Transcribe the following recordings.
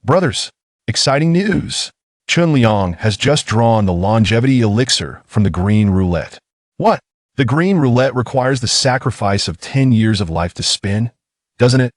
Brothers, exciting news! Chun Liang has just drawn the longevity elixir from the green roulette. What? The green roulette requires the sacrifice of 10 years of life to spin, doesn't it?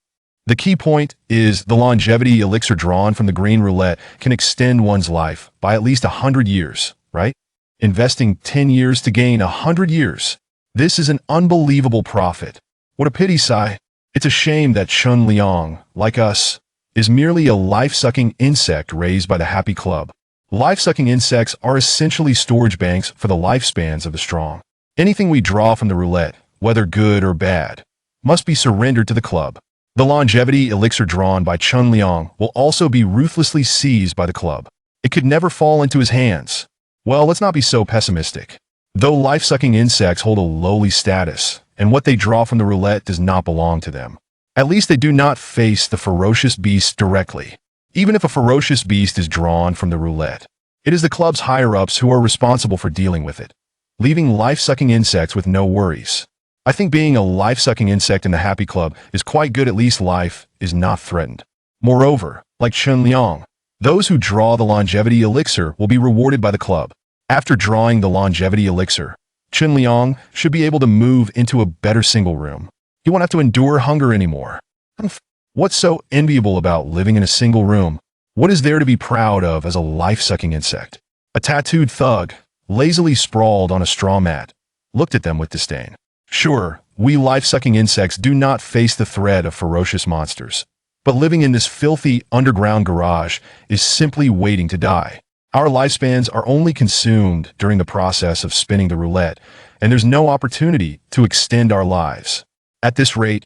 The key point is the longevity elixir drawn from the green roulette can extend one's life by at least 100 years, right? Investing 10 years to gain 100 years. This is an unbelievable profit. What a pity, Sai. It's a shame that Chun Liang, like us, is merely a life-sucking insect raised by the Happy Club. Life-sucking insects are essentially storage banks for the lifespans of the strong. Anything we draw from the roulette, whether good or bad, must be surrendered to the club. The longevity elixir drawn by Chun Liang will also be ruthlessly seized by the club. It could never fall into his hands. Well, let's not be so pessimistic. Though life-sucking insects hold a lowly status, and what they draw from the roulette does not belong to them, at least they do not face the ferocious beast directly. Even if a ferocious beast is drawn from the roulette, it is the club's higher-ups who are responsible for dealing with it, leaving life-sucking insects with no worries. I think being a life-sucking insect in the Happy Club is quite good. At least life is not threatened. Moreover, like Chun Liang, those who draw the longevity elixir will be rewarded by the club. After drawing the longevity elixir, Chun Liang should be able to move into a better single room. He won't have to endure hunger anymore. What's so enviable about living in a single room? What is there to be proud of as a life-sucking insect? A tattooed thug, lazily sprawled on a straw mat, looked at them with disdain. Sure, we life-sucking insects do not face the threat of ferocious monsters, but living in this filthy underground garage is simply waiting to die. Our lifespans are only consumed during the process of spinning the roulette, and there's no opportunity to extend our lives. At this rate,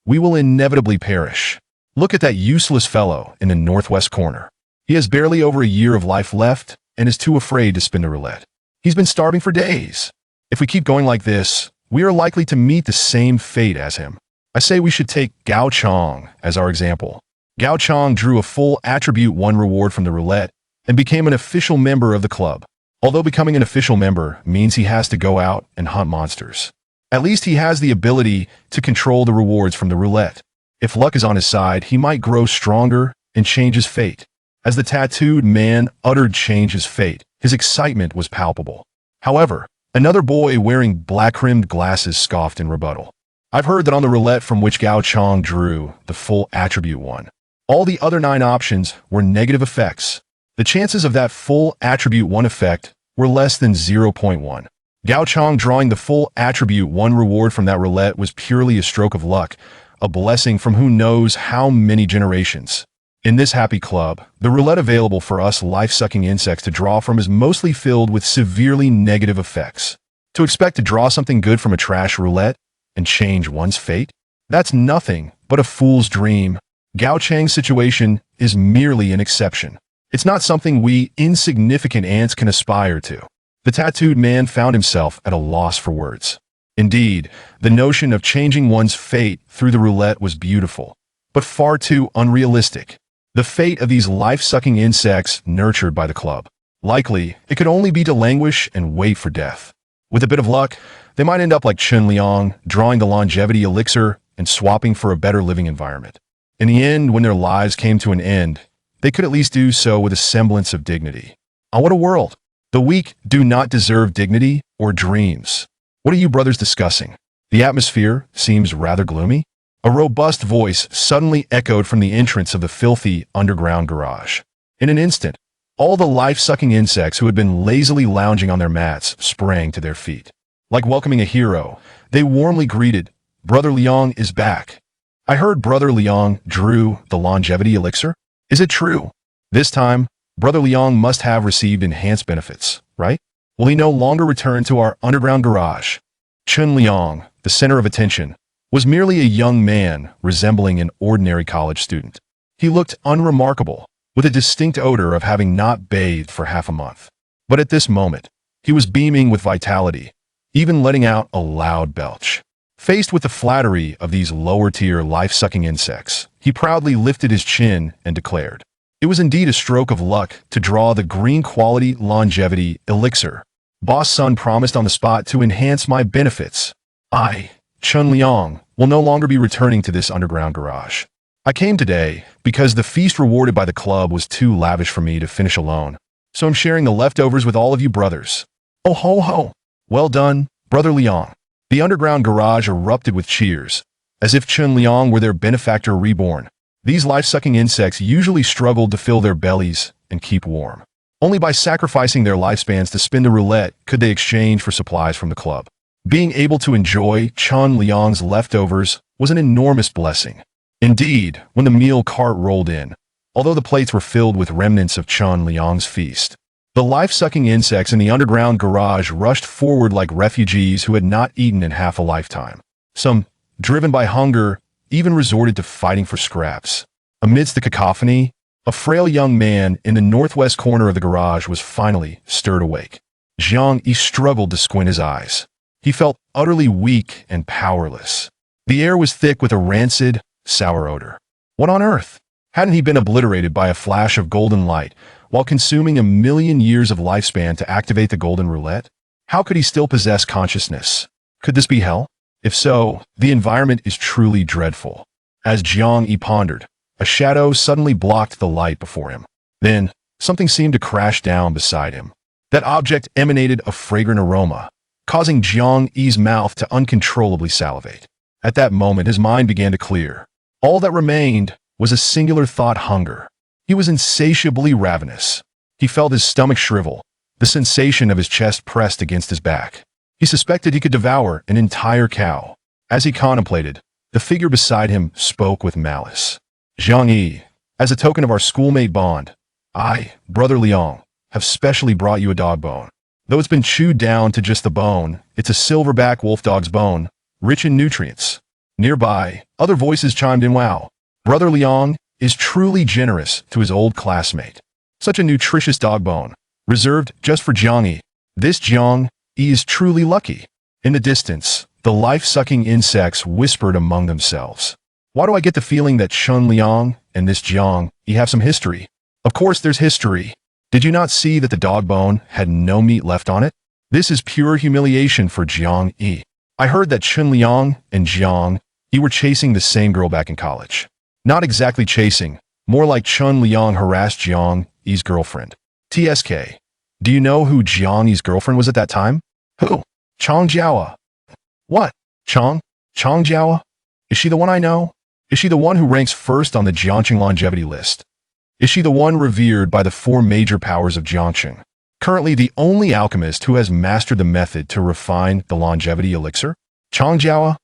we will inevitably perish. Look at that useless fellow in the northwest corner. He has barely over a year of life left and is too afraid to spin the roulette. He's been starving for days. If we keep going like this, we are likely to meet the same fate as him. I say we should take Gao Chong as our example. Gao Chong drew a full Attribute 1 reward from the roulette and became an official member of the club. Although becoming an official member means he has to go out and hunt monsters, at least he has the ability to control the rewards from the roulette. If luck is on his side, he might grow stronger and change his fate. As the tattooed man uttered change his fate, his excitement was palpable. However, another boy wearing black-rimmed glasses scoffed in rebuttal. I've heard that on the roulette from which Gao Chong drew the full Attribute 1, all the other 9 options were negative effects. The chances of that full Attribute 1 effect were less than 0.1. Gao Chong drawing the full Attribute 1 reward from that roulette was purely a stroke of luck, a blessing from who knows how many generations. In this Happy Club, the roulette available for us life-sucking insects to draw from is mostly filled with severely negative effects. To expect to draw something good from a trash roulette and change one's fate? That's nothing but a fool's dream. Gao Chang's situation is merely an exception. It's not something we insignificant ants can aspire to. The tattooed man found himself at a loss for words. Indeed, the notion of changing one's fate through the roulette was beautiful, but far too unrealistic. The fate of these life-sucking insects nurtured by the club. Likely, it could only be to languish and wait for death. With a bit of luck, they might end up like Chun Liang, drawing the longevity elixir and swapping for a better living environment. In the end, when their lives came to an end, they could at least do so with a semblance of dignity. Oh, what a world! The weak do not deserve dignity or dreams. What are you brothers discussing? The atmosphere seems rather gloomy. A robust voice suddenly echoed from the entrance of the filthy underground garage. In an instant, all the life-sucking insects who had been lazily lounging on their mats sprang to their feet. Like welcoming a hero, they warmly greeted, "Brother Liang is back. I heard Brother Liang drew the longevity elixir. Is it true? This time, Brother Liang must have received enhanced benefits, right? Will he no longer return to our underground garage?" Chun Liang, the center of attention, was merely a young man resembling an ordinary college student. He looked unremarkable, with a distinct odor of having not bathed for half a month. But at this moment, he was beaming with vitality, even letting out a loud belch. Faced with the flattery of these lower-tier life-sucking insects, he proudly lifted his chin and declared, "It was indeed a stroke of luck to draw the green-quality longevity elixir. Boss Sun promised on the spot to enhance my benefits. I, Chun Liang, will no longer be returning to this underground garage. I came today because the feast rewarded by the club was too lavish for me to finish alone. So I'm sharing the leftovers with all of you brothers. Oh ho ho! Well done, Brother Liang. The underground garage erupted with cheers, as if Chun Liang were their benefactor reborn. These life-sucking insects usually struggled to fill their bellies and keep warm. Only by sacrificing their lifespans to spin the roulette could they exchange for supplies from the club. Being able to enjoy Chun Liang's leftovers was an enormous blessing. Indeed, when the meal cart rolled in, although the plates were filled with remnants of Chun Liang's feast, the life-sucking insects in the underground garage rushed forward like refugees who had not eaten in half a lifetime. Some, driven by hunger, even resorted to fighting for scraps. Amidst the cacophony, a frail young man in the northwest corner of the garage was finally stirred awake. Jiang Yi struggled to squint his eyes. He felt utterly weak and powerless. The air was thick with a rancid, sour odor. What on earth? Hadn't he been obliterated by a flash of golden light while consuming 1,000,000 years of lifespan to activate the golden roulette? How could he still possess consciousness? Could this be hell? If so, the environment is truly dreadful. As Jiang Yi pondered, a shadow suddenly blocked the light before him. Then, something seemed to crash down beside him. That object emanated a fragrant aroma, causing Jiang Yi's mouth to uncontrollably salivate. At that moment, his mind began to clear. All that remained was a singular thought: hunger. He was insatiably ravenous. He felt his stomach shrivel, the sensation of his chest pressed against his back. He suspected he could devour an entire cow. As he contemplated, the figure beside him spoke with malice. Jiang Yi, as a token of our schoolmate bond, I, Brother Liang, have specially brought you a dog bone. Though it's been chewed down to just the bone, it's a silverback wolf dog's bone, rich in nutrients. Nearby, other voices chimed in. Wow, Brother Liang is truly generous to his old classmate. Such a nutritious dog bone, reserved just for Jiang Yi. This Jiang Yi is truly lucky. In the distance, the life-sucking insects whispered among themselves. Why do I get the feeling that Chun Liang and this Jiang Yi have some history? Of course there's history. Did you not see that the dog bone had no meat left on it? This is pure humiliation for Jiang Yi. I heard that Chun Liang and Jiang Yi were chasing the same girl back in college. Not exactly chasing, more like Chun Liang harassed Jiang Yi's girlfriend. TSK. Do you know who Jiang Yi's girlfriend was at that time? Who? Chang Jiawa. What? Chang Jiawa? Is she the one I know? Is she the one who ranks first on the Jiangqing longevity list? Is she the one revered by the four major powers of Jiangqing? Currently the only alchemist who has mastered the method to refine the longevity elixir? Chang Jiawa?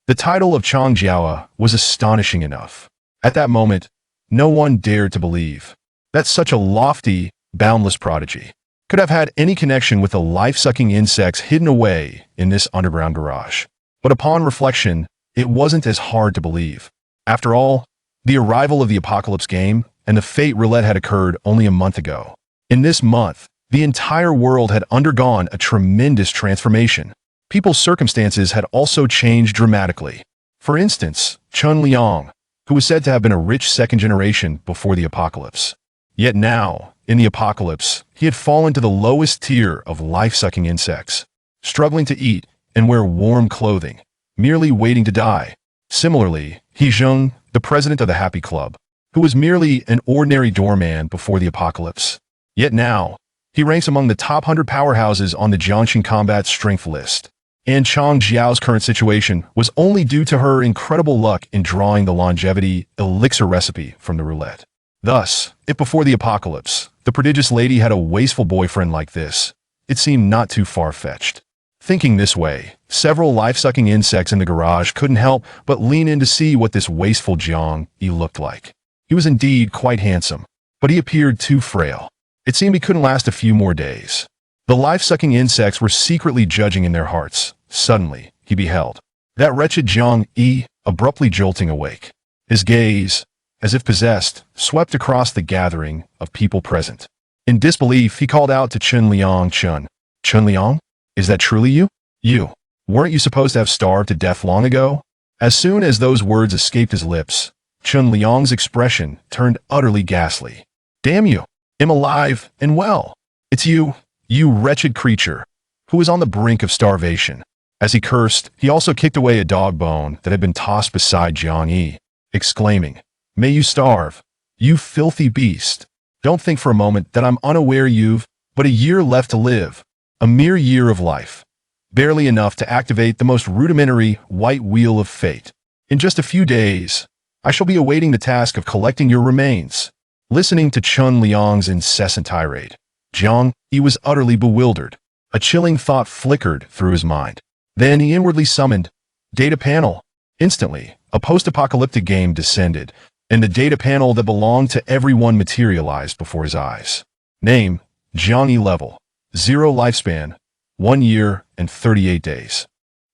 The title of Chang Jiawa was astonishing enough. At that moment, no one dared to believe that such a lofty, boundless prodigy could have had any connection with the life-sucking insects hidden away in this underground garage. But upon reflection, it wasn't as hard to believe. After all, the arrival of the Apocalypse game and the Fate Roulette had occurred only a month ago. In this month, the entire world had undergone a tremendous transformation. People's circumstances had also changed dramatically. For instance, Chun Liang, who was said to have been a rich second generation before the apocalypse. Yet now, in the apocalypse, he had fallen to the lowest tier of life-sucking insects, struggling to eat and wear warm clothing, merely waiting to die. Similarly, He Zheng, the president of the Happy Club, who was merely an ordinary doorman before the apocalypse. Yet now, he ranks among the top 100 powerhouses on the Jiangqing combat strength list. And Chang Jiao's current situation was only due to her incredible luck in drawing the longevity elixir recipe from the roulette. Thus, if before the apocalypse, the prodigious lady had a wasteful boyfriend like this, it seemed not too far-fetched. Thinking this way, several life-sucking insects in the garage couldn't help but lean in to see what this wasteful Jiang Yi looked like. He was indeed quite handsome, but he appeared too frail. It seemed he couldn't last a few more days. The life-sucking insects were secretly judging in their hearts. Suddenly, he beheld that wretched Jiang Yi abruptly jolting awake. His gaze, as if possessed, swept across the gathering of people present. In disbelief, he called out to Chun Liang. Chun Liang? Is that truly you? You. Weren't you supposed to have starved to death long ago? As soon as those words escaped his lips, Chun Liang's expression turned utterly ghastly. Damn you! I'm alive and well. It's you, you wretched creature, who is on the brink of starvation. As he cursed, he also kicked away a dog bone that had been tossed beside Jiang Yi, exclaiming, May you starve. You filthy beast. Don't think for a moment that I'm unaware you've but a year left to live. A mere year of life. Barely enough to activate the most rudimentary white wheel of fate. In just a few days, I shall be awaiting the task of collecting your remains. Listening to Chun Liang's incessant tirade, Jiang Yi was utterly bewildered. A chilling thought flickered through his mind. Then he inwardly summoned Data Panel. Instantly, a post-apocalyptic game descended, and the data panel that belonged to everyone materialized before his eyes. Name, Jiang Yi level, 0 lifespan, 1 year and 38 days.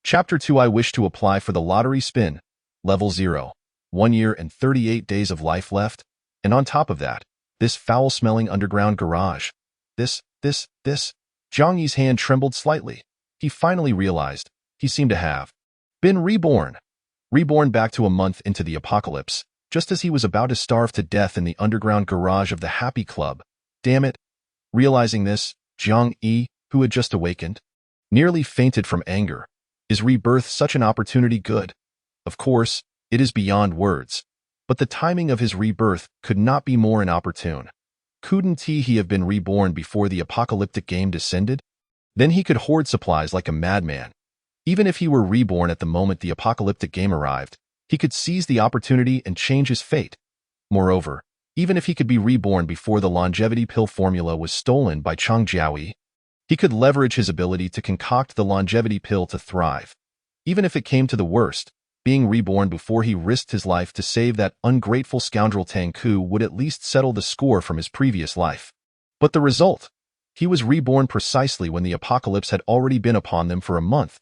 Chapter 2 I wish to apply for the lottery spin. Level 0, 1 year and 38 days of life left. And on top of that, this foul-smelling underground garage. This. Jiang Yi's hand trembled slightly. He finally realized he seemed to have been reborn. Reborn back to a month into the apocalypse, just as he was about to starve to death in the underground garage of the Happy Club. Damn it. Realizing this, Jiang Yi, who had just awakened, nearly fainted from anger. Is rebirth such an opportunity good? Of course, it is beyond words. But the timing of his rebirth could not be more inopportune. Couldn't he have been reborn before the apocalyptic game descended? Then he could hoard supplies like a madman. Even if he were reborn at the moment the apocalyptic game arrived, he could seize the opportunity and change his fate. Moreover, even if he could be reborn before the longevity pill formula was stolen by Chang Jiaoyi, he could leverage his ability to concoct the longevity pill to thrive. Even if it came to the worst, being reborn before he risked his life to save that ungrateful scoundrel Tang Ku would at least settle the score from his previous life. But the result? He was reborn precisely when the apocalypse had already been upon them for a month.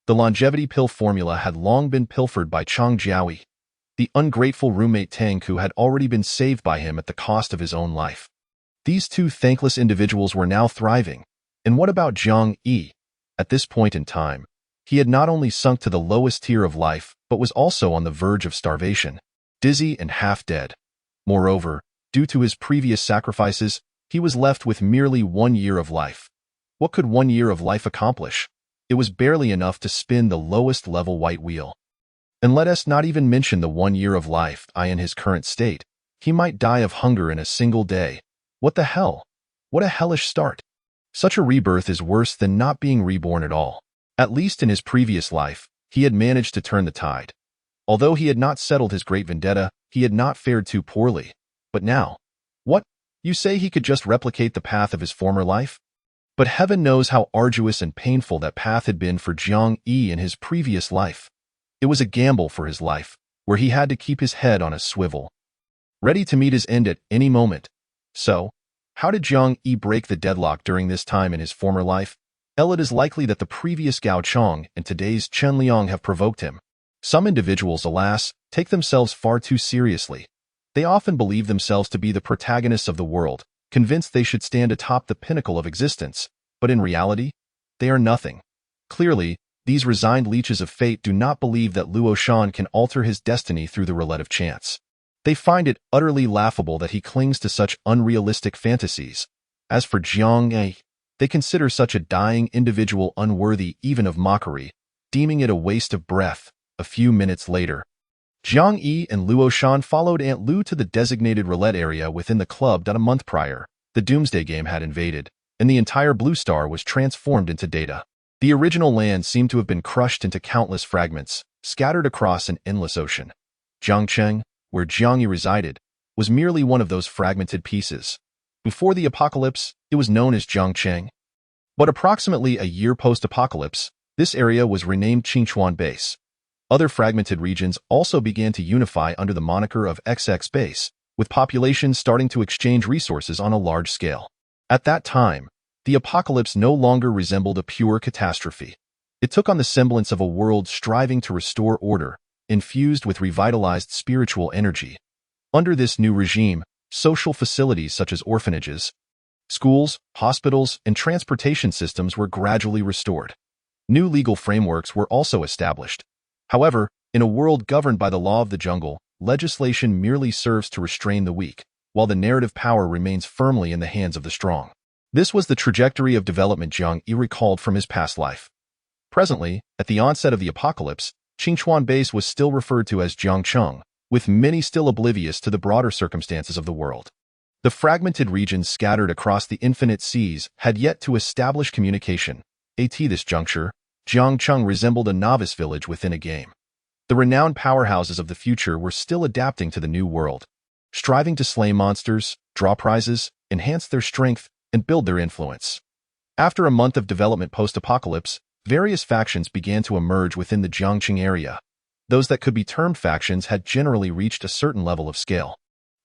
The longevity pill formula had long been pilfered by Chang Jiaoyi. The ungrateful roommate Tang Ku had already been saved by him at the cost of his own life. These two thankless individuals were now thriving. And what about Jiang Yi? At this point in time, he had not only sunk to the lowest tier of life, but was also on the verge of starvation, dizzy and half dead. Moreover, due to his previous sacrifices, he was left with merely 1 year of life. What could 1 year of life accomplish? It was barely enough to spin the lowest level white wheel. And let us not even mention the 1 year of life in his current state. He might die of hunger in a single day. What the hell? What a hellish start. Such a rebirth is worse than not being reborn at all. At least in his previous life, he had managed to turn the tide. Although he had not settled his great vendetta, he had not fared too poorly. But now, what? You say he could just replicate the path of his former life? But heaven knows how arduous and painful that path had been for Jiang Yi in his previous life. It was a gamble for his life, where he had to keep his head on a swivel, ready to meet his end at any moment. So, how did Jiang Yi break the deadlock during this time in his former life? It is likely that the previous Gao Chong and today's Chen Liang have provoked him. Some individuals, alas, take themselves far too seriously. They often believe themselves to be the protagonists of the world, convinced they should stand atop the pinnacle of existence, but in reality, they are nothing. Clearly, these resigned leeches of fate do not believe that Luo Shan can alter his destiny through the roulette of chance. They find it utterly laughable that he clings to such unrealistic fantasies. As for Jiang Yi, they consider such a dying individual unworthy even of mockery, deeming it a waste of breath. A few minutes later, Jiang Yi and Luo Shan followed Aunt Lu to the designated roulette area within the club that a month prior, the Doomsday Game had invaded, and the entire Blue Star was transformed into data. The original land seemed to have been crushed into countless fragments, scattered across an endless ocean. Jiangcheng, where Jiang Yi resided, was merely one of those fragmented pieces. Before the apocalypse, it was known as Jiangcheng. But approximately a year post-apocalypse, this area was renamed Qingchuan Base. Other fragmented regions also began to unify under the moniker of XX Base, with populations starting to exchange resources on a large scale. At that time, the apocalypse no longer resembled a pure catastrophe. It took on the semblance of a world striving to restore order, infused with revitalized spiritual energy. Under this new regime, social facilities such as orphanages, schools, hospitals, and transportation systems were gradually restored. New legal frameworks were also established. However, in a world governed by the law of the jungle, legislation merely serves to restrain the weak, while the narrative power remains firmly in the hands of the strong. This was the trajectory of development Jiang Yi recalled from his past life. Presently, at the onset of the apocalypse, Qingchuan Base was still referred to as Jiangcheng, with many still oblivious to the broader circumstances of the world. The fragmented regions scattered across the infinite seas had yet to establish communication. At this juncture, Jiangcheng resembled a novice village within a game. The renowned powerhouses of the future were still adapting to the new world, striving to slay monsters, draw prizes, enhance their strength, and build their influence. After a month of development post-apocalypse, various factions began to emerge within the Jiangcheng area. Those that could be termed factions had generally reached a certain level of scale,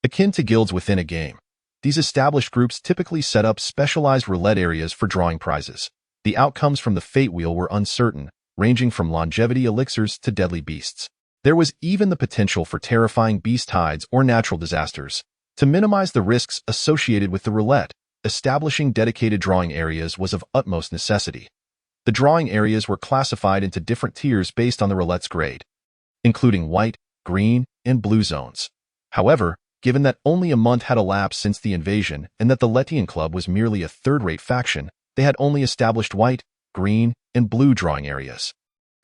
akin to guilds within a game. These established groups typically set up specialized roulette areas for drawing prizes. The outcomes from the fate wheel were uncertain, ranging from longevity elixirs to deadly beasts. There was even the potential for terrifying beast tides or natural disasters. To minimize the risks associated with the roulette, establishing dedicated drawing areas was of utmost necessity. The drawing areas were classified into different tiers based on the roulette's grade, including white, green, and blue zones. However, given that only a month had elapsed since the invasion and that the Letian Club was merely a third-rate faction, they had only established white, green, and blue drawing areas.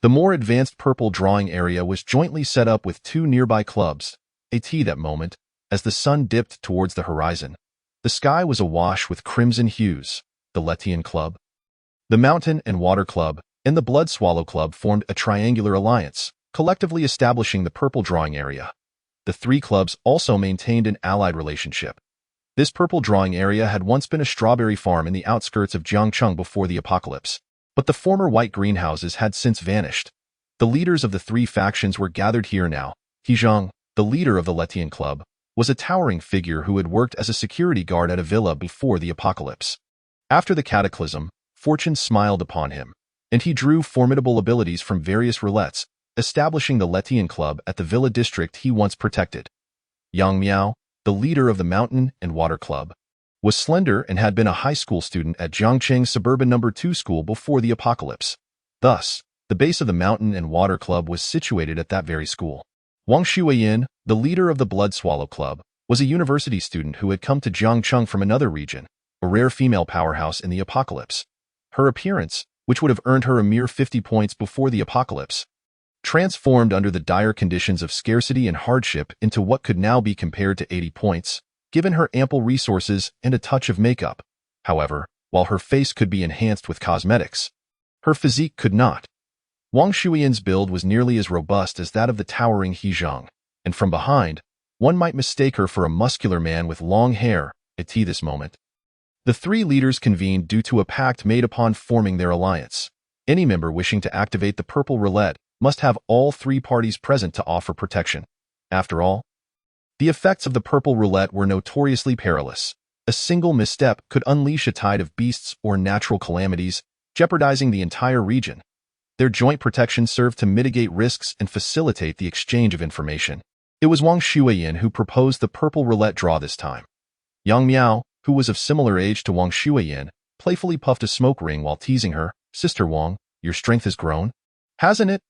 The more advanced purple drawing area was jointly set up with two nearby clubs. At that moment, as the sun dipped towards the horizon, the sky was awash with crimson hues. The Letian Club, the Mountain and Water Club, and the Blood Swallow Club formed a triangular alliance, collectively establishing the purple drawing area. The three clubs also maintained an allied relationship. This purple drawing area had once been a strawberry farm in the outskirts of Jiangcheng before the apocalypse, but the former white greenhouses had since vanished. The leaders of the three factions were gathered here now. He Zhang, the leader of the Letian Club, was a towering figure who had worked as a security guard at a villa before the apocalypse. After the cataclysm, fortune smiled upon him, and he drew formidable abilities from various roulettes, establishing the Letian Club at the villa district he once protected. Yang Miao, the leader of the Mountain and Water Club, was slender and had been a high school student at Jiangcheng's suburban No. 2 school before the apocalypse. Thus, the base of the Mountain and Water Club was situated at that very school. Wang Shuiyin, the leader of the Blood Swallow Club, was a university student who had come to Jiangcheng from another region, a rare female powerhouse in the apocalypse. Her appearance, which would have earned her a mere 50 points before the apocalypse, transformed under the dire conditions of scarcity and hardship into what could now be compared to 80 points, given her ample resources and a touch of makeup. However, while her face could be enhanced with cosmetics, her physique could not. Wang Shuiyin's build was nearly as robust as that of the towering He Zhang, and from behind, one might mistake her for a muscular man with long hair. At this moment, the three leaders convened due to a pact made upon forming their alliance. Any member wishing to activate the purple roulette must have all three parties present to offer protection. After all, the effects of the purple roulette were notoriously perilous. A single misstep could unleash a tide of beasts or natural calamities, jeopardizing the entire region. Their joint protection served to mitigate risks and facilitate the exchange of information. It was Wang Shuiyin who proposed the purple roulette draw this time. Yang Miao, who was of similar age to Wang Shuiyin, playfully puffed a smoke ring while teasing her. "Sister Wang, your strength has grown, hasn't it?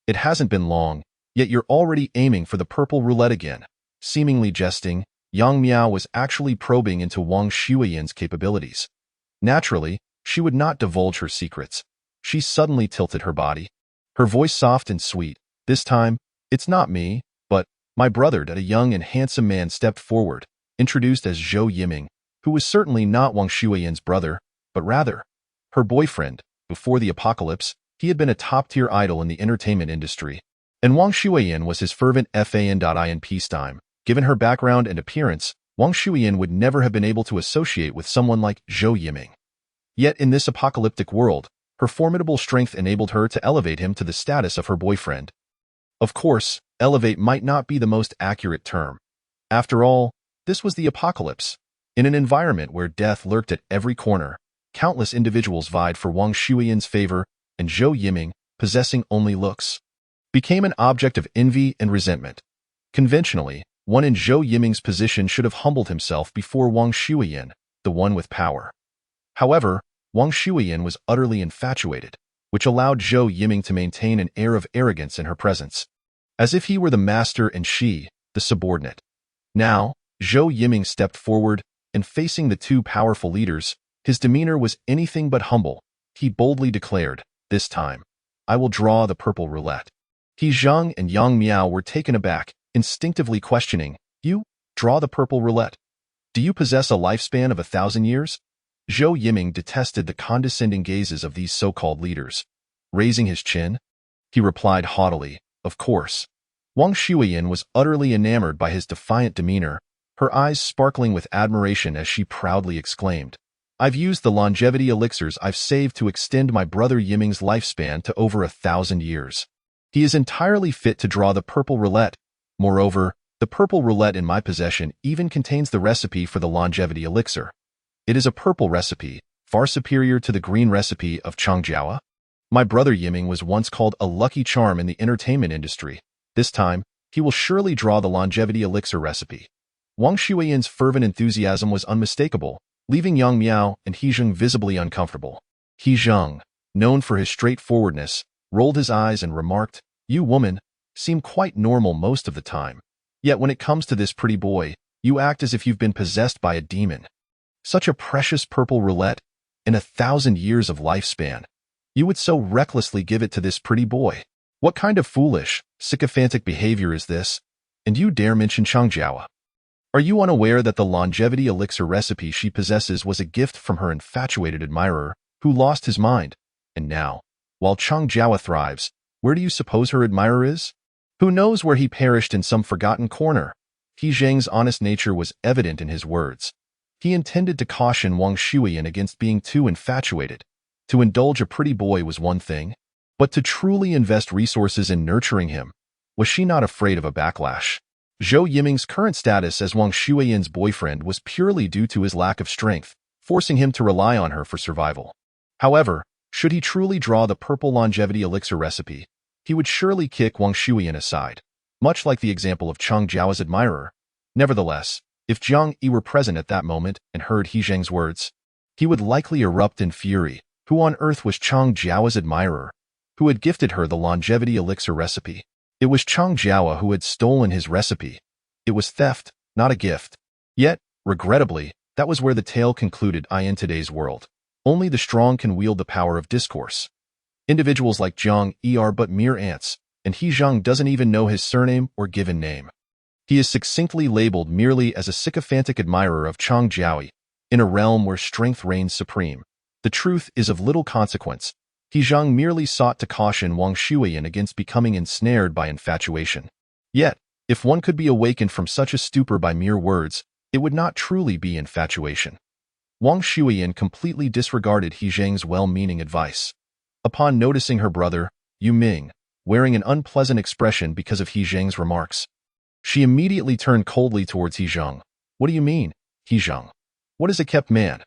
It hasn't been long, yet you're already aiming for the purple roulette again." Seemingly jesting, Yang Miao was actually probing into Wang Shuiyin's capabilities. Naturally, she would not divulge her secrets. She suddenly tilted her body, her voice soft and sweet. "This time, it's not me, but my brother." A young and handsome man stepped forward, introduced as Zhou Yiming, who was certainly not Wang Shuiyin's brother, but rather her boyfriend. Before the apocalypse, he had been a top-tier idol in the entertainment industry, and Wang Shuiyin was his fervent fan in peacetime. Given her background and appearance, Wang Shuiyin would never have been able to associate with someone like Zhou Yiming. Yet in this apocalyptic world, her formidable strength enabled her to elevate him to the status of her boyfriend. Of course, elevate might not be the most accurate term. After all, this was the apocalypse. In an environment where death lurked at every corner, countless individuals vied for Wang Shuiyin's favor, and Zhou Yiming, possessing only looks, became an object of envy and resentment. Conventionally, one in Zhou Yiming's position should have humbled himself before Wang Shuiyin, the one with power. However, Wang Shuiyin was utterly infatuated, which allowed Zhou Yiming to maintain an air of arrogance in her presence, as if he were the master and she, the subordinate. Now, Zhou Yiming stepped forward, and facing the two powerful leaders, his demeanor was anything but humble. He boldly declared, "This time, I will draw the purple roulette." He Zhang and Yang Miao were taken aback, instinctively questioning, "You? Draw the purple roulette. Do you possess a lifespan of 1,000 years?" Zhou Yiming detested the condescending gazes of these so-called leaders. Raising his chin, he replied haughtily, "Of course." Wang Shuiyin was utterly enamored by his defiant demeanor, her eyes sparkling with admiration as she proudly exclaimed, "I've used the longevity elixirs I've saved to extend my brother Yiming's lifespan to over 1,000 years. He is entirely fit to draw the purple roulette. Moreover, the purple roulette in my possession even contains the recipe for the longevity elixir. It is a purple recipe, far superior to the green recipe of Changjiao. My brother Yiming was once called a lucky charm in the entertainment industry. This time, he will surely draw the longevity elixir recipe." Wang Shuiyin's fervent enthusiasm was unmistakable, leaving Yang Miao and He Zheng visibly uncomfortable. He Zheng, known for his straightforwardness, rolled his eyes and remarked, "You woman, seem quite normal most of the time. Yet when it comes to this pretty boy, you act as if you've been possessed by a demon. Such a precious purple roulette, in 1,000 years of lifespan. You would so recklessly give it to this pretty boy. What kind of foolish, sycophantic behavior is this? And you dare mention Changjiao? Are you unaware that the longevity elixir recipe she possesses was a gift from her infatuated admirer, who lost his mind? And now, while Changjiao thrives, where do you suppose her admirer is? Who knows where he perished in some forgotten corner?" He Zheng's honest nature was evident in his words. He intended to caution Wang Shuiyin against being too infatuated. To indulge a pretty boy was one thing, but to truly invest resources in nurturing him, was she not afraid of a backlash? Zhou Yiming's current status as Wang Shuiyin's boyfriend was purely due to his lack of strength, forcing him to rely on her for survival. However, should he truly draw the purple longevity elixir recipe, he would surely kick Wang Shuiyin aside, much like the example of Chang Jiao's admirer. Nevertheless, if Jiang Yi were present at that moment and heard He Zheng's words, he would likely erupt in fury. Who on earth was Chang Jiao's admirer, who had gifted her the longevity elixir recipe? It was Chang Jiao who had stolen his recipe. It was theft, not a gift. Yet, regrettably, that was where the tale concluded. In today's world, only the strong can wield the power of discourse. Individuals like Jiang Yi are but mere ants, and He Zheng doesn't even know his surname or given name. He is succinctly labeled merely as a sycophantic admirer of Chang Jiao, in a realm where strength reigns supreme. The truth is of little consequence. He Zheng merely sought to caution Wang Shuiyin against becoming ensnared by infatuation. Yet, if one could be awakened from such a stupor by mere words, it would not truly be infatuation. Wang Shuiyin completely disregarded He Zheng's well-meaning advice. Upon noticing her brother, Yu Ming, wearing an unpleasant expression because of He Zheng's remarks, she immediately turned coldly towards He Zheng. "What do you mean, He Zheng? What is a kept man?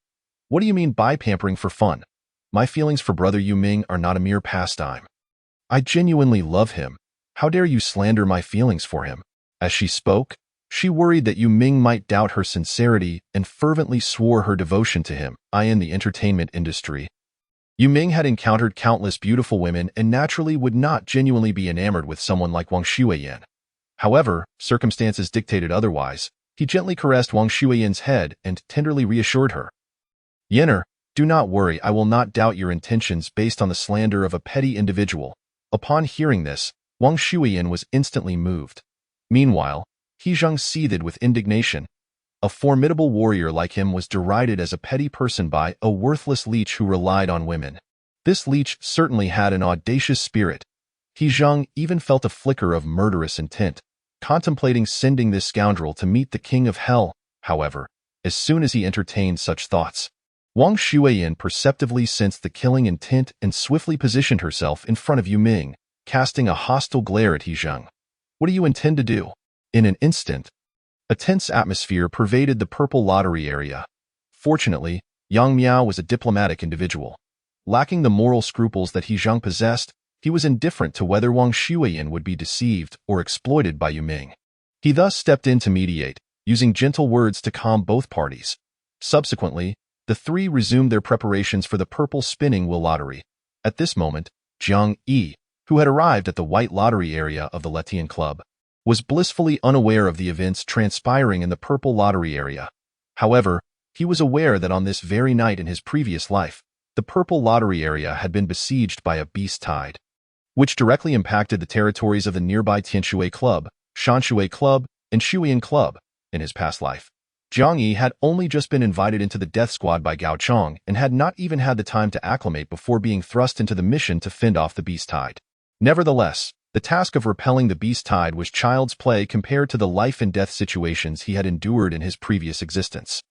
What do you mean by pampering for fun? My feelings for brother Yu Ming are not a mere pastime. I genuinely love him. How dare you slander my feelings for him?" As she spoke, she worried that Yu Ming might doubt her sincerity and fervently swore her devotion to him. In the entertainment industry, Yu Ming had encountered countless beautiful women and naturally would not genuinely be enamored with someone like Wang Shuiyin. However, circumstances dictated otherwise. He gently caressed Wang Shuiyin's head and tenderly reassured her. "Yenner, do not worry, I will not doubt your intentions based on the slander of a petty individual." Upon hearing this, Wang Shuiyin was instantly moved. Meanwhile, He Zheng seethed with indignation. A formidable warrior like him was derided as a petty person by a worthless leech who relied on women. This leech certainly had an audacious spirit. He Zheng even felt a flicker of murderous intent, contemplating sending this scoundrel to meet the king of hell. However, as soon as he entertained such thoughts, Wang Shuiyin perceptively sensed the killing intent and swiftly positioned herself in front of Yu Ming, casting a hostile glare at He Zheng. "What do you intend to do?" In an instant, a tense atmosphere pervaded the purple lottery area. Fortunately, Yang Miao was a diplomatic individual. Lacking the moral scruples that He Zheng possessed, he was indifferent to whether Wang Shuiyin would be deceived or exploited by Yu Ming. He thus stepped in to mediate, using gentle words to calm both parties. Subsequently, the three resumed their preparations for the purple spinning wheel lottery. At this moment, Jiang Yi, who had arrived at the white lottery area of the Letian Club, was blissfully unaware of the events transpiring in the purple lottery area. However, he was aware that on this very night in his previous life, the purple lottery area had been besieged by a beast tide, which directly impacted the territories of the nearby Tianshui Club. Shanshui Club, and Shuiyan Club in his past life. Jiang Yi had only just been invited into the death squad by Gao Chong and had not even had the time to acclimate before being thrust into the mission to fend off the beast tide. Nevertheless, the task of repelling the beast tide was child's play compared to the life and death situations he had endured in his previous existence.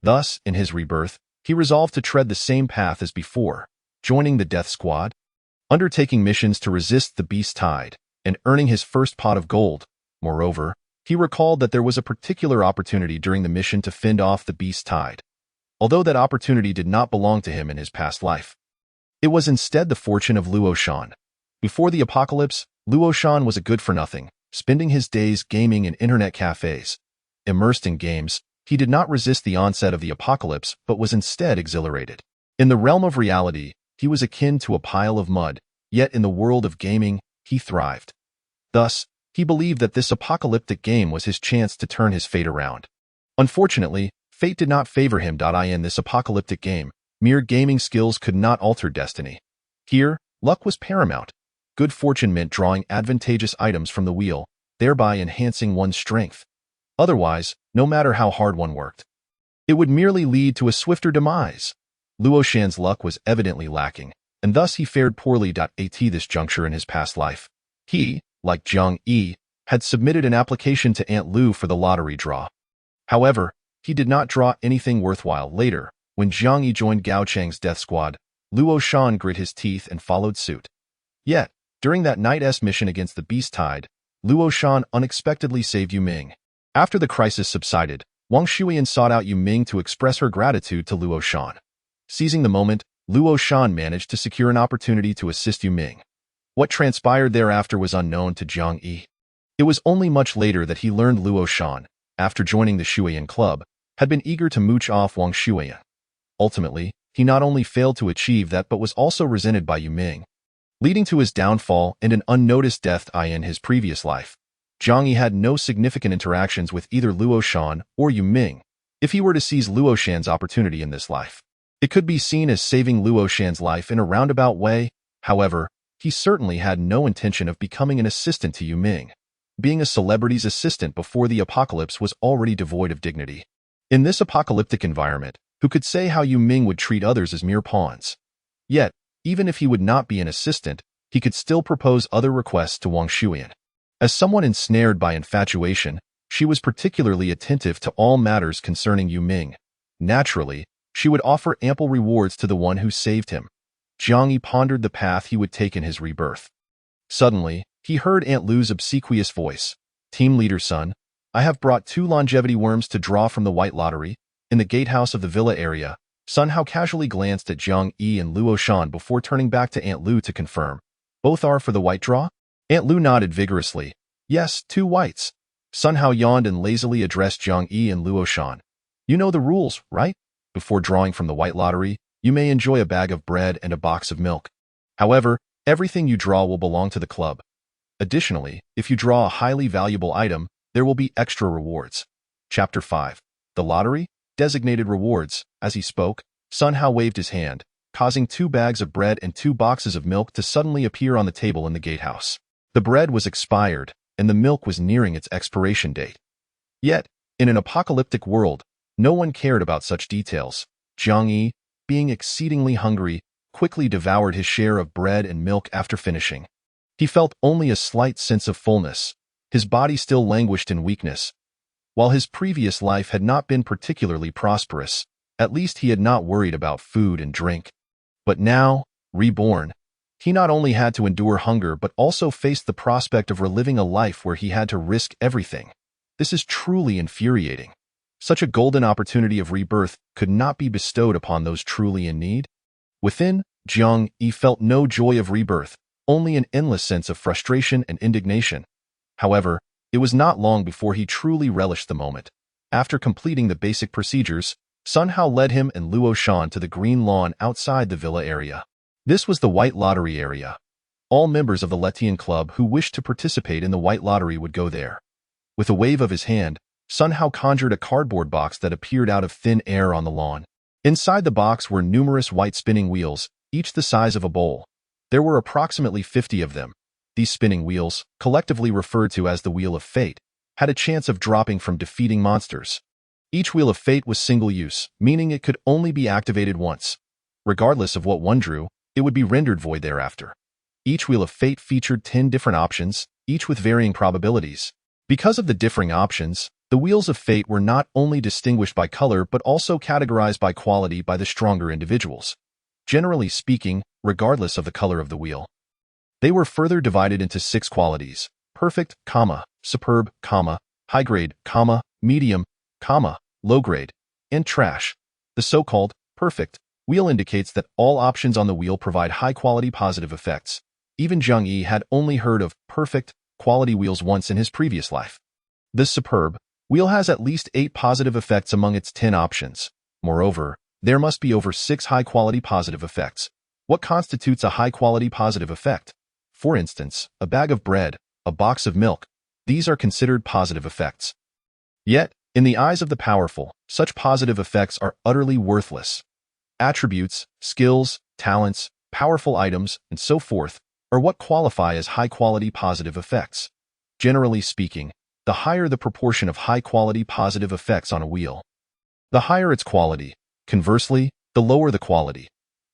Thus, in his rebirth, he resolved to tread the same path as before, joining the death squad, undertaking missions to resist the beast tide, and earning his first pot of gold. Moreover, he recalled that there was a particular opportunity during the mission to fend off the beast tide, although that opportunity did not belong to him in his past life. It was instead the fortune of Luo Shan. Before the apocalypse, Luo Shan was a good-for-nothing, spending his days gaming in internet cafes. Immersed in games, he did not resist the onset of the apocalypse but was instead exhilarated. In the realm of reality, he was akin to a pile of mud, yet in the world of gaming, he thrived. Thus, he believed that this apocalyptic game was his chance to turn his fate around. Unfortunately, fate did not favor him. In this apocalyptic game, mere gaming skills could not alter destiny. Here, luck was paramount. Good fortune meant drawing advantageous items from the wheel, thereby enhancing one's strength. Otherwise, no matter how hard one worked, it would merely lead to a swifter demise. Luo Shan's luck was evidently lacking, and thus he fared poorly. At this juncture in his past life, he, like Jiang Yi, had submitted an application to Aunt Lu for the lottery draw. However, he did not draw anything worthwhile. Later, when Jiang Yi joined Gao Chang's death squad, Luo Shan grit his teeth and followed suit. Yet, during that night's mission against the beast tide, Luo Shan unexpectedly saved Yu Ming. After the crisis subsided, Wang Shuiyan sought out Yu Ming to express her gratitude to Luo Shan. Seizing the moment, Luo Shan managed to secure an opportunity to assist Yu Ming. What transpired thereafter was unknown to Jiang Yi. It was only much later that he learned Luo Shan, after joining the Shuiyan Club, had been eager to mooch off Wang Shuiyan. Ultimately, he not only failed to achieve that but was also resented by Yu Ming, leading to his downfall and an unnoticed death in his previous life. Jiang Yi had no significant interactions with either Luo Shan or Yu Ming. If he were to seize Luo Shan's opportunity in this life, it could be seen as saving Luo Shan's life in a roundabout way. However, he certainly had no intention of becoming an assistant to Yu Ming. Being a celebrity's assistant before the apocalypse was already devoid of dignity. In this apocalyptic environment, who could say how Yu Ming would treat others as mere pawns? Yet, even if he would not be an assistant, he could still propose other requests to Wang Shuiyan. As someone ensnared by infatuation, she was particularly attentive to all matters concerning Yu Ming. Naturally, she would offer ample rewards to the one who saved him. Jiang Yi pondered the path he would take in his rebirth. Suddenly, he heard Aunt Lu's obsequious voice. "Team leader, son, I have brought 2 longevity worms to draw from the white lottery, in the gatehouse of the villa area." Sun Hao casually glanced at Jiang Yi and Luo Shan before turning back to Aunt Lu to confirm. "Both are for the white draw?" Aunt Lu nodded vigorously. "Yes, 2 whites." Sun Hao yawned and lazily addressed Jiang Yi and Luo Shan. "You know the rules, right? Before drawing from the white lottery, you may enjoy a bag of bread and a box of milk. However, everything you draw will belong to the club. Additionally, if you draw a highly valuable item, there will be extra rewards." Chapter 5. The Lottery? Designated Rewards. As he spoke, Sun Hao waved his hand, causing 2 bags of bread and 2 boxes of milk to suddenly appear on the table in the gatehouse. The bread was expired, and the milk was nearing its expiration date. Yet, in an apocalyptic world, no one cared about such details. Jiang Yi, being exceedingly hungry, quickly devoured his share of bread and milk after finishing. He felt only a slight sense of fullness. His body still languished in weakness. While his previous life had not been particularly prosperous, at least he had not worried about food and drink. But now, reborn, he not only had to endure hunger but also faced the prospect of reliving a life where he had to risk everything. This is truly infuriating. Such a golden opportunity of rebirth could not be bestowed upon those truly in need. Within, Jiang Yi felt no joy of rebirth, only an endless sense of frustration and indignation. However, it was not long before he truly relished the moment. After completing the basic procedures, Sun Hao led him and Luo Shan to the green lawn outside the villa area. This was the White Lottery area. All members of the Letian Club who wished to participate in the White Lottery would go there. With a wave of his hand, Sun Hao conjured a cardboard box that appeared out of thin air on the lawn. Inside the box were numerous white spinning wheels, each the size of a bowl. There were approximately 50 of them. These spinning wheels, collectively referred to as the Wheel of Fate, had a chance of dropping from defeating monsters. Each Wheel of Fate was single-use, meaning it could only be activated once. Regardless of what one drew, it would be rendered void thereafter. Each Wheel of Fate featured 10 different options, each with varying probabilities. Because of the differing options, the Wheels of Fate were not only distinguished by color but also categorized by quality by the stronger individuals. Generally speaking, regardless of the color of the wheel. They were further divided into 6 qualities: perfect, superb, high grade, medium, low grade, and trash. The so-called perfect wheel indicates that all options on the wheel provide high-quality positive effects. Even Zhang Yi had only heard of perfect quality wheels once in his previous life. The superb wheel has at least 8 positive effects among its 10 options. Moreover, there must be over 6 high-quality positive effects. What constitutes a high-quality positive effect? For instance, a bag of bread, a box of milk. These are considered positive effects. Yet, in the eyes of the powerful, such positive effects are utterly worthless. Attributes, skills, talents, powerful items, and so forth are what qualify as high-quality positive effects. Generally speaking, the higher the proportion of high-quality positive effects on a wheel, the higher its quality. Conversely, the lower the quality.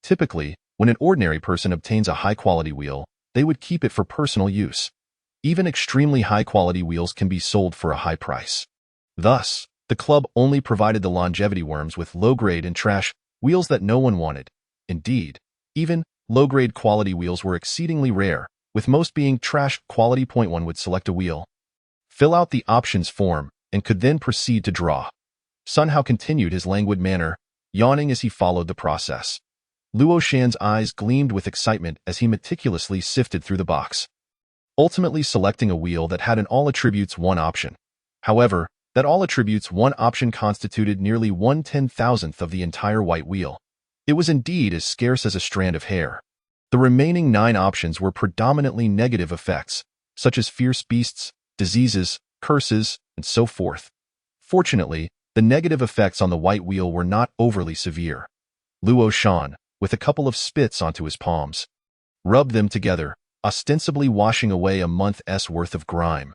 Typically, when an ordinary person obtains a high-quality wheel, they would keep it for personal use. Even extremely high-quality wheels can be sold for a high price. Thus, the club only provided the longevity worms with low-grade and trash wheels that no one wanted. Indeed, even low-grade quality wheels were exceedingly rare, with most being trash quality. One would select a wheel, fill out the options form, and could then proceed to draw. Sun Hao continued his languid manner, yawning as he followed the process. Luo Shan's eyes gleamed with excitement as he meticulously sifted through the box, ultimately selecting a wheel that had an all attributes 1 option. However, that all attributes 1 option constituted nearly 1/10,000th of the entire white wheel. It was indeed as scarce as a strand of hair. The remaining 9 options were predominantly negative effects, such as fierce beasts, diseases, curses, and so forth. Fortunately, the negative effects on the white wheel were not overly severe. Luo Shan, with a couple of spits onto his palms, rubbed them together, ostensibly washing away a month's worth of grime.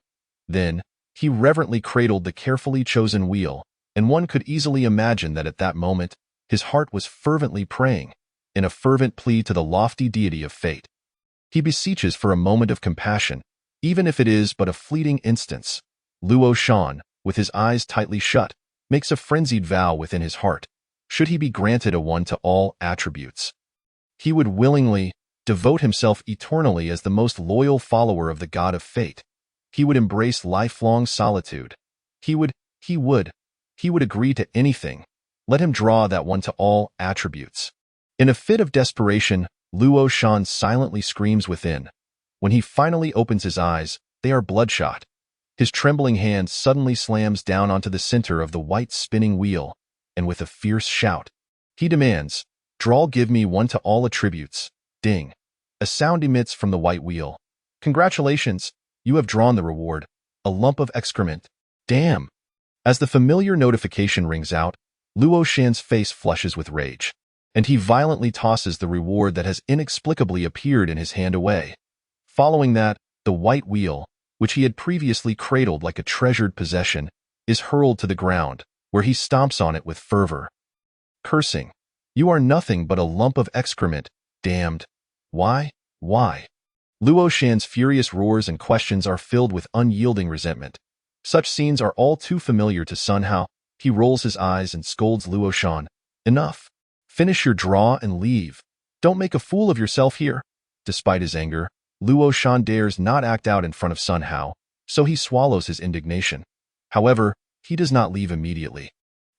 Then, he reverently cradled the carefully chosen wheel, and one could easily imagine that at that moment, his heart was fervently praying, in a fervent plea to the lofty deity of fate. He beseeches for a moment of compassion, even if it is but a fleeting instance. Luo Shan, with his eyes tightly shut, makes a frenzied vow within his heart. Should he be granted a 1 to all attributes, he would willingly devote himself eternally as the most loyal follower of the god of fate. He would embrace lifelong solitude. He would agree to anything. Let him draw that 1 to all attributes. In a fit of desperation, Luo Shan silently screams within. When he finally opens his eyes, they are bloodshot. His trembling hand suddenly slams down onto the center of the white spinning wheel, and with a fierce shout, he demands, "Draw, give me 1 to all attributes." Ding. A sound emits from the white wheel. "Congratulations, you have drawn the reward, a lump of excrement." Damn. As the familiar notification rings out, Luo Shan's face flushes with rage, and he violently tosses the reward that has inexplicably appeared in his hand away. Following that, the white wheel, which he had previously cradled like a treasured possession, is hurled to the ground, where he stomps on it with fervor, cursing, "You are nothing but a lump of excrement, damned." Why? Why? Luo Shan's furious roars and questions are filled with unyielding resentment. Such scenes are all too familiar to Sun Hao. He rolls his eyes and scolds Luo Shan. "Enough. Finish your draw and leave. Don't make a fool of yourself here." Despite his anger, Luo Shan dares not act out in front of Sun Hao, so he swallows his indignation. However, he does not leave immediately.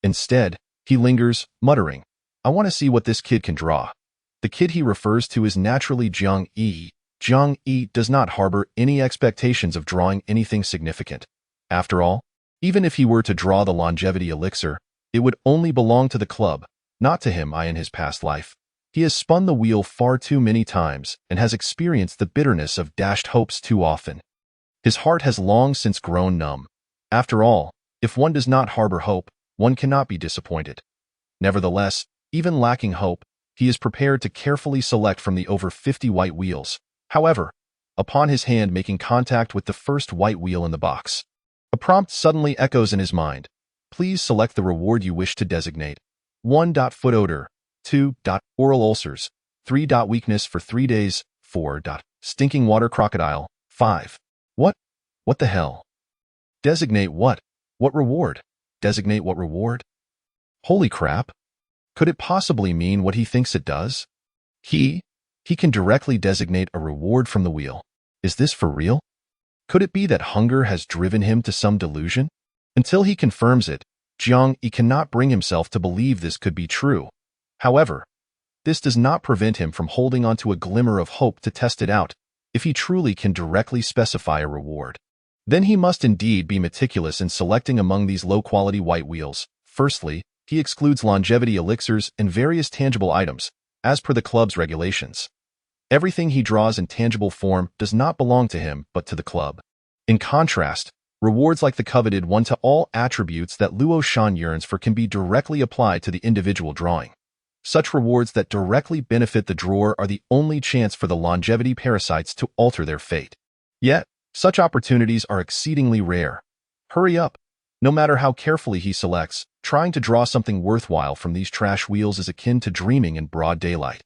Instead, he lingers, muttering, "I want to see what this kid can draw." The kid he refers to is naturally Zhang Yi. Zhang Yi does not harbor any expectations of drawing anything significant. After all, even if he were to draw the longevity elixir, it would only belong to the club, not to him. In his past life, he has spun the wheel far too many times and has experienced the bitterness of dashed hopes too often. His heart has long since grown numb. After all, if one does not harbor hope, one cannot be disappointed. Nevertheless, even lacking hope, he is prepared to carefully select from the over 50 white wheels. However, upon his hand making contact with the first white wheel in the box. A prompt suddenly echoes in his mind. Please select the reward you wish to designate. 1. Foot odor. 2. Oral ulcers. 3. Weakness for 3 days. 4. Stinking water crocodile. 5. What? What the hell? Designate what? What reward? Designate what reward? Holy crap! Could it possibly mean what he thinks it does? He can directly designate a reward from the wheel. Is this for real? Could it be that hunger has driven him to some delusion? Until he confirms it, Jiang Yi cannot bring himself to believe this could be true. However, this does not prevent him from holding on to a glimmer of hope to test it out if he truly can directly specify a reward. Then he must indeed be meticulous in selecting among these low-quality white wheels. Firstly, he excludes longevity elixirs and various tangible items, as per the club's regulations. Everything he draws in tangible form does not belong to him but to the club. In contrast, rewards like the coveted one to all attributes that Luo Shan yearns for can be directly applied to the individual drawing. Such rewards that directly benefit the drawer are the only chance for the longevity parasites to alter their fate. Yet, such opportunities are exceedingly rare. Hurry up! No matter how carefully he selects, trying to draw something worthwhile from these trash wheels is akin to dreaming in broad daylight.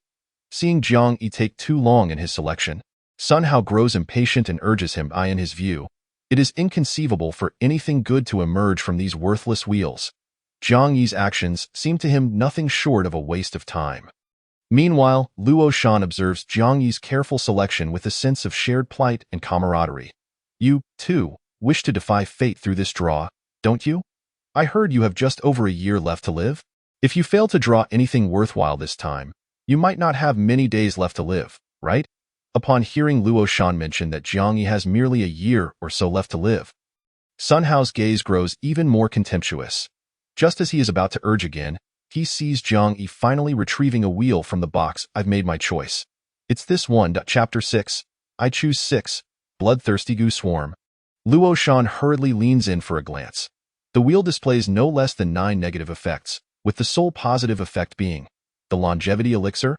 Seeing Jiang Yi take too long in his selection, Sun Hao grows impatient and urges him. In his view, it is inconceivable for anything good to emerge from these worthless wheels. Jiang Yi's actions seem to him nothing short of a waste of time. Meanwhile, Luo Shan observes Jiang Yi's careful selection with a sense of shared plight and camaraderie. You, too, wish to defy fate through this draw, don't you? I heard you have just over a year left to live. If you fail to draw anything worthwhile this time, you might not have many days left to live, right? Upon hearing Luo Shan mention that Jiang Yi has merely a year or so left to live, Sun Hao's gaze grows even more contemptuous. Just as he is about to urge again, he sees Jiang Yi finally retrieving a wheel from the box. I've made my choice. It's this one. Chapter 6. I choose 6. Bloodthirsty Goo Swarm. Luo Shan hurriedly leans in for a glance. The wheel displays no less than 9 negative effects, with the sole positive effect being the longevity elixir.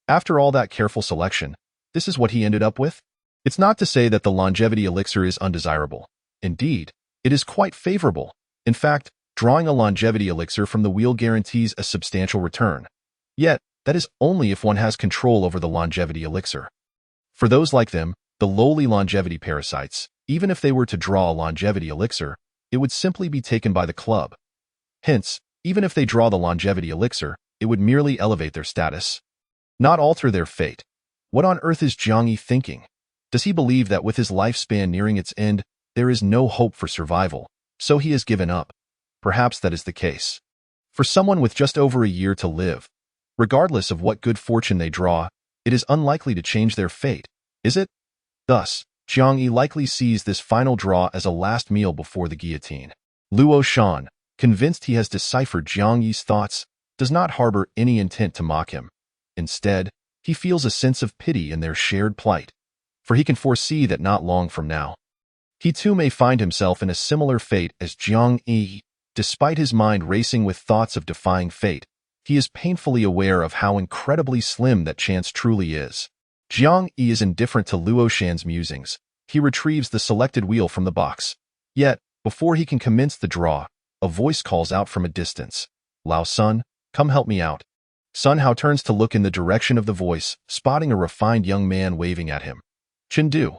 After all that careful selection, this is what he ended up with? It's not to say that the longevity elixir is undesirable. Indeed, it is quite favorable. In fact, drawing a longevity elixir from the wheel guarantees a substantial return. Yet, that is only if one has control over the longevity elixir. For those like them, the lowly longevity parasites, even if they were to draw a longevity elixir, it would simply be taken by the club. Hence, even if they draw the longevity elixir, it would merely elevate their status, not alter their fate. What on earth is Jiang Yi thinking? Does he believe that with his lifespan nearing its end, there is no hope for survival, so he has given up? Perhaps that is the case. For someone with just over a year to live, regardless of what good fortune they draw, it is unlikely to change their fate, is it? Thus, Jiang Yi likely sees this final draw as a last meal before the guillotine. Luo Shan, convinced he has deciphered Jiang Yi's thoughts, does not harbor any intent to mock him. Instead, he feels a sense of pity in their shared plight, for he can foresee that not long from now, he too may find himself in a similar fate as Jiang Yi. Despite his mind racing with thoughts of defying fate, he is painfully aware of how incredibly slim that chance truly is. Jiang Yi is indifferent to Luo Shan's musings. He retrieves the selected wheel from the box. Yet, before he can commence the draw, a voice calls out from a distance. Lao Sun, come help me out. Sun Hao turns to look in the direction of the voice, spotting a refined young man waving at him. Chindu,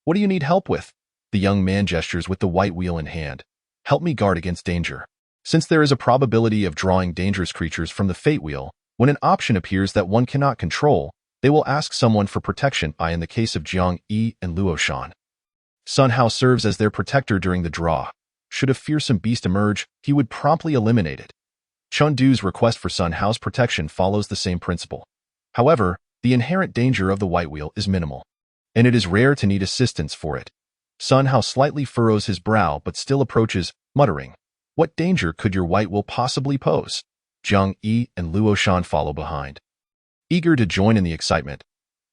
what do you need help with? The young man gestures with the white wheel in hand. Help me guard against danger. Since there is a probability of drawing dangerous creatures from the fate wheel, when an option appears that one cannot control, they will ask someone for protection. In the case of Jiang Yi and Luo Shan, Sun Hao serves as their protector during the draw. Should a fearsome beast emerge, he would promptly eliminate it. Chundu's request for Sun Hao's protection follows the same principle. However, the inherent danger of the white wheel is minimal, and it is rare to need assistance for it. Sun Hao slightly furrows his brow but still approaches, muttering, what danger could your white wheel possibly pose? Jiang Yi and Luo Shan follow behind, eager to join in the excitement.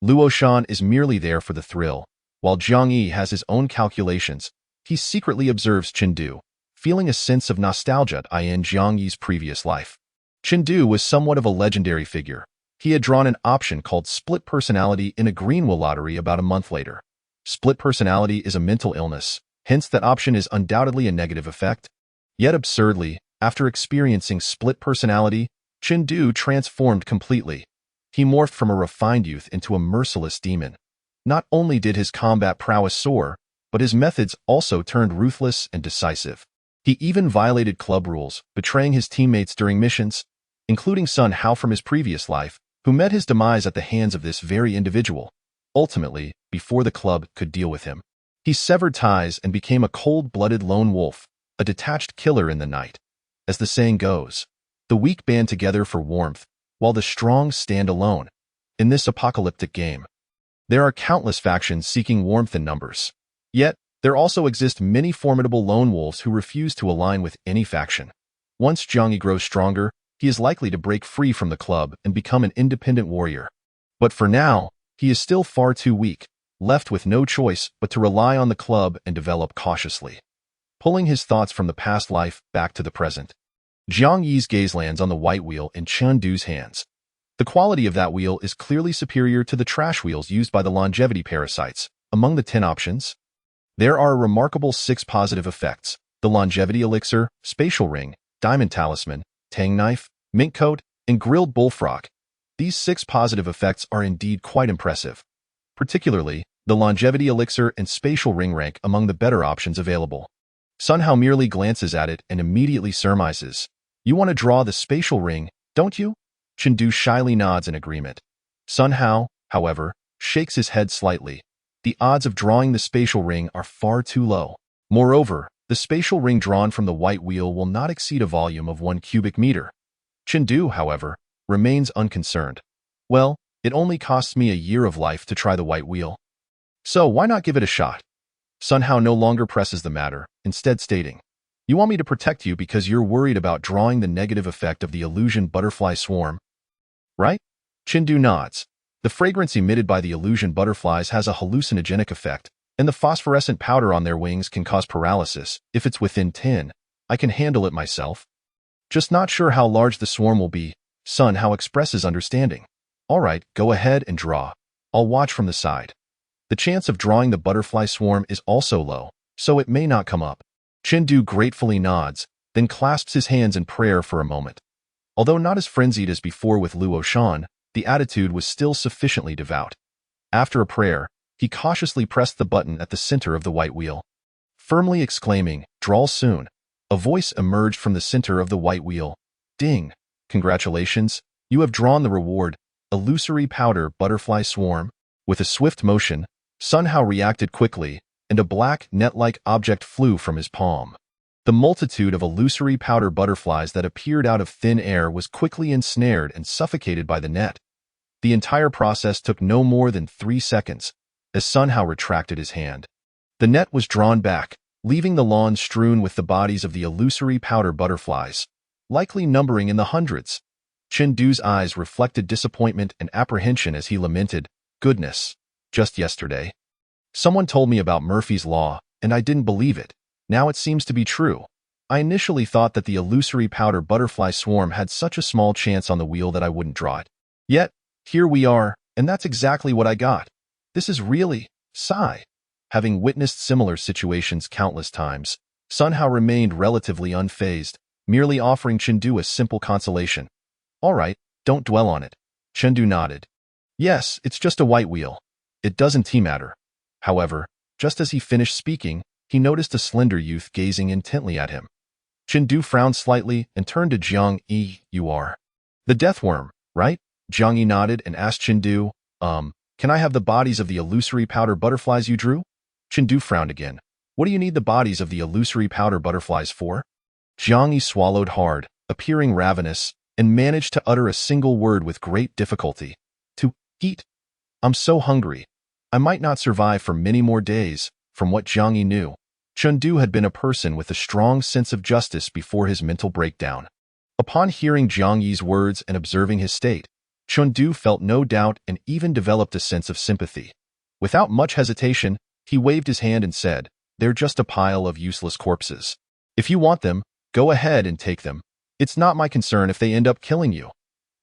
Luo Shan is merely there for the thrill, while Jiang Yi has his own calculations. He secretly observes Chindu, feeling a sense of nostalgia in Jiang Yi's previous life. Chindu was somewhat of a legendary figure. He had drawn an option called split personality in a green wheel lottery about a month later. Split personality is a mental illness, hence that option is undoubtedly a negative effect. Yet absurdly, after experiencing split personality, Chengdu transformed completely. He morphed from a refined youth into a merciless demon. Not only did his combat prowess soar, but his methods also turned ruthless and decisive. He even violated club rules, betraying his teammates during missions, including Sun Hao from his previous life, who met his demise at the hands of this very individual. Ultimately, before the club could deal with him, he severed ties and became a cold-blooded lone wolf, a detached killer in the night. As the saying goes, the weak band together for warmth, while the strong stand alone. In this apocalyptic game, there are countless factions seeking warmth in numbers. Yet, there also exist many formidable lone wolves who refuse to align with any faction. Once Jiang Yi grows stronger, he is likely to break free from the club and become an independent warrior. But for now, he is still far too weak, left with no choice but to rely on the club and develop cautiously. Pulling his thoughts from the past life back to the present, Jiang Yi's gaze lands on the white wheel in Chengdu's hands. The quality of that wheel is clearly superior to the trash wheels used by the longevity parasites. Among the 10 options, there are a remarkable 6 positive effects: the longevity elixir, spatial ring, diamond talisman, tang knife, mink coat, and grilled bullfrog. These 6 positive effects are indeed quite impressive. Particularly, the longevity elixir and spatial ring rank among the better options available. Sun Hao merely glances at it and immediately surmises, "You want to draw the spatial ring, don't you?" Chengdu shyly nods in agreement. Sun Hao, however, shakes his head slightly. The odds of drawing the spatial ring are far too low. Moreover, the spatial ring drawn from the white wheel will not exceed a volume of 1 cubic meter. Chengdu, however, remains unconcerned. "Well, it only costs me a year of life to try the white wheel, so why not give it a shot?" Sun Hao no longer presses the matter, instead stating, "You want me to protect you because you're worried about drawing the negative effect of the illusion butterfly swarm, right?" Chengdu nods. The fragrance emitted by the illusion butterflies has a hallucinogenic effect, and the phosphorescent powder on their wings can cause paralysis. If it's within 10, I can handle it myself. Just not sure how large the swarm will be. Sun Hao expresses understanding. "All right, go ahead and draw. I'll watch from the side." The chance of drawing the butterfly swarm is also low, so it may not come up. Chengdu gratefully nods, then clasps his hands in prayer for a moment. Although not as frenzied as before with Luo Shan, the attitude was still sufficiently devout. After a prayer, he cautiously pressed the button at the center of the white wheel. Firmly exclaiming, "Draw soon," a voice emerged from the center of the white wheel. "Ding! Congratulations, you have drawn the reward, illusory powder butterfly swarm." With a swift motion, Sun Hao reacted quickly, and a black, net-like object flew from his palm. The multitude of illusory powder butterflies that appeared out of thin air was quickly ensnared and suffocated by the net. The entire process took no more than 3 seconds, as Sun Hao retracted his hand. The net was drawn back, leaving the lawn strewn with the bodies of the illusory powder butterflies, likely numbering in the hundreds. Chengdu's eyes reflected disappointment and apprehension as he lamented, "Goodness, just yesterday someone told me about Murphy's Law, and I didn't believe it. Now it seems to be true. I initially thought that the illusory powder butterfly swarm had such a small chance on the wheel that I wouldn't draw it. Yet, here we are, and that's exactly what I got. This is really, sigh." Having witnessed similar situations countless times, Sun Hao remained relatively unfazed, merely offering Chengdu a simple consolation. "All right, don't dwell on it." Chengdu nodded. "Yes, it's just a white wheel. It doesn't matter." However, just as he finished speaking, he noticed a slender youth gazing intently at him. Chengdu frowned slightly and turned to Jiang Yi. "You are the death worm, right?" Jiang Yi nodded and asked Chengdu, "Can I have the bodies of the illusory powder butterflies you drew?" Chengdu frowned again. "What do you need the bodies of the illusory powder butterflies for?" Jiang Yi swallowed hard, appearing ravenous, and managed to utter a single word with great difficulty. "To eat. I'm so hungry. I might not survive for many more days." From what Jiang Yi knew, Chengdu had been a person with a strong sense of justice before his mental breakdown. Upon hearing Jiang Yi's words and observing his state, Chengdu felt no doubt and even developed a sense of sympathy. Without much hesitation, he waved his hand and said, "They're just a pile of useless corpses. If you want them, go ahead and take them. It's not my concern if they end up killing you."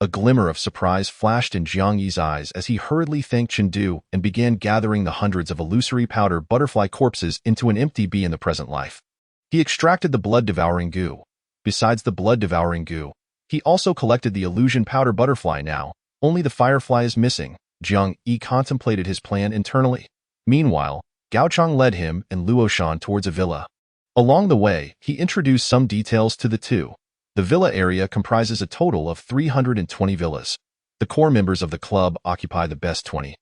A glimmer of surprise flashed in Jiang Yi's eyes as he hurriedly thanked Chengdu and began gathering the hundreds of illusory powder butterfly corpses into an empty bee in the present life. He extracted the blood-devouring goo. Besides the blood-devouring goo, he also collected the illusion powder butterfly now. Only the firefly is missing. Jiang Yi contemplated his plan internally. Meanwhile, Gao Chang led him and Luo Shan towards a villa. Along the way, he introduced some details to the two. The villa area comprises a total of 320 villas. The core members of the club occupy the best 20.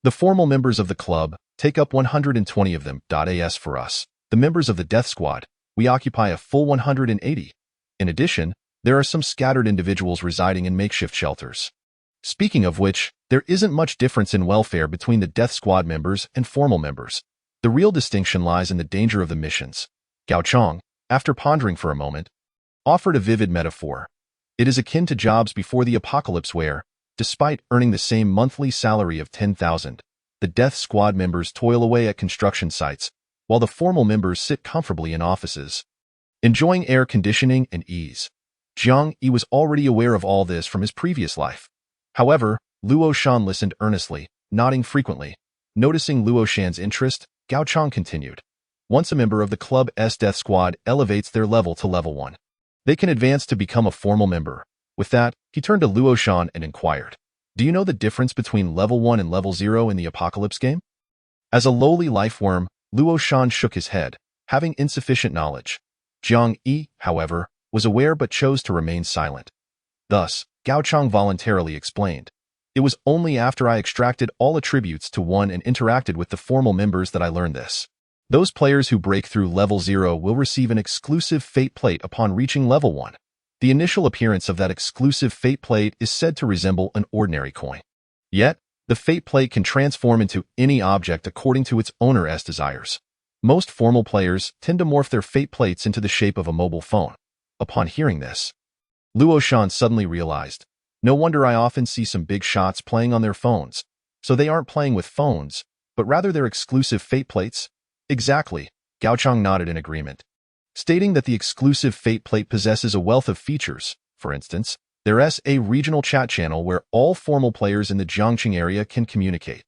The formal members of the club take up 120 of them. As for us, the members of the death squad, we occupy a full 180. In addition, there are some scattered individuals residing in makeshift shelters. Speaking of which, there isn't much difference in welfare between the death squad members and formal members. The real distinction lies in the danger of the missions. Gao Chang, after pondering for a moment, offered a vivid metaphor. It is akin to jobs before the apocalypse where, despite earning the same monthly salary of 10,000, the death squad members toil away at construction sites, while the formal members sit comfortably in offices, enjoying air conditioning and ease. Jiang Yi was already aware of all this from his previous life. However, Luo Shan listened earnestly, nodding frequently. Noticing Luo Shan's interest, Gao Chang continued. Once a member of the club's death squad elevates their level to level 1, they can advance to become a formal member. With that, he turned to Luo Shan and inquired, "Do you know the difference between level 1 and level 0 in the apocalypse game?" As a lowly life worm, Luo Shan shook his head, having insufficient knowledge. Jiang Yi, however, was aware but chose to remain silent. Thus, Gao Chang voluntarily explained, "It was only after I extracted all attributes to 1 and interacted with the formal members that I learned this. Those players who break through level 0 will receive an exclusive fate plate upon reaching level 1. The initial appearance of that exclusive fate plate is said to resemble an ordinary coin. Yet, the fate plate can transform into any object according to its owner's desires. Most formal players tend to morph their fate plates into the shape of a mobile phone." Upon hearing this, Luo Shan suddenly realized, no wonder I often see some big shots playing on their phones. So they aren't playing with phones, but rather their exclusive fate plates? Exactly, Gao Chang nodded in agreement, stating that the exclusive fate plate possesses a wealth of features. For instance, there's a regional chat channel where all formal players in the Jiangqing area can communicate.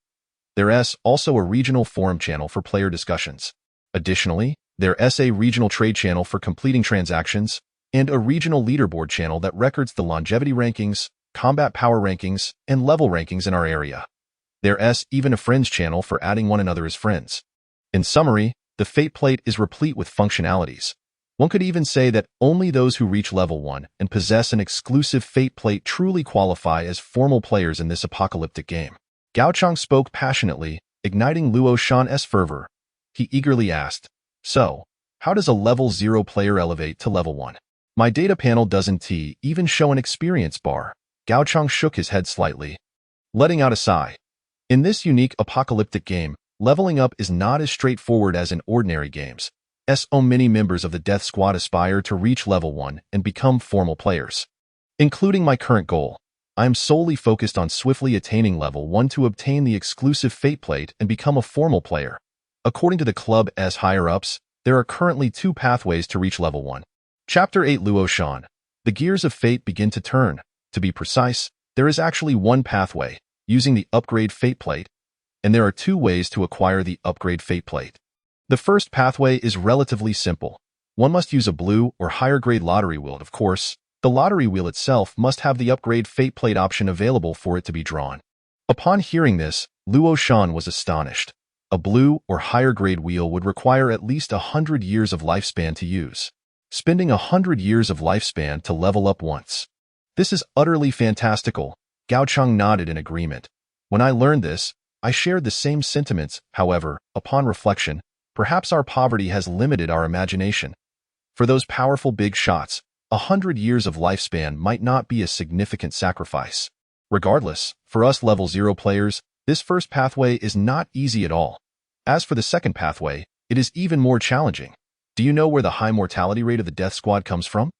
There's also a regional forum channel for player discussions. Additionally, there's a regional trade channel for completing transactions, and a regional leaderboard channel that records the longevity rankings, combat power rankings, and level rankings in our area. There's even a friends channel for adding one another as friends. In summary, the fate plate is replete with functionalities. One could even say that only those who reach level 1 and possess an exclusive fate plate truly qualify as formal players in this apocalyptic game. Gao Chang spoke passionately, igniting Luo Shan's fervor. He eagerly asked, "So, how does a level 0 player elevate to level 1? My data panel doesn't even show an experience bar." Gao Chang shook his head slightly, letting out a sigh. In this unique apocalyptic game, leveling up is not as straightforward as in ordinary games. So many members of the death squad aspire to reach level 1 and become formal players. Including my current goal, I am solely focused on swiftly attaining level 1 to obtain the exclusive fate plate and become a formal player. According to the club's higher-ups, there are currently 2 pathways to reach level 1. Chapter 8 Luo Shan. The gears of fate begin to turn. To be precise, there is actually one pathway, using the upgrade fate plate, and there are 2 ways to acquire the upgrade fate plate. The first pathway is relatively simple. One must use a blue or higher grade lottery wheel. Of course, the lottery wheel itself must have the upgrade fate plate option available for it to be drawn. Upon hearing this, Luo Shan was astonished. A blue or higher grade wheel would require at least 100 years of lifespan to use. Spending 100 years of lifespan to level up once. This is utterly fantastical. Gao Chang nodded in agreement. When I learned this, I shared the same sentiments. However, upon reflection, perhaps our poverty has limited our imagination. For those powerful big shots, 100 years of lifespan might not be a significant sacrifice. Regardless, for us level 0 players, this first pathway is not easy at all. As for the second pathway, it is even more challenging. Do you know where the high mortality rate of the death squad comes from?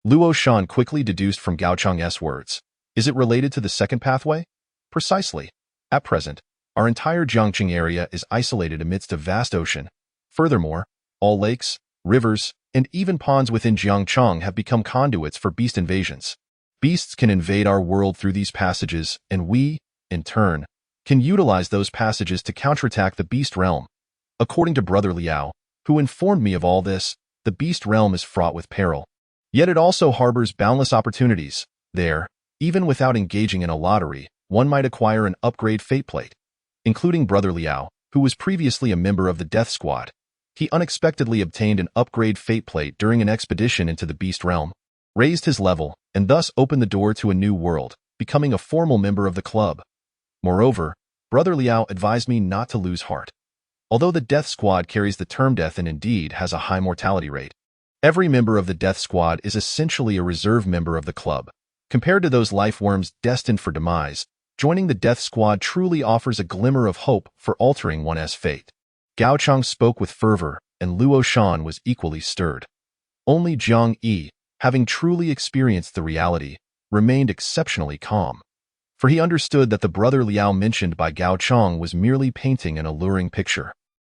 Luo Shan quickly deduced from Gao Chang's words. Is it related to the second pathway? Precisely. At present, our entire Jiangqing area is isolated amidst a vast ocean. Furthermore, all lakes, rivers, and even ponds within Jiangcheng have become conduits for beast invasions. Beasts can invade our world through these passages, and we, in turn, can utilize those passages to counterattack the beast realm. According to Brother Liao, who informed me of all this, the beast realm is fraught with peril. Yet it also harbors boundless opportunities. There, even without engaging in a lottery, one might acquire an upgrade fate plate. Including Brother Liao, who was previously a member of the Death Squad. He unexpectedly obtained an upgrade fate plate during an expedition into the beast realm, raised his level, and thus opened the door to a new world, becoming a formal member of the club. Moreover, Brother Liao advised me not to lose heart. Although the Death Squad carries the term death and indeed has a high mortality rate, every member of the Death Squad is essentially a reserve member of the club. Compared to those life worms destined for demise, joining the Death Squad truly offers a glimmer of hope for altering one's fate. Gao Chang spoke with fervor, and Luo Shan was equally stirred. Only Jiang Yi, having truly experienced the reality, remained exceptionally calm. For he understood that the Brother Liao mentioned by Gao Chang was merely painting an alluring picture.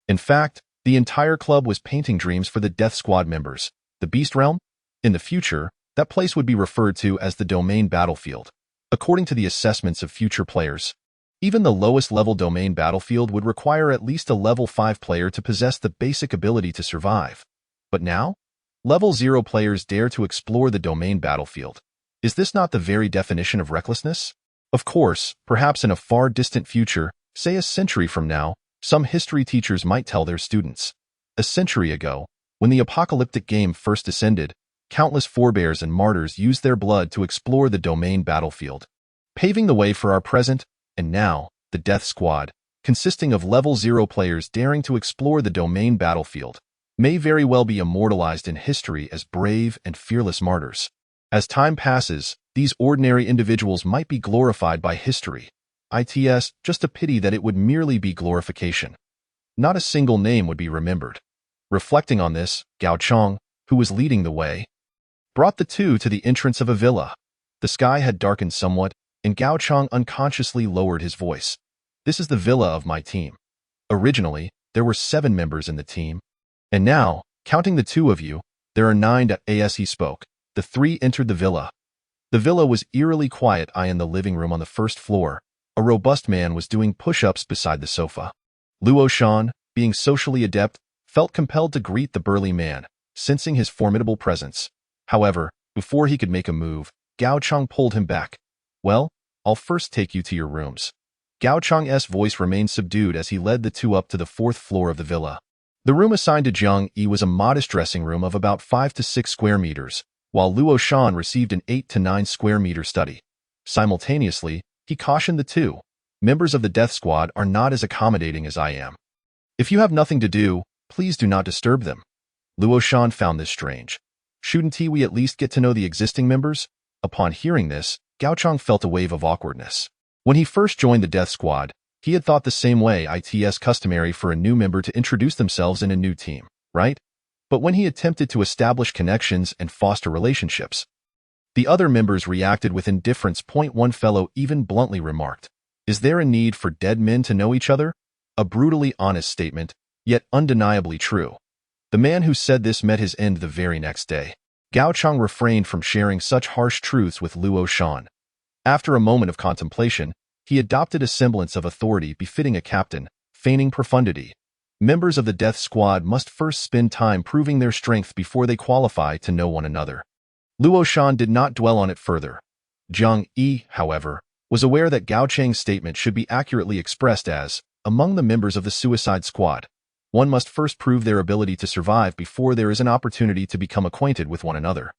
In fact, the entire club was painting dreams for the Death Squad members. The Beast Realm? In the future, that place would be referred to as the Domain Battlefield. According to the assessments of future players, even the lowest level Domain Battlefield would require at least a level 5 player to possess the basic ability to survive. But now, level 0 players dare to explore the Domain Battlefield. Is this not the very definition of recklessness? Of course, perhaps in a far distant future, say a century from now, some history teachers might tell their students. A century ago, when the apocalyptic game first descended, countless forebears and martyrs used their blood to explore the Domain Battlefield, paving the way for our present, and now, the Death Squad, consisting of level 0 players daring to explore the Domain Battlefield, may very well be immortalized in history as brave and fearless martyrs. As time passes, these ordinary individuals might be glorified by history. It's just a pity that it would merely be glorification. Not a single name would be remembered. Reflecting on this, Gao Chang, who was leading the way, brought the two to the entrance of a villa. The sky had darkened somewhat, and Gao Chang unconsciously lowered his voice. This is the villa of my team. Originally, there were 7 members in the team, and now, counting the 2 of you, there are 9. As he spoke, the 3 entered the villa. The villa was eerily quiet. In the living room on the first floor, a robust man was doing push-ups beside the sofa. Luo Shan, being socially adept, felt compelled to greet the burly man, sensing his formidable presence. However, before he could make a move, Gao Chang pulled him back. Well, I'll first take you to your rooms. Gao Chang's voice remained subdued as he led the 2 up to the 4th floor of the villa. The room assigned to Jiang Yi was a modest dressing room of about 5 to 6 square meters, while Luo Shan received an 8 to 9 square meter study. Simultaneously, he cautioned the 2. Members of the Death Squad are not as accommodating as I am. If you have nothing to do, please do not disturb them. Luo Shan found this strange. Shouldn't we at least get to know the existing members? Upon hearing this, Gao Chang felt a wave of awkwardness. When he first joined the Death Squad, he had thought the same way. It's customary for a new member to introduce themselves in a new team, right? But when he attempted to establish connections and foster relationships, the other members reacted with indifference. One fellow even bluntly remarked, "Is there a need for dead men to know each other?" A brutally honest statement, yet undeniably true. The man who said this met his end the very next day. Gao Chang refrained from sharing such harsh truths with Luo Shan. After a moment of contemplation, he adopted a semblance of authority befitting a captain, feigning profundity. Members of the Death Squad must first spend time proving their strength before they qualify to know one another. Luo Shan did not dwell on it further. Jiang Yi, however, was aware that Gao Chang's statement should be accurately expressed as, among the members of the Suicide Squad, one must first prove their ability to survive before there is an opportunity to become acquainted with one another.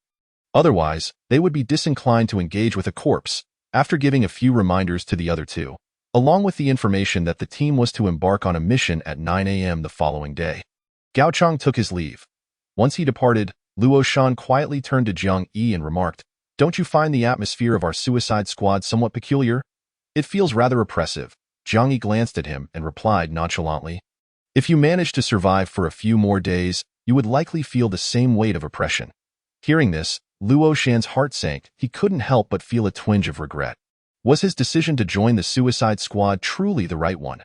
Otherwise, they would be disinclined to engage with a corpse. After giving a few reminders to the other 2, along with the information that the team was to embark on a mission at 9 a.m. the following day, Gao Chang took his leave. Once he departed, Luo Shan quietly turned to Jiang Yi and remarked, "Don't you find the atmosphere of our Suicide Squad somewhat peculiar? It feels rather oppressive." Jiang Yi glanced at him and replied nonchalantly, "If you manage to survive for a few more days, you would likely feel the same weight of oppression." Hearing this, Luo Shan's heart sank. He couldn't help but feel a twinge of regret. Was his decision to join the Suicide Squad truly the right one?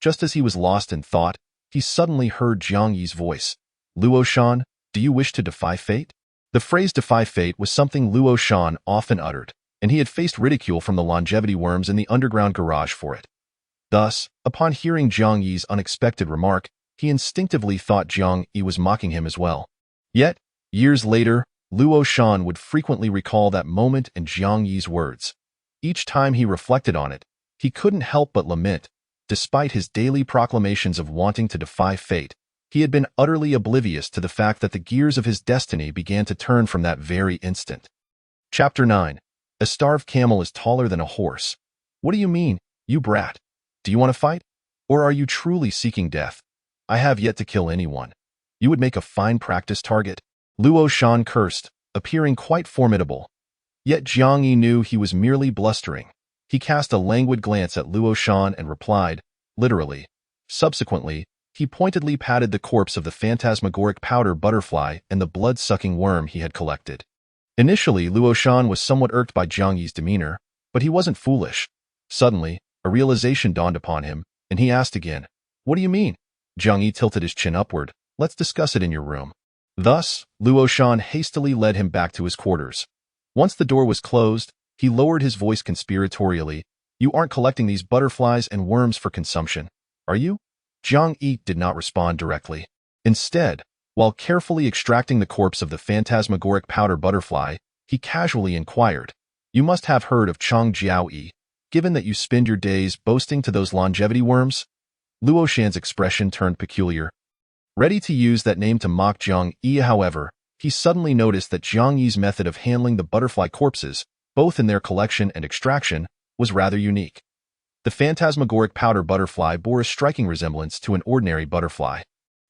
Just as he was lost in thought, he suddenly heard Jiang Yi's voice. "Luo Shan, do you wish to defy fate?" The phrase defy fate was something Luo Shan often uttered, and he had faced ridicule from the longevity worms in the underground garage for it. Thus, upon hearing Jiang Yi's unexpected remark, he instinctively thought Jiang Yi was mocking him as well. Yet, years later, Luo Shan would frequently recall that moment and Jiang Yi's words. Each time he reflected on it, he couldn't help but lament. Despite his daily proclamations of wanting to defy fate, he had been utterly oblivious to the fact that the gears of his destiny began to turn from that very instant. Chapter 9. A starved camel is taller than a horse. What do you mean, you brat? Do you want to fight? Or are you truly seeking death? I have yet to kill anyone. You would make a fine practice target. Luo Shan cursed, appearing quite formidable. Yet Jiang Yi knew he was merely blustering. He cast a languid glance at Luo Shan and replied, literally. Subsequently, he pointedly patted the corpse of the phantasmagoric powder butterfly and the blood-sucking worm he had collected. Initially, Luo Shan was somewhat irked by Jiang Yi's demeanor, but he wasn't foolish. Suddenly, a realization dawned upon him, and he asked again, "What do you mean?" Jiang Yi tilted his chin upward. "Let's discuss it in your room." Thus, Luo Shan hastily led him back to his quarters. Once the door was closed, he lowered his voice conspiratorially. "You aren't collecting these butterflies and worms for consumption, are you?" Jiang Yi did not respond directly. Instead, while carefully extracting the corpse of the phantasmagoric powder butterfly, he casually inquired, "You must have heard of Chang Jiaoyi, given that you spend your days boasting to those longevity worms?" Luo Shan's expression turned peculiar. Ready to use that name to mock Jiang Yi, however, he suddenly noticed that Jiang Yi's method of handling the butterfly corpses, both in their collection and extraction, was rather unique. The phantasmagoric powder butterfly bore a striking resemblance to an ordinary butterfly,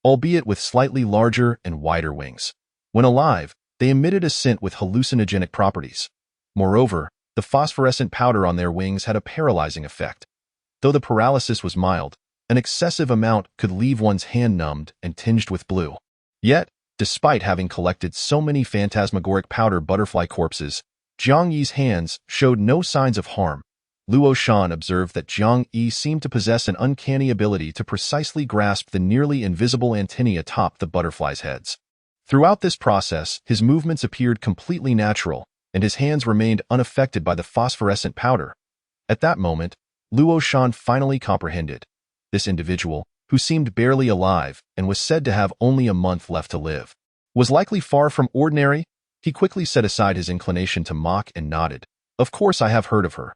albeit with slightly larger and wider wings. When alive, they emitted a scent with hallucinogenic properties. Moreover, the phosphorescent powder on their wings had a paralyzing effect. Though the paralysis was mild, an excessive amount could leave one's hand numbed and tinged with blue. Yet, despite having collected so many phantasmagoric powder butterfly corpses, Jiang Yi's hands showed no signs of harm. Luo Shan observed that Jiang Yi seemed to possess an uncanny ability to precisely grasp the nearly invisible antennae atop the butterflies' heads. Throughout this process, his movements appeared completely natural, and his hands remained unaffected by the phosphorescent powder. At that moment, Luo Shan finally comprehended. This individual, who seemed barely alive and was said to have only a month left to live, was likely far from ordinary. He quickly set aside his inclination to mock and nodded. "Of course I have heard of her.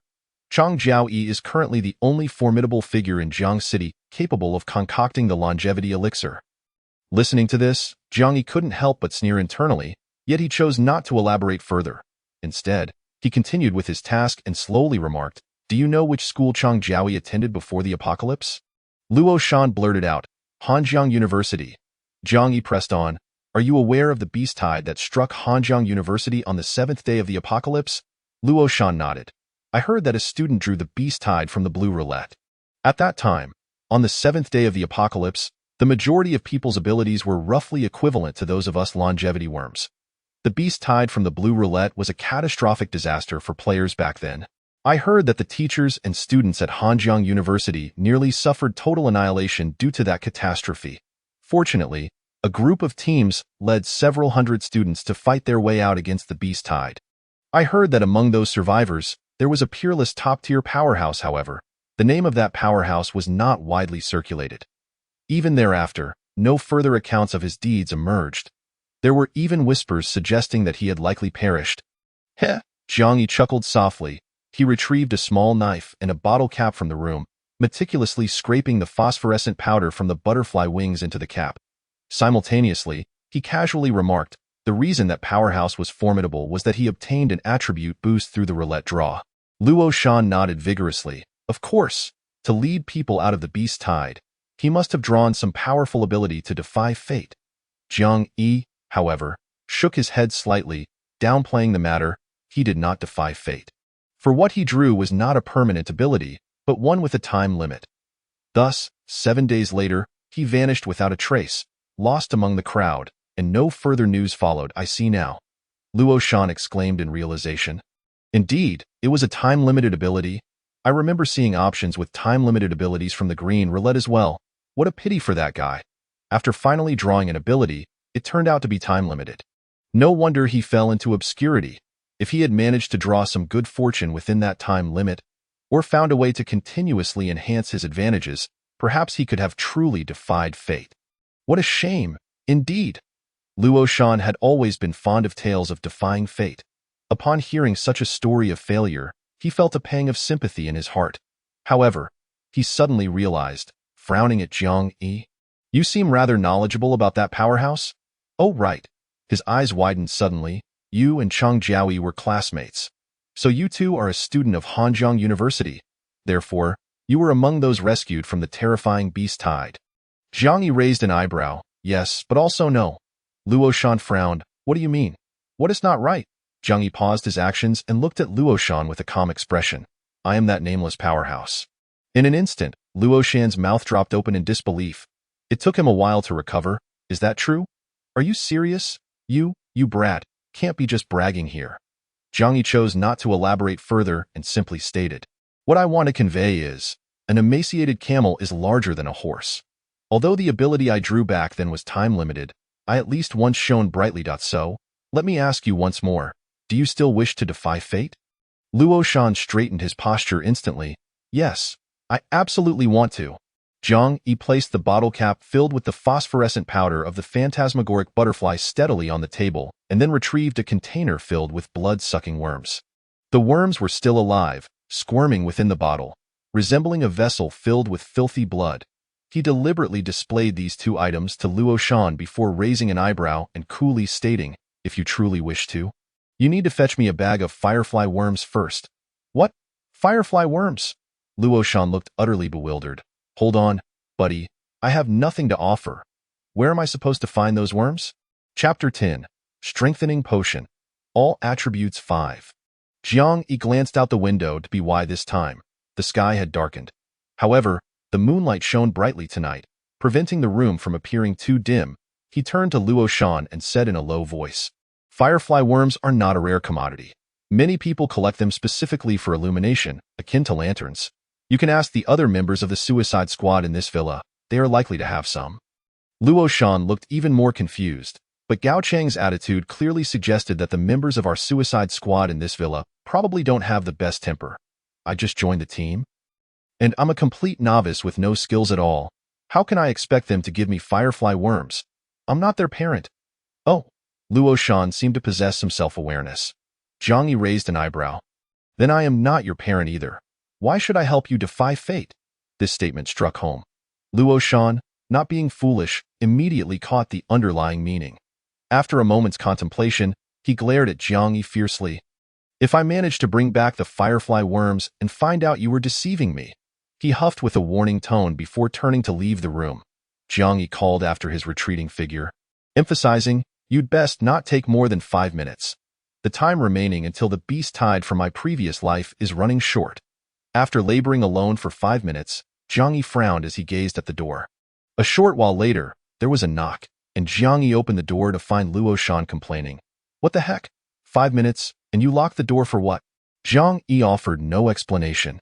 Chang Jiaoyi is currently the only formidable figure in Jiang City capable of concocting the longevity elixir." Listening to this, Jiang Yi couldn't help but sneer internally, yet he chose not to elaborate further. Instead, he continued with his task and slowly remarked, "Do you know which school Chang Jiaoyi attended before the apocalypse?" Luo Shan blurted out, "Hanjiang University." Jiang Yi pressed on, "Are you aware of the beast tide that struck Hanjiang University on the 7th day of the apocalypse?" Luo Shan nodded. "I heard that a student drew the beast tide from the blue roulette. At that time, on the 7th day of the apocalypse, the majority of people's abilities were roughly equivalent to those of us longevity worms. The beast tide from the blue roulette was a catastrophic disaster for players back then. I heard that the teachers and students at Hanjiang University nearly suffered total annihilation due to that catastrophe. Fortunately, a group of teams led several hundred students to fight their way out against the beast tide. I heard that among those survivors, there was a peerless top-tier powerhouse, however. The name of that powerhouse was not widely circulated. Even thereafter, no further accounts of his deeds emerged. There were even whispers suggesting that he had likely perished. Heh! Jiang Yi chuckled softly. He retrieved a small knife and a bottle cap from the room, meticulously scraping the phosphorescent powder from the butterfly wings into the cap. Simultaneously, he casually remarked, the reason that Powerhouse was formidable was that he obtained an attribute boost through the roulette draw. Luo Shan nodded vigorously. Of course, to lead people out of the beast tide, he must have drawn some powerful ability to defy fate. Jiang Yi, however, shook his head slightly, downplaying the matter. He did not defy fate. For what he drew was not a permanent ability, but one with a time limit. Thus, 7 days later, he vanished without a trace, lost among the crowd, and no further news followed. I see now, Luo Shan exclaimed in realization. Indeed, it was a time-limited ability. I remember seeing options with time-limited abilities from the green roulette as well. What a pity for that guy. After finally drawing an ability, it turned out to be time-limited. No wonder he fell into obscurity. If he had managed to draw some good fortune within that time limit, or found a way to continuously enhance his advantages, perhaps he could have truly defied fate. What a shame, indeed! Luo Shan had always been fond of tales of defying fate. Upon hearing such a story of failure, he felt a pang of sympathy in his heart. However, he suddenly realized, frowning at Jiang Yi, "You seem rather knowledgeable about that powerhouse?" "Oh, right." His eyes widened suddenly. "You and Chang Jiaoyi were classmates. So you two are a student of Hanjiang University. Therefore, you were among those rescued from the terrifying beast tide." Jiang Yi raised an eyebrow. "Yes, but also no." Luo Shan frowned. "What do you mean? What is not right?" Jiang Yi paused his actions and looked at Luo Shan with a calm expression. "I am that nameless powerhouse." In an instant, Luo Shan's mouth dropped open in disbelief. It took him a while to recover. "Is that true? Are you serious? You brat, can't be just bragging here." Jiang Yi chose not to elaborate further and simply stated, "What I want to convey is, an emaciated camel is larger than a horse. Although the ability I drew back then was time-limited, I at least once shone brightly. So, let me ask you once more, do you still wish to defy fate?" Luo Shan straightened his posture instantly. "Yes, I absolutely want to." Jiang Yi placed the bottle cap filled with the phosphorescent powder of the phantasmagoric butterfly steadily on the table and then retrieved a container filled with blood-sucking worms. The worms were still alive, squirming within the bottle, resembling a vessel filled with filthy blood. He deliberately displayed these two items to Luo Shan before raising an eyebrow and coolly stating, "If you truly wish to, you need to fetch me a bag of firefly worms first." "What? Firefly worms?" Luo Shan looked utterly bewildered. "Hold on, buddy. I have nothing to offer. Where am I supposed to find those worms?" Chapter 10. Strengthening Potion. All Attributes 5. Jiang Yi glanced out the window to be why this time. The sky had darkened. However, the moonlight shone brightly tonight, preventing the room from appearing too dim. He turned to Luo Shan and said in a low voice, "Firefly worms are not a rare commodity. Many people collect them specifically for illumination, akin to lanterns. You can ask the other members of the suicide squad in this villa. They are likely to have some." Luo Shan looked even more confused, but Gao Cheng's attitude clearly suggested that the members of our suicide squad in this villa probably don't have the best temper. "I just joined the team, and I'm a complete novice with no skills at all. How can I expect them to give me firefly worms? I'm not their parent." "Oh." Luo Shan seemed to possess some self-awareness. Jiang Yi raised an eyebrow. "Then I am not your parent either. Why should I help you defy fate?" This statement struck home. Luo Shan, not being foolish, immediately caught the underlying meaning. After a moment's contemplation, he glared at Jiang Yi fiercely. "If I manage to bring back the firefly worms and find out you were deceiving me," he huffed with a warning tone before turning to leave the room. Jiang Yi called after his retreating figure, emphasizing, "You'd best not take more than 5 minutes. The time remaining until the beast tide from my previous life is running short." After laboring alone for 5 minutes, Jiang Yi frowned as he gazed at the door. A short while later, there was a knock, and Jiang Yi opened the door to find Luo Shan complaining. "What the heck? 5 minutes, and you locked the door for what?" Jiang Yi offered no explanation,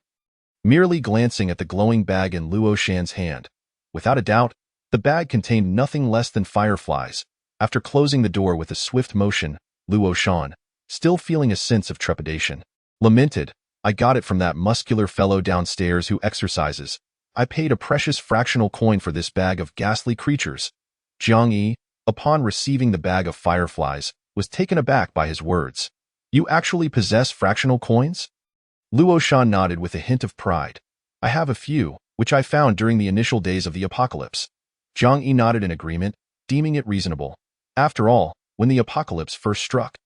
merely glancing at the glowing bag in Luo Shan's hand. Without a doubt, the bag contained nothing less than fireflies. After closing the door with a swift motion, Luo Shan, still feeling a sense of trepidation, lamented, "I got it from that muscular fellow downstairs who exercises. I paid a precious fractional coin for this bag of ghastly creatures." Jiang Yi, upon receiving the bag of fireflies, was taken aback by his words. "You actually possess fractional coins?" Luo Shan nodded with a hint of pride. "I have a few, which I found during the initial days of the apocalypse." Jiang Yi nodded in agreement, deeming it reasonable. After all, when the apocalypse first struck,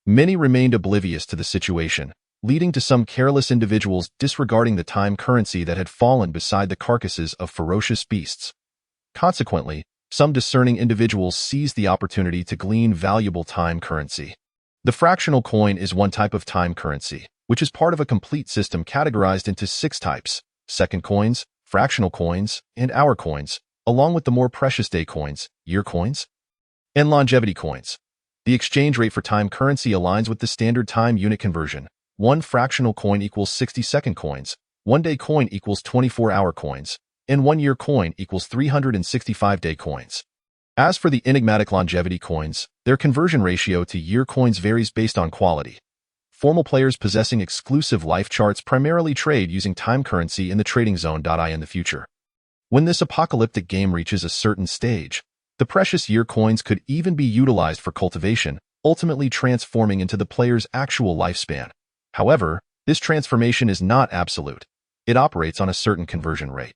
many remained oblivious to the situation, leading to some careless individuals disregarding the time currency that had fallen beside the carcasses of ferocious beasts. Consequently, some discerning individuals seized the opportunity to glean valuable time currency. The fractional coin is one type of time currency, which is part of a complete system categorized into 6 types: second coins, fractional coins, and hour coins, along with the more precious day coins, year coins, and longevity coins. The exchange rate for time currency aligns with the standard time unit conversion. 1 fractional coin equals 60-second coins, 1 day coin equals 24-hour coins, and 1 year coin equals 365-day coins. As for the enigmatic longevity coins, their conversion ratio to year coins varies based on quality. Formal players possessing exclusive life charts primarily trade using time currency in the trading zone.I in the future. When this apocalyptic game reaches a certain stage, the precious year coins could even be utilized for cultivation, ultimately transforming into the player's actual lifespan. However, this transformation is not absolute. It operates on a certain conversion rate.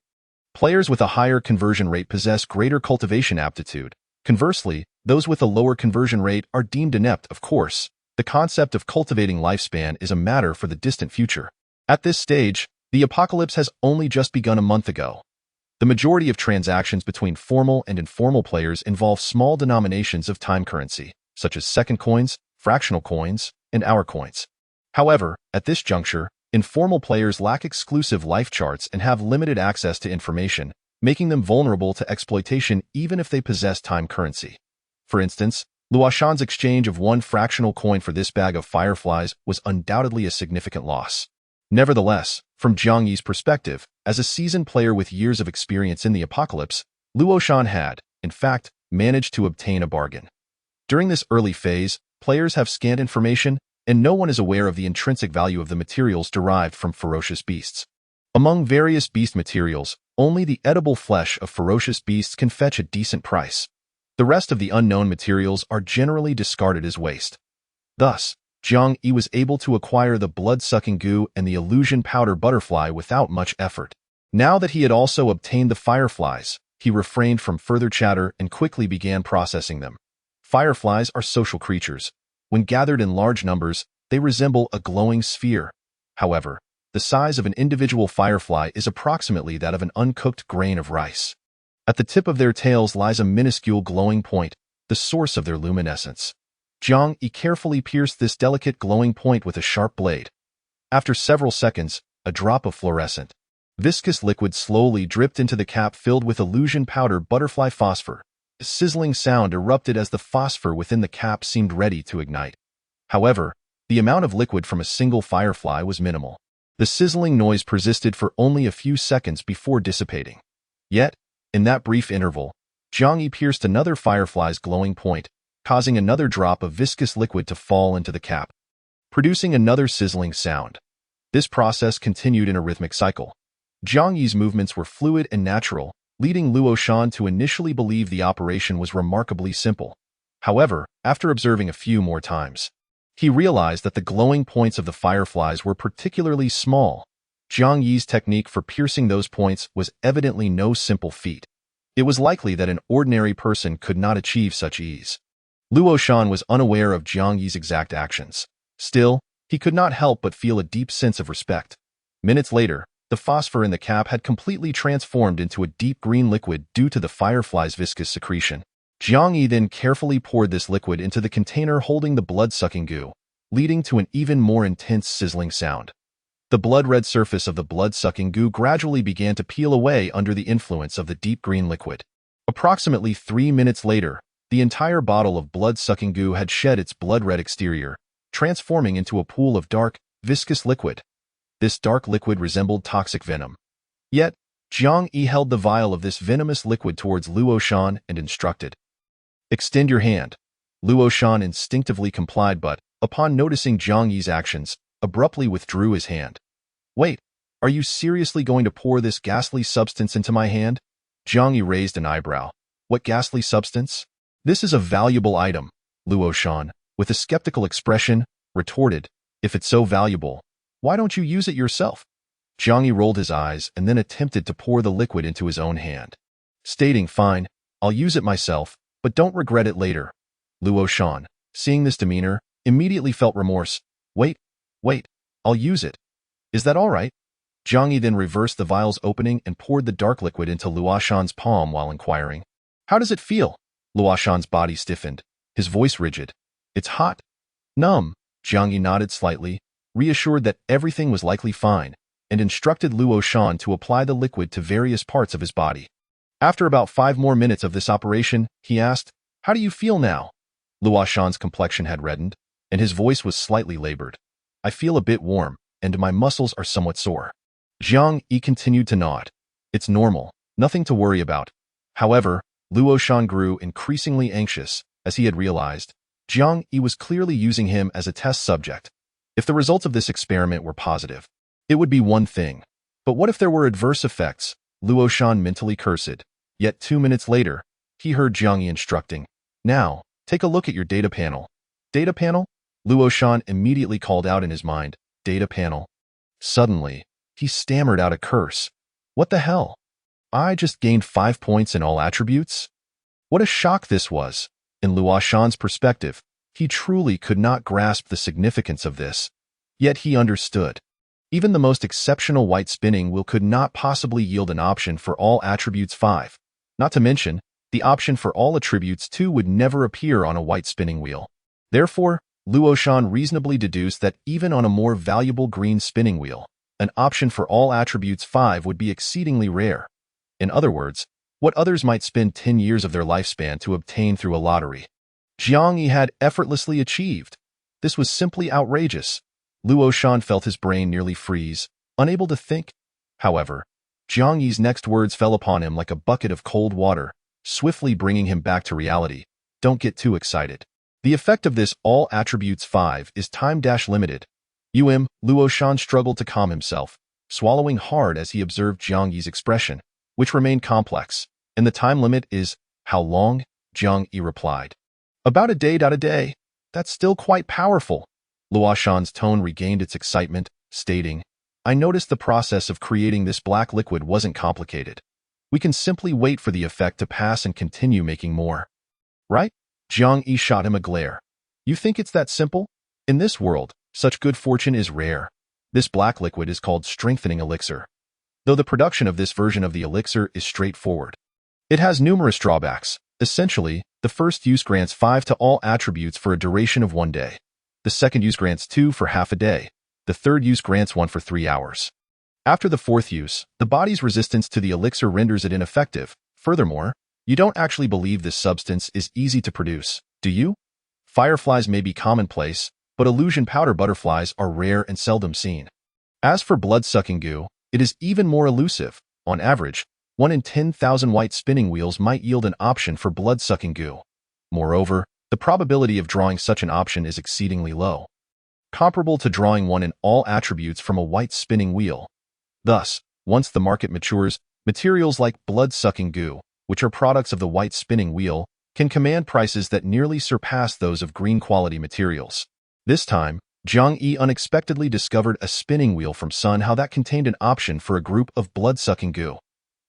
Players with a higher conversion rate possess greater cultivation aptitude. Conversely, those with a lower conversion rate are deemed inept. Of course, the concept of cultivating lifespan is a matter for the distant future. At this stage, the apocalypse has only just begun a month ago. The majority of transactions between formal and informal players involve small denominations of time currency, such as second coins, fractional coins, and hour coins. However, at this juncture, informal players lack exclusive life charts and have limited access to information, making them vulnerable to exploitation even if they possess time currency. For instance, Luoshan's exchange of one fractional coin for this bag of fireflies was undoubtedly a significant loss. Nevertheless, from Jiang Yi's perspective, as a seasoned player with years of experience in the apocalypse, Luoshan had, in fact, managed to obtain a bargain. During this early phase, players have scant information, and no one is aware of the intrinsic value of the materials derived from ferocious beasts. Among various beast materials, only the edible flesh of ferocious beasts can fetch a decent price. The rest of the unknown materials are generally discarded as waste. Thus, Jiang Yi was able to acquire the blood-sucking goo and the illusion powder butterfly without much effort. Now that he had also obtained the fireflies, he refrained from further chatter and quickly began processing them. Fireflies are social creatures. When gathered in large numbers, they resemble a glowing sphere. However, the size of an individual firefly is approximately that of an uncooked grain of rice. At the tip of their tails lies a minuscule glowing point, the source of their luminescence. Jiang Yi carefully pierced this delicate glowing point with a sharp blade. After several seconds, a drop of fluorescent, viscous liquid slowly dripped into the cap filled with illusion powder butterfly phosphor. A sizzling sound erupted as the phosphor within the cap seemed ready to ignite. However, the amount of liquid from a single firefly was minimal. The sizzling noise persisted for only a few seconds before dissipating. Yet, in that brief interval, Jiang Yi pierced another firefly's glowing point, causing another drop of viscous liquid to fall into the cap, producing another sizzling sound. This process continued in a rhythmic cycle. Jiang Yi's movements were fluid and natural, leading Luoshan to initially believe the operation was remarkably simple. However, after observing a few more times, he realized that the glowing points of the fireflies were particularly small. Jiang Yi's technique for piercing those points was evidently no simple feat. It was likely that an ordinary person could not achieve such ease. Luoshan was unaware of Jiang Yi's exact actions. Still, he could not help but feel a deep sense of respect. Minutes later, the phosphor in the cap had completely transformed into a deep green liquid due to the firefly's viscous secretion. Jiang Yi then carefully poured this liquid into the container holding the blood-sucking goo, leading to an even more intense sizzling sound. The blood-red surface of the blood-sucking goo gradually began to peel away under the influence of the deep green liquid. Approximately 3 minutes later, the entire bottle of blood-sucking goo had shed its blood-red exterior, transforming into a pool of dark, viscous liquid. This dark liquid resembled toxic venom. Yet, Jiang Yi held the vial of this venomous liquid towards Luoshan and instructed, "Extend your hand." Luoshan instinctively complied but, upon noticing Jiang Yi's actions, abruptly withdrew his hand. "Wait, are you seriously going to pour this ghastly substance into my hand?" Jiang Yi raised an eyebrow. "What ghastly substance?" "This is a valuable item," Luoshan, with a skeptical expression, retorted. "If it's so valuable, why don't you use it yourself?" Jiang Yi rolled his eyes and then attempted to pour the liquid into his own hand, stating, "Fine, I'll use it myself, but don't regret it later." Luoshan, seeing this demeanor, immediately felt remorse. Wait, I'll use it. Is that all right?" Jiang Yi then reversed the vial's opening and poured the dark liquid into Luoshan's palm while inquiring, "How does it feel?" Luoshan's body stiffened, his voice rigid. "It's hot." "Numb." Jiang Yi nodded slightly, reassured that everything was likely fine, and instructed Luoshan to apply the liquid to various parts of his body. After about 5 more minutes of this operation, he asked, "How do you feel now?" Luoshan's complexion had reddened, and his voice was slightly labored. "I feel a bit warm, and my muscles are somewhat sore." Jiang Yi continued to nod. "It's normal, nothing to worry about." However, Luoshan grew increasingly anxious, as he had realized Jiang Yi was clearly using him as a test subject. If the results of this experiment were positive, it would be one thing. But what if there were adverse effects? Luo Shan mentally cursed. Yet 2 minutes later, he heard Jiang Yi instructing, "Now, take a look at your data panel." Data panel? Luo Shan immediately called out in his mind, "Data panel." Suddenly, he stammered out a curse. What the hell? I just gained 5 points in all attributes? What a shock this was. In Luo Shan's perspective, he truly could not grasp the significance of this. Yet he understood. Even the most exceptional white spinning wheel could not possibly yield an option for all attributes 5. Not to mention, the option for all attributes 2 would never appear on a white spinning wheel. Therefore, Luo Shan reasonably deduced that even on a more valuable green spinning wheel, an option for all attributes 5 would be exceedingly rare. In other words, what others might spend 10 years of their lifespan to obtain through a lottery, Jiang Yi had effortlessly achieved. This was simply outrageous. Luo Shan felt his brain nearly freeze, unable to think. However, Jiang Yi's next words fell upon him like a bucket of cold water, swiftly bringing him back to reality. Don't get too excited. The effect of this all attributes 5 is time-limited. Luo Shan struggled to calm himself, swallowing hard as he observed Jiang Yi's expression, which remained complex. And the time limit is, how long? Jiang Yi replied. About a day. That's still quite powerful. Luo Shan's tone regained its excitement, stating, I noticed the process of creating this black liquid wasn't complicated. We can simply wait for the effect to pass and continue making more. Right? Jiang Yi shot him a glare. You think it's that simple? In this world, such good fortune is rare. This black liquid is called strengthening elixir. Though the production of this version of the elixir is straightforward, it has numerous drawbacks. Essentially, the first use grants 5 to all attributes for a duration of 1 day. The second use grants 2 for half a day. The third use grants 1 for 3 hours. After the fourth use, the body's resistance to the elixir renders it ineffective. Furthermore, you don't actually believe this substance is easy to produce, do you? Fireflies may be commonplace, but illusion powder butterflies are rare and seldom seen. As for blood-sucking goo, it is even more elusive. On average, 1 in 10,000 white spinning wheels might yield an option for blood-sucking goo. Moreover, the probability of drawing such an option is exceedingly low, comparable to drawing one in all attributes from a white spinning wheel. Thus, once the market matures, materials like blood-sucking goo, which are products of the white spinning wheel, can command prices that nearly surpass those of green-quality materials. This time, Jiang Yi unexpectedly discovered a spinning wheel from Sun Hao that contained an option for a group of blood-sucking goo.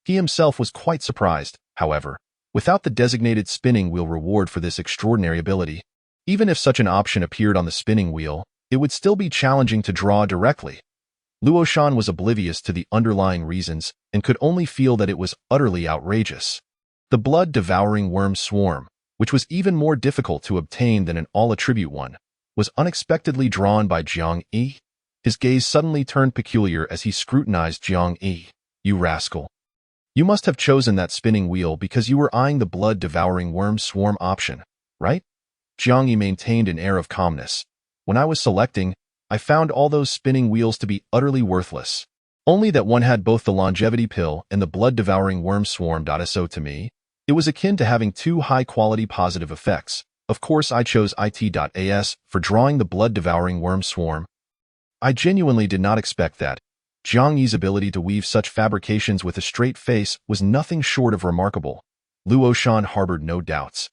He himself was quite surprised, however, without the designated spinning wheel reward for this extraordinary ability. Even if such an option appeared on the spinning wheel, it would still be challenging to draw directly. Luo Shan was oblivious to the underlying reasons and could only feel that it was utterly outrageous. The blood-devouring worm swarm, which was even more difficult to obtain than an all-attribute one, was unexpectedly drawn by Jiang Yi. His gaze suddenly turned peculiar as he scrutinized Jiang Yi. You rascal. You must have chosen that spinning wheel because you were eyeing the blood-devouring worm swarm option, right? Jiang Yi maintained an air of calmness. When I was selecting, I found all those spinning wheels to be utterly worthless. Only that one had both the longevity pill and the blood-devouring worm swarm. So to me, it was akin to having 2 high-quality positive effects. Of course, I chose IT.as for drawing the blood-devouring worm swarm. I genuinely did not expect that. Jiang Yi's ability to weave such fabrications with a straight face was nothing short of remarkable. Luo Shan harbored no doubts.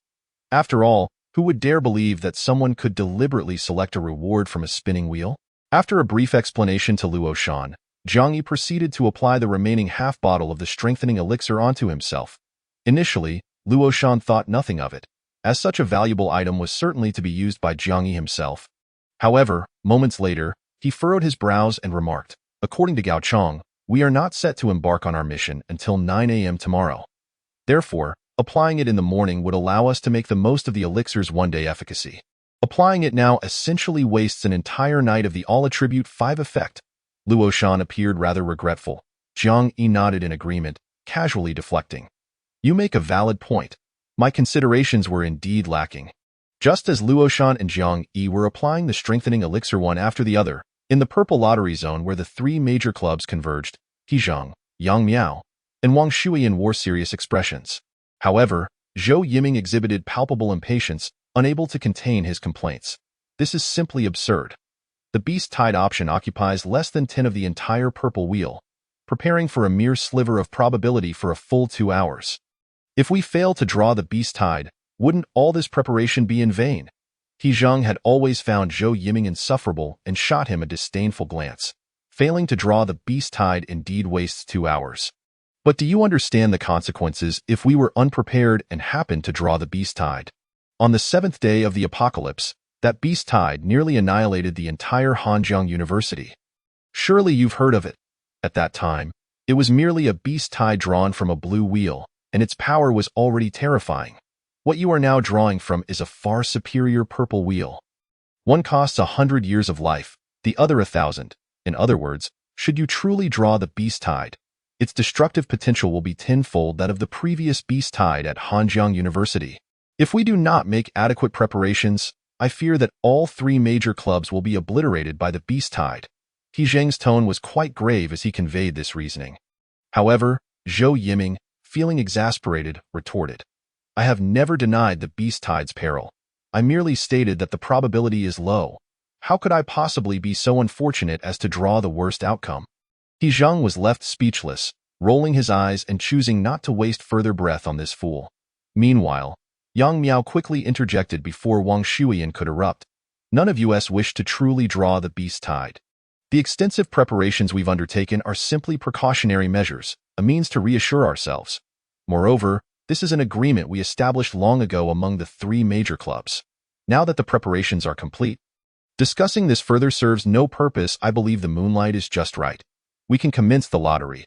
After all, who would dare believe that someone could deliberately select a reward from a spinning wheel? After a brief explanation to Luo Shan, Jiang Yi proceeded to apply the remaining half bottle of the strengthening elixir onto himself. Initially, Luo Shan thought nothing of it, as such a valuable item was certainly to be used by Jiang Yi himself. However, moments later, he furrowed his brows and remarked, According to Gao Chong, we are not set to embark on our mission until 9 a.m. tomorrow. Therefore, applying it in the morning would allow us to make the most of the elixir's one-day efficacy. Applying it now essentially wastes an entire night of the all-attribute 5 effect. Luo Shan appeared rather regretful. Jiang Yi nodded in agreement, casually deflecting. You make a valid point. My considerations were indeed lacking. Just as Luo Shan and Jiang Yi were applying the strengthening elixir one after the other, in the purple lottery zone where the 3 major clubs converged, Hejiang, Yang Miao, and Wang Shuiyan wore serious expressions. However, Zhou Yiming exhibited palpable impatience, unable to contain his complaints. This is simply absurd. The beast tide option occupies less than 10 of the entire purple wheel, preparing for a mere sliver of probability for a full 2 hours. If we fail to draw the beast tide, wouldn't all this preparation be in vain? He Zheng had always found Zhou Yiming insufferable and shot him a disdainful glance. Failing to draw the beast tide indeed wastes 2 hours. But do you understand the consequences if we were unprepared and happened to draw the beast tide? On the 7th day of the apocalypse, that beast tide nearly annihilated the entire Hanjiang University. Surely you've heard of it. At that time, it was merely a beast tide drawn from a blue wheel, and its power was already terrifying. What you are now drawing from is a far superior purple wheel. One costs 100 years of life, the other 1,000. In other words, should you truly draw the beast tide, its destructive potential will be tenfold that of the previous beast tide at Hanjiang University. If we do not make adequate preparations, I fear that all 3 major clubs will be obliterated by the beast tide. He Zheng's tone was quite grave as he conveyed this reasoning. However, Zhou Yiming, feeling exasperated, retorted, I have never denied the beast tide's peril. I merely stated that the probability is low. How could I possibly be so unfortunate as to draw the worst outcome? He Zheng was left speechless, rolling his eyes and choosing not to waste further breath on this fool. Meanwhile, Yang Miao quickly interjected before Wang Shuiyan could erupt. None of us wish to truly draw the beast tide. The extensive preparations we've undertaken are simply precautionary measures, a means to reassure ourselves. Moreover, this is an agreement we established long ago among the 3 major clubs. Now that the preparations are complete, discussing this further serves no purpose. I believe the moonlight is just right. We can commence the lottery.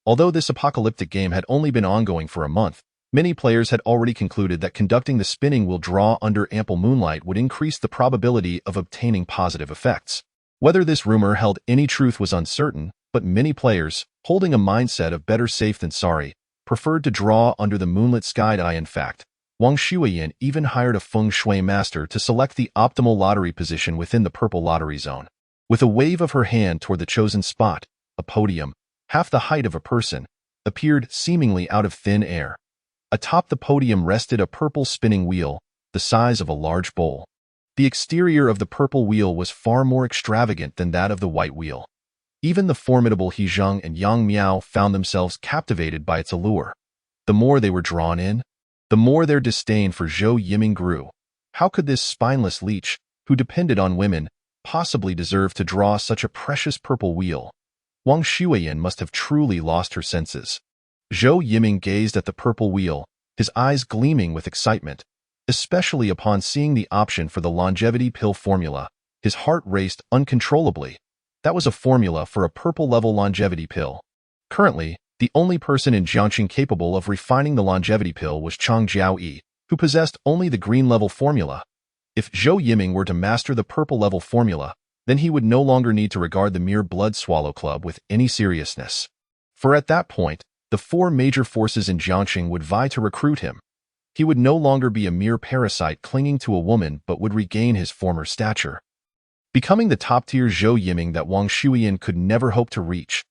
Although this apocalyptic game had only been ongoing for a month, many players had already concluded that conducting the spinning wheel draw under ample moonlight would increase the probability of obtaining positive effects. Whether this rumor held any truth was uncertain, but many players, holding a mindset of better safe than sorry, preferred to draw under the moonlit sky. In fact, Wang Shuiyan even hired a feng shui master to select the optimal lottery position within the purple lottery zone. With a wave of her hand toward the chosen spot, a podium, half the height of a person, appeared seemingly out of thin air. Atop the podium rested a purple spinning wheel, the size of a large bowl. The exterior of the purple wheel was far more extravagant than that of the white wheel. Even the formidable He Zheng and Yang Miao found themselves captivated by its allure. The more they were drawn in, the more their disdain for Zhou Yiming grew. How could this spineless leech, who depended on women, possibly deserve to draw such a precious purple wheel? Wang Shuiyan must have truly lost her senses. Zhou Yiming gazed at the purple wheel, his eyes gleaming with excitement. Especially upon seeing the option for the longevity pill formula, his heart raced uncontrollably. That was a formula for a purple-level longevity pill. Currently, the only person in Jiangxing capable of refining the longevity pill was Chang Jiaoyi, who possessed only the green-level formula. If Zhou Yiming were to master the purple-level formula, then he would no longer need to regard the mere blood swallow club with any seriousness. For at that point, the 4 major forces in Jiangxing would vie to recruit him. He would no longer be a mere parasite clinging to a woman but would regain his former stature, becoming the top-tier Zhou Yiming that Wang Shuiyan could never hope to reach.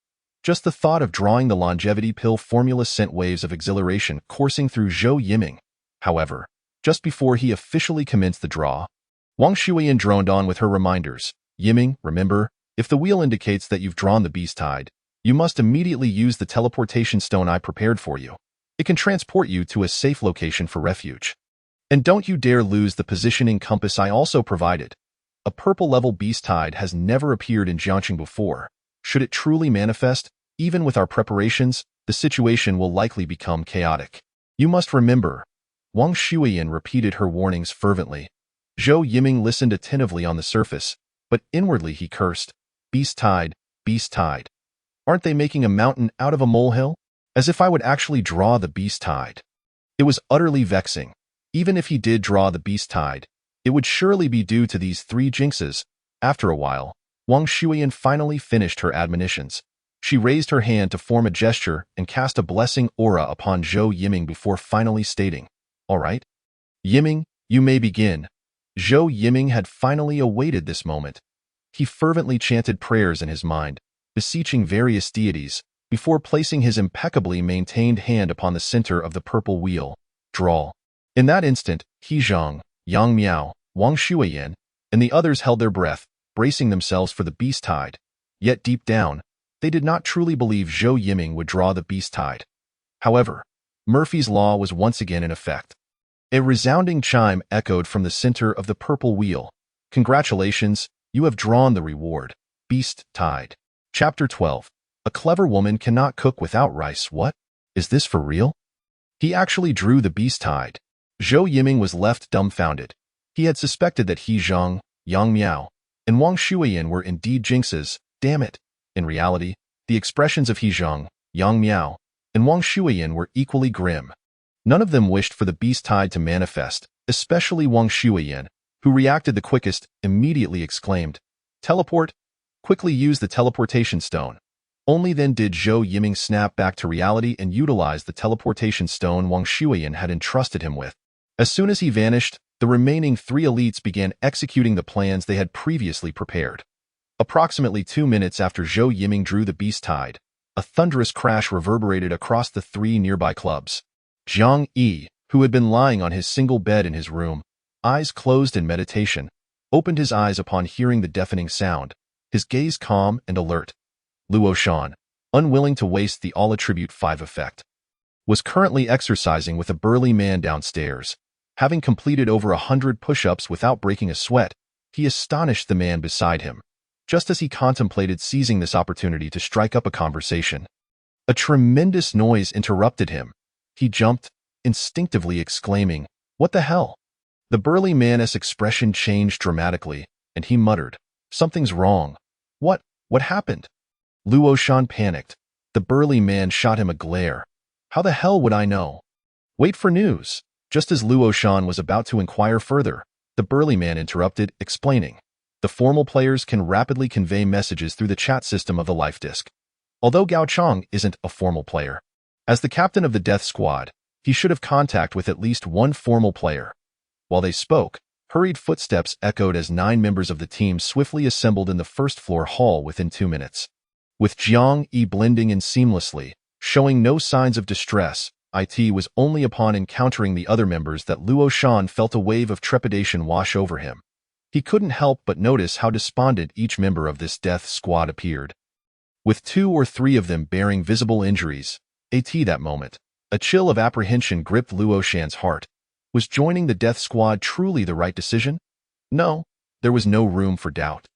Just the thought of drawing the longevity pill formula sent waves of exhilaration coursing through Zhou Yiming. However, just before he officially commenced the draw, Wang Shuiyan droned on with her reminders. Yiming, remember, if the wheel indicates that you've drawn the beast tide, you must immediately use the teleportation stone I prepared for you. It can transport you to a safe location for refuge. And don't you dare lose the positioning compass I also provided. A purple-level beast tide has never appeared in Jiangxing before. Should it truly manifest, even with our preparations, the situation will likely become chaotic. You must remember. Wang Shuiyan repeated her warnings fervently. Zhou Yiming listened attentively on the surface, but inwardly he cursed. Beast tide, beast tide. Aren't they making a mountain out of a molehill? As if I would actually draw the beast tide. It was utterly vexing. Even if he did draw the beast tide, it would surely be due to these 3 jinxes. After a while, Wang Shuiyan finally finished her admonitions. She raised her hand to form a gesture and cast a blessing aura upon Zhou Yiming before finally stating, All right, Yiming, you may begin. Zhou Yiming had finally awaited this moment. He fervently chanted prayers in his mind, beseeching various deities, before placing his impeccably maintained hand upon the center of the purple wheel. Draw. In that instant, He Zheng, Yang Miao, Wang Shuiyan, and the others held their breath, bracing themselves for the beast tide. Yet deep down, they did not truly believe Zhou Yiming would draw the beast tide. However, Murphy's Law was once again in effect. A resounding chime echoed from the center of the purple wheel. Congratulations, you have drawn the reward. Beast tide. Chapter 12. A clever woman cannot cook without rice. What? Is this for real? He actually drew the beast tide. Zhou Yiming was left dumbfounded. He had suspected that He Zhang, Yang Miao, and Wang Shuiyan were indeed jinxes. Damn it. In reality, the expressions of He Zhang, Yang Miao, and Wang Shuiyan were equally grim. None of them wished for the beast tide to manifest, especially Wang Shuiyan, who reacted the quickest, immediately exclaimed, "Teleport! Quickly use the teleportation stone." Only then did Zhou Yiming snap back to reality and utilize the teleportation stone Wang Shuiyan had entrusted him with. As soon as he vanished, the remaining 3 elites began executing the plans they had previously prepared. Approximately 2 minutes after Zhou Yiming drew the beast tide, a thunderous crash reverberated across the 3 nearby clubs. Jiang Yi, who had been lying on his single bed in his room, eyes closed in meditation, opened his eyes upon hearing the deafening sound, his gaze calm and alert. Luo Shan, unwilling to waste the all-attribute 5 effect, was currently exercising with a burly man downstairs. Having completed over 100 push-ups without breaking a sweat, he astonished the man beside him, just as he contemplated seizing this opportunity to strike up a conversation. A tremendous noise interrupted him. He jumped, instinctively exclaiming, "What the hell?" The burly man's expression changed dramatically, and he muttered, "Something's wrong." What happened?" Luo Shan panicked. The burly man shot him a glare. "How the hell would I know?" "Wait for news." Just as Luo Shan was about to inquire further, the burly man interrupted, explaining, "The formal players can rapidly convey messages through the chat system of the life disk. Although Gao Chang isn't a formal player, as the captain of the death squad, he should have contact with at least one formal player." While they spoke, hurried footsteps echoed as 9 members of the team swiftly assembled in the first-floor hall within 2 minutes. With Jiang Yi blending in seamlessly, showing no signs of distress, it was only upon encountering the other members that Luo Shan felt a wave of trepidation wash over him. He couldn't help but notice how despondent each member of this death squad appeared. With 2 or 3 of them bearing visible injuries, that moment, a chill of apprehension gripped Luo Shan's heart. Was joining the death squad truly the right decision? No, there was no room for doubt.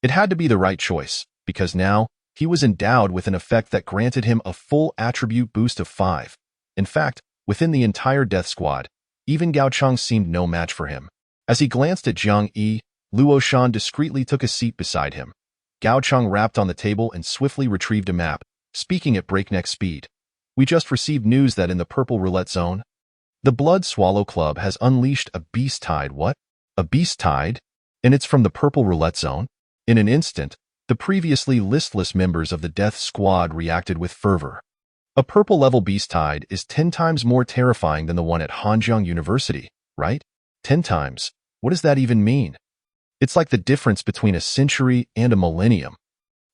It had to be the right choice, because now, he was endowed with an effect that granted him a full attribute boost of 5. In fact, within the entire death squad, even Gao Chang seemed no match for him. As he glanced at Jiang Yi, Luo Shan discreetly took a seat beside him. Gao Chang rapped on the table and swiftly retrieved a map, speaking at breakneck speed. "We just received news that in the purple roulette zone, the Blood Swallow Club has unleashed a beast tide." "What? A beast tide? And it's from the purple roulette zone?" In an instant, the previously listless members of the death squad reacted with fervor. A purple-level beast tide is 10 times more terrifying than the one at Hanjiang University, right? 10 times. What does that even mean? It's like the difference between a century and a millennium.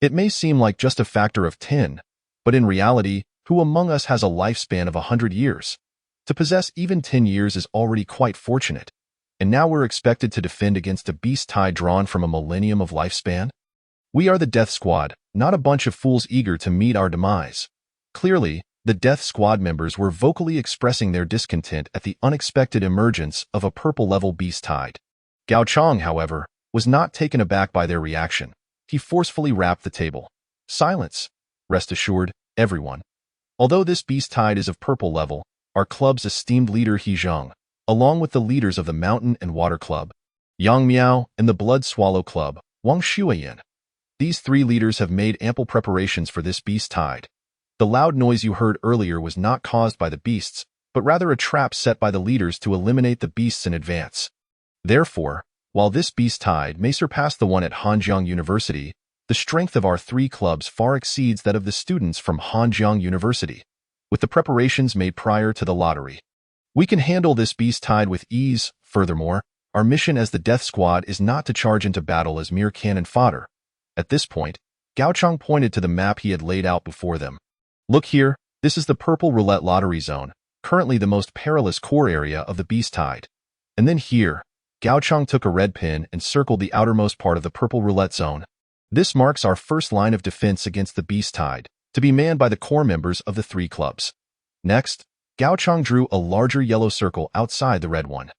It may seem like just a factor of 10, but in reality, who among us has a lifespan of 100 years? To possess even 10 years is already quite fortunate, and now we're expected to defend against a beast tide drawn from a millennium of lifespan? We are the Death Squad, not a bunch of fools eager to meet our demise. Clearly, the Death Squad members were vocally expressing their discontent at the unexpected emergence of a purple-level beast tide. Gao Chang, however, was not taken aback by their reaction. He forcefully rapped the table. "Silence. Rest assured, everyone. Although this beast tide is of purple level, our club's esteemed leader He Zhang, along with the leaders of the Mountain and Water Club, Yang Miao, and the Blood Swallow Club, Wang Shuiyan. These 3 leaders have made ample preparations for this beast tide. The loud noise you heard earlier was not caused by the beasts, but rather a trap set by the leaders to eliminate the beasts in advance. Therefore, while this beast tide may surpass the one at Hanjiang University, the strength of our 3 clubs far exceeds that of the students from Hanjiang University. With the preparations made prior to the lottery, we can handle this beast tide with ease. Furthermore, our mission as the Death Squad is not to charge into battle as mere cannon fodder." At this point, Gao Chang pointed to the map he had laid out before them. "Look here, this is the purple roulette lottery zone, currently the most perilous core area of the beast tide. And then here, Gao Chang took a red pin and circled the outermost part of the purple roulette zone. This marks our first line of defense against the Beast Tide, to be manned by the core members of the three clubs. Next, Gao Chang drew a larger yellow circle outside the red one.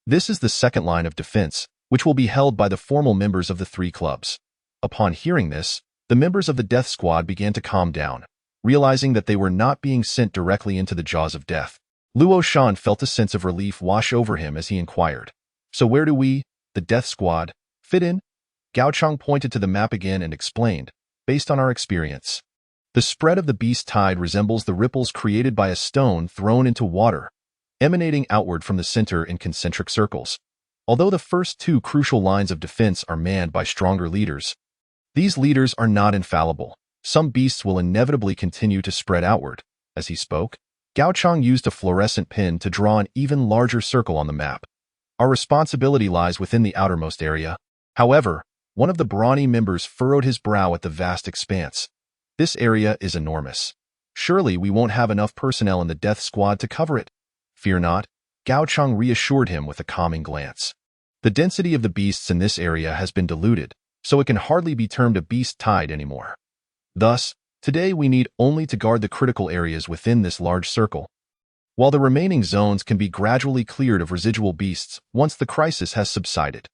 This is the second line of defense, which will be held by the formal members of the three clubs. Upon hearing this, the members of the death squad began to calm down, realizing that they were not being sent directly into the jaws of death. Luo Shan felt a sense of relief wash over him as he inquired, "So where do we, the death squad, fit in?" Gao Chang pointed to the map again and explained, "Based on our experience, the spread of the beast tide resembles the ripples created by a stone thrown into water, emanating outward from the center in concentric circles. Although the first two crucial lines of defense are manned by stronger leaders, these leaders are not infallible. Some beasts will inevitably continue to spread outward." As he spoke, Gao Chang used a fluorescent pin to draw an even larger circle on the map. "Our responsibility lies within the outermost area." However, one of the brawny members furrowed his brow at the vast expanse. "This area is enormous. Surely we won't have enough personnel in the death squad to cover it." "Fear not," Gao Chang reassured him with a calming glance. "The density of the beasts in this area has been diluted, so it can hardly be termed a beast tide anymore. Thus, today we need only to guard the critical areas within this large circle, while the remaining zones can be gradually cleared of residual beasts once the crisis has subsided."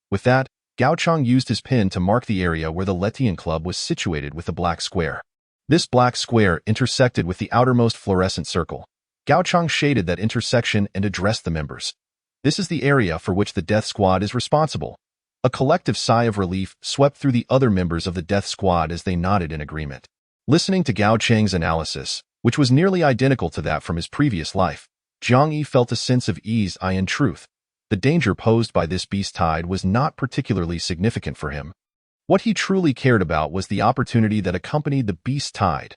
With that, Gao Chang used his pin to mark the area where the Letian Club was situated with a black square. This black square intersected with the outermost fluorescent circle. Gao Chang shaded that intersection and addressed the members. "This is the area for which the death squad is responsible." A collective sigh of relief swept through the other members of the death squad as they nodded in agreement. Listening to Gao Chang's analysis, which was nearly identical to that from his previous life, Jiang Yi felt a sense of ease. In truth, the danger posed by this beast tide was not particularly significant for him. What he truly cared about was the opportunity that accompanied the beast tide.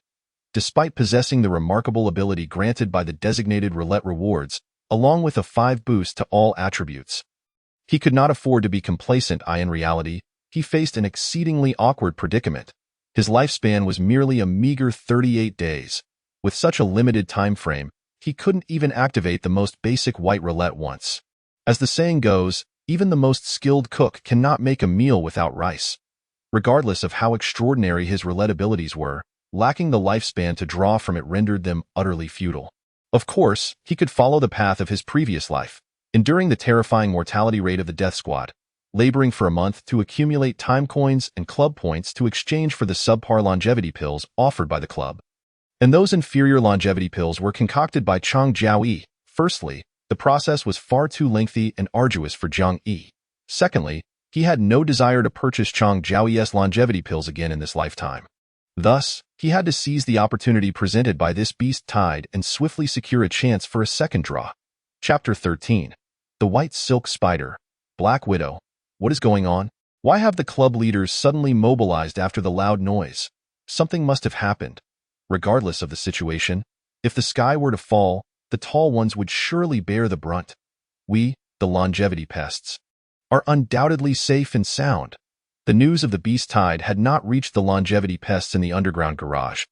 Despite possessing the remarkable ability granted by the designated roulette rewards, along with a 5 boost to all attributes, he could not afford to be complacent. In reality, he faced an exceedingly awkward predicament. His lifespan was merely a meager 38 days. With such a limited time frame, he couldn't even activate the most basic white roulette once. As the saying goes, even the most skilled cook cannot make a meal without rice. Regardless of how extraordinary his roulette abilities were, lacking the lifespan to draw from it rendered them utterly futile. Of course, he could follow the path of his previous life, enduring the terrifying mortality rate of the death squad, laboring for a month to accumulate time coins and club points to exchange for the subpar longevity pills offered by the club. And those inferior longevity pills were concocted by Chang Jiaoyi. Firstly, the process was far too lengthy and arduous for Jiang Yi. Secondly, he had no desire to purchase Chang Jiaoyi's longevity pills again in this lifetime. Thus, he had to seize the opportunity presented by this beast tide and swiftly secure a chance for a second draw. Chapter 13. The White Silk Spider. Black Widow. What is going on? Why have the club leaders suddenly mobilized after the loud noise? Something must have happened. Regardless of the situation, if the sky were to fall, the tall ones would surely bear the brunt. We, the longevity pests, are undoubtedly safe and sound. The news of the beast tide had not reached the longevity pests in the underground garage.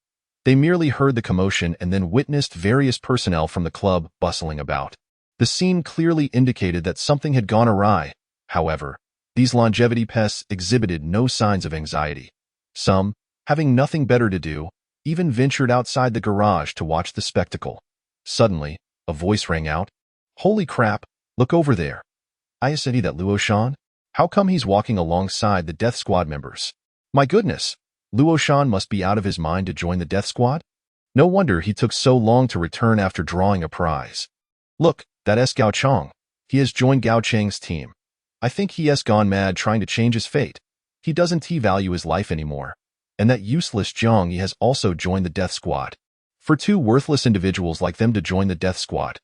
They merely heard the commotion and then witnessed various personnel from the club bustling about. The scene clearly indicated that something had gone awry. However, these longevity pests exhibited no signs of anxiety. Some, having nothing better to do, even ventured outside the garage to watch the spectacle. Suddenly, a voice rang out. "Holy crap, look over there. I said that Luo Shan? How come he's walking alongside the death squad members? My goodness, Luo Shan must be out of his mind to join the death squad? No wonder he took so long to return after drawing a prize. Look, that's Gao Chang. He has joined Gao Chang's team. I think he has gone mad trying to change his fate. He doesn't value his life anymore. And that useless Jiang Yi has also joined the death squad. For two worthless individuals like them to join the death squad,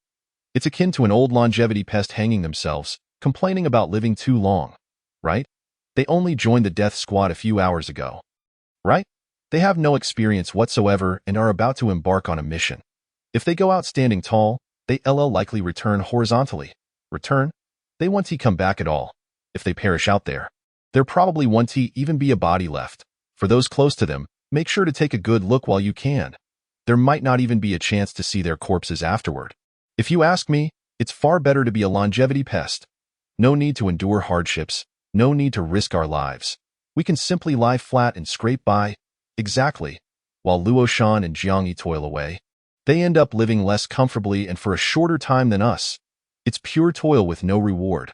it's akin to an old longevity pest hanging themselves, complaining about living too long, right? They only joined the death squad a few hours ago, right? They have no experience whatsoever and are about to embark on a mission. If they go out standing tall, they'll likely return horizontally. Return? They won't come back at all. If they perish out there, there probably won't even be a body left. For those close to them, make sure to take a good look while you can. There might not even be a chance to see their corpses afterward. If you ask me, it's far better to be a longevity pest. No need to endure hardships, no need to risk our lives. We can simply lie flat and scrape by. Exactly. While Luo Shan and Jiang Yi toil away, they end up living less comfortably and for a shorter time than us. It's pure toil with no reward.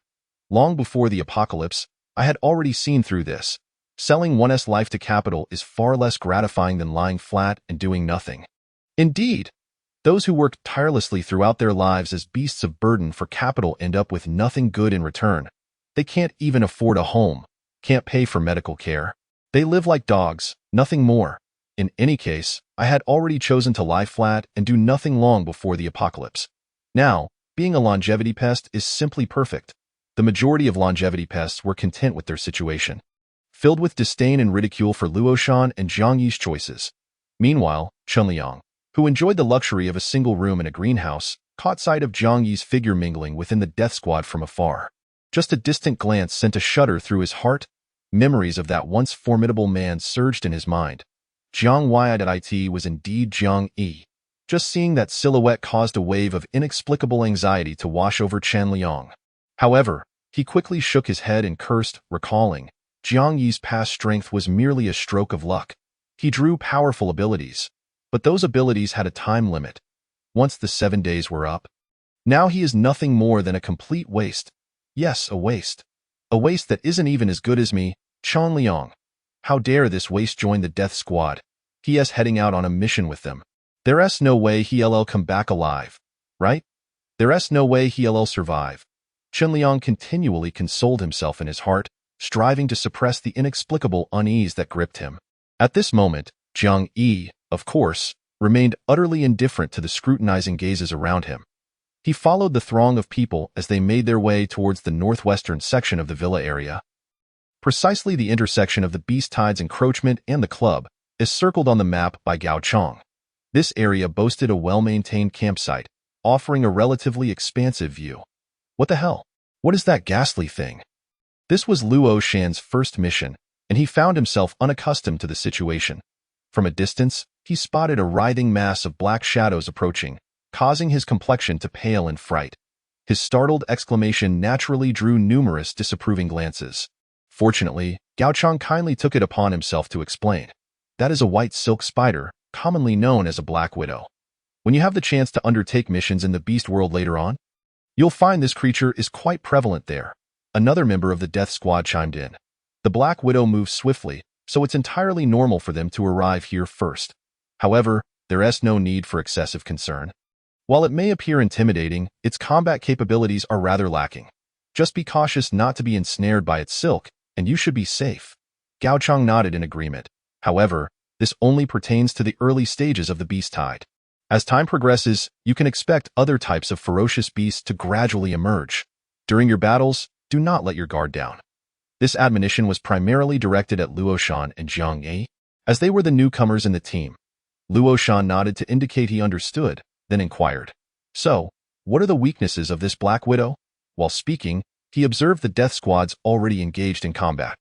Long before the apocalypse, I had already seen through this. Selling one's life to capital is far less gratifying than lying flat and doing nothing. Indeed, those who work tirelessly throughout their lives as beasts of burden for capital end up with nothing good in return. They can't even afford a home, can't pay for medical care. They live like dogs, nothing more. In any case, I had already chosen to lie flat and do nothing long before the apocalypse. Now, being a longevity pest is simply perfect. The majority of longevity pests were content with their situation, filled with disdain and ridicule for Luo Shan and Jiang Yi's choices. Meanwhile, Chunliang, who enjoyed the luxury of a single room in a greenhouse, caught sight of Jiang Yi's figure mingling within the death squad from afar. Just a distant glance sent a shudder through his heart. Memories of that once formidable man surged in his mind. Jiang Yi was indeed Jiang Yi. Just seeing that silhouette caused a wave of inexplicable anxiety to wash over Chunliang. However, he quickly shook his head and cursed, recalling, Jiang Yi's past strength was merely a stroke of luck. He drew powerful abilities, but those abilities had a time limit. Once the 7 days were up, now he is nothing more than a complete waste. Yes, a waste. A waste that isn't even as good as me, Chunliang. How dare this waste join the death squad? He is heading out on a mission with them. There's no way he'll come back alive, right? There's no way he'll survive. Chunliang continually consoled himself in his heart, striving to suppress the inexplicable unease that gripped him. At this moment, Jiang Yi, of course, remained utterly indifferent to the scrutinizing gazes around him. He followed the throng of people as they made their way towards the northwestern section of the villa area. Precisely the intersection of the Beast Tide's encroachment and the club is circled on the map by Gao Chong. This area boasted a well-maintained campsite, offering a relatively expansive view. What the hell? What is that ghastly thing? This was Luo Shan's first mission, and he found himself unaccustomed to the situation. From a distance, he spotted a writhing mass of black shadows approaching, causing his complexion to pale in fright. His startled exclamation naturally drew numerous disapproving glances. Fortunately, Gao Chong kindly took it upon himself to explain. That is a white silk spider, commonly known as a black widow. When you have the chance to undertake missions in the beast world later on, you'll find this creature is quite prevalent there. Another member of the death squad chimed in. The black widow moves swiftly, so it's entirely normal for them to arrive here first. However, there is no need for excessive concern. While it may appear intimidating, its combat capabilities are rather lacking. Just be cautious not to be ensnared by its silk, and you should be safe. Gao Chong nodded in agreement. However, this only pertains to the early stages of the beast tide. As time progresses, you can expect other types of ferocious beasts to gradually emerge. During your battles, do not let your guard down. This admonition was primarily directed at Luo Shan and Jiang Yi, as they were the newcomers in the team. Luo Shan nodded to indicate he understood, then inquired, So, what are the weaknesses of this Black Widow? While speaking, he observed the death squads already engaged in combat.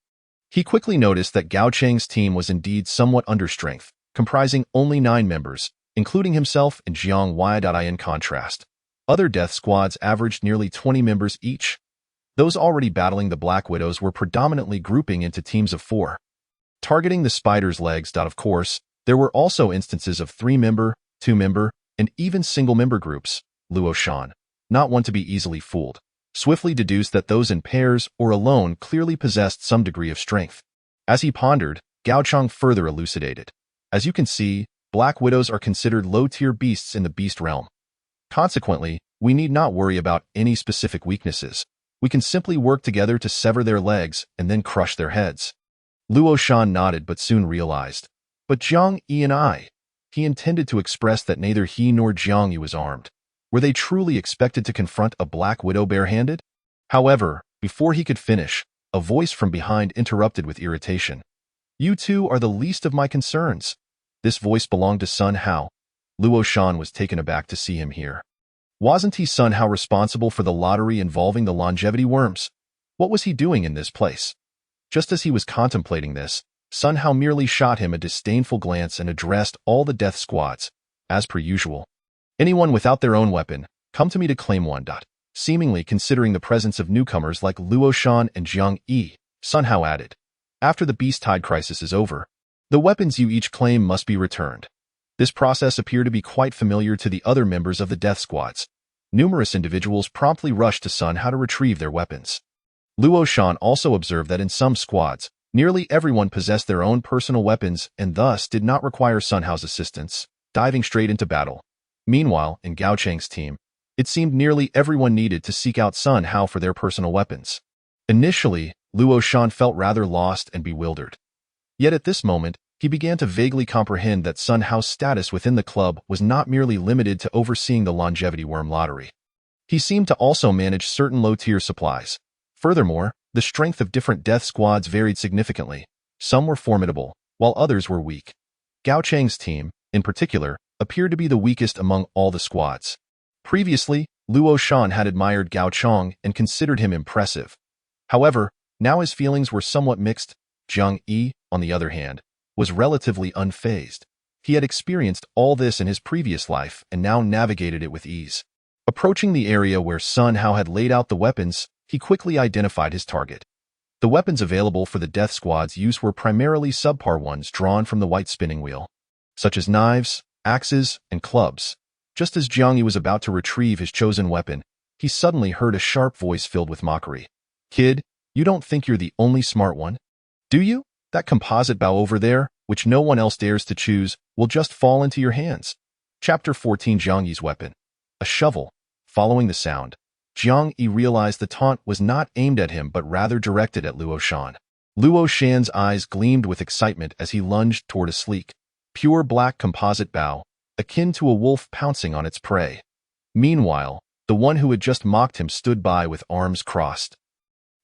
He quickly noticed that Gao Cheng's team was indeed somewhat understrength, comprising only 9 members, including himself and Jiang Yi. In contrast, other death squads averaged nearly 20 members each. Those already battling the Black Widows were predominantly grouping into teams of 4. Targeting the spider's legs. Of course, there were also instances of 3-member, 2-member, and even single-member groups. Luo Shan, not one to be easily fooled, swiftly deduced that those in pairs or alone clearly possessed some degree of strength. As he pondered, Gao Chong further elucidated. As you can see, Black Widows are considered low-tier beasts in the beast realm. Consequently, we need not worry about any specific weaknesses. We can simply work together to sever their legs and then crush their heads. Luo Shan nodded but soon realized. But Jiang Yi and I. He intended to express that neither he nor Jiang Yi was armed. Were they truly expected to confront a Black Widow barehanded? However, before he could finish, a voice from behind interrupted with irritation. You two are the least of my concerns. This voice belonged to Sun Hao. Luo Shan was taken aback to see him here. Wasn't he Sun Hao responsible for the lottery involving the longevity worms? What was he doing in this place? Just as he was contemplating this, Sun Hao merely shot him a disdainful glance and addressed all the death squads. As per usual. Anyone without their own weapon, come to me to claim one. Seemingly considering the presence of newcomers like Luo Shan and Jiang Yi, Sun Hao added, "After the Beast Tide crisis is over, the weapons you each claim must be returned." This process appeared to be quite familiar to the other members of the death squads. Numerous individuals promptly rushed to Sun Hao to retrieve their weapons. Luo Shan also observed that in some squads, nearly everyone possessed their own personal weapons and thus did not require Sun Hao's assistance, diving straight into battle. Meanwhile, in Gao Cheng's team, it seemed nearly everyone needed to seek out Sun Hao for their personal weapons. Initially, Luo Shan felt rather lost and bewildered. Yet at this moment, he began to vaguely comprehend that Sun Hao's status within the club was not merely limited to overseeing the longevity worm lottery. He seemed to also manage certain low-tier supplies. Furthermore, the strength of different death squads varied significantly. Some were formidable, while others were weak. Gao Cheng's team, in particular, appeared to be the weakest among all the squads. Previously, Luo Shan had admired Gao Chong and considered him impressive. However, now his feelings were somewhat mixed. Jiang Yi, on the other hand, was relatively unfazed. He had experienced all this in his previous life and now navigated it with ease. Approaching the area where Sun Hao had laid out the weapons, he quickly identified his target. The weapons available for the death squad's use were primarily subpar ones drawn from the white spinning wheel, such as knives, axes, and clubs. Just as Jiang Yi was about to retrieve his chosen weapon, he suddenly heard a sharp voice filled with mockery. "Kid, you don't think you're the only smart one, do you? That composite bow over there, which no one else dares to choose, will just fall into your hands." Chapter 14. Jiang Yi's weapon. A shovel. Following the sound, Jiang Yi realized the taunt was not aimed at him but rather directed at Luo Shan. Luo Shan's eyes gleamed with excitement as he lunged toward a sleek, pure black composite bow, akin to a wolf pouncing on its prey. Meanwhile, the one who had just mocked him stood by with arms crossed,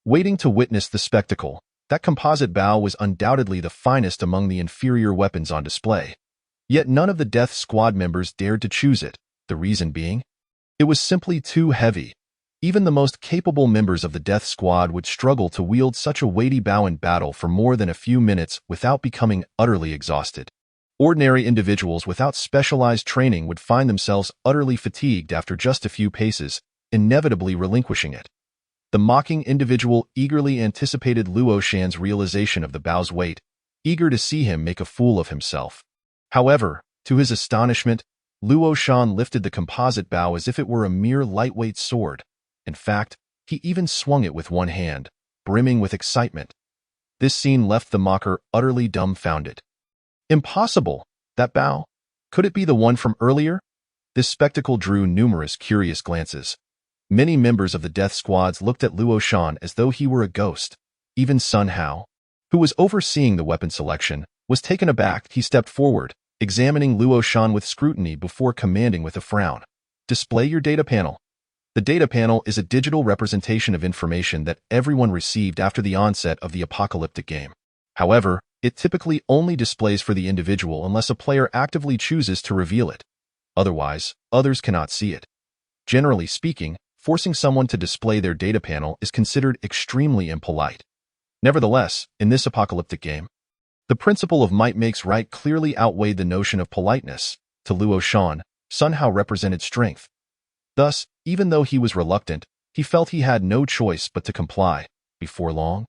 waiting to witness the spectacle. That composite bow was undoubtedly the finest among the inferior weapons on display. Yet none of the death squad members dared to choose it, the reason being, it was simply too heavy. Even the most capable members of the death squad would struggle to wield such a weighty bow in battle for more than a few minutes without becoming utterly exhausted. Ordinary individuals without specialized training would find themselves utterly fatigued after just a few paces, inevitably relinquishing it. The mocking individual eagerly anticipated Luo Shan's realization of the bow's weight, eager to see him make a fool of himself. However, to his astonishment, Luo Shan lifted the composite bow as if it were a mere lightweight sword. In fact, he even swung it with one hand, brimming with excitement. This scene left the mocker utterly dumbfounded. Impossible! That bow? Could it be the one from earlier? This spectacle drew numerous curious glances. Many members of the death squads looked at Luo Shan as though he were a ghost. Even Sun Hao, who was overseeing the weapon selection, was taken aback. He stepped forward, examining Luo Shan with scrutiny before commanding with a frown, "Display your data panel." The data panel is a digital representation of information that everyone received after the onset of the apocalyptic game. However, it typically only displays for the individual unless a player actively chooses to reveal it. Otherwise, others cannot see it. Generally speaking, forcing someone to display their data panel is considered extremely impolite. Nevertheless, in this apocalyptic game, the principle of might makes right clearly outweighed the notion of politeness. To Luo Shan, Sun Hao represented strength. Thus, even though he was reluctant, he felt he had no choice but to comply. Before long,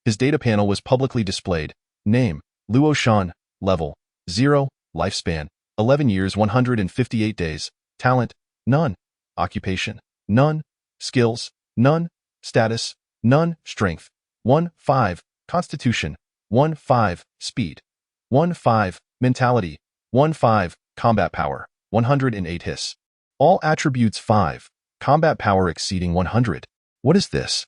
his data panel was publicly displayed. Name, Luo Shan. Level, 0. Lifespan, 11 years 158 days. Talent, none. Occupation, none. Skills, none. Status, none. Strength, 1-5. Constitution, 1-5. Speed, 1-5. Mentality, 1-5. Combat power, 108 his. All attributes 5. Combat power exceeding 100. What is this?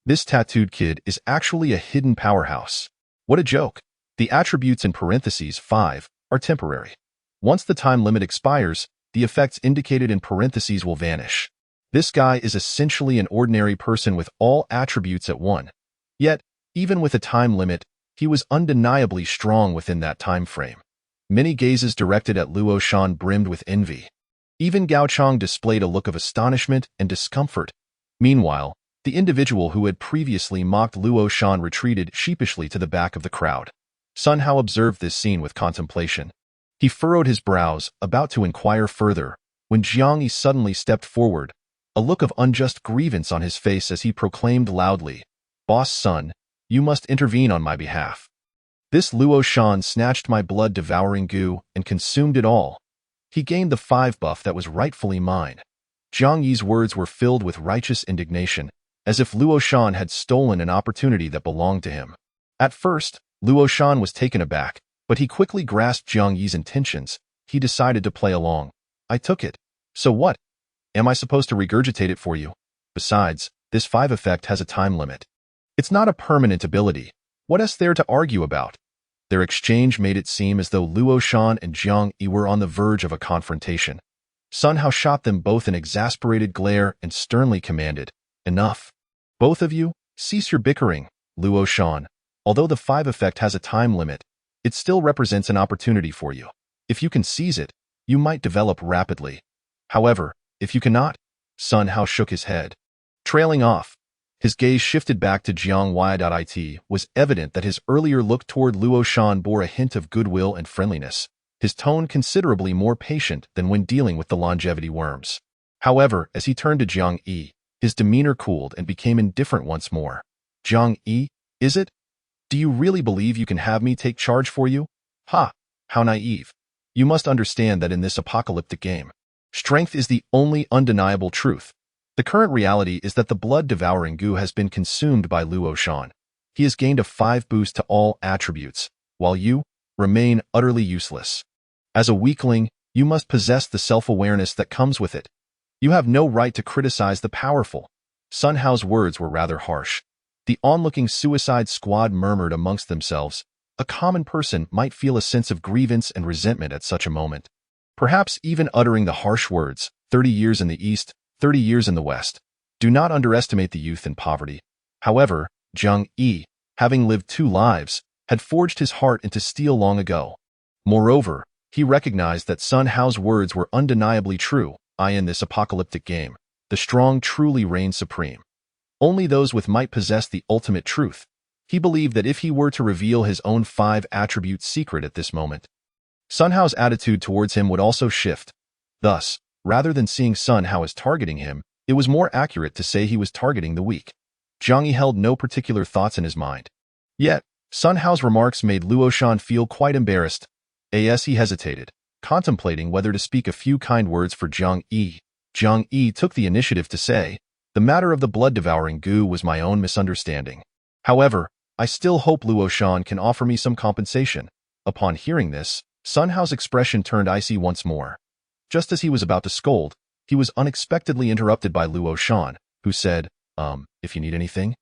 This tattooed kid is actually a hidden powerhouse. What a joke. The attributes in parentheses 5 are temporary. Once the time limit expires, the effects indicated in parentheses will vanish. This guy is essentially an ordinary person with all attributes at 1. Yet, even with a time limit, he was undeniably strong within that time frame. Many gazes directed at Luo Shan brimmed with envy. Even Gao Chong displayed a look of astonishment and discomfort. Meanwhile, the individual who had previously mocked Luo Shan retreated sheepishly to the back of the crowd. Sun Hao observed this scene with contemplation. He furrowed his brows, about to inquire further, when Jiang Yi suddenly stepped forward. a look of unjust grievance on his face as he proclaimed loudly, "Boss Sun, you must intervene on my behalf. This Luo Shan snatched my blood-devouring goo and consumed it all. He gained the 5 buff that was rightfully mine." Jiang Yi's words were filled with righteous indignation, as if Luo Shan had stolen an opportunity that belonged to him. At first, Luo Shan was taken aback, but he quickly grasped Jiang Yi's intentions. He decided to play along. "I took it. So what? Am I supposed to regurgitate it for you? Besides, this 5 effect has a time limit. It's not a permanent ability. What is there to argue about?" Their exchange made it seem as though Luo Shan and Jiang Yi were on the verge of a confrontation. Sun Hao shot them both an exasperated glare and sternly commanded, "Enough. Both of you, cease your bickering." Luo Shan, although the 5 effect has a time limit, it still represents an opportunity for you. If you can seize it, you might develop rapidly. However, if you cannot, Sun Hao shook his head. Trailing off, his gaze shifted back to Jiang Yi. Was evident that his earlier look toward Luo Shan bore a hint of goodwill and friendliness, his tone considerably more patient than when dealing with the longevity worms. However, as he turned to Jiang Yi, his demeanor cooled and became indifferent once more. "Jiang Yi, is it? Do you really believe you can have me take charge for you? Ha! How naive. You must understand that in this apocalyptic game, strength is the only undeniable truth. The current reality is that the blood-devouring goo has been consumed by Luo Shan. He has gained a 5 boost to all attributes, while you remain utterly useless. As a weakling, you must possess the self-awareness that comes with it. You have no right to criticize the powerful." Sun Hao's words were rather harsh. The onlooking Suicide Squad murmured amongst themselves. A common person might feel a sense of grievance and resentment at such a moment. Perhaps even uttering the harsh words, 30 years in the East, 30 years in the West. Do not underestimate the youth and poverty. However, Jiang Yi, having lived 2 lives, had forged his heart into steel long ago. Moreover, he recognized that Sun Hao's words were undeniably true. In this apocalyptic game, the strong truly reign supreme. Only those with might possess the ultimate truth. He believed that if he were to reveal his own 5 attribute secret at this moment, Sun Hao's attitude towards him would also shift. Thus, rather than seeing Sun Hao as targeting him, it was more accurate to say he was targeting the weak. Jiang Yi held no particular thoughts in his mind. Yet, Sun Hao's remarks made Luo Shan feel quite embarrassed. As he hesitated, contemplating whether to speak a few kind words for Jiang Yi. Jiang Yi took the initiative to say, "The matter of the blood-devouring goo was my own misunderstanding. However, I still hope Luo Shan can offer me some compensation." Upon hearing this, Sun Hao's expression turned icy once more. Just as he was about to scold, he was unexpectedly interrupted by Luo Shan, who said, "If you need anything,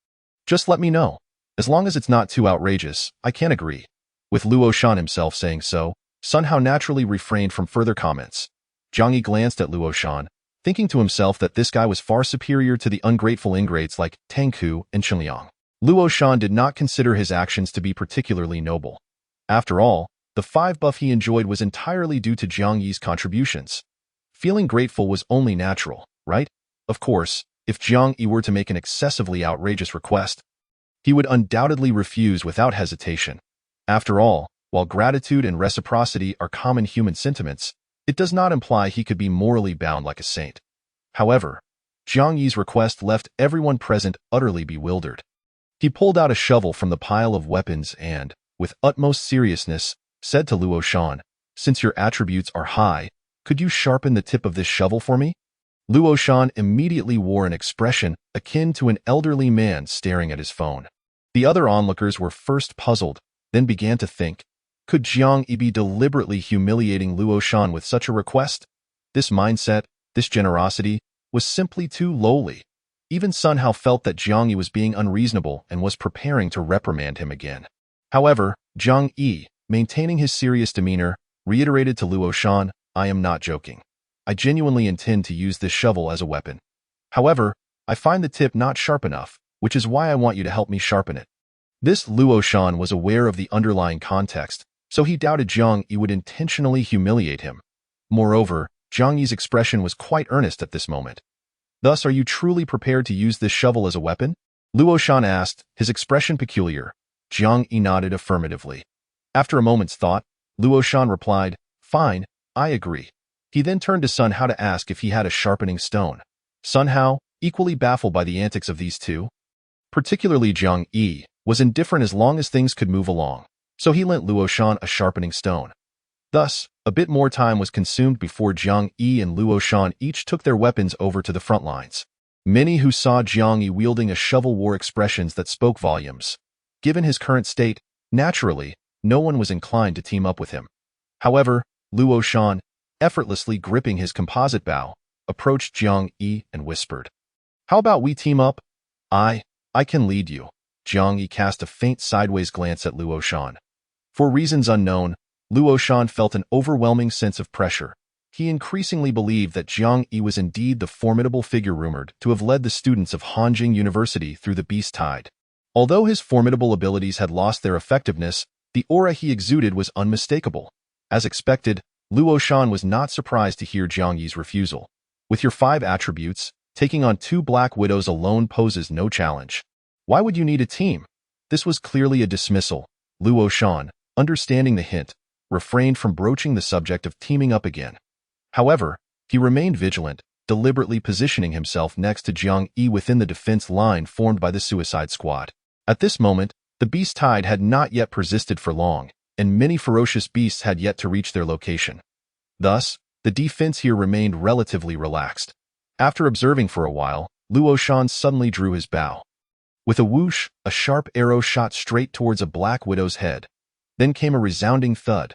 just let me know. As long as it's not too outrageous, I can agree." With Luo Shan himself saying so, Sun Hao naturally refrained from further comments. Jiang Yi glanced at Luo Shan, thinking to himself that this guy was far superior to the ungrateful ingrates like Tang Ku and Chenliang. Luo Shan did not consider his actions to be particularly noble. After all, the 5 buff he enjoyed was entirely due to Jiang Yi's contributions. Feeling grateful was only natural, right? Of course, if Jiang Yi were to make an excessively outrageous request, he would undoubtedly refuse without hesitation. After all, while gratitude and reciprocity are common human sentiments, it does not imply he could be morally bound like a saint. However, Jiang Yi's request left everyone present utterly bewildered. He pulled out a shovel from the pile of weapons and, with utmost seriousness, said to Luo Shan, "Since your attributes are high, could you sharpen the tip of this shovel for me?" Luo Shan immediately wore an expression akin to an elderly man staring at his phone. The other onlookers were first puzzled, then began to think, could Jiang Yi be deliberately humiliating Luo Shan with such a request? This mindset, this generosity, was simply too lowly. Even Sun Hao felt that Jiang Yi was being unreasonable and was preparing to reprimand him again. However, Jiang Yi, maintaining his serious demeanor, reiterated to Luo Shan, "I am not joking. I genuinely intend to use this shovel as a weapon. However, I find the tip not sharp enough, which is why I want you to help me sharpen it." This Luo Shan was aware of the underlying context, so he doubted Jiang Yi would intentionally humiliate him. Moreover, Jiang Yi's expression was quite earnest at this moment. "Thus, are you truly prepared to use this shovel as a weapon?" Luo Shan asked, his expression peculiar. Jiang Yi nodded affirmatively. After a moment's thought, Luo Shan replied, "Fine, I agree." He then turned to Sun Hao to ask if he had a sharpening stone. Sun Hao, equally baffled by the antics of these two, particularly Jiang Yi, was indifferent as long as things could move along, so he lent Luo Shan a sharpening stone. Thus, a bit more time was consumed before Jiang Yi and Luo Shan each took their weapons over to the front lines. Many who saw Jiang Yi wielding a shovel wore expressions that spoke volumes. Given his current state, naturally, no one was inclined to team up with him. However, Luo Shan, effortlessly gripping his composite bow, approached Jiang Yi and whispered, "How about we team up? I can lead you." Jiang Yi cast a faint sideways glance at Luo Shan. For reasons unknown, Luo Shan felt an overwhelming sense of pressure. He increasingly believed that Jiang Yi was indeed the formidable figure rumored to have led the students of Hanjing University through the Beast Tide. Although his formidable abilities had lost their effectiveness, the aura he exuded was unmistakable. As expected, Luo Shan was not surprised to hear Jiang Yi's refusal. With your 5 attributes, taking on 2 Black Widows alone poses no challenge. Why would you need a team? This was clearly a dismissal. Luo Shan, understanding the hint, refrained from broaching the subject of teaming up again. However, he remained vigilant, deliberately positioning himself next to Jiang Yi within the defense line formed by the Suicide Squad. At this moment, the Beast Tide had not yet persisted for long, and many ferocious beasts had yet to reach their location. Thus, the defense here remained relatively relaxed. After observing for a while, Luo Shan suddenly drew his bow. With a whoosh, a sharp arrow shot straight towards a Black Widow's head. Then came a resounding thud.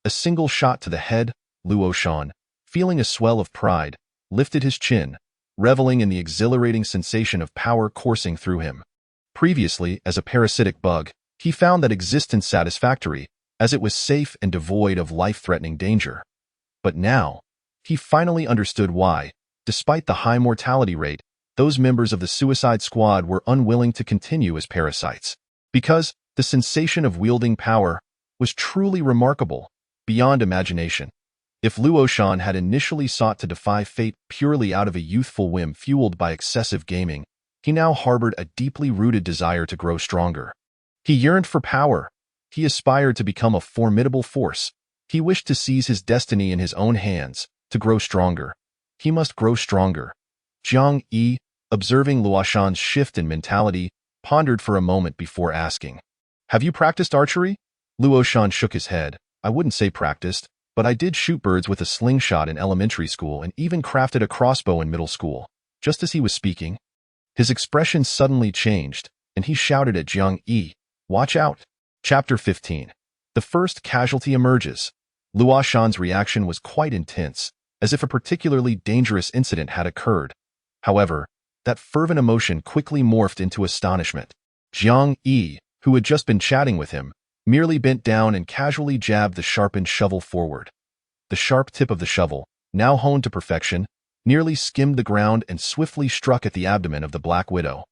A single shot to the head. Luo Shan, feeling a swell of pride, lifted his chin, reveling in the exhilarating sensation of power coursing through him. Previously, as a parasitic bug, he found that existence satisfactory, as it was safe and devoid of life-threatening danger. But now, he finally understood why, despite the high mortality rate, those members of the Suicide Squad were unwilling to continue as parasites. Because the sensation of wielding power was truly remarkable, beyond imagination. If Luo Shan had initially sought to defy fate purely out of a youthful whim fueled by excessive gaming, he now harbored a deeply rooted desire to grow stronger. He yearned for power. He aspired to become a formidable force. He wished to seize his destiny in his own hands, to grow stronger. He must grow stronger. Jiang Yi, observing Luo Shan's shift in mentality, pondered for a moment before asking, "Have you practiced archery?" Luo Shan shook his head. "I wouldn't say practiced, but I did shoot birds with a slingshot in elementary school and even crafted a crossbow in middle school." Just as he was speaking, his expression suddenly changed, and he shouted at Jiang Yi, "Watch out!" Chapter 15. The first casualty emerges. Luo Shan's reaction was quite intense, as if a particularly dangerous incident had occurred. However, that fervent emotion quickly morphed into astonishment. Jiang Yi, who had just been chatting with him, merely bent down and casually jabbed the sharpened shovel forward. The sharp tip of the shovel, now honed to perfection, nearly skimmed the ground and swiftly struck at the abdomen of the Black Widow.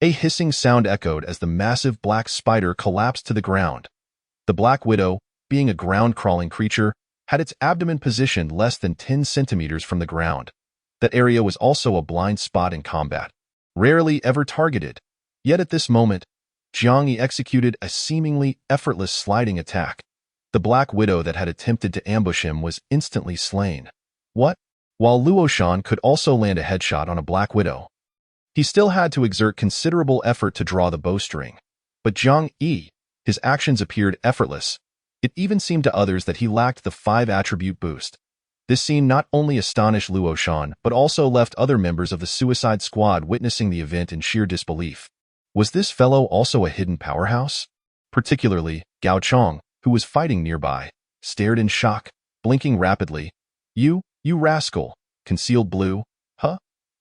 A hissing sound echoed as the massive black spider collapsed to the ground. The Black Widow, being a ground-crawling creature, had its abdomen positioned less than 10 centimeters from the ground. That area was also a blind spot in combat, rarely ever targeted. Yet at this moment, Jiang Yi executed a seemingly effortless sliding attack. The Black Widow that had attempted to ambush him was instantly slain. What? While Luo Shan could also land a headshot on a Black Widow, he still had to exert considerable effort to draw the bowstring. But Jiang Yi, his actions appeared effortless. It even seemed to others that he lacked the 5-attribute boost. This scene not only astonished Luo Shan, but also left other members of the Suicide Squad witnessing the event in sheer disbelief. Was this fellow also a hidden powerhouse? Particularly, Gao Chong, who was fighting nearby, stared in shock, blinking rapidly. You rascal, concealed blue, huh?"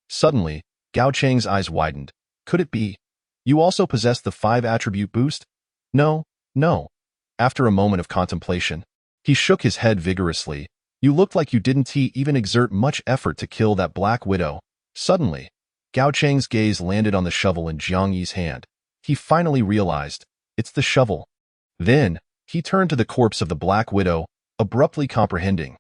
Suddenly, Gao Chang's eyes widened. "Could it be? You also possess the 5-attribute boost?" No. After a moment of contemplation, he shook his head vigorously. "You looked like you didn't even exert much effort to kill that Black Widow." Suddenly, Gao Chang's gaze landed on the shovel in Jiang Yi's hand. He finally realized, it's the shovel. Then, he turned to the corpse of the Black Widow, abruptly comprehending.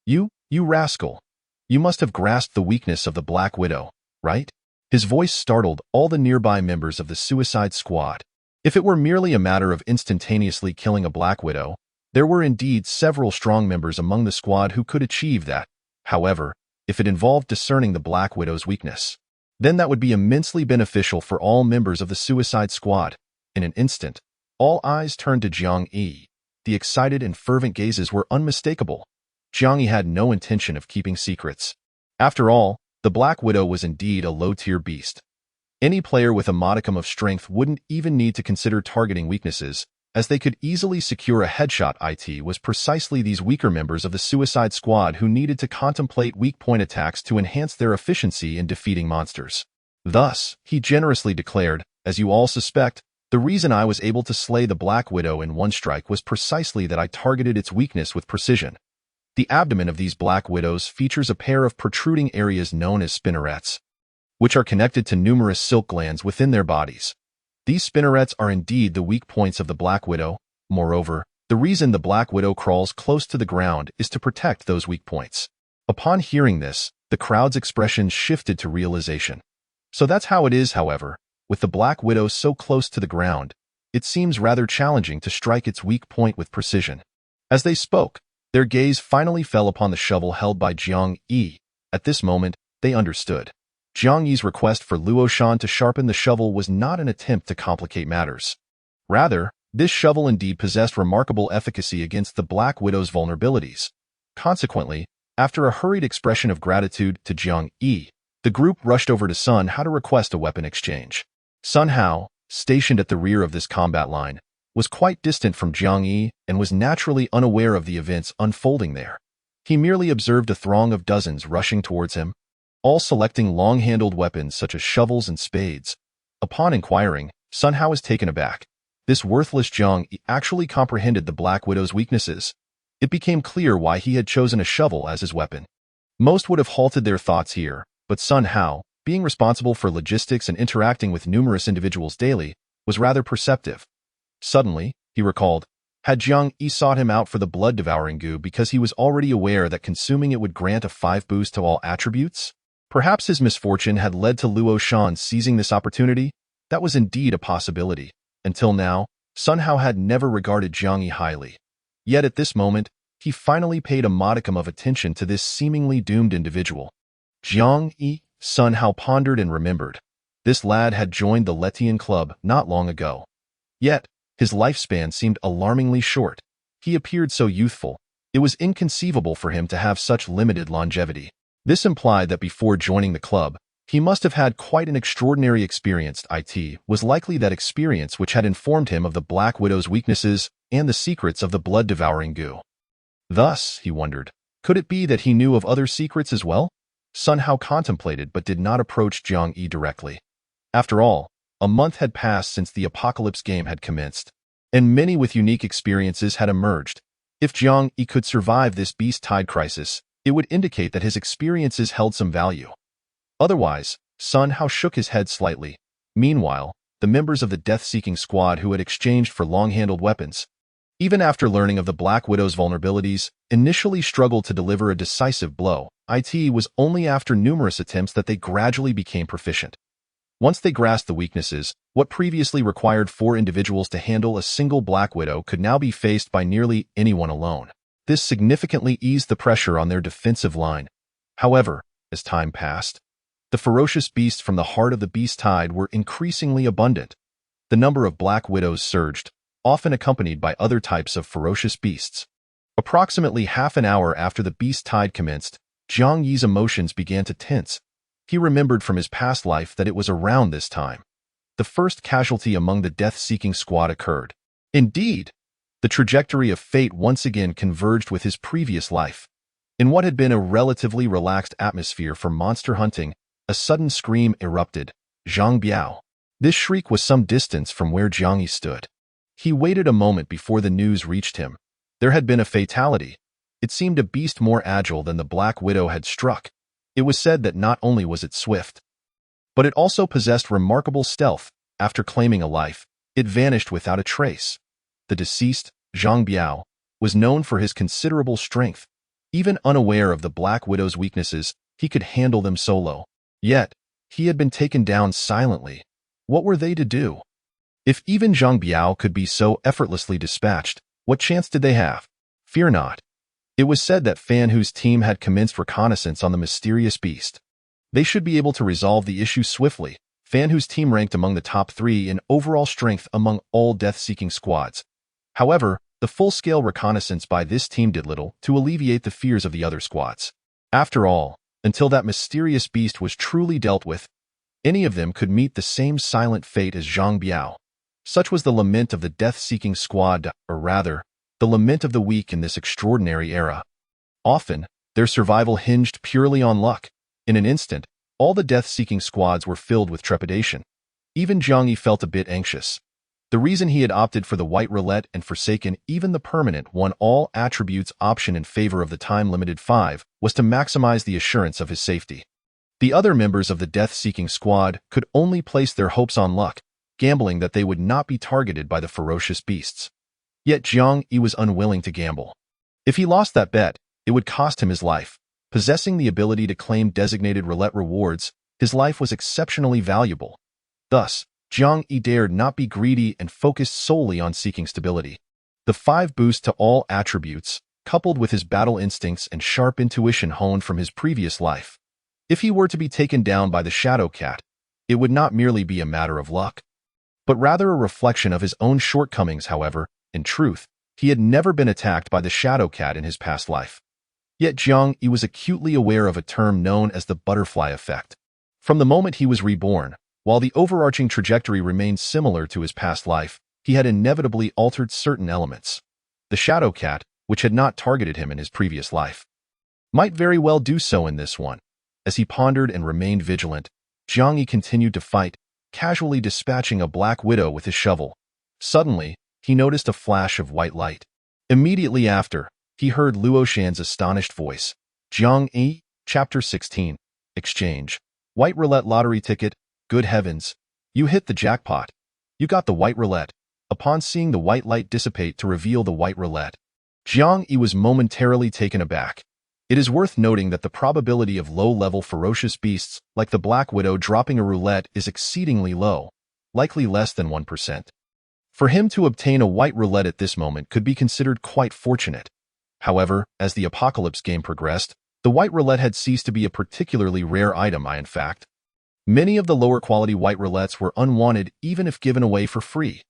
You rascal. You must have grasped the weakness of the Black Widow, right?" His voice startled all the nearby members of the Suicide Squad. If it were merely a matter of instantaneously killing a Black Widow, there were indeed several strong members among the squad who could achieve that. However, if it involved discerning the Black Widow's weakness. Then that would be immensely beneficial for all members of the Suicide Squad. In an instant, all eyes turned to Jiang Yi. The excited and fervent gazes were unmistakable. Jiang Yi had no intention of keeping secrets. After all, the Black Widow was indeed a low-tier beast. Any player with a modicum of strength wouldn't even need to consider targeting weaknesses, as they could easily secure a headshot. It was precisely these weaker members of the Suicide Squad who needed to contemplate weak-point attacks to enhance their efficiency in defeating monsters. Thus, he generously declared, as you all suspect, the reason I was able to slay the Black Widow in one strike was precisely that I targeted its weakness with precision. The abdomen of these Black Widows features a pair of protruding areas known as spinnerets, which are connected to numerous silk glands within their bodies. These spinnerets are indeed the weak points of the Black Widow. Moreover, the reason the Black Widow crawls close to the ground is to protect those weak points. Upon hearing this, the crowd's expressions shifted to realization. So that's how it is, however. With the Black Widow so close to the ground, it seems rather challenging to strike its weak point with precision. As they spoke, their gaze finally fell upon the shovel held by Jiang Yi. At this moment, they understood. Jiang Yi's request for Luo Shan to sharpen the shovel was not an attempt to complicate matters. Rather, this shovel indeed possessed remarkable efficacy against the Black Widow's vulnerabilities. Consequently, after a hurried expression of gratitude to Jiang Yi, the group rushed over to Sun Hao to request a weapon exchange. Sun Hao, stationed at the rear of this combat line, was quite distant from Jiang Yi and was naturally unaware of the events unfolding there. He merely observed a throng of dozens rushing towards him, all selecting long-handled weapons such as shovels and spades. Upon inquiring, Sun Hao was taken aback. This worthless Jiang Yi actually comprehended the Black Widow's weaknesses. It became clear why he had chosen a shovel as his weapon. Most would have halted their thoughts here, but Sun Hao, being responsible for logistics and interacting with numerous individuals daily, was rather perceptive. Suddenly, he recalled, had Jiang Yi sought him out for the blood-devouring goo because he was already aware that consuming it would grant a 5 boost to all attributes? Perhaps his misfortune had led to Luo Shan seizing this opportunity. That was indeed a possibility. Until now, Sun Hao had never regarded Jiang Yi highly. Yet at this moment, he finally paid a modicum of attention to this seemingly doomed individual. Jiang Yi, Sun Hao pondered and remembered. This lad had joined the Letian Club not long ago. Yet, his lifespan seemed alarmingly short. He appeared so youthful. It was inconceivable for him to have such limited longevity. This implied that before joining the club, he must have had quite an extraordinary experience. It was likely that experience which had informed him of the Black Widow's weaknesses and the secrets of the blood-devouring goo. Thus, he wondered, could it be that he knew of other secrets as well? Sun Hao contemplated but did not approach Jiang Yi directly. After all, a month had passed since the Apocalypse game had commenced, and many with unique experiences had emerged. If Jiang Yi could survive this beast-tide crisis, it would indicate that his experiences held some value. Otherwise, Sun Hao shook his head slightly. Meanwhile, the members of the death-seeking squad who had exchanged for long-handled weapons, even after learning of the Black Widow's vulnerabilities, initially struggled to deliver a decisive blow. It was only after numerous attempts that they gradually became proficient. Once they grasped the weaknesses, what previously required 4 individuals to handle a single Black Widow could now be faced by nearly anyone alone. This significantly eased the pressure on their defensive line. However, as time passed, the ferocious beasts from the heart of the beast tide were increasingly abundant. The number of Black Widows surged, often accompanied by other types of ferocious beasts. Approximately half an hour after the beast tide commenced, Jiang Yi's emotions began to tense. He remembered from his past life that it was around this time the first casualty among the death-seeking squad occurred. Indeed, the trajectory of fate once again converged with his previous life. In what had been a relatively relaxed atmosphere for monster hunting, a sudden scream erupted. Zhang Biao. This shriek was some distance from where Jiang Yi stood. He waited a moment before the news reached him. There had been a fatality. It seemed a beast more agile than the Black Widow had struck. It was said that not only was it swift, but it also possessed remarkable stealth. After claiming a life, it vanished without a trace. The deceased, Zhang Biao, was known for his considerable strength. Even unaware of the Black Widow's weaknesses, he could handle them solo. Yet, he had been taken down silently. What were they to do? If even Zhang Biao could be so effortlessly dispatched, what chance did they have? Fear not. It was said that Fan Hu's team had commenced reconnaissance on the mysterious beast. They should be able to resolve the issue swiftly. Fan Hu's team ranked among the top 3 in overall strength among all death-seeking squads. However, the full-scale reconnaissance by this team did little to alleviate the fears of the other squads. After all, until that mysterious beast was truly dealt with, any of them could meet the same silent fate as Zhang Biao. Such was the lament of the death-seeking squad, or rather, the lament of the weak in this extraordinary era. Often, their survival hinged purely on luck. In an instant, all the death-seeking squads were filled with trepidation. Even Zhang Yi felt a bit anxious. The reason he had opted for the white roulette and forsaken even the permanent one all attributes option in favor of the time-limited 5 was to maximize the assurance of his safety. The other members of the death-seeking squad could only place their hopes on luck, gambling that they would not be targeted by the ferocious beasts. Yet Zhang Yi was unwilling to gamble. If he lost that bet, it would cost him his life. Possessing the ability to claim designated roulette rewards, his life was exceptionally valuable. Thus, Zhang Yi dared not be greedy and focused solely on seeking stability. The 5 boost to all attributes, coupled with his battle instincts and sharp intuition honed from his previous life. If he were to be taken down by the Shadow Cat, it would not merely be a matter of luck, but rather a reflection of his own shortcomings. However, in truth, he had never been attacked by the Shadow Cat in his past life. Yet Zhang Yi was acutely aware of a term known as the butterfly effect. From the moment he was reborn, while the overarching trajectory remained similar to his past life, he had inevitably altered certain elements. The Shadow Cat, which had not targeted him in his previous life, might very well do so in this one. As he pondered and remained vigilant, Zhang Yi continued to fight, casually dispatching a black widow with his shovel. Suddenly, he noticed a flash of white light. Immediately after, he heard Luo Shan's astonished voice. Zhang Yi, Chapter 16. Exchange. White roulette lottery ticket. Good heavens. You hit the jackpot. You got the white roulette. Upon seeing the white light dissipate to reveal the white roulette, Zhang Yi was momentarily taken aback. It is worth noting that the probability of low-level ferocious beasts like the Black Widow dropping a roulette is exceedingly low, likely less than 1%. For him to obtain a white roulette at this moment could be considered quite fortunate. However, as the Apocalypse game progressed, the white roulette had ceased to be a particularly rare item. In fact, many of the lower-quality white roulettes were unwanted even if given away for free.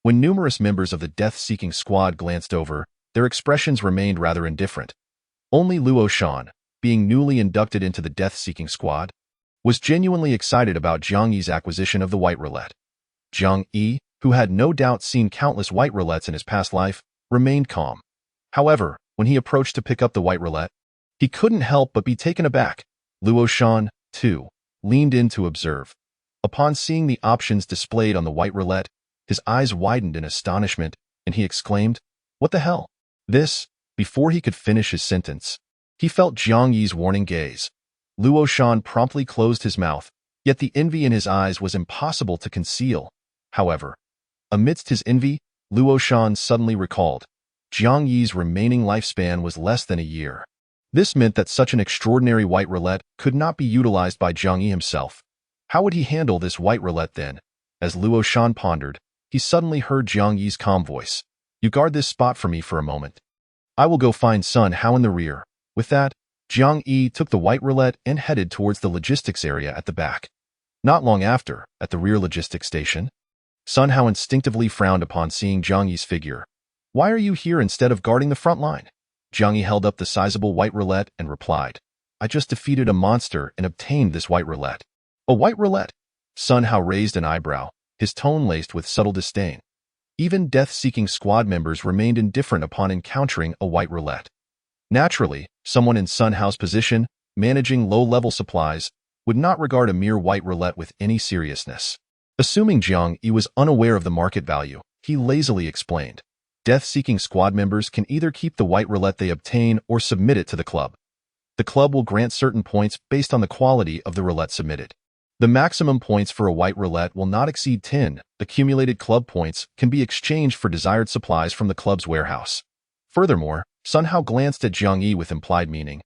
When numerous members of the death-seeking squad glanced over, their expressions remained rather indifferent. Only Luo Shan, being newly inducted into the death-seeking squad, was genuinely excited about Zhang Yi's acquisition of the white roulette. Zhang Yi, who had no doubt seen countless white roulettes in his past life, remained calm. However, when he approached to pick up the white roulette, he couldn't help but be taken aback. Luo Shan, too, leaned in to observe. Upon seeing the options displayed on the white roulette, his eyes widened in astonishment, and he exclaimed, "What the hell?" Before he could finish his sentence, he felt Zhang Yi's warning gaze. Luo Shan promptly closed his mouth, yet the envy in his eyes was impossible to conceal. However, amidst his envy, Luo Shan suddenly recalled Zhang Yi's remaining lifespan was less than a year. This meant that such an extraordinary white roulette could not be utilized by Zhang Yi himself. How would he handle this white roulette then? As Luo Shan pondered, he suddenly heard Zhang Yi's calm voice. "You guard this spot for me for a moment. I will go find Sun Hao in the rear." With that, Zhang Yi took the white roulette and headed towards the logistics area at the back. Not long after, at the rear logistics station, Sun Hao instinctively frowned upon seeing Zhang Yi's figure. "Why are you here instead of guarding the front line?" Zhang Yi held up the sizable white roulette and replied, "I just defeated a monster and obtained this white roulette." "A white roulette?" Sun Hao raised an eyebrow, his tone laced with subtle disdain. Even death-seeking squad members remained indifferent upon encountering a white roulette. Naturally, someone in Sun Hao's position, managing low-level supplies, would not regard a mere white roulette with any seriousness. Assuming Zhang Yi was unaware of the market value, he lazily explained, "Death-seeking squad members can either keep the white roulette they obtain or submit it to the club. The club will grant certain points based on the quality of the roulette submitted. The maximum points for a white roulette will not exceed 10. Accumulated club points can be exchanged for desired supplies from the club's warehouse." Furthermore, Sun Hao glanced at Zhang Yi with implied meaning,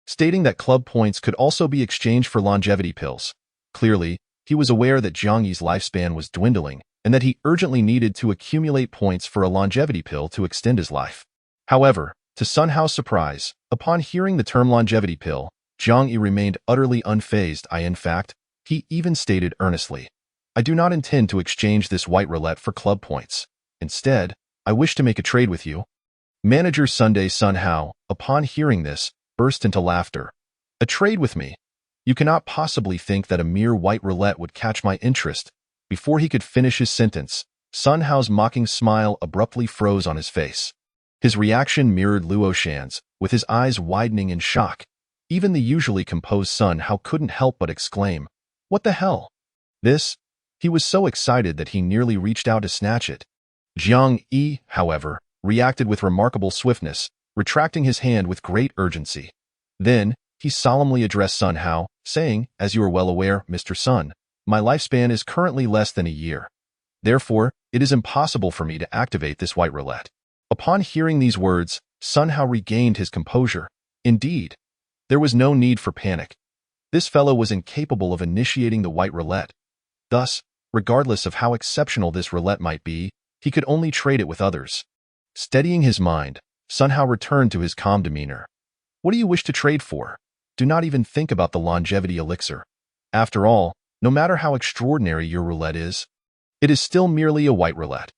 stating that club points could also be exchanged for longevity pills. Clearly, he was aware that Zhang Yi's lifespan was dwindling and that he urgently needed to accumulate points for a longevity pill to extend his life. However, To Sun Hao's surprise, upon hearing the term longevity pill, Jiang Yi remained utterly unfazed. In fact, he even stated earnestly, I do not intend to exchange this white roulette for club points. Instead, I wish to make a trade with you. Manager Sun Hao, upon hearing this, burst into laughter. A trade with me? You cannot possibly think that a mere white roulette would catch my interest. Before he could finish his sentence, Sun Hao's mocking smile abruptly froze on his face. His reaction mirrored Luo Shan's, with his eyes widening in shock. Even the usually composed Sun Hao couldn't help but exclaim, What the hell? This? He was so excited that he nearly reached out to snatch it. Jiang Yi, however, reacted with remarkable swiftness, retracting his hand with great urgency. Then, he solemnly addressed Sun Hao, saying, As you are well aware, Mr. Sun, my lifespan is currently less than a year. Therefore, it is impossible for me to activate this white roulette. Upon hearing these words, Sun Hao regained his composure. Indeed, there was no need for panic. This fellow was incapable of initiating the white roulette. Thus, regardless of how exceptional this roulette might be, he could only trade it with others. Steadying his mind, Sun Hao returned to his calm demeanor. What do you wish to trade for? Do not even think about the longevity elixir. After all, no matter how extraordinary your roulette is, it is still merely a white roulette.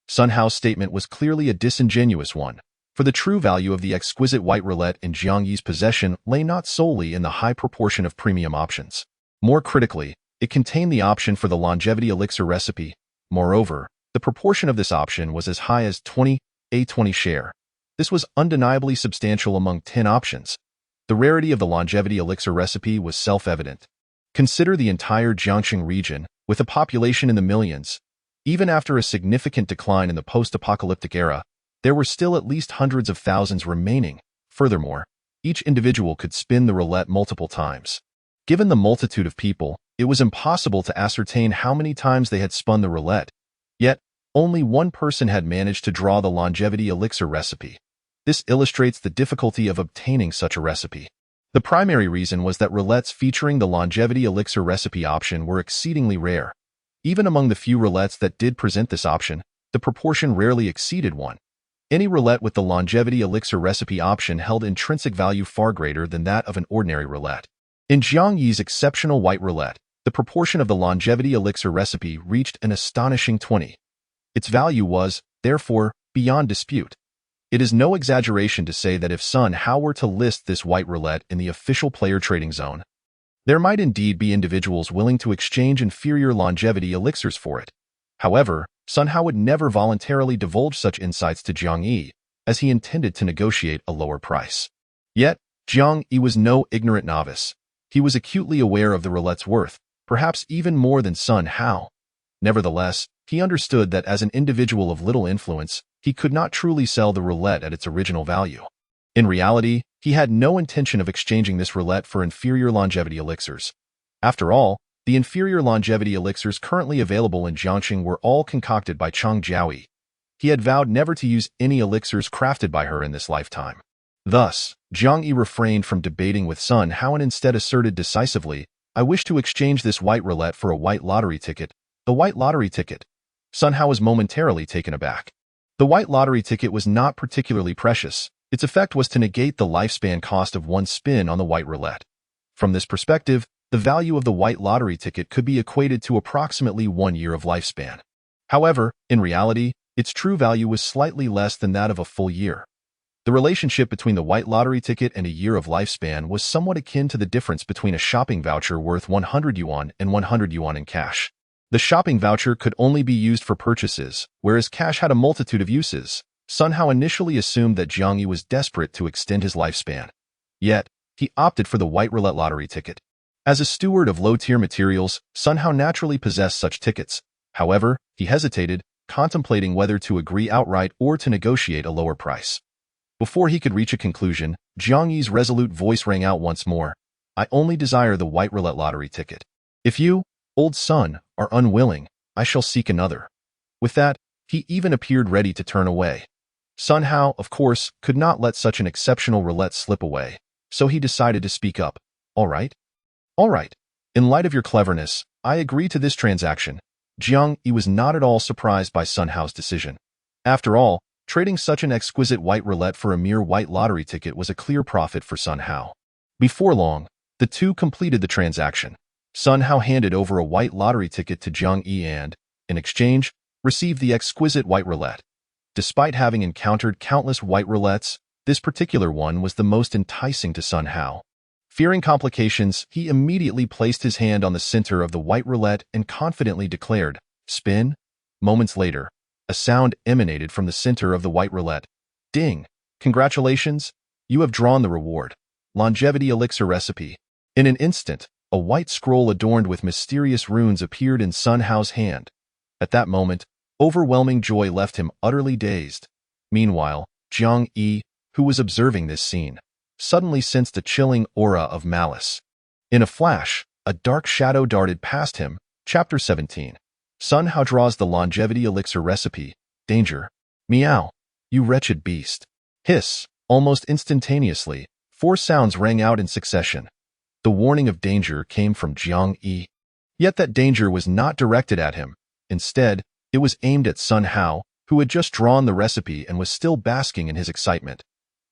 Sun Hao's statement was clearly a disingenuous one, for the true value of the exquisite white roulette in Jiang Yi's possession lay not solely in the high proportion of premium options. More critically, it contained the option for the longevity elixir recipe. Moreover, the proportion of this option was as high as 20 share. This was undeniably substantial among 10 options. The rarity of the longevity elixir recipe was self-evident. Consider the entire Jiangxing region, with a population in the millions. Even after a significant decline in the post-apocalyptic era, there were still at least hundreds of thousands remaining. Furthermore, each individual could spin the roulette multiple times. Given the multitude of people, it was impossible to ascertain how many times they had spun the roulette. Yet, only one person had managed to draw the longevity elixir recipe. This illustrates the difficulty of obtaining such a recipe. The primary reason was that roulettes featuring the longevity elixir recipe option were exceedingly rare. Even among the few roulettes that did present this option, the proportion rarely exceeded 1. Any roulette with the longevity elixir recipe option held intrinsic value far greater than that of an ordinary roulette. In Jiang Yi's exceptional white roulette, the proportion of the longevity elixir recipe reached an astonishing 20. Its value was, therefore, beyond dispute. It is no exaggeration to say that if Sun Hao were to list this white roulette in the official player trading zone, there might indeed be individuals willing to exchange inferior longevity elixirs for it. However, Sun Hao would never voluntarily divulge such insights to Jiang Yi, as he intended to negotiate a lower price. Yet, Jiang Yi was no ignorant novice. He was acutely aware of the roulette's worth, perhaps even more than Sun Hao. Nevertheless, he understood that as an individual of little influence, he could not truly sell the roulette at its original value. In reality, he had no intention of exchanging this roulette for inferior longevity elixirs. After all, the inferior longevity elixirs currently available in Jiangxing were all concocted by Chang Jiaoyi. He had vowed never to use any elixirs crafted by her in this lifetime. Thus, Jiang Yi refrained from debating with Sun Hao and instead asserted decisively, I wish to exchange this white roulette for a white lottery ticket. The white lottery ticket. Sun Hao was momentarily taken aback. The white lottery ticket was not particularly precious. Its effect was to negate the lifespan cost of one spin on the white roulette. From this perspective, the value of the white lottery ticket could be equated to approximately 1 year of lifespan. However, in reality, its true value was slightly less than that of a full year. The relationship between the white lottery ticket and a year of lifespan was somewhat akin to the difference between a shopping voucher worth 100 yuan and 100 yuan in cash. The shopping voucher could only be used for purchases, whereas cash had a multitude of uses. Sun Hao initially assumed that Jiang Yi was desperate to extend his lifespan. Yet, he opted for the white roulette lottery ticket. As a steward of low-tier materials, Sun Hao naturally possessed such tickets. However, he hesitated, contemplating whether to agree outright or to negotiate a lower price. Before he could reach a conclusion, Jiang Yi's resolute voice rang out once more. I only desire the white roulette lottery ticket. If you, old Sun, are unwilling, I shall seek another. With that, he even appeared ready to turn away. Sun Hao, of course, could not let such an exceptional roulette slip away, so he decided to speak up. All right. All right. In light of your cleverness, I agree to this transaction. Jiang Yi was not at all surprised by Sun Hao's decision. After all, Trading such an exquisite white roulette for a mere white lottery ticket was a clear profit for Sun Hao. Before long, the two completed the transaction. Sun Hao handed over a white lottery ticket to Jiang Yi and, in exchange, received the exquisite white roulette. Despite having encountered countless white roulettes, this particular one was the most enticing to Sun Hao. Fearing complications, he immediately placed his hand on the center of the white roulette and confidently declared, "Spin." Moments later, a sound emanated from the center of the white roulette. Ding! Congratulations! You have drawn the reward. Longevity Elixir Recipe. In an instant, a white scroll adorned with mysterious runes appeared in Sun Hao's hand. At that moment, overwhelming joy left him utterly dazed. Meanwhile, Jiang Yi, who was observing this scene, suddenly sensed a chilling aura of malice. In a flash, a dark shadow darted past him. Chapter 17. Sun Hao draws the Longevity Elixir Recipe. Danger. Meow. You wretched beast. Hiss. Almost instantaneously, 4 sounds rang out in succession. The warning of danger came from Jiang Yi. Yet that danger was not directed at him. Instead, it was aimed at Sun Hao, who had just drawn the recipe and was still basking in his excitement.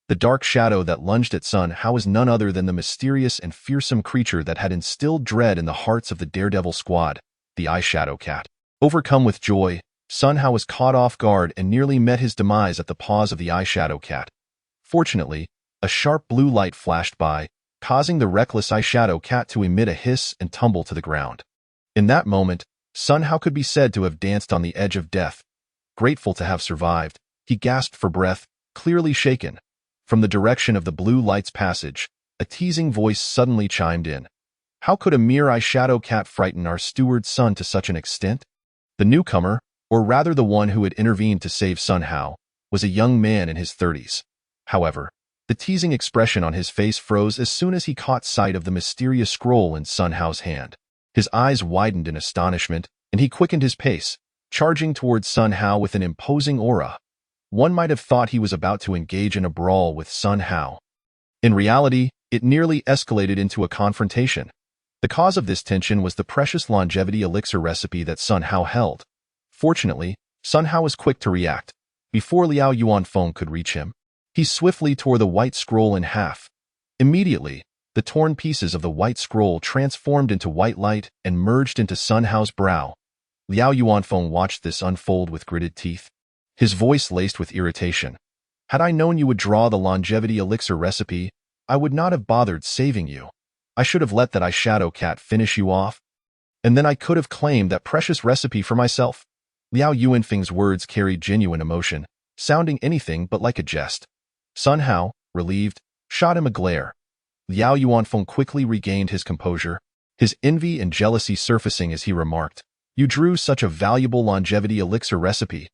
The dark shadow that lunged at Sun Hao was none other than the mysterious and fearsome creature that had instilled dread in the hearts of the Daredevil squad, the Eyeshadow Cat. Overcome with joy, Sun Hao was caught off guard and nearly met his demise at the paws of the Eyeshadow Cat. Fortunately, a sharp blue light flashed by, causing the reckless Eyeshadow Cat to emit a hiss and tumble to the ground. In that moment, Sun Hao could be said to have danced on the edge of death. Grateful to have survived, he gasped for breath, clearly shaken. From the direction of the blue light's passage, a teasing voice suddenly chimed in. How could a mere Eyeshadow Cat frighten our steward's son to such an extent? The newcomer, or rather the one who had intervened to save Sun Hao, was a young man in his 30s. However, the teasing expression on his face froze as soon as he caught sight of the mysterious scroll in Sun Hao's hand. His eyes widened in astonishment, and he quickened his pace, charging towards Sun Hao with an imposing aura. One might have thought he was about to engage in a brawl with Sun Hao. In reality, it nearly escalated into a confrontation. The cause of this tension was the precious longevity elixir recipe that Sun Hao held. Fortunately, Sun Hao was quick to react. Before Liao Yuanfeng could reach him, he swiftly tore the white scroll in half. Immediately, the torn pieces of the white scroll transformed into white light and merged into Sun Hao's brow. Liao Yuanfeng watched this unfold with gritted teeth, his voice laced with irritation. Had I known you would draw the longevity elixir recipe, I would not have bothered saving you. I should have let that Eyeshadow Cat finish you off, and then I could have claimed that precious recipe for myself. Liao Yuanfeng's words carried genuine emotion, sounding anything but like a jest. Sun Hao, relieved, shot him a glare. Liao Yuanfeng quickly regained his composure, his envy and jealousy surfacing as he remarked, You drew such a valuable longevity elixir recipe.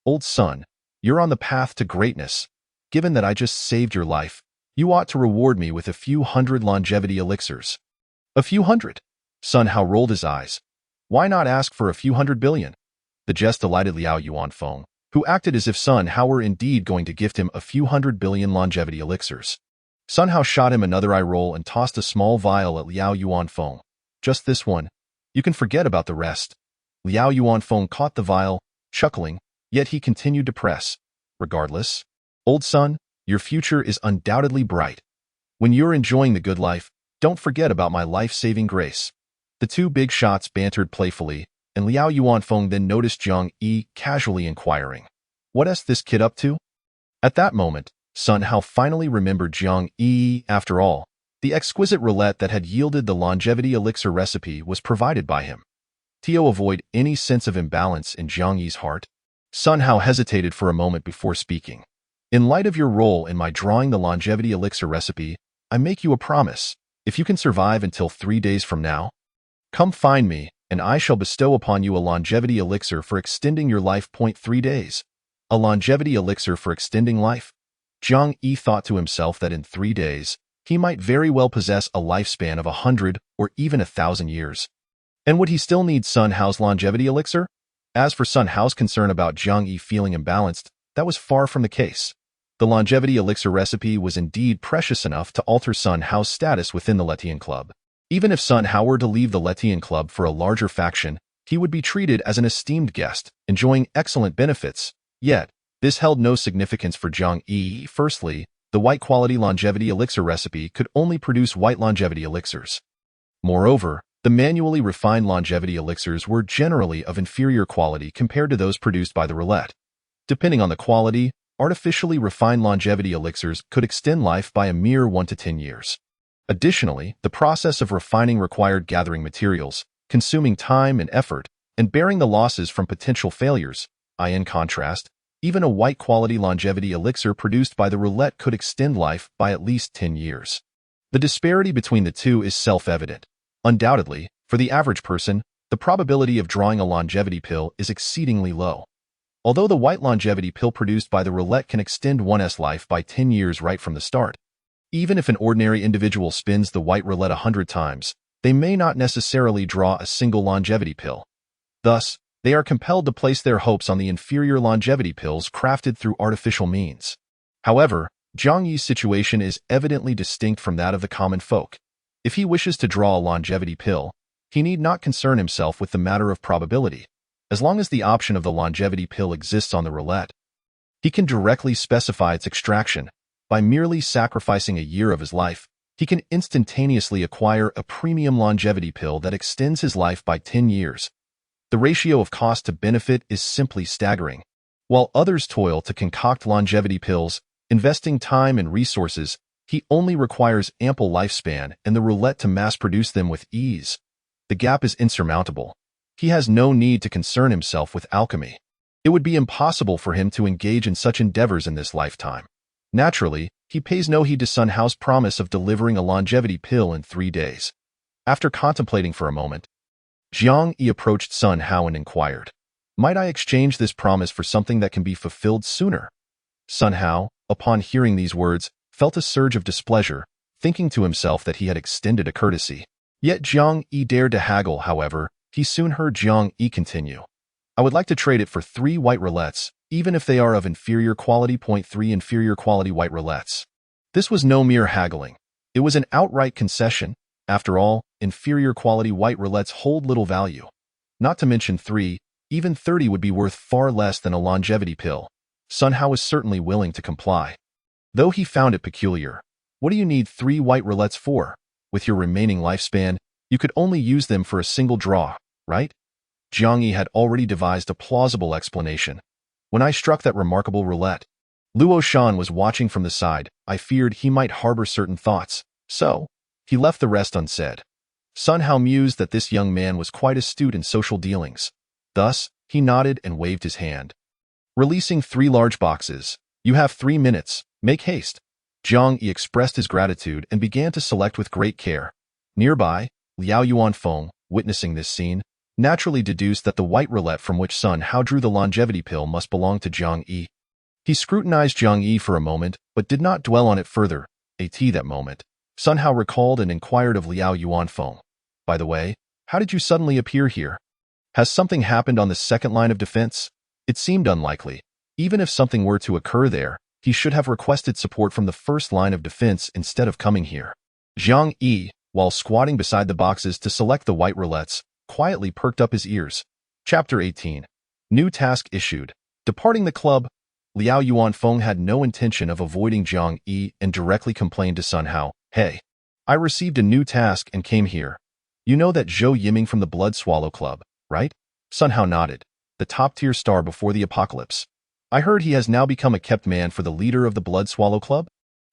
Old son, you're on the path to greatness. Given that I just saved your life, you ought to reward me with a few hundred longevity elixirs. A few hundred? Sun Hao rolled his eyes. Why not ask for a few hundred billion? The jest delighted Liao Yuanfeng, who acted as if Sun Hao were indeed going to gift him a few hundred billion longevity elixirs. Sun Hao shot him another eye roll and tossed a small vial at Liao Yuanfeng. Just this one. You can forget about the rest. Liao Yuanfeng caught the vial, chuckling, yet he continued to press. Regardless, old son, your future is undoubtedly bright. When you're enjoying the good life, don't forget about my life-saving grace. The two big shots bantered playfully, and Liao Yuanfeng then noticed Jiang Yi casually inquiring, What's this kid up to? At that moment, Sun Hao finally remembered Jiang Yi. After all, the exquisite roulette that had yielded the longevity elixir recipe was provided by him. To avoid any sense of imbalance in Jiang Yi's heart, Sun Hao hesitated for a moment before speaking. In light of your role in my drawing the longevity elixir recipe, I make you a promise. If you can survive until 3 days from now, come find me, and I shall bestow upon you a longevity elixir for extending your life. 3 days. A longevity elixir for extending life? Jiang Yi thought to himself that in 3 days, he might very well possess a lifespan of 100 or even 1,000 years. And would he still need Sun Hao's longevity elixir? As for Sun Hao's concern about Jiang Yi feeling imbalanced, that was far from the case. The longevity elixir recipe was indeed precious enough to alter Sun Hao's status within the Letian Club. Even if Sun Hao were to leave the Letian Club for a larger faction, he would be treated as an esteemed guest, enjoying excellent benefits. Yet, This held no significance for Zhang Yi. Firstly, the white quality longevity elixir recipe could only produce white longevity elixirs. Moreover, the manually refined longevity elixirs were generally of inferior quality compared to those produced by the roulette. Depending on the quality, artificially refined longevity elixirs could extend life by a mere 1 to 10 years. Additionally, the process of refining required gathering materials, consuming time and effort, and bearing the losses from potential failures. In contrast, even a white quality longevity elixir produced by the roulette could extend life by at least 10 years. The disparity between the two is self-evident. Undoubtedly, for the average person, the probability of drawing a longevity pill is exceedingly low. Although the white longevity pill produced by the roulette can extend one's life by 10 years right from the start, even if an ordinary individual spins the white roulette 100 times, they may not necessarily draw a single longevity pill. Thus, they are compelled to place their hopes on the inferior longevity pills crafted through artificial means. However, Zhang Yi's situation is evidently distinct from that of the common folk. If he wishes to draw a longevity pill, he need not concern himself with the matter of probability. As long as the option of the longevity pill exists on the roulette, he can directly specify its extraction. By merely sacrificing a year of his life, he can instantaneously acquire a premium longevity pill that extends his life by 10 years. The ratio of cost to benefit is simply staggering. While others toil to concoct longevity pills, investing time and resources, he only requires ample lifespan and the roulette to mass-produce them with ease. The gap is insurmountable. He has no need to concern himself with alchemy. It would be impossible for him to engage in such endeavors in this lifetime. Naturally, he pays no heed to Sun Hao's promise of delivering a longevity pill in 3 days. After contemplating for a moment, Zhang Yi approached Sun Hao and inquired, "Might I exchange this promise for something that can be fulfilled sooner?" Sun Hao, upon hearing these words, felt a surge of displeasure, thinking to himself that he had extended a courtesy. Yet Zhang Yi dared to haggle. However, he soon heard Zhang Yi continue, "I would like to trade it for 3 white roulettes, even if they are of inferior quality. 3 inferior quality white roulettes." This was no mere haggling. It was an outright concession. After all, inferior quality white roulettes hold little value. Not to mention 3, even 30 would be worth far less than a longevity pill. Sun Hao was certainly willing to comply. Though he found it peculiar. What do you need 3 white roulettes for? With your remaining lifespan, you could only use them for a single draw, right? Zhang Yi had already devised a plausible explanation. When I struck that remarkable roulette, Luo Shan was watching from the side. I feared he might harbor certain thoughts, so he left the rest unsaid. Sun Hao mused that this young man was quite astute in social dealings. Thus, he nodded and waved his hand. Releasing 3 large boxes. "You have 3 minutes. Make haste." Zhang Yi expressed his gratitude and began to select with great care. Nearby, Liao Yuanfeng, witnessing this scene, naturally deduced that the white roulette from which Sun Hao drew the longevity pill must belong to Zhang Yi. He scrutinized Zhang Yi for a moment, but did not dwell on it further. That moment, Sun Hao recalled and inquired of Liao Yuanfeng, "By the way, how did you suddenly appear here? Has something happened on the second line of defense?" It seemed unlikely. Even if something were to occur there, he should have requested support from the first line of defense instead of coming here. Zhang Yi, while squatting beside the boxes to select the white roulettes, quietly perked up his ears. Chapter 18. New task issued. Departing the club, Liao Yuanfeng had no intention of avoiding Zhang Yi and directly complained to Sun Hao, "Hey, I received a new task and came here. You know that Zhou Yiming from the Blood Swallow Club, right?" Sun Hao nodded. "The top-tier star before the apocalypse. I heard he has now become a kept man for the leader of the Blood Swallow Club?"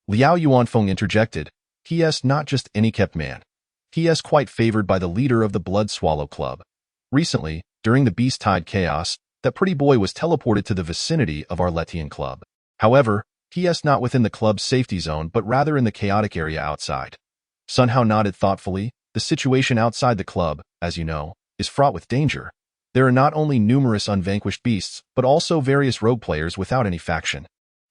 Liao Yuanfeng interjected. "He is not just any kept man. He is quite favored by the leader of the Blood Swallow Club. Recently, during the Beast Tide chaos, that pretty boy was teleported to the vicinity of our Letian club. However, he is not within the club's safety zone but rather in the chaotic area outside." Sun Hao nodded thoughtfully. "The situation outside the club, as you know, is fraught with danger. There are not only numerous unvanquished beasts, but also various rogue players without any faction.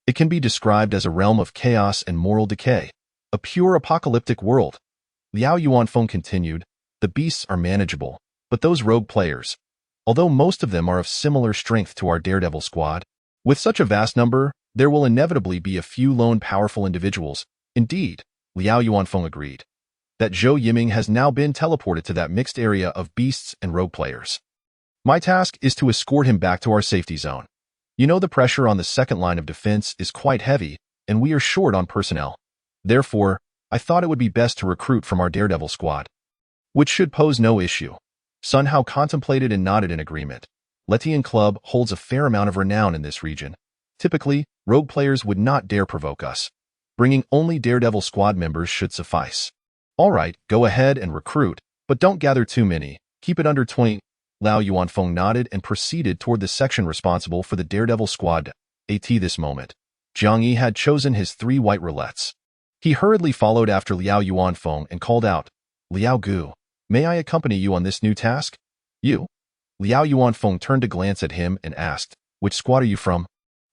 It can be described as a realm of chaos and moral decay. A pure apocalyptic world." Liao Yuanfeng continued, "The beasts are manageable, but those rogue players, although most of them are of similar strength to our Daredevil squad, with such a vast number, there will inevitably be a few lone powerful individuals." Indeed, Liao Yuanfeng agreed, that Zhou Yiming has now been teleported to that mixed area of beasts and rogue players. "My task is to escort him back to our safety zone." You know the pressure on the second line of defense is quite heavy, and we are short on personnel. Therefore, I thought it would be best to recruit from our Daredevil squad, which should pose no issue. Sun Hao contemplated and nodded in agreement. Letian Club holds a fair amount of renown in this region. Typically, rogue players would not dare provoke us. Bringing only Daredevil squad members should suffice. All right, go ahead and recruit, but don't gather too many. Keep it under 20. Liao Yuanfeng nodded and proceeded toward the section responsible for the Daredevil squad. At this moment, Jiang Yi had chosen his 3 white roulettes. He hurriedly followed after Liao Yuanfeng and called out, "Liao Gu, may I accompany you on this new task?" "You?" Liao Yuanfeng turned to glance at him and asked, "Which squad are you from?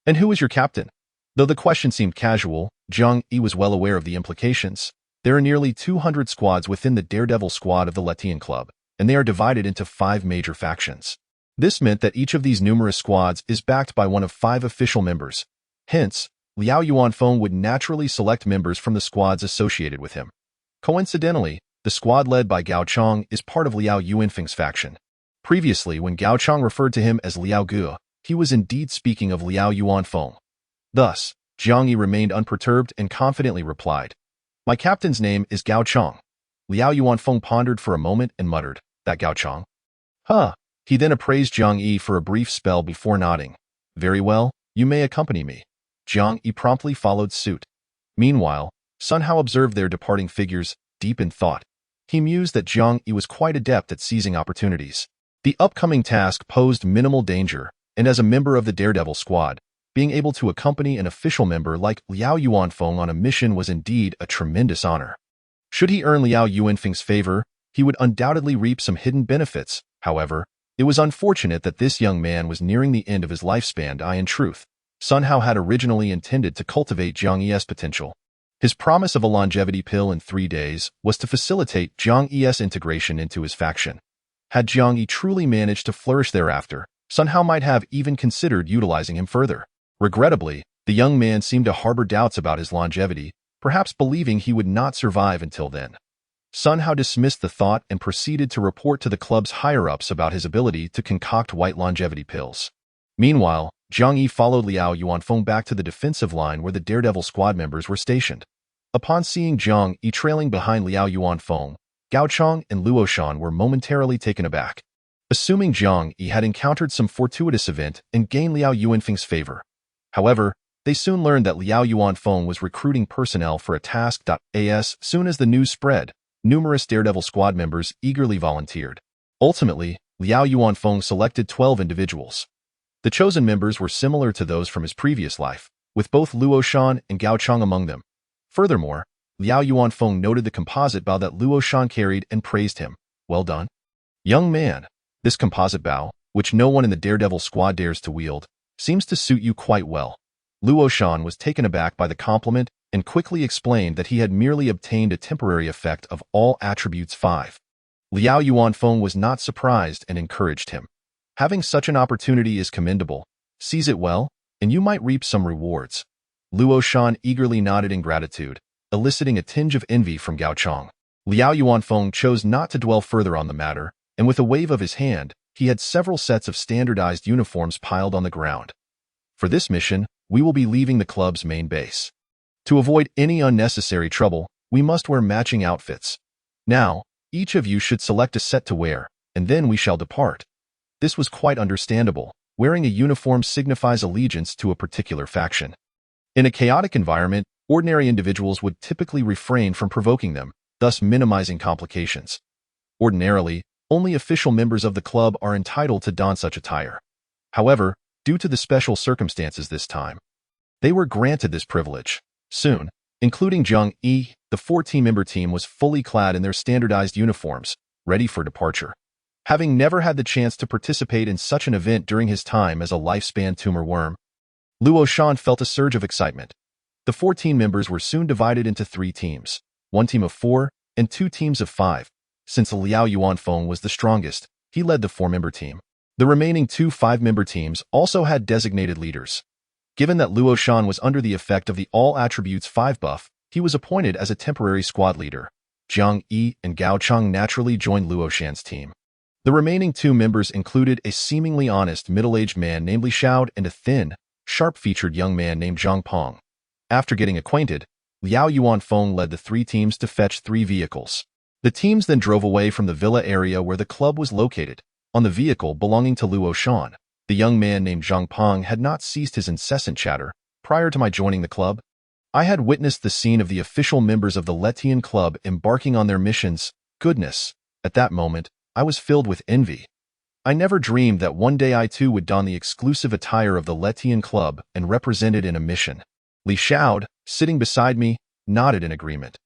And who is your captain?" Though the question seemed casual, Jiang Yi was well aware of the implications. There are nearly 200 squads within the Daredevil squad of the Letian Club, and they are divided into 5 major factions. This meant that each of these numerous squads is backed by one of 5 official members. Hence, Liao Yuanfeng would naturally select members from the squads associated with him. Coincidentally, the squad led by Gao Chong is part of Liao Yuanfeng's faction. Previously, when Gao Chong referred to him as Liao Gu, he was indeed speaking of Liao Yuanfeng. Thus, Jiang Yi remained unperturbed and confidently replied, "My captain's name is Gao Chong." Liao Yuanfeng pondered for a moment and muttered, "That Gao Chong? Huh." He then appraised Jiang Yi for a brief spell before nodding. "Very well, you may accompany me." Jiang Yi promptly followed suit. Meanwhile, Sun Hao observed their departing figures, deep in thought. He mused that Jiang Yi was quite adept at seizing opportunities. The upcoming task posed minimal danger, and as a member of the Daredevil squad, being able to accompany an official member like Liao Yuanfeng on a mission was indeed a tremendous honor. Should he earn Liao Yuanfeng's favor, he would undoubtedly reap some hidden benefits. However, it was unfortunate that this young man was nearing the end of his lifespan. In truth, Sun Hao had originally intended to cultivate Jiang Yi's potential. His promise of a longevity pill in 3 days was to facilitate Jiang Yi's integration into his faction. Had Jiang Yi truly managed to flourish thereafter, Sun Hao might have even considered utilizing him further. Regrettably, the young man seemed to harbor doubts about his longevity, perhaps believing he would not survive until then. Sun Hao dismissed the thought and proceeded to report to the club's higher-ups about his ability to concoct white longevity pills. Meanwhile, Jiang Yi followed Liao Yuanfeng back to the defensive line where the Daredevil squad members were stationed. Upon seeing Jiang Yi trailing behind Liao Yuanfeng, Gao Chong and Luo Shan were momentarily taken aback. Assuming Jiang Yi had encountered some fortuitous event and gained Liao Yuanfeng's favor. However, they soon learned that Liao Yuanfeng was recruiting personnel for a task. As soon as the news spread, numerous Daredevil squad members eagerly volunteered. Ultimately, Liao Yuanfeng selected 12 individuals. The chosen members were similar to those from his previous life, with both Luo Shan and Gao Chong among them. Furthermore, Liao Yuanfeng noted the composite bow that Luo Shan carried and praised him. "Well done, young man. This composite bow, which no one in the Daredevil squad dares to wield, seems to suit you quite well." Luo Shan was taken aback by the compliment and quickly explained that he had merely obtained a temporary effect of all attributes 5. Liao Yuanfeng was not surprised and encouraged him. "Having such an opportunity is commendable. Seize it well, and you might reap some rewards." Luo Shan eagerly nodded in gratitude, eliciting a tinge of envy from Gao Chong. Liao Yuanfeng chose not to dwell further on the matter, and with a wave of his hand, he had several sets of standardized uniforms piled on the ground. "For this mission, we will be leaving the club's main base. To avoid any unnecessary trouble, we must wear matching outfits. Now, each of you should select a set to wear, and then we shall depart." This was quite understandable. Wearing a uniform signifies allegiance to a particular faction. In a chaotic environment, ordinary individuals would typically refrain from provoking them, thus minimizing complications. Ordinarily, only official members of the club are entitled to don such attire. However, due to the special circumstances this time, they were granted this privilege. Soon, including Jiang Yi, the 14-member team was fully clad in their standardized uniforms, ready for departure. Having never had the chance to participate in such an event during his time as a lifespan tumor worm, Luo Shan felt a surge of excitement. The 14 members were soon divided into 3 teams, 1 team of 4 and 2 teams of 5. Since Liao Yuanfeng was the strongest, he led the 4-member team. The remaining 2 5-member teams also had designated leaders. Given that Luo Shan was under the effect of the All Attributes 5 buff, he was appointed as a temporary squad leader. Jiang Yi and Gao Chong naturally joined Luo Shan's team. The remaining two members included a seemingly honest middle-aged man named Li Xiao and a thin, sharp-featured young man named Zhang Peng. After getting acquainted, Liao Yuanfeng led the three teams to fetch three vehicles. The teams then drove away from the villa area where the club was located. On the vehicle belonging to Luo Shan, the young man named Zhang Peng had not ceased his incessant chatter. Prior to my joining the club, I had witnessed the scene of the official members of the Letian Club embarking on their missions. Goodness, at that moment, I was filled with envy. I never dreamed that one day I too would don the exclusive attire of the Letian Club and represent it in a mission. Li Xiao, sitting beside me, nodded in agreement.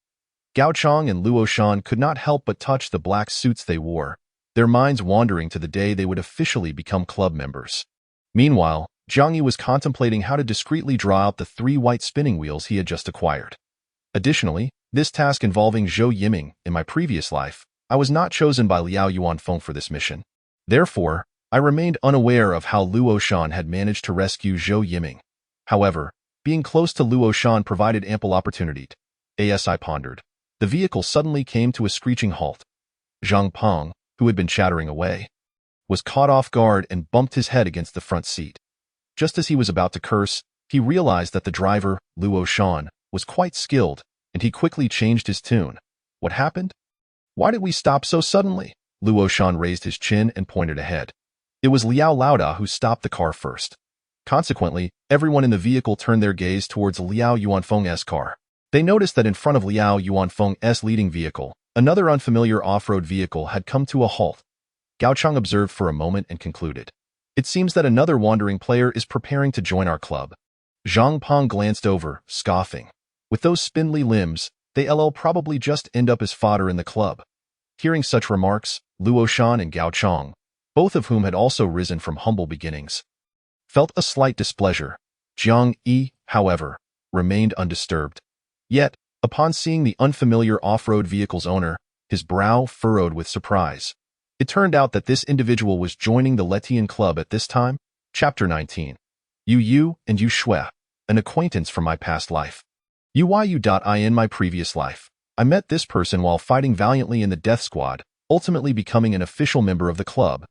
Gao Chong and Luo Shan could not help but touch the black suits they wore, their minds wandering to the day they would officially become club members. Meanwhile, Jiang Yi was contemplating how to discreetly draw out the three white spinning wheels he had just acquired. Additionally, this task involving Zhou Yiming in my previous life, I was not chosen by Liao Yuanfeng for this mission. Therefore, I remained unaware of how Luo Shan had managed to rescue Zhou Yiming. However, being close to Luo Shan provided ample opportunity. As I pondered, the vehicle suddenly came to a screeching halt. Zhang Peng, who had been chattering away, was caught off guard and bumped his head against the front seat. Just as he was about to curse, he realized that the driver, Luo Shan, was quite skilled, and he quickly changed his tune. What happened? Why did we stop so suddenly? Luo Shan raised his chin and pointed ahead. It was Liao Laoda who stopped the car first. Consequently, everyone in the vehicle turned their gaze towards Liao Yuanfeng's car. They noticed that in front of Liao Yuanfeng's leading vehicle, another unfamiliar off-road vehicle had come to a halt. Gao Chang observed for a moment and concluded, "It seems that another wandering player is preparing to join our club." Zhang Peng glanced over, scoffing. With those spindly limbs, they'll probably just end up as fodder in the club. Hearing such remarks, Luo Shan and Gao Chang, both of whom had also risen from humble beginnings, felt a slight displeasure. Jiang Yi, however, remained undisturbed. Yet, upon seeing the unfamiliar off-road vehicle's owner, his brow furrowed with surprise. It turned out that this individual was joining the Letian Club at this time. Chapter 19. Yu and Yu Shui, an acquaintance from my past life. Yu in my previous life. I met this person while fighting valiantly in the Death Squad, ultimately becoming an official member of the club.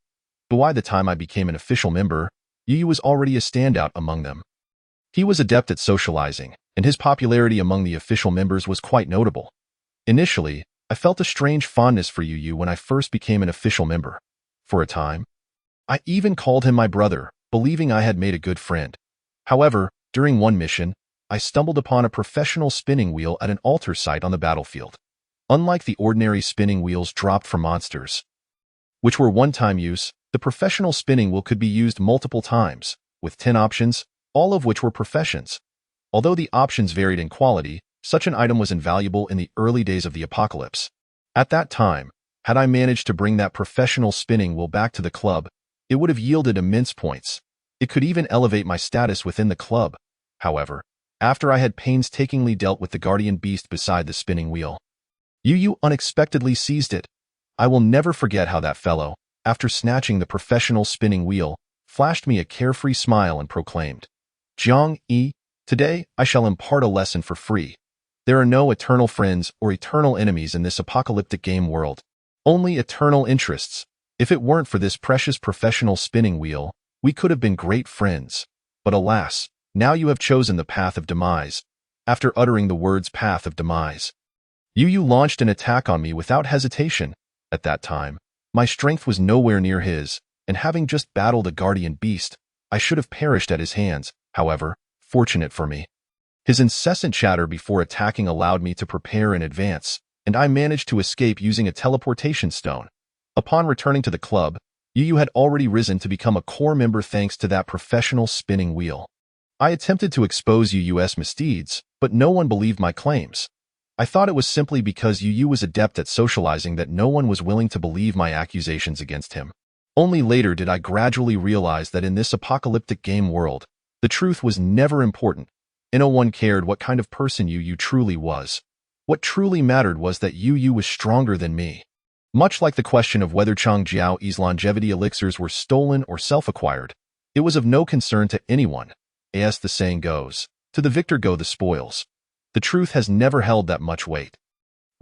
But by the time I became an official member, Yu was already a standout among them. He was adept at socializing, and his popularity among the official members was quite notable. Initially, I felt a strange fondness for Yu when I first became an official member. For a time, I even called him my brother, believing I had made a good friend. However, during one mission, I stumbled upon a professional spinning wheel at an altar site on the battlefield. Unlike the ordinary spinning wheels dropped from monsters, which were one-time use, the professional spinning wheel could be used multiple times, with 10 options, all of which were professions. Although the options varied in quality, such an item was invaluable in the early days of the apocalypse. At that time, had I managed to bring that professional spinning wheel back to the club, it would have yielded immense points. It could even elevate my status within the club. However, after I had painstakingly dealt with the guardian beast beside the spinning wheel, Yu unexpectedly seized it. I will never forget how that fellow, after snatching the professional spinning wheel, flashed me a carefree smile and proclaimed, "Jiang Yi, today I shall impart a lesson for free. There are no eternal friends or eternal enemies in this apocalyptic game world. Only eternal interests. If it weren't for this precious professional spinning wheel, we could have been great friends. But alas, now you have chosen the path of demise." After uttering the words path of demise, Yu launched an attack on me without hesitation. At that time, my strength was nowhere near his, and having just battled a guardian beast, I should have perished at his hands. However, fortunate for me, his incessant chatter before attacking allowed me to prepare in advance, and I managed to escape using a teleportation stone. Upon returning to the club, Yu had already risen to become a core member thanks to that professional spinning wheel. I attempted to expose Yu's misdeeds, but no one believed my claims. I thought it was simply because Yu was adept at socializing that no one was willing to believe my accusations against him. Only later did I gradually realize that in this apocalyptic game world, the truth was never important, and no one cared what kind of person Yu truly was. What truly mattered was that Yu was stronger than me. Much like the question of whether Chang Jiao's longevity elixirs were stolen or self-acquired, it was of no concern to anyone. As the saying goes, to the victor go the spoils. The truth has never held that much weight.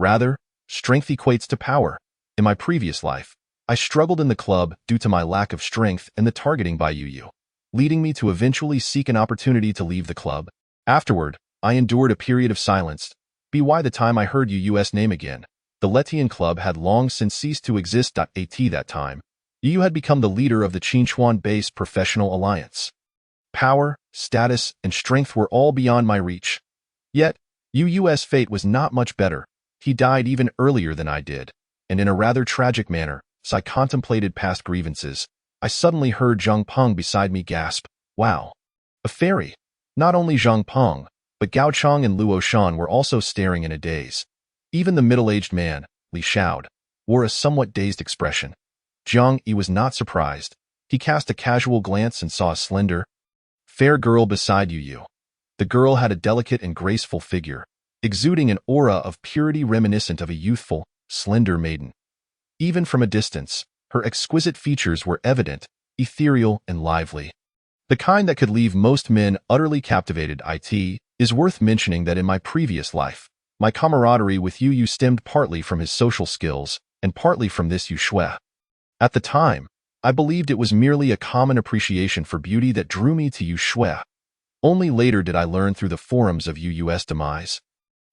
Rather, strength equates to power. In my previous life, I struggled in the club due to my lack of strength and the targeting by Yu, leading me to eventually seek an opportunity to leave the club. Afterward, I endured a period of silence. By the time I heard Yu's name again, the Letian Club had long since ceased to exist. At that time, Yu had become the leader of the Qinchuan-based professional alliance. Power, status, and strength were all beyond my reach. Yet, Yu's fate was not much better. He died even earlier than I did, and in a rather tragic manner. As I contemplated past grievances, I suddenly heard Zhang Peng beside me gasp, "Wow! A fairy!" Not only Zhang Peng, but Gao Chang and Luo Shan were also staring in a daze. Even the middle-aged man, Li Xiao, wore a somewhat dazed expression. Jiang Yi was not surprised. He cast a casual glance and saw a slender, fair girl beside Yu. The girl had a delicate and graceful figure, exuding an aura of purity reminiscent of a youthful, slender maiden. Even from a distance, her exquisite features were evident, ethereal and lively. The kind that could leave most men utterly captivated. It is worth mentioning that in my previous life, my camaraderie with Yu stemmed partly from his social skills and partly from this Yu Shui. At the time, I believed it was merely a common appreciation for beauty that drew me to Yu Shui. Only later did I learn through the forums of Yu's demise.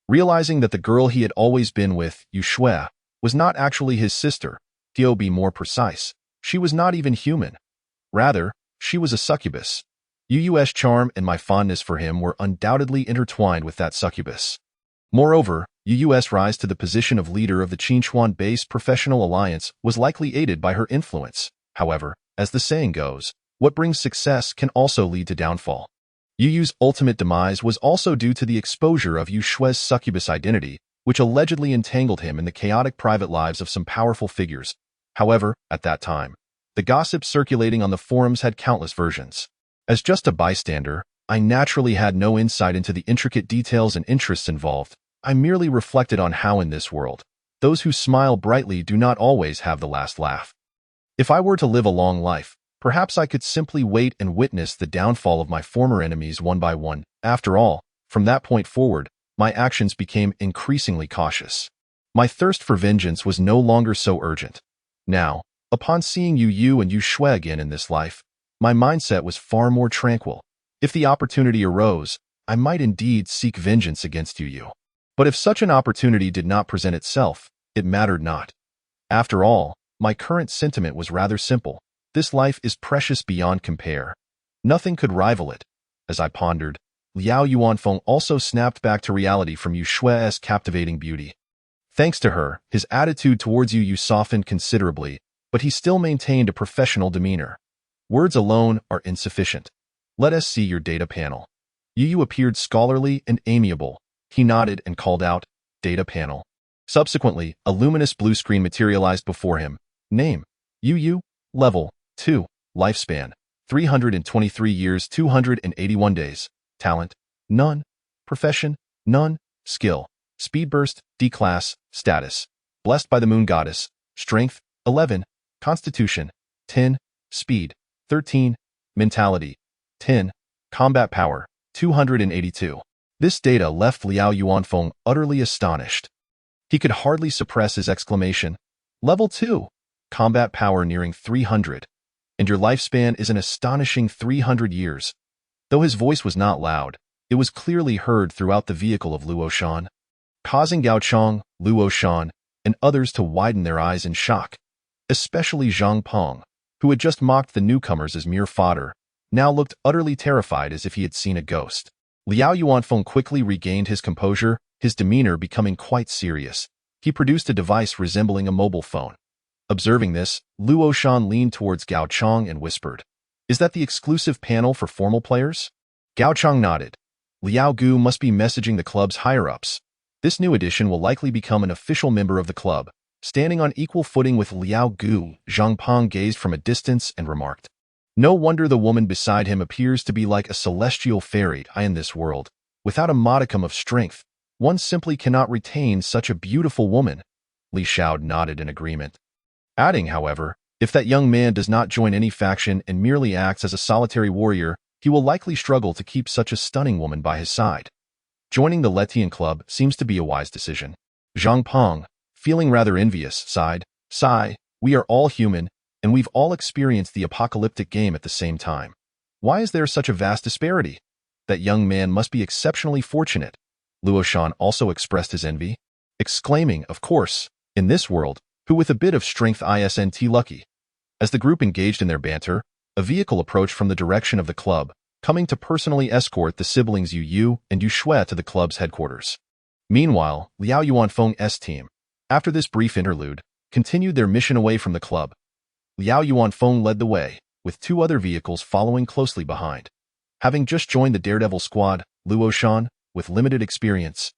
Realizing that the girl he had always been with, Yu Shui, was not actually his sister, to be more precise, she was not even human. Rather, she was a succubus. Yu's charm and my fondness for him were undoubtedly intertwined with that succubus. Moreover, Yu's rise to the position of leader of the Qinchuan-based professional alliance was likely aided by her influence. However, as the saying goes, what brings success can also lead to downfall. Yu's ultimate demise was also due to the exposure of Yu Shui's succubus identity, which allegedly entangled him in the chaotic private lives of some powerful figures. However, at that time, the gossip circulating on the forums had countless versions. As just a bystander, I naturally had no insight into the intricate details and interests involved. I merely reflected on how in this world, those who smile brightly do not always have the last laugh. If I were to live a long life, perhaps I could simply wait and witness the downfall of my former enemies one by one. After all, from that point forward, my actions became increasingly cautious. My thirst for vengeance was no longer so urgent. Now, upon seeing Yu and Yu Shui again in this life, my mindset was far more tranquil. If the opportunity arose, I might indeed seek vengeance against Yu. But if such an opportunity did not present itself, it mattered not. After all, my current sentiment was rather simple. This life is precious beyond compare. Nothing could rival it. As I pondered, Liao Yuanfeng also snapped back to reality from Yu Shui's captivating beauty. Thanks to her, his attitude towards Yu softened considerably, but he still maintained a professional demeanor. Words alone are insufficient. Let us see your data panel. Yu appeared scholarly and amiable. He nodded and called out, "Data panel." Subsequently, a luminous blue screen materialized before him. Name, Yu, level 2, lifespan, 323 years 281 days. Talent, none. Profession, none. Skill, speed burst, D class. Status, blessed by the moon goddess. Strength, 11. Constitution, 10. Speed, 13. Mentality, 10. Combat power, 282. This data left Liao Yuanfeng utterly astonished. He could hardly suppress his exclamation. Level 2. Combat power nearing 300. And your lifespan is an astonishing 300 years. Though his voice was not loud, it was clearly heard throughout the vehicle of Luo Shan, causing Gao Chang, Luo Shan, and others to widen their eyes in shock. Especially Zhang Peng, who had just mocked the newcomers as mere fodder, now looked utterly terrified as if he had seen a ghost. Liao Yuanfeng quickly regained his composure, his demeanor becoming quite serious. He produced a device resembling a mobile phone. Observing this, Luo Shan leaned towards Gao Chang and whispered, "Is that the exclusive panel for formal players?" Gao Chang nodded. Liao Gu must be messaging the club's higher-ups. This new addition will likely become an official member of the club. Standing on equal footing with Liao Gu, Zhang Peng gazed from a distance and remarked, "No wonder the woman beside him appears to be like a celestial fairy in this world. Without a modicum of strength, one simply cannot retain such a beautiful woman." Li Xiao nodded in agreement, adding, however, "If that young man does not join any faction and merely acts as a solitary warrior, he will likely struggle to keep such a stunning woman by his side. Joining the Letian Club seems to be a wise decision." Zhang Peng, feeling rather envious, sighed, We are all human, and we've all experienced the apocalyptic game at the same time. Why is there such a vast disparity? That young man must be exceptionally fortunate. Luo Shan also expressed his envy, exclaiming, of course, in this world, who with a bit of strength isn't lucky. As the group engaged in their banter, a vehicle approached from the direction of the club, coming to personally escort the siblings Yu Yu and Yu Shui to the club's headquarters. Meanwhile, Liao Yuanfeng's team, after this brief interlude, continued their mission away from the club. Liao Yuanfeng led the way, with two other vehicles following closely behind. Having just joined the Daredevil squad, Luo Shan, with limited experience,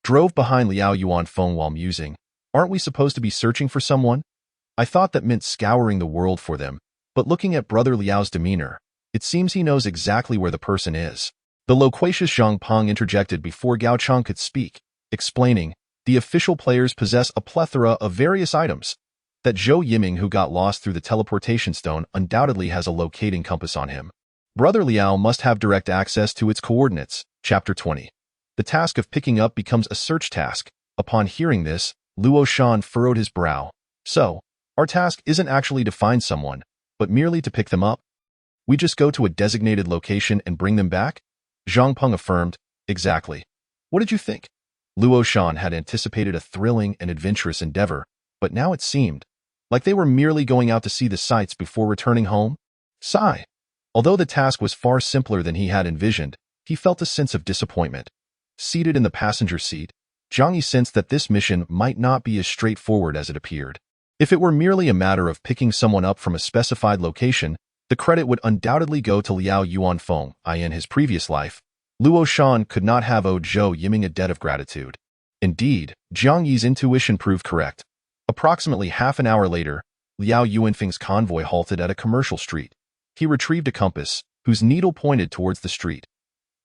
drove behind Liao Yuanfeng while musing, "Aren't we supposed to be searching for someone? I thought that meant scouring the world for them, but looking at Brother Liao's demeanor, it seems he knows exactly where the person is." The loquacious Zhang Peng interjected before Gao Chang could speak, explaining, "The official players possess a plethora of various items. That Zhou Yiming who got lost through the teleportation stone undoubtedly has a locating compass on him. Brother Liao must have direct access to its coordinates." Chapter 20. The task of picking up becomes a search task. Upon hearing this, Luo Shan furrowed his brow. "So, our task isn't actually to find someone, but merely to pick them up? We just go to a designated location and bring them back?" Zhang Peng affirmed, "Exactly. What did you think?" Luo Shan had anticipated a thrilling and adventurous endeavor, but now it seemed like they were merely going out to see the sights before returning home. Sigh. Although the task was far simpler than he had envisioned, he felt a sense of disappointment. Seated in the passenger seat, Zhang Yi sensed that this mission might not be as straightforward as it appeared. If it were merely a matter of picking someone up from a specified location, the credit would undoubtedly go to Liao Yuanfeng. In his previous life, Luo Shan could not have owed Zhou Yiming a debt of gratitude. Indeed, Zhang Yi's intuition proved correct. Approximately half an hour later, Liao Yuanfeng's convoy halted at a commercial street. He retrieved a compass, whose needle pointed towards the street.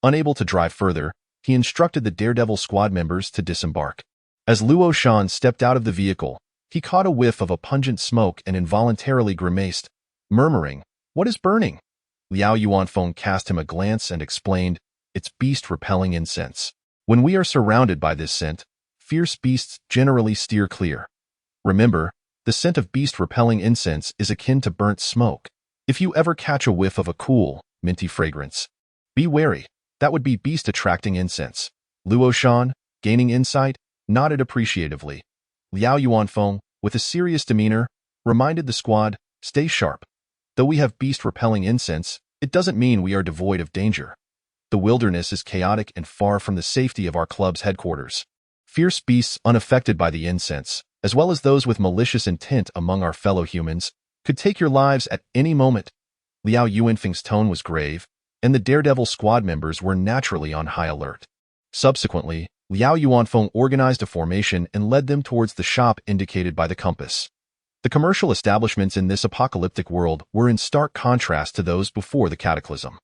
Unable to drive further, he instructed the Daredevil squad members to disembark. As Luo Shan stepped out of the vehicle, he caught a whiff of a pungent smoke and involuntarily grimaced, murmuring, "What is burning?" Liao Yuanfeng cast him a glance and explained, "It's beast-repelling incense. When we are surrounded by this scent, fierce beasts generally steer clear. Remember, the scent of beast-repelling incense is akin to burnt smoke. If you ever catch a whiff of a cool, minty fragrance, be wary. That would be beast-attracting incense." Luo Shan, gaining insight, nodded appreciatively. Liao Yuanfeng, with a serious demeanor, reminded the squad, "Stay sharp. Though we have beast-repelling incense, it doesn't mean we are devoid of danger. The wilderness is chaotic and far from the safety of our club's headquarters. Fierce beasts unaffected by the incense, as well as those with malicious intent among our fellow humans, could take your lives at any moment." Liao Yuanfeng's tone was grave, and the Daredevil squad members were naturally on high alert. Subsequently, Liao Yuanfeng organized a formation and led them towards the shop indicated by the compass. The commercial establishments in this apocalyptic world were in stark contrast to those before the cataclysm.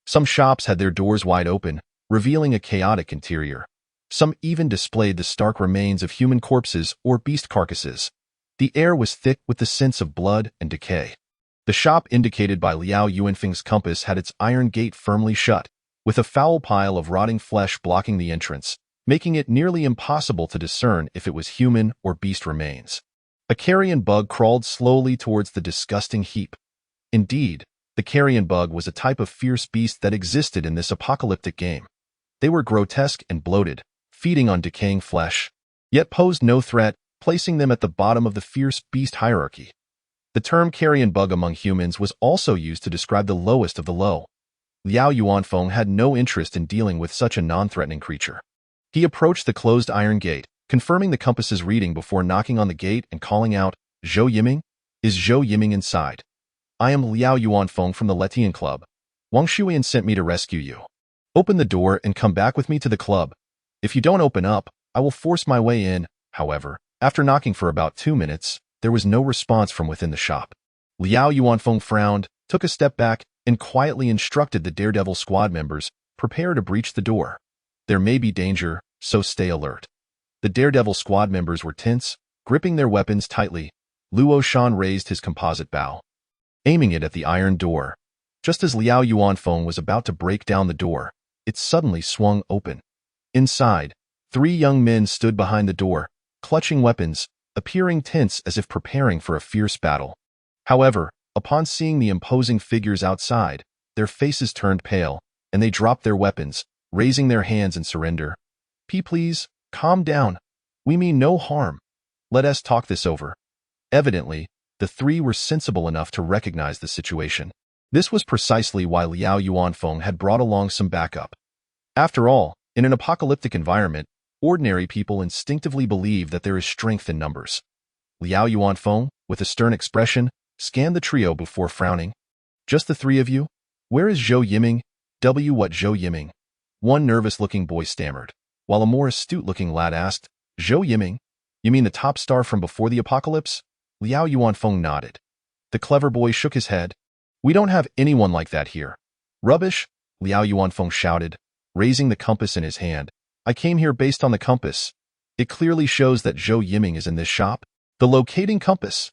Some shops had their doors wide open, revealing a chaotic interior. Some even displayed the stark remains of human corpses or beast carcasses. The air was thick with the scents of blood and decay. The shop indicated by Liao Yuanfeng's compass had its iron gate firmly shut, with a foul pile of rotting flesh blocking the entrance, making it nearly impossible to discern if it was human or beast remains. A carrion bug crawled slowly towards the disgusting heap. Indeed, the carrion bug was a type of fierce beast that existed in this apocalyptic game. They were grotesque and bloated, feeding on decaying flesh, yet posed no threat, placing them at the bottom of the fierce beast hierarchy. The term carrion bug among humans was also used to describe the lowest of the low. Liao Yuanfeng had no interest in dealing with such a non-threatening creature. He approached the closed iron gate, confirming the compass's reading before knocking on the gate and calling out, "Zhou Yiming? Is Zhou Yiming inside? I am Liao Yuanfeng from the Letian Club. Wang Shuyan sent me to rescue you. Open the door and come back with me to the club. If you don't open up, I will force my way in." However, after knocking for about 2 minutes, there was no response from within the shop. Liao Yuanfeng frowned, took a step back, and quietly instructed the Daredevil squad members, "Prepare to breach the door. There may be danger, so stay alert." The Daredevil squad members were tense, gripping their weapons tightly. Luo Shan raised his composite bow, aiming it at the iron door. Just as Liao Yuanfeng was about to break down the door, it suddenly swung open. Inside, 3 young men stood behind the door, clutching weapons, appearing tense as if preparing for a fierce battle. However, upon seeing the imposing figures outside, their faces turned pale, and they dropped their weapons, raising their hands in surrender. Please, calm down. We mean no harm. Let us talk this over. Evidently, the three were sensible enough to recognize the situation. This was precisely why Liao Yuanfeng had brought along some backup. After all, in an apocalyptic environment, ordinary people instinctively believe that there is strength in numbers. Liao Yuanfeng, with a stern expression, scanned the trio before frowning. Just the three of you? Where is Zhou Yiming? What Zhou Yiming? One nervous-looking boy stammered, while a more astute-looking lad asked, Zhou Yiming? You mean the top star from before the apocalypse? Liao Yuanfeng nodded. The clever boy shook his head. We don't have anyone like that here. Rubbish, Liao Yuanfeng shouted, raising the compass in his hand. I came here based on the compass. It clearly shows that Zhou Yiming is in this shop. The locating compass.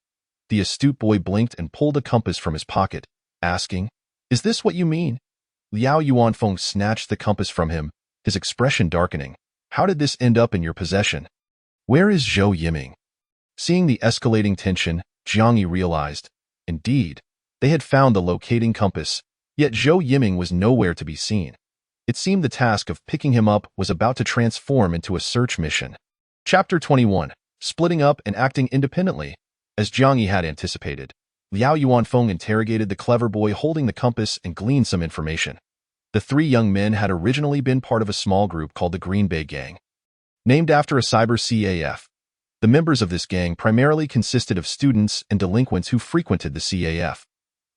The astute boy blinked and pulled a compass from his pocket, asking, Is this what you mean? Liao Yuanfeng snatched the compass from him, his expression darkening. How did this end up in your possession? Where is Zhou Yiming? Seeing the escalating tension, Jiang Yi realized, indeed, they had found the locating compass, yet Zhou Yiming was nowhere to be seen. It seemed the task of picking him up was about to transform into a search mission. Chapter 21. Splitting up and acting independently. As Jiang Yi had anticipated, Liao Yuanfeng interrogated the clever boy holding the compass and gleaned some information. The three young men had originally been part of a small group called the Green Bay Gang, named after a cyber CAF. The members of this gang primarily consisted of students and delinquents who frequented the CAF.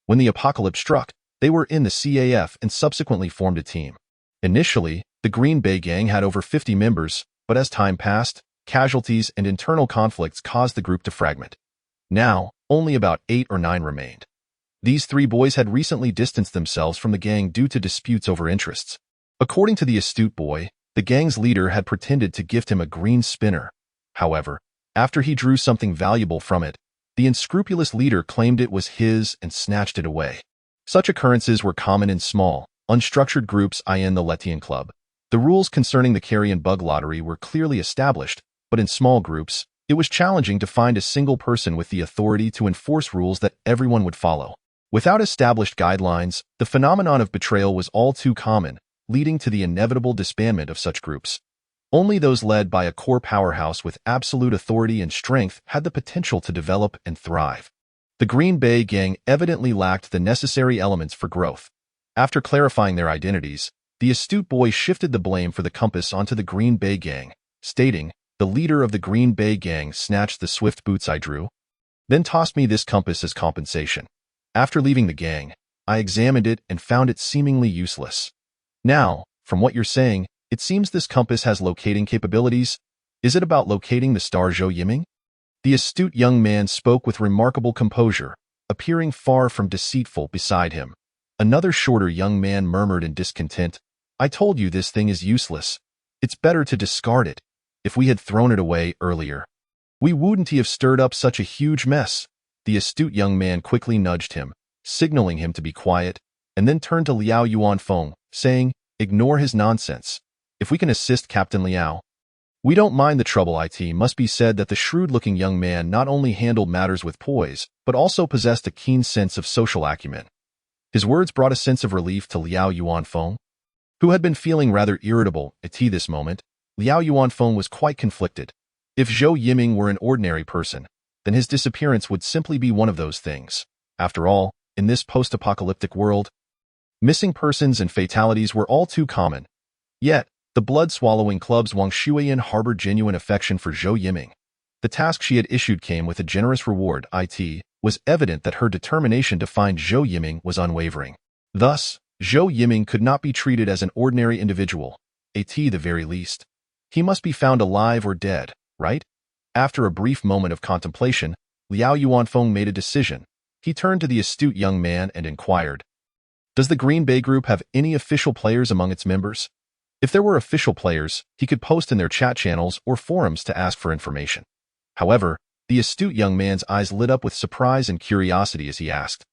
When the apocalypse struck, they were in the CAF and subsequently formed a team. Initially, the Green Bay Gang had over 50 members, but as time passed, casualties and internal conflicts caused the group to fragment. Now, only about 8 or 9 remained. These three boys had recently distanced themselves from the gang due to disputes over interests. According to the astute boy, the gang's leader had pretended to gift him a green spinner. However, after he drew something valuable from it, the unscrupulous leader claimed it was his and snatched it away. Such occurrences were common in small, unstructured groups in the Letian Club. The rules concerning the carrion bug lottery were clearly established, but in small groups, it was challenging to find a single person with the authority to enforce rules that everyone would follow. Without established guidelines, the phenomenon of betrayal was all too common, leading to the inevitable disbandment of such groups. Only those led by a core powerhouse with absolute authority and strength had the potential to develop and thrive. The Green Bay Gang evidently lacked the necessary elements for growth. After clarifying their identities, the astute boy shifted the blame for the compass onto the Green Bay Gang, stating, The leader of the Green Bay Gang snatched the swift boots I drew, then tossed me this compass as compensation. After leaving the gang, I examined it and found it seemingly useless. Now, from what you're saying, it seems this compass has locating capabilities. Is it about locating the star Zhou Yiming? The astute young man spoke with remarkable composure, appearing far from deceitful beside him. Another shorter young man murmured in discontent, I told you this thing is useless. It's better to discard it. If we had thrown it away earlier, we wouldn't have stirred up such a huge mess. The astute young man quickly nudged him, signaling him to be quiet, and then turned to Liao Yuanfeng, saying, Ignore his nonsense. If we can assist Captain Liao, we don't mind the trouble. It must be said that the shrewd-looking young man not only handled matters with poise, but also possessed a keen sense of social acumen. His words brought a sense of relief to Liao Yuanfeng, who had been feeling rather irritable at this moment. Liao Yuanfeng was quite conflicted. If Zhou Yiming were an ordinary person, then his disappearance would simply be one of those things. After all, in this post-apocalyptic world, missing persons and fatalities were all too common. Yet, the blood-swallowing club's Wang Shuiyan harbored genuine affection for Zhou Yiming. The task she had issued came with a generous reward. It was evident that her determination to find Zhou Yiming was unwavering. Thus, Zhou Yiming could not be treated as an ordinary individual. At the very least, he must be found alive or dead, right? After a brief moment of contemplation, Liao Yuanfeng made a decision. He turned to the astute young man and inquired, Does the Green Bay Group have any official players among its members? If there were official players, he could post in their chat channels or forums to ask for information. However, the astute young man's eyes lit up with surprise and curiosity as he asked,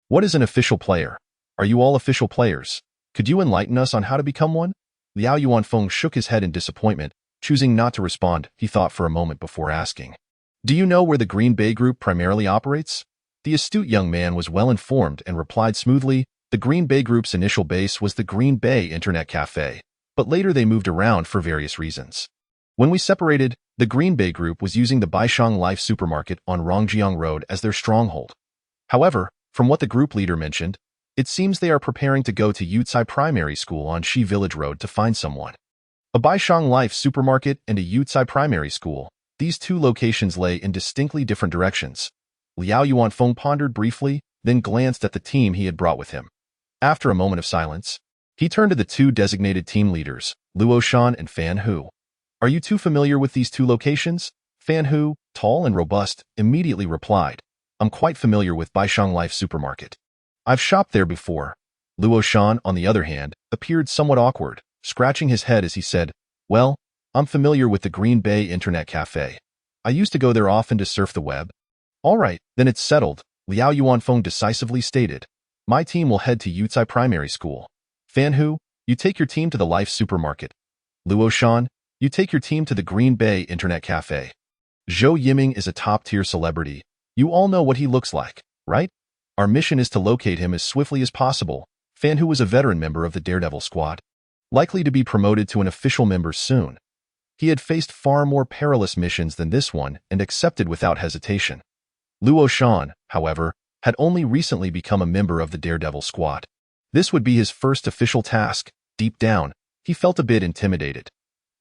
What is an official player? Are you all official players? Could you enlighten us on how to become one? Liao Yuanfeng shook his head in disappointment, choosing not to respond. He thought for a moment before asking, Do you know where the Green Bay Group primarily operates? The astute young man was well informed and replied smoothly, the Green Bay Group's initial base was the Green Bay Internet Cafe, but later they moved around for various reasons. When we separated, the Green Bay Group was using the Baishang Life supermarket on Rongjiang Road as their stronghold. However, from what the group leader mentioned, it seems they are preparing to go to Yucai Primary School on Shi Village Road to find someone. A Baishang Life supermarket and a Yucai Primary School, these two locations lay in distinctly different directions. Liao Yuanfeng pondered briefly, then glanced at the team he had brought with him. After a moment of silence, he turned to the two designated team leaders, Luo Shan and Fan Hu. Are you too familiar with these two locations? Fan Hu, tall and robust, immediately replied, I'm quite familiar with Baishang Life supermarket. I've shopped there before. Luo Shan, on the other hand, appeared somewhat awkward, scratching his head as he said, well, I'm familiar with the Green Bay Internet Cafe. I used to go there often to surf the web. All right, then it's settled, Liao Yuanfeng decisively stated. My team will head to Yucai Primary School. Fan Hu, you take your team to the Life supermarket. Luo Shan, you take your team to the Green Bay Internet Cafe. Zhou Yiming is a top-tier celebrity. You all know what he looks like, right? Our mission is to locate him as swiftly as possible. Fan Hu was a veteran member of the Daredevil squad, likely to be promoted to an official member soon. He had faced far more perilous missions than this one and accepted without hesitation. Luo Shan, however, had only recently become a member of the Daredevil squad. This would be his first official task. Deep down, he felt a bit intimidated.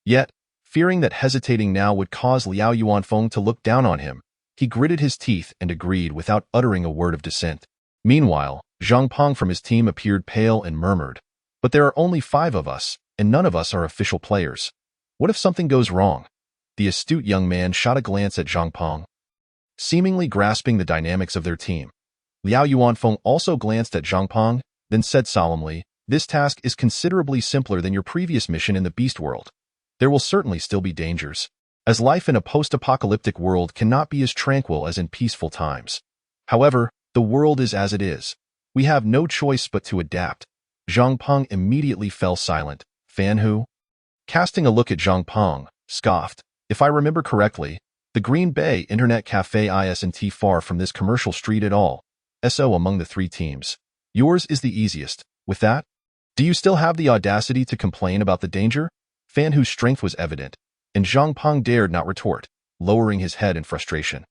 Yet, fearing that hesitating now would cause Liao Yuanfeng to look down on him, he gritted his teeth and agreed without uttering a word of dissent. Meanwhile, Zhang Peng from his team appeared pale and murmured, but there are only 5 of us, and none of us are official players. What if something goes wrong? The astute young man shot a glance at Zhang Peng, seemingly grasping the dynamics of their team. Liao Yuanfeng also glanced at Zhang Peng, then said solemnly, this task is considerably simpler than your previous mission in the Beast World. There will certainly still be dangers, as life in a post-apocalyptic world cannot be as tranquil as in peaceful times. However, the world is as it is. We have no choice but to adapt. Zhang Peng immediately fell silent. Fan Hu, casting a look at Zhang Peng, scoffed, if I remember correctly, the Green Bay Internet Cafe isn't far from this commercial street at all. So among the 3 teams, yours is the easiest. With that, do you still have the audacity to complain about the danger? Fan Hu's strength was evident, and Zhang Peng dared not retort, lowering his head in frustration.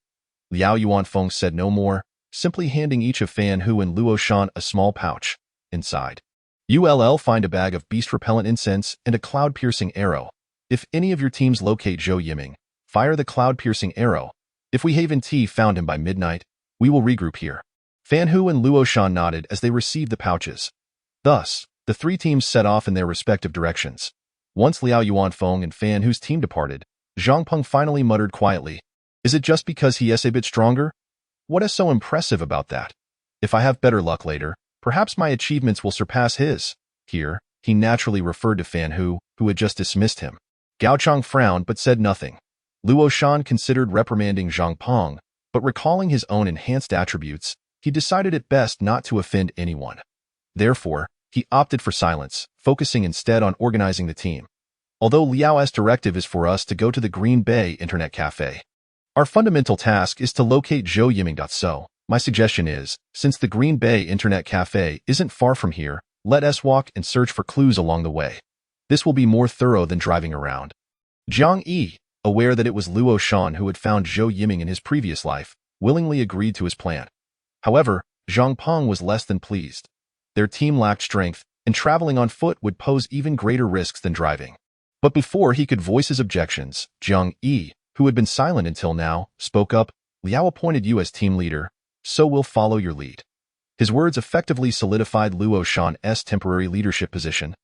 Liao Yuanfeng said no more, simply handing each of Fan Hu and Luo Shan a small pouch. Inside, you'll find a bag of beast-repellent incense and a cloud-piercing arrow. If any of your teams locate Zhou Yiming, fire the cloud-piercing arrow. If we haven't found him by midnight, we will regroup here. Fan Hu and Luo Shan nodded as they received the pouches. Thus, the 3 teams set off in their respective directions. Once Liao Yuanfeng and Fan Hu's team departed, Zhang Peng finally muttered quietly, is it just because he is a bit stronger? What is so impressive about that? If I have better luck later, perhaps my achievements will surpass his. Here, he naturally referred to Fan Hu, who had just dismissed him. Gao Chang frowned but said nothing. Luo Shan considered reprimanding Zhang Peng, but recalling his own enhanced attributes, he decided it best not to offend anyone. Therefore, he opted for silence, focusing instead on organizing the team. Although Liao's directive is for us to go to the Green Bay Internet Cafe, our fundamental task is to locate Zhou Yiming. So, my suggestion is, since the Green Bay Internet Cafe isn't far from here, let us walk and search for clues along the way. This will be more thorough than driving around. Jiang Yi, aware that it was Luo Shan who had found Zhou Yiming in his previous life, willingly agreed to his plan. However, Zhang Peng was less than pleased. Their team lacked strength, and traveling on foot would pose even greater risks than driving. But before he could voice his objections, Jiang Yi, who had been silent until now, spoke up, Liao appointed you as team leader, so we'll follow your lead. His words effectively solidified Luo Shan's temporary leadership position,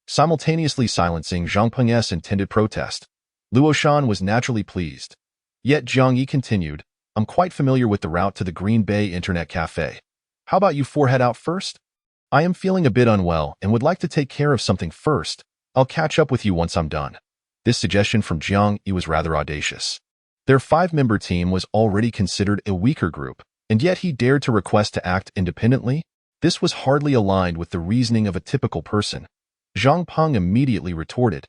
simultaneously silencing Zhang Peng's intended protest. Luo Shan was naturally pleased. Yet Jiang Yi continued, I'm quite familiar with the route to the Green Bay Internet Cafe. How about you 4 head out first? I am feeling a bit unwell and would like to take care of something first. I'll catch up with you once I'm done. This suggestion from Jiang Yi was rather audacious. Their 5-member team was already considered a weaker group, and yet he dared to request to act independently? This was hardly aligned with the reasoning of a typical person. Zhang Peng immediately retorted,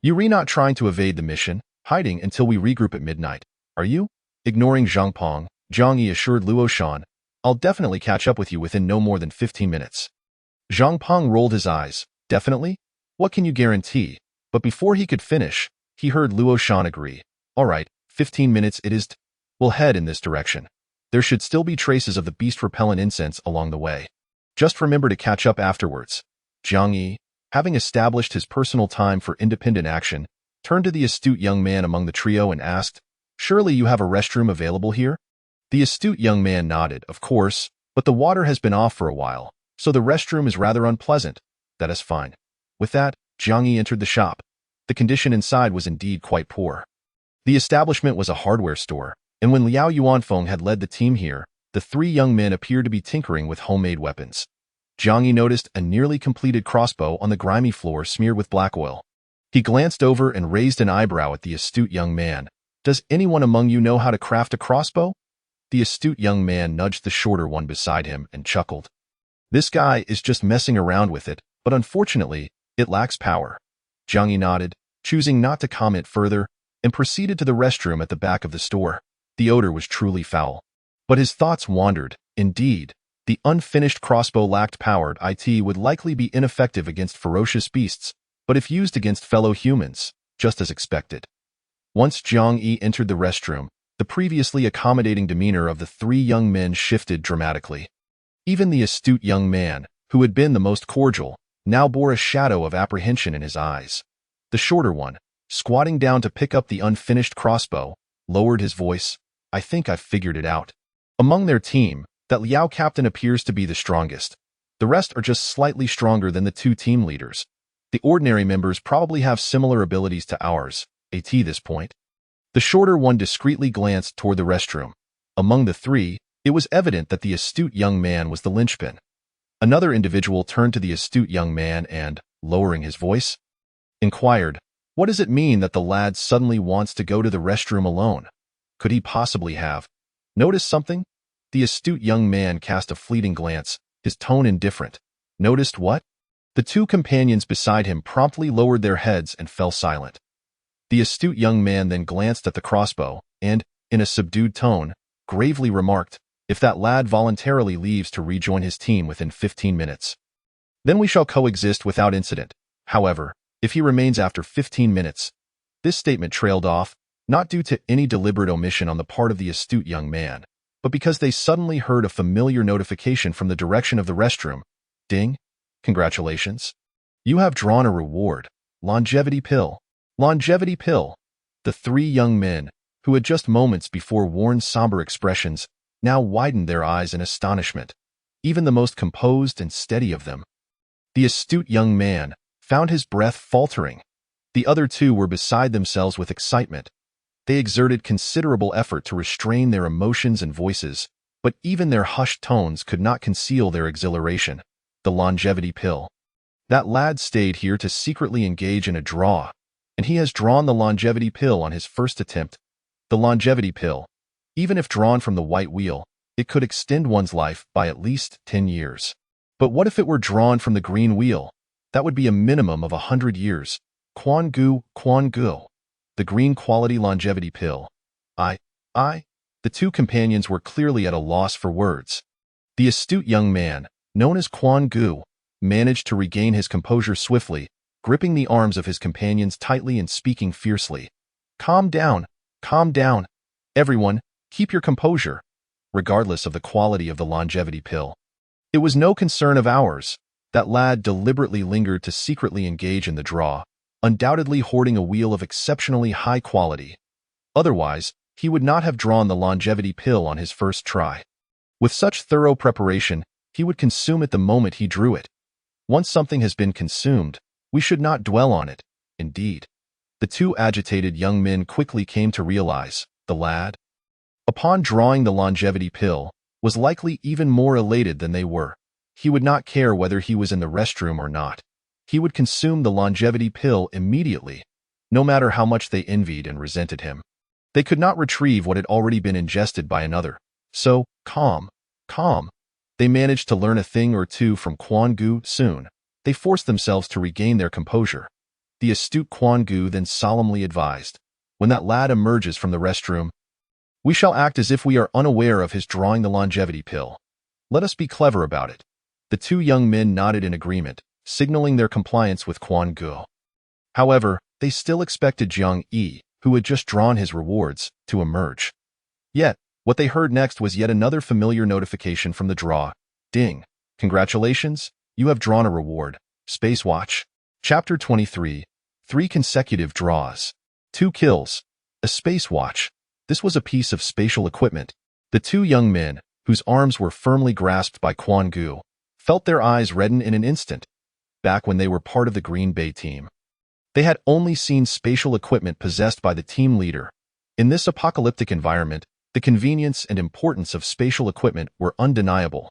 You're not trying to evade the mission, hiding until we regroup at midnight, are you? Ignoring Zhang Pong, Zhang Yi assured Luo Shan, "I'll definitely catch up with you within no more than 15 minutes." Zhang Pong rolled his eyes. "Definitely? What can you guarantee?" But before he could finish, he heard Luo Shan agree. "All right, 15 minutes it is. We'll head in this direction. There should still be traces of the beast-repellent incense along the way. Just remember to catch up afterwards." Zhang Yi, having established his personal time for independent action, turned to the astute young man among the trio and asked, "Surely you have a restroom available here?" The astute young man nodded. "Of course, but the water has been off for a while, so the restroom is rather unpleasant." "That is fine." With that, Zhang Yi entered the shop. The condition inside was indeed quite poor. The establishment was a hardware store, and when Liao Yuanfeng had led the team here, the three young men appeared to be tinkering with homemade weapons. Zhang Yi noticed a nearly completed crossbow on the grimy floor smeared with black oil. He glanced over and raised an eyebrow at the astute young man. "Does anyone among you know how to craft a crossbow?" The astute young man nudged the shorter one beside him and chuckled. "This guy is just messing around with it, but unfortunately, it lacks power." Zhang Yi nodded, choosing not to comment further, and proceeded to the restroom at the back of the store. The odor was truly foul. But his thoughts wandered. Indeed, the unfinished crossbow lacked power. It would likely be ineffective against ferocious beasts, but if used against fellow humans, just as expected. Once Zhang Yi entered the restroom, the previously accommodating demeanor of the three young men shifted dramatically. Even the astute young man, who had been the most cordial, now bore a shadow of apprehension in his eyes. The shorter one, squatting down to pick up the unfinished crossbow, lowered his voice. "I think I've figured it out. Among their team, that Liao captain appears to be the strongest. The rest are just slightly stronger than the two team leaders. The ordinary members probably have similar abilities to ours, at this point." The shorter one discreetly glanced toward the restroom. Among the three, it was evident that the astute young man was the linchpin. Another individual turned to the astute young man and, lowering his voice, inquired, "What does it mean that the lad suddenly wants to go to the restroom alone? Could he possibly have noticed something?" The astute young man cast a fleeting glance, his tone indifferent. "Noticed what?" The two companions beside him promptly lowered their heads and fell silent. The astute young man then glanced at the crossbow and, in a subdued tone, gravely remarked, "If that lad voluntarily leaves to rejoin his team within 15 minutes, then we shall coexist without incident. However, if he remains after 15 minutes, this statement trailed off, not due to any deliberate omission on the part of the astute young man, but because they suddenly heard a familiar notification from the direction of the restroom. Ding! Congratulations. You have drawn a reward. Longevity pill. Longevity pill. The three young men, who had just moments before worn somber expressions, now widened their eyes in astonishment, even the most composed and steady of them. The astute young man found his breath faltering. The other two were beside themselves with excitement. They exerted considerable effort to restrain their emotions and voices, but even their hushed tones could not conceal their exhilaration. The longevity pill. That lad stayed here to secretly engage in a draw, and he has drawn the longevity pill on his first attempt. The longevity pill. Even if drawn from the white wheel, it could extend one's life by at least 10 years. But what if it were drawn from the green wheel? That would be a minimum of 100 years. Quan Gu. The green quality longevity pill. The two companions were clearly at a loss for words. The astute young man, known as Quan Gu, managed to regain his composure swiftly, gripping the arms of his companions tightly and speaking fiercely. Calm down. Everyone, keep your composure, regardless of the quality of the longevity pill. It was no concern of ours. That lad deliberately lingered to secretly engage in the draw, undoubtedly hoarding a wheel of exceptionally high quality. Otherwise, he would not have drawn the longevity pill on his first try. With such thorough preparation, he would consume it the moment he drew it. Once something has been consumed, we should not dwell on it. Indeed, the two agitated young men quickly came to realize, the lad, upon drawing the longevity pill, was likely even more elated than they were. He would not care whether he was in the restroom or not. He would consume the longevity pill immediately, no matter how much they envied and resented him. They could not retrieve what had already been ingested by another. So, calm. They managed to learn a thing or two from Quan Gu soon. They forced themselves to regain their composure. The astute Quan Gu then solemnly advised, when that lad emerges from the restroom, We shall act as if we are unaware of his drawing the longevity pill. Let us be clever about it. The two young men nodded in agreement, signaling their compliance with Quan Gu. However, they still expected Jiang Yi, who had just drawn his rewards, to emerge. Yet, what they heard next was yet another familiar notification from the draw. Ding. Congratulations, you have drawn a reward. Space Watch. Chapter 23. 3 consecutive draws. 2 kills. A space watch. This was a piece of spatial equipment. The two young men, whose arms were firmly grasped by Quan Gu, felt their eyes redden in an instant, back when they were part of the Green Bay team. They had only seen spatial equipment possessed by the team leader. In this apocalyptic environment, the convenience and importance of spatial equipment were undeniable.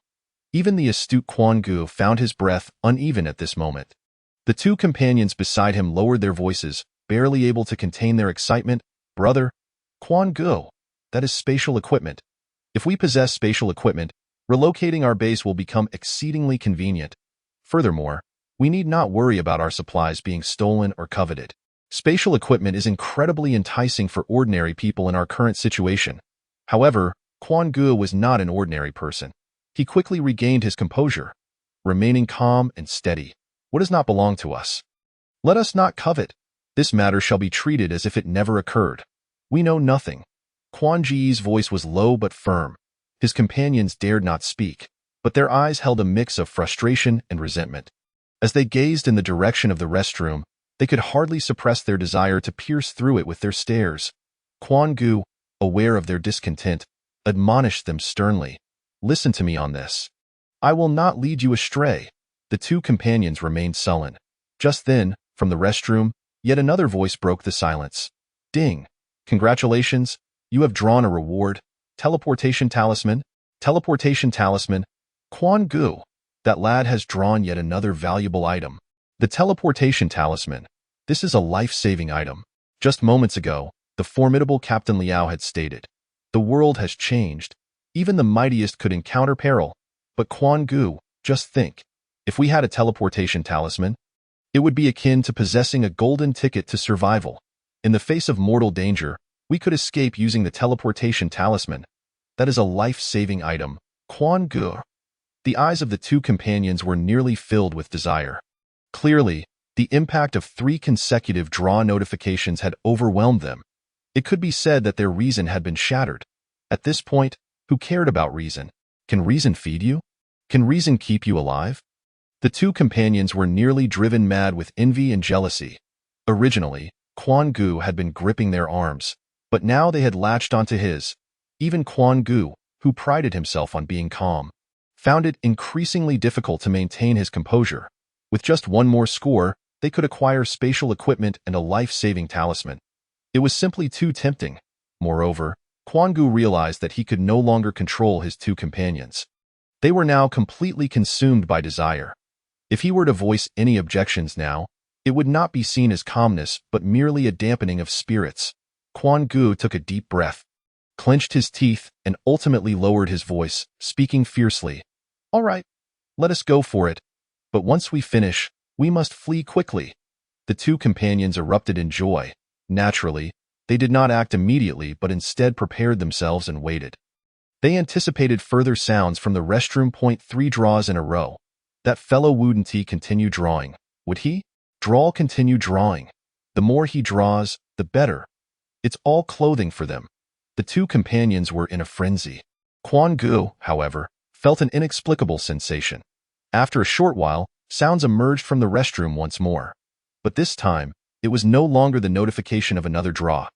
Even the astute Quan Gu found his breath uneven at this moment. The two companions beside him lowered their voices, barely able to contain their excitement. Brother, Quan Gu, that is spatial equipment. If we possess spatial equipment, relocating our base will become exceedingly convenient. Furthermore, we need not worry about our supplies being stolen or coveted. Spatial equipment is incredibly enticing for ordinary people in our current situation. However, Quan Gu was not an ordinary person. He quickly regained his composure, remaining calm and steady. What does not belong to us? Let us not covet. This matter shall be treated as if it never occurred. We know nothing. Quan Ji's voice was low but firm. His companions dared not speak, but their eyes held a mix of frustration and resentment. As they gazed in the direction of the restroom, they could hardly suppress their desire to pierce through it with their stares. Quan Gu, aware of their discontent, admonished them sternly. Listen to me on this. I will not lead you astray. The two companions remained sullen. Just then, from the restroom, yet another voice broke the silence. Ding. Congratulations, you have drawn a reward. Teleportation talisman. Teleportation talisman. Quan Gu, that lad has drawn yet another valuable item. The teleportation talisman. This is a life-saving item. Just moments ago, the formidable Captain Liao had stated, the world has changed. Even the mightiest could encounter peril. But Quan Gu, just think. If we had a teleportation talisman, it would be akin to possessing a golden ticket to survival. In the face of mortal danger, we could escape using the teleportation talisman. That is a life-saving item. Quan Gu. The eyes of the two companions were nearly filled with desire. Clearly, the impact of 3 consecutive draw notifications had overwhelmed them. It could be said that their reason had been shattered. At this point, who cared about reason? Can reason feed you? Can reason keep you alive? The two companions were nearly driven mad with envy and jealousy. Originally, Quan Gu had been gripping their arms, but now they had latched onto his. Even Quan Gu, who prided himself on being calm, found it increasingly difficult to maintain his composure. With just one more score, they could acquire spatial equipment and a life-saving talisman. It was simply too tempting. Moreover, Quan Gu realized that he could no longer control his two companions. They were now completely consumed by desire. If he were to voice any objections now, it would not be seen as calmness but merely a dampening of spirits. Quan Gu took a deep breath, clenched his teeth, and ultimately lowered his voice, speaking fiercely. All right, let us go for it. But once we finish, we must flee quickly. The two companions erupted in joy. Naturally, they did not act immediately but instead prepared themselves and waited. They anticipated further sounds from the restroom. 3 draws in a row. That fellow wouldn't he continue drawing? Would he? Drawl continue drawing. The more he draws, the better. It's all clothing for them. The two companions were in a frenzy. Quan Gu, however, felt an inexplicable sensation. After a short while, sounds emerged from the restroom once more. But this time, it was no longer the notification of another draw.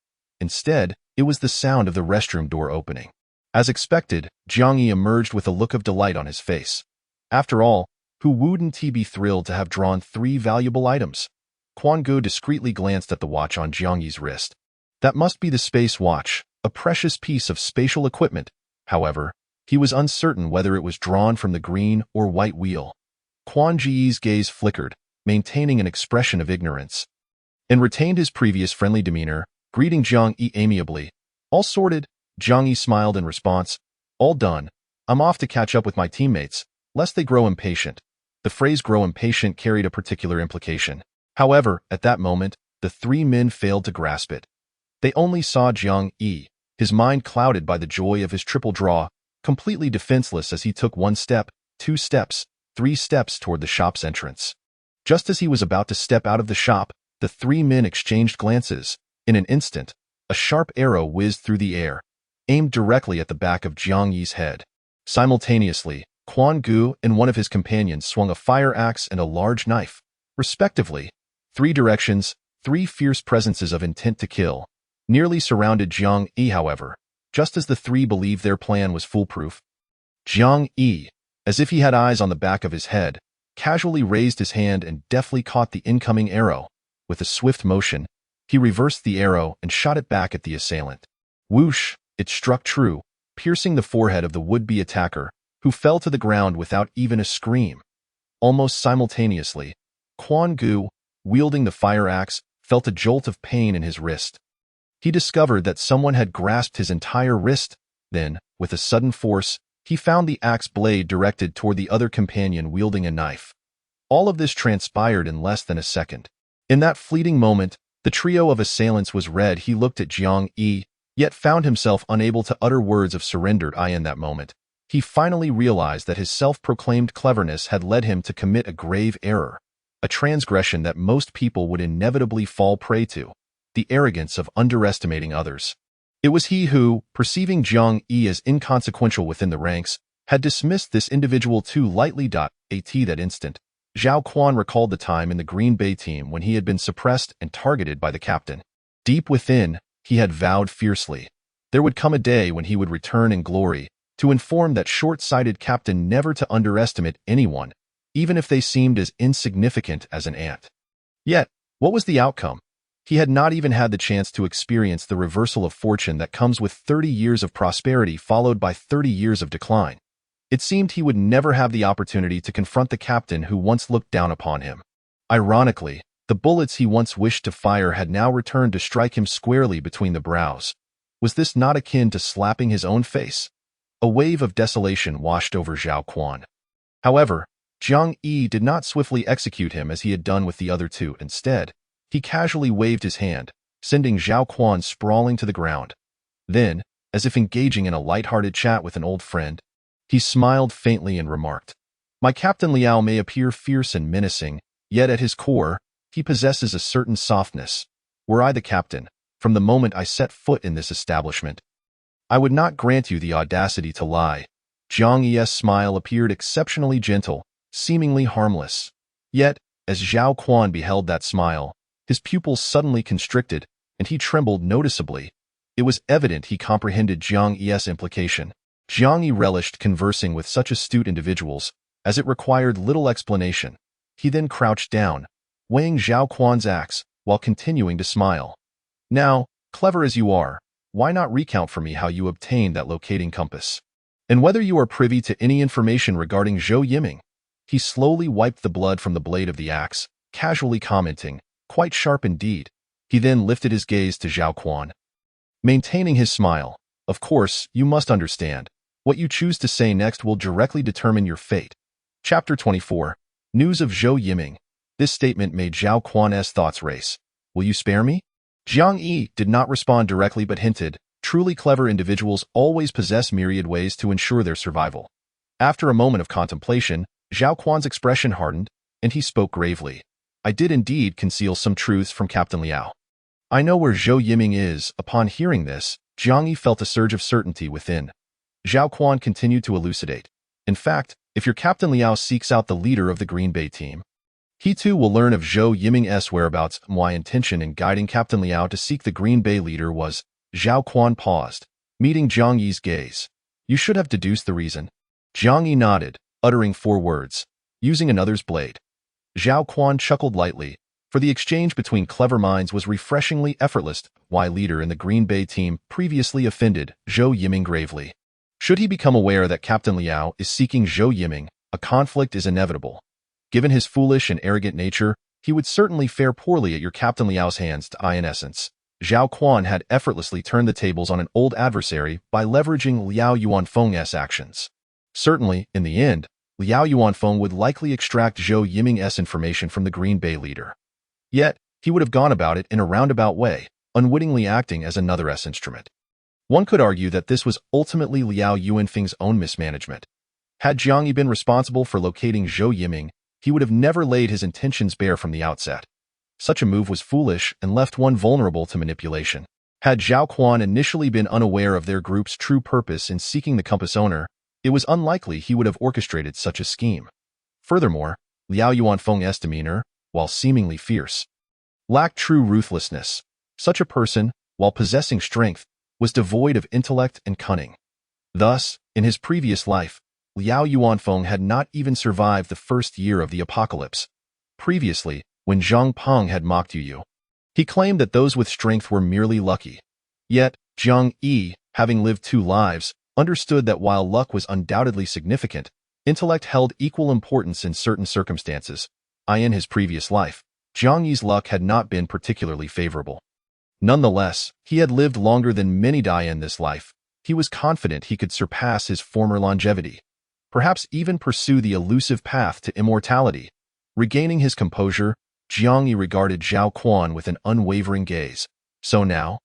Instead, it was the sound of the restroom door opening. As expected, Jiang Yi emerged with a look of delight on his face. After all, who wouldn't he be thrilled to have drawn 3 valuable items? Quan Gu discreetly glanced at the watch on Jiang Yi's wrist. That must be the space watch, a precious piece of spatial equipment. However, he was uncertain whether it was drawn from the green or white wheel. Quan Ji's gaze flickered, maintaining an expression of ignorance, and retained his previous friendly demeanor, greeting Jiang Yi amiably. All sorted, Jiang Yi smiled in response. All done. I'm off to catch up with my teammates, lest they grow impatient. The phrase grow impatient carried a particular implication. However, at that moment, the 3 men failed to grasp it. They only saw Jiang Yi, his mind clouded by the joy of his triple draw, completely defenseless as he took 1 step, 2 steps, 3 steps toward the shop's entrance. Just as he was about to step out of the shop, the 3 men exchanged glances. In an instant, a sharp arrow whizzed through the air, aimed directly at the back of Jiang Yi's head. Simultaneously, Quan Gu and one of his companions swung a fire axe and a large knife, respectively. 3 directions, 3 fierce presences of intent to kill, nearly surrounded Jiang Yi, however, just as the 3 believed their plan was foolproof. Jiang Yi, as if he had eyes on the back of his head, casually raised his hand and deftly caught the incoming arrow. With a swift motion, he reversed the arrow and shot it back at the assailant. Whoosh! It struck true, piercing the forehead of the would-be attacker, who fell to the ground without even a scream. Almost simultaneously, Quan Gu, wielding the fire axe, felt a jolt of pain in his wrist. He discovered that someone had grasped his entire wrist. Then, with a sudden force, he found the axe blade directed toward the other companion wielding a knife. All of this transpired in less than a second. In that fleeting moment, the trio of assailants was red. He looked at Jiang Yi, yet found himself unable to utter words of surrender. In that moment, he finally realized that his self-proclaimed cleverness had led him to commit a grave error, a transgression that most people would inevitably fall prey to: the arrogance of underestimating others. It was he who, perceiving Jiang Yi as inconsequential within the ranks, had dismissed this individual too lightly. At that instant, Zhao Quan recalled the time in the Green Bay team when he had been suppressed and targeted by the captain. Deep within, he had vowed fiercely there would come a day when he would return in glory, to inform that short-sighted captain never to underestimate anyone, even if they seemed as insignificant as an ant. Yet, what was the outcome? He had not even had the chance to experience the reversal of fortune that comes with 30 years of prosperity followed by 30 years of decline. It seemed he would never have the opportunity to confront the captain who once looked down upon him. Ironically, the bullets he once wished to fire had now returned to strike him squarely between the brows. Was this not akin to slapping his own face? A wave of desolation washed over Zhao Quan. However, Jiang Yi did not swiftly execute him as he had done with the other 2. Instead, he casually waved his hand, sending Zhao Quan sprawling to the ground. Then, as if engaging in a light-hearted chat with an old friend, he smiled faintly and remarked, "My Captain Liao may appear fierce and menacing, yet at his core, he possesses a certain softness. Were I the captain, from the moment I set foot in this establishment, I would not grant you the audacity to lie." Jiang Yi's smile appeared exceptionally gentle, seemingly harmless. Yet, as Zhao Quan beheld that smile, his pupils suddenly constricted, and he trembled noticeably. It was evident he comprehended Jiang Yi's implication. Jiang Yi relished conversing with such astute individuals, as it required little explanation. He then crouched down, weighing Zhao Quan's axe, while continuing to smile. "Now, clever as you are, why not recount for me how you obtained that locating compass? And whether you are privy to any information regarding Zhou Yiming?" He slowly wiped the blood from the blade of the axe, casually commenting, "Quite sharp indeed." He then lifted his gaze to Zhao Quan. Maintaining his smile, "Of course, you must understand. What you choose to say next will directly determine your fate." Chapter 24. News of Zhou Yiming. This statement made Zhao Quan's thoughts race. "Will you spare me?" Jiang Yi did not respond directly but hinted, truly clever individuals always possess myriad ways to ensure their survival. After a moment of contemplation, Zhao Quan's expression hardened, and he spoke gravely. "I did indeed conceal some truths from Captain Liao. I know where Zhou Yiming is." Upon hearing this, Jiang Yi felt a surge of certainty within. Zhao Quan continued to elucidate. "In fact, if your Captain Liao seeks out the leader of the Green Bay team, he too will learn of Zhou Yiming's whereabouts. My intention in guiding Captain Liao to seek the Green Bay leader was..." Zhao Quan paused, meeting Jiang Yi's gaze. "You should have deduced the reason." Jiang Yi nodded, uttering 4 words, "Using another's blade." Zhao Quan chuckled lightly, for the exchange between clever minds was refreshingly effortless. "Why leader in the Green Bay team previously offended Zhou Yiming gravely. Should he become aware that Captain Liao is seeking Zhou Yiming, a conflict is inevitable. Given his foolish and arrogant nature, he would certainly fare poorly at your Captain Liao's hands." In essence, Zhao Quan had effortlessly turned the tables on an old adversary by leveraging Liao Yuanfeng's actions. Certainly, in the end, Liao Yuanfeng would likely extract Zhou Yiming's information from the Green Bay leader. Yet, he would have gone about it in a roundabout way, unwittingly acting as another instrument. One could argue that this was ultimately Liao Yuanfeng's own mismanagement. Had Jiang Yi been responsible for locating Zhou Yiming, he would have never laid his intentions bare from the outset. Such a move was foolish and left one vulnerable to manipulation. Had Zhao Quan initially been unaware of their group's true purpose in seeking the compass owner, it was unlikely he would have orchestrated such a scheme. Furthermore, Liao Yuanfeng's demeanor, while seemingly fierce, lacked true ruthlessness. Such a person, while possessing strength, was devoid of intellect and cunning. Thus, in his previous life, Liao Yuanfeng had not even survived the first year of the apocalypse. Previously, when Zhang Peng had mocked Yu, he claimed that those with strength were merely lucky. Yet, Jiang Yi, having lived 2 lives, understood that while luck was undoubtedly significant, intellect held equal importance in certain circumstances. In his previous life, Jiang Yi's luck had not been particularly favorable. Nonetheless, he had lived longer than many die in this life. He was confident he could surpass his former longevity, perhaps even pursue the elusive path to immortality. Regaining his composure, Jiang Yi regarded Zhao Quan with an unwavering gaze. So now?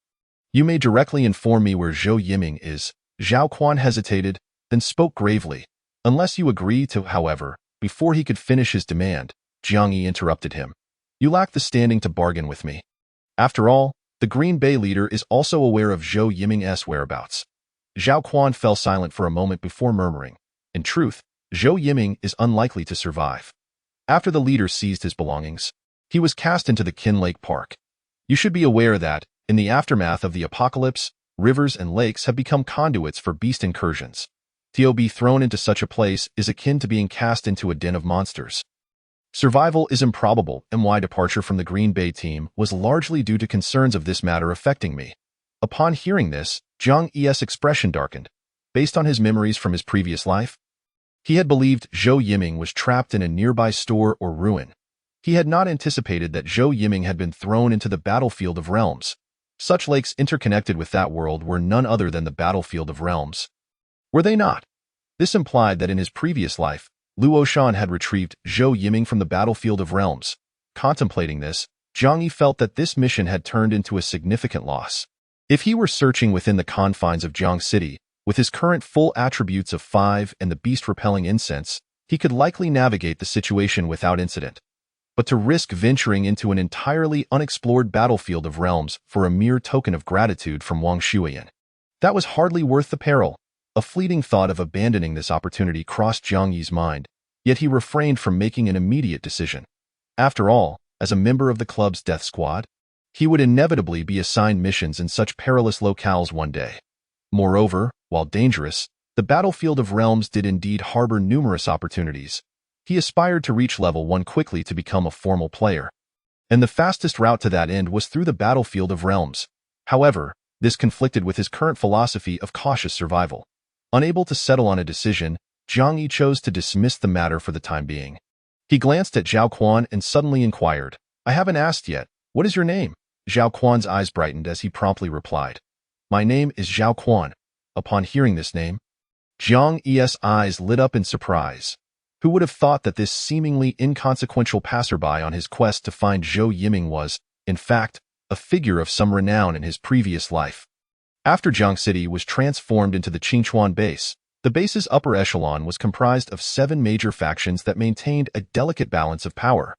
You may directly inform me where Zhou Yiming is. Zhao Quan hesitated, then spoke gravely. Unless you agree to, however, before he could finish his demand, Jiang Yi interrupted him. You lack the standing to bargain with me. After all, the Green Bay leader is also aware of Zhou Yiming's whereabouts. Zhao Quan fell silent for a moment before murmuring. In truth, Zhou Yiming is unlikely to survive. After the leader seized his belongings, he was cast into the Qin Lake Park. You should be aware that, in the aftermath of the apocalypse, rivers and lakes have become conduits for beast incursions. To be thrown into such a place is akin to being cast into a den of monsters. Survival is improbable, and my departure from the Green Bay team was largely due to concerns of this matter affecting me. Upon hearing this, Jiang Yi's expression darkened. Based on his memories from his previous life, he had believed Zhou Yiming was trapped in a nearby store or ruin. He had not anticipated that Zhou Yiming had been thrown into the battlefield of realms. Such lakes interconnected with that world were none other than the battlefield of realms. Were they not? This implied that in his previous life, Luo Shan had retrieved Zhou Yiming from the battlefield of realms. Contemplating this, Jiang Yi felt that this mission had turned into a significant loss. If he were searching within the confines of Jiang City, with his current full attributes of 5 and the beast-repelling incense, he could likely navigate the situation without incident. But to risk venturing into an entirely unexplored battlefield of realms for a mere token of gratitude from Wang Shuiyan, that was hardly worth the peril. A fleeting thought of abandoning this opportunity crossed Jiang Yi's mind, yet he refrained from making an immediate decision. After all, as a member of the club's death squad, he would inevitably be assigned missions in such perilous locales one day. Moreover, while dangerous, the battlefield of realms did indeed harbor numerous opportunities. He aspired to reach level 1 quickly to become a formal player, and the fastest route to that end was through the battlefield of realms. However, this conflicted with his current philosophy of cautious survival. Unable to settle on a decision, Jiang Yi chose to dismiss the matter for the time being. He glanced at Zhao Quan and suddenly inquired, I haven't asked yet, what is your name? Zhao Quan's eyes brightened as he promptly replied, My name is Zhao Quan. Upon hearing this name, Jiang Yi's eyes lit up in surprise. Who would have thought that this seemingly inconsequential passerby on his quest to find Zhou Yiming was, in fact, a figure of some renown in his previous life? After Jiang City was transformed into the Qingchuan base, the base's upper echelon was comprised of 7 major factions that maintained a delicate balance of power.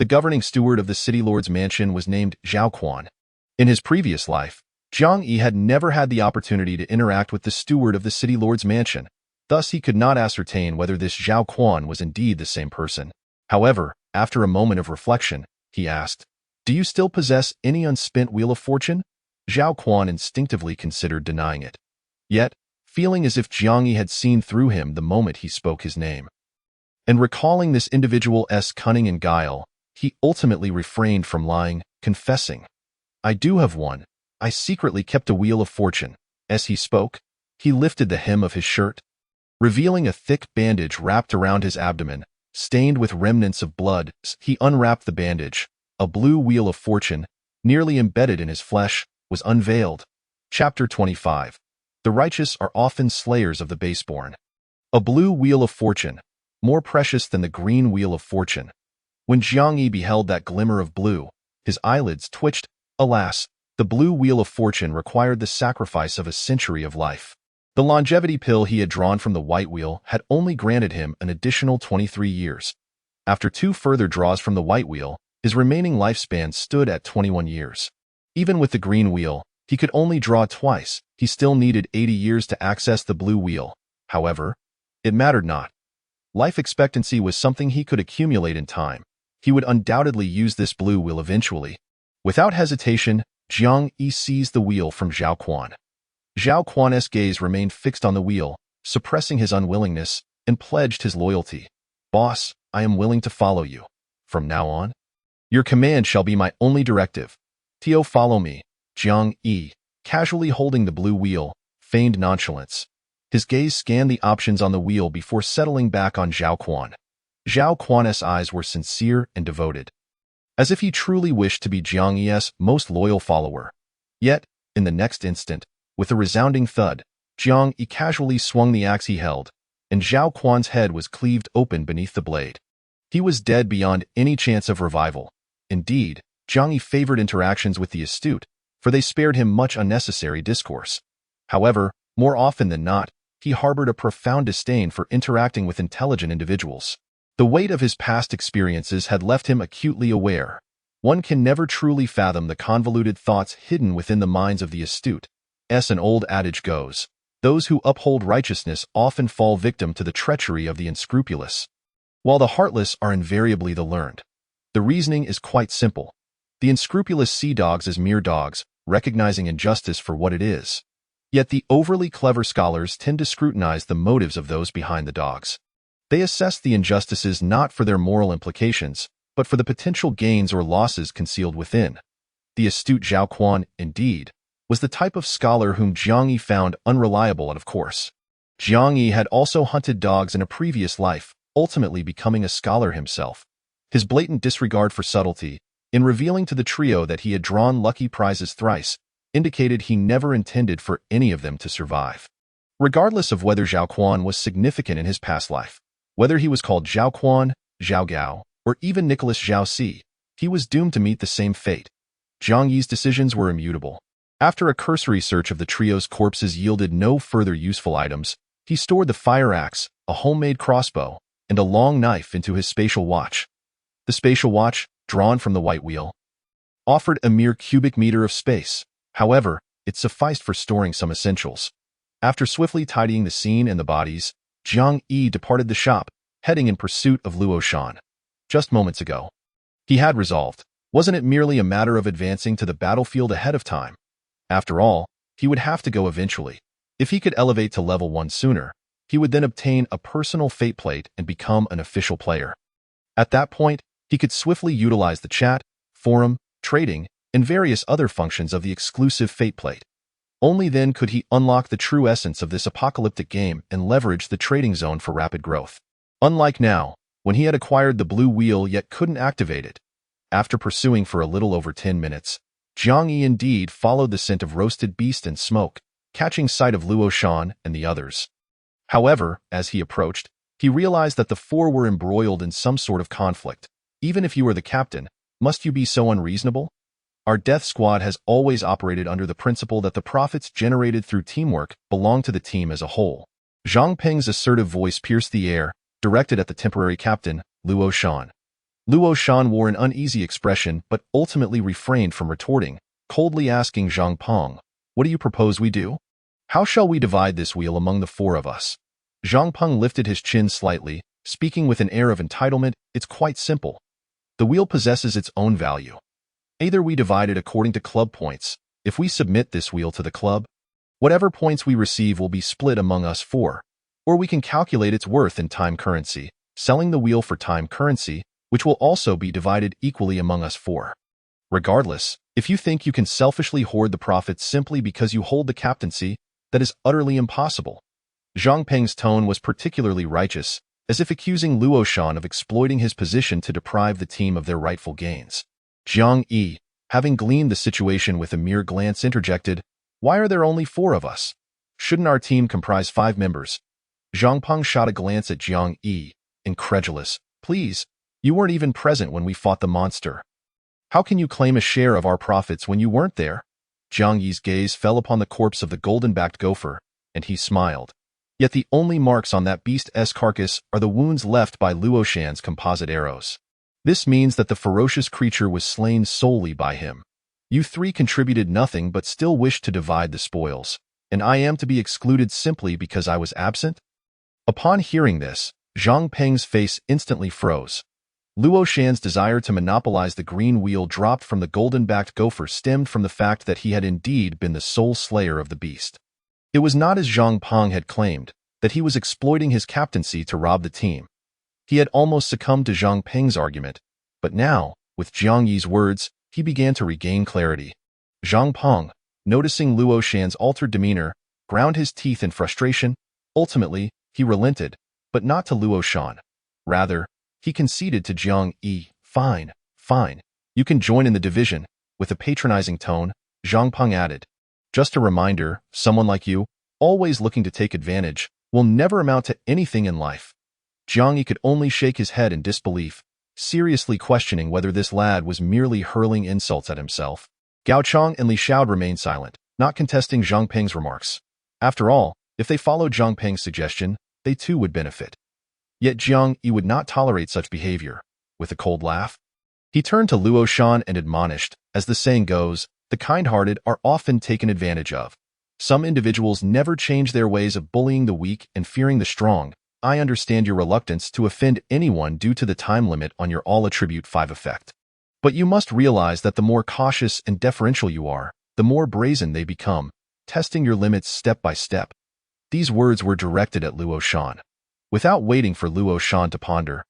The governing steward of the city lord's mansion was named Zhao Quan. In his previous life, Jiang Yi had never had the opportunity to interact with the steward of the city lord's mansion. Thus, he could not ascertain whether this Zhao Quan was indeed the same person. However, after a moment of reflection, he asked, Do you still possess any unspent wheel of fortune? Zhao Quan instinctively considered denying it. Yet, feeling as if Jiang Yi had seen through him the moment he spoke his name, and recalling this individual's cunning and guile, he ultimately refrained from lying, confessing, I do have one. I secretly kept a wheel of fortune. As he spoke, he lifted the hem of his shirt, revealing a thick bandage wrapped around his abdomen, stained with remnants of blood. He unwrapped the bandage. A blue wheel of fortune, nearly embedded in his flesh, was unveiled. Chapter 25. The righteous are often slayers of the baseborn. A blue wheel of fortune, more precious than the green wheel of fortune. When Jiang Yi beheld that glimmer of blue, his eyelids twitched. Alas, The blue wheel of fortune required the sacrifice of a century of life. The longevity pill he had drawn from the white wheel had only granted him an additional 23 years. After 2 further draws from the white wheel, his remaining lifespan stood at 21 years. Even with the green wheel, he could only draw twice. He still needed 80 years to access the blue wheel. However, it mattered not. Life expectancy was something he could accumulate in time. He would undoubtedly use this blue wheel eventually. Without hesitation, Jiang Yi seized the wheel from Zhao Quan. Zhao Quan's gaze remained fixed on the wheel, suppressing his unwillingness, and pledged his loyalty. "Boss, I am willing to follow you. From now on, your command shall be my only directive. Tio, follow me." Jiang Yi, casually holding the blue wheel, feigned nonchalance. His gaze scanned the options on the wheel before settling back on Zhao Quan. Zhao Quan's eyes were sincere and devoted, as if he truly wished to be Jiang Yi's most loyal follower. Yet, in the next instant, with a resounding thud, Jiang Yi casually swung the axe he held, and Zhao Quan's head was cleaved open beneath the blade. He was dead beyond any chance of revival. Indeed, Jiang Yi favored interactions with the astute, for they spared him much unnecessary discourse. However, more often than not, he harbored a profound disdain for interacting with intelligent individuals. The weight of his past experiences had left him acutely aware. One can never truly fathom the convoluted thoughts hidden within the minds of the astute. As an old adage goes, those who uphold righteousness often fall victim to the treachery of the unscrupulous, while the heartless are invariably the learned. The reasoning is quite simple. The unscrupulous see dogs as mere dogs, recognizing injustice for what it is. Yet the overly clever scholars tend to scrutinize the motives of those behind the dogs. They assess the injustices not for their moral implications, but for the potential gains or losses concealed within. The astute Zhao Quan, indeed, was the type of scholar whom Jiang Yi found unreliable and of course. Jiang Yi had also hunted dogs in a previous life, ultimately becoming a scholar himself. His blatant disregard for subtlety, in revealing to the trio that he had drawn lucky prizes thrice, indicated he never intended for any of them to survive. Regardless of whether Zhao Quan was significant in his past life, whether he was called Zhao Quan, Zhao Gao, or even Nicholas Zhao Si, he was doomed to meet the same fate. Jiang Yi's decisions were immutable. After a cursory search of the trio's corpses yielded no further useful items, he stored the fire axe, a homemade crossbow, and a long knife into his spatial watch. The spatial watch, drawn from the white wheel, offered a mere cubic meter of space. However, it sufficed for storing some essentials. After swiftly tidying the scene and the bodies, Jiang Yi departed the shop, heading in pursuit of Luo Shan. Just moments ago, he had resolved, wasn't it merely a matter of advancing to the battlefield ahead of time? After all, he would have to go eventually. If he could elevate to level 1 sooner, he would then obtain a personal fate plate and become an official player. At that point, he could swiftly utilize the chat, forum, trading, and various other functions of the exclusive fate plate. Only then could he unlock the true essence of this apocalyptic game and leverage the trading zone for rapid growth. Unlike now, when he had acquired the blue wheel yet couldn't activate it. After pursuing for a little over 10 minutes, Jiang Yi indeed followed the scent of roasted beast and smoke, catching sight of Luo Shan and the others. However, as he approached, he realized that the 4 were embroiled in some sort of conflict. Even if you are the captain, must you be so unreasonable? Our death squad has always operated under the principle that the profits generated through teamwork belong to the team as a whole. Zhang Peng's assertive voice pierced the air, directed at the temporary captain, Luo Shan. Luo Shan wore an uneasy expression but ultimately refrained from retorting, coldly asking Zhang Peng, "What do you propose we do? How shall we divide this wheel among the 4 of us?" Zhang Peng lifted his chin slightly, speaking with an air of entitlement. "It's quite simple. The wheel possesses its own value. Either we divide it according to club points. If we submit this wheel to the club, whatever points we receive will be split among us 4. Or we can calculate its worth in time currency, selling the wheel for time currency, which will also be divided equally among us 4. Regardless, if you think you can selfishly hoard the profits simply because you hold the captaincy, that is utterly impossible." Zhang Peng's tone was particularly righteous, as if accusing Luo Shan of exploiting his position to deprive the team of their rightful gains. Jiang Yi, having gleaned the situation with a mere glance, interjected, "Why are there only 4 of us? Shouldn't our team comprise 5 members?" Zhang Peng shot a glance at Jiang Yi, incredulous. "Please, you weren't even present when we fought the monster. How can you claim a share of our profits when you weren't there?" Jiang Yi's gaze fell upon the corpse of the golden-backed gopher, and he smiled. Yet the only marks on that beast's carcass are the wounds left by Luo Shan's composite arrows. This means that the ferocious creature was slain solely by him. You three contributed nothing but still wished to divide the spoils, and I am to be excluded simply because I was absent? Upon hearing this, Zhang Peng's face instantly froze. Luo Shan's desire to monopolize the green wheel dropped from the golden-backed gopher stemmed from the fact that he had indeed been the sole slayer of the beast. It was not as Zhang Peng had claimed, that he was exploiting his captaincy to rob the team. He had almost succumbed to Zhang Peng's argument, but now, with Jiang Yi's words, he began to regain clarity. Zhang Peng, noticing Luo Shan's altered demeanor, ground his teeth in frustration. Ultimately, he relented, but not to Luo Shan. Rather, he conceded to Jiang Yi. Fine, fine. You can join in the division. With a patronizing tone, Zhang Peng added, just a reminder, someone like you, always looking to take advantage, will never amount to anything in life. Jiang Yi could only shake his head in disbelief, seriously questioning whether this lad was merely hurling insults at himself. Gao Chang and Li Xiao remained silent, not contesting Zhang Peng's remarks. After all, if they followed Zhang Peng's suggestion, they too would benefit. Yet Jiang Yi would not tolerate such behavior. With a cold laugh, he turned to Luo Shan and admonished, as the saying goes, the kind-hearted are often taken advantage of. Some individuals never change their ways of bullying the weak and fearing the strong. I understand your reluctance to offend anyone due to the time limit on your all-attribute 5 effect. But you must realize that the more cautious and deferential you are, the more brazen they become, testing your limits step by step. These words were directed at Luo Shan. Without waiting for Luo Shan to ponder,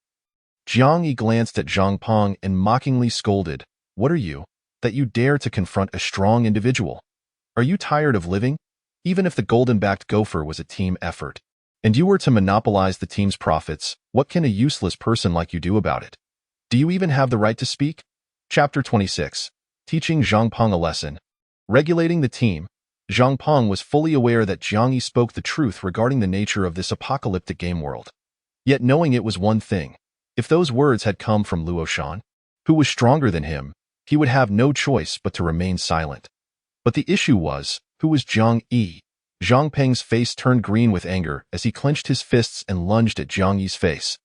Jiang Yi glanced at Zhang Peng and mockingly scolded, "What are you, that you dare to confront a strong individual? Are you tired of living? Even if the golden-backed gopher was a team effort, and you were to monopolize the team's profits, what can a useless person like you do about it? Do you even have the right to speak?" Chapter 26. Teaching Zhang Peng a lesson. Regulating the team, Zhang Peng was fully aware that Jiang Yi spoke the truth regarding the nature of this apocalyptic game world. Yet knowing it was one thing. If those words had come from Luo Shan, who was stronger than him, he would have no choice but to remain silent. But the issue was, who was Jiang Yi? Zhang Peng's face turned green with anger as he clenched his fists and lunged at Jiang Yi's face.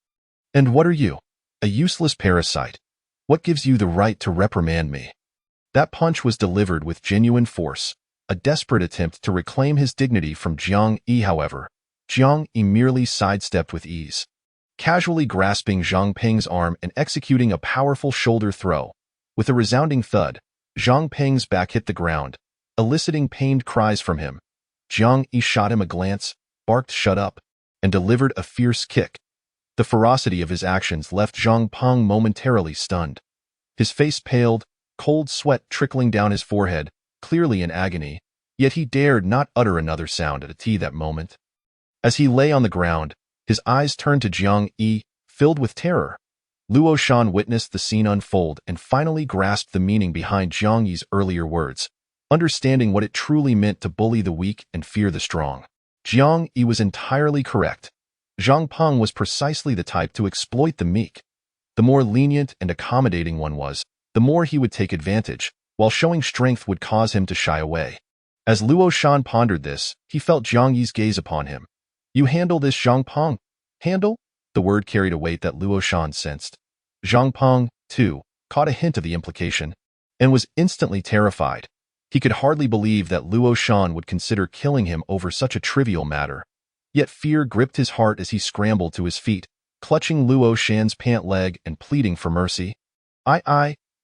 "And what are you? A useless parasite. What gives you the right to reprimand me?" That punch was delivered with genuine force, a desperate attempt to reclaim his dignity from Jiang Yi. However, Jiang Yi merely sidestepped with ease, casually grasping Zhang Peng's arm and executing a powerful shoulder throw. With a resounding thud, Zhang Peng's back hit the ground, eliciting pained cries from him. Jiang Yi shot him a glance, barked "shut up," and delivered a fierce kick. The ferocity of his actions left Zhang Peng momentarily stunned. His face paled, cold sweat trickling down his forehead, clearly in agony, yet he dared not utter another sound at that moment. As he lay on the ground, his eyes turned to Jiang Yi, filled with terror. Luo Shan witnessed the scene unfold and finally grasped the meaning behind Jiang Yi's earlier words, understanding what it truly meant to bully the weak and fear the strong. Jiang Yi was entirely correct. Zhang Peng was precisely the type to exploit the meek. The more lenient and accommodating one was, the more he would take advantage, while showing strength would cause him to shy away. As Luo Shan pondered this, he felt Jiang Yi's gaze upon him. "You handle this, Zhang Peng." Handle? The word carried a weight that Luo Shan sensed. Zhang Peng, too, caught a hint of the implication, and was instantly terrified. He could hardly believe that Luo Shan would consider killing him over such a trivial matter. Yet fear gripped his heart as he scrambled to his feet, clutching Luo Shan's pant leg and pleading for mercy.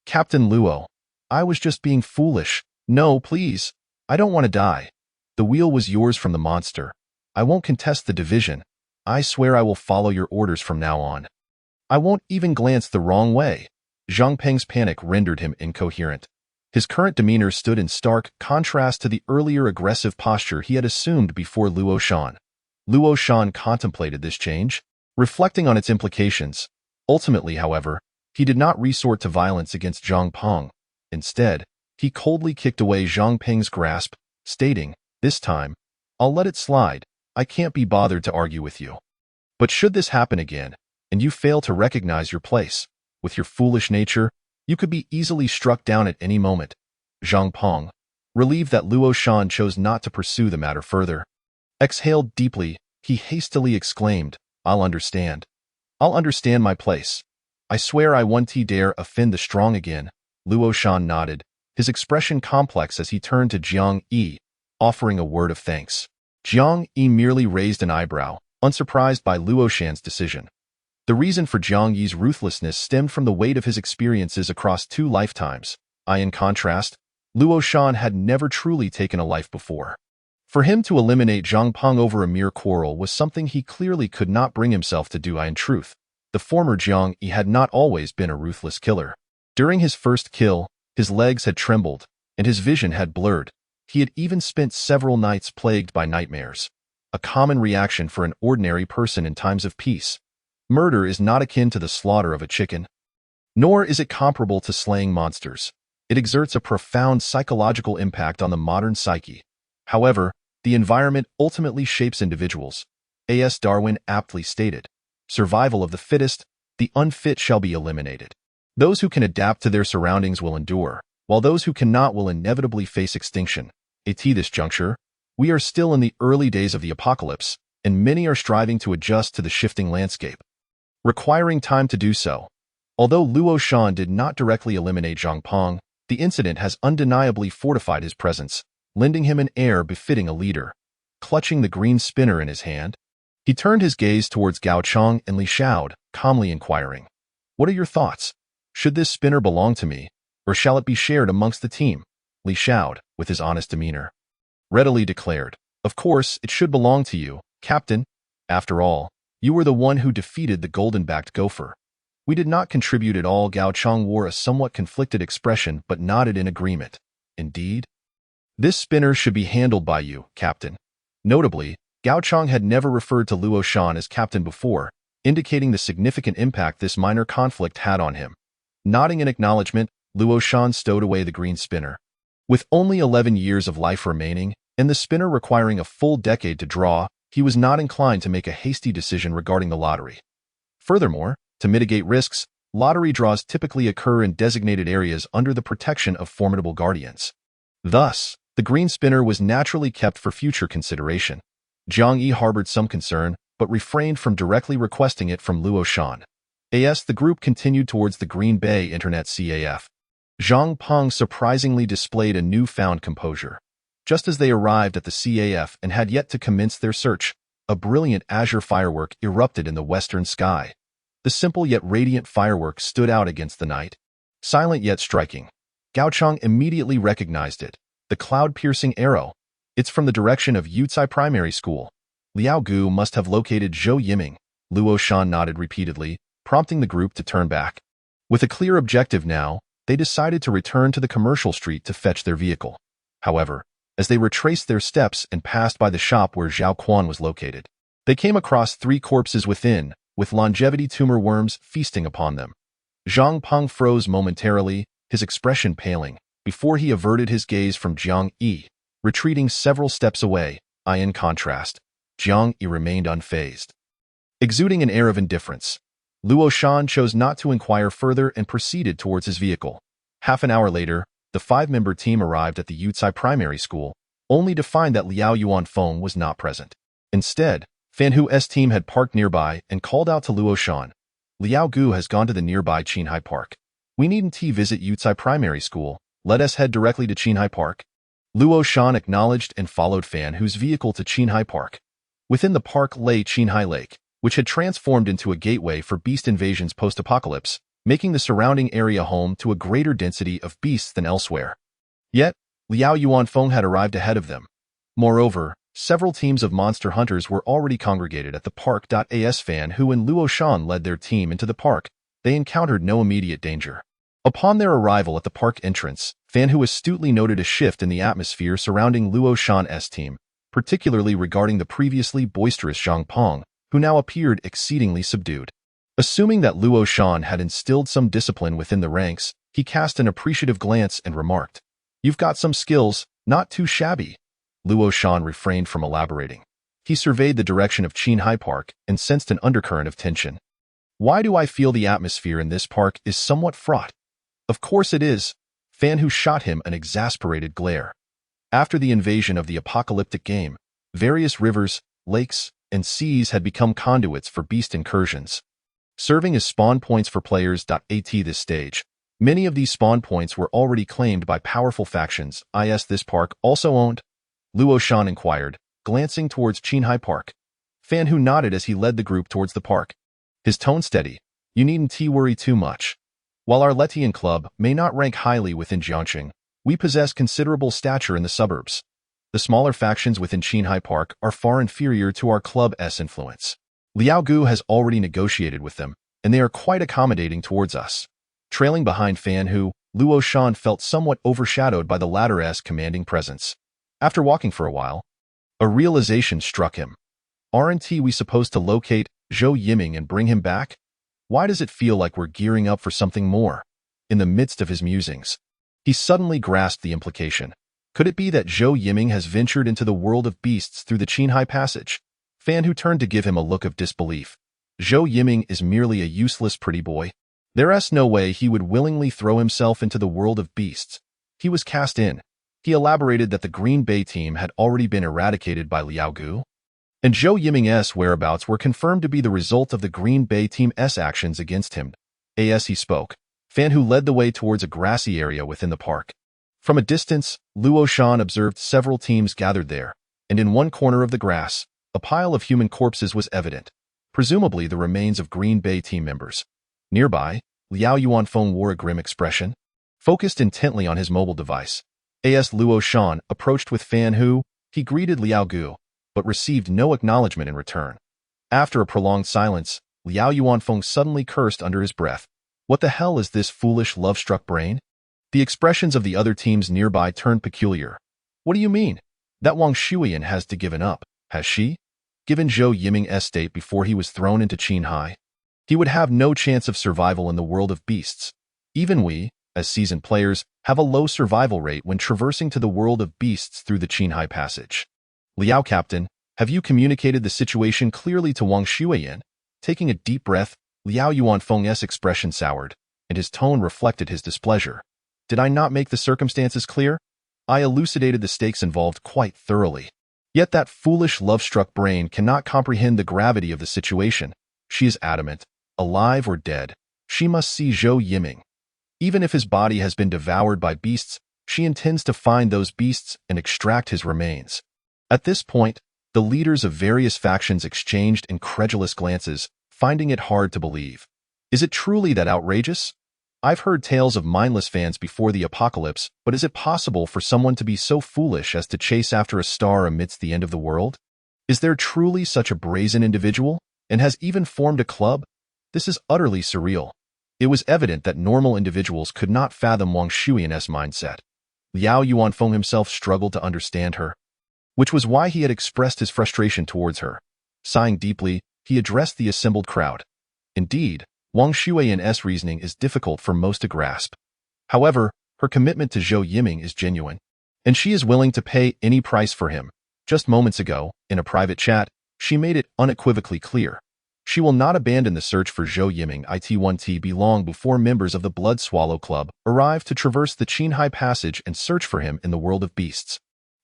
Captain Luo. I was just being foolish. No, please. I don't want to die. The wheel was yours from the monster. I won't contest the division. I swear I will follow your orders from now on. I won't even glance the wrong way." Zhang Peng's panic rendered him incoherent. His current demeanor stood in stark contrast to the earlier aggressive posture he had assumed before Luo Shan. Luo Shan contemplated this change, reflecting on its implications. Ultimately, however, he did not resort to violence against Zhang Peng. Instead, he coldly kicked away Zhang Peng's grasp, stating, "This time, I'll let it slide. I can't be bothered to argue with you. But should this happen again, and you fail to recognize your place, with your foolish nature, you could be easily struck down at any moment." Zhang Peng, relieved that Luo Shan chose not to pursue the matter further. Exhaled deeply, he hastily exclaimed, I'll understand. I'll understand my place. I swear I won't dare offend the strong again. Luo Shan nodded, his expression complex as he turned to Jiang Yi, offering a word of thanks. Jiang Yi merely raised an eyebrow, unsurprised by Luo Shan's decision. The reason for Jiang Yi's ruthlessness stemmed from the weight of his experiences across 2 lifetimes. In contrast, Luo Shan had never truly taken a life before. For him to eliminate Zhang Peng over a mere quarrel was something he clearly could not bring himself to do. In truth, the former Jiang Yi had not always been a ruthless killer. During his first kill, his legs had trembled, and his vision had blurred. He had even spent several nights plagued by nightmares, a common reaction for an ordinary person in times of peace. Murder is not akin to the slaughter of a chicken, nor is it comparable to slaying monsters. It exerts a profound psychological impact on the modern psyche. However, the environment ultimately shapes individuals. A.S. Darwin aptly stated, survival of the fittest, the unfit shall be eliminated. Those who can adapt to their surroundings will endure, while those who cannot will inevitably face extinction. At this juncture, we are still in the early days of the apocalypse, and many are striving to adjust to the shifting landscape, requiring time to do so. Although Luo Shan did not directly eliminate Zhang Peng, the incident has undeniably fortified his presence, lending him an air befitting a leader. Clutching the green spinner in his hand, he turned his gaze towards Gao Chong and Li Xiao, calmly inquiring, What are your thoughts? Should this spinner belong to me, or shall it be shared amongst the team? Li Xiao, with his honest demeanor, readily declared, Of course, it should belong to you, Captain. After all, you were the one who defeated the golden-backed gopher. We did not contribute at all. Gao Chong wore a somewhat conflicted expression but nodded in agreement. Indeed? This spinner should be handled by you, Captain. Notably, Gao Chong had never referred to Luo Shan as captain before, indicating the significant impact this minor conflict had on him. Nodding in acknowledgement, Luo Shan stowed away the green spinner. With only 11 years of life remaining, and the spinner requiring a full decade to draw, he was not inclined to make a hasty decision regarding the lottery. Furthermore, to mitigate risks, lottery draws typically occur in designated areas under the protection of formidable guardians. Thus, the green spinner was naturally kept for future consideration. Jiang Yi harbored some concern, but refrained from directly requesting it from Luo Shan. As the group continued towards the Green Bay Internet CAF, Zhang Peng surprisingly displayed a newfound composure. Just as they arrived at the CAF and had yet to commence their search, a brilliant azure firework erupted in the western sky. The simple yet radiant firework stood out against the night, silent yet striking. Gao Chong immediately recognized it, the cloud-piercing arrow. It's from the direction of Yucai Primary School. Liao Gu must have located Zhou Yiming. Luo Shan nodded repeatedly, prompting the group to turn back. With a clear objective now, they decided to return to the commercial street to fetch their vehicle. However, as they retraced their steps and passed by the shop where Zhao Quan was located, they came across 3 corpses within, with longevity tumor worms feasting upon them. Zhang Peng froze momentarily, his expression paling, before he averted his gaze from Jiang Yi, retreating several steps away. In contrast, Jiang Yi remained unfazed, exuding an air of indifference. Luo Shan chose not to inquire further and proceeded towards his vehicle. Half an hour later, the 5-member team arrived at the Yucai Primary School, only to find that Liao Yuanfeng was not present. Instead, Fan Hu's team had parked nearby and called out to Luo Shan. Liao Gu has gone to the nearby Qinghai Park. We needn't visit Yucai Primary School. Let us head directly to Qinghai Park. Luo Shan acknowledged and followed Fan Hu's vehicle to Qinghai Park. Within the park lay Qinghai Lake, which had transformed into a gateway for beast invasions post-apocalypse, making the surrounding area home to a greater density of beasts than elsewhere. Yet, Liao Yuanfeng had arrived ahead of them. Moreover, several teams of monster hunters were already congregated at the park. As Fan Hu and Luo Shan led their team into the park, they encountered no immediate danger. Upon their arrival at the park entrance, Fan Hu astutely noted a shift in the atmosphere surrounding Luo Shan's team, particularly regarding the previously boisterous Zhang Peng, who now appeared exceedingly subdued. Assuming that Luo Shan had instilled some discipline within the ranks, he cast an appreciative glance and remarked, You've got some skills, not too shabby. Luo Shan refrained from elaborating. He surveyed the direction of Qinghai Park and sensed an undercurrent of tension. Why do I feel the atmosphere in this park is somewhat fraught? Of course it is. Fan Hu shot him an exasperated glare. After the invasion of the apocalyptic game, various rivers, lakes, and seas had become conduits for beast incursions, serving as spawn points for players. At this stage, many of these spawn points were already claimed by powerful factions. Is this park also owned? Luo Shan inquired, glancing towards Qinghai Park. Fan Hu nodded as he led the group towards the park. His tone steady. You needn't worry too much. While our Letian club may not rank highly within Jiangxing, we possess considerable stature in the suburbs. The smaller factions within Qinghai Park are far inferior to our club's influence. Liao Gu has already negotiated with them, and they are quite accommodating towards us. Trailing behind Fan Hu, Luo Shan felt somewhat overshadowed by the latter's commanding presence. After walking for a while, a realization struck him. Aren't we supposed to locate Zhou Yiming and bring him back? Why does it feel like we're gearing up for something more? In the midst of his musings, he suddenly grasped the implication. Could it be that Zhou Yiming has ventured into the world of beasts through the Qinghai Passage? Fan Hu turned to give him a look of disbelief. Zhou Yiming is merely a useless pretty boy. There's no way he would willingly throw himself into the world of beasts. He was cast in. He elaborated that the Green Bay team had already been eradicated by Liao Gu, and Zhou Yiming's whereabouts were confirmed to be the result of the Green Bay team's actions against him. As he spoke, Fan Hu led the way towards a grassy area within the park. From a distance, Luo Shan observed several teams gathered there, and in one corner of the grass, a pile of human corpses was evident, presumably the remains of Green Bay team members. Nearby, Liao Yuanfeng wore a grim expression, focused intently on his mobile device. As Luo Shan approached with Fan Hu, he greeted Liao Gu, but received no acknowledgement in return. After a prolonged silence, Liao Yuanfeng suddenly cursed under his breath. What the hell is this foolish love-struck brain? The expressions of the other teams nearby turned peculiar. What do you mean? That Wang Shuiyan has to given up, has she? Given Zhou Yiming's state before he was thrown into Qinghai, he would have no chance of survival in the world of beasts. Even we, as seasoned players, have a low survival rate when traversing to the world of beasts through the Qinghai Passage. Liao Captain, have you communicated the situation clearly to Wang Shuiyan? Taking a deep breath, Liao Yuanfeng's expression soured, and his tone reflected his displeasure. Did I not make the circumstances clear? I elucidated the stakes involved quite thoroughly. Yet that foolish love-struck brain cannot comprehend the gravity of the situation. She is adamant, alive or dead, she must see Zhou Yiming. Even if his body has been devoured by beasts, she intends to find those beasts and extract his remains. At this point, the leaders of various factions exchanged incredulous glances, finding it hard to believe. Is it truly that outrageous? I've heard tales of mindless fans before the apocalypse, but is it possible for someone to be so foolish as to chase after a star amidst the end of the world? Is there truly such a brazen individual, and has even formed a club? This is utterly surreal. It was evident that normal individuals could not fathom Wang Shuiyan's mindset. Liao Yuanfeng himself struggled to understand her, which was why he had expressed his frustration towards her. Sighing deeply, he addressed the assembled crowd. Indeed, Wang Shuiyan's reasoning is difficult for most to grasp. However, her commitment to Zhou Yiming is genuine, and she is willing to pay any price for him. Just moments ago, in a private chat, she made it unequivocally clear. She will not abandon the search for Zhou Yiming. It won't be long before members of the Blood Swallow Club arrive to traverse the Qinghai Passage and search for him in the world of beasts.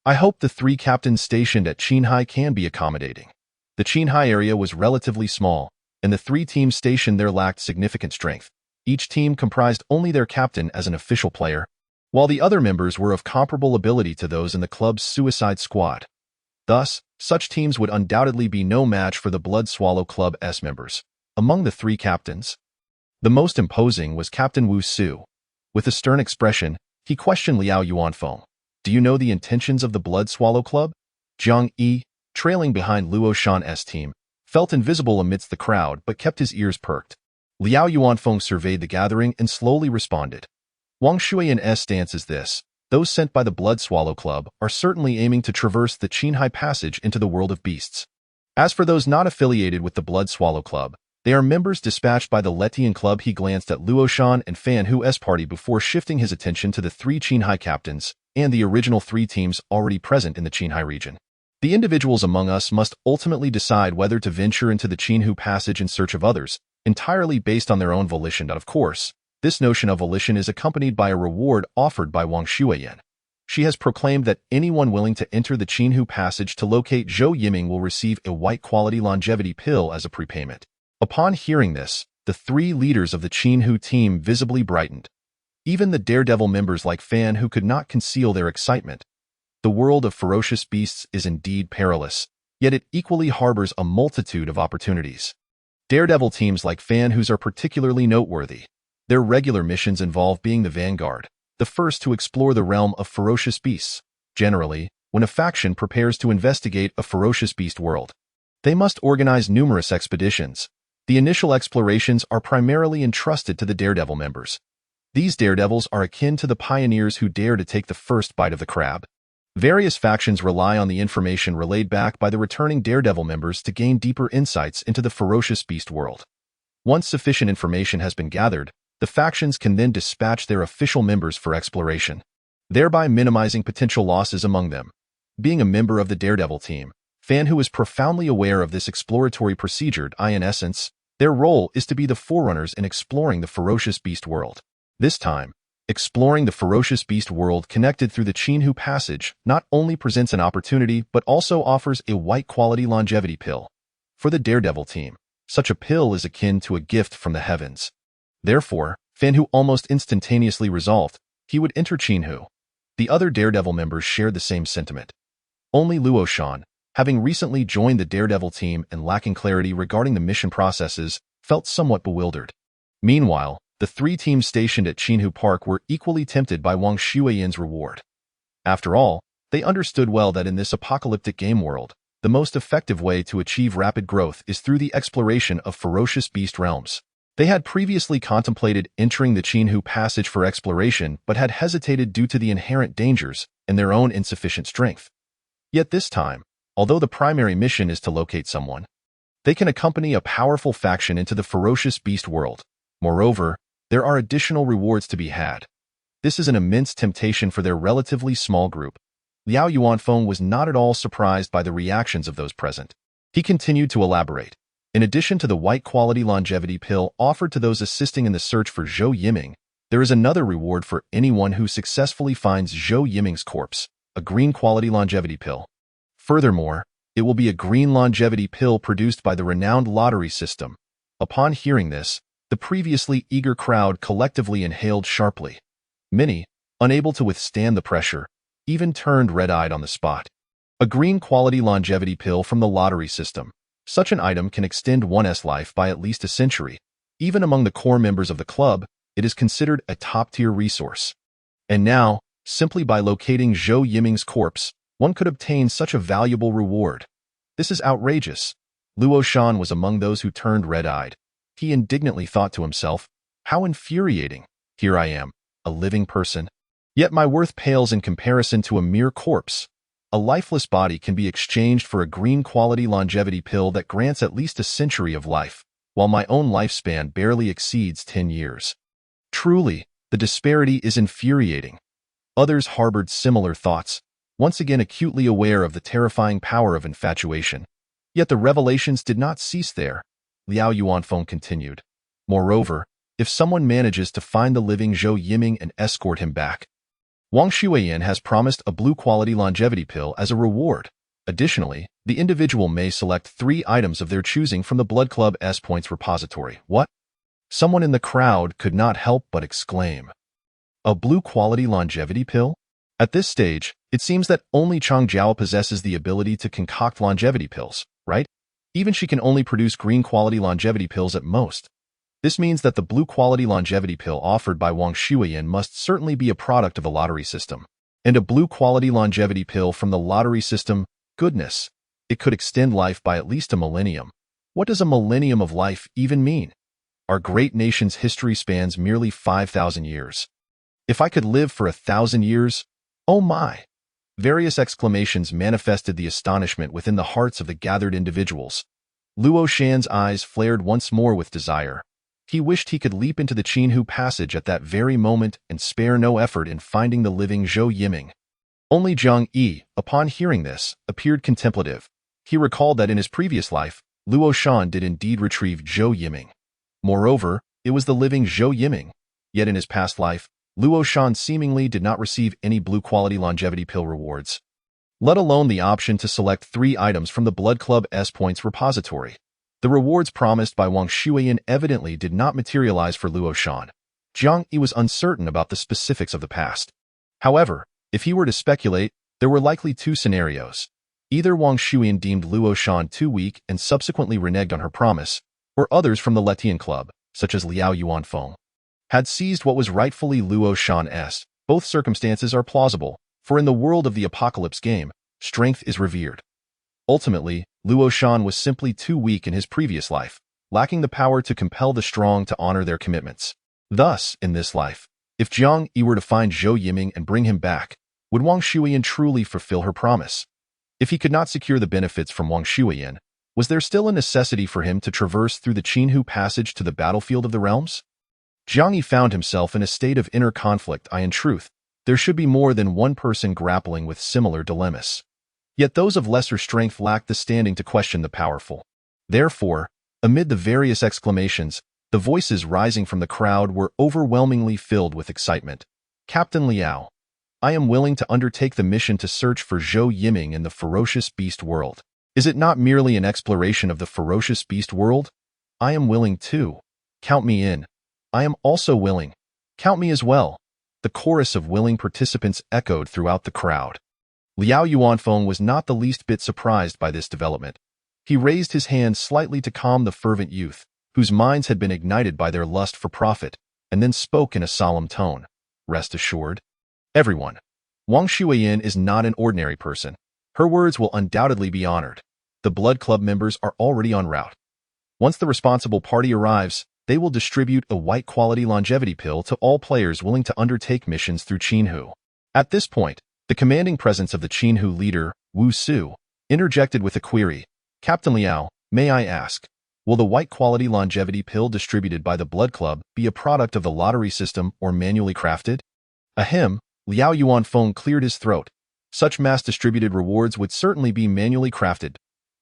I hope the 3 captains stationed at Qinghai can be accommodating. The Qinghai area was relatively small, and the 3 teams stationed there lacked significant strength. Each team comprised only their captain as an official player, while the other members were of comparable ability to those in the club's Suicide Squad. Thus, such teams would undoubtedly be no match for the Blood Swallow Club's members. Among the 3 captains, the most imposing was Captain Wu Su. With a stern expression, he questioned Liao Yuanfeng. Do you know the intentions of the Blood Swallow Club? Jiang Yi, trailing behind Luo Shan's team, felt invisible amidst the crowd but kept his ears perked. Liao Yuanfeng surveyed the gathering and slowly responded. Wang Shuiyan's stance is this. Those sent by the Blood Swallow Club are certainly aiming to traverse the Qinghai Passage into the world of beasts. As for those not affiliated with the Blood Swallow Club, they are members dispatched by the Letian Club. He glanced at Luo Shan and Fan Hu's party before shifting his attention to the 3 Qinghai captains and the original 3 teams already present in the Qinghai region. The individuals among us must ultimately decide whether to venture into the Qinghai Passage in search of others, entirely based on their own volition. Of course, this notion of volition is accompanied by a reward offered by Wang Shuiyan. She has proclaimed that anyone willing to enter the Qinhu Passage to locate Zhou Yiming will receive a white-quality longevity pill as a prepayment. Upon hearing this, the three leaders of the Qinhu team visibly brightened. Even the Daredevil members like Fan who could not conceal their excitement. The world of ferocious beasts is indeed perilous, yet it equally harbors a multitude of opportunities. Daredevil teams like Fan whose are particularly noteworthy. Their regular missions involve being the vanguard, the first to explore the realm of ferocious beasts. Generally, when a faction prepares to investigate a ferocious beast world, they must organize numerous expeditions. The initial explorations are primarily entrusted to the Daredevil members. These Daredevils are akin to the pioneers who dare to take the first bite of the crab. Various factions rely on the information relayed back by the returning Daredevil members to gain deeper insights into the ferocious beast world. Once sufficient information has been gathered, the factions can then dispatch their official members for exploration, thereby minimizing potential losses among them. Being a member of the Daredevil team, Fan who is profoundly aware of this exploratory procedure, in essence, their role is to be the forerunners in exploring the ferocious beast world. This time, exploring the ferocious beast world connected through the Qinhu Passage not only presents an opportunity but also offers a white-quality longevity pill. For the Daredevil team, such a pill is akin to a gift from the heavens. Therefore, Fan Hu almost instantaneously resolved he would enter Qinhu. The other Daredevil members shared the same sentiment. Only Luo Shan, having recently joined the Daredevil team and lacking clarity regarding the mission processes, felt somewhat bewildered. Meanwhile, the three teams stationed at Qinhu Park were equally tempted by Wang Shuiyan's reward. After all, they understood well that in this apocalyptic game world, the most effective way to achieve rapid growth is through the exploration of ferocious beast realms. They had previously contemplated entering the Qinhu Passage for exploration but had hesitated due to the inherent dangers and their own insufficient strength. Yet this time, although the primary mission is to locate someone, they can accompany a powerful faction into the ferocious beast world. Moreover, there are additional rewards to be had. This is an immense temptation for their relatively small group. Liao Yuanfeng was not at all surprised by the reactions of those present. He continued to elaborate. In addition to the white-quality longevity pill offered to those assisting in the search for Zhou Yiming, there is another reward for anyone who successfully finds Zhou Yiming's corpse, a green-quality longevity pill. Furthermore, it will be a green longevity pill produced by the renowned lottery system. Upon hearing this, the previously eager crowd collectively inhaled sharply. Many, unable to withstand the pressure, even turned red-eyed on the spot. A green-quality longevity pill from the lottery system. Such an item can extend one's life by at least a century. Even among the core members of the club, it is considered a top-tier resource. And now, simply by locating Zhou Yiming's corpse, one could obtain such a valuable reward. This is outrageous. Luo Shan was among those who turned red-eyed. He indignantly thought to himself, how infuriating. Here I am, a living person. Yet my worth pales in comparison to a mere corpse. A lifeless body can be exchanged for a green-quality longevity pill that grants at least a century of life, while my own lifespan barely exceeds 10 years. Truly, the disparity is infuriating. Others harbored similar thoughts, once again acutely aware of the terrifying power of infatuation. Yet the revelations did not cease there. Liao Yuanfeng continued. Moreover, if someone manages to find the living Zhou Yiming and escort him back, Wang Shuiyan has promised a blue-quality longevity pill as a reward. Additionally, the individual may select 3 items of their choosing from the Blood Club S Points repository. What? Someone in the crowd could not help but exclaim. A blue-quality longevity pill? At this stage, it seems that only Chang Jiao possesses the ability to concoct longevity pills, right? Even she can only produce green-quality longevity pills at most. This means that the blue-quality longevity pill offered by Wang Shuiyan must certainly be a product of the lottery system. And a blue-quality longevity pill from the lottery system, goodness, it could extend life by at least a millennium. What does a millennium of life even mean? Our great nation's history spans merely 5,000 years. If I could live for 1,000 years, oh my! Various exclamations manifested the astonishment within the hearts of the gathered individuals. Luo Shan's eyes flared once more with desire. He wished he could leap into the Qinhu Passage at that very moment and spare no effort in finding the living Zhou Yiming. Only Zhang Yi, upon hearing this, appeared contemplative. He recalled that in his previous life, Luo Shan did indeed retrieve Zhou Yiming. Moreover, it was the living Zhou Yiming. Yet in his past life, Luo Shan seemingly did not receive any blue-quality longevity pill rewards, let alone the option to select 3 items from the Blood Club S Points repository. The rewards promised by Wang Shuiyan evidently did not materialize for Luo Shan. Jiang Yi was uncertain about the specifics of the past. However, if he were to speculate, there were likely 2 scenarios. Either Wang Shuiyan deemed Luo Shan too weak and subsequently reneged on her promise, or others from the Letian Club, such as Liao Yuanfeng, had seized what was rightfully Luo Shan's. Both circumstances are plausible, for in the world of the Apocalypse game, strength is revered. Ultimately, Luo Shan was simply too weak in his previous life, lacking the power to compel the strong to honor their commitments. Thus, in this life, if Jiang Yi were to find Zhou Yiming and bring him back, would Wang Shuiyan truly fulfill her promise? If he could not secure the benefits from Wang Shuiyan, was there still a necessity for him to traverse through the Qinhu passage to the battlefield of the realms? Jiang Yi found himself in a state of inner conflict. In truth, there should be more than one person grappling with similar dilemmas. Yet those of lesser strength lacked the standing to question the powerful. Therefore, amid the various exclamations, the voices rising from the crowd were overwhelmingly filled with excitement. Captain Liao, I am willing to undertake the mission to search for Zhou Yiming in the ferocious beast world. Is it not merely an exploration of the ferocious beast world? I am willing too. Count me in. I am also willing. Count me as well. The chorus of willing participants echoed throughout the crowd. Liao Yuanfeng was not the least bit surprised by this development. He raised his hand slightly to calm the fervent youth, whose minds had been ignited by their lust for profit, and then spoke in a solemn tone. Rest assured, everyone, Wang Shuiyan is not an ordinary person. Her words will undoubtedly be honored. The Blood Club members are already en route. Once the responsible party arrives, they will distribute a white-quality longevity pill to all players willing to undertake missions through Qinhu. At this point, the commanding presence of the Qinhu leader, Wu Su, interjected with a query. Captain Liao, may I ask, will the white-quality longevity pill distributed by the Blood Club be a product of the lottery system or manually crafted? Ahem, Liao Yuanfeng cleared his throat. Such mass-distributed rewards would certainly be manually crafted.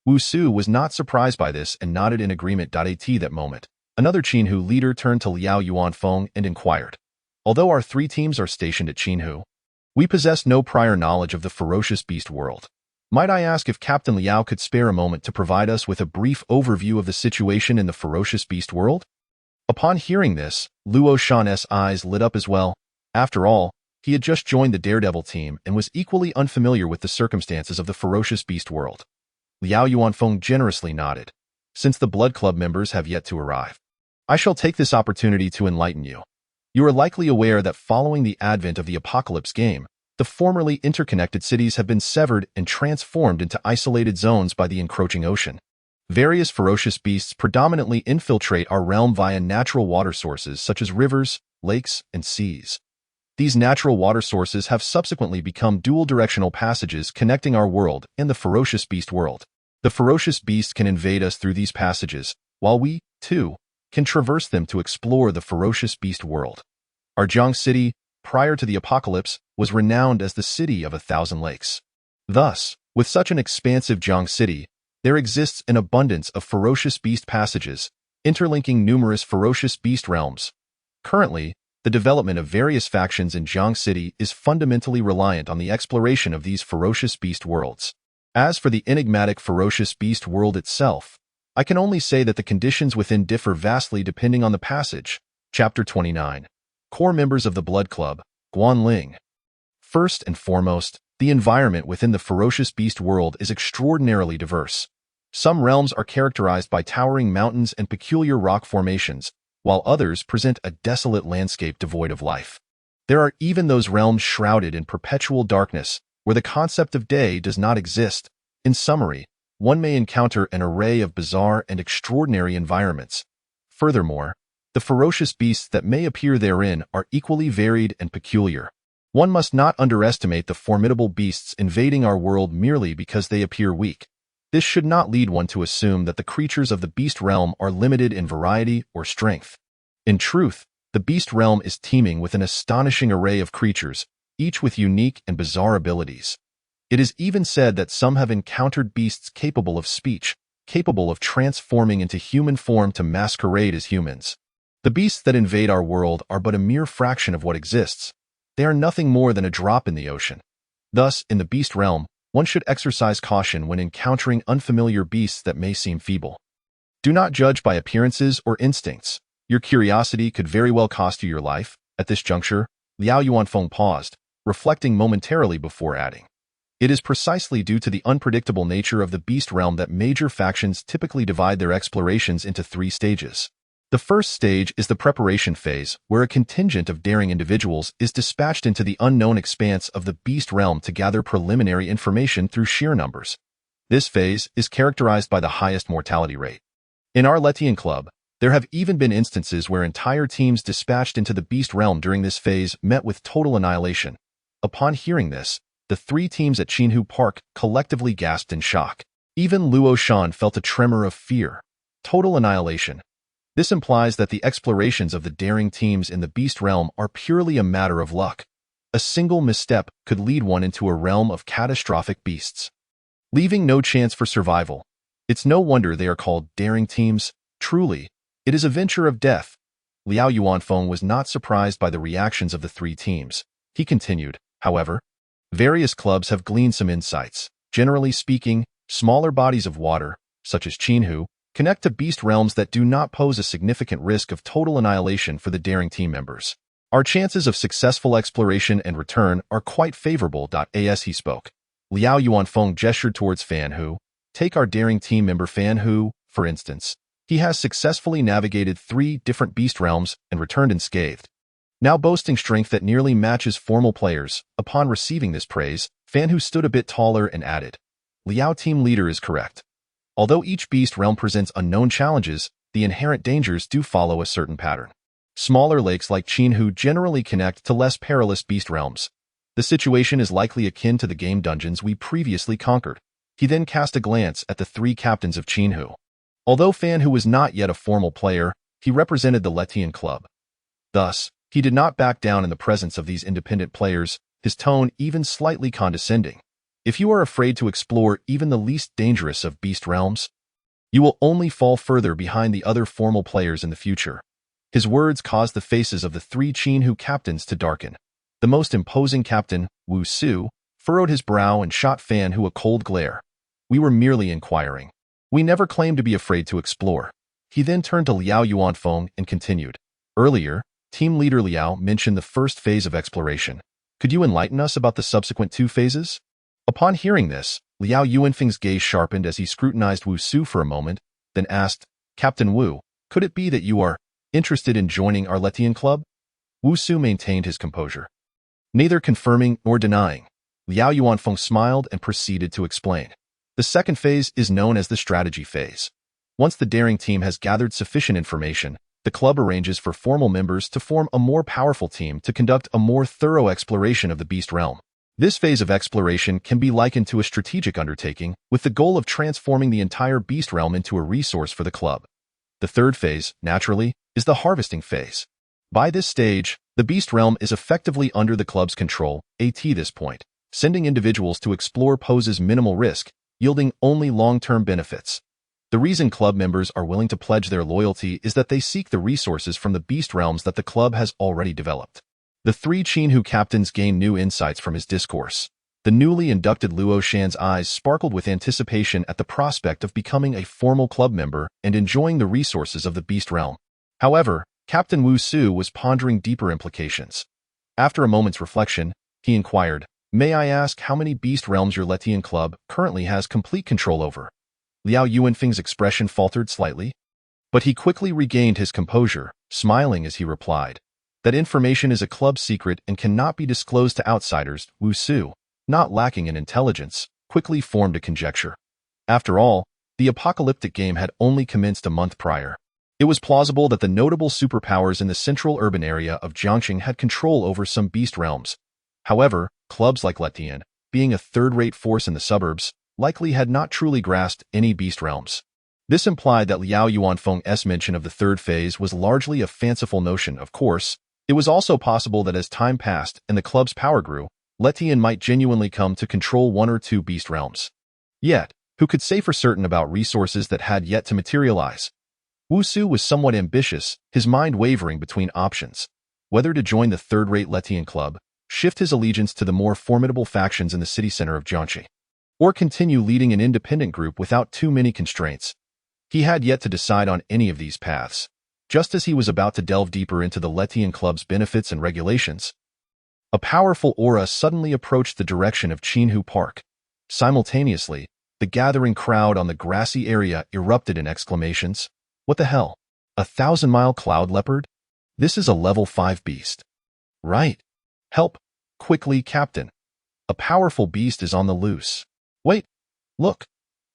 Wu Su was not surprised by this and nodded in agreement. At that moment, another Qinhu leader turned to Liao Yuanfeng and inquired. Although our 3 teams are stationed at Qinhu, we possess no prior knowledge of the ferocious beast world. Might I ask if Captain Liao could spare a moment to provide us with a brief overview of the situation in the ferocious beast world? Upon hearing this, Luo Shan's eyes lit up as well. After all, he had just joined the Daredevil team and was equally unfamiliar with the circumstances of the ferocious beast world. Liao Yuanfeng generously nodded. Since the Blood Club members have yet to arrive, I shall take this opportunity to enlighten you. You are likely aware that following the advent of the Apocalypse game, the formerly interconnected cities have been severed and transformed into isolated zones by the encroaching ocean. Various ferocious beasts predominantly infiltrate our realm via natural water sources such as rivers, lakes, and seas. These natural water sources have subsequently become dual-directional passages connecting our world and the ferocious beast world. The ferocious beast can invade us through these passages, while we, too, can traverse them to explore the ferocious beast world. Our Jiang City, prior to the apocalypse, was renowned as the City of 1,000 Lakes. Thus, with such an expansive Jiang City, there exists an abundance of ferocious beast passages, interlinking numerous ferocious beast realms. Currently, the development of various factions in Jiang City is fundamentally reliant on the exploration of these ferocious beast worlds. As for the enigmatic ferocious beast world itself, I can only say that the conditions within differ vastly depending on the passage. Chapter 29. Core members of the Blood Club, Guanling. First and foremost, the environment within the ferocious beast world is extraordinarily diverse. Some realms are characterized by towering mountains and peculiar rock formations, while others present a desolate landscape devoid of life. There are even those realms shrouded in perpetual darkness, where the concept of day does not exist. In summary, one may encounter an array of bizarre and extraordinary environments. Furthermore, the ferocious beasts that may appear therein are equally varied and peculiar. One must not underestimate the formidable beasts invading our world merely because they appear weak. This should not lead one to assume that the creatures of the beast realm are limited in variety or strength. In truth, the beast realm is teeming with an astonishing array of creatures, each with unique and bizarre abilities. It is even said that some have encountered beasts capable of speech, capable of transforming into human form to masquerade as humans. The beasts that invade our world are but a mere fraction of what exists. They are nothing more than a drop in the ocean. Thus, in the beast realm, one should exercise caution when encountering unfamiliar beasts that may seem feeble. Do not judge by appearances or instincts. Your curiosity could very well cost you your life. At this juncture, Liao Yuanfeng paused, reflecting momentarily before adding. It is precisely due to the unpredictable nature of the beast realm that major factions typically divide their explorations into 3 stages. The first stage is the preparation phase, where a contingent of daring individuals is dispatched into the unknown expanse of the beast realm to gather preliminary information through sheer numbers. This phase is characterized by the highest mortality rate. In our Letian club, there have even been instances where entire teams dispatched into the beast realm during this phase met with total annihilation. Upon hearing this, the 3 teams at Qinhu Park collectively gasped in shock. Even Luo Shan felt a tremor of fear. Total annihilation. This implies that the explorations of the daring teams in the beast realm are purely a matter of luck. A single misstep could lead one into a realm of catastrophic beasts, leaving no chance for survival. It's no wonder they are called daring teams. Truly, it is a venture of death. Liao Yuanfeng was not surprised by the reactions of the 3 teams. He continued, however, various clubs have gleaned some insights. Generally speaking, smaller bodies of water, such as Qinhu, connect to beast realms that do not pose a significant risk of total annihilation for the daring team members. Our chances of successful exploration and return are quite favorable. As he spoke, Liao Yuanfeng gestured towards Fan Hu. Take our daring team member Fan Hu, for instance. He has successfully navigated 3 different beast realms and returned unscathed, now boasting strength that nearly matches formal players. Upon receiving this praise, Fan Hu stood a bit taller and added, Liao team leader is correct. Although each beast realm presents unknown challenges, the inherent dangers do follow a certain pattern. Smaller lakes like Qinhu generally connect to less perilous beast realms. The situation is likely akin to the game dungeons we previously conquered. He then cast a glance at the 3 captains of Qinhu. Although Fan Hu was not yet a formal player, he represented the Letian club. Thus, he did not back down in the presence of these independent players, his tone even slightly condescending. If you are afraid to explore even the least dangerous of beast realms, you will only fall further behind the other formal players in the future. His words caused the faces of the 3 Qinhu captains to darken. The most imposing captain, Wu Su, furrowed his brow and shot Fan Hu a cold glare. We were merely inquiring. We never claimed to be afraid to explore. He then turned to Liao Yuanfeng and continued. Earlier, team leader Liao mentioned the first phase of exploration. Could you enlighten us about the subsequent 2 phases? Upon hearing this, Liao Yuanfeng's gaze sharpened as he scrutinized Wu Su for a moment, then asked, Captain Wu, could it be that you are interested in joining our Letian club? Wu Su maintained his composure, neither confirming nor denying. Liao Yuanfeng smiled and proceeded to explain. The second phase is known as the strategy phase. Once the daring team has gathered sufficient information, the club arranges for formal members to form a more powerful team to conduct a more thorough exploration of the beast realm. This phase of exploration can be likened to a strategic undertaking, with the goal of transforming the entire beast realm into a resource for the club. The third phase, naturally, is the harvesting phase. By this stage, the beast realm is effectively under the club's control. At this point, sending individuals to explore poses minimal risk, yielding only long-term benefits. The reason club members are willing to pledge their loyalty is that they seek the resources from the beast realms that the club has already developed. The 3 Qinhu captains gained new insights from his discourse. The newly inducted Luo Shan's eyes sparkled with anticipation at the prospect of becoming a formal club member and enjoying the resources of the beast realm. However, Captain Wu Su was pondering deeper implications. After a moment's reflection, he inquired, May I ask how many beast realms your Letian club currently has complete control over? Liao Yuanfeng's expression faltered slightly, but he quickly regained his composure, smiling as he replied, That information is a club secret and cannot be disclosed to outsiders. Wu Su, not lacking in intelligence, quickly formed a conjecture. After all, the apocalyptic game had only commenced a month prior. It was plausible that the notable superpowers in the central urban area of Jiangxing had control over some beast realms. However, clubs like Letian, being a third-rate force in the suburbs, likely had not truly grasped any beast realms. This implied that Liao Yuanfeng's mention of the third phase was largely a fanciful notion. Of course, it was also possible that as time passed and the club's power grew, Letian might genuinely come to control 1 or 2 beast realms. Yet, who could say for certain about resources that had yet to materialize? Wu Su was somewhat ambitious, his mind wavering between options. Whether to join the third-rate Letian club, shift his allegiance to the more formidable factions in the city center of Jiangxi, or continue leading an independent group without too many constraints. He had yet to decide on any of these paths. Just as he was about to delve deeper into the Letian club's benefits and regulations, a powerful aura suddenly approached the direction of Qinhu Park. Simultaneously, the gathering crowd on the grassy area erupted in exclamations. What the hell? A 1,000-mile cloud leopard? This is a level 5 beast. Right. Help. Quickly, Captain. A powerful beast is on the loose. Wait. Look.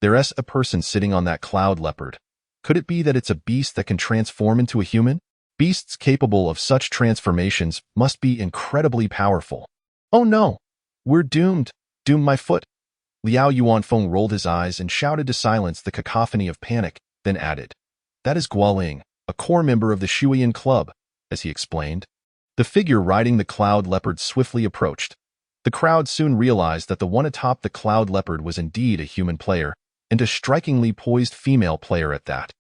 There's a person sitting on that cloud leopard. Could it be that it's a beast that can transform into a human? Beasts capable of such transformations must be incredibly powerful. Oh no! We're doomed. Doomed my foot. Liao Yuanfeng rolled his eyes and shouted to silence the cacophony of panic, then added, "That is Guoling, a core member of the Shuiyan Club," as he explained. The figure riding the cloud leopard swiftly approached. The crowd soon realized that the one atop the cloud leopard was indeed a human player, and a strikingly poised female player at that.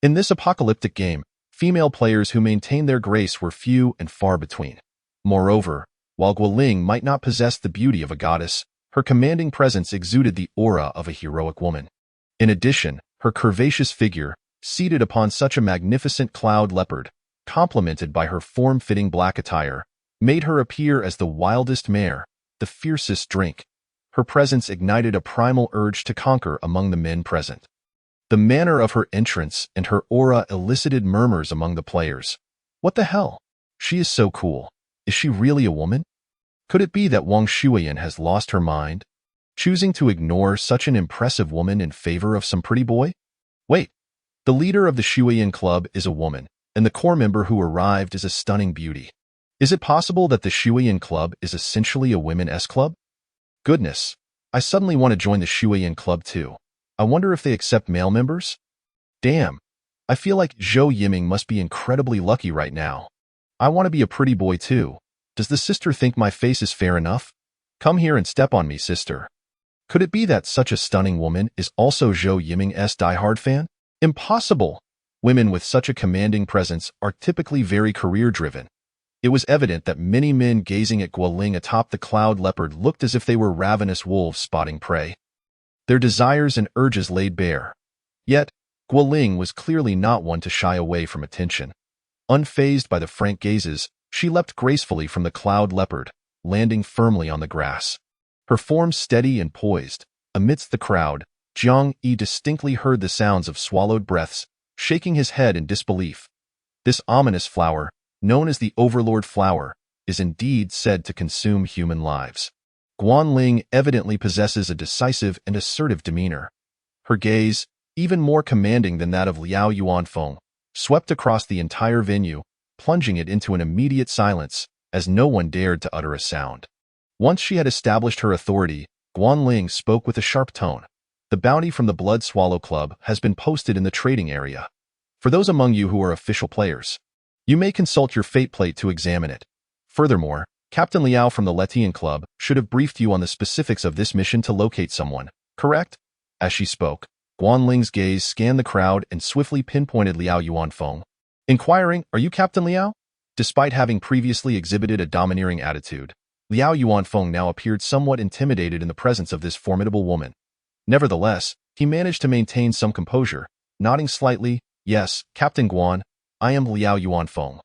In this apocalyptic game, female players who maintained their grace were few and far between. Moreover, while Guoling might not possess the beauty of a goddess, her commanding presence exuded the aura of a heroic woman. In addition, her curvaceous figure, seated upon such a magnificent cloud leopard, complemented by her form-fitting black attire, made her appear as the wildest mare, the fiercest drink. Her presence ignited a primal urge to conquer among the men present. The manner of her entrance and her aura elicited murmurs among the players. What the hell? She is so cool. Is she really a woman? Could it be that Wang Shuiyan has lost her mind, choosing to ignore such an impressive woman in favor of some pretty boy? Wait, the leader of the Shuiyan Club is a woman, and the core member who arrived is a stunning beauty. Is it possible that the Shuiyan Club is essentially a women's club? Goodness, I suddenly want to join the Shuiyan Club too. I wonder if they accept male members? Damn, I feel like Zhou Yiming must be incredibly lucky right now. I want to be a pretty boy too. Does the sister think my face is fair enough? Come here and step on me, sister. Could it be that such a stunning woman is also Zhou Yiming's diehard fan? Impossible! Women with such a commanding presence are typically very career-driven. It was evident that many men gazing at Guoling atop the cloud leopard looked as if they were ravenous wolves spotting prey. Their desires and urges laid bare. Yet, Guoling was clearly not one to shy away from attention. Unfazed by the frank gazes, she leapt gracefully from the cloud leopard, landing firmly on the grass. Her form steady and poised. Amidst the crowd, Jiang Yi distinctly heard the sounds of swallowed breaths, shaking his head in disbelief. This ominous flower, known as the Overlord Flower, is indeed said to consume human lives. Guanling evidently possesses a decisive and assertive demeanor. Her gaze, even more commanding than that of Liao Yuanfeng, swept across the entire venue, plunging it into an immediate silence, as no one dared to utter a sound. Once she had established her authority, Guanling spoke with a sharp tone. The bounty from the Blood Swallow Club has been posted in the trading area. For those among you who are official players, you may consult your fate plate to examine it. Furthermore, Captain Liao from the Letian Club should have briefed you on the specifics of this mission to locate someone, correct? As she spoke, Guanling's gaze scanned the crowd and swiftly pinpointed Liao Yuanfeng, inquiring, "Are you Captain Liao?" Despite having previously exhibited a domineering attitude, Liao Yuanfeng now appeared somewhat intimidated in the presence of this formidable woman. Nevertheless, he managed to maintain some composure, nodding slightly. "Yes, Captain Guan, I am Liao Yuanfeng.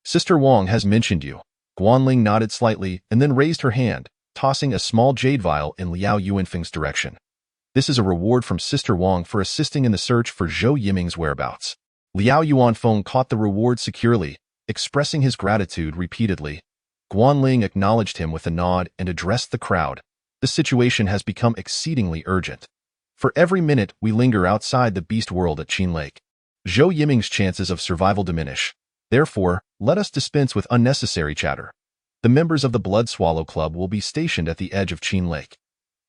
Sister Wang has mentioned you." Guanling nodded slightly and then raised her hand, tossing a small jade vial in Liao Yuanfeng's direction. "This is a reward from Sister Wang for assisting in the search for Zhou Yiming's whereabouts." Liao Yuanfeng caught the reward securely, expressing his gratitude repeatedly. Guanling acknowledged him with a nod and addressed the crowd. "The situation has become exceedingly urgent. For every minute we linger outside the beast world at Qin Lake, Zhou Yiming's chances of survival diminish. Therefore, let us dispense with unnecessary chatter. The members of the Blood Swallow Club will be stationed at the edge of Qin Lake.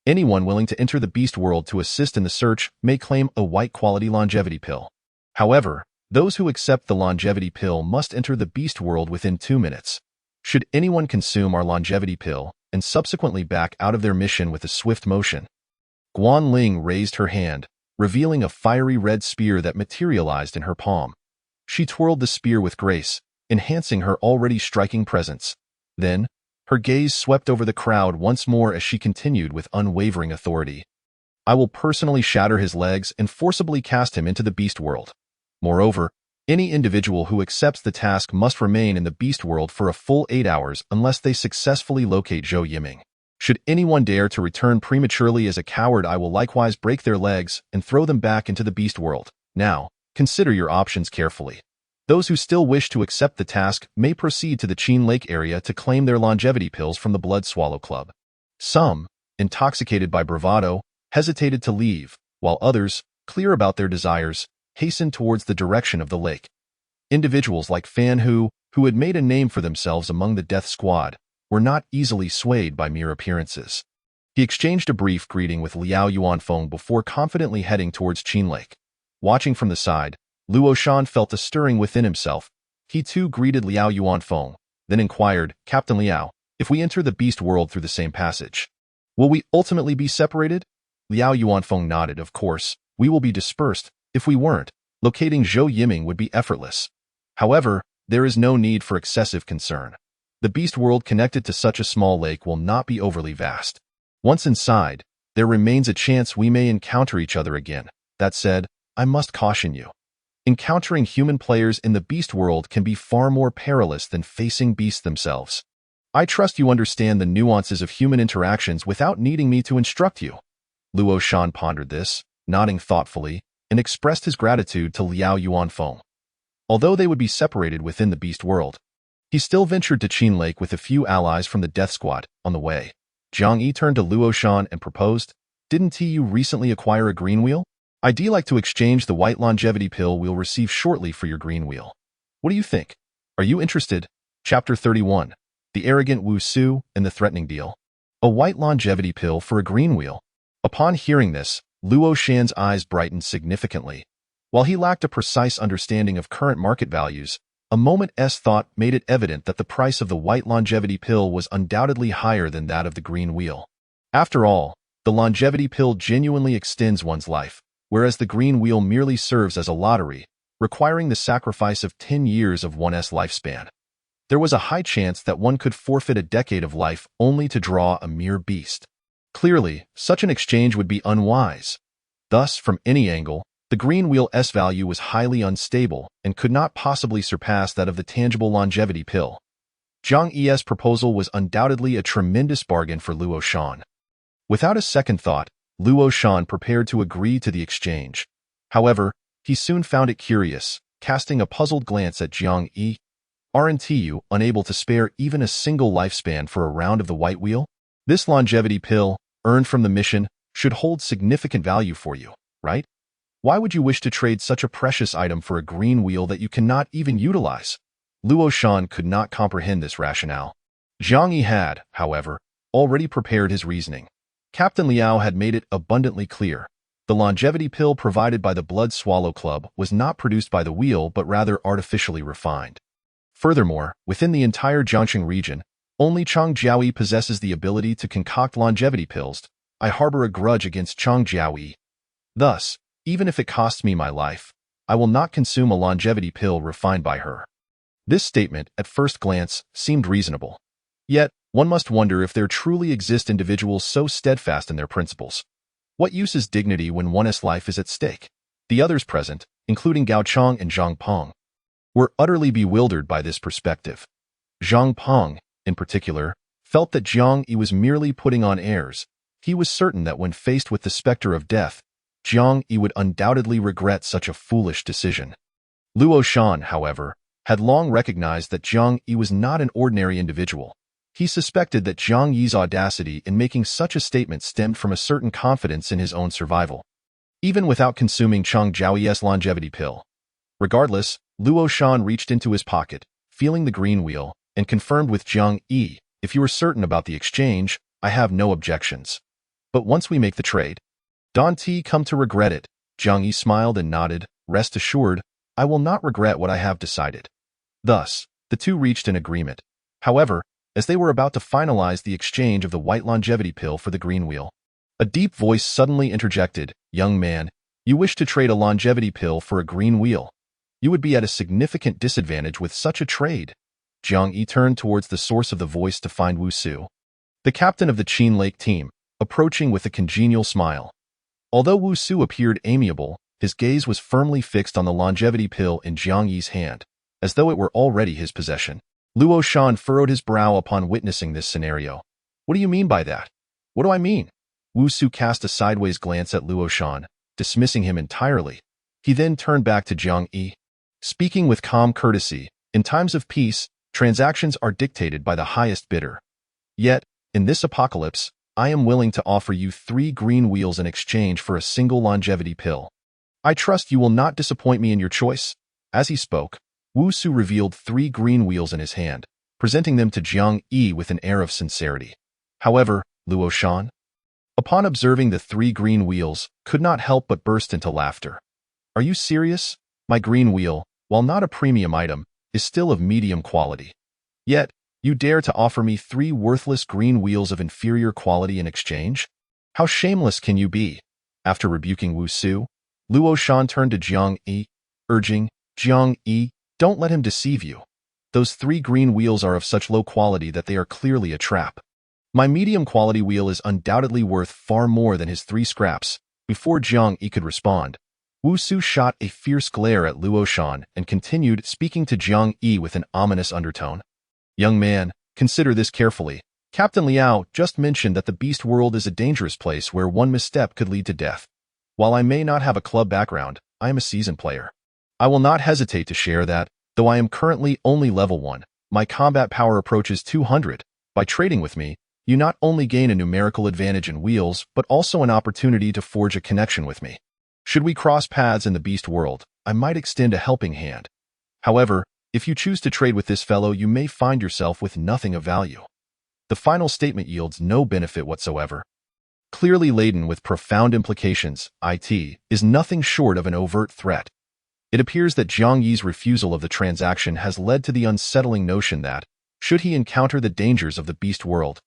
Anyone willing to enter the beast world to assist in the search may claim a white-quality longevity pill. However, those who accept the longevity pill must enter the beast world within 2 minutes. Should anyone consume our longevity pill and subsequently back out of their mission with a swift motion..." Guanling raised her hand, revealing a fiery red spear that materialized in her palm. She twirled the spear with grace, enhancing her already striking presence. Then, her gaze swept over the crowd once more as she continued with unwavering authority. I will personally shatter his legs and forcibly cast him into the beast world. Moreover, any individual who accepts the task must remain in the beast world for a full 8 hours unless they successfully locate Zhou Yiming. Should anyone dare to return prematurely as a coward, I will likewise break their legs and throw them back into the beast world. Now, consider your options carefully. Those who still wish to accept the task may proceed to the Qin Lake area to claim their longevity pills from the Blood Swallow Club. Some, intoxicated by bravado, hesitated to leave, while others, clear about their desires, hastened towards the direction of the lake. Individuals like Fan Hu, who had made a name for themselves among the death squad, were not easily swayed by mere appearances. He exchanged a brief greeting with Liao Yuanfeng before confidently heading towards Qin Lake. Watching from the side, Luo Shan felt a stirring within himself. He too greeted Liao Yuanfeng, then inquired, Captain Liao, if we enter the beast world through the same passage, will we ultimately be separated? Liao Yuanfeng nodded. Of course, we will be dispersed. If we weren't, locating Zhou Yiming would be effortless. However, there is no need for excessive concern. The beast world connected to such a small lake will not be overly vast. Once inside, there remains a chance we may encounter each other again. That said, I must caution you. Encountering human players in the beast world can be far more perilous than facing beasts themselves. I trust you understand the nuances of human interactions without needing me to instruct you. Luo Shan pondered this, nodding thoughtfully, and expressed his gratitude to Liao Yuanfeng. Although they would be separated within the beast world, he still ventured to Qin Lake with a few allies from the death squad. On the way, Jiang Yi turned to Luo Shan and proposed, Didn't you recently acquire a green wheel? I'd like to exchange the white longevity pill we'll receive shortly for your green wheel. What do you think? Are you interested? Chapter 31. The Arrogant Wu Su and the Threatening Deal. A white longevity pill for a green wheel. Upon hearing this, Luo Shan's eyes brightened significantly. While he lacked a precise understanding of current market values, a moment's thought made it evident that the price of the white longevity pill was undoubtedly higher than that of the green wheel. After all, the longevity pill genuinely extends one's life, whereas the green wheel merely serves as a lottery, requiring the sacrifice of 10 years of one's lifespan. There was a high chance that one could forfeit a decade of life only to draw a mere beast. Clearly, such an exchange would be unwise. Thus, from any angle, the green wheel's value was highly unstable and could not possibly surpass that of the tangible longevity pill. Jiang Yi's proposal was undoubtedly a tremendous bargain for Luo Shan. Without a second thought, Luo Shan prepared to agree to the exchange. However, he soon found it curious, casting a puzzled glance at Jiang Yi. Aren't you unable to spare even a single lifespan for a round of the white wheel? This longevity pill, earned from the mission, should hold significant value for you, right? Why would you wish to trade such a precious item for a green wheel that you cannot even utilize? Luo Shan could not comprehend this rationale. Jiang Yi had, however, already prepared his reasoning. Captain Liao had made it abundantly clear. The longevity pill provided by the Blood Swallow Club was not produced by the wheel but rather artificially refined. Furthermore, within the entire Jiangxing region, only Chang Jiaoyi possesses the ability to concoct longevity pills. I harbor a grudge against Chang Jiaoyi. Thus, even if it costs me my life, I will not consume a longevity pill refined by her. This statement, at first glance, seemed reasonable. Yet, one must wonder if there truly exist individuals so steadfast in their principles. What use is dignity when one's life is at stake? The others present, including Gao Chong and Zhang Peng, were utterly bewildered by this perspective. Zhang Peng, in particular, felt that Jiang Yi was merely putting on airs. He was certain that when faced with the specter of death, Jiang Yi would undoubtedly regret such a foolish decision. Luo Shan, however, had long recognized that Jiang Yi was not an ordinary individual. He suspected that Jiang Yi's audacity in making such a statement stemmed from a certain confidence in his own survival, even without consuming Chang Jiaoyi's longevity pill. Regardless, Luo Shan reached into his pocket, feeling the green wheel, and confirmed with Jiang Yi, if you are certain about the exchange, I have no objections. But once we make the trade, don't come to regret it. Jiang Yi smiled and nodded. Rest assured, I will not regret what I have decided. Thus, the two reached an agreement. However, as they were about to finalize the exchange of the white longevity pill for the green wheel, a deep voice suddenly interjected, Young man, you wish to trade a longevity pill for a green wheel. You would be at a significant disadvantage with such a trade. Jiang Yi turned towards the source of the voice to find Wu Su, the captain of the Qin Lake team, approaching with a congenial smile. Although Wu Su appeared amiable, his gaze was firmly fixed on the longevity pill in Jiang Yi's hand, as though it were already his possession. Luo Shan furrowed his brow upon witnessing this scenario. What do you mean by that? What do I mean? Wu Su cast a sideways glance at Luo Shan, dismissing him entirely. He then turned back to Jiang Yi. Speaking with calm courtesy, in times of peace, transactions are dictated by the highest bidder. Yet, in this apocalypse, I am willing to offer you 3 green wheels in exchange for a single longevity pill. I trust you will not disappoint me in your choice. As he spoke, Wu Su revealed 3 green wheels in his hand, presenting them to Jiang Yi with an air of sincerity. However, Luo Shan, upon observing the 3 green wheels, could not help but burst into laughter. Are you serious? My green wheel, while not a premium item, is still of medium quality. Yet, you dare to offer me 3 worthless green wheels of inferior quality in exchange? How shameless can you be? After rebuking Wu Su, Luo Shan turned to Jiang Yi, urging, Jiang Yi, don't let him deceive you. Those 3 green wheels are of such low quality that they are clearly a trap. My medium quality wheel is undoubtedly worth far more than his 3 scraps. Before Jiang Yi could respond, Wu Su shot a fierce glare at Luo Shan and continued, speaking to Jiang Yi with an ominous undertone. Young man, consider this carefully. Captain Liao just mentioned that the beast world is a dangerous place where one misstep could lead to death. While I may not have a club background, I am a seasoned player. I will not hesitate to share that, though I am currently only level 1, my combat power approaches 200. By trading with me, you not only gain a numerical advantage in wheels, but also an opportunity to forge a connection with me. Should we cross paths in the beast world, I might extend a helping hand. However, if you choose to trade with this fellow, you may find yourself with nothing of value. The final statement yields no benefit whatsoever. Clearly laden with profound implications, it is nothing short of an overt threat. It appears that Jiang Yi's refusal of the transaction has led to the unsettling notion that, should he encounter the dangers of the beast world,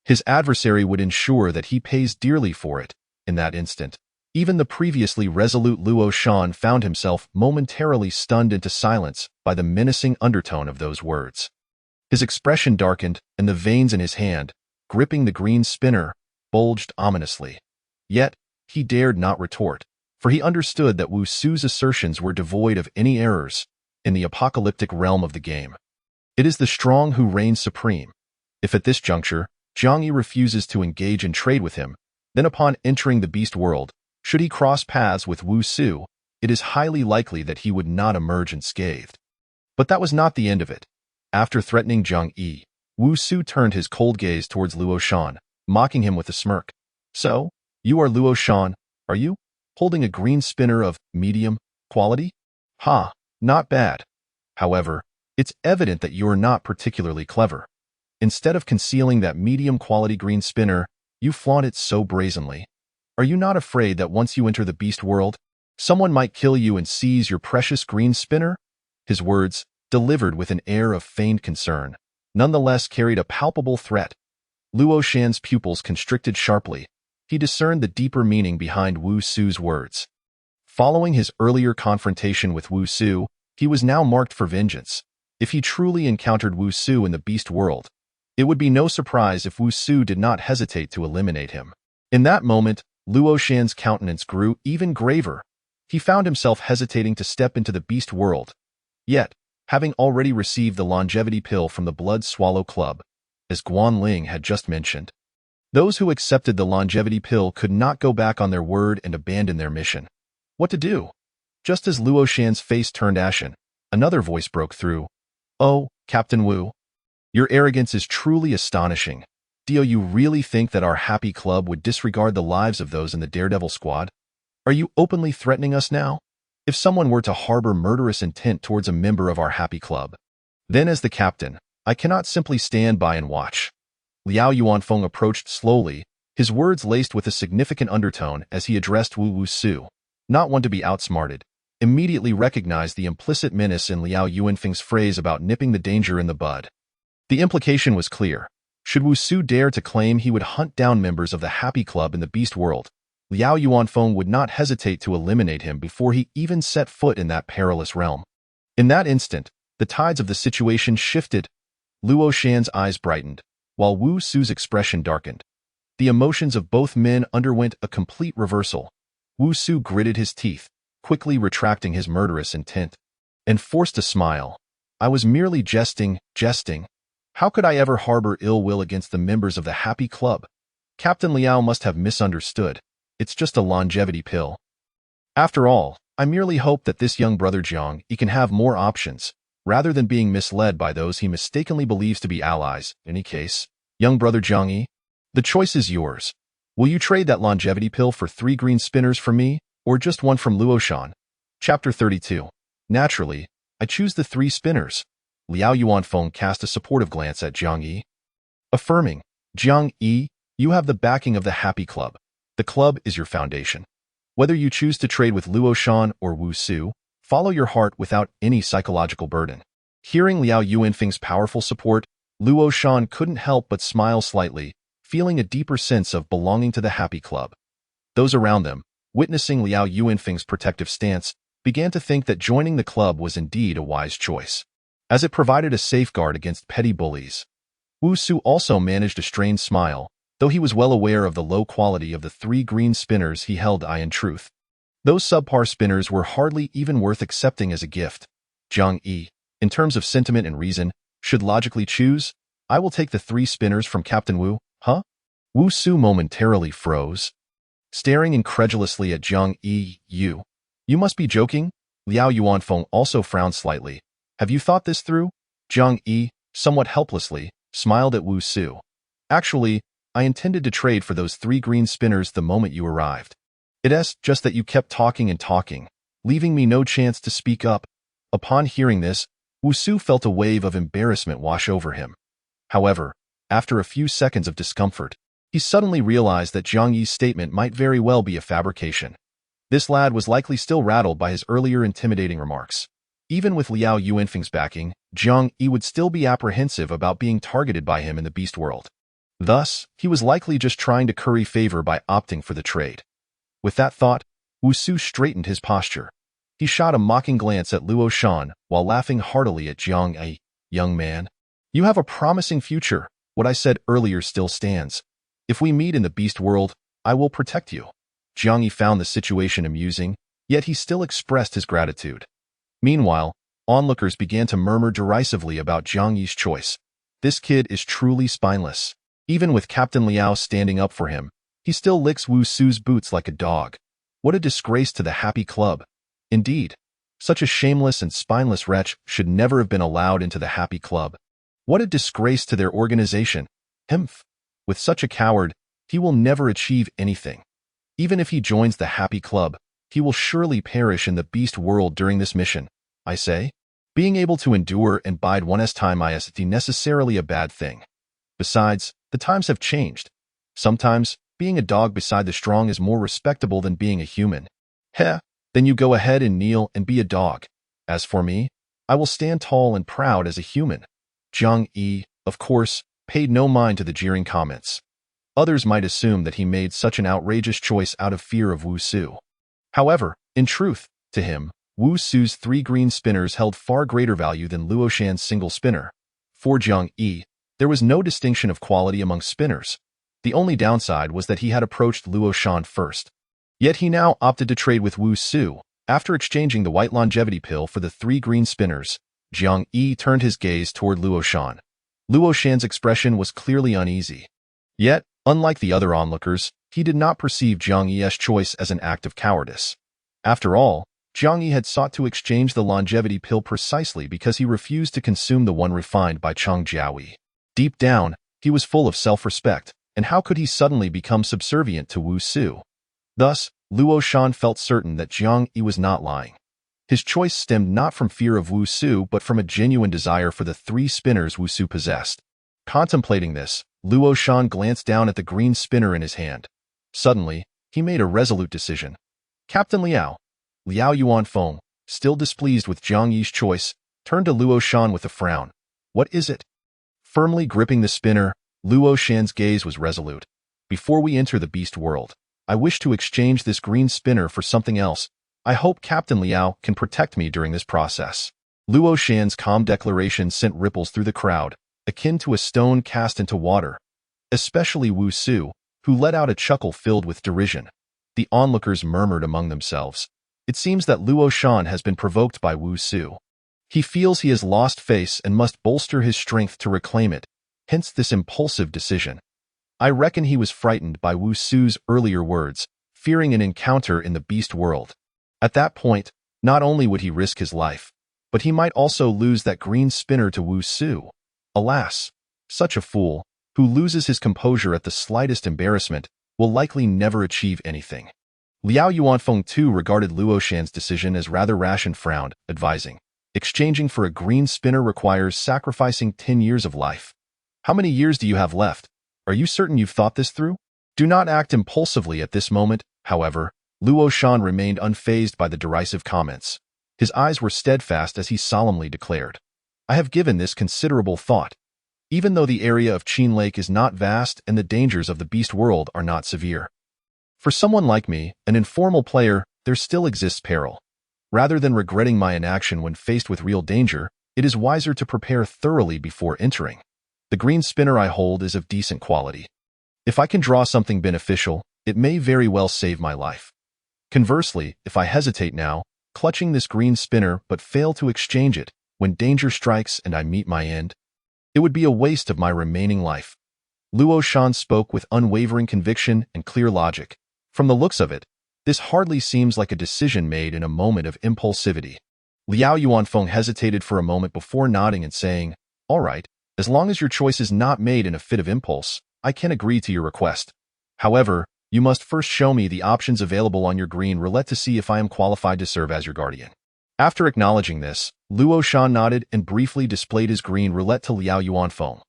his adversary would ensure that he pays dearly for it. In that instant, even the previously resolute Luo Shan found himself momentarily stunned into silence by the menacing undertone of those words. His expression darkened, and the veins in his hand, gripping the green spinner, bulged ominously. Yet, he dared not retort, for he understood that Wu Su's assertions were devoid of any errors in the apocalyptic realm of the game. It is the strong who reign supreme. If at this juncture, Jiang Yi refuses to engage in trade with him, then upon entering the beast world, should he cross paths with Wu Su, it is highly likely that he would not emerge unscathed. But that was not the end of it. After threatening Jiang Yi, Wu Su turned his cold gaze towards Luo Shan, mocking him with a smirk. So, you are Luo Shan, are you? Holding a green spinner of medium quality? Ha, not bad. However, it's evident that you're not particularly clever. Instead of concealing that medium quality green spinner, you flaunt it so brazenly. Are you not afraid that once you enter the beast world, someone might kill you and seize your precious green spinner? His words, delivered with an air of feigned concern, nonetheless carried a palpable threat. Luo Shan's pupils constricted sharply. He discerned the deeper meaning behind Wu Su's words. Following his earlier confrontation with Wu Su, he was now marked for vengeance. If he truly encountered Wu Su in the beast world, it would be no surprise if Wu Su did not hesitate to eliminate him. In that moment, Luo Shan's countenance grew even graver. He found himself hesitating to step into the beast world. Yet, having already received the longevity pill from the Blood Swallow Club, as Guan Ling had just mentioned, those who accepted the longevity pill could not go back on their word and abandon their mission. What to do? Just as Luo Shan's face turned ashen, another voice broke through. Oh, Captain Wu, your arrogance is truly astonishing. Do you really think that our happy club would disregard the lives of those in the Daredevil squad? Are you openly threatening us now? If someone were to harbor murderous intent towards a member of our happy club, then as the captain, I cannot simply stand by and watch. Liao Yuanfeng approached slowly, his words laced with a significant undertone as he addressed Wu Su, not one to be outsmarted, immediately recognized the implicit menace in Liao Yuanfeng's phrase about nipping the danger in the bud. The implication was clear. Should Wu Su dare to claim he would hunt down members of the Happy Club in the Beast World, Liao Yuanfeng would not hesitate to eliminate him before he even set foot in that perilous realm. In that instant, the tides of the situation shifted. Luo Shan's eyes brightened, while Wu Su's expression darkened. The emotions of both men underwent a complete reversal. Wu Su gritted his teeth, quickly retracting his murderous intent, and forced a smile. I was merely jesting. How could I ever harbor ill will against the members of the Happy Club? Captain Liao must have misunderstood. It's just a longevity pill. After all, I merely hope that this young brother Jiang Yi can have more options, rather than being misled by those he mistakenly believes to be allies. In any case, young brother Jiang Yi, the choice is yours. Will you trade that longevity pill for 3 green spinners for me, or just one from Luoshan? Chapter 32. Naturally, I choose the 3 spinners. Liao Yuanfeng cast a supportive glance at Jiang Yi, affirming, Jiang Yi, you have the backing of the Happy Club. The club is your foundation. Whether you choose to trade with Luoshan or Wu Su, follow your heart without any psychological burden. Hearing Liao Yuanfeng's powerful support, Luoshan couldn't help but smile slightly, feeling a deeper sense of belonging to the Happy Club. Those around them, witnessing Liao Yuanfeng's protective stance, began to think that joining the club was indeed a wise choice, as it provided a safeguard against petty bullies. Wu Su also managed a strained smile, though he was well aware of the low quality of the 3 green spinners he held. In truth, those subpar spinners were hardly even worth accepting as a gift. Jiang Yi, in terms of sentiment and reason, should logically choose, I will take the 3 spinners from Captain Wu, huh? Wu Su momentarily froze, staring incredulously at Jiang Yi. You must be joking? Liao Yuanfeng also frowned slightly. Have you thought this through? Jiang Yi, somewhat helplessly, smiled at Wu Su. Actually, I intended to trade for those 3 green spinners the moment you arrived. It's just that you kept talking and talking, leaving me no chance to speak up. Upon hearing this, Wu Su felt a wave of embarrassment wash over him. However, after a few seconds of discomfort, he suddenly realized that Jiang Yi's statement might very well be a fabrication. This lad was likely still rattled by his earlier intimidating remarks. Even with Liao Yuanfeng's backing, Jiang Yi would still be apprehensive about being targeted by him in the beast world. Thus, he was likely just trying to curry favor by opting for the trade. With that thought, Wu Su straightened his posture. He shot a mocking glance at Luo Shan while laughing heartily at Jiang Yi. Young man, you have a promising future. What I said earlier still stands. If we meet in the beast world, I will protect you. Jiang Yi found the situation amusing, yet he still expressed his gratitude. Meanwhile, onlookers began to murmur derisively about Jiang Yi's choice. This kid is truly spineless. Even with Captain Liao standing up for him, he still licks Wu Su's boots like a dog. What a disgrace to the Happy Club. Indeed, such a shameless and spineless wretch should never have been allowed into the Happy Club. What a disgrace to their organization. Humph. With such a coward, he will never achieve anything. Even if he joins the Happy Club, he will surely perish in the beast world during this mission. I say, being able to endure and bide one's time isn't necessarily a bad thing. Besides, the times have changed. Sometimes, being a dog beside the strong is more respectable than being a human. Heh, then you go ahead and kneel and be a dog. As for me, I will stand tall and proud as a human. Jiang Yi, of course, paid no mind to the jeering comments. Others might assume that he made such an outrageous choice out of fear of Wu Su. However, in truth, to him, Wu Su's 3 green spinners held far greater value than Luo Shan's single spinner. For Jiang Yi, there was no distinction of quality among spinners. The only downside was that he had approached Luo Shan first. Yet he now opted to trade with Wu Su. After exchanging the white longevity pill for the 3 green spinners, Jiang Yi turned his gaze toward Luo Shan. Luo Shan's expression was clearly uneasy. Yet, unlike the other onlookers, he did not perceive Jiang Yi's choice as an act of cowardice. After all, Jiang Yi had sought to exchange the longevity pill precisely because he refused to consume the one refined by Cheng Jiahui. Deep down, he was full of self-respect, and how could he suddenly become subservient to Wu Su? Thus, Luo Shan felt certain that Jiang Yi was not lying. His choice stemmed not from fear of Wu Su but from a genuine desire for the 3 spinners Wu Su possessed. Contemplating this, Luo Shan glanced down at the green spinner in his hand. Suddenly, he made a resolute decision. Captain Liao Yuanfeng, still displeased with Jiang Yi's choice, turned to Luo Shan with a frown. What is it? Firmly gripping the spinner, Luo Shan's gaze was resolute. Before we enter the beast world, I wish to exchange this green spinner for something else. I hope Captain Liao can protect me during this process. Luo Shan's calm declaration sent ripples through the crowd, akin to a stone cast into water. Especially Wu Su, who let out a chuckle filled with derision. The onlookers murmured among themselves. It seems that Luo Shan has been provoked by Wu Su. He feels he has lost face and must bolster his strength to reclaim it, hence this impulsive decision. I reckon he was frightened by Wu Su's earlier words, fearing an encounter in the beast world. At that point, not only would he risk his life, but he might also lose that green spinner to Wu Su. Alas, such a fool, who loses his composure at the slightest embarrassment, will likely never achieve anything. Liao Yuanfeng too regarded Luo Shan's decision as rather rash and frowned, advising, exchanging for a green spinner requires sacrificing 10 years of life. How many years do you have left? Are you certain you've thought this through? Do not act impulsively at this moment, however. Luo Shan remained unfazed by the derisive comments. His eyes were steadfast as he solemnly declared, I have given this considerable thought. Even though the area of Qin Lake is not vast and the dangers of the beast world are not severe. For someone like me, an informal player, there still exists peril. Rather than regretting my inaction when faced with real danger, it is wiser to prepare thoroughly before entering. The green spinner I hold is of decent quality. If I can draw something beneficial, it may very well save my life. Conversely, if I hesitate now, clutching this green spinner but fail to exchange it, when danger strikes and I meet my end, it would be a waste of my remaining life. Luo Shan spoke with unwavering conviction and clear logic. From the looks of it, this hardly seems like a decision made in a moment of impulsivity. Liao Yuanfeng hesitated for a moment before nodding and saying, All right, as long as your choice is not made in a fit of impulse, I can agree to your request. However, you must first show me the options available on your green roulette to see if I am qualified to serve as your guardian. After acknowledging this, Luo Shan nodded and briefly displayed his green roulette to Liao Yuanfeng.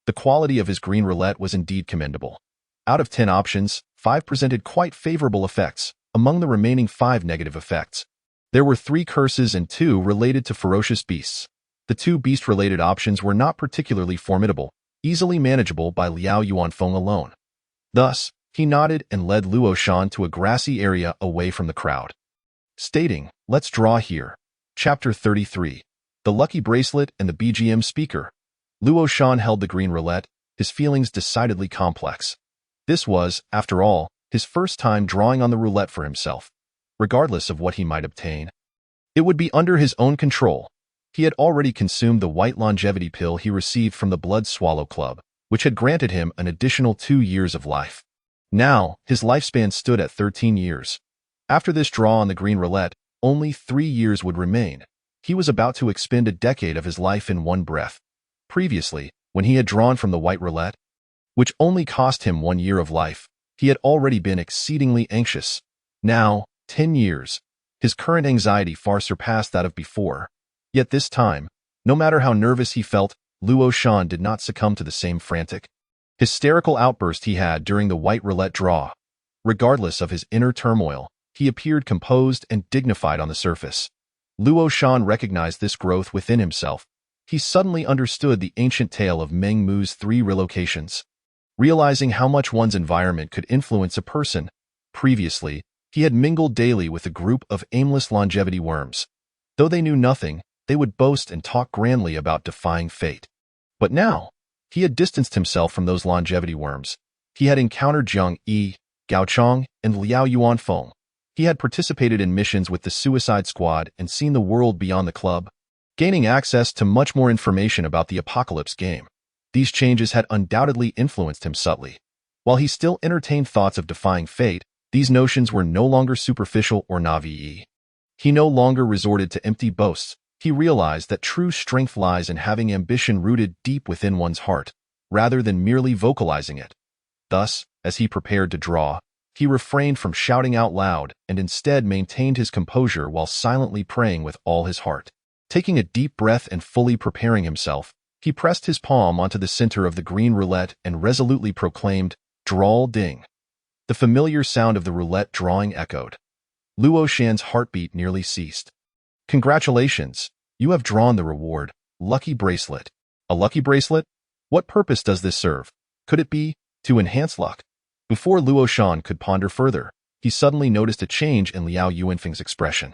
The quality of his green roulette was indeed commendable. Out of 10 options, 5 presented quite favorable effects. Among the remaining 5 negative effects, there were 3 curses and 2 related to ferocious beasts. The 2 beast-related options were not particularly formidable, easily manageable by Liao Yuanfeng alone. Thus, he nodded and led Luo Shan to a grassy area away from the crowd. Stating, Let's draw here. Chapter 33. The Lucky Bracelet and the BGM Speaker. Luo Shan held the green roulette, his feelings decidedly complex. This was, after all, his first time drawing on the roulette for himself. Regardless of what he might obtain, it would be under his own control. He had already consumed the white longevity pill he received from the Blood Swallow Club, which had granted him an additional 2 years of life. Now, his lifespan stood at 13 years. After this draw on the green roulette, only 3 years would remain. He was about to expend a decade of his life in one breath. Previously, when he had drawn from the white roulette, which only cost him 1 year of life, he had already been exceedingly anxious. Now, 10 years. His current anxiety far surpassed that of before. Yet this time, no matter how nervous he felt, Luo Shan did not succumb to the same frantic, hysterical outburst he had during the white roulette draw. Regardless of his inner turmoil, he appeared composed and dignified on the surface. Luo Shan recognized this growth within himself. He suddenly understood the ancient tale of Meng Mu's 3 relocations. Realizing how much one's environment could influence a person, previously, he had mingled daily with a group of aimless longevity worms. Though they knew nothing, they would boast and talk grandly about defying fate. But now, he had distanced himself from those longevity worms. He had encountered Zhang Yi, Gao Chong, and Liao Yuanfeng. He had participated in missions with the Suicide Squad and seen the world beyond the club, gaining access to much more information about the Apocalypse game. These changes had undoubtedly influenced him subtly. While he still entertained thoughts of defying fate, these notions were no longer superficial or naive. He no longer resorted to empty boasts. He realized that true strength lies in having ambition rooted deep within one's heart, rather than merely vocalizing it. Thus, as he prepared to draw, he refrained from shouting out loud and instead maintained his composure while silently praying with all his heart. Taking a deep breath and fully preparing himself, he pressed his palm onto the center of the green roulette and resolutely proclaimed, Draw ding. The familiar sound of the roulette drawing echoed. Luo Shan's heartbeat nearly ceased. Congratulations, you have drawn the reward, Lucky Bracelet. A lucky bracelet? What purpose does this serve? Could it be to enhance luck? Before Luo Shan could ponder further, he suddenly noticed a change in Liao Yuanfeng's expression.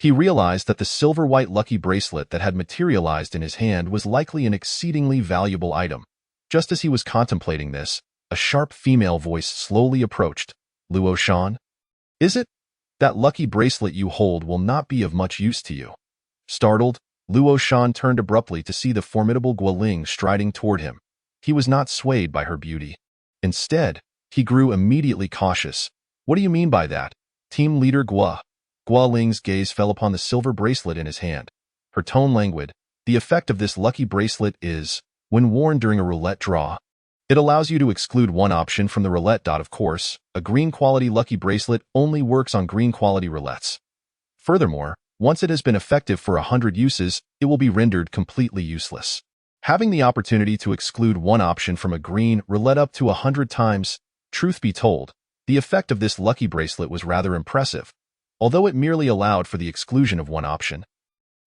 He realized that the silver-white lucky bracelet that had materialized in his hand was likely an exceedingly valuable item. Just as he was contemplating this, a sharp female voice slowly approached. "Luo Shan? Is it? That lucky bracelet you hold will not be of much use to you." Startled, Luo Shan turned abruptly to see the formidable Guoling striding toward him. He was not swayed by her beauty. Instead, he grew immediately cautious. "What do you mean by that? Team leader Guo?" Guoling's gaze fell upon the silver bracelet in his hand. Her tone languid. "The effect of this lucky bracelet is, when worn during a roulette draw, it allows you to exclude one option from the roulette. Of course, a green-quality lucky bracelet only works on green-quality roulettes. Furthermore, once it has been effective for 100 uses, it will be rendered completely useless. Having the opportunity to exclude one option from a green roulette up to 100 times, truth be told, the effect of this lucky bracelet was rather impressive, although it merely allowed for the exclusion of one option.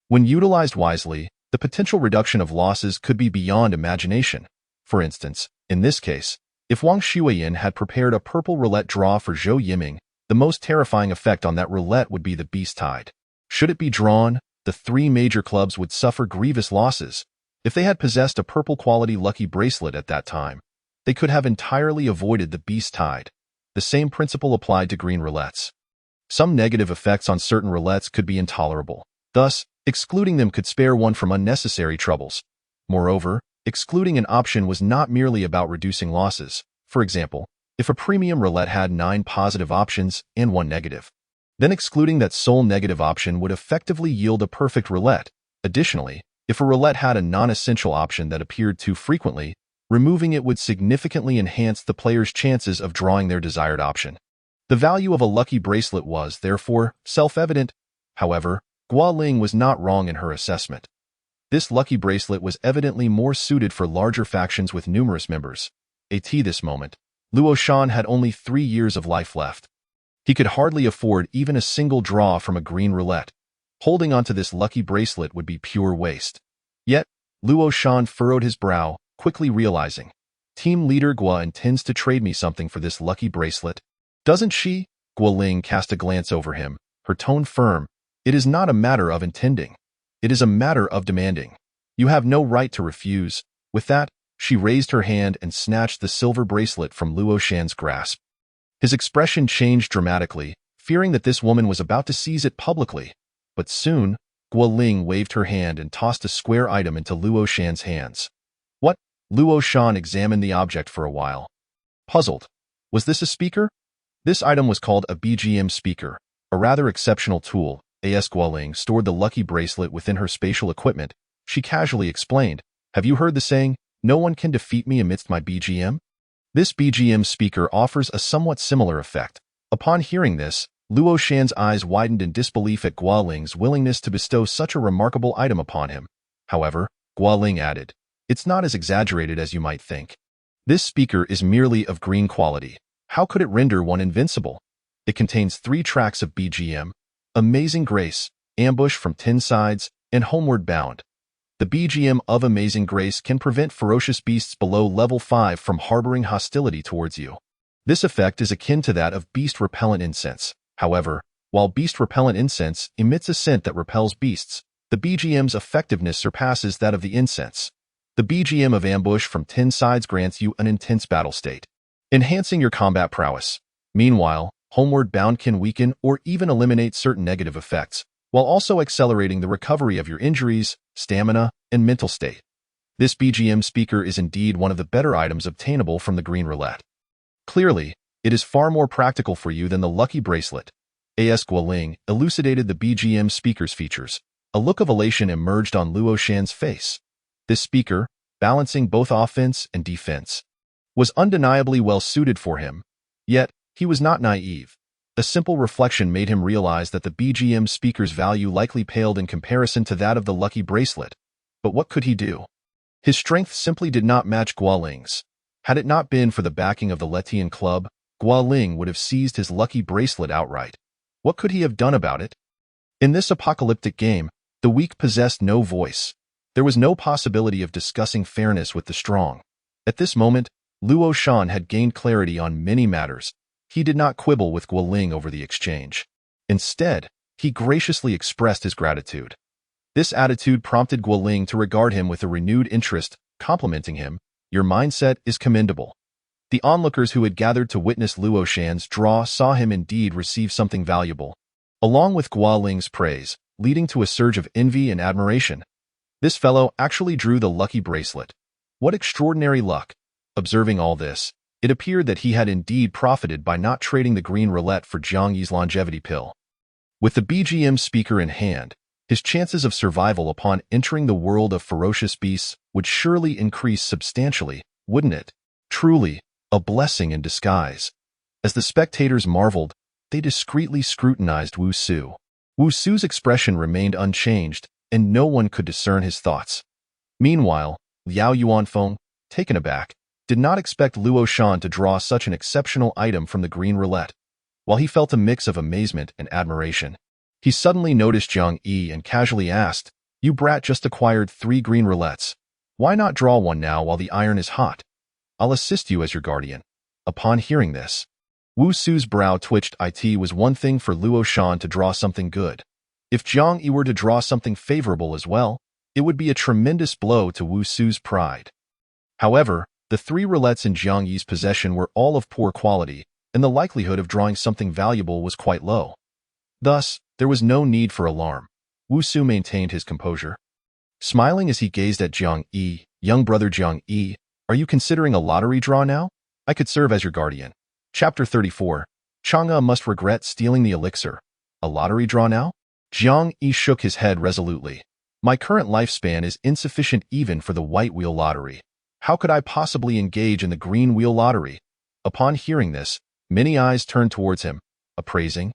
When utilized wisely, the potential reduction of losses could be beyond imagination. For instance, in this case, if Wang Shuiyin had prepared a purple roulette draw for Zhou Yiming, the most terrifying effect on that roulette would be the beast tide. Should it be drawn, the three major clubs would suffer grievous losses. If they had possessed a purple-quality lucky bracelet at that time, they could have entirely avoided the beast tide. The same principle applied to green roulettes. Some negative effects on certain roulettes could be intolerable. Thus, excluding them could spare one from unnecessary troubles. Moreover, excluding an option was not merely about reducing losses. For example, if a premium roulette had 9 positive options and 1 negative, then excluding that sole negative option would effectively yield a perfect roulette. Additionally, if a roulette had a non-essential option that appeared too frequently, removing it would significantly enhance the player's chances of drawing their desired option. The value of a lucky bracelet was, therefore, self-evident. However, Guoling was not wrong in her assessment. This lucky bracelet was evidently more suited for larger factions with numerous members. At this moment, Luo Shan had only 3 years of life left. He could hardly afford even a single draw from a green roulette. Holding onto this lucky bracelet would be pure waste. Yet, Luo Shan furrowed his brow, quickly realizing, Team leader Guo intends to trade me something for this lucky bracelet. Doesn't she? Guoling cast a glance over him, her tone firm. It is not a matter of intending. It is a matter of demanding. You have no right to refuse. With that, she raised her hand and snatched the silver bracelet from Luo Shan's grasp. His expression changed dramatically, fearing that this woman was about to seize it publicly. But soon, Guoling waved her hand and tossed a square item into Luo Shan's hands. What? Luo Shan examined the object for a while. Puzzled. Was this a speaker? This item was called a BGM speaker, a rather exceptional tool. As Guoling stored the lucky bracelet within her spatial equipment, she casually explained, "Have you heard the saying, 'No one can defeat me amidst my BGM'? This BGM speaker offers a somewhat similar effect." Upon hearing this, Luo Shan's eyes widened in disbelief at Guoling's willingness to bestow such a remarkable item upon him. However, Guoling added, "It's not as exaggerated as you might think. This speaker is merely of green quality. How could it render one invincible? It contains 3 tracks of BGM, Amazing Grace, Ambush from 10 Sides, and Homeward Bound. The BGM of Amazing Grace can prevent ferocious beasts below level 5 from harboring hostility towards you. This effect is akin to that of Beast Repellent Incense. However, while Beast Repellent Incense emits a scent that repels beasts, the BGM's effectiveness surpasses that of the incense. The BGM of Ambush from 10 Sides grants you an intense battle state, enhancing your combat prowess. Meanwhile, Homeward Bound can weaken or even eliminate certain negative effects, while also accelerating the recovery of your injuries, stamina, and mental state. This BGM speaker is indeed one of the better items obtainable from the green roulette. Clearly, it is far more practical for you than the lucky bracelet. As Guoling elucidated the BGM speaker's features, a look of elation emerged on Luo Shan's face. This speaker, balancing both offense and defense, was undeniably well suited for him. Yet, he was not naive. A simple reflection made him realize that the BGM speaker's value likely paled in comparison to that of the lucky bracelet. But what could he do? His strength simply did not match Guoling's. Had it not been for the backing of the Letian Club, Guoling would have seized his lucky bracelet outright. What could he have done about it? In this apocalyptic game, the weak possessed no voice. There was no possibility of discussing fairness with the strong. At this moment, Luo Shan had gained clarity on many matters. He did not quibble with Guoling over the exchange. Instead, He graciously expressed his gratitude. This attitude prompted Guoling to regard him with a renewed interest, complimenting him. Your mindset is commendable. The onlookers who had gathered to witness Luo Shan's draw saw him indeed receive something valuable, along with Guoling's praise, leading to a surge of envy and admiration. This fellow actually drew the lucky bracelet. What extraordinary luck! Observing all this, it appeared that he had indeed profited by not trading the green roulette for Jiang Yi's longevity pill. With the BGM speaker in hand, his chances of survival upon entering the world of ferocious beasts would surely increase substantially, wouldn't it? Truly, a blessing in disguise. As the spectators marveled, they discreetly scrutinized Wu Su. Wu Su's expression remained unchanged, and no one could discern his thoughts. Meanwhile, Liao Yuanfeng, taken aback, did not expect Luo Shan to draw such an exceptional item from the green roulette. While he felt a mix of amazement and admiration, he suddenly noticed Jiang Yi and casually asked, "You brat just acquired 3 green roulettes. Why not draw one now while the iron is hot? I'll assist you as your guardian." Upon hearing this, Wu Su's brow twitched. It was one thing for Luo Shan to draw something good. If Jiang Yi were to draw something favorable as well, it would be a tremendous blow to Wu Su's pride. However, the 3 roulettes in Jiang Yi's possession were all of poor quality, and the likelihood of drawing something valuable was quite low. Thus, there was no need for alarm. Wu Su maintained his composure. Smiling as he gazed at Jiang Yi, "Young brother Jiang Yi, are you considering a lottery draw now? I could serve as your guardian." Chapter 34. Chang'e must regret stealing the elixir. A lottery draw now? Jiang Yi shook his head resolutely. My current lifespan is insufficient even for the white wheel lottery. How could I possibly engage in the green wheel lottery? Upon hearing this, many eyes turned towards him, appraising.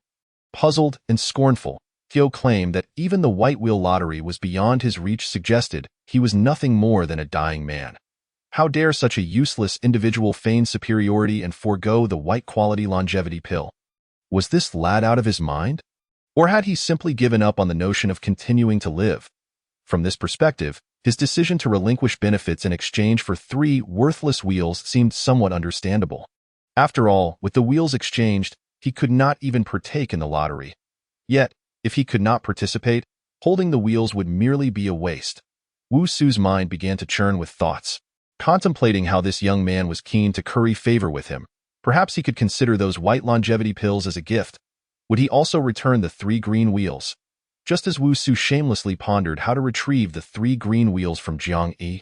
Puzzled and scornful, Tio claimed that even the white wheel lottery was beyond his reach, suggested he was nothing more than a dying man. How dare such a useless individual feign superiority and forego the white-quality longevity pill? Was this lad out of his mind? Or had he simply given up on the notion of continuing to live? From this perspective, his decision to relinquish benefits in exchange for 3 worthless wheels seemed somewhat understandable. After all, with the wheels exchanged, he could not even partake in the lottery. Yet, if he could not participate, holding the wheels would merely be a waste. Wu Su's mind began to churn with thoughts. Contemplating how this young man was keen to curry favor with him, perhaps he could consider those white longevity pills as a gift. Would he also return the 3 green wheels? Just as Wu Su shamelessly pondered how to retrieve the 3 green wheels from Jiang Yi,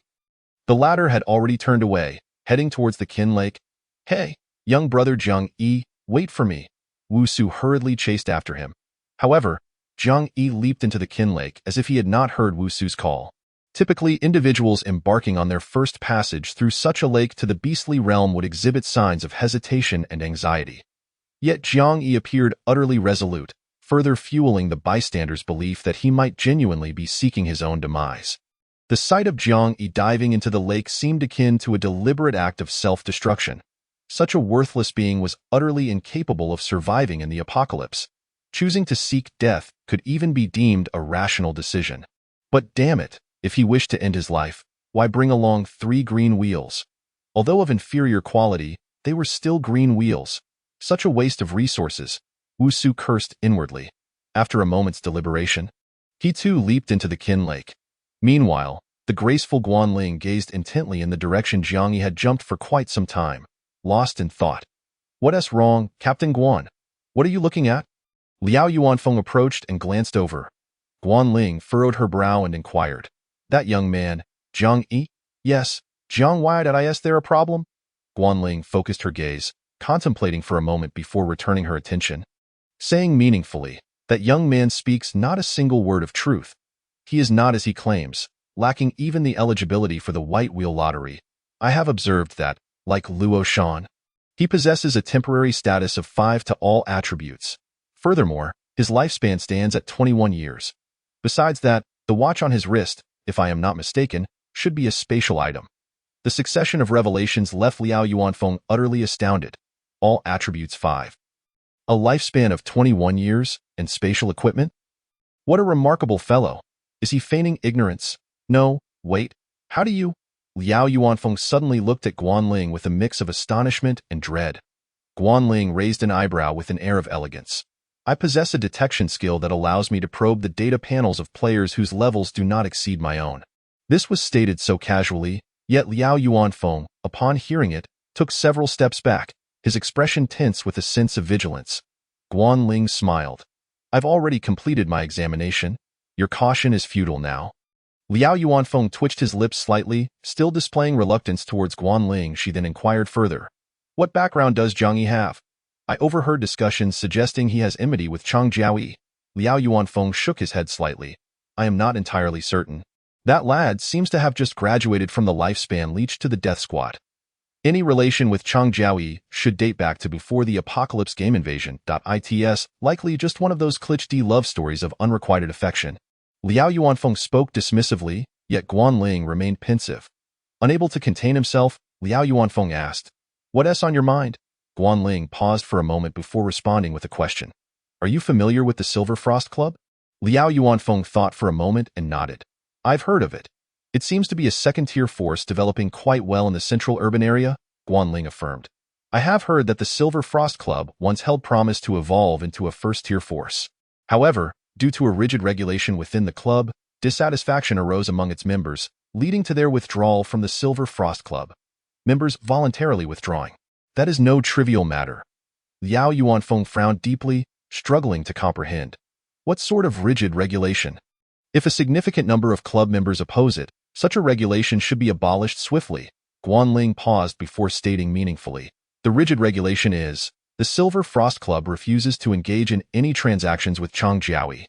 the latter had already turned away, heading towards the Qin Lake. "Hey, young brother Jiang Yi, wait for me." Wu Su hurriedly chased after him. However, Jiang Yi leaped into the Qin Lake as if he had not heard Wu Su's call. Typically, individuals embarking on their first passage through such a lake to the beastly realm would exhibit signs of hesitation and anxiety. Yet Jiang Yi appeared utterly resolute, further fueling the bystanders' belief that he might genuinely be seeking his own demise. The sight of Jiang Yi diving into the lake seemed akin to a deliberate act of self-destruction. Such a worthless being was utterly incapable of surviving in the apocalypse. Choosing to seek death could even be deemed a rational decision. But damn it, if he wished to end his life, why bring along 3 green wheels? Although of inferior quality, they were still green wheels. Such a waste of resources. Wu Su cursed inwardly. After a moment's deliberation, he too leaped into the Qin Lake. Meanwhile, the graceful Guanling gazed intently in the direction Jiang Yi had jumped for quite some time, lost in thought. "What's wrong, Captain Guan? What are you looking at?" Liao Yuanfeng approached and glanced over. Guanling furrowed her brow and inquired, "That young man, Jiang Yi?" "Yes, Jiang, why did is there a problem?" Guanling focused her gaze, contemplating for a moment before returning her attention, saying meaningfully, "That young man speaks not a single word of truth. He is not as he claims, lacking even the eligibility for the white wheel lottery. I have observed that, like Luo Shan, he possesses a temporary status of 5 to all attributes. Furthermore, his lifespan stands at 21 years. Besides that, the watch on his wrist, if I am not mistaken, should be a spatial item." The succession of revelations left Liao Yuanfeng utterly astounded. All attributes 5. A lifespan of 21 years, and spatial equipment? What a remarkable fellow. Is he feigning ignorance? No, wait, how do you? Liao Yuanfeng suddenly looked at Guanling with a mix of astonishment and dread. Guanling raised an eyebrow with an air of elegance. I possess a detection skill that allows me to probe the data panels of players whose levels do not exceed my own. This was stated so casually, yet Liao Yuanfeng, upon hearing it, took several steps back, his expression tense with a sense of vigilance. Guanling smiled. I've already completed my examination. Your caution is futile now. Liao Yuanfeng twitched his lips slightly, still displaying reluctance towards Guanling. She then inquired further. What background does Zhang Yi have? I overheard discussions suggesting he has enmity with Chang Jiaoyi. Liao Yuanfeng shook his head slightly. I am not entirely certain. That lad seems to have just graduated from the lifespan leech to the death squad. Any relation with Chang Jiaoyi should date back to before the Apocalypse Game Invasion. Its likely just one of those cliché love stories of unrequited affection. Liao Yuanfeng spoke dismissively, yet Guanling remained pensive. Unable to contain himself, Liao Yuanfeng asked, What else on your mind? Guanling paused for a moment before responding with a question. Are you familiar with the Silver Frost Club? Liao Yuanfeng thought for a moment and nodded. I've heard of it. It seems to be a second-tier force developing quite well in the central urban area, Guanling affirmed. I have heard that the Silver Frost Club once held promise to evolve into a first-tier force. However, due to a rigid regulation within the club, dissatisfaction arose among its members, leading to their withdrawal from the Silver Frost Club. Members voluntarily withdrawing. That is no trivial matter. Liao Yuanfeng frowned deeply, struggling to comprehend. What sort of rigid regulation? If a significant number of club members oppose it, such a regulation should be abolished swiftly. Guanling paused before stating meaningfully. The rigid regulation is, the Silver Frost Club refuses to engage in any transactions with Chang Jiaoyi,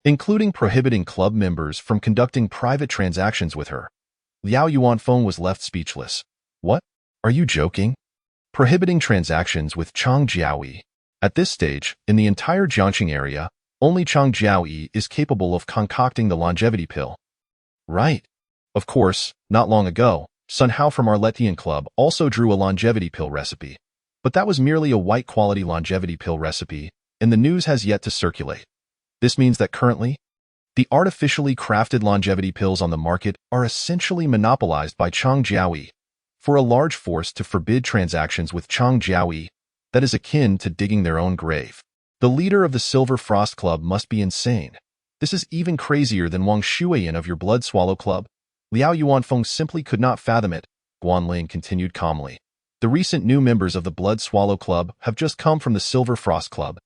including prohibiting club members from conducting private transactions with her. Liao Yuanfeng was left speechless. What? Are you joking? Prohibiting transactions with Chang Jiaoyi. At this stage, in the entire Jiangxing area, only Chang Jiaoyi is capable of concocting the longevity pill. Right. Of course, not long ago, Sun Hao from our Letian Club also drew a longevity pill recipe. But that was merely a white-quality longevity pill recipe, and the news has yet to circulate. This means that currently, the artificially crafted longevity pills on the market are essentially monopolized by Chang Jiaoyi. For a large force to forbid transactions with Chang Jiaoyi, that is akin to digging their own grave. The leader of the Silver Frost Club must be insane. This is even crazier than Wang Shuiyan of your Blood Swallow Club. Liao Yuanfeng simply could not fathom it, Guanling continued calmly. The recent new members of the Blood Swallow Club have just come from the Silver Frost Club.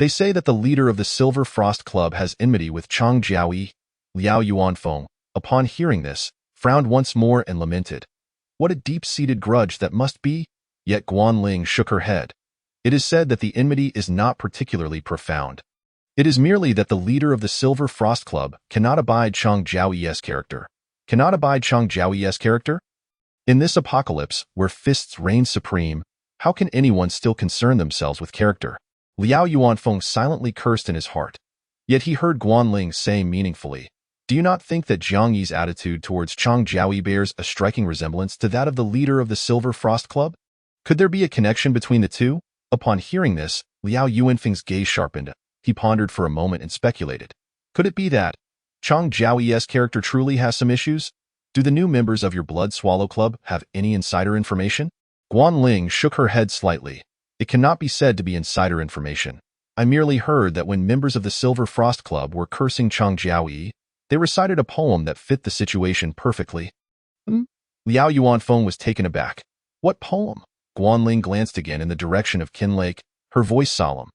They say that the leader of the Silver Frost Club has enmity with Chang Jiaoyi. Liao Yuanfeng, upon hearing this, frowned once more and lamented. What a deep-seated grudge that must be! Yet Guanling shook her head. It is said that the enmity is not particularly profound. It is merely that the leader of the Silver Frost Club cannot abide Chang Jiaoyi's character. Cannot abide Chang Jiaoyi's character? In this apocalypse, where fists reign supreme, how can anyone still concern themselves with character? Liao Yuanfeng silently cursed in his heart. Yet he heard Guanling say meaningfully, Do you not think that Jiang Yi's attitude towards Chang Jiaoyi bears a striking resemblance to that of the leader of the Silver Frost Club? Could there be a connection between the two? Upon hearing this, Liao Yuanfeng's gaze sharpened. He pondered for a moment and speculated. Could it be that Chang Jiaoyi's character truly has some issues? Do the new members of your Blood Swallow Club have any insider information? Guanling shook her head slightly. It cannot be said to be insider information. I merely heard that when members of the Silver Frost Club were cursing Chang Jiaoyi, they recited a poem that fit the situation perfectly. Liao Yuanfeng was taken aback. What poem? Guanling glanced again in the direction of Qin Lake, her voice solemn.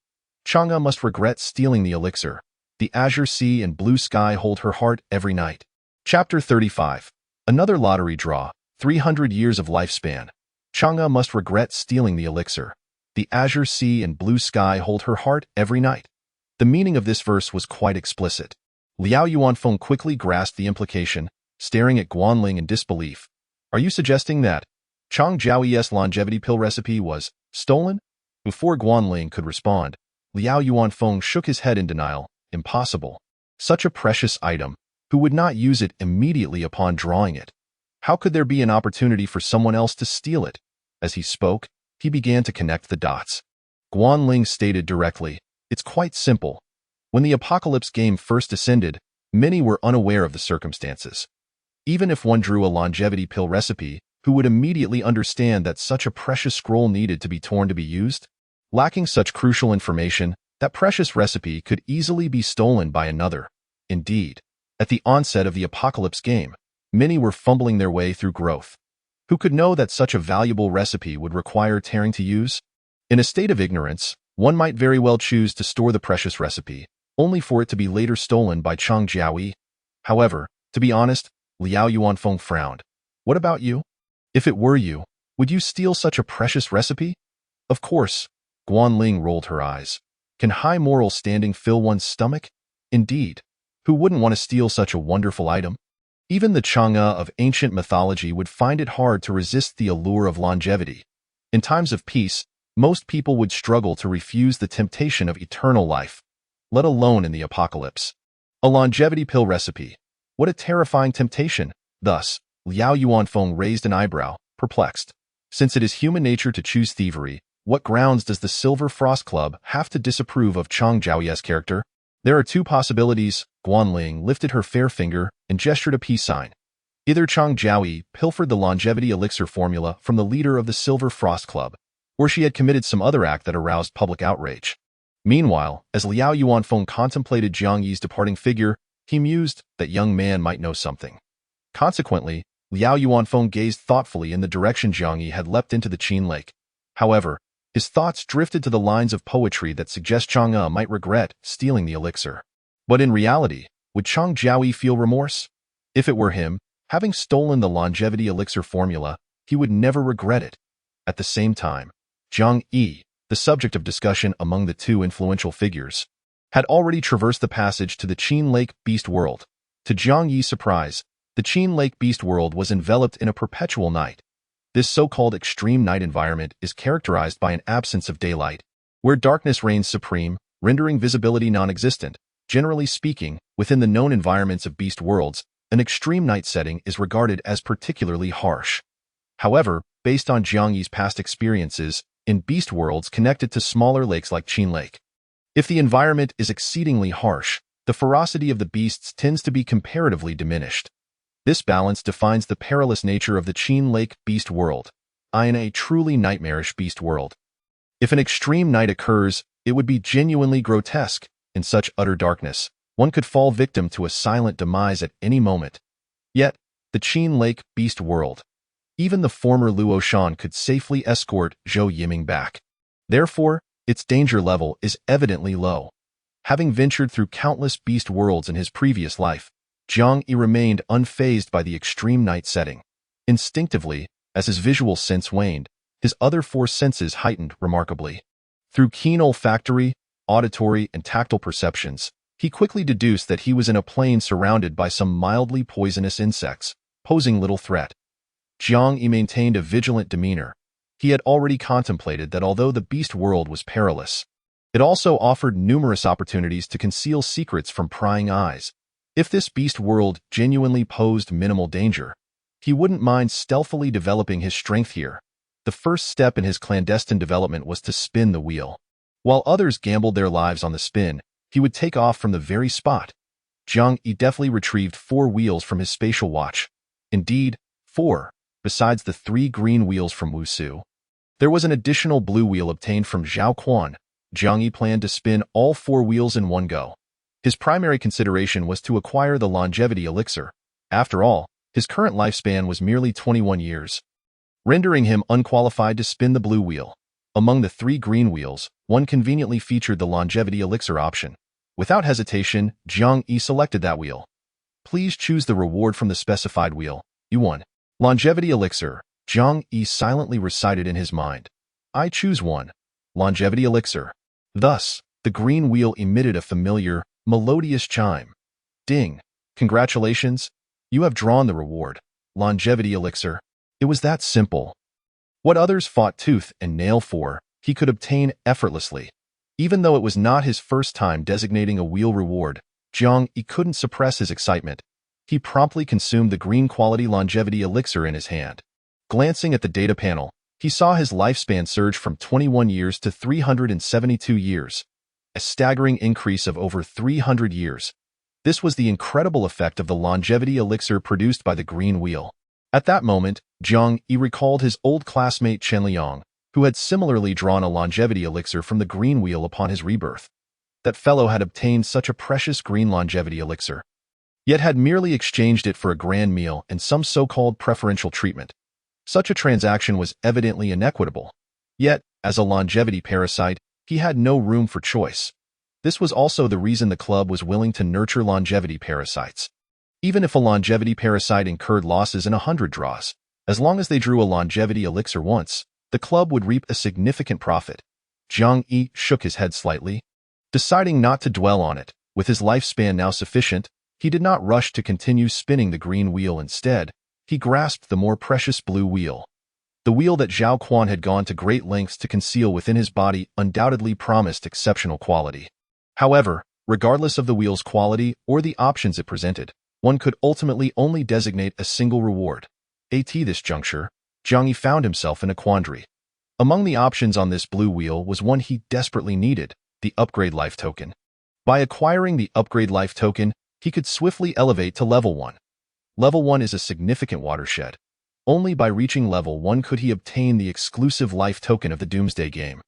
Chang'e must regret stealing the elixir. The azure sea and blue sky hold her heart every night. Chapter 35. Another lottery draw, 300 years of lifespan. Chang'e must regret stealing the elixir. The azure sea and blue sky hold her heart every night. The meaning of this verse was quite explicit. Liao Yuanfeng quickly grasped the implication, staring at Guanling in disbelief. Are you suggesting that Chang Jiaoyi's longevity pill recipe was stolen? Before Guanling could respond, Liao Yuanfeng shook his head in denial. Impossible. Such a precious item. Who would not use it immediately upon drawing it? How could there be an opportunity for someone else to steal it? As he spoke, he began to connect the dots. Guanling stated directly, It's quite simple. When the Apocalypse game first descended, many were unaware of the circumstances. Even if one drew a longevity pill recipe, who would immediately understand that such a precious scroll needed to be torn to be used? Lacking such crucial information, That precious recipe could easily be stolen by another. Indeed, at the onset of the Apocalypse game, many were fumbling their way through growth. Who could know that such a valuable recipe would require tearing to use? In a state of ignorance, one might very well choose to store the precious recipe, only for it to be later stolen by Chang Jiaoyi. However, to be honest, Liao Yuanfeng frowned. What about you? If it were you, would you steal such a precious recipe? Of course, Guanling rolled her eyes. Can high moral standing fill one's stomach? Indeed, who wouldn't want to steal such a wonderful item? Even the Chang'e of ancient mythology would find it hard to resist the allure of longevity. In times of peace, most people would struggle to refuse the temptation of eternal life, let alone in the apocalypse. A longevity pill recipe. What a terrifying temptation. Thus, Liao Yuanfeng raised an eyebrow, perplexed. Since it is human nature to choose thievery, what grounds does the Silver Frost Club have to disapprove of Chang Jiaoyi's character? There are two possibilities. Guanling lifted her fair finger and gestured a peace sign. Either Chang Jiaoyi pilfered the longevity elixir formula from the leader of the Silver Frost Club, or she had committed some other act that aroused public outrage. Meanwhile, as Liao Yuanfeng contemplated Jiang Yi's departing figure, he mused that young man might know something. Consequently, Liao Yuanfeng gazed thoughtfully in the direction Jiang Yi had leapt into the Qin Lake. However, his thoughts drifted to the lines of poetry that suggest Chang'e might regret stealing the elixir. But in reality, would Chang Jiaoyi feel remorse? If it were him, having stolen the longevity elixir formula, he would never regret it. At the same time, Jiang Yi, the subject of discussion among the two influential figures, had already traversed the passage to the Qin Lake Beast World. To Jiang Yi's surprise, the Qin Lake Beast World was enveloped in a perpetual night. This so-called extreme night environment is characterized by an absence of daylight, where darkness reigns supreme, rendering visibility non-existent. Generally speaking, within the known environments of beast worlds, an extreme night setting is regarded as particularly harsh. However, based on Jiang Yi's past experiences in beast worlds connected to smaller lakes like Qin Lake, if the environment is exceedingly harsh, the ferocity of the beasts tends to be comparatively diminished. This balance defines the perilous nature of the Qin Lake Beast World, in a truly nightmarish beast world. If an extreme night occurs, it would be genuinely grotesque. In such utter darkness, one could fall victim to a silent demise at any moment. Yet, the Qin Lake Beast World, even the former Luo Shan could safely escort Zhou Yiming back. Therefore, its danger level is evidently low. Having ventured through countless beast worlds in his previous life, Jiang Yi remained unfazed by the extreme night setting. Instinctively, as his visual sense waned, his other four senses heightened remarkably. Through keen olfactory, auditory, and tactile perceptions, he quickly deduced that he was in a plain surrounded by some mildly poisonous insects, posing little threat. Jiang Yi maintained a vigilant demeanor. He had already contemplated that although the beast world was perilous, it also offered numerous opportunities to conceal secrets from prying eyes. If this beast world genuinely posed minimal danger, he wouldn't mind stealthily developing his strength here. The first step in his clandestine development was to spin the wheel. While others gambled their lives on the spin, he would take off from the very spot. Jiang Yi deftly retrieved 4 wheels from his spatial watch. Indeed, 4, besides the 3 green wheels from Wusu. There was an additional blue wheel obtained from Zhao Quan. Jiang Yi planned to spin all 4 wheels in one go. His primary consideration was to acquire the longevity elixir. After all, his current lifespan was merely 21 years, rendering him unqualified to spin the blue wheel. Among the 3 green wheels, one conveniently featured the longevity elixir option. Without hesitation, Jiang Yi selected that wheel. Please choose the reward from the specified wheel. You won. Longevity elixir, Jiang Yi silently recited in his mind. I choose 1. Longevity elixir. Thus, the green wheel emitted a familiar, melodious chime. Ding. Congratulations. You have drawn the reward. Longevity elixir. It was that simple. What others fought tooth and nail for, he could obtain effortlessly. Even though it was not his first time designating a wheel reward, Jiang Yi couldn't suppress his excitement. He promptly consumed the green quality longevity elixir in his hand. Glancing at the data panel, he saw his lifespan surge from 21 years to 372 years, a staggering increase of over 300 years. This was the incredible effect of the longevity elixir produced by the green wheel. At that moment, Jiang Yi recalled his old classmate Chen Liang, who had similarly drawn a longevity elixir from the green wheel upon his rebirth. that fellow had obtained such a precious green longevity elixir, yet had merely exchanged it for a grand meal and some so-called preferential treatment. Such a transaction was evidently inequitable. Yet, as a longevity parasite, he had no room for choice. This was also the reason the club was willing to nurture longevity parasites. Even if a longevity parasite incurred losses in 100 draws, as long as they drew a longevity elixir once, the club would reap a significant profit. Jiang Yi shook his head slightly. Deciding not to dwell on it, with his lifespan now sufficient, he did not rush to continue spinning the green wheel. Instead, he grasped the more precious blue wheel. The wheel that Zhao Quan had gone to great lengths to conceal within his body undoubtedly promised exceptional quality. However, regardless of the wheel's quality or the options it presented, one could ultimately only designate a single reward. At this juncture, Jiang Yi found himself in a quandary. Among the options on this blue wheel was one he desperately needed, the Upgrade Life Token. By acquiring the Upgrade Life Token, he could swiftly elevate to Level 1. Level 1 is a significant watershed. Only by reaching Level 1 could he obtain the exclusive life token of the Doomsday Game,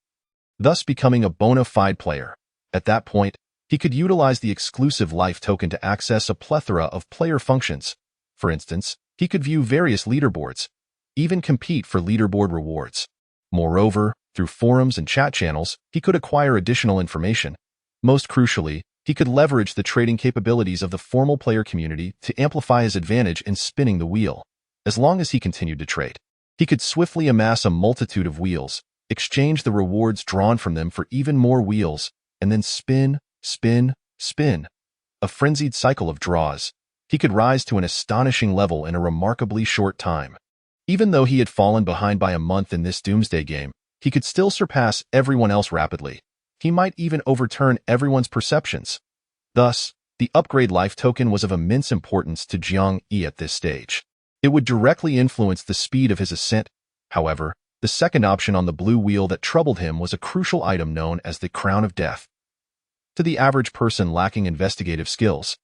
thus becoming a bona fide player. At that point, he could utilize the exclusive life token to access a plethora of player functions. For instance, he could view various leaderboards, even compete for leaderboard rewards. Moreover, through forums and chat channels, he could acquire additional information. Most crucially, he could leverage the trading capabilities of the formal player community to amplify his advantage in spinning the wheel. As long as he continued to trade, he could swiftly amass a multitude of wheels, exchange the rewards drawn from them for even more wheels, and then spin, spin, spin. A frenzied cycle of draws. He could rise to an astonishing level in a remarkably short time. Even though he had fallen behind by a month in this Doomsday Game, he could still surpass everyone else rapidly. He might even overturn everyone's perceptions. Thus, the Upgrade Life Token was of immense importance to Jiang Yi at this stage. It would directly influence the speed of his ascent. However, the second option on the blue wheel that troubled him was a crucial item known as the Crown of Death. To the average person lacking investigative skills,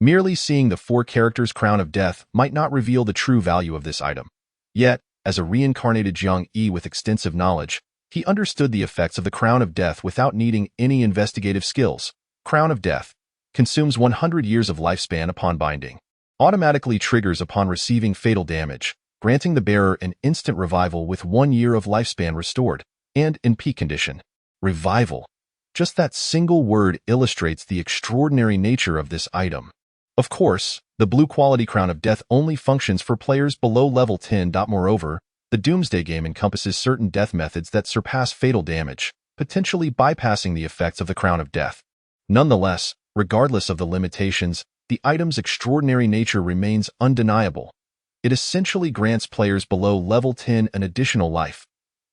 merely seeing the 4 characters Crown of Death might not reveal the true value of this item. Yet, as a reincarnated Jiang Yi with extensive knowledge, he understood the effects of the Crown of Death without needing any investigative skills. Crown of Death consumes 100 years of lifespan upon binding. Automatically triggers upon receiving fatal damage, granting the bearer an instant revival with 1 year of lifespan restored, and in peak condition. Revival. Just that single word illustrates the extraordinary nature of this item. Of course, the blue quality Crown of Death only functions for players below level 10. Moreover, the Doomsday Game encompasses certain death methods that surpass fatal damage, potentially bypassing the effects of the Crown of Death. Nonetheless, regardless of the limitations, the item's extraordinary nature remains undeniable. It essentially grants players below level 10 an additional life.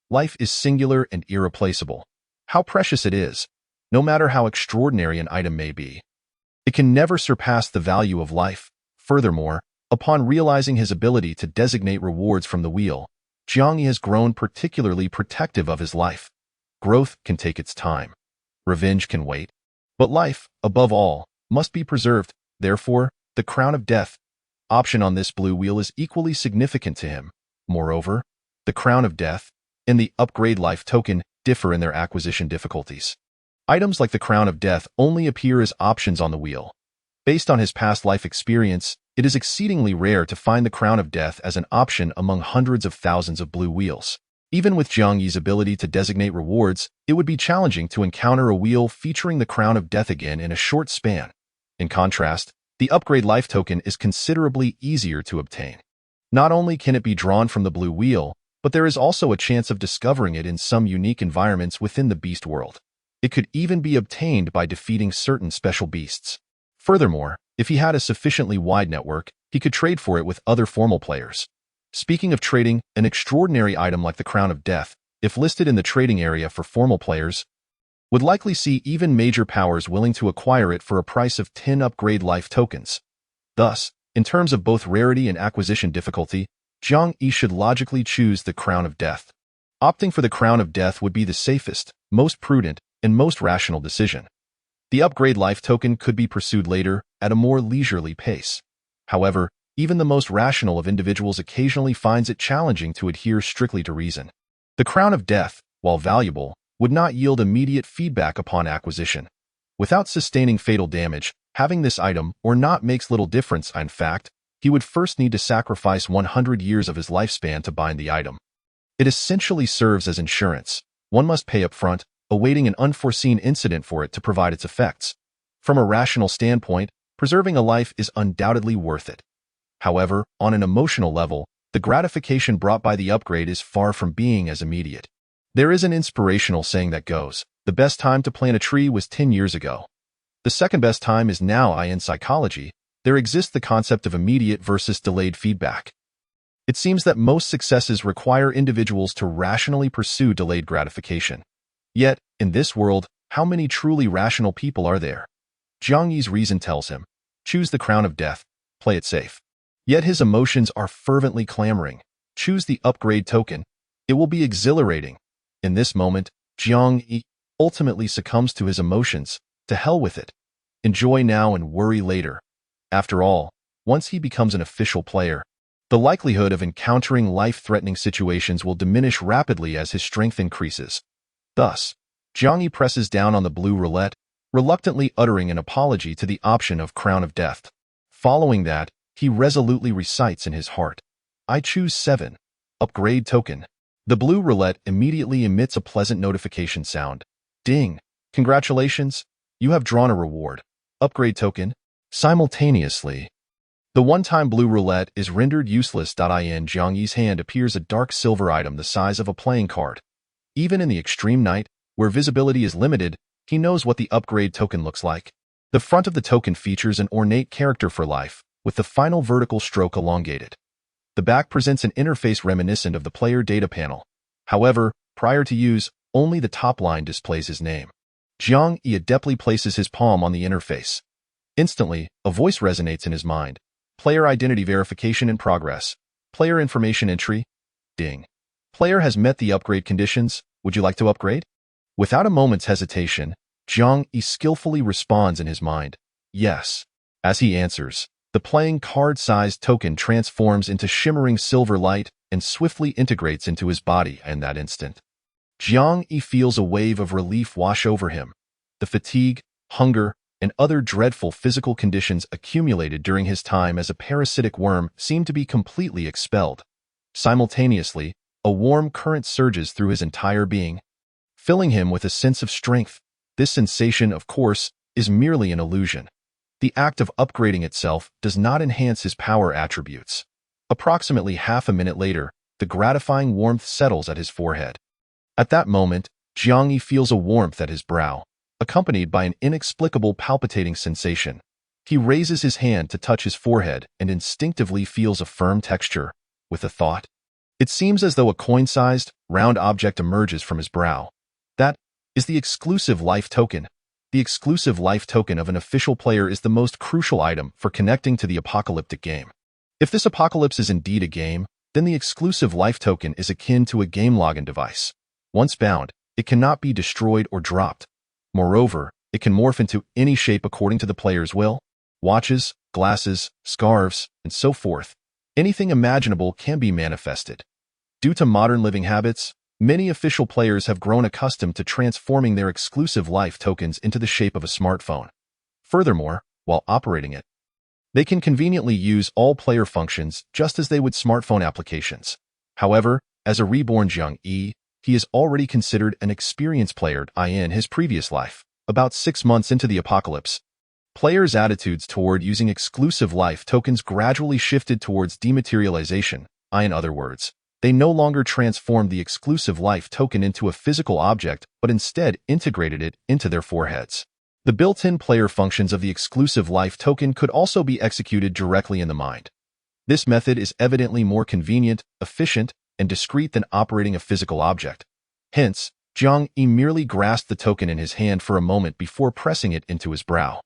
Life is singular and irreplaceable. How precious it is, no matter how extraordinary an item may be. It can never surpass the value of life. Furthermore, upon realizing his ability to designate rewards from the wheel, Jiang Yi has grown particularly protective of his life. Growth can take its time. Revenge can wait. But life, above all, must be preserved. Therefore, the Crown of Death option on this blue wheel is equally significant to him. Moreover, the Crown of Death and the Upgrade Life Token differ in their acquisition difficulties. Items like the Crown of Death only appear as options on the wheel. Based on his past life experience, it is exceedingly rare to find the Crown of Death as an option among hundreds of thousands of blue wheels. Even with Jiang Yi's ability to designate rewards, it would be challenging to encounter a wheel featuring the Crown of Death again in a short span. In contrast, the Upgrade Life Token is considerably easier to obtain. Not only can it be drawn from the blue wheel, but there is also a chance of discovering it in some unique environments within the beast world. It could even be obtained by defeating certain special beasts. Furthermore, if he had a sufficiently wide network, he could trade for it with other formal players. Speaking of trading, an extraordinary item like the Crown of Death, if listed in the trading area for formal players, would likely see even major powers willing to acquire it for a price of 10 Upgrade Life Tokens. Thus, in terms of both rarity and acquisition difficulty, Jiang Yi should logically choose the Crown of Death. Opting for the Crown of Death would be the safest, most prudent, and most rational decision. The Upgrade Life Token could be pursued later, at a more leisurely pace. However, even the most rational of individuals occasionally finds it challenging to adhere strictly to reason. The Crown of Death, while valuable, would not yield immediate feedback upon acquisition. Without sustaining fatal damage, having this item or not makes little difference. In fact, he would first need to sacrifice 100 years of his lifespan to bind the item. It essentially serves as insurance. One must pay up front, awaiting an unforeseen incident for it to provide its effects. From a rational standpoint, preserving a life is undoubtedly worth it. However, on an emotional level, the gratification brought by the upgrade is far from being as immediate. There is an inspirational saying that goes, "The best time to plant a tree was 10 years ago. The second best time is now." In psychology, there exists the concept of immediate versus delayed feedback. It seems that most successes require individuals to rationally pursue delayed gratification. Yet, in this world, how many truly rational people are there? Jiang Yi's reason tells him, choose the crown of death, play it safe. Yet his emotions are fervently clamoring, choose the upgrade token, it will be exhilarating. In this moment, Jiang Yi ultimately succumbs to his emotions, to hell with it. Enjoy now and worry later. After all, once he becomes an official player, the likelihood of encountering life-threatening situations will diminish rapidly as his strength increases. Thus, Jiang Yi presses down on the blue roulette, reluctantly uttering an apology to the option of Crown of Death. Following that, he resolutely recites in his heart, I choose 7. Upgrade token. The blue roulette immediately emits a pleasant notification sound. Ding! Congratulations! You have drawn a reward. Upgrade token. Simultaneously, the one-time blue roulette is rendered useless. In Jiang Yi's hand appears a dark silver item the size of a playing card. Even in the extreme night, where visibility is limited, he knows what the upgrade token looks like. The front of the token features an ornate character for life, with the final vertical stroke elongated. The back presents an interface reminiscent of the player data panel. However, prior to use, only the top line displays his name. Jiang Yi adeptly places his palm on the interface. Instantly, a voice resonates in his mind. Player identity verification in progress. Player information entry. Ding. Player has met the upgrade conditions. Would you like to upgrade? Without a moment's hesitation, Jiang Yi skillfully responds in his mind. Yes. As he answers, the playing card-sized token transforms into shimmering silver light and swiftly integrates into his body in that instant. Jiang Yi feels a wave of relief wash over him. The fatigue, hunger, and other dreadful physical conditions accumulated during his time as a parasitic worm seem to be completely expelled. Simultaneously, a warm current surges through his entire being, filling him with a sense of strength. This sensation, of course, is merely an illusion. The act of upgrading itself does not enhance his power attributes. Approximately half a minute later, the gratifying warmth settles at his forehead. At that moment, Jiang Yi feels a warmth at his brow, accompanied by an inexplicable palpitating sensation. He raises his hand to touch his forehead and instinctively feels a firm texture, with a thought. It seems as though a coin-sized, round object emerges from his brow. That is the exclusive life token. The exclusive life token of an official player is the most crucial item for connecting to the apocalyptic game. If this apocalypse is indeed a game, then the exclusive life token is akin to a game login device. Once bound, it cannot be destroyed or dropped. Moreover, it can morph into any shape according to the player's will. Watches, glasses, scarves, and so forth. Anything imaginable can be manifested. Due to modern living habits, many official players have grown accustomed to transforming their exclusive life tokens into the shape of a smartphone. Furthermore, while operating it, they can conveniently use all player functions just as they would smartphone applications. However, as a reborn Jiang Yi, he is already considered an experienced player in his previous life. About 6 months into the apocalypse, players' attitudes toward using exclusive life tokens gradually shifted towards dematerialization. In other words, they no longer transformed the exclusive life token into a physical object, but instead integrated it into their foreheads. The built-in player functions of the exclusive life token could also be executed directly in the mind. This method is evidently more convenient, efficient, and discreet than operating a physical object. Hence, Jiang Yi merely grasped the token in his hand for a moment before pressing it into his brow.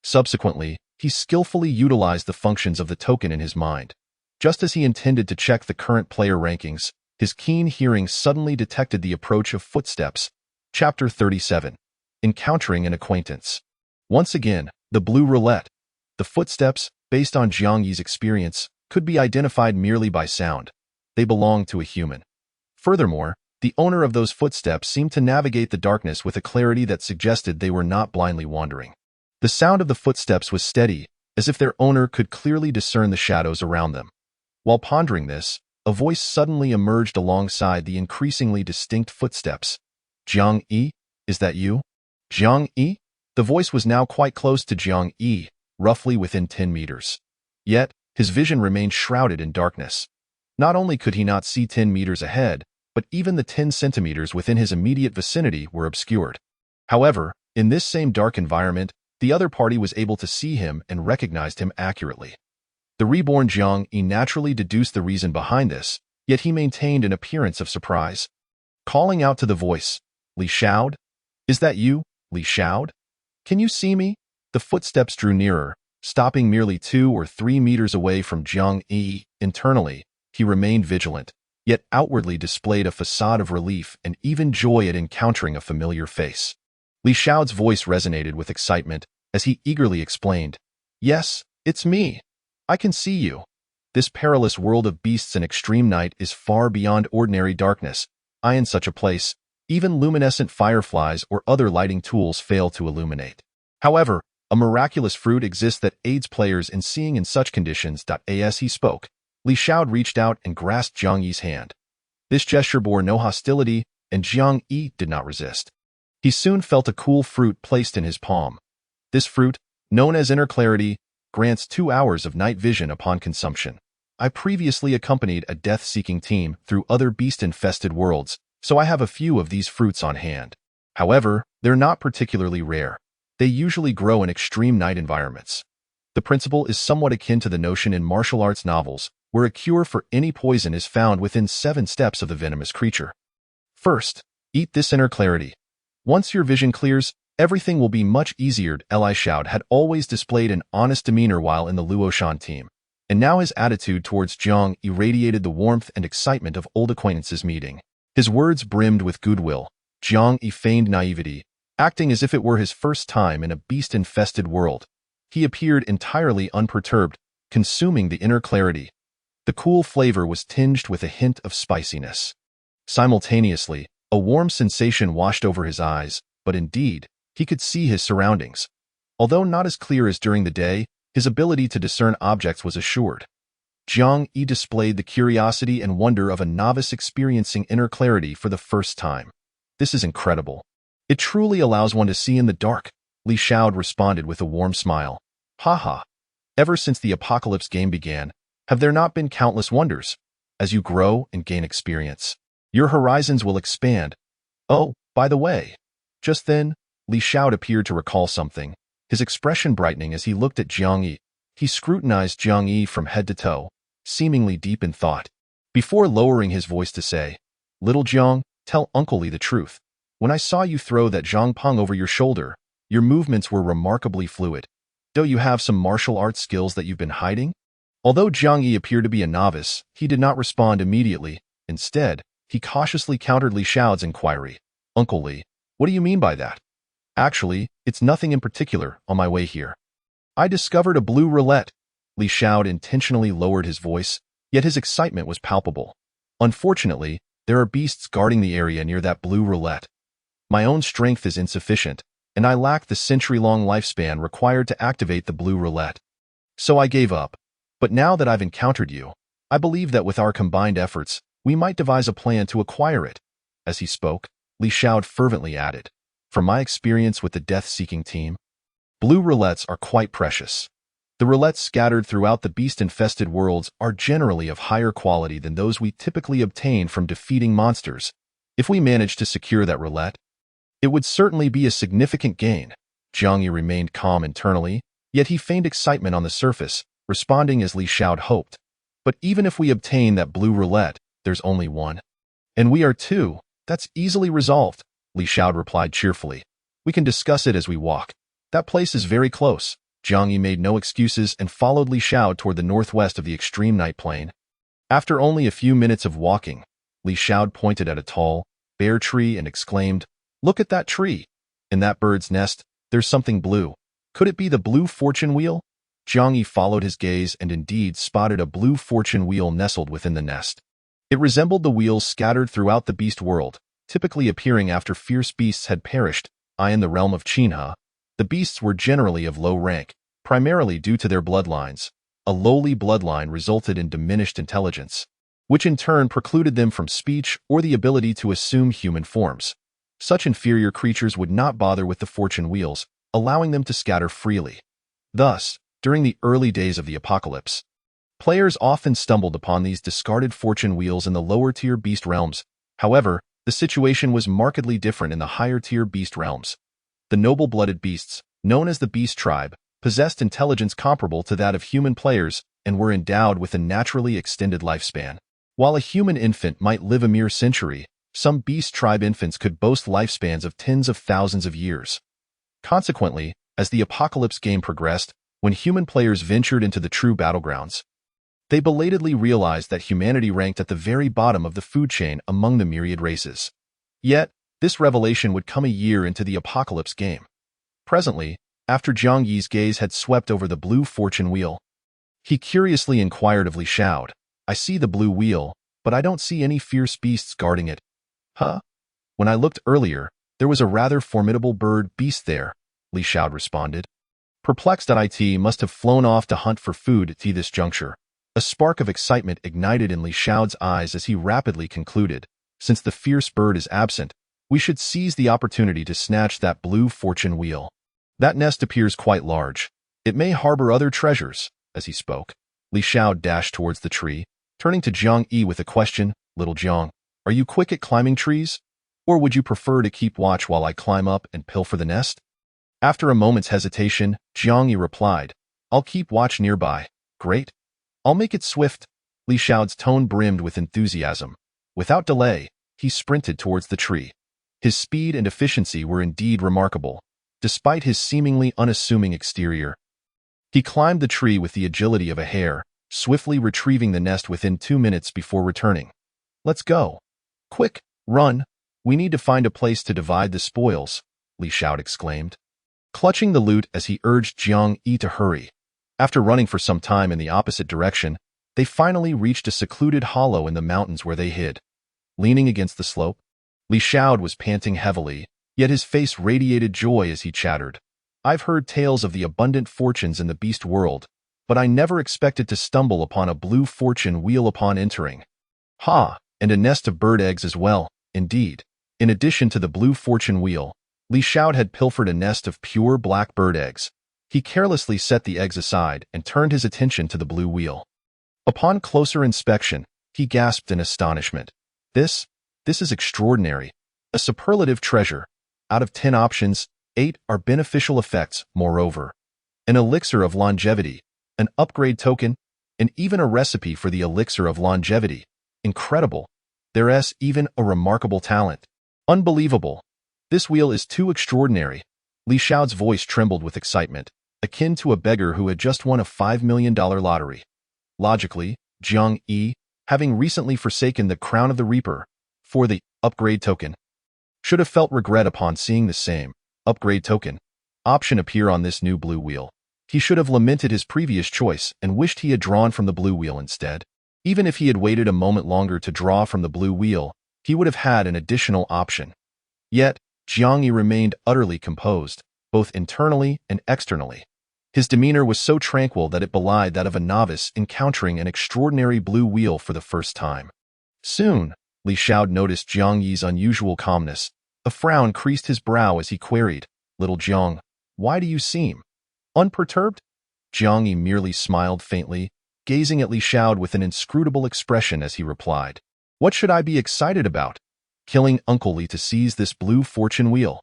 Subsequently, he skillfully utilized the functions of the token in his mind. Just as he intended to check the current player rankings, his keen hearing suddenly detected the approach of footsteps. Chapter 37. Encountering an acquaintance. Once again, the blue roulette. The footsteps, based on Jiang Yi's experience, could be identified merely by sound. They belong to a human. Furthermore, The owner of those footsteps seemed to navigate the darkness with a clarity that suggested they were not blindly wandering. The sound of the footsteps was steady, as if their owner could clearly discern the shadows around them. While pondering this, a voice suddenly emerged alongside the increasingly distinct footsteps. "Jiang Yi, is that you?" "Jiang Yi?" The voice was now quite close to Jiang Yi, roughly within 10 meters. Yet, his vision remained shrouded in darkness. Not only could he not see 10 meters ahead, but even the 10 centimeters within his immediate vicinity were obscured. However, in this same dark environment, the other party was able to see him and recognized him accurately. The reborn Jiang Yi naturally deduced the reason behind this, yet he maintained an appearance of surprise. Calling out to the voice, "Li Xiao? Is that you, Li Xiao? Can you see me?" The footsteps drew nearer, stopping merely 2 or 3 meters away from Jiang Yi. Internally, he remained vigilant, yet outwardly displayed a facade of relief and even joy at encountering a familiar face. Li Xiao's voice resonated with excitement as he eagerly explained, "Yes, it's me. I can see you. This perilous world of beasts and extreme night is far beyond ordinary darkness. In such a place, even luminescent fireflies or other lighting tools fail to illuminate. However, a miraculous fruit exists that aids players in seeing in such conditions." As he spoke, Li Xiao reached out and grasped Jiang Yi's hand. This gesture bore no hostility, and Jiang Yi did not resist. He soon felt a cool fruit placed in his palm. This fruit, known as inner clarity, grants 2 hours of night vision upon consumption. I previously accompanied a death-seeking team through other beast-infested worlds, so I have a few of these fruits on hand. However, they're not particularly rare. They usually grow in extreme night environments. The principle is somewhat akin to the notion in martial arts novels, where a cure for any poison is found within 7 steps of the venomous creature. First, eat this inner clarity. Once your vision clears, everything will be much easier. Li Xiao had always displayed an honest demeanor while in the Luoshan team, and now his attitude towards Jiang irradiated the warmth and excitement of old acquaintances meeting. His words brimmed with goodwill. Jiang Yi feigned naivety, acting as if it were his first time in a beast-infested world. He appeared entirely unperturbed, consuming the inner clarity. The cool flavor was tinged with a hint of spiciness. Simultaneously, a warm sensation washed over his eyes, but indeed, he could see his surroundings. Although not as clear as during the day, his ability to discern objects was assured. Jiang Yi displayed the curiosity and wonder of a novice experiencing inner clarity for the first time. "This is incredible. It truly allows one to see in the dark," Li Xiao responded with a warm smile. "Haha. Ever since the Apocalypse game began, have there not been countless wonders? As you grow and gain experience, your horizons will expand. Oh, by the way." Just then, Li Xiao appeared to recall something, his expression brightening as he looked at Jiang Yi. He scrutinized Jiang Yi from head to toe, seemingly deep in thought, before lowering his voice to say, "Little Jiang, tell Uncle Li the truth. When I saw you throw that zhangpeng over your shoulder, your movements were remarkably fluid. Do you have some martial arts skills that you've been hiding?" Although Jiang Yi appeared to be a novice, he did not respond immediately. Instead, he cautiously countered Li Xiao's inquiry. "Uncle Li, what do you mean by that?" "Actually, it's nothing in particular. On my way here, I discovered a blue roulette." Li Xiao intentionally lowered his voice, yet his excitement was palpable. "Unfortunately, there are beasts guarding the area near that blue roulette. My own strength is insufficient, and I lack the century-long lifespan required to activate the blue roulette. So I gave up. But now that I've encountered you, I believe that with our combined efforts, we might devise a plan to acquire it." As he spoke, Li Xiao fervently added, "From my experience with the death-seeking team, blue roulettes are quite precious. The roulettes scattered throughout the beast-infested worlds are generally of higher quality than those we typically obtain from defeating monsters. If we manage to secure that roulette, it would certainly be a significant gain." Jiang Yi remained calm internally, yet he feigned excitement on the surface, responding as Li Xiao hoped. "But even if we obtain that blue roulette, there's only one. And we are 2. That's easily resolved," Li Xiao replied cheerfully. "We can discuss it as we walk. That place is very close." Jiang Yi made no excuses and followed Li Xiao toward the northwest of the extreme night plain. After only a few minutes of walking, Li Xiao pointed at a tall, bare tree and exclaimed, "Look at that tree. In that bird's nest, there's something blue. Could it be the blue fortune wheel?" Jiang Yi followed his gaze and indeed spotted a blue fortune wheel nestled within the nest. It resembled the wheels scattered throughout the beast world, typically appearing after fierce beasts had perished. In the realm of Chinha, the beasts were generally of low rank, primarily due to their bloodlines. A lowly bloodline resulted in diminished intelligence, which in turn precluded them from speech or the ability to assume human forms. Such inferior creatures would not bother with the fortune wheels, allowing them to scatter freely. Thus, during the early days of the apocalypse, players often stumbled upon these discarded fortune wheels in the lower-tier beast realms. However, the situation was markedly different in the higher-tier beast realms. The noble-blooded beasts, known as the beast tribe, possessed intelligence comparable to that of human players and were endowed with a naturally extended lifespan. While a human infant might live a mere century, some beast tribe infants could boast lifespans of tens of thousands of years. Consequently, as the apocalypse game progressed, when human players ventured into the true battlegrounds, they belatedly realized that humanity ranked at the very bottom of the food chain among the myriad races. Yet, this revelation would come a year into the apocalypse game. Presently, after Jiang Yi's gaze had swept over the blue fortune wheel, he curiously inquired of Li Xiao, "I see the blue wheel, but I don't see any fierce beasts guarding it." "Huh? When I looked earlier, there was a rather formidable bird beast there," Li Xiao responded. Perplexed, IT must have flown off to hunt for food at this juncture. A spark of excitement ignited in Li Xiao's eyes as he rapidly concluded, "Since the fierce bird is absent, we should seize the opportunity to snatch that blue fortune wheel. That nest appears quite large. It may harbor other treasures." As he spoke, Li Xiao dashed towards the tree, turning to Jiang Yi with a question. "Little Jiang, are you quick at climbing trees? Or would you prefer to keep watch while I climb up and pilfer the nest?" After a moment's hesitation, Jiang Yi replied, "I'll keep watch nearby." "Great. I'll make it swift." Li Xiao's tone brimmed with enthusiasm. Without delay, he sprinted towards the tree. His speed and efficiency were indeed remarkable, despite his seemingly unassuming exterior. He climbed the tree with the agility of a hare, swiftly retrieving the nest within 2 minutes before returning. "Let's go. Quick, run. We need to find a place to divide the spoils," Li Xiao exclaimed, clutching the loot as he urged Jiang Yi to hurry. After running for some time in the opposite direction, they finally reached a secluded hollow in the mountains where they hid. Leaning against the slope, Li Xiao was panting heavily, yet his face radiated joy as he chattered. "I've heard tales of the abundant fortunes in the beast world, but I never expected to stumble upon a blue fortune wheel upon entering. Ha, and a nest of bird eggs as well, indeed." In addition to the blue fortune wheel, Li Xiao had pilfered a nest of pure black bird eggs. He carelessly set the eggs aside and turned his attention to the blue wheel. Upon closer inspection, he gasped in astonishment. This is extraordinary. A superlative treasure. Out of 10 options, 8 are beneficial effects. Moreover, an elixir of longevity, an upgrade token, and even a recipe for the elixir of longevity. Incredible. There's even a remarkable talent. Unbelievable. This wheel is too extraordinary. Li Xiao's voice trembled with excitement, akin to a beggar who had just won a $5 million lottery. Logically, Jiang Yi, having recently forsaken the Crown of the Reaper for the upgrade token, should have felt regret upon seeing the same upgrade token option appear on this new blue wheel. He should have lamented his previous choice and wished he had drawn from the blue wheel instead. Even if he had waited a moment longer to draw from the blue wheel, he would have had an additional option. Yet, Jiang Yi remained utterly composed, both internally and externally. His demeanor was so tranquil that it belied that of a novice encountering an extraordinary blue wheel for the first time. Soon, Li Xiao noticed Jiang Yi's unusual calmness. A frown creased his brow as he queried, "Little Jiang, why do you seem unperturbed?" Jiang Yi merely smiled faintly, gazing at Li Xiao with an inscrutable expression as he replied, "What should I be excited about? Killing Uncle Li to seize this blue fortune wheel."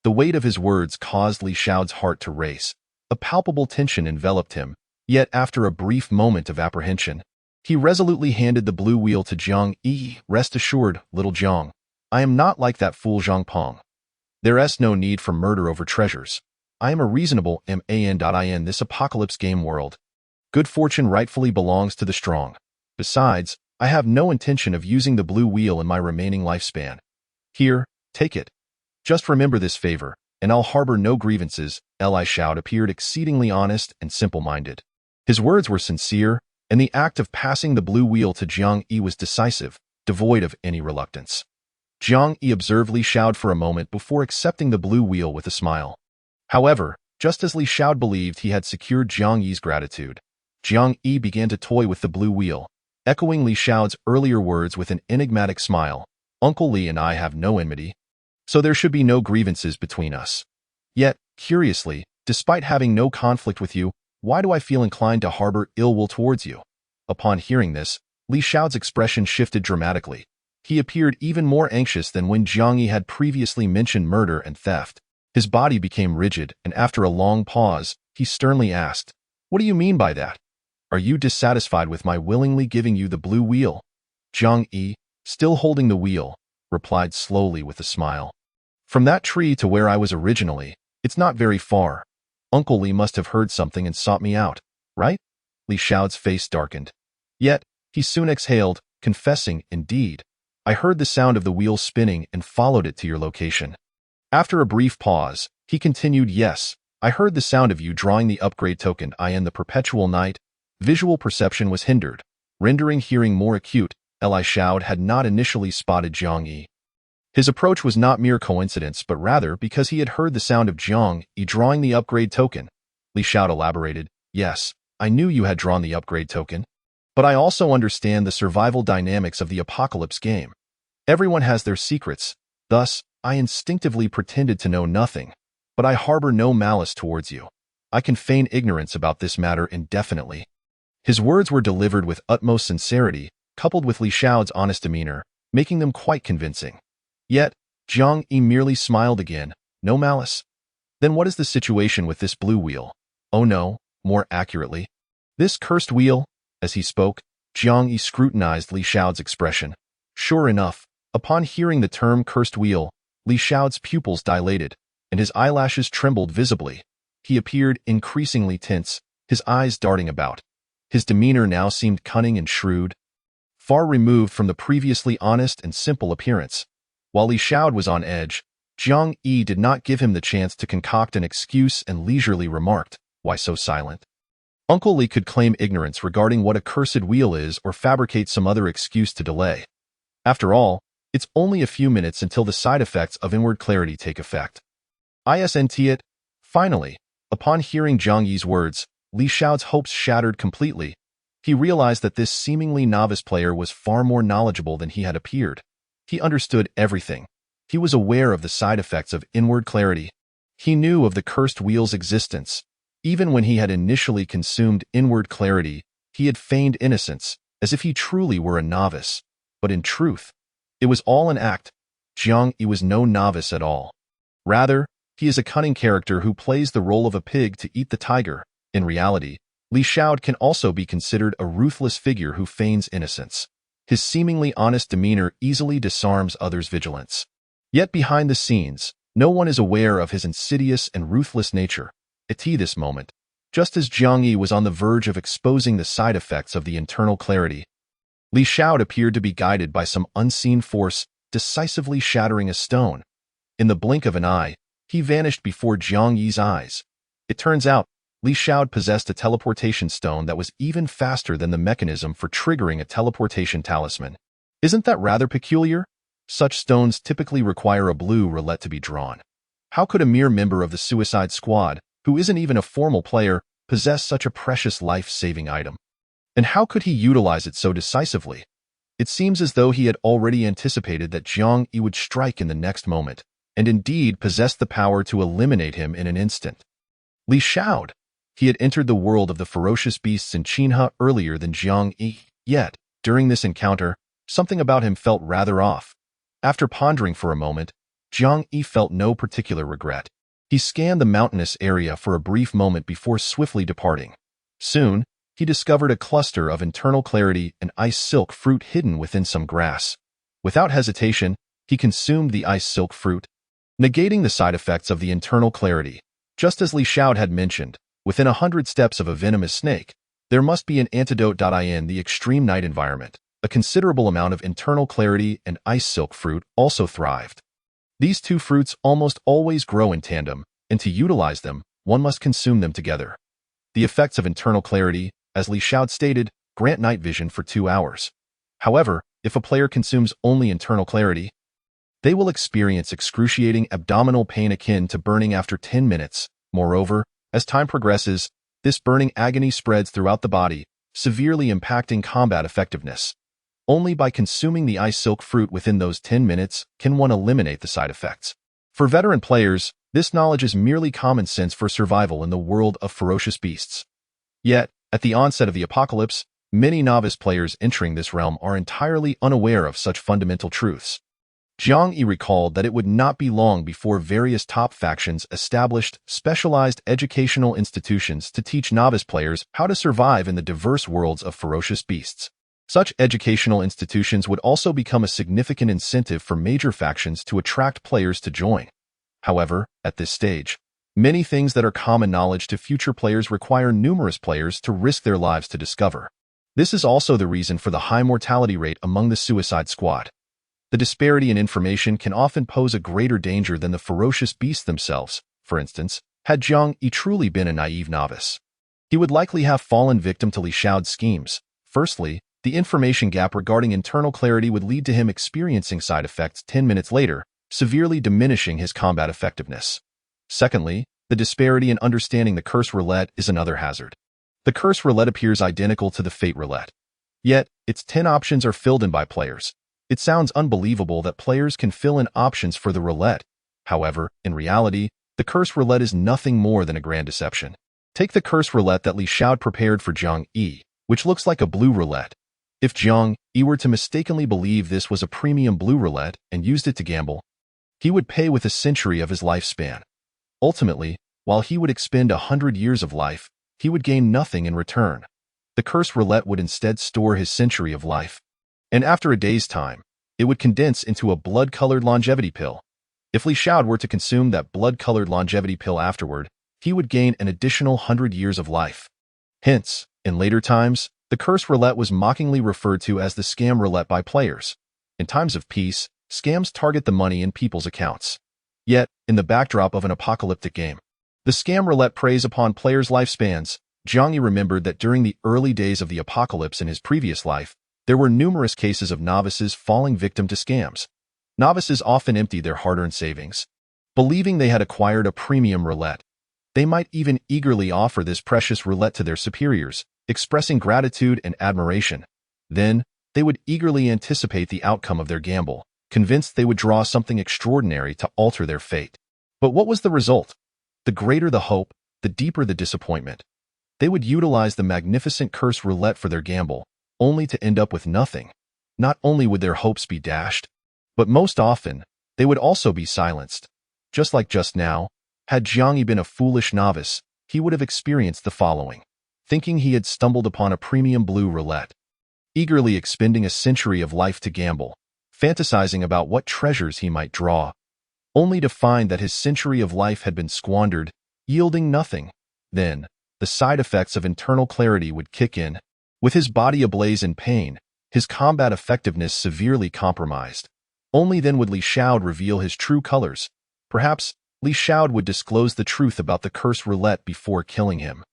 The weight of his words caused Li Xiao's heart to race. A palpable tension enveloped him, yet after a brief moment of apprehension, he resolutely handed the blue wheel to Jiang Yi. "Rest assured, little Jiang, I am not like that fool Zhang Peng. There's no need for murder over treasures. I am a reasonable man in this apocalypse game world. Good fortune rightfully belongs to the strong. Besides, I have no intention of using the blue wheel in my remaining lifespan. Here, take it. Just remember this favor, and I'll harbor no grievances." Li Xiao appeared exceedingly honest and simple-minded. His words were sincere, and the act of passing the blue wheel to Jiang Yi was decisive. devoid of any reluctance. Jiang Yi observed Li Xiao for a moment before accepting the blue wheel with a smile. However, just as Li Xiao believed he had secured Jiang Yi's gratitude, Jiang Yi began to toy with the blue wheel, echoing Li Xiao's earlier words with an enigmatic smile. Uncle Li and I have no enmity, so there should be no grievances between us. Yet, curiously, despite having no conflict with you, why do I feel inclined to harbor ill will towards you? Upon hearing this, Li Xiao's expression shifted dramatically. He appeared even more anxious than when Jiang Yi had previously mentioned murder and theft. His body became rigid, and after a long pause, he sternly asked, "What do you mean by that? Are you dissatisfied with my willingly giving you the blue wheel?" Jiang Yi, still holding the wheel, replied slowly with a smile. "From that tree to where I was originally, it's not very far. Uncle Li must have heard something and sought me out, right?" Li Xiao's face darkened. Yet, he soon exhaled, confessing, "Indeed, I heard the sound of the wheel spinning and followed it to your location." After a brief pause, he continued, "Yes, I heard the sound of you drawing the upgrade token. I am the perpetual night." Visual perception was hindered, rendering hearing more acute. Li Xiao had not initially spotted Jiang Yi. His approach was not mere coincidence, but rather because he had heard the sound of Jiang Yi drawing the upgrade token. Li Xiao elaborated, "Yes, I knew you had drawn the upgrade token, but I also understand the survival dynamics of the apocalypse game. Everyone has their secrets, thus, I instinctively pretended to know nothing, but I harbor no malice towards you. I can feign ignorance about this matter indefinitely." His words were delivered with utmost sincerity, coupled with Li Xiao's honest demeanor, making them quite convincing. Yet, Jiang Yi merely smiled again. "No malice? Then what is the situation with this blue wheel? Oh no, more accurately, this cursed wheel?" As he spoke, Jiang Yi scrutinized Li Xiao's expression. Sure enough, upon hearing the term cursed wheel, Li Xiao's pupils dilated, and his eyelashes trembled visibly. He appeared increasingly tense, his eyes darting about. His demeanor now seemed cunning and shrewd, far removed from the previously honest and simple appearance. While Li Xiao was on edge, Jiang Yi did not give him the chance to concoct an excuse and leisurely remarked, "Why so silent?" Uncle Li could claim ignorance regarding what a cursed wheel is or fabricate some other excuse to delay. After all, it's only a few minutes until the side effects of inward clarity take effect. Isn't it? Finally, upon hearing Jiang Yi's words, Li Xiao's hopes shattered completely. He realized that this seemingly novice player was far more knowledgeable than he had appeared. He understood everything. He was aware of the side effects of inward clarity. He knew of the cursed wheel's existence. Even when he had initially consumed inward clarity, he had feigned innocence, as if he truly were a novice. But in truth, it was all an act. Jiang Yi was no novice at all. Rather, he is a cunning character who plays the role of a pig to eat the tiger. In reality, Li Xiao can also be considered a ruthless figure who feigns innocence. His seemingly honest demeanor easily disarms others' vigilance. Yet behind the scenes, no one is aware of his insidious and ruthless nature. At this moment, just as Jiang Yi was on the verge of exposing the side effects of the internal clarity, Li Xiao appeared to be guided by some unseen force, decisively shattering a stone. In the blink of an eye, he vanished before Jiang Yi's eyes. It turns out, Li Xiao possessed a teleportation stone that was even faster than the mechanism for triggering a teleportation talisman. Isn't that rather peculiar? Such stones typically require a blue roulette to be drawn. How could a mere member of the Suicide Squad, who isn't even a formal player, possess such a precious life-saving item? And how could he utilize it so decisively? It seems as though he had already anticipated that Jiang Yi would strike in the next moment, and indeed possessed the power to eliminate him in an instant. Li Xiao. He had entered the world of the ferocious beasts in Qinhe earlier than Jiang Yi, yet, during this encounter, something about him felt rather off. After pondering for a moment, Jiang Yi felt no particular regret. He scanned the mountainous area for a brief moment before swiftly departing. Soon, he discovered a cluster of internal clarity and ice silk fruit hidden within some grass. Without hesitation, he consumed the ice silk fruit, negating the side effects of the internal clarity. Just as Li Xiao had mentioned, within 100 steps of a venomous snake, there must be an antidote. In the extreme night environment, a considerable amount of internal clarity and ice silk fruit also thrived. These two fruits almost always grow in tandem, and to utilize them, one must consume them together. The effects of internal clarity, as Li Xiao stated, grant night vision for 2 hours. However, if a player consumes only internal clarity, they will experience excruciating abdominal pain akin to burning after 10 minutes. Moreover, as time progresses, this burning agony spreads throughout the body, severely impacting combat effectiveness. Only by consuming the ice silk fruit within those 10 minutes can one eliminate the side effects. For veteran players, this knowledge is merely common sense for survival in the world of ferocious beasts. Yet, at the onset of the apocalypse, many novice players entering this realm are entirely unaware of such fundamental truths. Jiang Yi recalled that it would not be long before various top factions established specialized educational institutions to teach novice players how to survive in the diverse worlds of ferocious beasts. Such educational institutions would also become a significant incentive for major factions to attract players to join. However, at this stage, many things that are common knowledge to future players require numerous players to risk their lives to discover. This is also the reason for the high mortality rate among the Suicide Squad. The disparity in information can often pose a greater danger than the ferocious beasts themselves. For instance, had Jiang Yi truly been a naive novice, he would likely have fallen victim to Li Xiao's schemes. Firstly, the information gap regarding internal clarity would lead to him experiencing side effects 10 minutes later, severely diminishing his combat effectiveness. Secondly, the disparity in understanding the curse roulette is another hazard. The curse roulette appears identical to the fate roulette. Yet, its 10 options are filled in by players. It sounds unbelievable that players can fill in options for the roulette. However, in reality, the curse roulette is nothing more than a grand deception. Take the curse roulette that Li Xiao prepared for Jiang Yi, which looks like a blue roulette. If Jiang Yi were to mistakenly believe this was a premium blue roulette and used it to gamble, he would pay with a century of his lifespan. Ultimately, while he would expend 100 years of life, he would gain nothing in return. The curse roulette would instead store his century of life, and after a day's time, it would condense into a blood-colored longevity pill. If Li Xiao were to consume that blood-colored longevity pill afterward, he would gain an additional 100 years of life. Hence, in later times, the curse roulette was mockingly referred to as the scam roulette by players. In times of peace, scams target the money in people's accounts. Yet, in the backdrop of an apocalyptic game, the scam roulette preys upon players' lifespans. Jiang Yi remembered that during the early days of the apocalypse in his previous life, there were numerous cases of novices falling victim to scams. Novices often emptied their hard-earned savings, believing they had acquired a premium roulette. They might even eagerly offer this precious roulette to their superiors, expressing gratitude and admiration. Then, they would eagerly anticipate the outcome of their gamble, convinced they would draw something extraordinary to alter their fate. But what was the result? The greater the hope, the deeper the disappointment. They would utilize the magnificent curse roulette for their gamble, only to end up with nothing. Not only would their hopes be dashed, but most often, they would also be silenced. Just like just now, had Jiang Yi been a foolish novice, he would have experienced the following. Thinking he had stumbled upon a premium blue roulette, eagerly expending a century of life to gamble, fantasizing about what treasures he might draw, only to find that his century of life had been squandered, yielding nothing. Then, the side effects of internal clarity would kick in. With his body ablaze in pain, his combat effectiveness severely compromised. Only then would Li Xiao reveal his true colors. Perhaps, Li Xiao would disclose the truth about the curse roulette before killing him.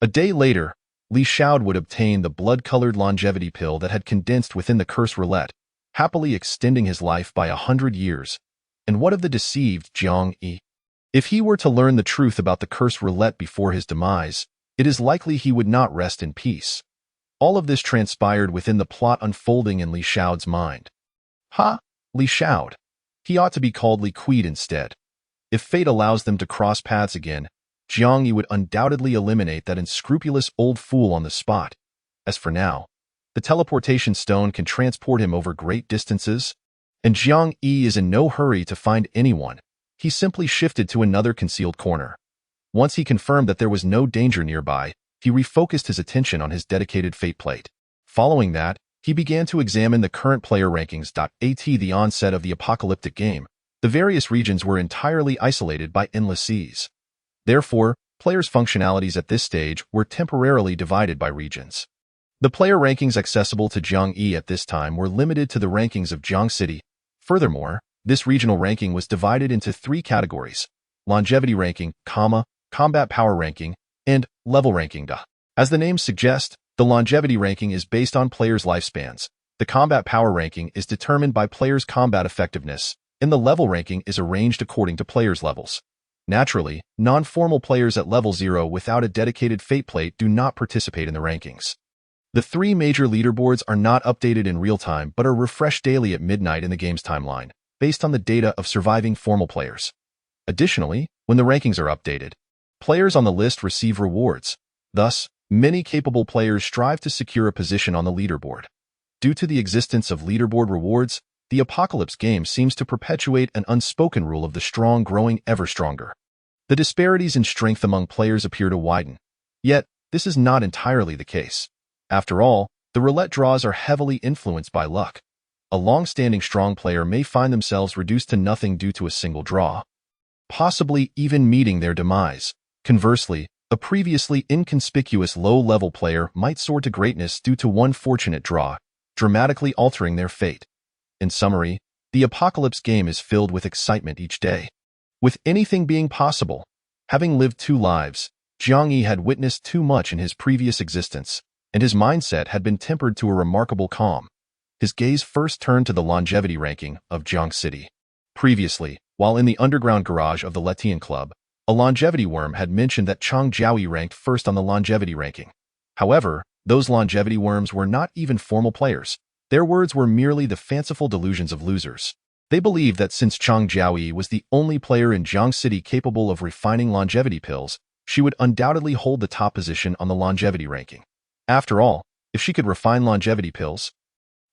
A day later, Li Xiao would obtain the blood-colored longevity pill that had condensed within the curse roulette, happily extending his life by 100 years. And what of the deceived Jiang Yi? If he were to learn the truth about the curse roulette before his demise, it is likely he would not rest in peace. All of this transpired within the plot unfolding in Li Xiao's mind. Li Xiao. He ought to be called Li Quid instead. If fate allows them to cross paths again, Jiang Yi would undoubtedly eliminate that unscrupulous old fool on the spot. As for now, the teleportation stone can transport him over great distances, and Jiang Yi is in no hurry to find anyone. He simply shifted to another concealed corner. Once he confirmed that there was no danger nearby, he refocused his attention on his dedicated fate plate. Following that, he began to examine the current player rankings. At the onset of the apocalyptic game, the various regions were entirely isolated by endless seas. Therefore, players' functionalities at this stage were temporarily divided by regions. The player rankings accessible to Jiang Yi at this time were limited to the rankings of Jiang City. Furthermore, this regional ranking was divided into 3 categories: longevity ranking, combat power ranking, and level ranking. As the name suggests, the longevity ranking is based on players' lifespans. The combat power ranking is determined by players' combat effectiveness, and the level ranking is arranged according to players' levels. Naturally, non-formal players at level 0 without a dedicated fate plate do not participate in the rankings. The three major leaderboards are not updated in real time but are refreshed daily at midnight in the game's timeline, based on the data of surviving formal players. Additionally, when the rankings are updated, players on the list receive rewards. Thus, many capable players strive to secure a position on the leaderboard. Due to the existence of leaderboard rewards, the Apocalypse game seems to perpetuate an unspoken rule of the strong growing ever stronger. The disparities in strength among players appear to widen. Yet, this is not entirely the case. After all, the roulette draws are heavily influenced by luck. A long-standing strong player may find themselves reduced to nothing due to a single draw, possibly even meeting their demise. Conversely, a previously inconspicuous low-level player might soar to greatness due to one fortunate draw, dramatically altering their fate. In summary, the Apocalypse game is filled with excitement each day. With anything being possible, having lived two lives, Jiang Yi had witnessed too much in his previous existence, and his mindset had been tempered to a remarkable calm. His gaze first turned to the longevity ranking of Jiang City. Previously, while in the underground garage of the Letian Club, a longevity worm had mentioned that Chang Jiaoyi ranked first on the longevity ranking. However, those longevity worms were not even formal players. Their words were merely the fanciful delusions of losers. They believed that since Chang Jiaoyi was the only player in Jiang City capable of refining longevity pills, she would undoubtedly hold the top position on the longevity ranking. After all, if she could refine longevity pills,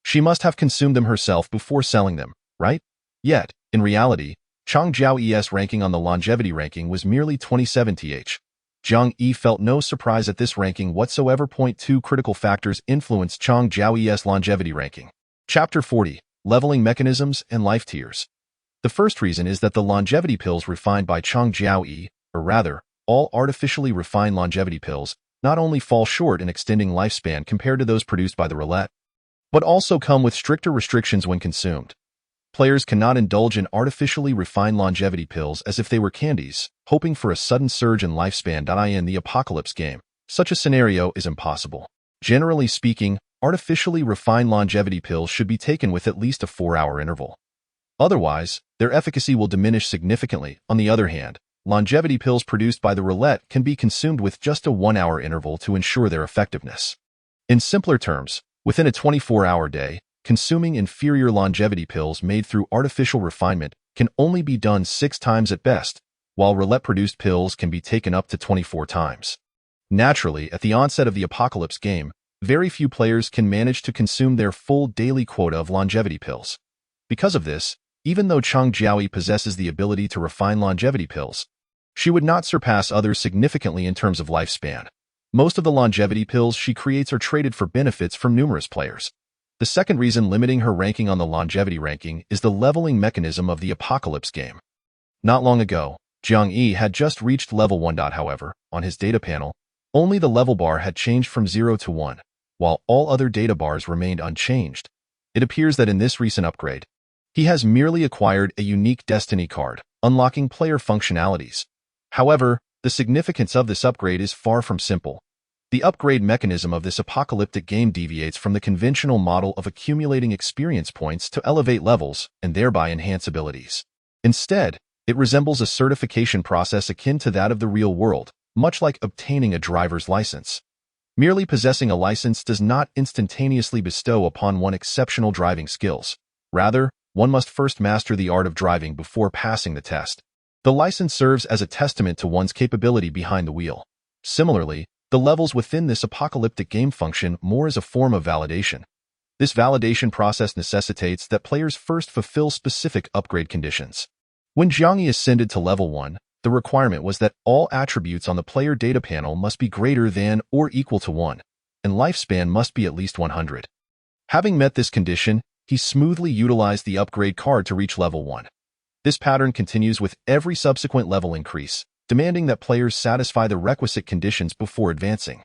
she must have consumed them herself before selling them, right? Yet, in reality, Chang Jiaoyi's ranking on the longevity ranking was merely 27th. Jiang Yi felt no surprise at this ranking whatsoever. 2 Critical factors influence Chang Jiaoyi's longevity ranking. Chapter 40. Leveling Mechanisms and Life Tiers. The first reason is that the longevity pills refined by Chang Jiaoyi, or rather, all artificially refined longevity pills, not only fall short in extending lifespan compared to those produced by the roulette, but also come with stricter restrictions when consumed. Players cannot indulge in artificially refined longevity pills as if they were candies, hoping for a sudden surge in lifespan. In the Apocalypse game, such a scenario is impossible. Generally speaking, artificially refined longevity pills should be taken with at least a 4-hour interval. Otherwise, their efficacy will diminish significantly. On the other hand, longevity pills produced by the roulette can be consumed with just a 1-hour interval to ensure their effectiveness. In simpler terms, within a 24-hour day, consuming inferior longevity pills made through artificial refinement can only be done 6 times at best, while roulette-produced pills can be taken up to 24 times. Naturally, at the onset of the Apocalypse game, very few players can manage to consume their full daily quota of longevity pills. Because of this, even though Chang Jiaoyi possesses the ability to refine longevity pills, she would not surpass others significantly in terms of lifespan. Most of the longevity pills she creates are traded for benefits from numerous players. The second reason limiting her ranking on the longevity ranking is the leveling mechanism of the Apocalypse game. Not long ago, Jiang Yi had just reached level 1. However, on his data panel, only the level bar had changed from 0 to 1, while all other data bars remained unchanged. It appears that in this recent upgrade, he has merely acquired a unique destiny card, unlocking player functionalities. However, the significance of this upgrade is far from simple. The upgrade mechanism of this apocalyptic game deviates from the conventional model of accumulating experience points to elevate levels and thereby enhance abilities. Instead, it resembles a certification process akin to that of the real world, much like obtaining a driver's license. Merely possessing a license does not instantaneously bestow upon one exceptional driving skills. Rather, one must first master the art of driving before passing the test. The license serves as a testament to one's capability behind the wheel. Similarly, the levels within this apocalyptic game function more as a form of validation. This validation process necessitates that players first fulfill specific upgrade conditions. When Jiang Yi ascended to level 1, the requirement was that all attributes on the player data panel must be greater than or equal to 1, and lifespan must be at least 100. Having met this condition, he smoothly utilized the upgrade card to reach level 1. This pattern continues with every subsequent level increase, demanding that players satisfy the requisite conditions before advancing.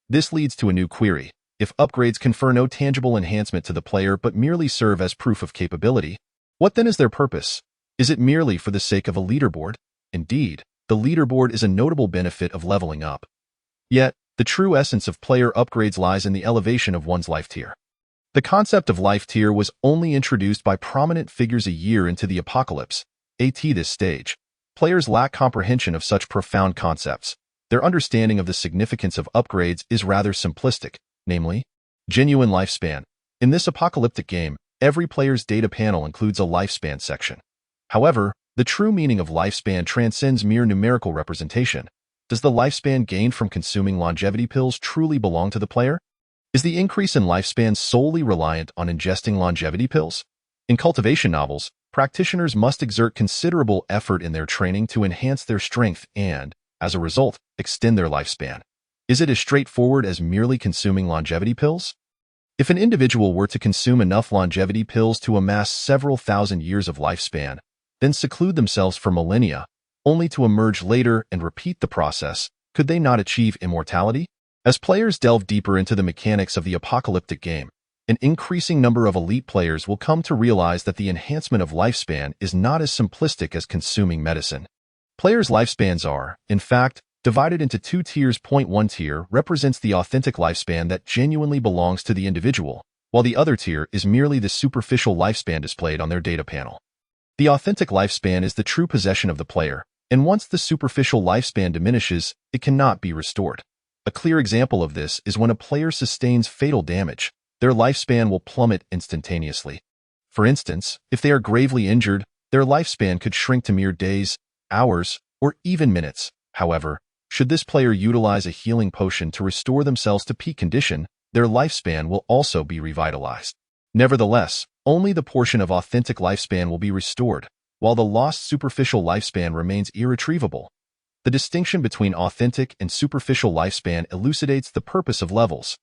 This leads to a new query. If upgrades confer no tangible enhancement to the player but merely serve as proof of capability, what then is their purpose? Is it merely for the sake of a leaderboard? Indeed, the leaderboard is a notable benefit of leveling up. Yet, the true essence of player upgrades lies in the elevation of one's life tier. The concept of life tier was only introduced by prominent figures a year into the apocalypse. At this stage, players lack comprehension of such profound concepts. Their understanding of the significance of upgrades is rather simplistic, namely, genuine lifespan. In this apocalyptic game, every player's data panel includes a lifespan section. However, the true meaning of lifespan transcends mere numerical representation. Does the lifespan gained from consuming longevity pills truly belong to the player? Is the increase in lifespan solely reliant on ingesting longevity pills? In cultivation novels, practitioners must exert considerable effort in their training to enhance their strength and, as a result, extend their lifespan. Is it as straightforward as merely consuming longevity pills? If an individual were to consume enough longevity pills to amass several thousand years of lifespan, then seclude themselves for millennia, only to emerge later and repeat the process, could they not achieve immortality? As players delve deeper into the mechanics of the apocalyptic game, an increasing number of elite players will come to realize that the enhancement of lifespan is not as simplistic as consuming medicine. Players' lifespans are, in fact, divided into two tiers. One tier represents the authentic lifespan that genuinely belongs to the individual, while the other tier is merely the superficial lifespan displayed on their data panel. The authentic lifespan is the true possession of the player, and once the superficial lifespan diminishes, it cannot be restored. A clear example of this is when a player sustains fatal damage, their lifespan will plummet instantaneously. For instance, if they are gravely injured, their lifespan could shrink to mere days, hours, or even minutes. However, should this player utilize a healing potion to restore themselves to peak condition, their lifespan will also be revitalized. Nevertheless, only the portion of authentic lifespan will be restored, while the lost superficial lifespan remains irretrievable. The distinction between authentic and superficial lifespan elucidates the purpose of levels.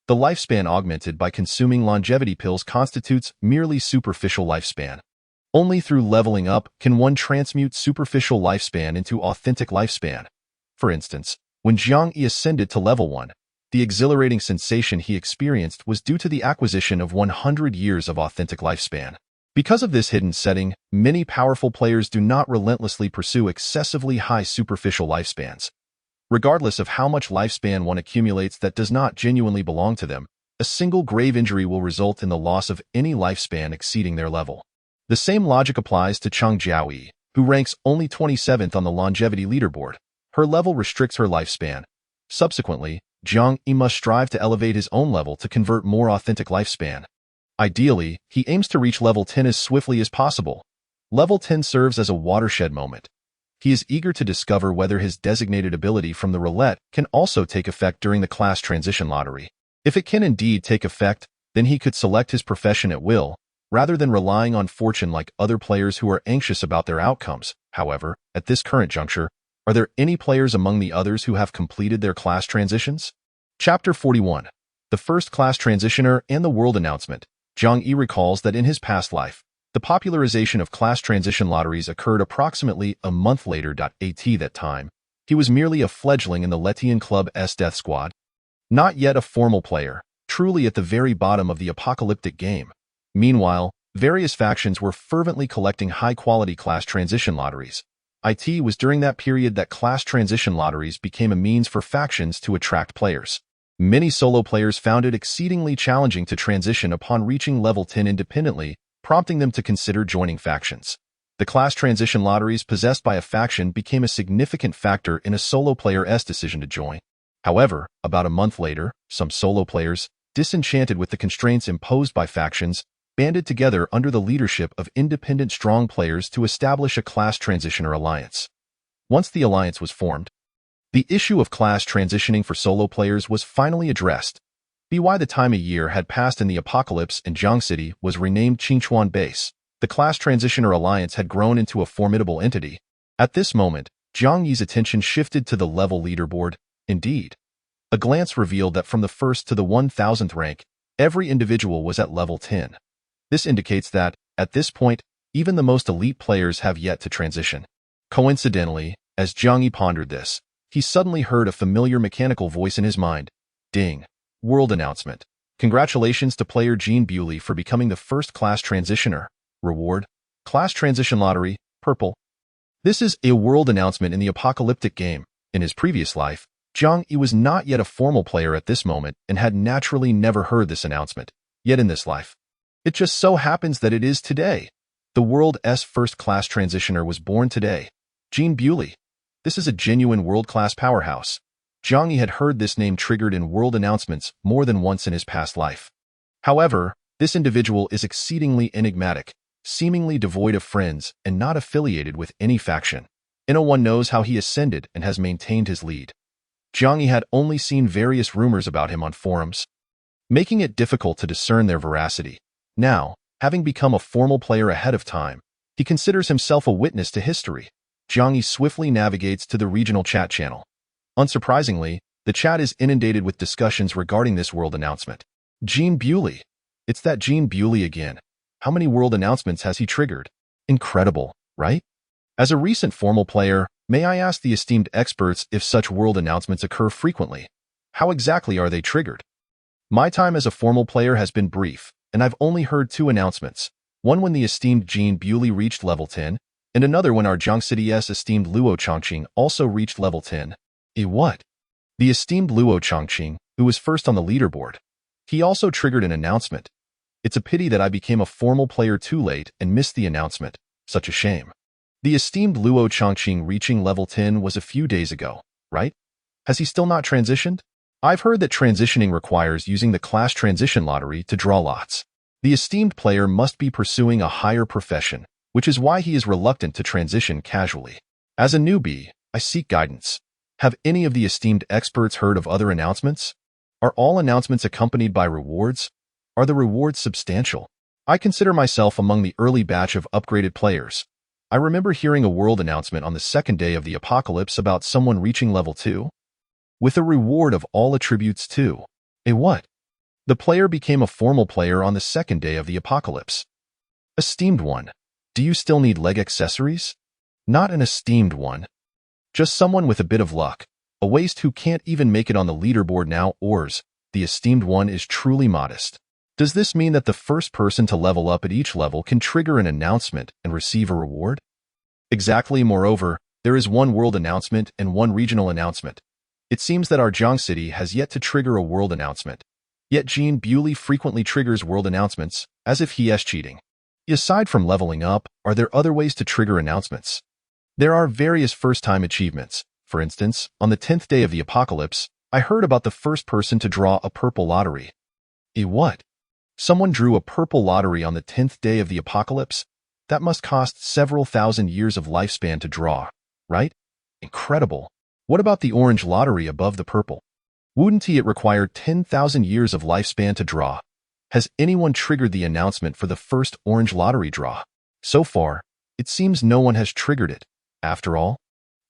The lifespan augmented by consuming longevity pills constitutes merely superficial lifespan. Only through leveling up can one transmute superficial lifespan into authentic lifespan. For instance, when Jiang Yi ascended to level 1, the exhilarating sensation he experienced was due to the acquisition of 100 years of authentic lifespan. Because of this hidden setting, many powerful players do not relentlessly pursue excessively high superficial lifespans. Regardless of how much lifespan one accumulates that does not genuinely belong to them, a single grave injury will result in the loss of any lifespan exceeding their level. The same logic applies to Cheng Jiaoyi, who ranks only 27th on the longevity leaderboard. Her level restricts her lifespan. Subsequently, Jiang Yi must strive to elevate his own level to convert more authentic lifespan. Ideally, he aims to reach level 10 as swiftly as possible. Level 10 serves as a watershed moment. He is eager to discover whether his designated ability from the roulette can also take effect during the class transition lottery. If it can indeed take effect, then he could select his profession at will, rather than relying on fortune like other players who are anxious about their outcomes. However, at this current juncture, are there any players among the others who have completed their class transitions? Chapter 41. The First Class Transitioner and the World Announcement. Jiang Yi recalls that in his past life, the popularization of class transition lotteries occurred approximately a month later. At that time, he was merely a fledgling in the Letian Club's death squad, not yet a formal player, truly at the very bottom of the apocalyptic game. Meanwhile, various factions were fervently collecting high-quality class transition lotteries. It was during that period that class transition lotteries became a means for factions to attract players. Many solo players found it exceedingly challenging to transition upon reaching level 10 independently, prompting them to consider joining factions. The class transition lotteries possessed by a faction became a significant factor in a solo player's decision to join. However, about a month later, some solo players, disenchanted with the constraints imposed by factions, banded together under the leadership of independent strong players to establish a class transitioner alliance. Once the alliance was formed, the issue of class transitioning for solo players was finally addressed. By the time a year had passed in the apocalypse and Jiang City was renamed Qingchuan Base, the class transitioner alliance had grown into a formidable entity. At this moment, Jiang Yi's attention shifted to the level leaderboard. Indeed, a glance revealed that from the 1st to the 1000th rank, every individual was at level 10. This indicates that, at this point, even the most elite players have yet to transition. Coincidentally, as Jiang Yi pondered this, he suddenly heard a familiar mechanical voice in his mind. Ding. World announcement. Congratulations to player Jean Bewley for becoming the first class transitioner. Reward. Class transition lottery, purple. This is a world announcement in the apocalyptic game. In his previous life, Jiang Yi was not yet a formal player at this moment and had naturally never heard this announcement. Yet in this life, it just so happens that it is today. The world's first-class transitioner was born today. Jean Bewley. This is a genuine world-class powerhouse. Jiang Yi had heard this name triggered in world announcements more than once in his past life. However, this individual is exceedingly enigmatic, seemingly devoid of friends, and not affiliated with any faction. No one knows how he ascended and has maintained his lead. Jiang Yi had only seen various rumors about him on forums, making it difficult to discern their veracity. Now, having become a formal player ahead of time, he considers himself a witness to history. Jiang Yi swiftly navigates to the regional chat channel. Unsurprisingly, the chat is inundated with discussions regarding this world announcement. Jean Bewley. It's that Jean Bewley again. How many world announcements has he triggered? Incredible, right? As a recent formal player, may I ask the esteemed experts if such world announcements occur frequently? How exactly are they triggered? My time as a formal player has been brief, and I've only heard two announcements. One when the esteemed Jean Bewley reached level 10, and another when our Jiangcity's esteemed Luo Chongqing also reached level 10. What? The esteemed Luo Chongqing, who was first on the leaderboard. He also triggered an announcement. It's a pity that I became a formal player too late and missed the announcement. Such a shame. The esteemed Luo Chongqing reaching level 10 was a few days ago, right? Has he still not transitioned? I've heard that transitioning requires using the class transition lottery to draw lots. The esteemed player must be pursuing a higher profession, which is why he is reluctant to transition casually. As a newbie, I seek guidance. Have any of the esteemed experts heard of other announcements? Are all announcements accompanied by rewards? Are the rewards substantial? I consider myself among the early batch of upgraded players. I remember hearing a world announcement on the second day of the apocalypse about someone reaching level 2, with a reward of all attributes too. What? The player became a formal player on the second day of the apocalypse. Esteemed one, do you still need leg accessories? Not an esteemed one. Just someone with a bit of luck, a waste who can't even make it on the leaderboard now. Ors, the esteemed one is truly modest. Does this mean that the first person to level up at each level can trigger an announcement and receive a reward? Exactly. Moreover, there is one world announcement and one regional announcement. It seems that our Jiangcity has yet to trigger a world announcement. Yet Jean Bewley frequently triggers world announcements, as if he is cheating. Aside from leveling up, are there other ways to trigger announcements? There are various first-time achievements. For instance, on the 10th day of the apocalypse, I heard about the first person to draw a purple lottery. What? Someone drew a purple lottery on the 10th day of the apocalypse? That must cost several thousand years of lifespan to draw, right? Incredible. What about the orange lottery above the purple? Wouldn't it require 10,000 years of lifespan to draw? Has anyone triggered the announcement for the first orange lottery draw? So far, it seems no one has triggered it. After all,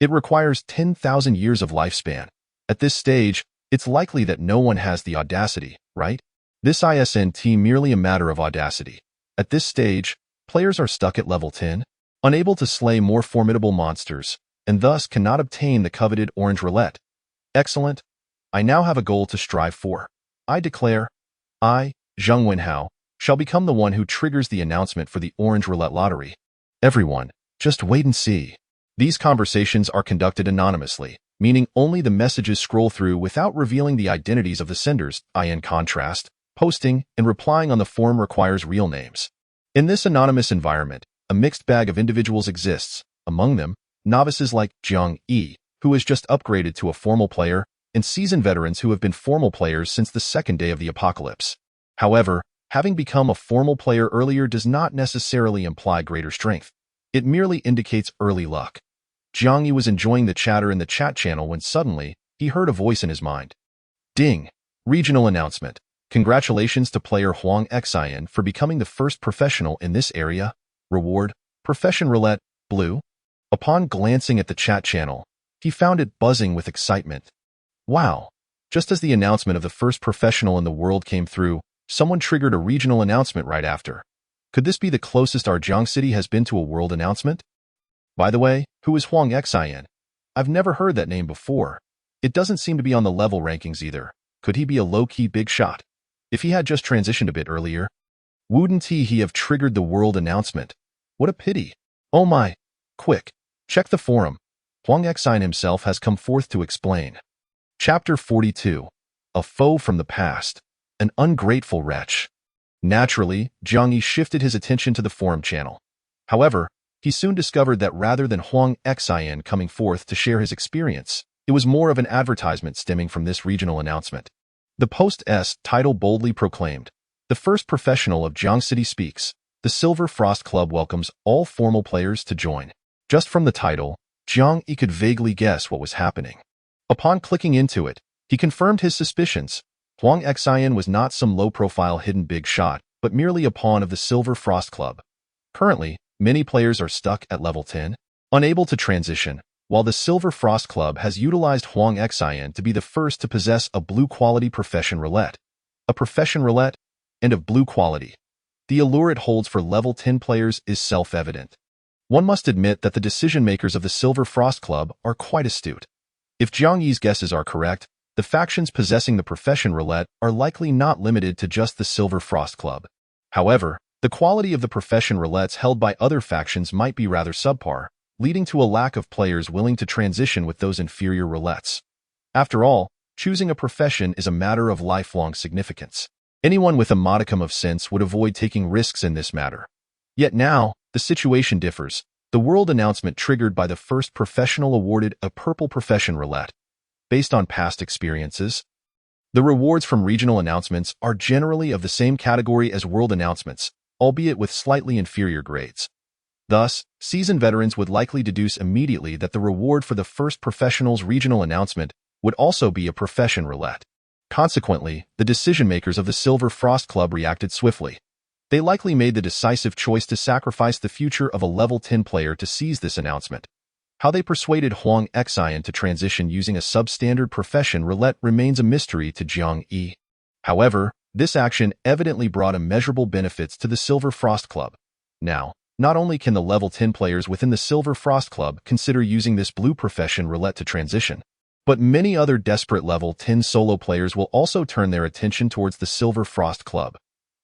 it requires 10,000 years of lifespan. At this stage, it's likely that no one has the audacity, right? This isn't merely a matter of audacity. At this stage, players are stuck at level 10, unable to slay more formidable monsters, and thus cannot obtain the coveted orange roulette. Excellent. I now have a goal to strive for. I declare, I, Zheng Wenhao, shall become the one who triggers the announcement for the orange roulette lottery. Everyone, just wait and see. These conversations are conducted anonymously, meaning only the messages scroll through without revealing the identities of the senders. In contrast, posting and replying on the forum requires real names. In this anonymous environment, a mixed bag of individuals exists, among them, novices like Jiang Yi, who has just upgraded to a formal player, and seasoned veterans who have been formal players since the second day of the apocalypse. However, having become a formal player earlier does not necessarily imply greater strength. It merely indicates early luck. Jiang Yi was enjoying the chatter in the chat channel when suddenly, he heard a voice in his mind. Ding! Regional announcement. Congratulations to player Huang Xin for becoming the first professional in this area. Reward, Profession Roulette, Blue. Upon glancing at the chat channel, he found it buzzing with excitement. Wow! Just as the announcement of the first professional in the world came through, someone triggered a regional announcement right after. Could this be the closest our Jiangcity has been to a world announcement? By the way, who is Huang Xin? I've never heard that name before. It doesn't seem to be on the level rankings either. Could he be a low-key big shot? If he had just transitioned a bit earlier, wouldn't he have triggered the world announcement? What a pity. Oh my. Quick, check the forum. Huang Xin himself has come forth to explain. Chapter 42. A foe from the past. An ungrateful wretch. Naturally, Jiang Yi shifted his attention to the forum channel. However, he soon discovered that rather than Huang Xian coming forth to share his experience, it was more of an advertisement stemming from this regional announcement. The post's title boldly proclaimed, "The first professional of Jiang City speaks. The Silver Frost Club welcomes all formal players to join." Just from the title, Jiang Yi could vaguely guess what was happening. Upon clicking into it, he confirmed his suspicions. Huang Xian was not some low-profile hidden big shot, but merely a pawn of the Silver Frost Club. Currently, many players are stuck at level 10, unable to transition, while the Silver Frost Club has utilized Huang Xian to be the first to possess a blue-quality profession roulette. A profession roulette, and of blue quality. The allure it holds for level 10 players is self-evident. One must admit that the decision-makers of the Silver Frost Club are quite astute. If Jiang Yi's guesses are correct, the factions possessing the profession roulette are likely not limited to just the Silver Frost Club. However, the quality of the profession roulettes held by other factions might be rather subpar, leading to a lack of players willing to transition with those inferior roulettes. After all, choosing a profession is a matter of lifelong significance. Anyone with a modicum of sense would avoid taking risks in this matter. Yet now, the situation differs. The world announcement triggered by the first professional awarded a purple profession roulette. Based on past experiences, the rewards from regional announcements are generally of the same category as world announcements, albeit with slightly inferior grades. Thus, seasoned veterans would likely deduce immediately that the reward for the first professional's regional announcement would also be a profession roulette. Consequently, the decision-makers of the Silver Frost Club reacted swiftly. They likely made the decisive choice to sacrifice the future of a level 10 player to seize this announcement. How they persuaded Huang Xian to transition using a substandard profession roulette remains a mystery to Jiang Yi. However, this action evidently brought immeasurable benefits to the Silver Frost Club. Now, not only can the level 10 players within the Silver Frost Club consider using this blue profession roulette to transition, but many other desperate level 10 solo players will also turn their attention towards the Silver Frost Club.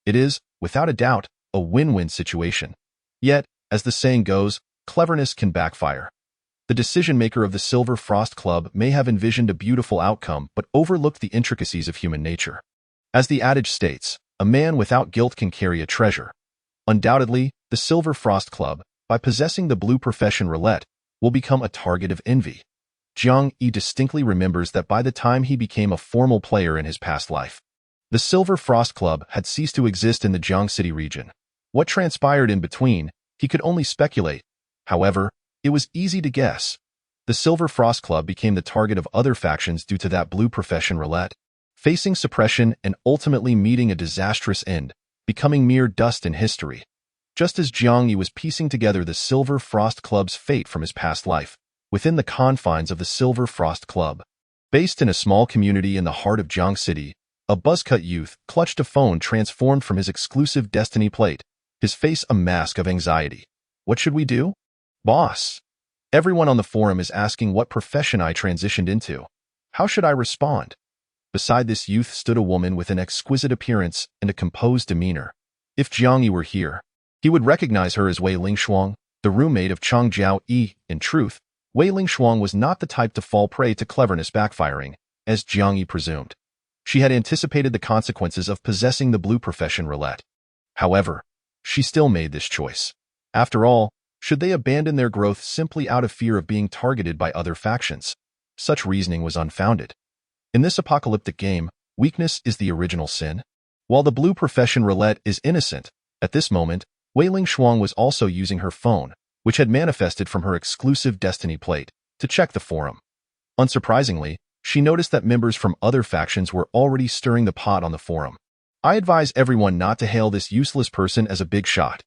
It is, without a doubt, a win-win situation. Yet, as the saying goes, cleverness can backfire. The decision-maker of the Silver Frost Club may have envisioned a beautiful outcome but overlooked the intricacies of human nature. As the adage states, a man without guilt can carry a treasure. Undoubtedly, the Silver Frost Club, by possessing the blue profession roulette, will become a target of envy. Jiang Yi distinctly remembers that by the time he became a formal player in his past life, the Silver Frost Club had ceased to exist in the Jiang City region. What transpired in between, he could only speculate. However, it was easy to guess. The Silver Frost Club became the target of other factions due to that blue profession roulette, facing suppression and ultimately meeting a disastrous end, becoming mere dust in history. Just as Jiang Yi was piecing together the Silver Frost Club's fate from his past life, within the confines of the Silver Frost Club, based in a small community in the heart of Jiang City, a buzzcut youth clutched a phone transformed from his exclusive destiny plate, his face a mask of anxiety. What should we do? Boss. Everyone on the forum is asking what profession I transitioned into. How should I respond? Beside this youth stood a woman with an exquisite appearance and a composed demeanor. If Jiang Yi were here, he would recognize her as Wei Lingshuang, the roommate of Chang Jiao Yi. In truth, Wei Lingshuang was not the type to fall prey to cleverness backfiring, as Jiang Yi presumed. She had anticipated the consequences of possessing the blue profession roulette. However, she still made this choice. After all, should they abandon their growth simply out of fear of being targeted by other factions? Such reasoning was unfounded. In this apocalyptic game, weakness is the original sin. While the blue profession roulette is innocent, at this moment, Wei Lingshuang was also using her phone, which had manifested from her exclusive destiny plate, to check the forum. Unsurprisingly, she noticed that members from other factions were already stirring the pot on the forum. I advise everyone not to hail this useless person as a big shot.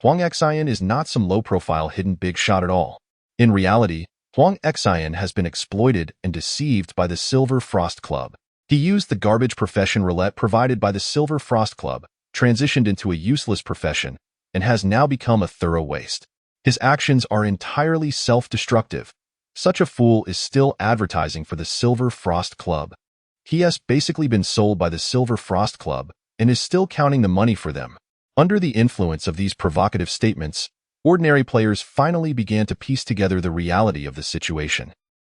Huang Xian is not some low-profile hidden big shot at all. In reality, Huang Xian has been exploited and deceived by the Silver Frost Club. He used the garbage profession roulette provided by the Silver Frost Club, transitioned into a useless profession, and has now become a thorough waste. His actions are entirely self-destructive. Such a fool is still advertising for the Silver Frost Club. He has basically been sold by the Silver Frost Club and is still counting the money for them. Under the influence of these provocative statements, ordinary players finally began to piece together the reality of the situation.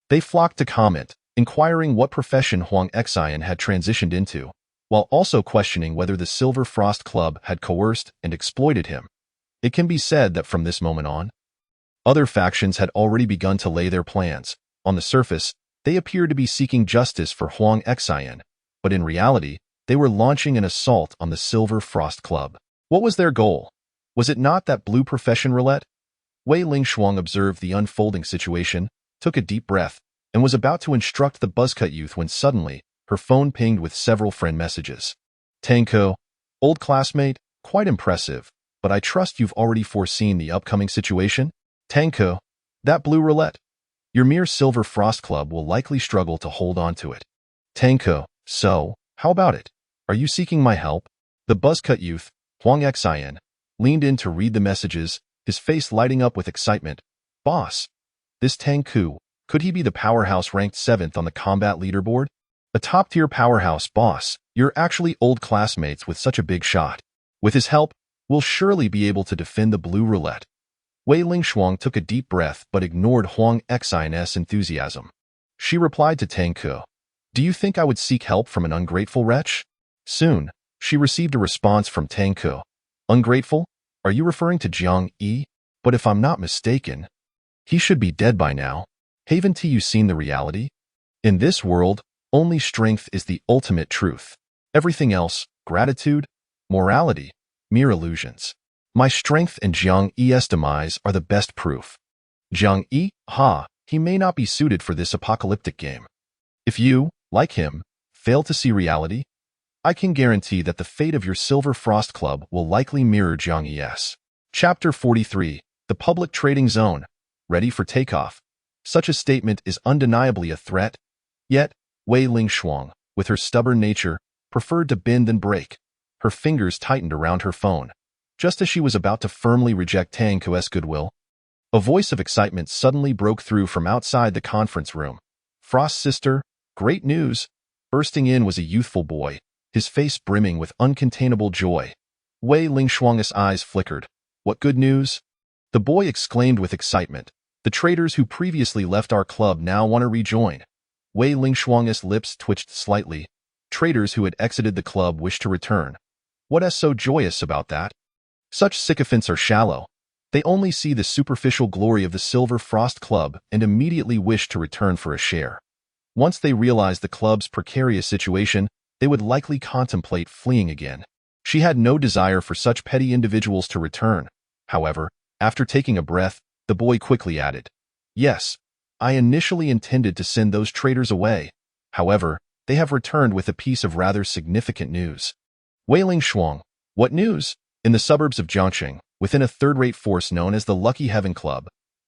They flocked to comment, inquiring what profession Huang Xian had transitioned into. while also questioning whether the Silver Frost Club had coerced and exploited him. It can be said that from this moment on, other factions had already begun to lay their plans. On the surface, they appeared to be seeking justice for Huang Xian, but in reality, they were launching an assault on the Silver Frost Club. What was their goal? Was it not that blue profession roulette? Wei Lingshuang observed the unfolding situation, took a deep breath, and was about to instruct the buzzcut youth when suddenly, her phone pinged with several friend messages. Tanko, old classmate, quite impressive, but I trust you've already foreseen the upcoming situation? Tanko, that blue roulette. Your mere Silver Frost Club will likely struggle to hold on to it. Tanko, so, how about it? Are you seeking my help? The buzzcut youth, Huang Xian, leaned in to read the messages, his face lighting up with excitement. Boss, this Tanku, could he be the powerhouse ranked 7th on the combat leaderboard? A top-tier powerhouse, boss. You're actually old classmates with such a big shot. With his help, we'll surely be able to defend the blue roulette. Wei Lingshuang took a deep breath but ignored Huang Xian's enthusiasm. She replied to Tanku, do you think I would seek help from an ungrateful wretch? Soon, she received a response from Tanku. Ungrateful? Are you referring to Jiang Yi? But if I'm not mistaken, he should be dead by now. Haven't you seen the reality? In this world, only strength is the ultimate truth. Everything else, gratitude, morality, mere illusions. My strength and Jiang Yi's demise are the best proof. Jiang Yi, he may not be suited for this apocalyptic game. If you, like him, fail to see reality, I can guarantee that the fate of your Silver Frost Club will likely mirror Jiang Yi's. Chapter 43, The Public Trading Zone. Ready for takeoff. Such a statement is undeniably a threat. Yet, Wei Lingshuang, with her stubborn nature, preferred to bend than break. Her fingers tightened around her phone. Just as she was about to firmly reject Tanku's goodwill, a voice of excitement suddenly broke through from outside the conference room. Frost's sister, great news! Bursting in was a youthful boy, his face brimming with uncontainable joy. Wei Lingshuang's eyes flickered. What good news? The boy exclaimed with excitement. The traders who previously left our club now want to rejoin. Wei Lingshuang's lips twitched slightly. Traders who had exited the club wish to return. What is so joyous about that? Such sycophants are shallow. They only see the superficial glory of the Silver Frost Club and immediately wish to return for a share. Once they realize the club's precarious situation, they would likely contemplate fleeing again. She had no desire for such petty individuals to return. However, after taking a breath, the boy quickly added, yes, I initially intended to send those traders away. However, they have returned with a piece of rather significant news. Wei Lingshuang, what news? In the suburbs of Jiangxing, within a third-rate force known as the Lucky Heaven Club,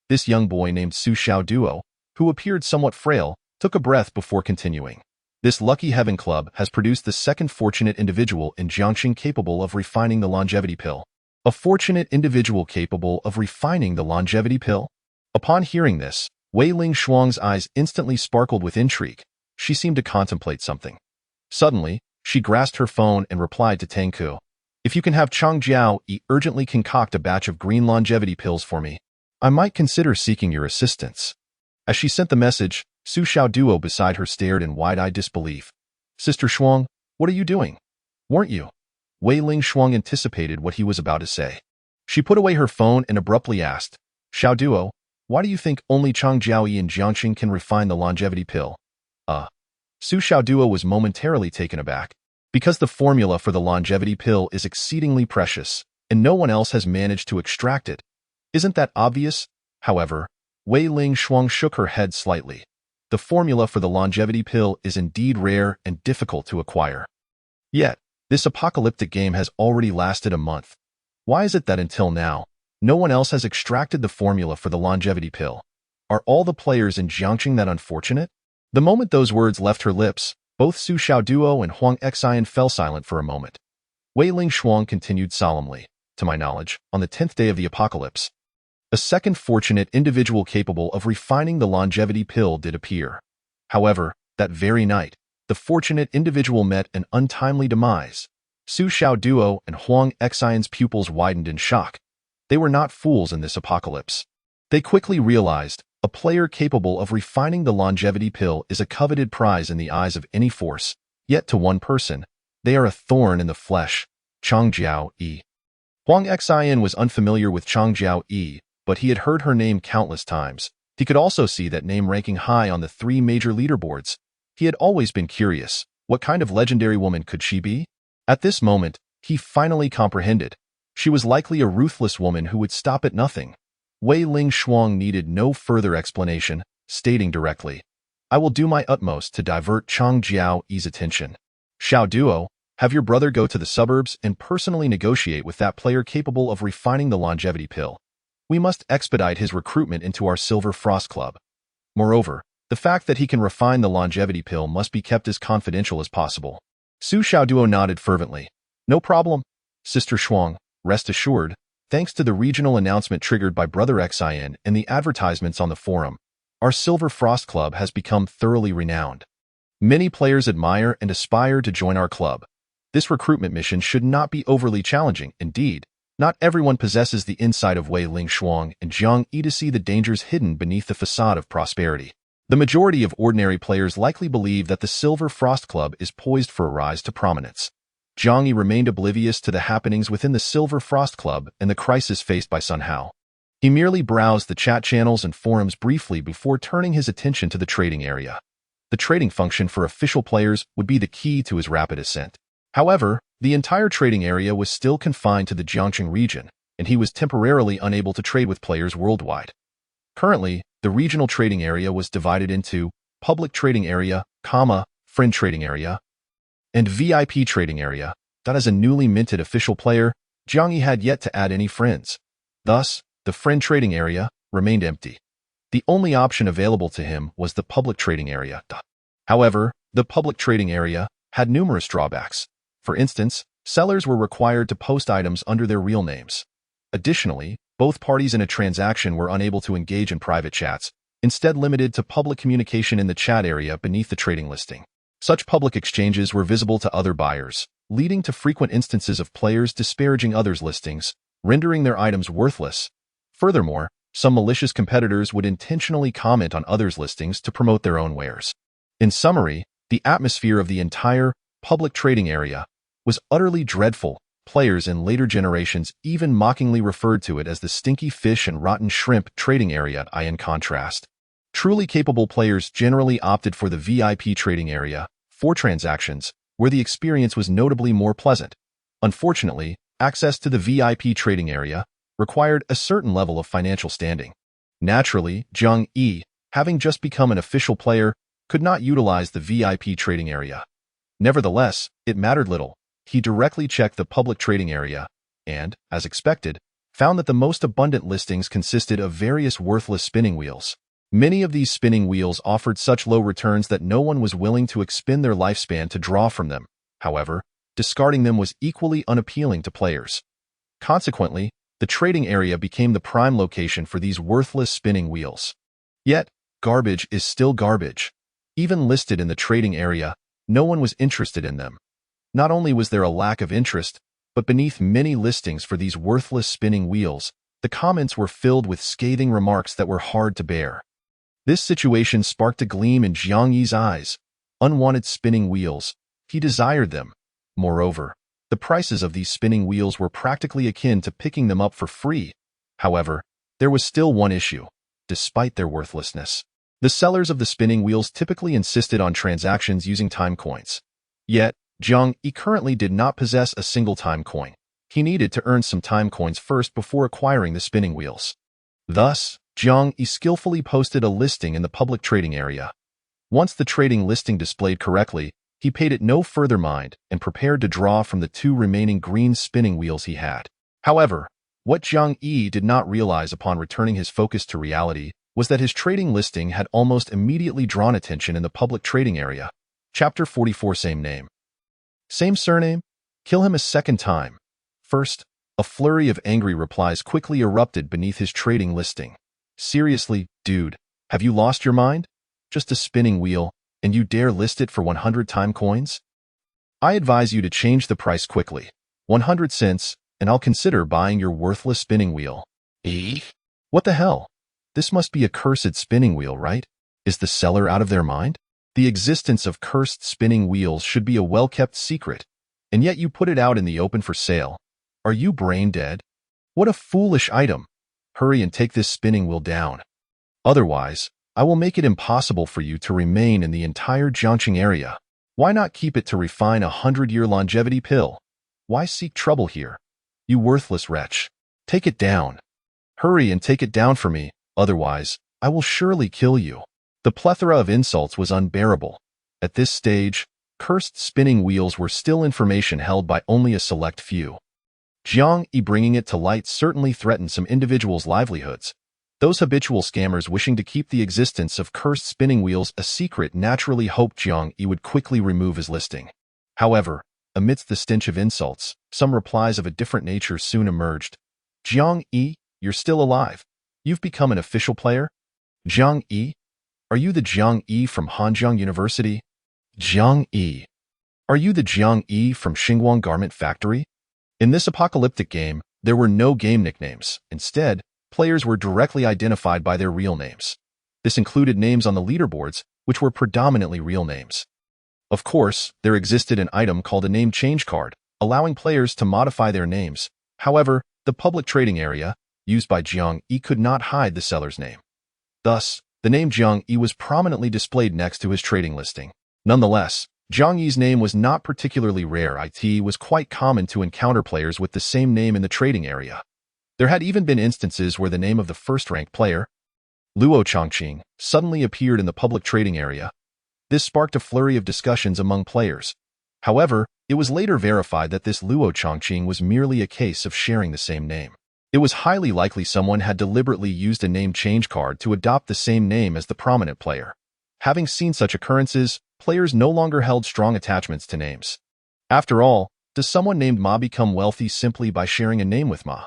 this young boy named Su Xiaoduo, who appeared somewhat frail, took a breath before continuing. This Lucky Heaven Club has produced the second fortunate individual in Jiangxing capable of refining the longevity pill. A fortunate individual capable of refining the longevity pill? Upon hearing this, Wei Lingshuang's eyes instantly sparkled with intrigue. She seemed to contemplate something. Suddenly, she grasped her phone and replied to Tanku. If you can have Chang Jiao urgently concoct a batch of green longevity pills for me, I might consider seeking your assistance. As she sent the message, Su Xiaoduo beside her stared in wide-eyed disbelief. Sister Shuang, what are you doing? Weren't you? Wei Lingshuang anticipated what he was about to say. She put away her phone and abruptly asked, Xiaoduo, why do you think only Chang Jiaoyi in Jiangxing can refine the longevity pill? Su Xiaoduo was momentarily taken aback. Because the formula for the longevity pill is exceedingly precious, and no one else has managed to extract it. Isn't that obvious? However, Wei Lingshuang shook her head slightly. The formula for the longevity pill is indeed rare and difficult to acquire. Yet, this apocalyptic game has already lasted a month. Why is it that until now, no one else has extracted the formula for the longevity pill? Are all the players in Jiangxing that unfortunate? The moment those words left her lips, both Su Xiaoduo and Huang Xian fell silent for a moment. Wei Lingshuang continued solemnly, to my knowledge, on the 10th day of the apocalypse, a second fortunate individual capable of refining the longevity pill did appear. However, that very night, the fortunate individual met an untimely demise. Su Xiaoduo and Huang Xian's pupils widened in shock. They were not fools in this apocalypse. They quickly realized a player capable of refining the longevity pill is a coveted prize in the eyes of any force, yet to one person, They are a thorn in the flesh. Chang Jiao Yi. Huang Xian was unfamiliar with Chang Jiao Yi, but he had heard her name countless times. He could also see that name ranking high on the 3 major leaderboards. He had always been curious. What kind of legendary woman could she be? At this moment, he finally comprehended. She was likely a ruthless woman who would stop at nothing. Wei Ling Shuang needed no further explanation, stating directly, "I will do my utmost to divert Chang Jiao Yi's attention. Xiao Duo, have your brother go to the suburbs and personally negotiate with that player capable of refining the longevity pill. We must expedite his recruitment into our Silver Frost Club. Moreover, the fact that he can refine the longevity pill must be kept as confidential as possible." Su Xiaoduo nodded fervently. "No problem, Sister Shuang. Rest assured, thanks to the regional announcement triggered by Brother Xian and the advertisements on the forum, our Silver Frost Club has become thoroughly renowned. Many players admire and aspire to join our club. This recruitment mission should not be overly challenging. Indeed, not everyone possesses the insight of Wei Ling Shuang and Jiang Yi to see the dangers hidden beneath the facade of prosperity. The majority of ordinary players likely believe that the Silver Frost Club is poised for a rise to prominence. Jiang Yi remained oblivious to the happenings within the Silver Frost Club and the crisis faced by Sun Hao. He merely browsed the chat channels and forums briefly before turning his attention to the trading area. The trading function for official players would be the key to his rapid ascent. However, the entire trading area was still confined to the Jiangxing region, and he was temporarily unable to trade with players worldwide. Currently, the regional trading area was divided into public trading area, friend trading area, and VIP trading area. That as a newly minted official player, Jiang Yi had yet to add any friends. Thus, the friend trading area remained empty. The only option available to him was the public trading area. However, the public trading area had numerous drawbacks. For instance, sellers were required to post items under their real names. Additionally, both parties in a transaction were unable to engage in private chats, instead limited to public communication in the chat area beneath the trading listing. Such public exchanges were visible to other buyers, leading to frequent instances of players disparaging others' listings, rendering their items worthless. Furthermore, some malicious competitors would intentionally comment on others' listings to promote their own wares. In summary, the atmosphere of the entire public trading area was utterly dreadful. Players in later generations even mockingly referred to it as the stinky fish and rotten shrimp trading area. In contrast, truly capable players generally opted for the VIP trading area for transactions, where the experience was notably more pleasant. Unfortunately, access to the VIP trading area required a certain level of financial standing. Naturally, Jiang Yi, having just become an official player, could not utilize the VIP trading area. Nevertheless, it mattered little. He directly checked the public trading area and, as expected, found that the most abundant listings consisted of various worthless spinning wheels. Many of these spinning wheels offered such low returns that no one was willing to expend their lifespan to draw from them. However, discarding them was equally unappealing to players. Consequently, the trading area became the prime location for these worthless spinning wheels. Yet, garbage is still garbage. Even listed in the trading area, no one was interested in them. Not only was there a lack of interest, but beneath many listings for these worthless spinning wheels, the comments were filled with scathing remarks that were hard to bear. This situation sparked a gleam in Jiang Yi's eyes. Unwanted spinning wheels. He desired them. Moreover, the prices of these spinning wheels were practically akin to picking them up for free. However, there was still one issue. Despite their worthlessness, the sellers of the spinning wheels typically insisted on transactions using time coins. Yet, Jiang Yi currently did not possess a single time coin. He needed to earn some time coins first before acquiring the spinning wheels. Thus, Jiang Yi skillfully posted a listing in the public trading area. Once the trading listing displayed correctly, he paid it no further mind and prepared to draw from the 2 remaining green spinning wheels he had. However, what Jiang Yi did not realize upon returning his focus to reality was that his trading listing had almost immediately drawn attention in the public trading area. Chapter 44. Same name. Same surname? Kill him a second time. First, a flurry of angry replies quickly erupted beneath his trading listing. Seriously, dude, have you lost your mind? Just a spinning wheel, and you dare list it for 100 time coins? I advise you to change the price quickly. 100 cents, and I'll consider buying your worthless spinning wheel. What the hell? This must be a cursed spinning wheel, right? Is the seller out of their mind? The existence of cursed spinning wheels should be a well-kept secret. and yet you put it out in the open for sale. Are you brain dead? What a foolish item. Hurry and take this spinning wheel down. Otherwise, I will make it impossible for you to remain in the entire Jiangqing area. Why not keep it to refine a 100-year longevity pill? Why seek trouble here? You worthless wretch. Take it down. Hurry and take it down for me, otherwise, I will surely kill you. The plethora of insults was unbearable. At this stage, cursed spinning wheels were still information held by only a select few. Jiang Yi bringing it to light certainly threatened some individuals' livelihoods. Those habitual scammers wishing to keep the existence of cursed spinning wheels a secret naturally hoped Jiang Yi would quickly remove his listing. However, amidst the stench of insults, some replies of a different nature soon emerged. Jiang Yi, you're still alive. You've become an official player? Jiang Yi? Are you the Jiang Yi from Hanjiang University? Jiang Yi. Are you the Jiang Yi from Xinguang Garment Factory? In this apocalyptic game, there were no game nicknames. Instead, players were directly identified by their real names. This included names on the leaderboards, which were predominantly real names. Of course, there existed an item called a name change card, allowing players to modify their names. However, the public trading area, used by Jiang Yi, could not hide the seller's name. Thus, the name Jiang Yi was prominently displayed next to his trading listing. Nonetheless, Jiang Yi's name was not particularly rare. It was quite common to encounter players with the same name in the trading area. There had even been instances where the name of the first-ranked player, Luo Chongqing, suddenly appeared in the public trading area. This sparked a flurry of discussions among players. However, it was later verified that this Luo Chongqing was merely a case of sharing the same name. It was highly likely someone had deliberately used a name change card to adopt the same name as the prominent player. Having seen such occurrences, players no longer held strong attachments to names. After all, does someone named Ma become wealthy simply by sharing a name with Ma?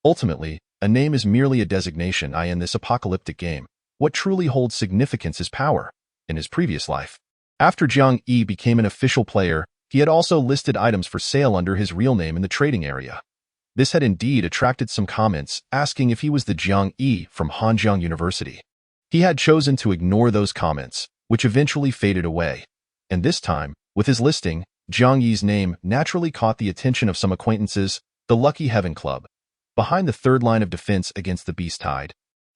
Ultimately, a name is merely a designation. In this apocalyptic game, what truly holds significance is power. In his previous life, after Jiang Yi became an official player, he had also listed items for sale under his real name in the trading area. This had indeed attracted some comments asking if he was the Jiang Yi from Hanjiang University. He had chosen to ignore those comments, which eventually faded away. And this time, with his listing, Jiang Yi's name naturally caught the attention of some acquaintances, the Lucky Heaven Club, behind the third line of defense against the Beast Tide.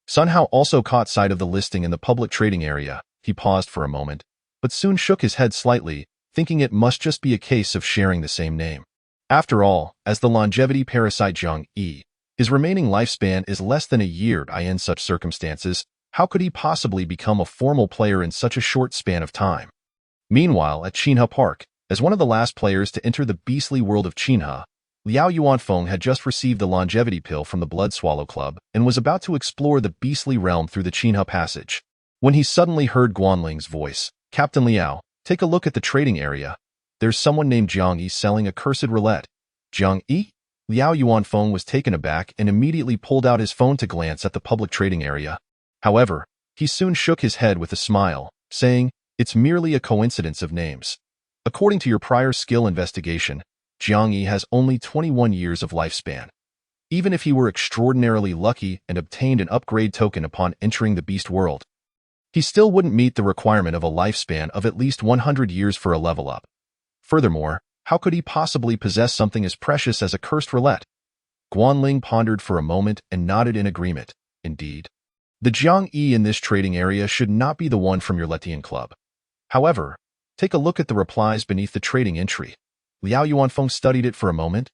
Sun Hao also caught sight of the listing in the public trading area. He paused for a moment, but soon shook his head slightly, thinking it must just be a case of sharing the same name. After all, as the longevity parasite Jiang Yi, his remaining lifespan is less than a year. In such circumstances, how could he possibly become a formal player in such a short span of time? Meanwhile, at Qinhe Park, as one of the last players to enter the beastly world of Qinhe, Liao Yuanfeng had just received the longevity pill from the Blood Swallow Club and was about to explore the beastly realm through the Qinhe Passage, when he suddenly heard Guanling's voice. Captain Liao, take a look at the trading area. There's someone named Jiang Yi selling a cursed roulette. Jiang Yi? Liao Yuanfeng was taken aback and immediately pulled out his phone to glance at the public trading area. However, he soon shook his head with a smile, saying, "It's merely a coincidence of names. According to your prior skill investigation, Jiang Yi has only 21 years of lifespan. Even if he were extraordinarily lucky and obtained an upgrade token upon entering the beast world, he still wouldn't meet the requirement of a lifespan of at least 100 years for a level up. Furthermore, how could he possibly possess something as precious as a cursed roulette?" Guanling pondered for a moment and nodded in agreement. Indeed, the Jiang Yi in this trading area should not be the one from your Letian club. However, take a look at the replies beneath the trading entry. Liao Yuanfeng studied it for a moment.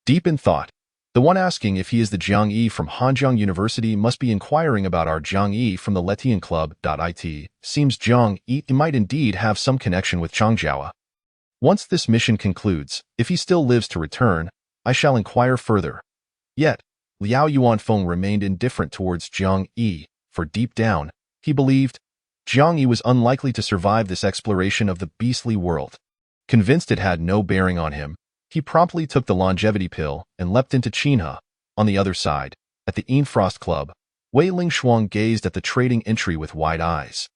Deep in thought, the one asking if he is the Jiang Yi from Hanjiang University must be inquiring about our Jiang Yi from the Letian club. It seems Jiang Yi might indeed have some connection with Changjiao. Once this mission concludes, if he still lives to return, I shall inquire further. Yet, Liao Yuanfeng remained indifferent towards Jiang Yi, for deep down, he believed Jiang Yi was unlikely to survive this exploration of the beastly world. Convinced it had no bearing on him, he promptly took the longevity pill and leapt into Qinhe. On the other side, at the Enfrost Club, Wei Lingshuang gazed at the trading entry with wide eyes.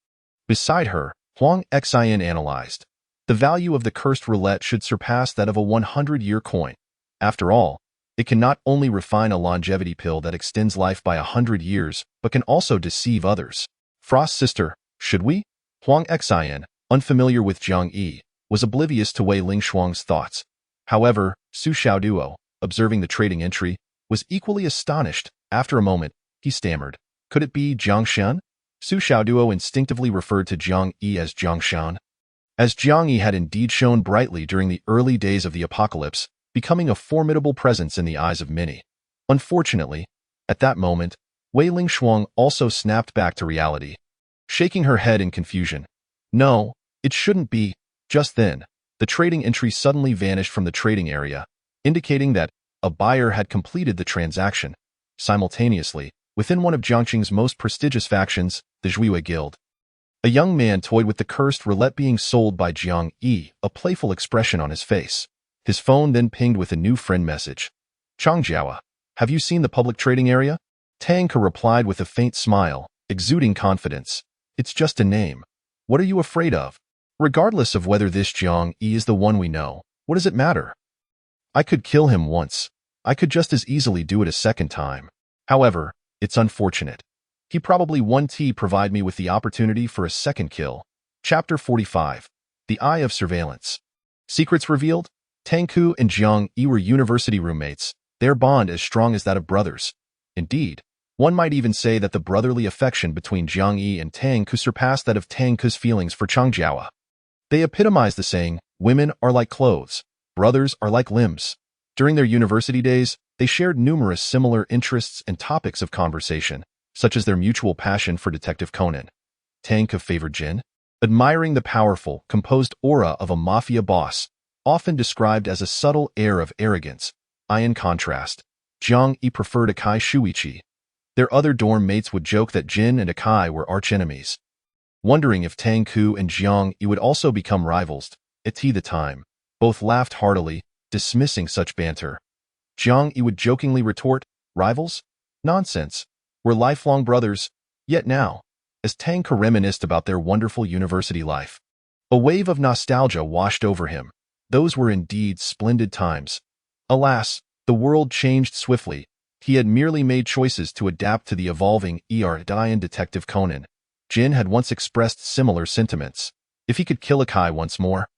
Beside her, Huang Xin analyzed. The value of the cursed roulette should surpass that of a 100-year coin. After all, it can not only refine a longevity pill that extends life by 100 years, but can also deceive others. Frost's sister, should we? Huang Xin, unfamiliar with Jiang Yi, was oblivious to Wei Lingshuang's thoughts. However, Su Xiaoduo, observing the trading entry, was equally astonished. After a moment, he stammered, "Could it be Jiang Shen?" Su Xiaoduo instinctively referred to Jiang Yi as Jiang Shen, as Jiang Yi had indeed shone brightly during the early days of the apocalypse, becoming a formidable presence in the eyes of many. Unfortunately, at that moment, Wei Lingshuang also snapped back to reality, shaking her head in confusion. "No, it shouldn't be." Just then, the trading entry suddenly vanished from the trading area, indicating that a buyer had completed the transaction. Simultaneously, within one of Jiangqing's most prestigious factions, the Zhuiyue Guild, a young man toyed with the cursed roulette being sold by Jiang Yi, a playful expression on his face. His phone then pinged with a new friend message. "Changjiawa, have you seen the public trading area?" Tang Ke replied with a faint smile, exuding confidence. "It's just a name. What are you afraid of? Regardless of whether this Jiang Yi is the one we know, what does it matter? I could kill him once. I could just as easily do it a second time. However, it's unfortunate. He probably won't provide me with the opportunity for a second kill." Chapter 45. The Eye of Surveillance. Secrets revealed? Tang Ke and Jiang Yi were university roommates, their bond as strong as that of brothers. Indeed, one might even say that the brotherly affection between Jiang Yi and Tang Ke surpassed that of Tang Ke's feelings for Changjiawa. They epitomized the saying, "Women are like clothes, brothers are like limbs." During their university days, they shared numerous similar interests and topics of conversation, such as their mutual passion for Detective Conan. Tang Ke favored Jin, admiring the powerful, composed aura of a mafia boss, often described as a subtle air of arrogance. In contrast, Jiang Yi preferred Akai Shuichi. Their other dorm mates would joke that Jin and Akai were archenemies. Wondering if Tang Ke and Jiang Yi would also become rivals, at the time, both laughed heartily, dismissing such banter. Jiang Yi would jokingly retort, "Rivals? Nonsense. We're lifelong brothers." Yet now, as Tang Ke reminisced about their wonderful university life, a wave of nostalgia washed over him. Those were indeed splendid times. Alas, the world changed swiftly. He had merely made choices to adapt to the evolving and Detective Conan. Jin had once expressed similar sentiments. If he could kill Akai once more,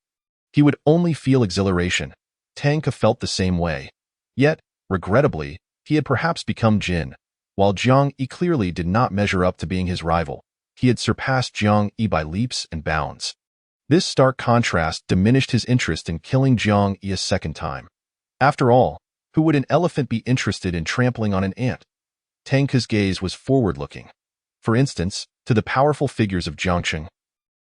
he would only feel exhilaration. Tang Ke felt the same way. Yet, regrettably, he had perhaps become Jin. While Jiang Yi clearly did not measure up to being his rival, he had surpassed Jiang Yi by leaps and bounds. This stark contrast diminished his interest in killing Jiang Yi a second time. After all, who would an elephant be interested in trampling on an ant? Tang Ke's gaze was forward-looking. For instance, to the powerful figures of Jiangqing,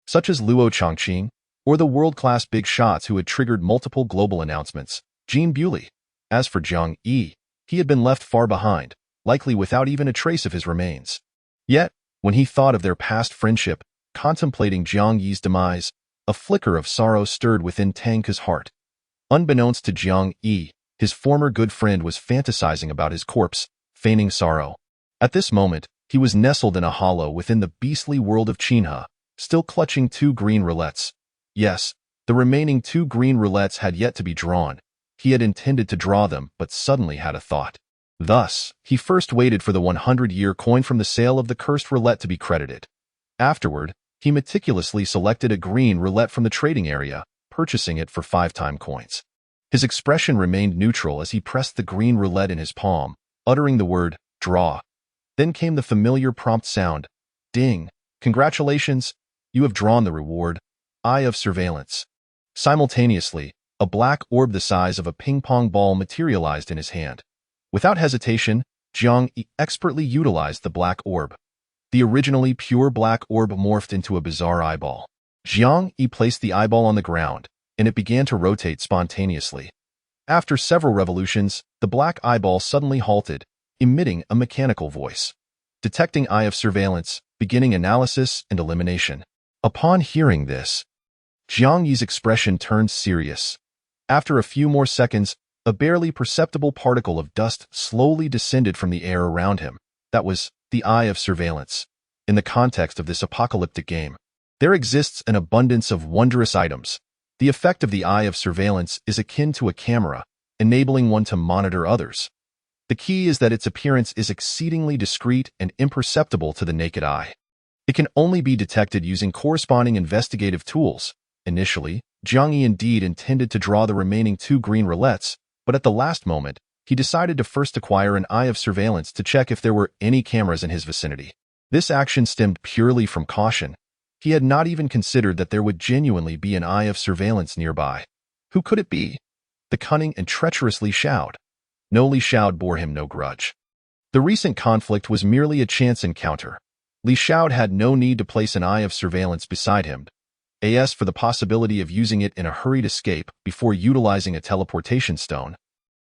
such as Luo Chongqing, or the world-class big shots who had triggered multiple global announcements, Jean Bewley. As for Jiang Yi, he had been left far behind, likely without even a trace of his remains. Yet, when he thought of their past friendship, contemplating Jiang Yi's demise, a flicker of sorrow stirred within Tang Ke's heart. Unbeknownst to Jiang Yi, his former good friend was fantasizing about his corpse, feigning sorrow. At this moment, he was nestled in a hollow within the beastly world of Qinhe, still clutching 2 green roulettes. Yes, the remaining 2 green roulettes had yet to be drawn. He had intended to draw them, but suddenly had a thought. Thus, he first waited for the 100-year coin from the sale of the cursed roulette to be credited. Afterward, he meticulously selected a green roulette from the trading area, purchasing it for 5-time coins. His expression remained neutral as he pressed the green roulette in his palm, uttering the word, "Draw." Then came the familiar prompt sound, "Ding. Congratulations, you have drawn the reward, Eye of Surveillance." Simultaneously, a black orb the size of a ping-pong ball materialized in his hand. Without hesitation, Jiang Yi expertly utilized the black orb. The originally pure black orb morphed into a bizarre eyeball. Jiang Yi placed the eyeball on the ground, and it began to rotate spontaneously. After several revolutions, the black eyeball suddenly halted, emitting a mechanical voice. Detecting Eye of Surveillance, beginning analysis and elimination. Upon hearing this, Jiang Yi's expression turned serious. After a few more seconds, a barely perceptible particle of dust slowly descended from the air around him. That was the Eye of Surveillance. In the context of this apocalyptic game, there exists an abundance of wondrous items. The effect of the Eye of Surveillance is akin to a camera, enabling one to monitor others. The key is that its appearance is exceedingly discreet and imperceptible to the naked eye. It can only be detected using corresponding investigative tools, Initially, Jiang Yi indeed intended to draw the remaining 2 green roulettes, but at the last moment, he decided to first acquire an eye of surveillance to check if there were any cameras in his vicinity. This action stemmed purely from caution. He had not even considered that there would genuinely be an eye of surveillance nearby. Who could it be? The cunning and treacherous Li Xiao. No, Li Xiao bore him no grudge. The recent conflict was merely a chance encounter. Li Xiao had no need to place an eye of surveillance beside him, as for the possibility of using it in a hurried escape before utilizing a teleportation stone.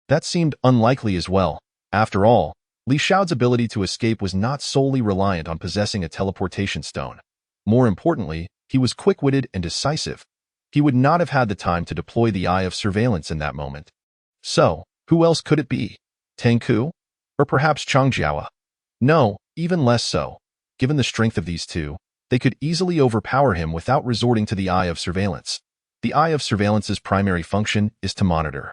That seemed unlikely as well. After all, Li Xiao's ability to escape was not solely reliant on possessing a teleportation stone. More importantly, he was quick-witted and decisive. He would not have had the time to deploy the eye of surveillance in that moment. So, who else could it be? Tang Ku? Or perhaps Chang Jiawa? No, even less so. Given the strength of these two, they could easily overpower him without resorting to the eye of surveillance. The eye of surveillance's primary function is to monitor.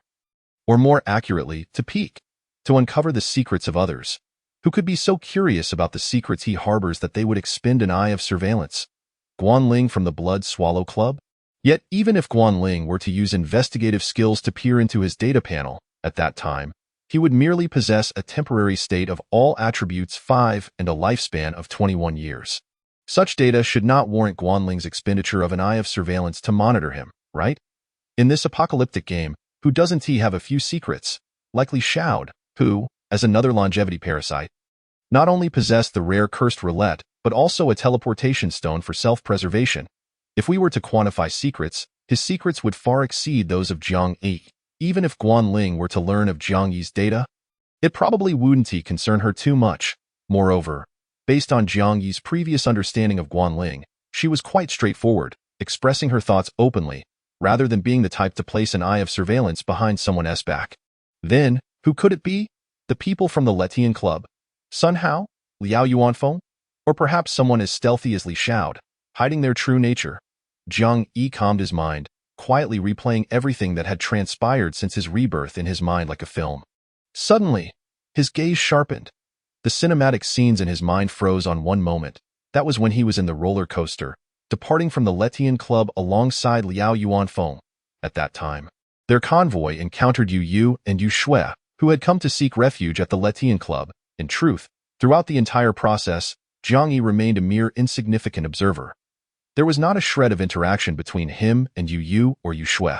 Or more accurately, to peek. To uncover the secrets of others. Who could be so curious about the secrets he harbors that they would expend an eye of surveillance? Guanling from the Blood Swallow Club? Yet even if Guanling were to use investigative skills to peer into his data panel, at that time, he would merely possess a temporary state of all attributes 5 and a lifespan of 21 years. Such data should not warrant Guanling's expenditure of an eye of surveillance to monitor him, right? In this apocalyptic game, who doesn't he have a few secrets? Likely Xiao, who, as another longevity parasite, not only possessed the rare cursed roulette, but also a teleportation stone for self-preservation. If we were to quantify secrets, his secrets would far exceed those of Jiang Yi. Even if Guanling were to learn of Jiang Yi's data, it probably wouldn't concern her too much. Moreover, based on Jiang Yi's previous understanding of Guanling, she was quite straightforward, expressing her thoughts openly, rather than being the type to place an eye of surveillance behind someone's back. Then, who could it be? The people from the Letian Club? Sun Hao? Liao Yuanfeng? Or perhaps someone as stealthy as Li Xiao, hiding their true nature? Jiang Yi calmed his mind, quietly replaying everything that had transpired since his rebirth in his mind like a film. Suddenly, his gaze sharpened. The cinematic scenes in his mind froze on one moment. That was when he was in the roller coaster, departing from the Letian Club alongside Liao Yuanfeng. At that time, their convoy encountered Yu Yu and Yu Shui, who had come to seek refuge at the Letian Club. In truth, throughout the entire process, Jiang Yi remained a mere insignificant observer. There was not a shred of interaction between him and Yu Yu or Yu Shui.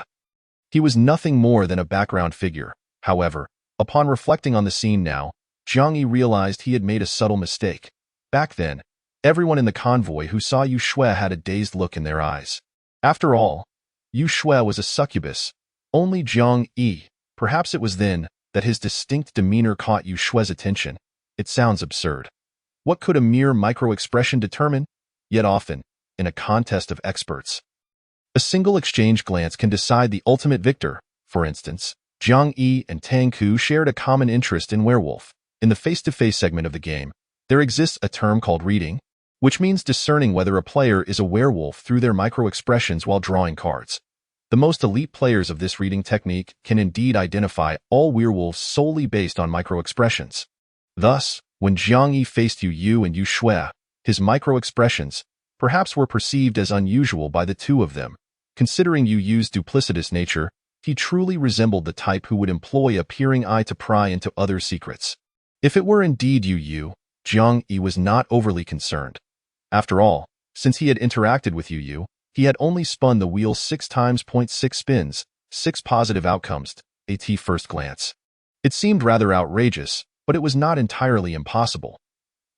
He was nothing more than a background figure. However, upon reflecting on the scene now, Jiang Yi realized he had made a subtle mistake. Back then, everyone in the convoy who saw Yu Shui had a dazed look in their eyes. After all, Yu Shui was a succubus. Only Jiang Yi. Perhaps it was then that his distinct demeanor caught Yu Shui's attention. It sounds absurd. What could a mere micro-expression determine? Yet often, in a contest of experts, a single exchange glance can decide the ultimate victor. For instance, Jiang Yi and Tang Ku shared a common interest in werewolf. In the face-to-face segment of the game, there exists a term called reading, which means discerning whether a player is a werewolf through their micro-expressions while drawing cards. The most elite players of this reading technique can indeed identify all werewolves solely based on micro-expressions. Thus, when Jiang Yi faced Yu Yu and Yu Shui, his micro-expressions, perhaps were perceived as unusual by the two of them. Considering Yu Yu's duplicitous nature, he truly resembled the type who would employ a peering eye to pry into others' secrets. If it were indeed Yu Yu, Jiang Yi was not overly concerned. After all, since he had interacted with Yu Yu, he had only spun the wheel 6 times, 0.6 spins, 6 positive outcomes, at first glance. It seemed rather outrageous, but it was not entirely impossible.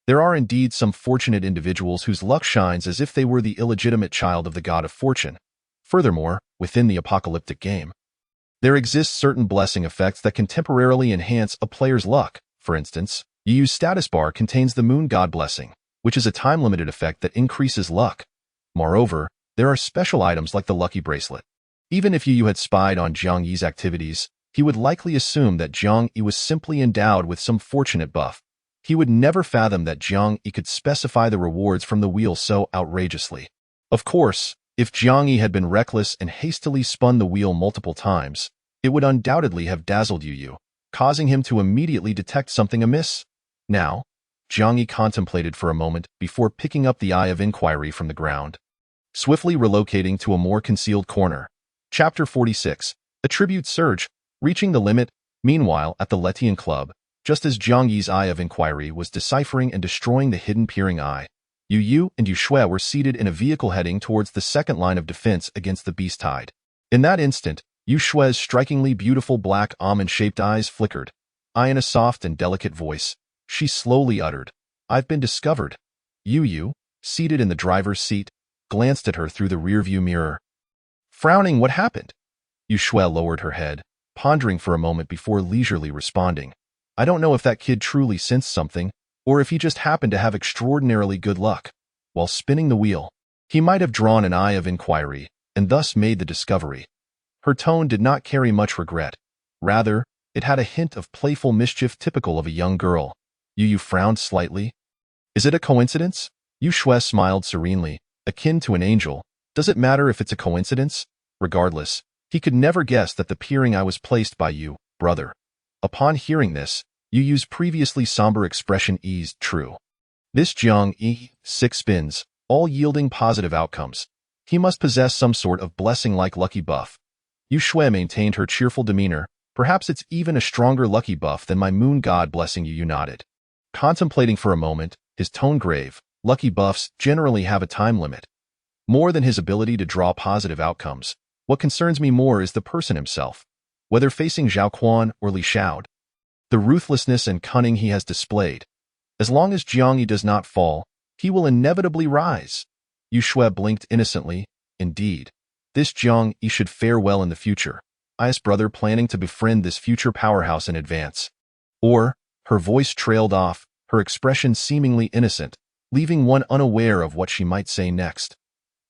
There are indeed some fortunate individuals whose luck shines as if they were the illegitimate child of the god of fortune. Furthermore, within the apocalyptic game, there exist certain blessing effects that can temporarily enhance a player's luck. For instance, Yu Yu's status bar contains the moon god blessing, which is a time-limited effect that increases luck. Moreover, there are special items like the lucky bracelet. Even if Yu Yu had spied on Jiang Yi's activities, he would likely assume that Jiang Yi was simply endowed with some fortunate buff. He would never fathom that Jiang Yi could specify the rewards from the wheel so outrageously. Of course, if Jiang Yi had been reckless and hastily spun the wheel multiple times, it would undoubtedly have dazzled Yu Yu, causing him to immediately detect something amiss. Now, Jiang Yi contemplated for a moment before picking up the eye of inquiry from the ground. swiftly relocating to a more concealed corner. Chapter 46. A Tribute Surge, reaching the limit. Meanwhile, at the Letian Club, just as Jiang Yi's eye of inquiry was deciphering and destroying the hidden peering eye, Yu and Yu Shui were seated in a vehicle heading towards the second line of defense against the beast tide. In that instant, Yu Shui's strikingly beautiful black almond-shaped eyes flickered. In a soft and delicate voice, she slowly uttered, "I've been discovered." Yu, seated in the driver's seat, glanced at her through the rearview mirror. Frowning, "What happened?" Yu Shui lowered her head, pondering for a moment before leisurely responding. "I don't know if that kid truly sensed something, or if he just happened to have extraordinarily good luck. While spinning the wheel, he might have drawn an eye of inquiry, and thus made the discovery." Her tone did not carry much regret. Rather, it had a hint of playful mischief typical of a young girl. Yu frowned slightly. "Is it a coincidence?" Yu Shui smiled serenely, akin to an angel. "Does it matter if it's a coincidence? Regardless, he could never guess that the peering eye was placed by you, brother." Upon hearing this, Yu's previously somber expression eased. True. This Jiang Yi, 6 spins, all yielding positive outcomes. He must possess some sort of blessing-like lucky buff. Yu Shui maintained her cheerful demeanor. "Perhaps it's even a stronger lucky buff than my moon god blessing." Yu nodded. Contemplating for a moment, his tone grave. "Lucky buffs generally have a time limit. More than his ability to draw positive outcomes, what concerns me more is the person himself. Whether facing Zhao Quan or Li Xiao, the ruthlessness and cunning he has displayed. As long as Jiang Yi does not fall, he will inevitably rise." Yu Shui blinked innocently. "Indeed, this Jiang Yi should fare well in the future. I's brother planning to befriend this future powerhouse in advance." Or, her voice trailed off, her expression seemingly innocent, leaving one unaware of what she might say next.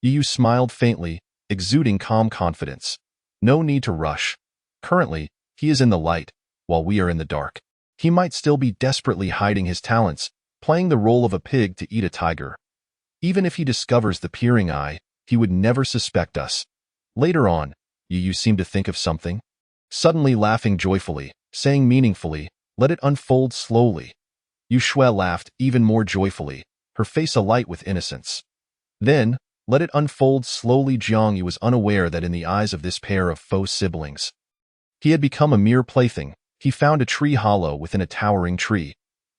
Yu smiled faintly, exuding calm confidence. "No need to rush. Currently, he is in the light, while we are in the dark. He might still be desperately hiding his talents, playing the role of a pig to eat a tiger. Even if he discovers the peering eye, he would never suspect us." Later on, Yu seemed to think of something, suddenly laughing joyfully, saying meaningfully, "Let it unfold slowly." Yu Shui laughed even more joyfully, her face alight with innocence. Then, let it unfold slowly. Jiang Yi was unaware that in the eyes of this pair of faux siblings, he had become a mere plaything. He found a tree hollow within a towering tree.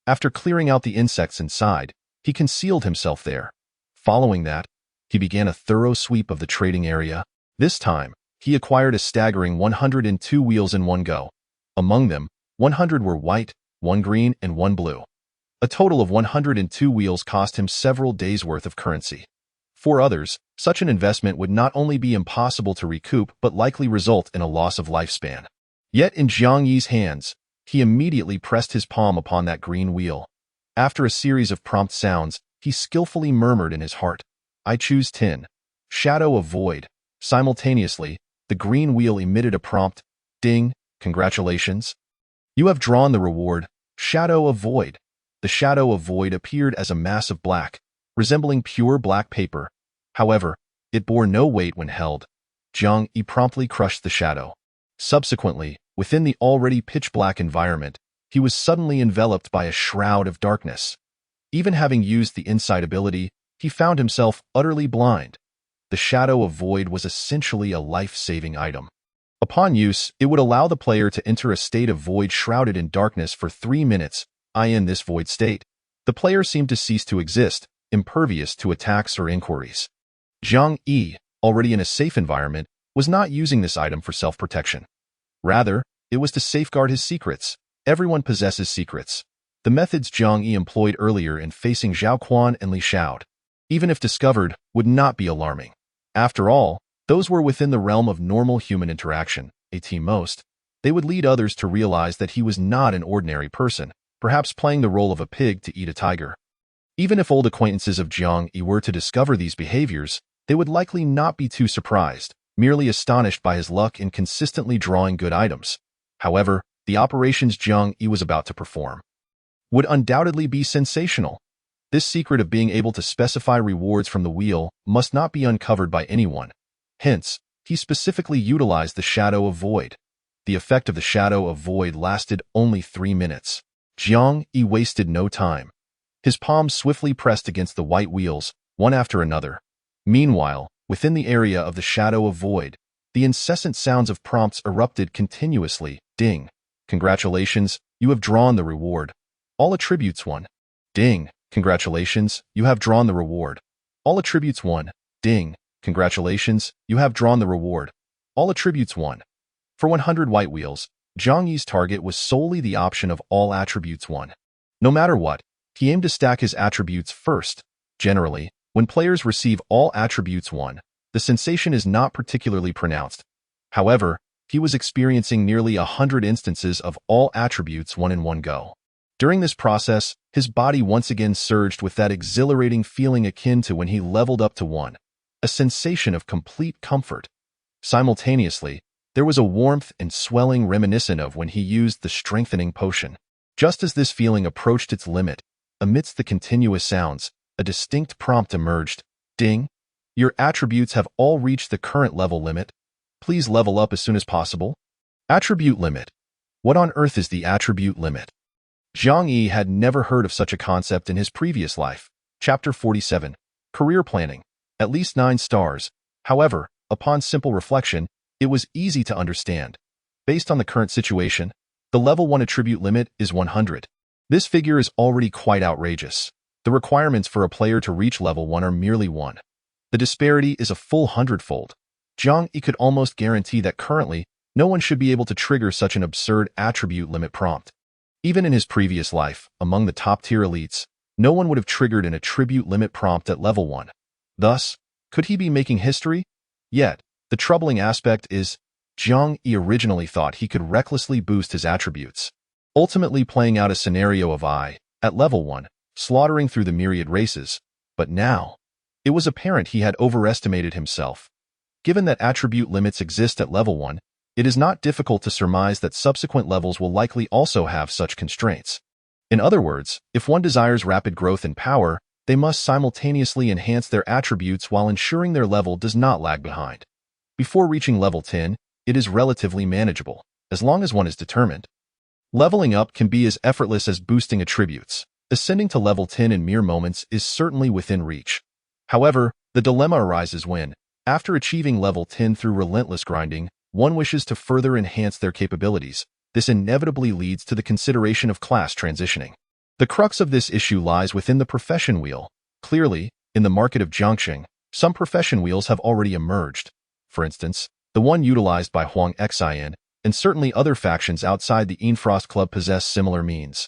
After clearing out the insects inside, he concealed himself there. Following that, he began a thorough sweep of the trading area. This time, he acquired a staggering 102 wheels in one go. Among them, 100 were white, 1 green, and 1 blue. A total of 102 wheels cost him several days' worth of currency. For others, such an investment would not only be impossible to recoup but likely result in a loss of lifespan. Yet in Jiang Yi's hands, he immediately pressed his palm upon that green wheel. After a series of prompt sounds, he skillfully murmured in his heart, "I choose 10. Shadow of Void." Simultaneously, the green wheel emitted a prompt, "Ding, congratulations. You have drawn the reward, Shadow of Void." The Shadow of Void appeared as a mass of black, resembling pure black paper. However, it bore no weight when held. Jiang Yi promptly crushed the shadow. Subsequently, within the already pitch-black environment, he was suddenly enveloped by a shroud of darkness. Even having used the insight ability, he found himself utterly blind. The Shadow of Void was essentially a life-saving item. Upon use, it would allow the player to enter a state of void shrouded in darkness for 3 minutes. In this void state, the player seemed to cease to exist, impervious to attacks or inquiries. Jiang Yi, already in a safe environment, was not using this item for self-protection. Rather, it was to safeguard his secrets. Everyone possesses secrets. The methods Jiang Yi employed earlier in facing Zhao Quan and Li Xiao, even if discovered, would not be alarming. After all, those were within the realm of normal human interaction. At most, they would lead others to realize that he was not an ordinary person, perhaps playing the role of a pig to eat a tiger. Even if old acquaintances of Jiang Yi were to discover these behaviors, they would likely not be too surprised, merely astonished by his luck in consistently drawing good items. However, the operations Jiang Yi was about to perform would undoubtedly be sensational. This secret of being able to specify rewards from the wheel must not be uncovered by anyone. Hence, he specifically utilized the Shadow of Void. The effect of the Shadow of Void lasted only 3 minutes. Jiang Yi wasted no time. His palms swiftly pressed against the white wheels, one after another. Meanwhile, Within the area of the shadow of void, the incessant sounds of prompts erupted continuously. Ding. Congratulations, you have drawn the reward. All attributes 1. Ding. Congratulations, you have drawn the reward. All attributes 1. Ding. Congratulations, you have drawn the reward. All attributes 1. For 100 white wheels, Zhang Yi's target was solely the option of all attributes 1. No matter what, he aimed to stack his attributes first. Generally, when players receive all attributes 1, the sensation is not particularly pronounced. However, he was experiencing nearly 100 instances of all attributes 1 in one go. During this process, his body once again surged with that exhilarating feeling akin to when he leveled up to 1, a sensation of complete comfort. Simultaneously, there was a warmth and swelling reminiscent of when he used the strengthening potion. Just as this feeling approached its limit, amidst the continuous sounds, a distinct prompt emerged. Ding! Your attributes have all reached the current level limit. Please level up as soon as possible. Attribute limit. What on earth is the attribute limit? Zhang Yi had never heard of such a concept in his previous life. Chapter 47. Career Planning. At least 9 stars. However, upon simple reflection, it was easy to understand. Based on the current situation, the level 1 attribute limit is 100. This figure is already quite outrageous. The requirements for a player to reach level 1 are merely 1. The disparity is a full 100-fold. Zhang Yi could almost guarantee that currently, no one should be able to trigger such an absurd attribute limit prompt. Even in his previous life, among the top-tier elites, no one would have triggered an attribute limit prompt at level 1. Thus, could he be making history? Yet, the troubling aspect is, Zhang Yi originally thought he could recklessly boost his attributes, ultimately playing out a scenario of at level 1, slaughtering through the myriad races, but now, it was apparent he had overestimated himself. Given that attribute limits exist at level 1, it is not difficult to surmise that subsequent levels will likely also have such constraints. In other words, if one desires rapid growth in power, they must simultaneously enhance their attributes while ensuring their level does not lag behind. Before reaching level 10, it is relatively manageable, as long as one is determined. Leveling up can be as effortless as boosting attributes. Ascending to level 10 in mere moments is certainly within reach. However, the dilemma arises when, after achieving level 10 through relentless grinding, one wishes to further enhance their capabilities. This inevitably leads to the consideration of class transitioning. The crux of this issue lies within the profession wheel. Clearly, in the market of Jiangxing, some profession wheels have already emerged. For instance, the one utilized by Huang Xian, and certainly other factions outside the Enfrost Club possess similar means.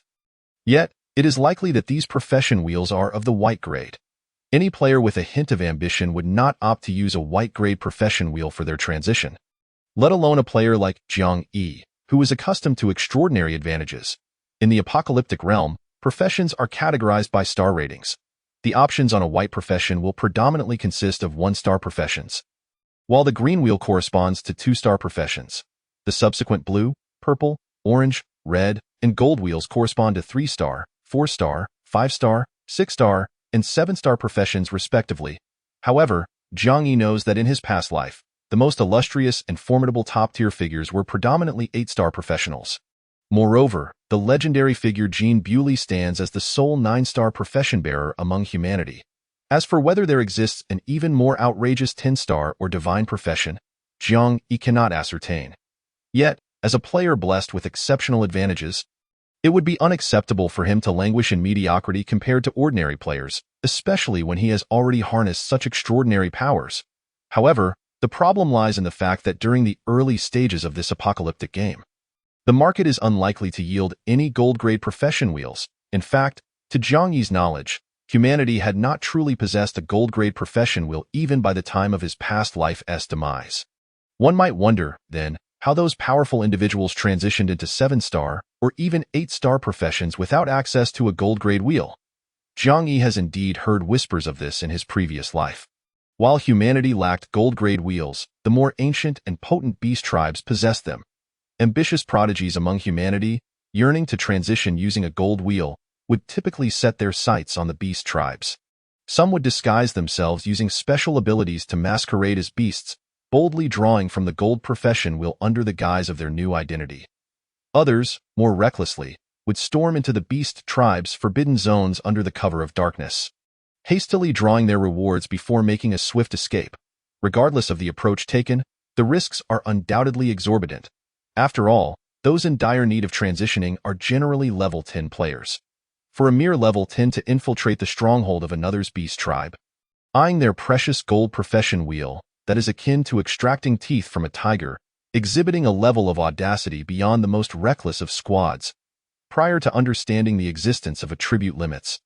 Yet, it is likely that these profession wheels are of the white grade. Any player with a hint of ambition would not opt to use a white grade profession wheel for their transition, let alone a player like Zhang Yi, who is accustomed to extraordinary advantages. In the apocalyptic realm, professions are categorized by star ratings. The options on a white profession will predominantly consist of 1-star professions, while the green wheel corresponds to 2-star professions. The subsequent blue, purple, orange, red, and gold wheels correspond to 3-star, 4-star, 5-star, 6-star, and 7-star professions respectively. However, Zhang Yi knows that in his past life, the most illustrious and formidable top-tier figures were predominantly 8-star professionals. Moreover, the legendary figure Jean Bewley stands as the sole 9-star profession bearer among humanity. As for whether there exists an even more outrageous 10-star or divine profession, Zhang Yi cannot ascertain. Yet, as a player blessed with exceptional advantages, it would be unacceptable for him to languish in mediocrity compared to ordinary players, especially when he has already harnessed such extraordinary powers. However, the problem lies in the fact that during the early stages of this apocalyptic game, the market is unlikely to yield any gold-grade profession wheels. In fact, to Zhang Yi's knowledge, humanity had not truly possessed a gold-grade profession wheel even by the time of his past life's demise. One might wonder, then, how those powerful individuals transitioned into 7-star or even 8-star professions without access to a gold-grade wheel. Zhang Yi has indeed heard whispers of this in his previous life. While humanity lacked gold-grade wheels, the more ancient and potent beast tribes possessed them. Ambitious prodigies among humanity, yearning to transition using a gold wheel, would typically set their sights on the beast tribes. Some would disguise themselves using special abilities to masquerade as beasts, boldly drawing from the gold profession wheel under the guise of their new identity. Others, more recklessly, would storm into the beast tribe's forbidden zones under the cover of darkness, hastily drawing their rewards before making a swift escape. Regardless of the approach taken, the risks are undoubtedly exorbitant. After all, those in dire need of transitioning are generally level 10 players. For a mere level 10 to infiltrate the stronghold of another's beast tribe, eyeing their precious gold profession wheel that is akin to extracting teeth from a tiger, exhibiting a level of audacity beyond the most reckless of squads. Prior to understanding the existence of attribute limits,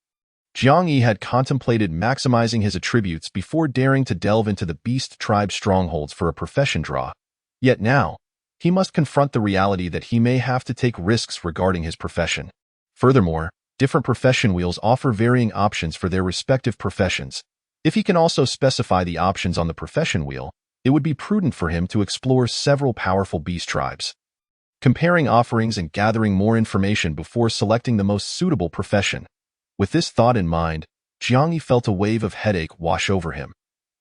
Jiang Yi had contemplated maximizing his attributes before daring to delve into the beast tribe strongholds for a profession draw. Yet now, he must confront the reality that he may have to take risks regarding his profession. Furthermore, different profession wheels offer varying options for their respective professions. If he can also specify the options on the profession wheel, it would be prudent for him to explore several powerful beast tribes. Comparing offerings and gathering more information before selecting the most suitable profession. With this thought in mind, Jiang Yi felt a wave of headache wash over him.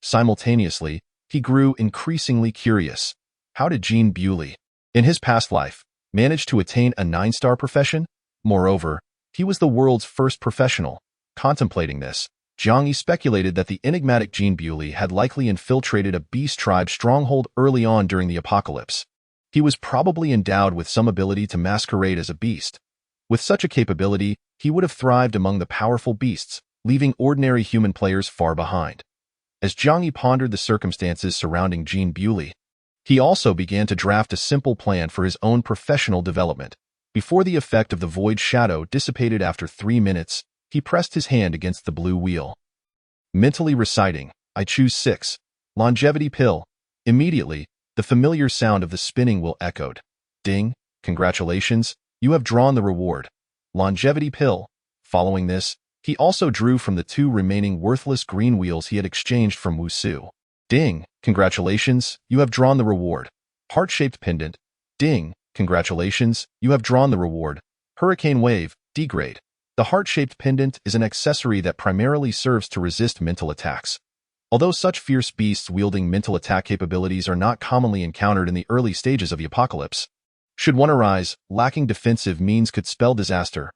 Simultaneously, he grew increasingly curious. How did Jean Bewley, in his past life, manage to attain a 9-star profession? Moreover, he was the world's first professional. Contemplating this, Jiang Yi speculated that the enigmatic Jean Bewley had likely infiltrated a beast tribe stronghold early on during the apocalypse. He was probably endowed with some ability to masquerade as a beast. With such a capability, he would have thrived among the powerful beasts, leaving ordinary human players far behind. As Jiang Yi pondered the circumstances surrounding Jean Bewley, he also began to draft a simple plan for his own professional development. Before the effect of the void shadow dissipated after 3 minutes, he pressed his hand against the blue wheel. Mentally reciting, "I choose 6. Longevity pill." Immediately, the familiar sound of the spinning wheel echoed. Ding, congratulations, you have drawn the reward. Longevity pill. Following this, he also drew from the 2 remaining worthless green wheels he had exchanged from Wu Su. Ding, congratulations, you have drawn the reward. Heart-shaped pendant. Ding, congratulations, you have drawn the reward. Hurricane wave, degrade. The heart-shaped pendant is an accessory that primarily serves to resist mental attacks. Although such fierce beasts wielding mental attack capabilities are not commonly encountered in the early stages of the apocalypse, should one arise, lacking defensive means could spell disaster.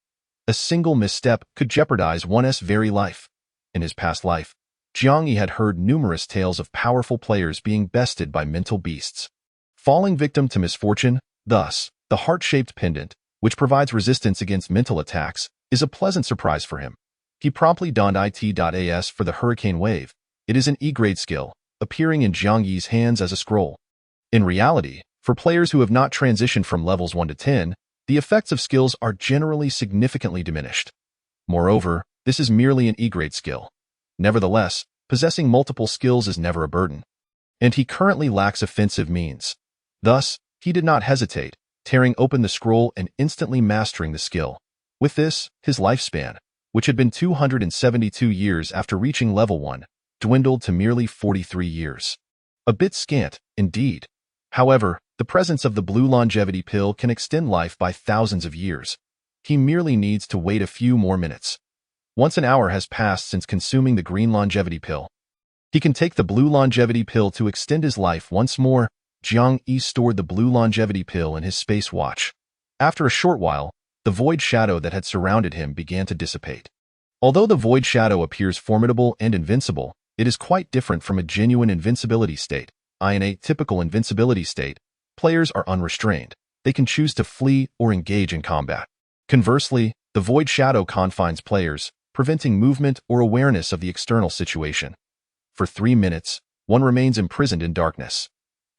A single misstep could jeopardize one's very life. In his past life, Jiang Yi had heard numerous tales of powerful players being bested by mental beasts, falling victim to misfortune. Thus, the heart-shaped pendant, which provides resistance against mental attacks, is a pleasant surprise for him. He promptly donned it.as for the hurricane wave. It is an E-grade skill, appearing in Jiang Yi's hands as a scroll. In reality, for players who have not transitioned from levels 1 to 10, the effects of skills are generally significantly diminished. Moreover, this is merely an E-grade skill. Nevertheless, possessing multiple skills is never a burden. And he currently lacks offensive means. Thus, he did not hesitate, tearing open the scroll and instantly mastering the skill. With this, his lifespan, which had been 272 years after reaching level 1, dwindled to merely 43 years. A bit scant, indeed. However, the presence of the blue longevity pill can extend life by thousands of years. He merely needs to wait a few more minutes. Once an hour has passed since consuming the green longevity pill, he can take the blue longevity pill to extend his life once more. Jiang Yi stored the blue longevity pill in his space watch. After a short while, the void shadow that had surrounded him began to dissipate. Although the void shadow appears formidable and invincible, it is quite different from a genuine invincibility state. In a typical invincibility state, players are unrestrained. They can choose to flee or engage in combat. Conversely, the void shadow confines players, preventing movement or awareness of the external situation. For 3 minutes, one remains imprisoned in darkness.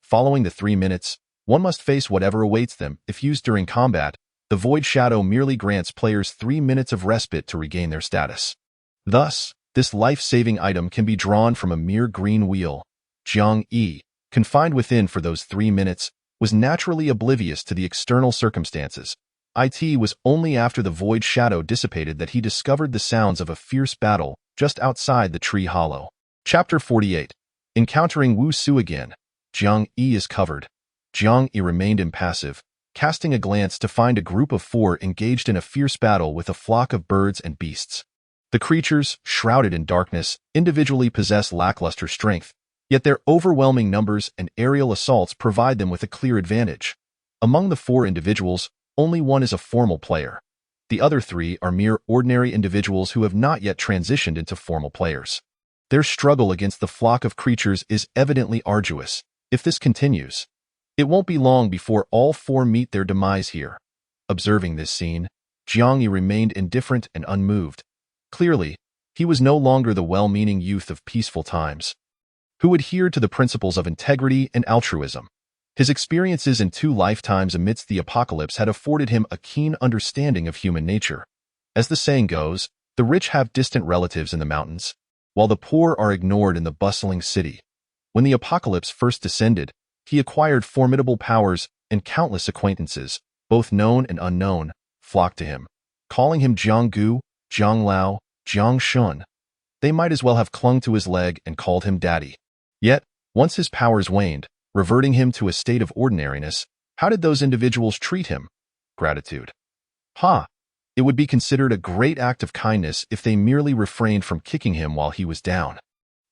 Following the 3 minutes, one must face whatever awaits them. If used during combat, the void shadow merely grants players 3 minutes of respite to regain their status. Thus, this life-saving item can be drawn from a mere green wheel. Jiang Yi, confined within for those 3 minutes, was naturally oblivious to the external circumstances. It was only after the void shadow dissipated that he discovered the sounds of a fierce battle just outside the tree hollow. Chapter 48. Encountering Wu Su again. Jiang Yi is covered. Jiang Yi remained impassive, casting a glance to find a group of 4 engaged in a fierce battle with a flock of birds and beasts. The creatures, shrouded in darkness, individually possess lackluster strength, yet their overwhelming numbers and aerial assaults provide them with a clear advantage. Among the 4 individuals, only one is a formal player. The other 3 are mere ordinary individuals who have not yet transitioned into formal players. Their struggle against the flock of creatures is evidently arduous. If this continues, it won't be long before all four meet their demise here. Observing this scene, Jiang Yi remained indifferent and unmoved. Clearly, he was no longer the well-meaning youth of peaceful times, who adhered to the principles of integrity and altruism. His experiences in 2 lifetimes amidst the apocalypse had afforded him a keen understanding of human nature. As the saying goes, the rich have distant relatives in the mountains, while the poor are ignored in the bustling city. When the apocalypse first descended, he acquired formidable powers, and countless acquaintances, both known and unknown, flocked to him, calling him Jiang Gu, Jiang Lao, Jiang Shun. They might as well have clung to his leg and called him daddy. Yet, once his powers waned, reverting him to a state of ordinariness, how did those individuals treat him? Gratitude. It would be considered a great act of kindness if they merely refrained from kicking him while he was down.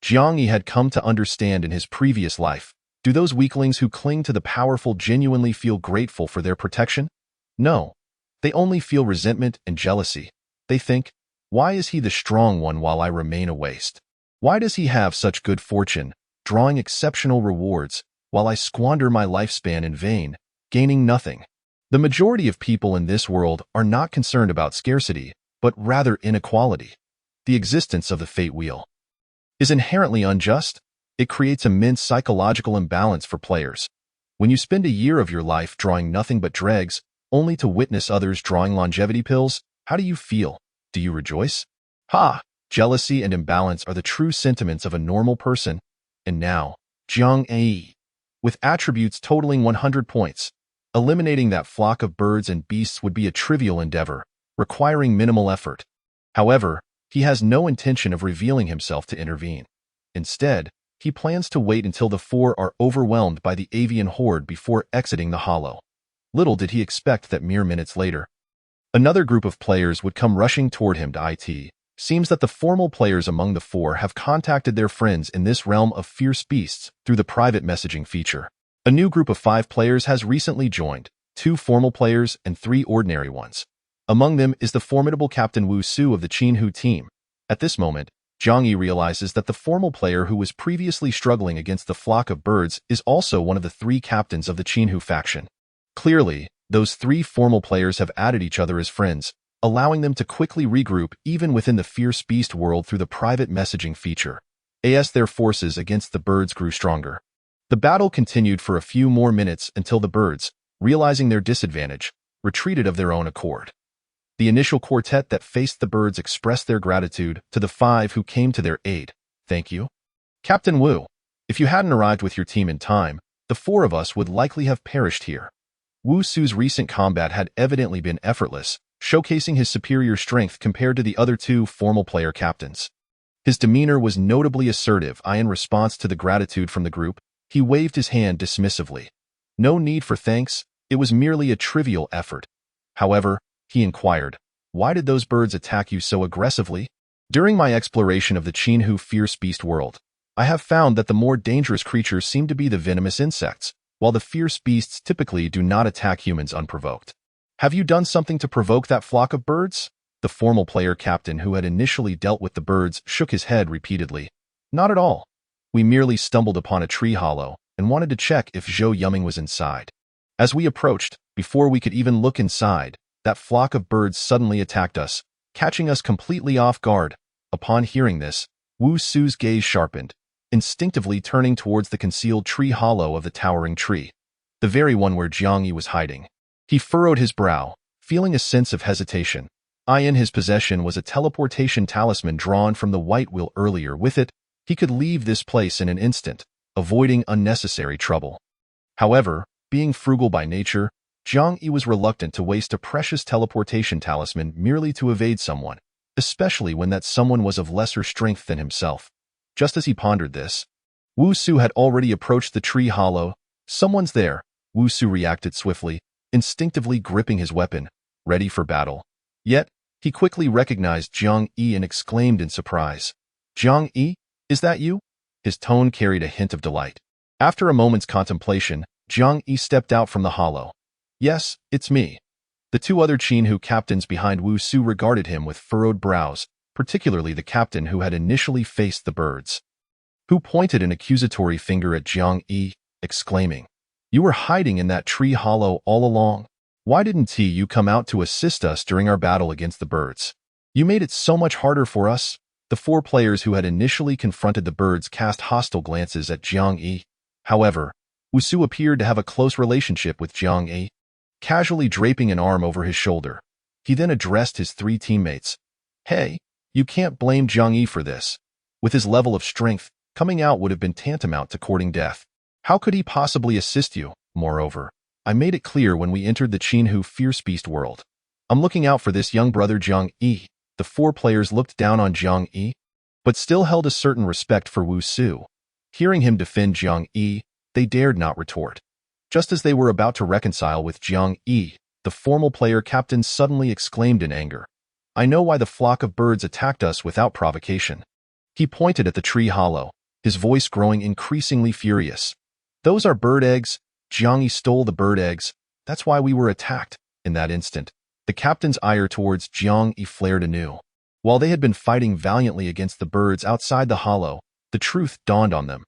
Jiang Yi had come to understand in his previous life, do those weaklings who cling to the powerful genuinely feel grateful for their protection? No. They only feel resentment and jealousy. They think, why is he the strong one while I remain a waste? Why does he have such good fortune, drawing exceptional rewards, while I squander my lifespan in vain, gaining nothing? The majority of people in this world are not concerned about scarcity, but rather inequality. The existence of the fate wheel is inherently unjust. It creates immense psychological imbalance for players. When you spend a year of your life drawing nothing but dregs, only to witness others drawing longevity pills, how do you feel? Do you rejoice? Jealousy and imbalance are the true sentiments of a normal person. And now, Jiang Yi, with attributes totaling 100 points, eliminating that flock of birds and beasts would be a trivial endeavor, requiring minimal effort. However, he has no intention of revealing himself to intervene. Instead, he plans to wait until the four are overwhelmed by the avian horde before exiting the hollow. Little did he expect that mere minutes later, another group of players would come rushing toward him to it. Seems that the formal players among the four have contacted their friends in this realm of fierce beasts through the private messaging feature. A new group of 5 players has recently joined, 2 formal players and 3 ordinary ones. Among them is the formidable Captain Wu Su of the Qinhu team. At this moment, Jiang Yi realizes that the formal player who was previously struggling against the flock of birds is also one of the 3 captains of the Qinhu faction. Clearly, those 3 formal players have added each other as friends, allowing them to quickly regroup even within the fierce beast world through the private messaging feature. As their forces against the birds grew stronger, the battle continued for a few more minutes until the birds, realizing their disadvantage, retreated of their own accord. The initial quartet that faced the birds expressed their gratitude to the 5 who came to their aid. Thank you, Captain Wu. If you hadn't arrived with your team in time, the 4 of us would likely have perished here. Wu Su's recent combat had evidently been effortless, showcasing his superior strength compared to the other 2 formal player captains. His demeanor was notably assertive. In response to the gratitude from the group, he waved his hand dismissively. No need for thanks, it was merely a trivial effort. However, he inquired, why did those birds attack you so aggressively? During my exploration of the Qinhu fierce beast world, I have found that the more dangerous creatures seem to be the venomous insects, while the fierce beasts typically do not attack humans unprovoked. Have you done something to provoke that flock of birds? The formal player captain who had initially dealt with the birds shook his head repeatedly. Not at all. We merely stumbled upon a tree hollow and wanted to check if Zhou Yuming was inside. As we approached, before we could even look inside, that flock of birds suddenly attacked us, catching us completely off guard. Upon hearing this, Wu Su's gaze sharpened, instinctively turning towards the concealed tree hollow of the towering tree, the very one where Jiang Yi was hiding. He furrowed his brow, feeling a sense of hesitation. In his possession was a teleportation talisman drawn from the white wheel earlier. With it, he could leave this place in an instant, avoiding unnecessary trouble. However, being frugal by nature, Jiang Yi was reluctant to waste a precious teleportation talisman merely to evade someone, especially when that someone was of lesser strength than himself. Just as he pondered this, Wu Su had already approached the tree hollow. Someone's there, Wu Su reacted swiftly, instinctively gripping his weapon, ready for battle. Yet, he quickly recognized Jiang Yi and exclaimed in surprise, Jiang Yi, is that you? His tone carried a hint of delight. After a moment's contemplation, Jiang Yi stepped out from the hollow. Yes, it's me. The 2 other Qinhu captains behind Wu Su regarded him with furrowed brows, particularly the captain who had initially faced the birds, who pointed an accusatory finger at Jiang Yi, exclaiming, "You were hiding in that tree hollow all along. Why didn't you come out to assist us during our battle against the birds? You made it so much harder for us." The four players who had initially confronted the birds cast hostile glances at Jiang Yi. However, Wu Su appeared to have a close relationship with Jiang Yi, casually draping an arm over his shoulder. He then addressed his three teammates. "Hey, you can't blame Jiang Yi for this. With his level of strength, coming out would have been tantamount to courting death. How could he possibly assist you? Moreover, I made it clear when we entered the Qinhu Fierce Beast world. I'm looking out for this young brother Jiang Yi." The four players looked down on Jiang Yi, but still held a certain respect for Wu Su. Hearing him defend Jiang Yi, they dared not retort. Just as they were about to reconcile with Jiang Yi, the formal player captain suddenly exclaimed in anger, "I know why the flock of birds attacked us without provocation." He pointed at the tree hollow, his voice growing increasingly furious. "Those are bird eggs. Jiang Yi stole the bird eggs. That's why we were attacked." In that instant, the captain's ire towards Jiang Yi flared anew. While they had been fighting valiantly against the birds outside the hollow, the truth dawned on them.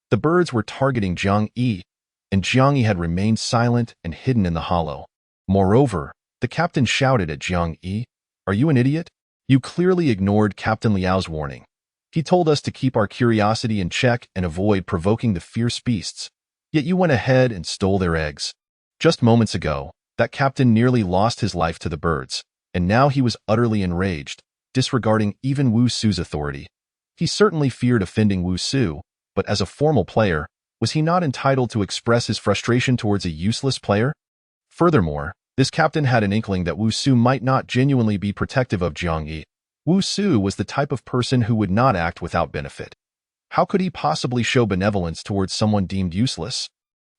The birds were targeting Jiang Yi, and Jiang Yi had remained silent and hidden in the hollow. Moreover, the captain shouted at Jiang Yi, "Are you an idiot? You clearly ignored Captain Liao's warning. He told us to keep our curiosity in check and avoid provoking the fierce beasts. Yet you went ahead and stole their eggs. Just moments ago, that captain nearly lost his life to the birds, and now he was utterly enraged, disregarding even Wu Su's authority. He certainly feared offending Wu Su, but as a formal player, was he not entitled to express his frustration towards a useless player? Furthermore, this captain had an inkling that Wu Su might not genuinely be protective of Jiang Yi. Wu Su was the type of person who would not act without benefit. How could he possibly show benevolence towards someone deemed useless?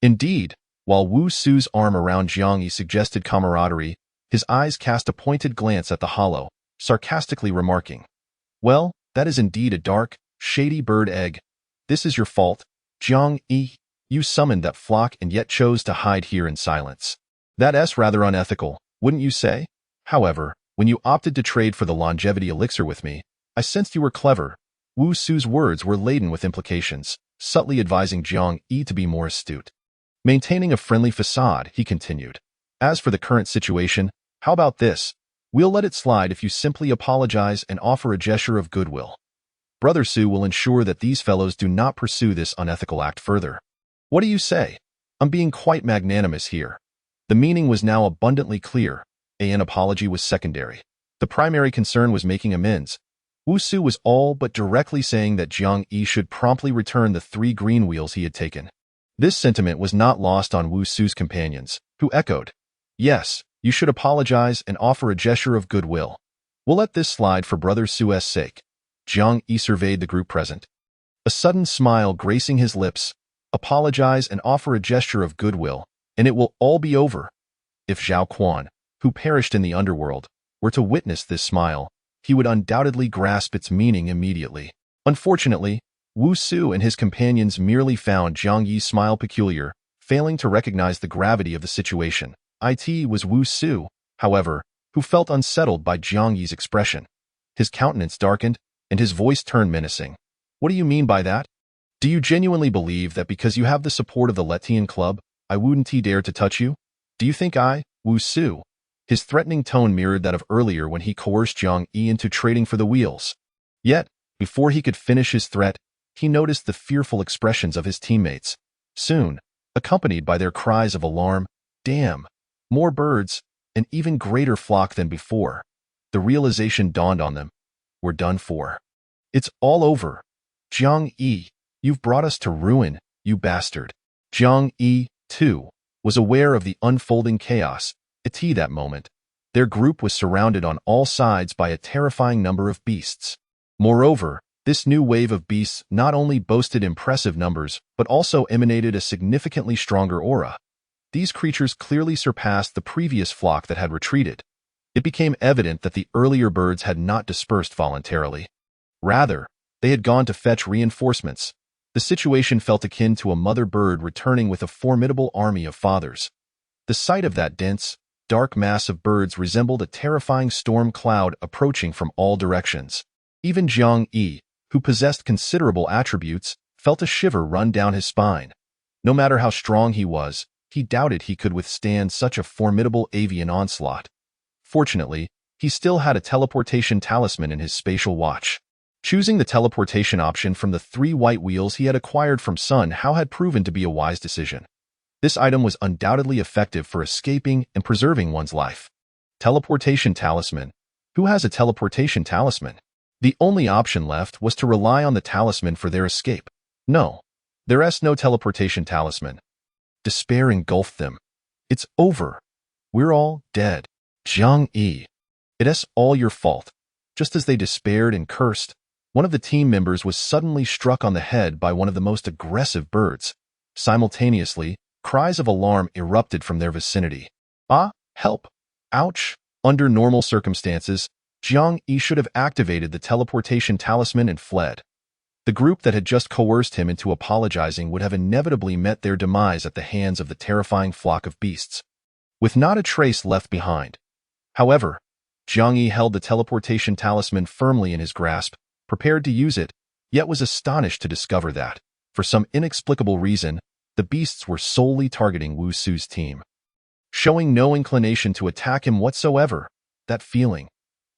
Indeed, while Wu Su's arm around Jiang Yi suggested camaraderie, his eyes cast a pointed glance at the hollow, sarcastically remarking, "Well, that is indeed a dark, shady bird egg. This is your fault, Jiang Yi. You summoned that flock and yet chose to hide here in silence. That's rather unethical, wouldn't you say? However, when you opted to trade for the longevity elixir with me, I sensed you were clever." Wu Su's words were laden with implications, subtly advising Jiang Yi to be more astute. Maintaining a friendly facade, he continued, "As for the current situation, how about this? We'll let it slide if you simply apologize and offer a gesture of goodwill. Brother Su will ensure that these fellows do not pursue this unethical act further. What do you say? I'm being quite magnanimous here." The meaning was now abundantly clear. An apology was secondary. The primary concern was making amends. Wu Su was all but directly saying that Jiang Yi should promptly return the 3 green wheels he had taken. This sentiment was not lost on Wu Su's companions, who echoed, "Yes, you should apologize and offer a gesture of goodwill. We'll let this slide for Brother Su's sake." Jiang Yi surveyed the group present, a sudden smile gracing his lips. "Apologize and offer a gesture of goodwill, and it will all be over." If Zhao Quan, who perished in the underworld, were to witness this smile, he would undoubtedly grasp its meaning immediately. Unfortunately, Wu Su and his companions merely found Jiang Yi's smile peculiar, failing to recognize the gravity of the situation. It was Wu Su, however, who felt unsettled by Jiang Yi's expression. His countenance darkened, and his voice turned menacing. "What do you mean by that? Do you genuinely believe that because you have the support of the Letian Club, I wouldn't dare to touch you? Do you think Wu Su?" His threatening tone mirrored that of earlier when he coerced Jiang Yi into trading for the wheels. Yet, before he could finish his threat, he noticed the fearful expressions of his teammates. Soon, accompanied by their cries of alarm, "Damn! More birds, an even greater flock than before." The realization dawned on them. We're done for. It's all over. Jiang Yi, you've brought us to ruin, you bastard. Jiang Yi, too, was aware of the unfolding chaos. At that moment, their group was surrounded on all sides by a terrifying number of beasts. Moreover, this new wave of beasts not only boasted impressive numbers, but also emanated a significantly stronger aura. These creatures clearly surpassed the previous flock that had retreated. It became evident that the earlier birds had not dispersed voluntarily. Rather, they had gone to fetch reinforcements. The situation felt akin to a mother bird returning with a formidable army of fathers. The sight of that dense, dark mass of birds resembled a terrifying storm cloud approaching from all directions. Even Jiang Yi, who possessed considerable attributes, felt a shiver run down his spine. No matter how strong he was, he doubted he could withstand such a formidable avian onslaught. Fortunately, he still had a teleportation talisman in his spatial watch. Choosing the teleportation option from the 3 white wheels he had acquired from Sun Hao had proven to be a wise decision. This item was undoubtedly effective for escaping and preserving one's life. Teleportation talisman. Who has a teleportation talisman? The only option left was to rely on the talisman for their escape. No, there's no teleportation talisman. Despair engulfed them. It's over. We're all dead. Jiang Yi. It's all your fault. Just as they despaired and cursed, one of the team members was suddenly struck on the head by one of the most aggressive birds. Simultaneously, cries of alarm erupted from their vicinity. Ah, help! Ouch! Under normal circumstances, Jiang Yi should have activated the teleportation talisman and fled. The group that had just coerced him into apologizing would have inevitably met their demise at the hands of the terrifying flock of beasts, with not a trace left behind. However, Jiang Yi held the teleportation talisman firmly in his grasp, prepared to use it, yet was astonished to discover that, for some inexplicable reason, the beasts were solely targeting Wu Su's team. Showing no inclination to attack him whatsoever, that feeling.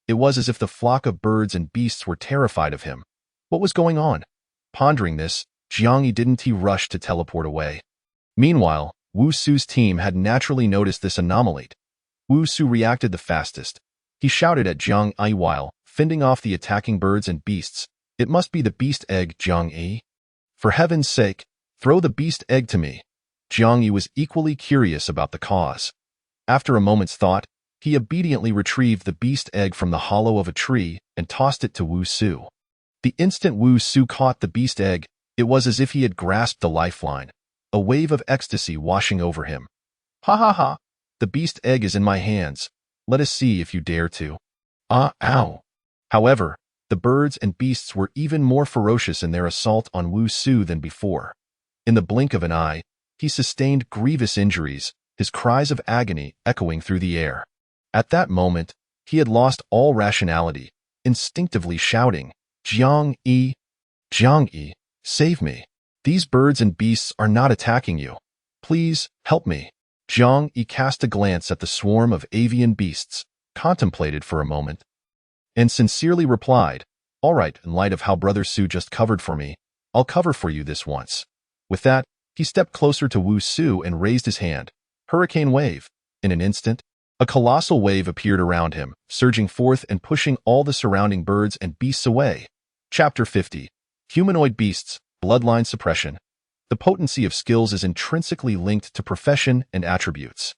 It was as if the flock of birds and beasts were terrified of him. What was going on? Pondering this, Jiang Yi didn't rush to teleport away. Meanwhile, Wu Su's team had naturally noticed this anomaly. Wu Su reacted the fastest. He shouted at Jiang Yi while fending off the attacking birds and beasts. It must be the beast egg, Jiang Yi. For heaven's sake, throw the beast egg to me. Jiang Yi was equally curious about the cause. After a moment's thought, he obediently retrieved the beast egg from the hollow of a tree and tossed it to Wu Su. The instant Wu Su caught the beast egg, it was as if he had grasped the lifeline, a wave of ecstasy washing over him. Ha ha ha! The beast egg is in my hands. Let us see if you dare to. Ah, ow! However, the birds and beasts were even more ferocious in their assault on Wu Su than before. In the blink of an eye, he sustained grievous injuries, his cries of agony echoing through the air. At that moment, he had lost all rationality, instinctively shouting, Jiang Yi, save me. These birds and beasts are not attacking you. Please, help me. Jiang Yi cast a glance at the swarm of avian beasts, contemplated for a moment, and sincerely replied, all right, in light of how Brother Su just covered for me, I'll cover for you this once. With that, he stepped closer to Wu Su and raised his hand. Hurricane wave. In an instant, a colossal wave appeared around him, surging forth and pushing all the surrounding birds and beasts away. Chapter 50. Humanoid Beasts, Bloodline Suppression. The potency of skills is intrinsically linked to profession and attributes.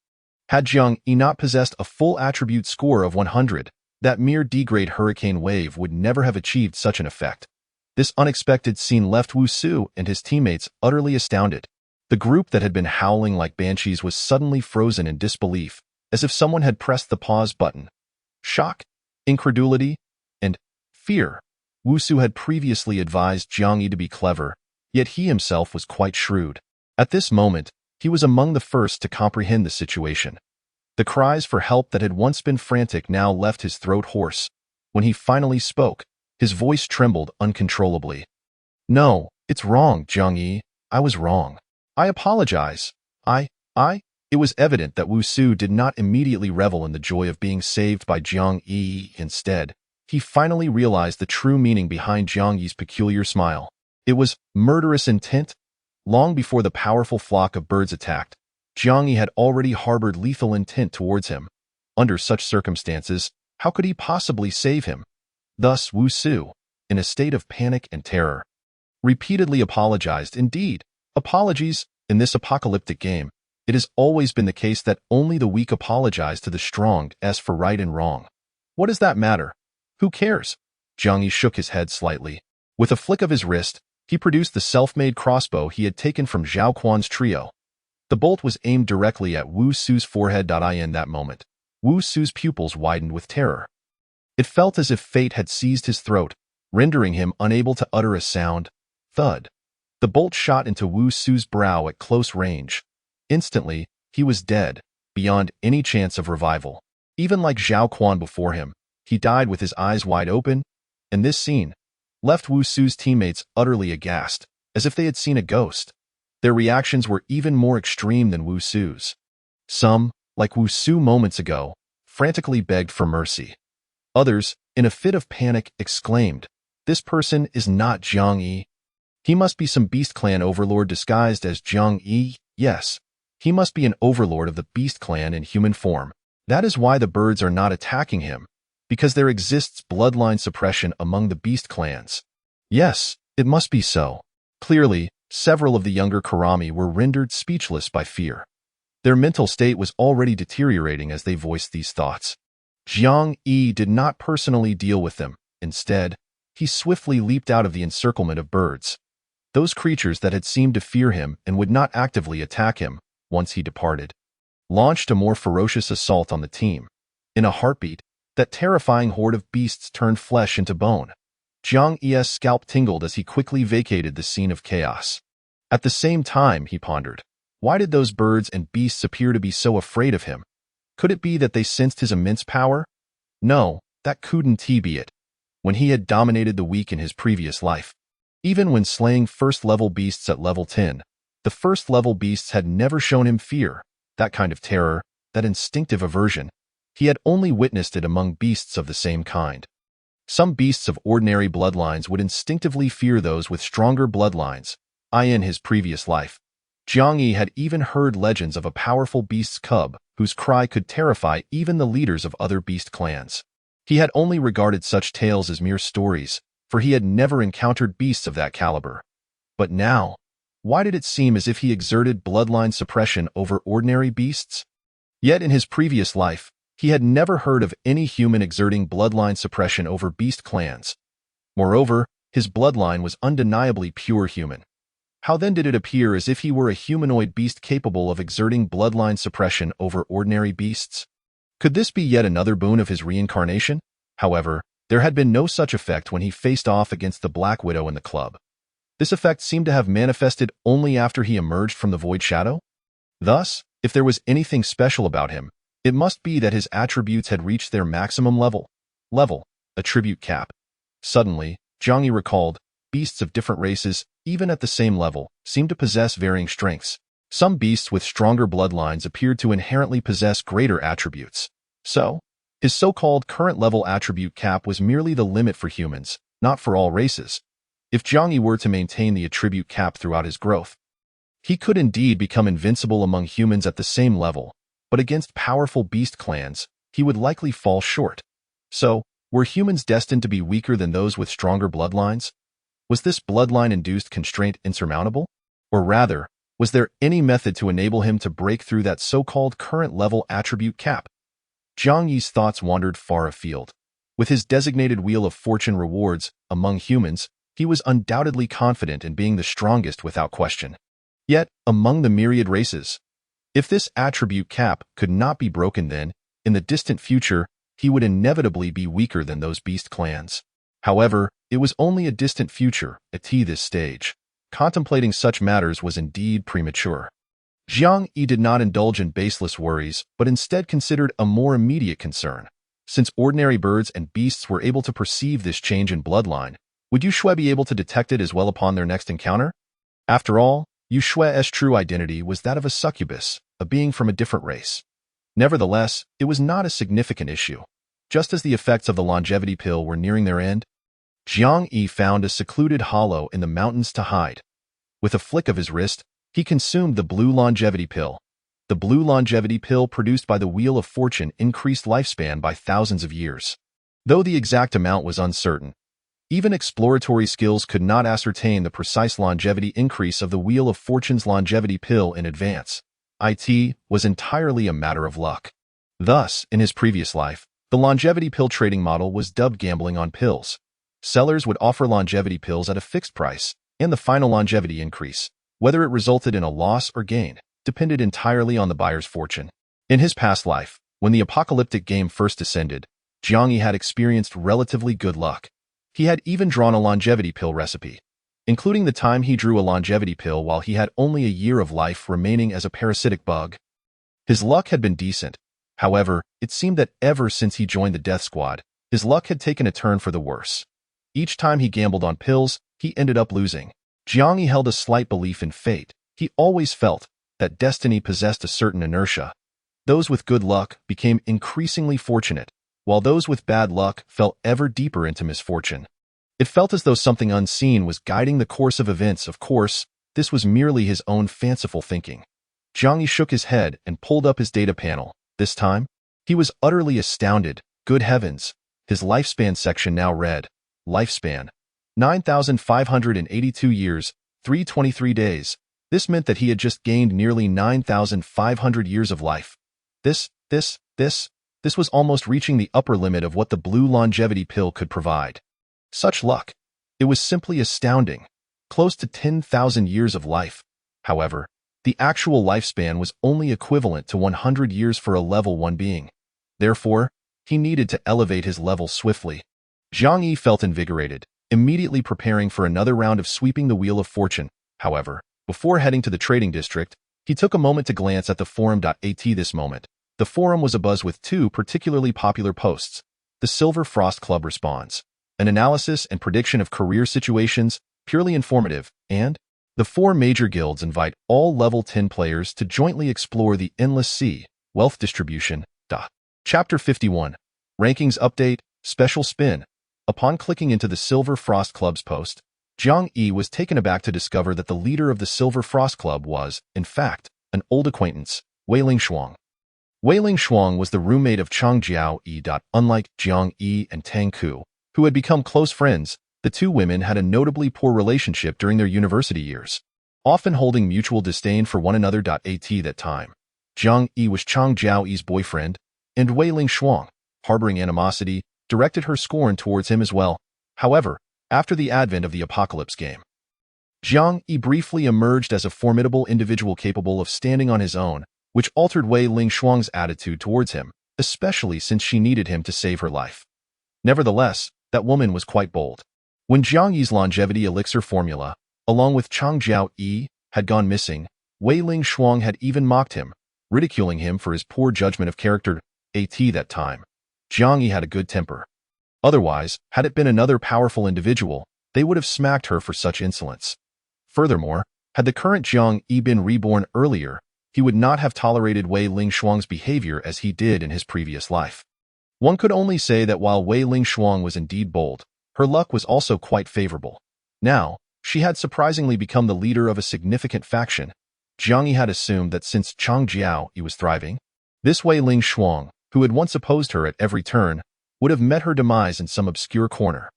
Had Jiang Yi not possessed a full attribute score of 100, that mere D-grade hurricane wave would never have achieved such an effect. This unexpected scene left Wu Su and his teammates utterly astounded. The group that had been howling like banshees was suddenly frozen in disbelief, as if someone had pressed the pause button. Shock, incredulity, and fear. Wu Su had previously advised Jiang Yi to be clever, yet he himself was quite shrewd. At this moment, he was among the first to comprehend the situation. The cries for help that had once been frantic now left his throat hoarse. When he finally spoke, his voice trembled uncontrollably. No, it's wrong, Jiang Yi. I was wrong. I apologize. It was evident that Wu Su did not immediately revel in the joy of being saved by Jiang Yi. Instead, he finally realized the true meaning behind Jiang Yi's peculiar smile. It was murderous intent. Long before the powerful flock of birds attacked, Jiang Yi had already harbored lethal intent towards him. Under such circumstances, how could he possibly save him? Thus Wu Su, in a state of panic and terror, repeatedly apologized. Indeed, apologies, in this apocalyptic game, it has always been the case that only the weak apologize to the strong as for right and wrong. What does that matter? Who cares? Jiang Yi shook his head slightly. With a flick of his wrist, he produced the self-made crossbow he had taken from Zhao Quan's trio. The bolt was aimed directly at Wu Su's forehead. In that moment, Wu Su's pupils widened with terror. It felt as if fate had seized his throat, rendering him unable to utter a sound. Thud. The bolt shot into Wu Su's brow at close range. Instantly, he was dead, beyond any chance of revival. Even like Zhao Quan before him, he died with his eyes wide open and this scene left Wu Su's teammates utterly aghast, as if they had seen a ghost. Their reactions were even more extreme than Wu Su's. Some, like Wu Su moments ago, frantically begged for mercy. Others, in a fit of panic, exclaimed, "This person is not Jiang Yi. He must be some Beast Clan overlord disguised as Jiang Yi. Yes, he must be an overlord of the Beast Clan in human form. That is why the birds are not attacking him, because there exists bloodline suppression among the Beast Clans. Yes, it must be so." Clearly, several of the younger Karami were rendered speechless by fear. Their mental state was already deteriorating as they voiced these thoughts. Jiang Yi did not personally deal with them. Instead, he swiftly leaped out of the encirclement of birds. Those creatures that had seemed to fear him and would not actively attack him once he departed, launched a more ferocious assault on the team. In a heartbeat, that terrifying horde of beasts turned flesh into bone. Jiang Yi's scalp tingled as he quickly vacated the scene of chaos. At the same time, he pondered, why did those birds and beasts appear to be so afraid of him? Could it be that they sensed his immense power? No, that couldn't be it. When he had dominated the weak in his previous life, even when slaying first-level beasts at level 10, the first-level beasts had never shown him fear, that kind of terror, that instinctive aversion. He had only witnessed it among beasts of the same kind. Some beasts of ordinary bloodlines would instinctively fear those with stronger bloodlines, in his previous life. Jiang Yi had even heard legends of a powerful beast's cub whose cry could terrify even the leaders of other beast clans. He had only regarded such tales as mere stories, for he had never encountered beasts of that caliber. But now, why did it seem as if he exerted bloodline suppression over ordinary beasts? Yet in his previous life, he had never heard of any human exerting bloodline suppression over beast clans. Moreover, his bloodline was undeniably pure human. How then did it appear as if he were a humanoid beast capable of exerting bloodline suppression over ordinary beasts? Could this be yet another boon of his reincarnation? However, there had been no such effect when he faced off against the Black Widow in the club. This effect seemed to have manifested only after he emerged from the Void Shadow. Thus, if there was anything special about him, it must be that his attributes had reached their maximum level, attribute cap. Suddenly, Jiang Yi recalled, beasts of different races, even at the same level, seemed to possess varying strengths. Some beasts with stronger bloodlines appeared to inherently possess greater attributes. So, his so-called current level attribute cap was merely the limit for humans, not for all races. If Jiang Yi were to maintain the attribute cap throughout his growth, he could indeed become invincible among humans at the same level, but against powerful beast clans, he would likely fall short. So, were humans destined to be weaker than those with stronger bloodlines? Was this bloodline-induced constraint insurmountable? Or rather, was there any method to enable him to break through that so-called current-level attribute cap? Jiang Yi's thoughts wandered far afield. With his designated Wheel of Fortune rewards among humans, he was undoubtedly confident in being the strongest without question. Yet, among the myriad races, if this attribute cap could not be broken then, in the distant future, he would inevitably be weaker than those beast clans. However, it was only a distant future at this stage. Contemplating such matters was indeed premature. Jiang Yi did not indulge in baseless worries, but instead considered a more immediate concern. Since ordinary birds and beasts were able to perceive this change in bloodline, would Yu Shui be able to detect it as well upon their next encounter? After all, Yu Shui's true identity was that of a succubus, a being from a different race. Nevertheless, it was not a significant issue. Just as the effects of the longevity pill were nearing their end, Jiang Yi found a secluded hollow in the mountains to hide. With a flick of his wrist, he consumed the blue longevity pill. The blue longevity pill produced by the Wheel of Fortune increased lifespan by thousands of years. Though the exact amount was uncertain, even exploratory skills could not ascertain the precise longevity increase of the Wheel of Fortune's longevity pill in advance. It was entirely a matter of luck. Thus, in his previous life, the longevity pill trading model was dubbed gambling on pills. Sellers would offer longevity pills at a fixed price, and the final longevity increase, whether it resulted in a loss or gain, depended entirely on the buyer's fortune. In his past life, when the apocalyptic game first descended, Jiang Yi had experienced relatively good luck. He had even drawn a longevity pill recipe, including the time he drew a longevity pill while he had only a year of life remaining as a parasitic bug. His luck had been decent. However, it seemed that ever since he joined the Death Squad, his luck had taken a turn for the worse. Each time he gambled on pills, he ended up losing. Jiang Yi held a slight belief in fate. He always felt that destiny possessed a certain inertia. Those with good luck became increasingly fortunate, while those with bad luck fell ever deeper into misfortune. It felt as though something unseen was guiding the course of events. Of course, this was merely his own fanciful thinking. Jiang Yi shook his head and pulled up his data panel. This time, he was utterly astounded. Good heavens! His lifespan section now read, lifespan, 9,582 years, 323 days. This meant that he had just gained nearly 9,500 years of life. This was almost reaching the upper limit of what the blue longevity pill could provide. Such luck. It was simply astounding. Close to 10,000 years of life. However, the actual lifespan was only equivalent to 100 years for a level 1 being. Therefore, he needed to elevate his level swiftly. Jiang Yi felt invigorated, immediately preparing for another round of sweeping the wheel of fortune. However, before heading to the trading district, he took a moment to glance at the forum.at. This moment, the forum was abuzz with two particularly popular posts. The Silver Frost Club responds, an analysis and prediction of career situations, purely informative, and the 4 major guilds invite all level 10 players to jointly explore the endless sea, wealth distribution. Chapter 51, Rankings Update, Special Spin. Upon clicking into the Silver Frost Club's post, Jiang Yi was taken aback to discover that the leader of the Silver Frost Club was, in fact, an old acquaintance, Weiling Shuang. Weiling Shuang was the roommate of Chang Jiao Yi. Unlike Jiang Yi and Tang Ku, who had become close friends, the two women had a notably poor relationship during their university years, often holding mutual disdain for one another. At that time, Jiang Yi was Chang Jiao Yi's boyfriend, and Weiling Shuang, harboring animosity, directed her scorn towards him as well. However, after the advent of the Apocalypse game, Jiang Yi briefly emerged as a formidable individual capable of standing on his own, which altered Weiling Shuang's attitude towards him, especially since she needed him to save her life. Nevertheless, that woman was quite bold. When Jiang Yi's longevity elixir formula, along with Chang Jiao Yi, had gone missing, Weiling Shuang had even mocked him, ridiculing him for his poor judgment of character. At that time, Jiang Yi had a good temper. Otherwise, had it been another powerful individual, they would have smacked her for such insolence. Furthermore, had the current Jiang Yi been reborn earlier, he would not have tolerated Weiling Shuang's behavior as he did in his previous life. One could only say that while Weiling Shuang was indeed bold, her luck was also quite favorable. Now, she had surprisingly become the leader of a significant faction. Jiang Yi had assumed that since Chang Jiao Yi was thriving, this Weiling Shuang, who had once opposed her at every turn, would have met her demise in some obscure corner.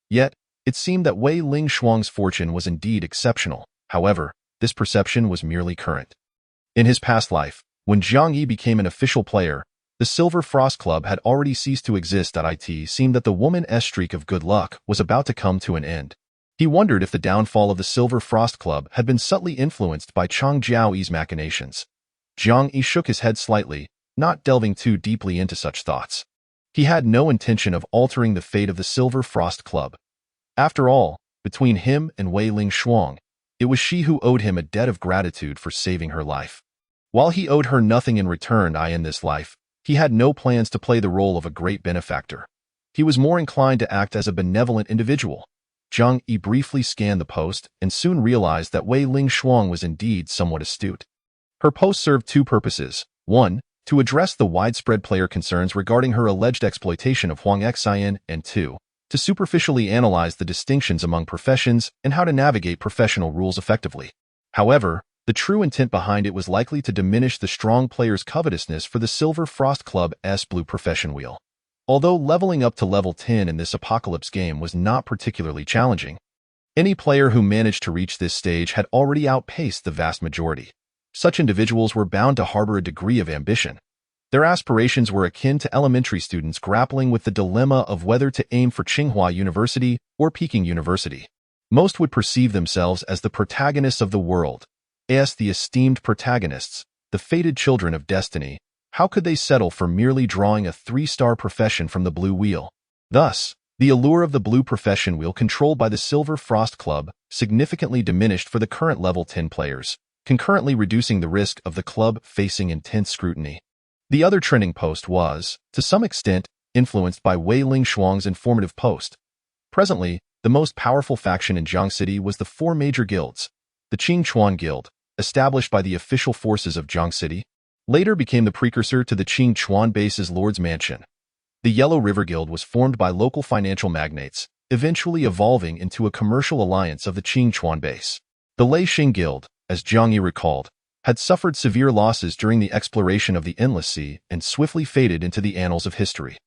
Yet, it seemed that Weiling Shuang's fortune was indeed exceptional. However, this perception was merely current. In his past life, when Jiang Yi became an official player, the Silver Frost Club had already ceased to exist. It seemed that the woman's streak of good luck was about to come to an end. He wondered if the downfall of the Silver Frost Club had been subtly influenced by Chang Jiao Yi's machinations. Jiang Yi shook his head slightly, not delving too deeply into such thoughts. He had no intention of altering the fate of the Silver Frost Club. After all, between him and Weiling Shuang, it was she who owed him a debt of gratitude for saving her life. While he owed her nothing in return in this life, he had no plans to play the role of a great benefactor. He was more inclined to act as a benevolent individual. Jiang Yi briefly scanned the post and soon realized that Weiling Shuang was indeed somewhat astute. Her post served two purposes. 1. To address the widespread player concerns regarding her alleged exploitation of Huang Xian, and 2. To superficially analyze the distinctions among professions and how to navigate professional rules effectively. However, the true intent behind it was likely to diminish the strong player's covetousness for the Silver Frost Club's blue profession wheel. Although leveling up to level 10 in this Apocalypse game was not particularly challenging, any player who managed to reach this stage had already outpaced the vast majority. Such individuals were bound to harbor a degree of ambition. Their aspirations were akin to elementary students grappling with the dilemma of whether to aim for Tsinghua University or Peking University. Most would perceive themselves as the protagonists of the world, as the esteemed protagonists, the fated children of destiny. How could they settle for merely drawing a 3-star profession from the blue wheel? Thus, the allure of the blue profession wheel controlled by the Silver Frost Club significantly diminished for the current level 10 players, concurrently reducing the risk of the club facing intense scrutiny. The other trending post was, to some extent, influenced by Weiling Shuang's informative post. Presently, The most powerful faction in Jiang City was the four major guilds. The Qingchuan Guild, established by the official forces of Jiang City, later became the precursor to the Qingchuan base's Lord's Mansion. The Yellow River Guild was formed by local financial magnates, eventually evolving into a commercial alliance of the Qingchuan base. The Leixing Guild, as Jiang Yi recalled, had suffered severe losses during the exploration of the Endless Sea and swiftly faded into the annals of history.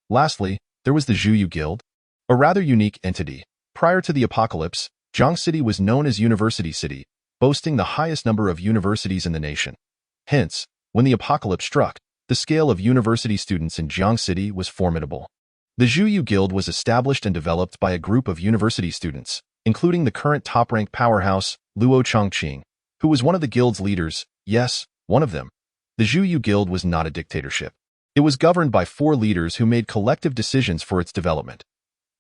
Lastly, there was the Zhuyu Guild, a rather unique entity. Prior to the apocalypse, Jiang City was known as University City, boasting the highest number of universities in the nation. Hence, when the apocalypse struck, the scale of university students in Jiang City was formidable. The Zhuyu Guild was established and developed by a group of university students, including the current top-ranked powerhouse, Luo Chongqing, who was one of the guild's leaders. Yes, one of them. The Zhuyu Guild was not a dictatorship. It was governed by four leaders who made collective decisions for its development.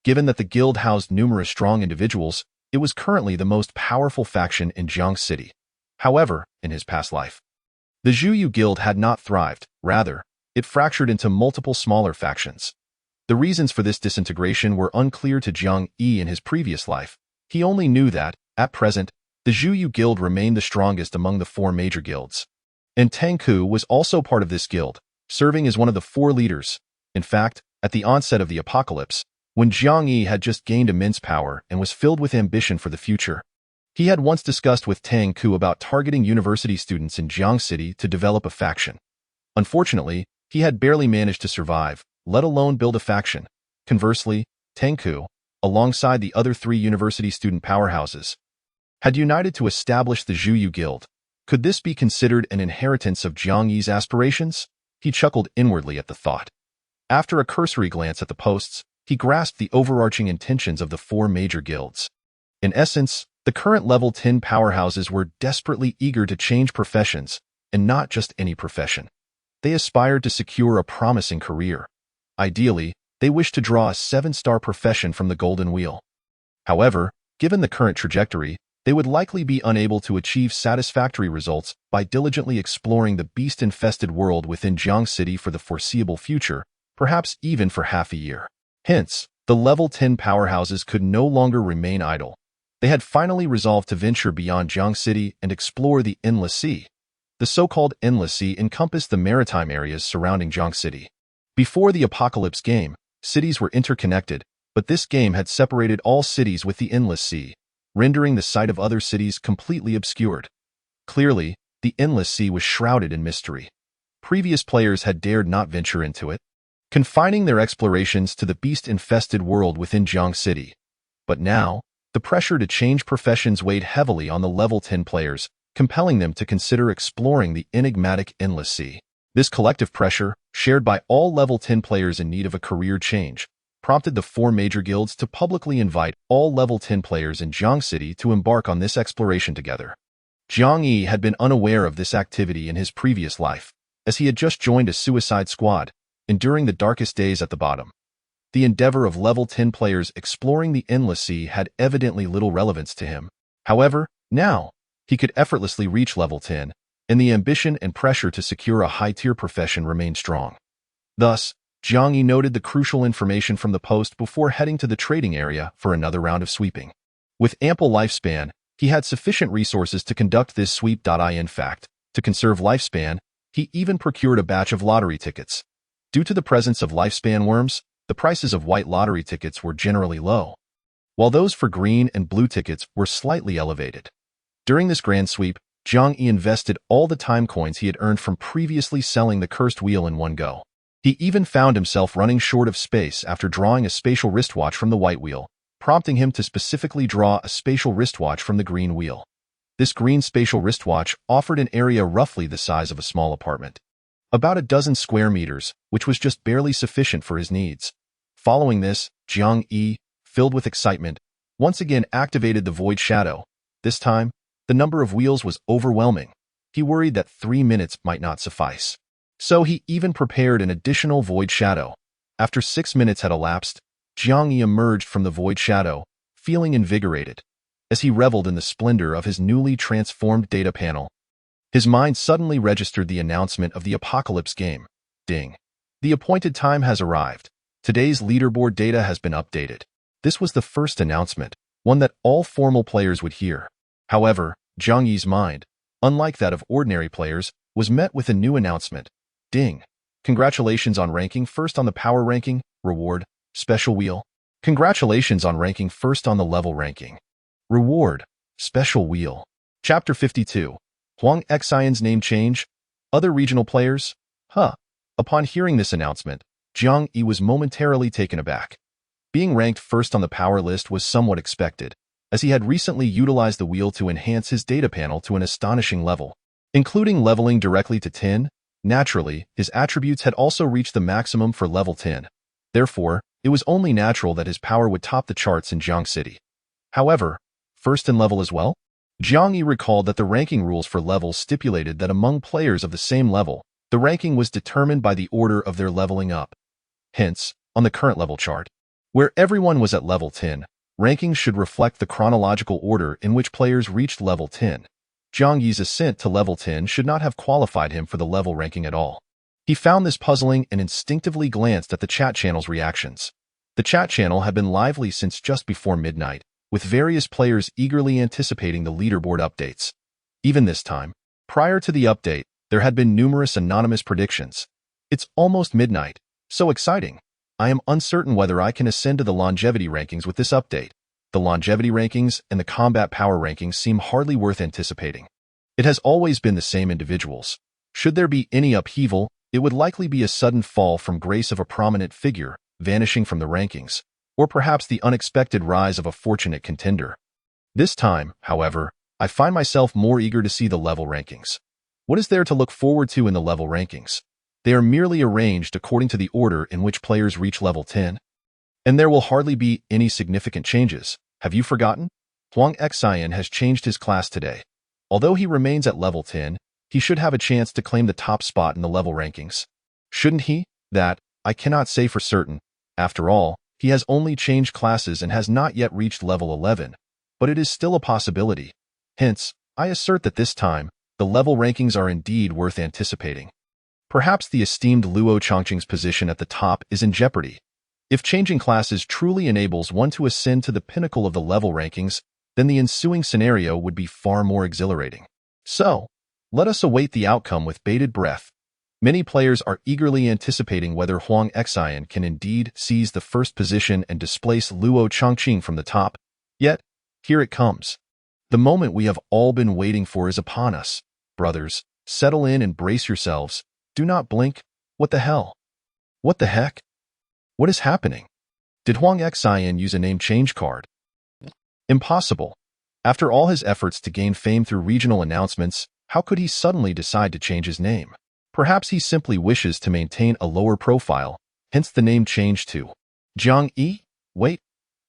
Given that the guild housed numerous strong individuals, it was currently the most powerful faction in Jiang City. However, in his past life, the Zhuyu Guild had not thrived. Rather, it fractured into multiple smaller factions. The reasons for this disintegration were unclear to Jiang Yi in his previous life. He only knew that, at present, the Zhuyu Guild remained the strongest among the four major guilds. And Tangku was also part of this guild, serving as one of the four leaders. In fact, at the onset of the apocalypse, when Jiang Yi had just gained immense power and was filled with ambition for the future, he had once discussed with Tang Ku about targeting university students in Jiang City to develop a faction. Unfortunately, he had barely managed to survive, let alone build a faction. Conversely, Tang Ku, alongside the other three university student powerhouses, had united to establish the Zhuyu Guild. Could this be considered an inheritance of Jiang Yi's aspirations? He chuckled inwardly at the thought. After a cursory glance at the posts, he grasped the overarching intentions of the four major guilds. In essence, the current level 10 powerhouses were desperately eager to change professions, and not just any profession. They aspired to secure a promising career. Ideally, they wished to draw a 7-star profession from the Golden Wheel. However, given the current trajectory, they would likely be unable to achieve satisfactory results by diligently exploring the beast-infested world within Jiang City for the foreseeable future, perhaps even for half a year. Hence, the level 10 powerhouses could no longer remain idle. They had finally resolved to venture beyond Jiang City and explore the Endless Sea. The so-called Endless Sea encompassed the maritime areas surrounding Jiang City. Before the Apocalypse game, cities were interconnected, but this game had separated all cities with the Endless Sea, rendering the sight of other cities completely obscured. Clearly, the Endless Sea was shrouded in mystery. Previous players had dared not venture into it, confining their explorations to the beast-infested world within Jiang City. But now, the pressure to change professions weighed heavily on the level 10 players, compelling them to consider exploring the enigmatic Endless Sea. This collective pressure, shared by all level 10 players in need of a career change, prompted the four major guilds to publicly invite all level 10 players in Jiang City to embark on this exploration together. Jiang Yi had been unaware of this activity in his previous life, as he had just joined a suicide squad, enduring the darkest days at the bottom. The endeavor of level 10 players exploring the Endless Sea had evidently little relevance to him. However, now, he could effortlessly reach level 10, and the ambition and pressure to secure a high-tier profession remained strong. Thus, Jiang Yi noted the crucial information from the post before heading to the trading area for another round of sweeping. With ample lifespan, he had sufficient resources to conduct this sweep. In fact, to conserve lifespan, he even procured a batch of lottery tickets. Due to the presence of lifespan worms, the prices of white lottery tickets were generally low, while those for green and blue tickets were slightly elevated. During this grand sweep, Jiang Yi invested all the time coins he had earned from previously selling the cursed wheel in one go. He even found himself running short of space after drawing a spatial wristwatch from the white wheel, prompting him to specifically draw a spatial wristwatch from the green wheel. This green spatial wristwatch offered an area roughly the size of a small apartment, about a dozen square meters, which was just barely sufficient for his needs. Following this, Jiang Yi, filled with excitement, once again activated the Void Shadow. This time, the number of wheels was overwhelming. He worried that 3 minutes might not suffice. So he even prepared an additional Void Shadow. After 6 minutes had elapsed, Jiang Yi emerged from the Void Shadow, feeling invigorated. As he reveled in the splendor of his newly transformed data panel, his mind suddenly registered the announcement of the Apocalypse game. Ding. The appointed time has arrived. Today's leaderboard data has been updated. This was the first announcement, one that all formal players would hear. However, Jiang Yi's mind, unlike that of ordinary players, was met with a new announcement. Ding! Congratulations on ranking first on the power ranking, reward, special wheel. Congratulations on ranking first on the level ranking. Reward, special wheel. Chapter 52. Huang Xian's name change? Other regional players? Upon hearing this announcement, Jiang Yi was momentarily taken aback. Being ranked first on the power list was somewhat expected, as he had recently utilized the wheel to enhance his data panel to an astonishing level, including leveling directly to 10. Naturally, his attributes had also reached the maximum for level 10. Therefore, it was only natural that his power would top the charts in Jiang City. However, first in level as well? Jiang Yi recalled that the ranking rules for levels stipulated that among players of the same level, the ranking was determined by the order of their leveling up. Hence, on the current level chart, where everyone was at level 10, rankings should reflect the chronological order in which players reached level 10. Jiang Yi's ascent to level 10 should not have qualified him for the level ranking at all. He found this puzzling and instinctively glanced at the chat channel's reactions. The chat channel had been lively since just before midnight, with various players eagerly anticipating the leaderboard updates. Even this time, prior to the update, there had been numerous anonymous predictions. It's almost midnight. So exciting. I am uncertain whether I can ascend to the longevity rankings with this update. The longevity rankings and the combat power rankings seem hardly worth anticipating. It has always been the same individuals. Should there be any upheaval, it would likely be a sudden fall from grace of a prominent figure, vanishing from the rankings, or perhaps the unexpected rise of a fortunate contender. This time, however, I find myself more eager to see the level rankings. What is there to look forward to in the level rankings? They are merely arranged according to the order in which players reach level 10. And there will hardly be any significant changes. Have you forgotten? Huang Xian has changed his class today. Although he remains at level 10, he should have a chance to claim the top spot in the level rankings. Shouldn't he? That, I cannot say for certain. After all, he has only changed classes and has not yet reached level 11. But it is still a possibility. Hence, I assert that this time, the level rankings are indeed worth anticipating. Perhaps the esteemed Luo Chongqing's position at the top is in jeopardy. If changing classes truly enables one to ascend to the pinnacle of the level rankings, then the ensuing scenario would be far more exhilarating. So, let us await the outcome with bated breath. Many players are eagerly anticipating whether Huang Xian can indeed seize the first position and displace Luo Chongqing from the top. Yet, here it comes. The moment we have all been waiting for is upon us. Brothers, settle in and brace yourselves. Do not blink. What the hell? What the heck? What is happening? Did Huang Xian use a name change card? Impossible. After all his efforts to gain fame through regional announcements, how could he suddenly decide to change his name? Perhaps he simply wishes to maintain a lower profile, hence the name change to Jiang Yi? Wait,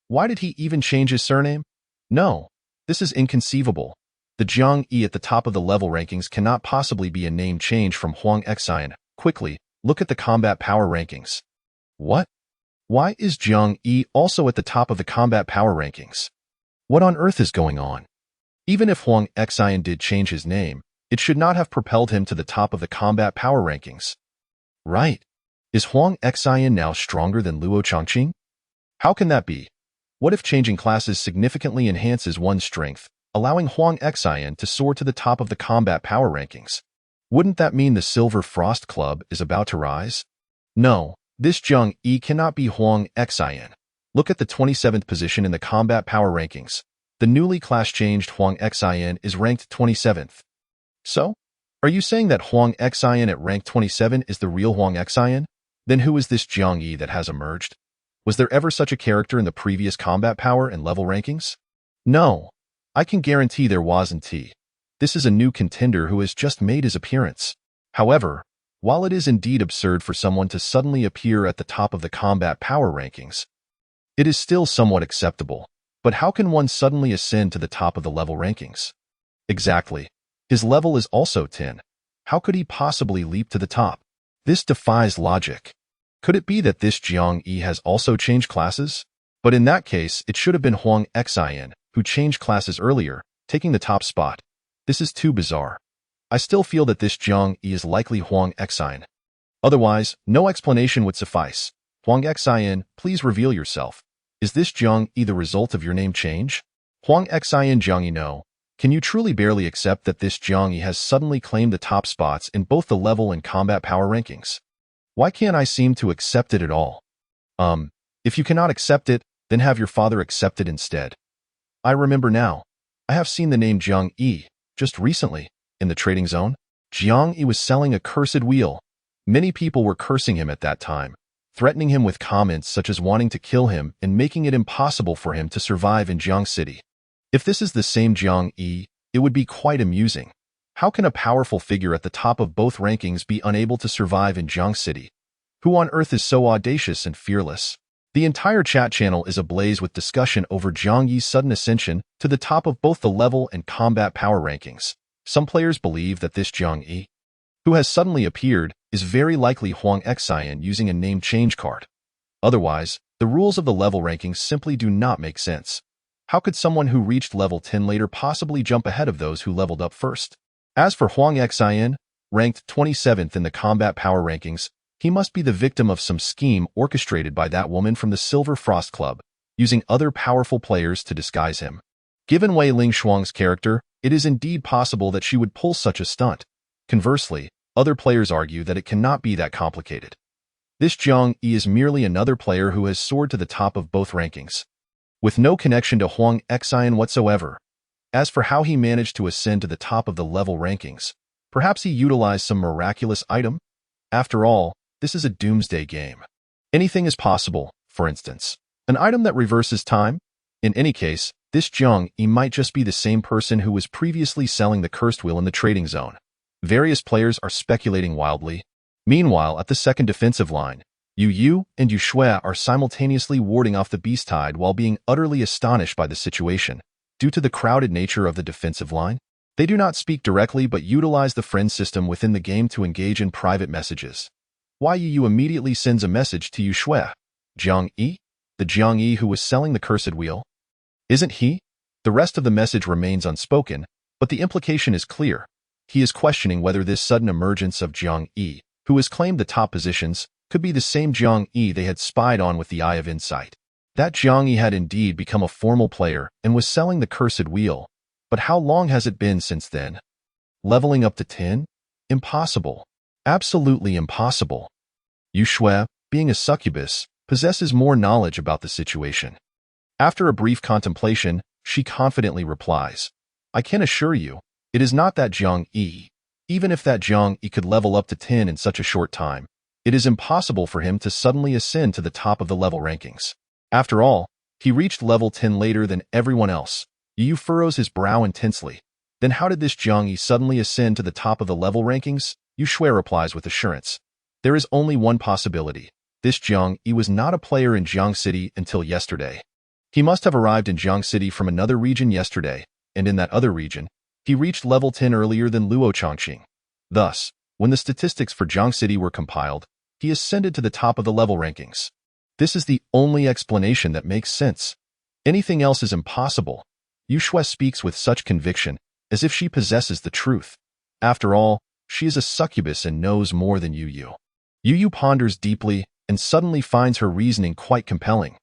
why did he even change his surname? No, this is inconceivable. The Jiang Yi at the top of the level rankings cannot possibly be a name change from Huang Xian. Quickly, look at the combat power rankings. What? Why is Jiang Yi also at the top of the combat power rankings? What on earth is going on? Even if Huang Xian did change his name, it should not have propelled him to the top of the combat power rankings. Right. Is Huang Xian now stronger than Luo Chongqing? How can that be? What if changing classes significantly enhances one's strength, allowing Huang Xian to soar to the top of the combat power rankings? Wouldn't that mean the Silver Frost Club is about to rise? No, this Jiang Yi cannot be Huang Xian. Look at the 27th position in the combat power rankings. The newly class-changed Huang Xian is ranked 27th. So, are you saying that Huang Xian at rank 27 is the real Huang Xian? Then who is this Jiang Yi that has emerged? Was there ever such a character in the previous combat power and level rankings? No, I can guarantee there wasn't. This is a new contender who has just made his appearance. However, while it is indeed absurd for someone to suddenly appear at the top of the combat power rankings, it is still somewhat acceptable. But how can one suddenly ascend to the top of the level rankings? Exactly. His level is also 10. How could he possibly leap to the top? This defies logic. Could it be that this Jiang Yi has also changed classes? But in that case, it should have been Huang Xian, who changed classes earlier, taking the top spot. This is too bizarre. I still feel that this Jiang Yi is likely Huang Xian. Otherwise, no explanation would suffice. Huang Xian, please reveal yourself. Is this Zhang Yi the result of your name change? Huang Xian Zhang Yi no. Can you truly barely accept that this Zhang Yi has suddenly claimed the top spots in both the level and combat power rankings? Why can't I seem to accept it at all? If you cannot accept it, then have your father accept it instead. I remember now. I have seen the name Zhang Yi, just recently, in the trading zone. Zhang Yi was selling a cursed wheel. Many people were cursing him at that time, threatening him with comments such as wanting to kill him and making it impossible for him to survive in Jiang City. If this is the same Zhang Yi, it would be quite amusing. How can a powerful figure at the top of both rankings be unable to survive in Jiang City? Who on earth is so audacious and fearless? The entire chat channel is ablaze with discussion over Zhang Yi's sudden ascension to the top of both the level and combat power rankings. Some players believe that this Zhang Yi, who has suddenly appeared, is very likely Huang Xian using a name change card. Otherwise, the rules of the level rankings simply do not make sense. How could someone who reached level 10 later possibly jump ahead of those who leveled up first? As for Huang Xian, ranked 27th in the combat power rankings, he must be the victim of some scheme orchestrated by that woman from the Silver Frost Club, using other powerful players to disguise him. Given Wei Lingshuang's character, it is indeed possible that she would pull such a stunt. Conversely, other players argue that it cannot be that complicated. This Zhang Yi is merely another player who has soared to the top of both rankings, with no connection to Huang Xian whatsoever. As for how he managed to ascend to the top of the level rankings, perhaps he utilized some miraculous item? After all, this is a doomsday game. Anything is possible, for instance. An item that reverses time? In any case, this Zhang Yi might just be the same person who was previously selling the cursed wheel in the trading zone. Various players are speculating wildly. Meanwhile, at the second defensive line, Yu and Yu Shui are simultaneously warding off the beast tide while being utterly astonished by the situation. Due to the crowded nature of the defensive line, they do not speak directly but utilize the friend system within the game to engage in private messages. Yu immediately sends a message to Yu Shui. Zhang Yi? The Zhang Yi who was selling the cursed wheel? Isn't he? The rest of the message remains unspoken, but the implication is clear. He is questioning whether this sudden emergence of Zhang Yi, who has claimed the top positions, could be the same Zhang Yi they had spied on with the Eye of Insight. That Zhang Yi had indeed become a formal player and was selling the cursed wheel. But how long has it been since then? Leveling up to 10? Impossible. Absolutely impossible. Yu Shui, being a succubus, possesses more knowledge about the situation. After a brief contemplation, she confidently replies, I can assure you, it is not that Zhang Yi. Even if that Zhang Yi could level up to 10 in such a short time, it is impossible for him to suddenly ascend to the top of the level rankings. After all, he reached level 10 later than everyone else. Yu furrows his brow intensely. Then how did this Zhang Yi suddenly ascend to the top of the level rankings? Yu Shui replies with assurance. There is only one possibility. This Zhang Yi was not a player in Jiang City until yesterday. He must have arrived in Jiang City from another region yesterday, and in that other region, he reached level 10 earlier than Luo Chongqing. Thus, when the statistics for Jiang City were compiled, he ascended to the top of the level rankings. This is the only explanation that makes sense. Anything else is impossible. Yu Shui speaks with such conviction, as if she possesses the truth. After all, she is a succubus and knows more than Yu. Yu ponders deeply and suddenly finds her reasoning quite compelling.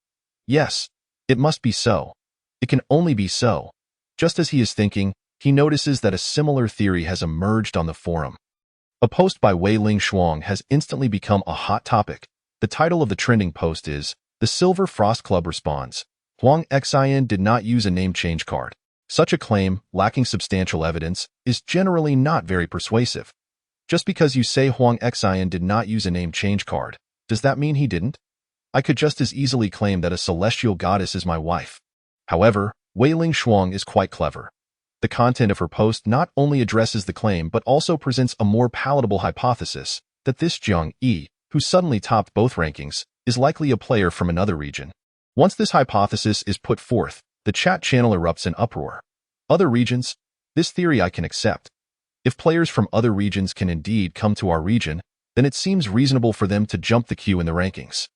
Yes, it must be so. It can only be so. Just as he is thinking, he notices that a similar theory has emerged on the forum. A post by Wei Lingshuang has instantly become a hot topic. The title of the trending post is, The Silver Frost Club Responds. Huang Xian did not use a name change card. Such a claim, lacking substantial evidence, is generally not very persuasive. Just because you say Huang Xian did not use a name change card, does that mean he didn't? I could just as easily claim that a celestial goddess is my wife. However, Wei Lingshuang is quite clever. The content of her post not only addresses the claim but also presents a more palatable hypothesis that this Zhang Yi, who suddenly topped both rankings, is likely a player from another region. Once this hypothesis is put forth, the chat channel erupts in uproar. Other regions? This theory I can accept. If players from other regions can indeed come to our region, then it seems reasonable for them to jump the queue in the rankings.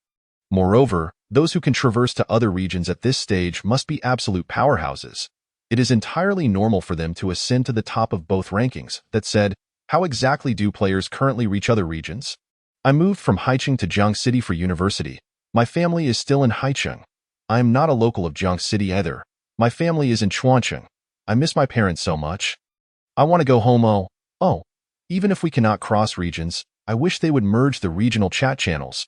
Moreover, those who can traverse to other regions at this stage must be absolute powerhouses. It is entirely normal for them to ascend to the top of both rankings. That said, how exactly do players currently reach other regions? I moved from Haicheng to Jiang City for university. My family is still in Haicheng. I am not a local of Jiang City either. My family is in Chuancheng. I miss my parents so much. I want to go home. Oh. Even if we cannot cross regions, I wish they would merge the regional chat channels.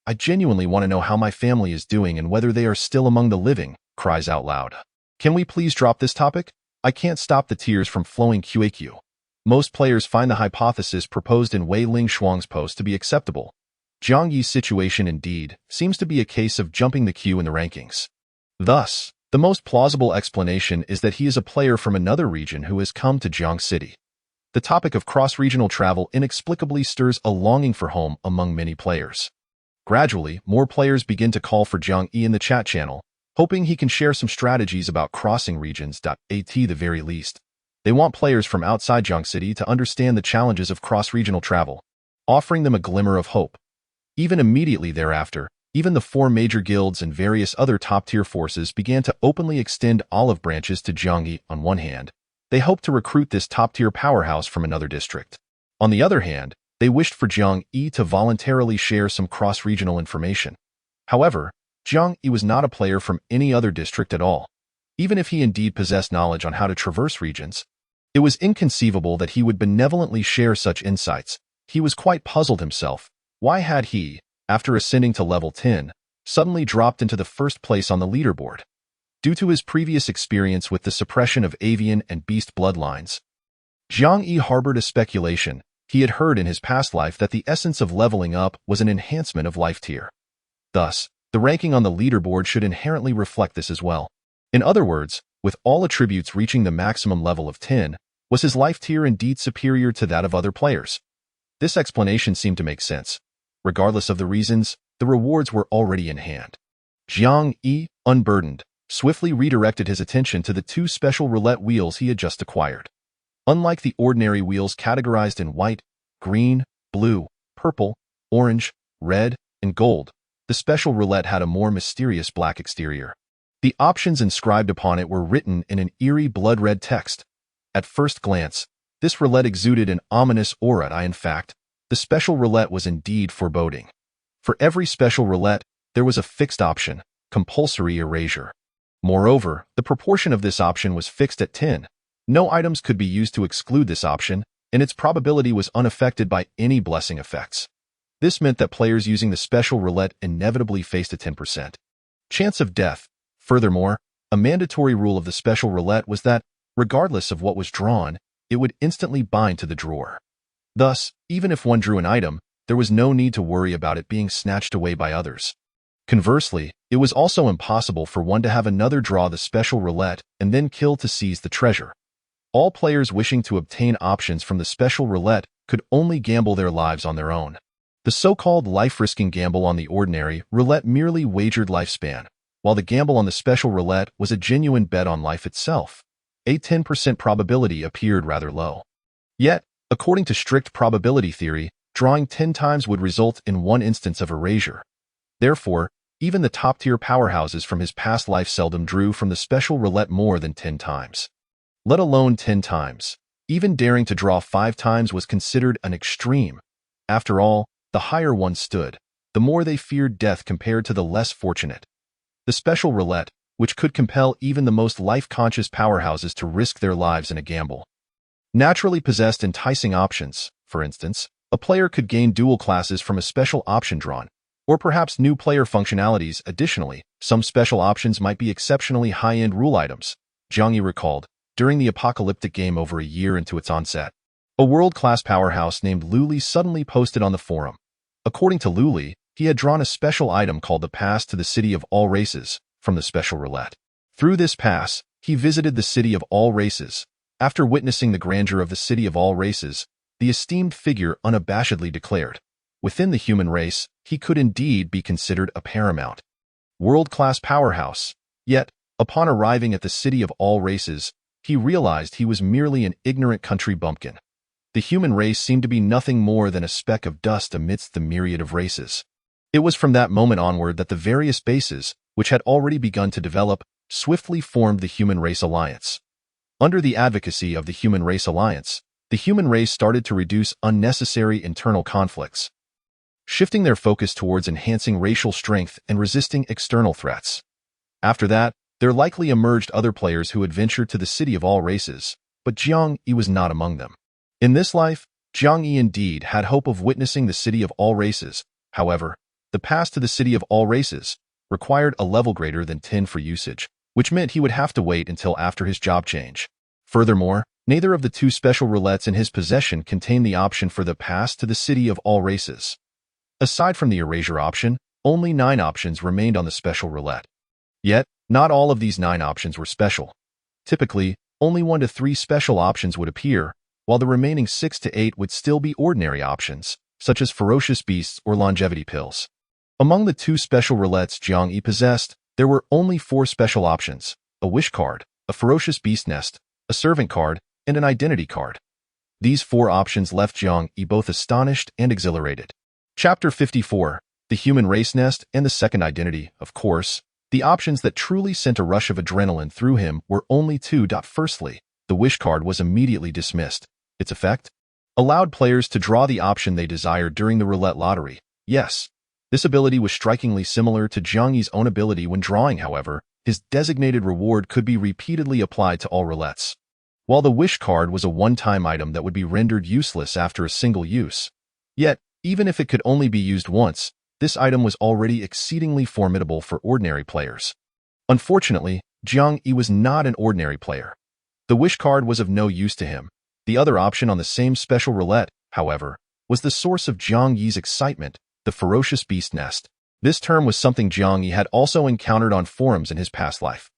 I genuinely want to know how my family is doing and whether they are still among the living, cries out loud. Can we please drop this topic? I can't stop the tears from flowing QAQ. Most players find the hypothesis proposed in Wei Ling Shuang's post to be acceptable. Jiang Yi's situation indeed seems to be a case of jumping the queue in the rankings. Thus, the most plausible explanation is that he is a player from another region who has come to Jiang City. The topic of cross-regional travel inexplicably stirs a longing for home among many players. Gradually, more players begin to call for Jiang Yi in the chat channel, hoping he can share some strategies about crossing regions. At the very least, they want players from outside Jiang City to understand the challenges of cross-regional travel, offering them a glimmer of hope. Even immediately thereafter, even the 4 major guilds and various other top-tier forces began to openly extend olive branches to Jiang Yi. On one hand, they hoped to recruit this top-tier powerhouse from another district. On the other hand, they wished for Jiang Yi to voluntarily share some cross-regional information. However, Jiang Yi was not a player from any other district at all. Even if he indeed possessed knowledge on how to traverse regions, it was inconceivable that he would benevolently share such insights. He was quite puzzled himself. Why had he, after ascending to level 10, suddenly dropped into the first place on the leaderboard? Due to his previous experience with the suppression of avian and beast bloodlines, Jiang Yi harbored a speculation. He had heard in his past life that the essence of leveling up was an enhancement of life tier. Thus, the ranking on the leaderboard should inherently reflect this as well. In other words, with all attributes reaching the maximum level of 10, was his life tier indeed superior to that of other players? This explanation seemed to make sense. Regardless of the reasons, the rewards were already in hand. Jiang Yi, unburdened, swiftly redirected his attention to the 2 special roulette wheels he had just acquired. Unlike the ordinary wheels categorized in white, green, blue, purple, orange, red, and gold, the special roulette had a more mysterious black exterior. The options inscribed upon it were written in an eerie blood-red text. At first glance, this roulette exuded an ominous aura. In fact, the special roulette was indeed foreboding. For every special roulette, there was a fixed option, compulsory erasure. Moreover, the proportion of this option was fixed at 10. No items could be used to exclude this option, and its probability was unaffected by any blessing effects. This meant that players using the special roulette inevitably faced a 10% chance of death. Furthermore, a mandatory rule of the special roulette was that, regardless of what was drawn, it would instantly bind to the drawer. Thus, even if one drew an item, there was no need to worry about it being snatched away by others. Conversely, it was also impossible for one to have another draw the special roulette and then kill to seize the treasure. All players wishing to obtain options from the special roulette could only gamble their lives on their own. The so-called life-risking gamble on the ordinary roulette merely wagered lifespan, while the gamble on the special roulette was a genuine bet on life itself. A 10% probability appeared rather low. Yet, according to strict probability theory, drawing 10 times would result in one instance of erasure. Therefore, even the top-tier powerhouses from his past life seldom drew from the special roulette more than 10 times. Let alone 10 times. Even daring to draw 5 times was considered an extreme. After all, the higher one stood, the more they feared death compared to the less fortunate. The special roulette, which could compel even the most life-conscious powerhouses to risk their lives in a gamble, naturally possessed enticing options. For instance, a player could gain dual classes from a special option drawn, or perhaps new player functionalities. Additionally, some special options might be exceptionally high-end rule items. Jiang Yi recalled, during the apocalyptic game over a year into its onset, a world-class powerhouse named Luli suddenly posted on the forum. According to Luli, he had drawn a special item called the Pass to the City of All Races from the special roulette. Through this pass, he visited the City of All Races. After witnessing the grandeur of the City of All Races, the esteemed figure unabashedly declared, within the human race, he could indeed be considered a paramount, world-class powerhouse. Yet, upon arriving at the City of All Races, he realized he was merely an ignorant country bumpkin. The human race seemed to be nothing more than a speck of dust amidst the myriad of races. It was from that moment onward that the various bases, which had already begun to develop, swiftly formed the Human Race Alliance. Under the advocacy of the Human Race Alliance, the human race started to reduce unnecessary internal conflicts, shifting their focus towards enhancing racial strength and resisting external threats. After that, there likely emerged other players who adventured to the city of all races, but Jiang Yi was not among them. In this life, Jiang Yi indeed had hope of witnessing the city of all races. However, the pass to the city of all races required a level greater than 10 for usage, which meant he would have to wait until after his job change. Furthermore, neither of the two special roulettes in his possession contained the option for the pass to the city of all races. Aside from the erasure option, only 9 options remained on the special roulette. Yet, not all of these 9 options were special. Typically, only 1 to 3 special options would appear, while the remaining 6 to 8 would still be ordinary options, such as ferocious beasts or longevity pills. Among the 2 special roulettes Jiang Yi possessed, there were only 4 special options: a wish card, a ferocious beast nest, a servant card, and an identity card. These 4 options left Jiang Yi both astonished and exhilarated. Chapter 54. The Human Race Nest and the Second Identity. Of course, the options that truly sent a rush of adrenaline through him were only 2. Firstly, the wish card was immediately dismissed. Its effect? Allowed players to draw the option they desired during the roulette lottery. Yes, this ability was strikingly similar to Jiang Yi's own ability when drawing. However, his designated reward could be repeatedly applied to all roulettes. While the wish card was a one-time item that would be rendered useless after a single use. Yet, even if it could only be used once, this item was already exceedingly formidable for ordinary players. Unfortunately, Jiang Yi was not an ordinary player. The wish card was of no use to him. The other option on the same special roulette, however, was the source of Jiang Yi's excitement, the ferocious beast nest. This term was something Jiang Yi had also encountered on forums in his past life.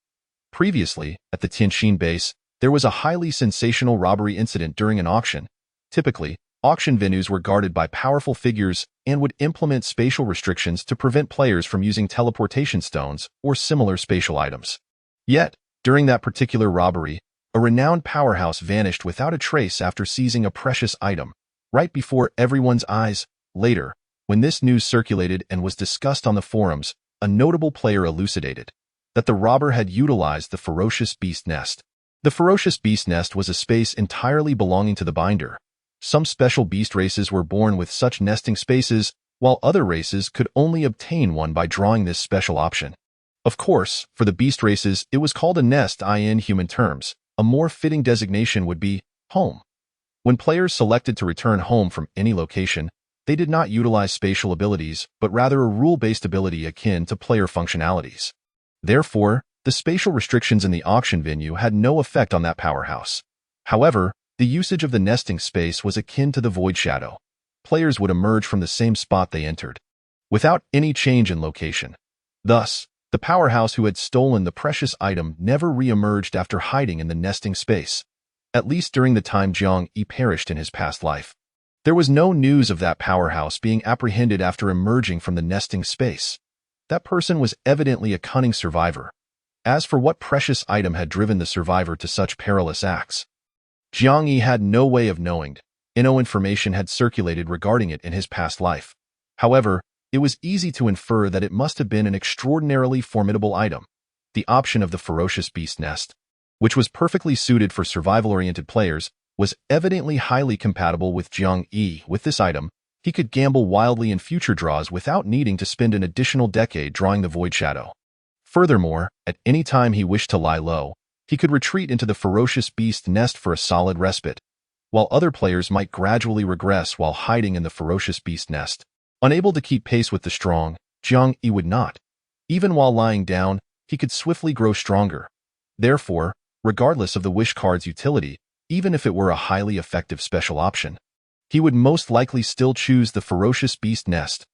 Previously, at the Tianxin base, there was a highly sensational robbery incident during an auction. Typically, auction venues were guarded by powerful figures and would implement spatial restrictions to prevent players from using teleportation stones or similar spatial items. Yet, during that particular robbery, a renowned powerhouse vanished without a trace after seizing a precious item, right before everyone's eyes. Later, when this news circulated and was discussed on the forums, a notable player elucidated that the robber had utilized the ferocious beast nest. The ferocious beast nest was a space entirely belonging to the binder. Some special beast races were born with such nesting spaces, while other races could only obtain one by drawing this special option. Of course, for the beast races, it was called a nest in human terms. A more fitting designation would be home. When players selected to return home from any location, they did not utilize spatial abilities, but rather a rule-based ability akin to player functionalities. Therefore, the spatial restrictions in the auction venue had no effect on that powerhouse. However, the usage of the nesting space was akin to the void shadow. Players would emerge from the same spot they entered, without any change in location. Thus, the powerhouse who had stolen the precious item never re-emerged after hiding in the nesting space, at least during the time Jiang Yi perished in his past life. There was no news of that powerhouse being apprehended after emerging from the nesting space. That person was evidently a cunning survivor. As for what precious item had driven the survivor to such perilous acts, Jiang Yi had no way of knowing. No information had circulated regarding it in his past life. However, it was easy to infer that it must have been an extraordinarily formidable item, the option of the ferocious beast nest, which was perfectly suited for survival-oriented players, was evidently highly compatible with Jiang Yi. With this item, he could gamble wildly in future draws without needing to spend an additional decade drawing the void shadow. Furthermore, at any time he wished to lie low, he could retreat into the ferocious beast nest for a solid respite, while other players might gradually regress while hiding in the ferocious beast nest. Unable to keep pace with the strong, Jiang Yi would not. Even while lying down, he could swiftly grow stronger. Therefore, regardless of the wish card's utility, even if it were a highly effective special option, he would most likely still choose the ferocious beast nest.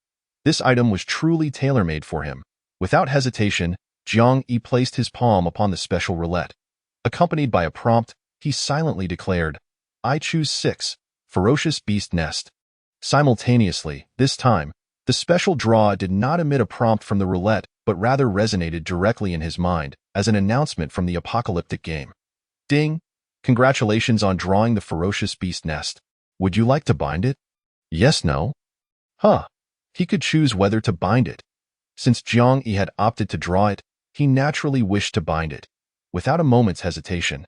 This item was truly tailor-made for him. Without hesitation, Jiang Yi placed his palm upon the special roulette. Accompanied by a prompt, he silently declared, "I choose 6, ferocious beast nest." Simultaneously, this time, the special draw did not emit a prompt from the roulette, but rather resonated directly in his mind as an announcement from the apocalyptic game. Ding! Congratulations on drawing the ferocious beast nest. Would you like to bind it? Yes, no? Huh. He could choose whether to bind it. Since Jiang Yi had opted to draw it, he naturally wished to bind it. Without a moment's hesitation,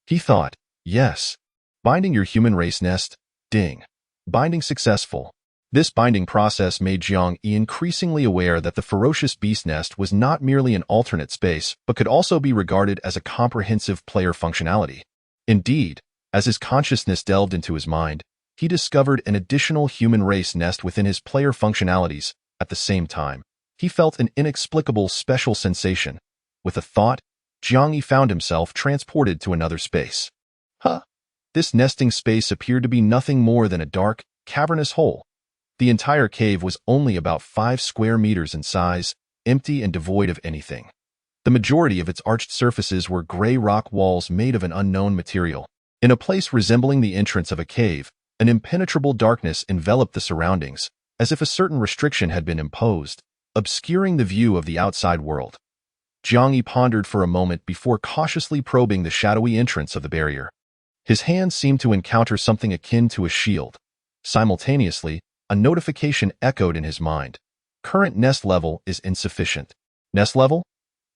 he thought, yes. Binding your human race nest. Ding. Binding successful. This binding process made Jiang Yi increasingly aware that the ferocious beast nest was not merely an alternate space, but could also be regarded as a comprehensive player functionality. Indeed, as his consciousness delved into his mind, he discovered an additional human race nest within his player functionalities. At the same time, he felt an inexplicable special sensation. With a thought, Jiang Yi found himself transported to another space. This nesting space appeared to be nothing more than a dark, cavernous hole. The entire cave was only about 5 square meters in size, empty and devoid of anything. The majority of its arched surfaces were gray rock walls made of an unknown material. In a place resembling the entrance of a cave, an impenetrable darkness enveloped the surroundings, as if a certain restriction had been imposed, obscuring the view of the outside world. Jiang Yi pondered for a moment before cautiously probing the shadowy entrance of the barrier. His hand seemed to encounter something akin to a shield. Simultaneously, a notification echoed in his mind. Current nest level is insufficient. Nest level?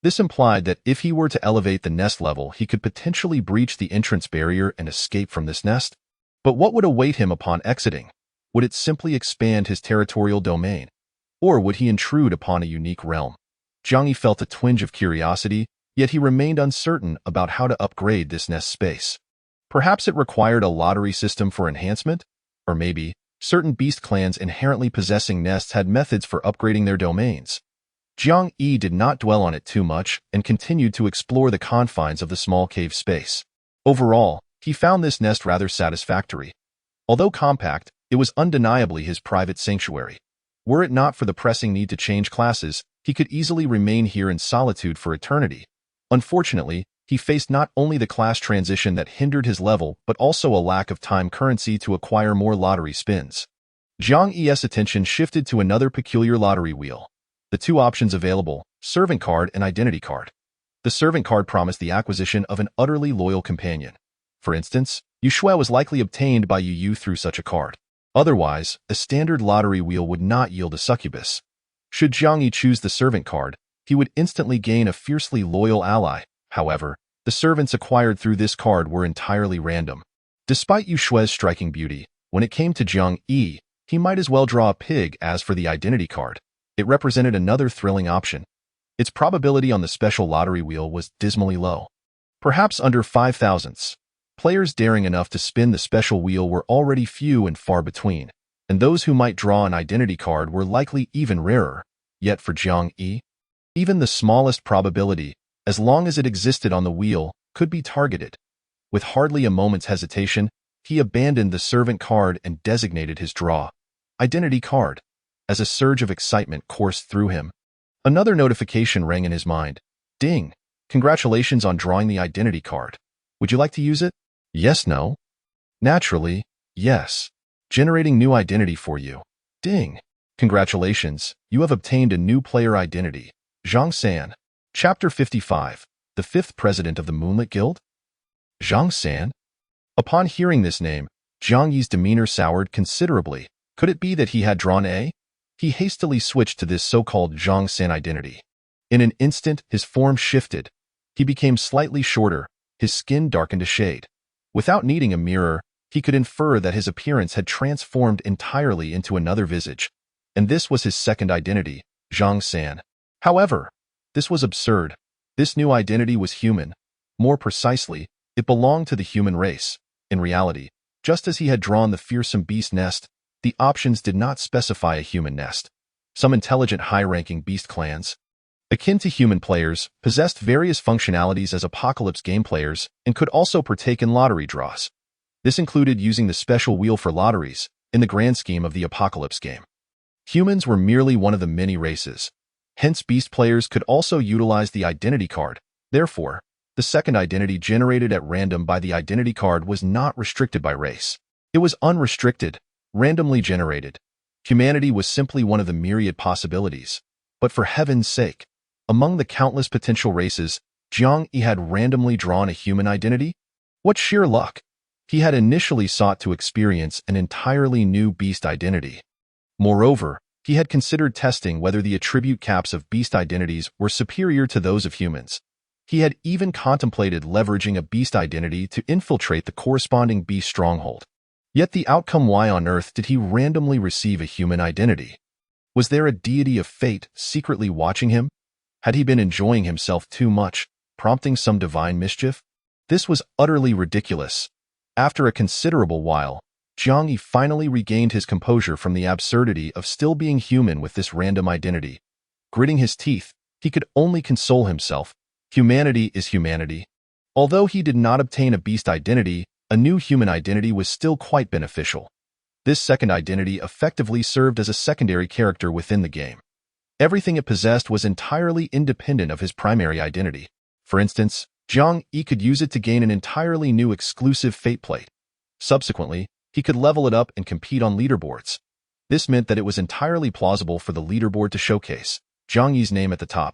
This implied that if he were to elevate the nest level, he could potentially breach the entrance barrier and escape from this nest. But what would await him upon exiting? Would it simply expand his territorial domain? Or would he intrude upon a unique realm? Jiang Yi felt a twinge of curiosity, yet he remained uncertain about how to upgrade this nest space. Perhaps it required a lottery system for enhancement? Or maybe, certain beast clans inherently possessing nests had methods for upgrading their domains. Jiang Yi did not dwell on it too much and continued to explore the confines of the small cave space. Overall, he found this nest rather satisfactory. Although compact, it was undeniably his private sanctuary. Were it not for the pressing need to change classes, he could easily remain here in solitude for eternity. Unfortunately, he faced not only the class transition that hindered his level, but also a lack of time currency to acquire more lottery spins. Jiang Yi's attention shifted to another peculiar lottery wheel. The two options available, servant card and identity card. The servant card promised the acquisition of an utterly loyal companion. For instance, Yu Shui was likely obtained by Yu Yu through such a card. Otherwise, a standard lottery wheel would not yield a succubus. Should Jiang Yi choose the servant card, he would instantly gain a fiercely loyal ally. However, the servants acquired through this card were entirely random. Despite Yu Shui's striking beauty, when it came to Jiang Yi, he might as well draw a pig. As for the identity card, it represented another thrilling option. Its probability on the special lottery wheel was dismally low. Perhaps under 5 thousandths. Players daring enough to spin the special wheel were already few and far between, and those who might draw an identity card were likely even rarer. Yet for Jiang Yi, even the smallest probability, as long as it existed on the wheel, could be targeted. With hardly a moment's hesitation, he abandoned the servant card and designated his draw. Identity card. As a surge of excitement coursed through him, another notification rang in his mind. Ding! Congratulations on drawing the identity card. Would you like to use it? Yes, no? Naturally, yes. Generating new identity for you. Ding! Congratulations, you have obtained a new player identity. Zhang San. Chapter 55. The 5th President of the Moonlit Guild? Zhang San? Upon hearing this name, Jiang Yi's demeanor soured considerably. Could it be that he had drawn A? He hastily switched to this so-called Zhang San identity. In an instant, his form shifted. He became slightly shorter, his skin darkened a shade. Without needing a mirror, he could infer that his appearance had transformed entirely into another visage. And this was his second identity, Zhang San. However, this was absurd. This new identity was human. More precisely, it belonged to the human race. In reality, just as he had drawn the fearsome beast nest, the options did not specify a human nest. Some intelligent high-ranking beast clans, akin to human players, possessed various functionalities as Apocalypse game players and could also partake in lottery draws. This included using the special wheel for lotteries in the grand scheme of the Apocalypse game. Humans were merely one of the many races. Hence, beast players could also utilize the identity card. Therefore, the second identity generated at random by the identity card was not restricted by race. It was unrestricted, randomly generated. Humanity was simply one of the myriad possibilities. But for heaven's sake, among the countless potential races, Jiang Yi had randomly drawn a human identity? What sheer luck! He had initially sought to experience an entirely new beast identity. Moreover, he had considered testing whether the attribute caps of beast identities were superior to those of humans. He had even contemplated leveraging a beast identity to infiltrate the corresponding beast stronghold. Yet the outcome, why on earth did he randomly receive a human identity? Was there a deity of fate secretly watching him? Had he been enjoying himself too much, prompting some divine mischief? This was utterly ridiculous. After a considerable while, Jiang Yi finally regained his composure from the absurdity of still being human with this random identity. Gritting his teeth, he could only console himself. Humanity is humanity. Although he did not obtain a beast identity, a new human identity was still quite beneficial. This second identity effectively served as a secondary character within the game. Everything it possessed was entirely independent of his primary identity. For instance, Jiang Yi could use it to gain an entirely new exclusive fate plate. Subsequently, he could level it up and compete on leaderboards. This meant that it was entirely plausible for the leaderboard to showcase Jiang Yi's name at the top,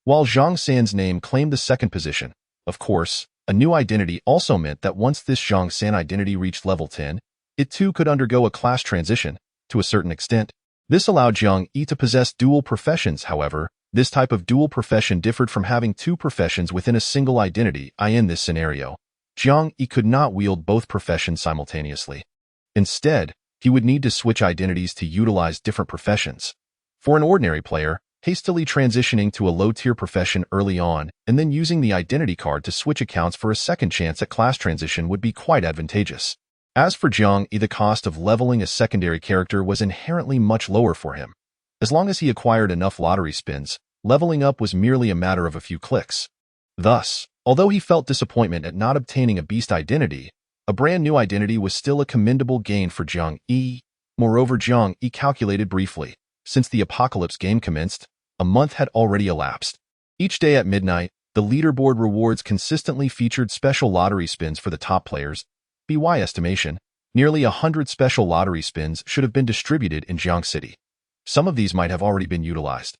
while Zhang San's name claimed the second position. Of course, a new identity also meant that once this Zhang San identity reached level 10, it too could undergo a class transition, to a certain extent. This allowed Jiang Yi to possess dual professions. However, this type of dual profession differed from having two professions within a single identity. In this scenario, Jiang Yi could not wield both professions simultaneously. Instead, he would need to switch identities to utilize different professions. For an ordinary player, hastily transitioning to a low-tier profession early on and then using the identity card to switch accounts for a second chance at class transition would be quite advantageous. As for Jiang Yi, the cost of leveling a secondary character was inherently much lower for him. As long as he acquired enough lottery spins, leveling up was merely a matter of a few clicks. Thus, although he felt disappointment at not obtaining a beast identity, a brand new identity was still a commendable gain for Jiang Yi. Moreover, Jiang Yi calculated briefly. Since the Apocalypse game commenced, a month had already elapsed. Each day at midnight, the leaderboard rewards consistently featured special lottery spins for the top players. By estimation, nearly 100 special lottery spins should have been distributed in Jiang City. Some of these might have already been utilized.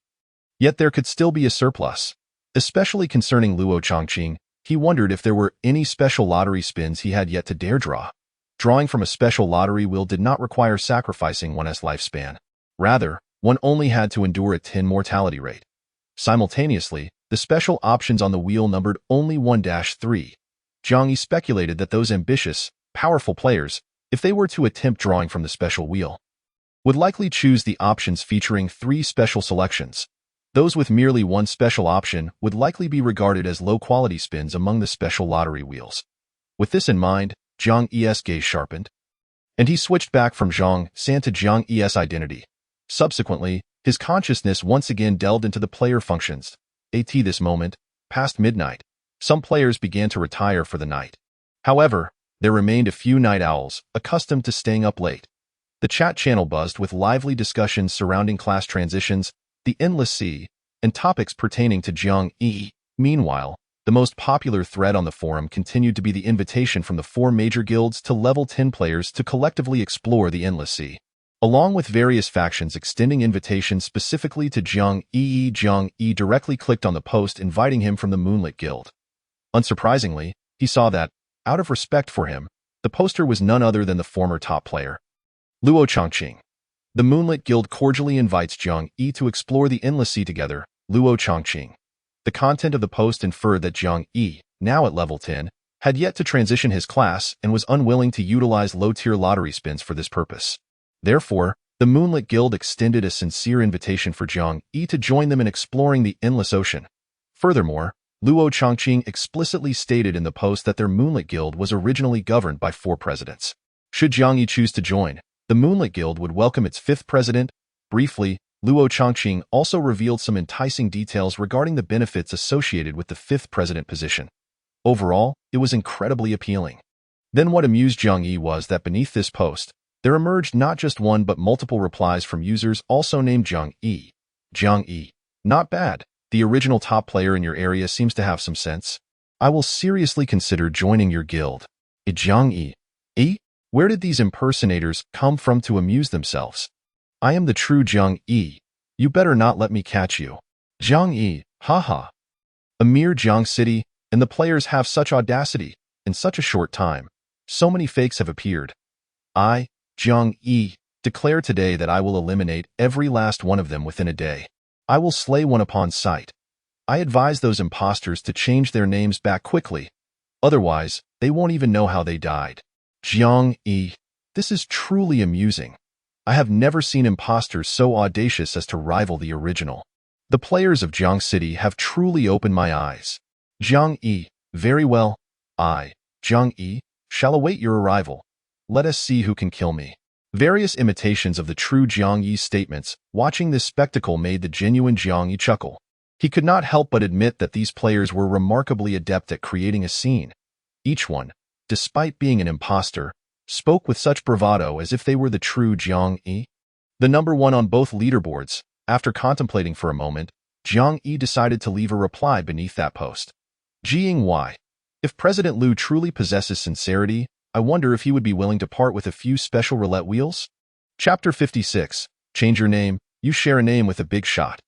Yet there could still be a surplus. Especially concerning Luo Chongqing, he wondered if there were any special lottery spins he had yet to dare draw. Drawing from a special lottery wheel did not require sacrificing one's lifespan. Rather, one only had to endure a 10 mortality rate. Simultaneously, the special options on the wheel numbered only 1-3. Jiang Yi speculated that those ambitious, powerful players, if they were to attempt drawing from the special wheel, would likely choose the options featuring 3 special selections. Those with merely one special option would likely be regarded as low-quality spins among the special lottery wheels. With this in mind, Jiang Yi's gaze sharpened, and he switched back from Zhang San to Jiang Yi's identity. Subsequently, his consciousness once again delved into the player functions. At this moment, past midnight, some players began to retire for the night. However, there remained a few night owls, accustomed to staying up late. The chat channel buzzed with lively discussions surrounding class transitions, the endless sea, and topics pertaining to Jiang Yi. Meanwhile, the most popular thread on the forum continued to be the invitation from the 4 major guilds to level 10 players to collectively explore the endless sea, along with various factions extending invitations specifically to Jiang Yi. Jiang Yi directly clicked on the post inviting him from the Moonlit Guild. Unsurprisingly, he saw that, out of respect for him, the poster was none other than the former top player, Luo Chongqing. The Moonlit Guild cordially invites Jiang Yi to explore the endless sea together, Luo Chongqing. The content of the post inferred that Jiang Yi, now at level 10, had yet to transition his class and was unwilling to utilize low-tier lottery spins for this purpose. Therefore, the Moonlit Guild extended a sincere invitation for Jiang Yi to join them in exploring the endless ocean. Furthermore, Luo Chongqing explicitly stated in the post that their Moonlit Guild was originally governed by 4 presidents. Should Jiang Yi choose to join, the Moonlit Guild would welcome its 5th president. Briefly, Luo Chongqing also revealed some enticing details regarding the benefits associated with the 5th president position. Overall, it was incredibly appealing. Then what amused Jiang Yi was that beneath this post, there emerged not just one but multiple replies from users also named Jiang Yi. Jiang Yi. Not bad. The original top player in your area seems to have some sense. I will seriously consider joining your guild. Jiang Yi. Where did these impersonators come from to amuse themselves? I am the true Jiang Yi. You better not let me catch you. Jiang Yi. Haha. A mere Jiang City, and the players have such audacity. In such a short time, so many fakes have appeared. I, Jiang Yi, declare today that I will eliminate every last one of them within a day. I will slay one upon sight. I advise those imposters to change their names back quickly. Otherwise, they won't even know how they died. Jiang Yi. This is truly amusing. I have never seen imposters so audacious as to rival the original. The players of Jiang City have truly opened my eyes. Jiang Yi, very well. I, Jiang Yi, shall await your arrival. Let us see who can kill me. Various imitations of the true Jiang Yi's statements, watching this spectacle made the genuine Jiang Yi chuckle. He could not help but admit that these players were remarkably adept at creating a scene. Each one, despite being an imposter, spoke with such bravado as if they were the true Jiang Yi. The number one on both leaderboards. After contemplating for a moment, Jiang Yi decided to leave a reply beneath that post. Jiying Y. If President Liu truly possesses sincerity, I wonder if he would be willing to part with a few special roulette wheels? Chapter 56. Change your name. You share a name with a big shot.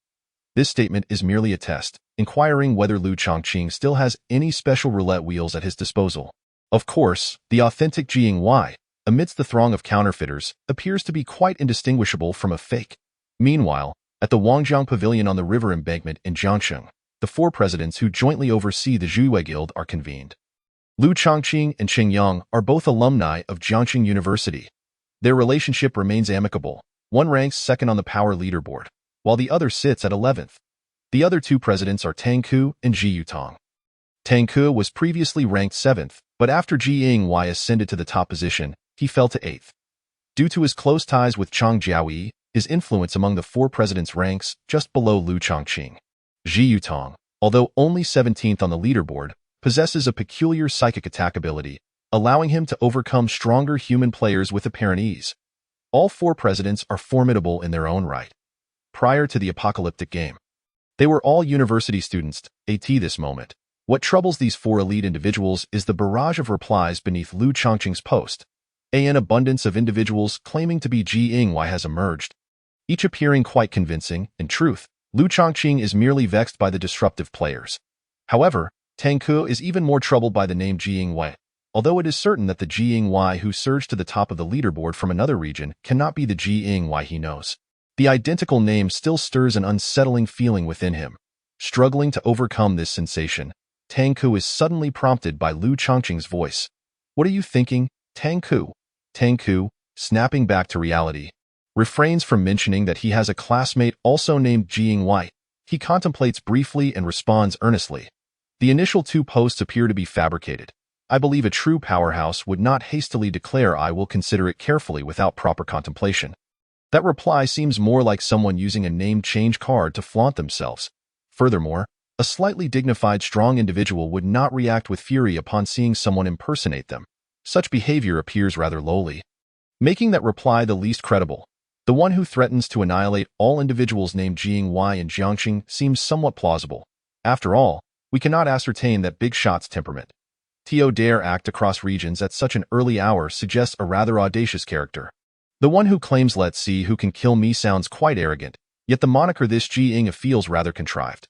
This statement is merely a test, inquiring whether Liu Chongqing still has any special roulette wheels at his disposal. Of course, the authentic Jiying Y, amidst the throng of counterfeiters, appears to be quite indistinguishable from a fake. Meanwhile, at the Wangjiang Pavilion on the river embankment in Jiangsheng, the four presidents who jointly oversee the Zhuwei Guild are convened. Liu Chongqing and Qing Yang are both alumni of Jiangxing University. Their relationship remains amicable. One ranks second on the power leaderboard, while the other sits at 11th. The other two presidents are Tang Ku and Ji Yutong. Tang Ku was previously ranked 7th, but after Jiying Y ascended to the top position, he fell to 8th. Due to his close ties with Chang Jiaoyi, his influence among the four presidents ranks just below Liu Chongqing. Ji Yutong, although only 17th on the leaderboard, possesses a peculiar psychic attack ability, allowing him to overcome stronger human players with apparent ease. All four presidents are formidable in their own right. Prior to the apocalyptic game, they were all university students at this moment. What troubles these four elite individuals is the barrage of replies beneath Liu Chongqing's post. An abundance of individuals claiming to be Jiying Y has emerged, each appearing quite convincing. In truth, Liu Chongqing is merely vexed by the disruptive players. However, Tang Ku is even more troubled by the name Jiying Y, although it is certain that the Jiying Y who surged to the top of the leaderboard from another region cannot be the Jiying Y he knows. The identical name still stirs an unsettling feeling within him. Struggling to overcome this sensation, Tang Ku is suddenly prompted by Liu Chongqing's voice. What are you thinking, Tang Ku? Tang Ku, snapping back to reality, refrains from mentioning that he has a classmate also named Jiying Y. He contemplates briefly and responds earnestly. The initial two posts appear to be fabricated. I believe a true powerhouse would not hastily declare I will consider it carefully without proper contemplation. That reply seems more like someone using a name change card to flaunt themselves. Furthermore, a slightly dignified, strong individual would not react with fury upon seeing someone impersonate them. Such behavior appears rather lowly, making that reply the least credible. The one who threatens to annihilate all individuals named Jiying Y in Jiangxing seems somewhat plausible. After all, we cannot ascertain that big shot's temperament. To dare act across regions at such an early hour suggests a rather audacious character. The one who claims let's see who can kill me sounds quite arrogant, yet the moniker this Jiying feels rather contrived.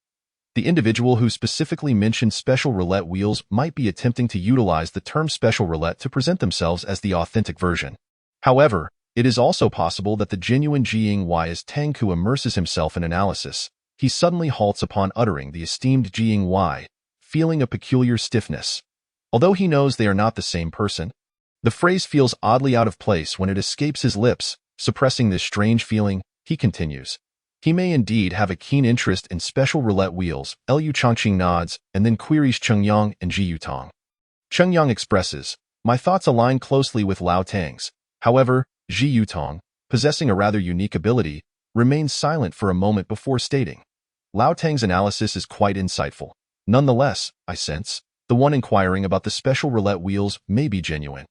The individual who specifically mentioned special roulette wheels might be attempting to utilize the term special roulette to present themselves as the authentic version. However, it is also possible that the genuine Jiying Y as Tang Ku immerses himself in analysis. He suddenly halts upon uttering the esteemed Jiying Y, feeling a peculiar stiffness. Although he knows they are not the same person, the phrase feels oddly out of place when it escapes his lips. Suppressing this strange feeling, he continues. He may indeed have a keen interest in special roulette wheels. Liu Chongqing nods and then queries Qing Yang and Ji Yutong. Qing Yang expresses, my thoughts align closely with Lao Tang's. However, Ji Yutong, possessing a rather unique ability, remains silent for a moment before stating, Lao Tang's analysis is quite insightful. Nonetheless, I sense, the one inquiring about the special roulette wheels may be genuine.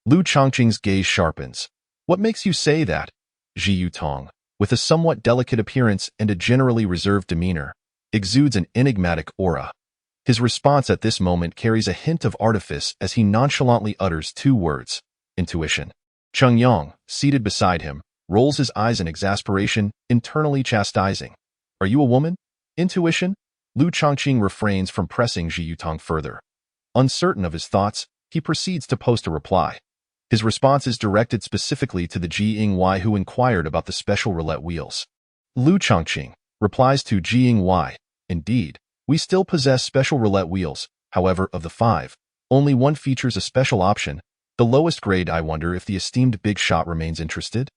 Liu Chongqing's gaze sharpens. What makes you say that? Ji Yutong, with a somewhat delicate appearance and a generally reserved demeanor, exudes an enigmatic aura. His response at this moment carries a hint of artifice as he nonchalantly utters two words, intuition. Qing Yang, seated beside him, rolls his eyes in exasperation, internally chastising. Are you a woman? Intuition? Liu Chongqing refrains from pressing Ji Yutong further. Uncertain of his thoughts, he proceeds to post a reply. His response is directed specifically to the Jiying Y who inquired about the special roulette wheels. Liu Chongqing replies to Jiying Y, indeed, we still possess special roulette wheels. However, of the 5, only one features a special option, The lowest grade. I wonder if the esteemed big shot remains interested?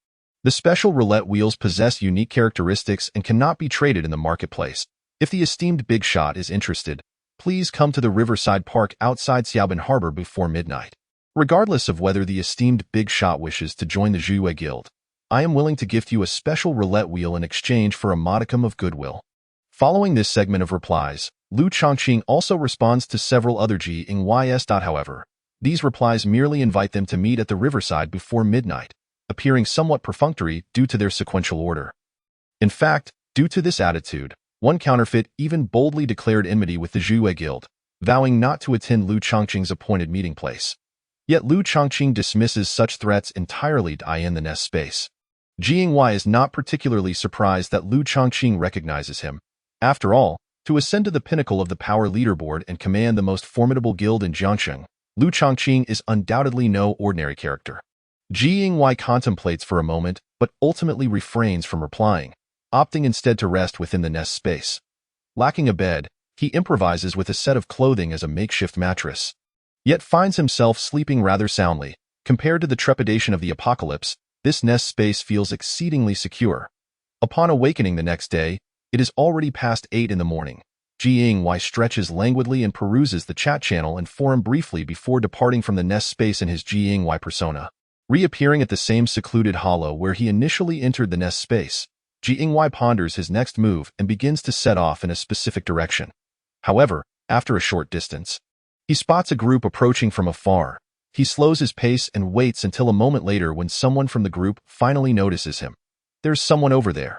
The special roulette wheels possess unique characteristics and cannot be traded in the marketplace. If the esteemed big shot is interested, please come to the Riverside Park outside Xiaobin Harbor before midnight. Regardless of whether the esteemed big shot wishes to join the Zhuwe Guild, I am willing to gift you a special roulette wheel in exchange for a modicum of goodwill. Following this segment of replies, Lu Chongqing also responds to several other GYs. However, these replies merely invite them to meet at the Riverside before midnight, appearing somewhat perfunctory due to their sequential order. In fact, due to this attitude, one counterfeit even boldly declared enmity with the Zhuwe Guild, vowing not to attend Lu Chongqing's appointed meeting place. Yet Lu Chongqing dismisses such threats entirely in the nest space. Jingyi is not particularly surprised that Lu Chongqing recognizes him. After all, to ascend to the pinnacle of the power leaderboard and command the most formidable guild in Jiangsheng, Lu Chongqing is undoubtedly no ordinary character. Jingyi contemplates for a moment, but ultimately refrains from replying, opting instead to rest within the nest space. Lacking a bed, he improvises with a set of clothing as a makeshift mattress, yet finds himself sleeping rather soundly. Compared to the trepidation of the apocalypse, this nest space feels exceedingly secure. Upon awakening the next day, it is already past 8 in the morning. Jingyi stretches languidly and peruses the chat channel and forum briefly before departing from the nest space in his Jingyi persona. Reappearing at the same secluded hollow where he initially entered the nest space, Jingyi ponders his next move and begins to set off in a specific direction. However, after a short distance, he spots a group approaching from afar. He slows his pace and waits until a moment later when someone from the group finally notices him. There's someone over there.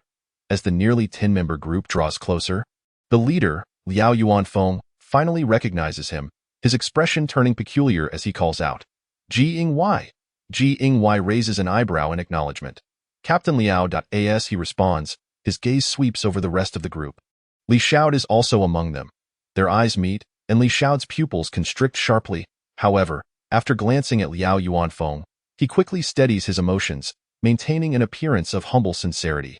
As the nearly 10-member group draws closer, the leader, Liao Yuanfeng, finally recognizes him, his expression turning peculiar as he calls out, Jingyi. Jingyi raises an eyebrow in acknowledgement. Captain Liao.as he responds, his gaze sweeps over the rest of the group. Li Xiao is also among them. Their eyes meet, and Li Xiao's pupils constrict sharply. However, after glancing at Liao Yuanfeng, he quickly steadies his emotions, maintaining an appearance of humble sincerity.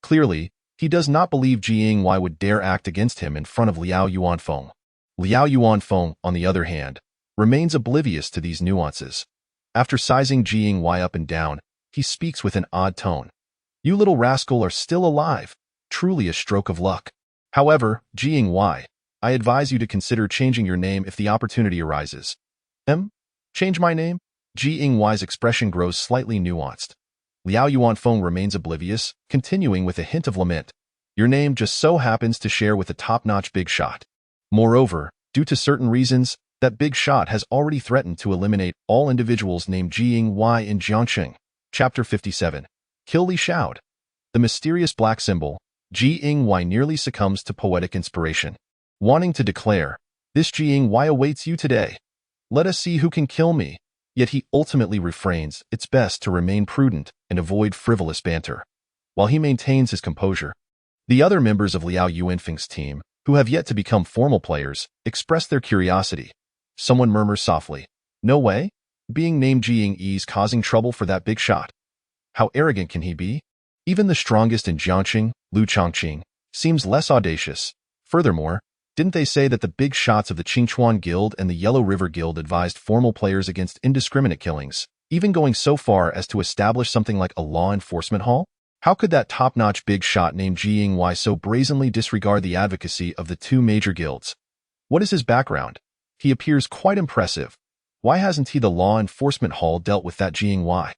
Clearly, he does not believe Jingyi would dare act against him in front of Liao Yuanfeng. Liao Yuanfeng, on the other hand, remains oblivious to these nuances. After sizing Jingyi up and down, he speaks with an odd tone. You little rascal are still alive. Truly a stroke of luck. However, Jingyi, I advise you to consider changing your name if the opportunity arises. Change my name? Jingyi's expression grows slightly nuanced. Liao Yuanfeng remains oblivious, continuing with a hint of lament. Your name just so happens to share with a top-notch big shot. Moreover, due to certain reasons, that big shot has already threatened to eliminate all individuals named Jingyi in Jiangsheng. Chapter 57. Kill Li Xiao. The mysterious black symbol, Jingyi nearly succumbs to poetic inspiration. Wanting to declare, this Jingyi awaits you today. Let us see who can kill me. Yet he ultimately refrains. It's best to remain prudent and avoid frivolous banter. While he maintains his composure, the other members of Liao Yuanfeng's team, who have yet to become formal players, express their curiosity. Someone murmurs softly, no way? Being named Jingyi's causing trouble for that big shot. How arrogant can he be? Even the strongest in Jiangsheng, Lu Chongqing, seems less audacious. Furthermore, didn't they say that the big shots of the Qingchuan Guild and the Yellow River Guild advised formal players against indiscriminate killings, even going so far as to establish something like a law enforcement hall? How could that top-notch big shot named Jingyi so brazenly disregard the advocacy of the two major guilds? What is his background? He appears quite impressive. Why hasn't he the law enforcement hall dealt with that Jingyi?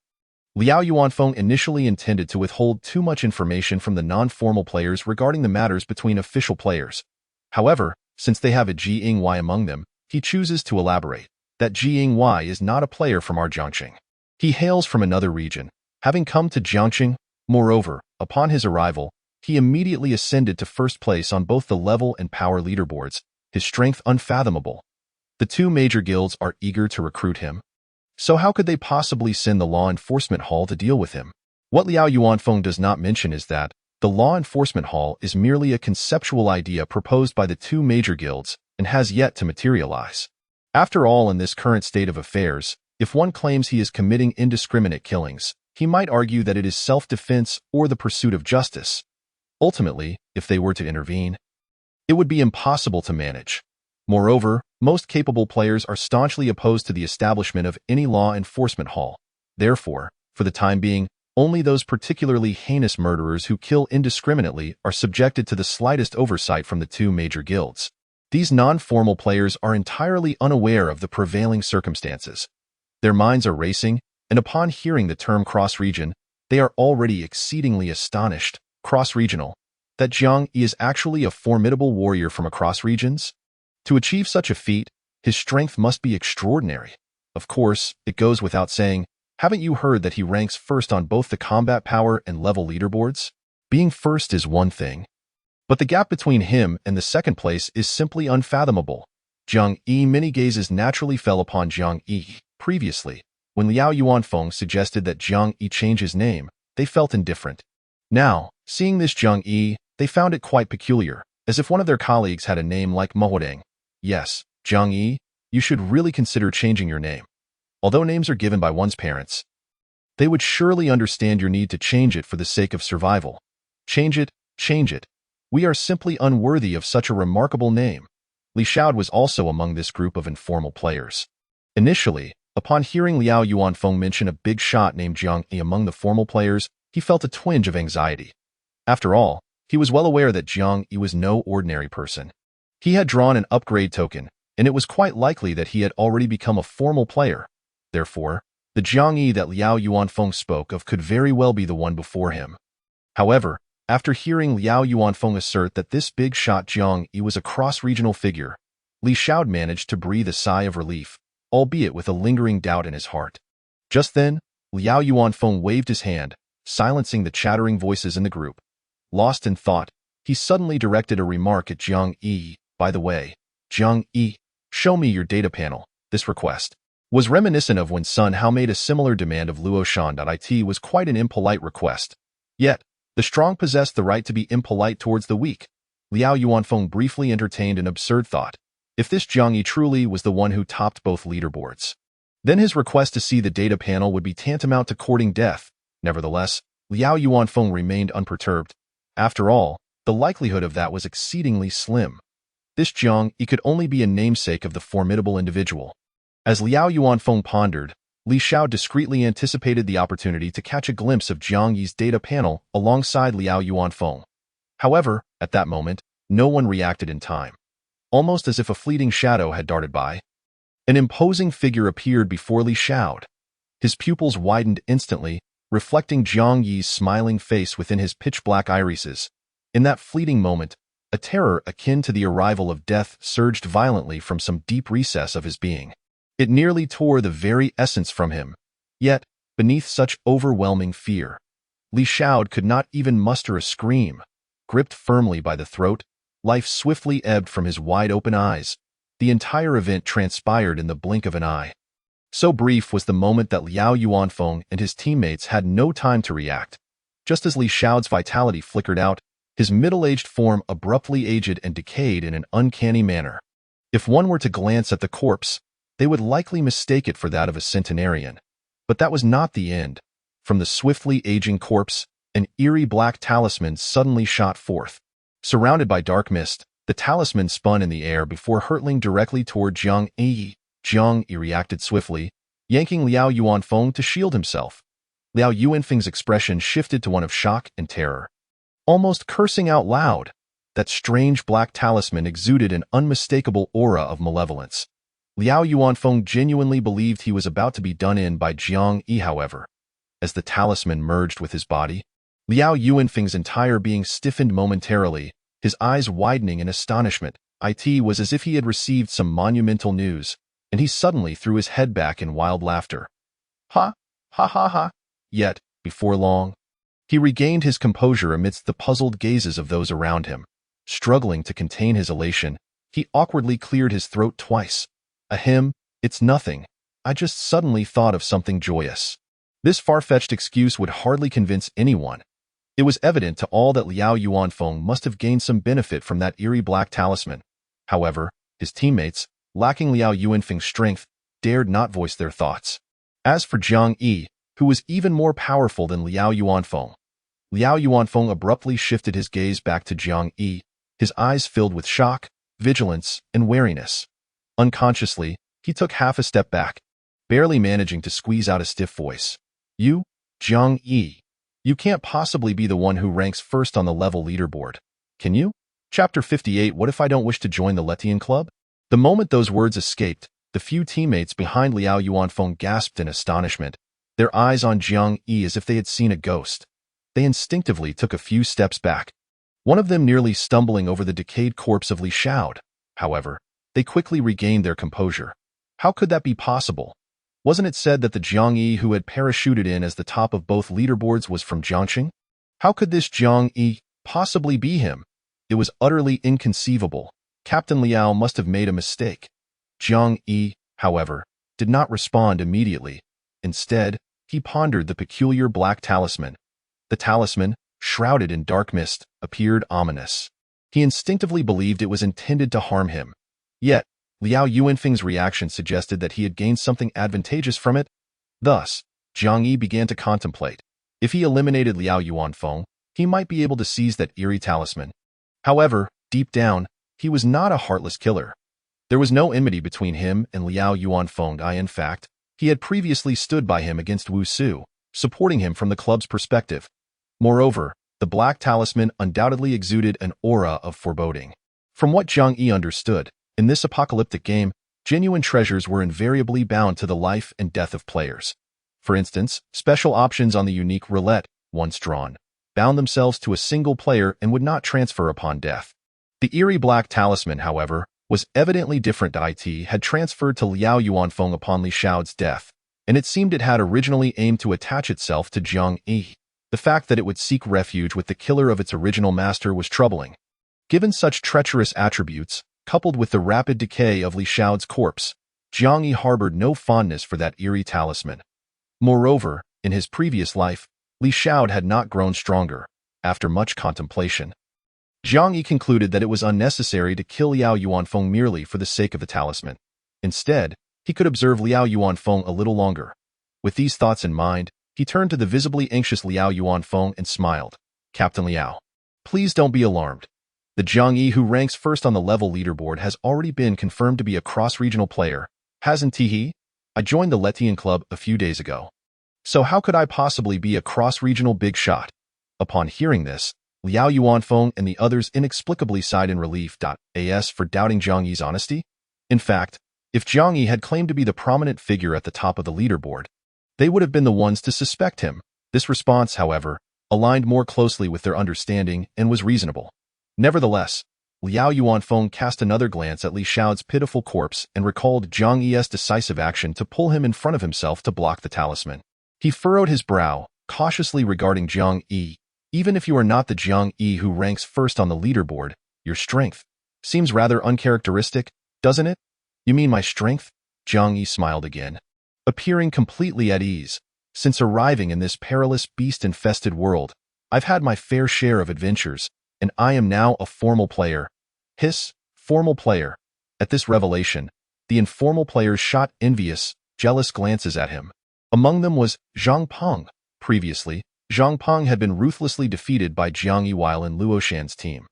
Liao Yuanfeng initially intended to withhold too much information from the non-formal players regarding the matters between official players. However, since they have a Jingyi among them, he chooses to elaborate that Jingyi is not a player from our Jiangsheng. He hails from another region, having come to Jiangsheng. Moreover, upon his arrival, he immediately ascended to first place on both the level and power leaderboards, his strength unfathomable. The two major guilds are eager to recruit him. So how could they possibly send the law enforcement hall to deal with him? What Liao Yuanfeng does not mention is that the law enforcement hall is merely a conceptual idea proposed by the two major guilds and has yet to materialize. After all, in this current state of affairs, if one claims he is committing indiscriminate killings, he might argue that it is self-defense or the pursuit of justice. Ultimately, if they were to intervene, it would be impossible to manage. Moreover, most capable players are staunchly opposed to the establishment of any law enforcement hall. Therefore, for the time being, only those particularly heinous murderers who kill indiscriminately are subjected to the slightest oversight from the two major guilds. These non-formal players are entirely unaware of the prevailing circumstances. Their minds are racing, and upon hearing the term cross-region, they are already exceedingly astonished. Cross-regional. That Jiang Yi is actually a formidable warrior from across regions? To achieve such a feat, his strength must be extraordinary. Of course, it goes without saying, haven't you heard that he ranks first on both the combat power and level leaderboards? Being first is one thing, but the gap between him and the second place is simply unfathomable. Jiang Yi many gazes naturally fell upon Jiang Yi. Previously, when Liao Yuanfeng suggested that Jiang Yi change his name, they felt indifferent. Now, seeing this Jiang Yi, they found it quite peculiar, as if one of their colleagues had a name like Mohodeng. Yes, Jiang Yi, you should really consider changing your name. Although names are given by one's parents, they would surely understand your need to change it for the sake of survival. Change it, change it. We are simply unworthy of such a remarkable name. Li Xiao was also among this group of informal players. Initially, upon hearing Liao Yuanfeng mention a big shot named Jiang Yi among the formal players, he felt a twinge of anxiety. After all, he was well aware that Jiang Yi was no ordinary person. He had drawn an upgrade token, and it was quite likely that he had already become a formal player. Therefore, the Jiang Yi that Liao Yuanfeng spoke of could very well be the one before him. However, after hearing Liao Yuanfeng assert that this big shot Jiang Yi was a cross-regional figure, Li Xiao managed to breathe a sigh of relief, albeit with a lingering doubt in his heart. Just then, Liao Yuanfeng waved his hand, silencing the chattering voices in the group. Lost in thought, he suddenly directed a remark at Jiang Yi. By the way, Jiang Yi, show me your data panel. This request was reminiscent of when Sun Hao made a similar demand of Luoshan. It was quite an impolite request. Yet, the strong possessed the right to be impolite towards the weak. Liao Yuanfeng briefly entertained an absurd thought. If this Jiang Yi truly was the one who topped both leaderboards, then his request to see the data panel would be tantamount to courting death. Nevertheless, Liao Yuanfeng remained unperturbed. After all, the likelihood of that was exceedingly slim. This Jiang Yi could only be a namesake of the formidable individual. As Liao Yuanfeng pondered, Li Xiao discreetly anticipated the opportunity to catch a glimpse of Jiang Yi's data panel alongside Liao Yuanfeng. However, at that moment, no one reacted in time. Almost as if a fleeting shadow had darted by, an imposing figure appeared before Li Xiao. His pupils widened instantly, reflecting Jiang Yi's smiling face within his pitch-black irises. In that fleeting moment, a terror akin to the arrival of death surged violently from some deep recess of his being. It nearly tore the very essence from him. Yet, beneath such overwhelming fear, Li Xiao could not even muster a scream. Gripped firmly by the throat, life swiftly ebbed from his wide-open eyes. The entire event transpired in the blink of an eye. So brief was the moment that Liao Yuanfeng and his teammates had no time to react. Just as Li Xiao's vitality flickered out, his middle-aged form abruptly aged and decayed in an uncanny manner. If one were to glance at the corpse, they would likely mistake it for that of a centenarian. But that was not the end. From the swiftly aging corpse, an eerie black talisman suddenly shot forth. Surrounded by dark mist, the talisman spun in the air before hurtling directly toward Jiang Yi. Jiang Yi reacted swiftly, yanking Liao Yuanfeng to shield himself. Liao Yuanfeng's expression shifted to one of shock and terror. Almost cursing out loud, that strange black talisman exuded an unmistakable aura of malevolence. Liao Yuanfeng genuinely believed he was about to be done in by Jiang Yi, however. As the talisman merged with his body, Liao Yuanfeng's entire being stiffened momentarily, his eyes widening in astonishment. It was as if he had received some monumental news, and he suddenly threw his head back in wild laughter. Ha! Ha ha ha! Yet, before long, he regained his composure amidst the puzzled gazes of those around him. Struggling to contain his elation, he awkwardly cleared his throat twice. Ahem, it's nothing. I just suddenly thought of something joyous. This far-fetched excuse would hardly convince anyone. It was evident to all that Liao Yuanfeng must have gained some benefit from that eerie black talisman. However, his teammates, lacking Liao Yuanfeng's strength, dared not voice their thoughts. As for Jiang Yi, who was even more powerful than Liao Yuanfeng, Liao Yuanfeng abruptly shifted his gaze back to Jiang Yi, his eyes filled with shock, vigilance, and wariness. Unconsciously, he took half a step back, barely managing to squeeze out a stiff voice. You, Jiang Yi. You can't possibly be the one who ranks first on the level leaderboard, can you? Chapter 58. What if I don't wish to join the Letian Club? The moment those words escaped, the few teammates behind Liao Yuanfeng gasped in astonishment, their eyes on Jiang Yi as if they had seen a ghost. They instinctively took a few steps back, one of them nearly stumbling over the decayed corpse of Li Xiao. However, they quickly regained their composure. How could that be possible? Wasn't it said that the Jiang Yi who had parachuted in as the top of both leaderboards was from Jiangxing? How could this Jiang Yi possibly be him? It was utterly inconceivable. Captain Liao must have made a mistake. Jiang Yi, however, did not respond immediately. Instead, he pondered the peculiar black talisman. The talisman, shrouded in dark mist, appeared ominous. He instinctively believed it was intended to harm him. Yet, Liao Yuanfeng's reaction suggested that he had gained something advantageous from it. Thus, Jiang Yi began to contemplate. If he eliminated Liao Yuanfeng, he might be able to seize that eerie talisman. However, deep down, he was not a heartless killer. There was no enmity between him and Liao Yuanfeng. In fact, he had previously stood by him against Wu Su, supporting him from the club's perspective. Moreover, the black talisman undoubtedly exuded an aura of foreboding. From what Jiang Yi understood, in this apocalyptic game, genuine treasures were invariably bound to the life and death of players. For instance, special options on the unique roulette, once drawn, bound themselves to a single player and would not transfer upon death. The eerie black talisman, however, was evidently different. It had transferred to Liao Yuanfeng upon Li Xiao's death, and it seemed it had originally aimed to attach itself to Jiang Yi. The fact that it would seek refuge with the killer of its original master was troubling. Given such treacherous attributes, coupled with the rapid decay of Li Xiao's corpse, Jiang Yi harbored no fondness for that eerie talisman. Moreover, in his previous life, Li Xiao had not grown stronger. After much contemplation, Jiang Yi concluded that it was unnecessary to kill Liao Yuanfeng merely for the sake of the talisman. Instead, he could observe Liao Yuanfeng a little longer. With these thoughts in mind, he turned to the visibly anxious Liao Yuanfeng and smiled. Captain Liao, please don't be alarmed. The Jiang Yi who ranks first on the level leaderboard has already been confirmed to be a cross-regional player, hasn't he? I joined the Letian Club a few days ago. So how could I possibly be a cross-regional big shot? Upon hearing this, Liao Yuanfeng and the others inexplicably sighed in relief. As for doubting Jiang Yi's honesty? In fact, if Jiang Yi had claimed to be the prominent figure at the top of the leaderboard, they would have been the ones to suspect him. This response, however, aligned more closely with their understanding and was reasonable. Nevertheless, Liao Yuanfeng cast another glance at Li Xiao's pitiful corpse and recalled Jiang Yi's decisive action to pull him in front of himself to block the talisman. He furrowed his brow, cautiously regarding Jiang Yi. Even if you are not the Jiang Yi who ranks first on the leaderboard, your strength seems rather uncharacteristic, doesn't it? You mean my strength? Jiang Yi smiled again, appearing completely at ease. Since arriving in this perilous beast-infested world, I've had my fair share of adventures, and I am now a formal player. Hiss, formal player. At this revelation, the informal players shot envious, jealous glances at him. Among them was Zhang Peng. Previously, Zhang Peng had been ruthlessly defeated by Jiang Yi while in Luo Shan's team.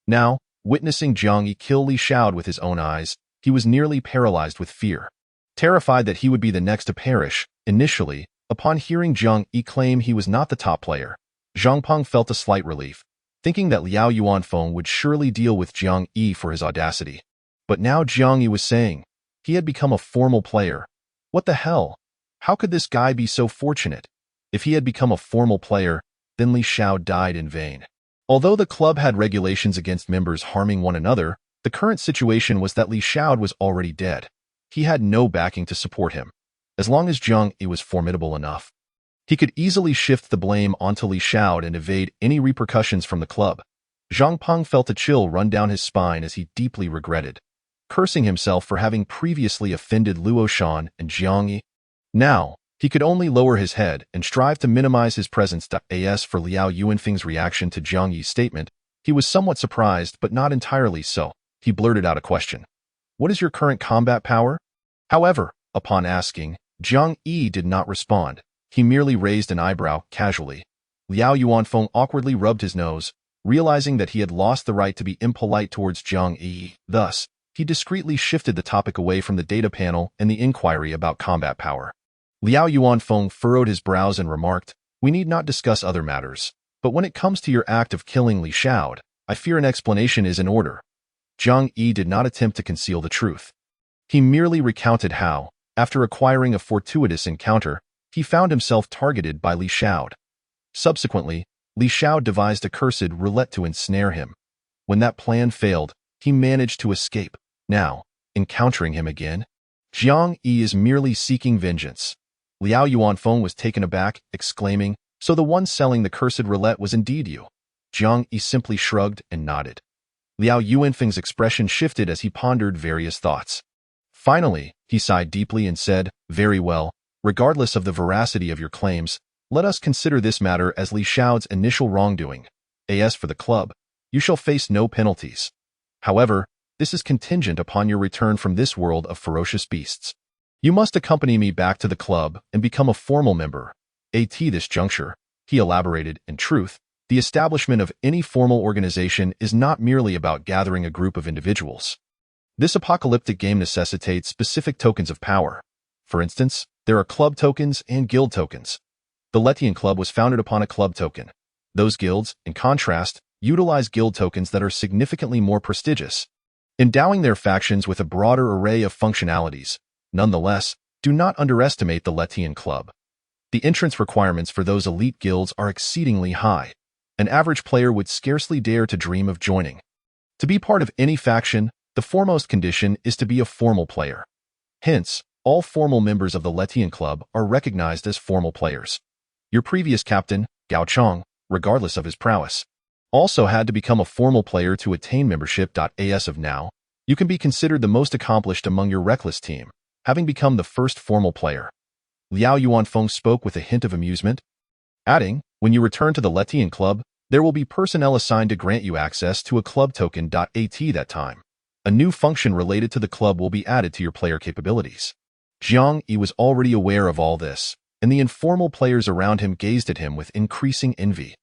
Now, witnessing Jiang Yi kill Li Xiao with his own eyes, he was nearly paralyzed with fear. Terrified that he would be the next to perish, initially, upon hearing Jiang Yi claim he was not the top player, Zhang Peng felt a slight relief, thinking that Liao Yuanfeng would surely deal with Jiang Yi for his audacity. But now Jiang Yi was saying he had become a formal player. What the hell? How could this guy be so fortunate? If he had become a formal player, then Li Xiao died in vain. Although the club had regulations against members harming one another, the current situation was that Li Xiao was already dead. He had no backing to support him. As long as Jiang Yi was formidable enough, he could easily shift the blame onto Li Xiao and evade any repercussions from the club. Zhang Peng felt a chill run down his spine as he deeply regretted, cursing himself for having previously offended Luo Shan and Jiang Yi. Now, he could only lower his head and strive to minimize his presence. As for Liao Yuanfeng's reaction to Jiang Yi's statement, he was somewhat surprised but not entirely so. He blurted out a question. What is your current combat power? However, upon asking, Jiang Yi did not respond. He merely raised an eyebrow casually. Liao Yuanfeng awkwardly rubbed his nose. Realizing that he had lost the right to be impolite towards Jiang Yi, thus, he discreetly shifted the topic away from the data panel and the inquiry about combat power. Liao Yuanfeng furrowed his brows and remarked, "We need not discuss other matters, but when it comes to your act of killing Li Xiao, I fear an explanation is in order." Jiang Yi did not attempt to conceal the truth. He merely recounted how, after acquiring a fortuitous encounter, he found himself targeted by Li Xiao. Subsequently, Li Xiao devised a cursed roulette to ensnare him. When that plan failed, he managed to escape. Now, encountering him again, Jiang Yi is merely seeking vengeance. Liao Yuanfeng was taken aback, exclaiming, "So the one selling the cursed roulette was indeed you?" Jiang Yi simply shrugged and nodded. Liao Yuanfeng's expression shifted as he pondered various thoughts. Finally, he sighed deeply and said, "Very well, regardless of the veracity of your claims, let us consider this matter as Li Xiao's initial wrongdoing. As for the club, you shall face no penalties. However, this is contingent upon your return from this world of ferocious beasts. You must accompany me back to the club and become a formal member. At this juncture," he elaborated, "in truth, the establishment of any formal organization is not merely about gathering a group of individuals. This apocalyptic game necessitates specific tokens of power. For instance, there are club tokens and guild tokens. The Letian Club was founded upon a club token. Those guilds, in contrast, utilize guild tokens that are significantly more prestigious, endowing their factions with a broader array of functionalities. Nonetheless, do not underestimate the Letian Club. The entrance requirements for those elite guilds are exceedingly high. An average player would scarcely dare to dream of joining. To be part of any faction, the foremost condition is to be a formal player. Hence, all formal members of the Letian Club are recognized as formal players. Your previous captain, Gao Chong, regardless of his prowess, also had to become a formal player to attain membership. As of now, you can be considered the most accomplished among your reckless team, having become the first formal player." Liao Yuanfeng spoke with a hint of amusement, adding, "When you return to the Letian Club, there will be personnel assigned to grant you access to a club token. At that time, a new function related to the club will be added to your player capabilities." Jiang Yi was already aware of all this, and the informal players around him gazed at him with increasing envy.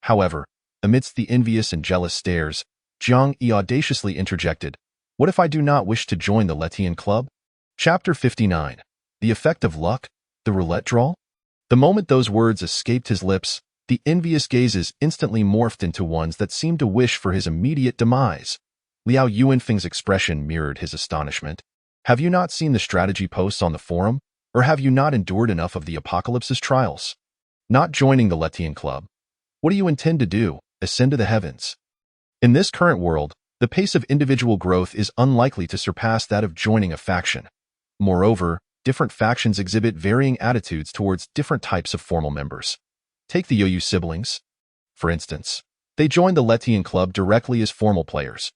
However, amidst the envious and jealous stares, Jiang Yi audaciously interjected, "What if I do not wish to join the Letian Club?" Chapter 59. The Effect of Luck? The Roulette Draw? The moment those words escaped his lips, the envious gazes instantly morphed into ones that seemed to wish for his immediate demise. Liao Yuanfeng's expression mirrored his astonishment. "Have you not seen the strategy posts on the forum? Or have you not endured enough of the apocalypse's trials? Not joining the Letian Club. What do you intend to do? Ascend to the heavens?" In this current world, the pace of individual growth is unlikely to surpass that of joining a faction. Moreover, different factions exhibit varying attitudes towards different types of formal members. Take the Yoyu siblings. For instance, they joined the Letian Club directly as formal players.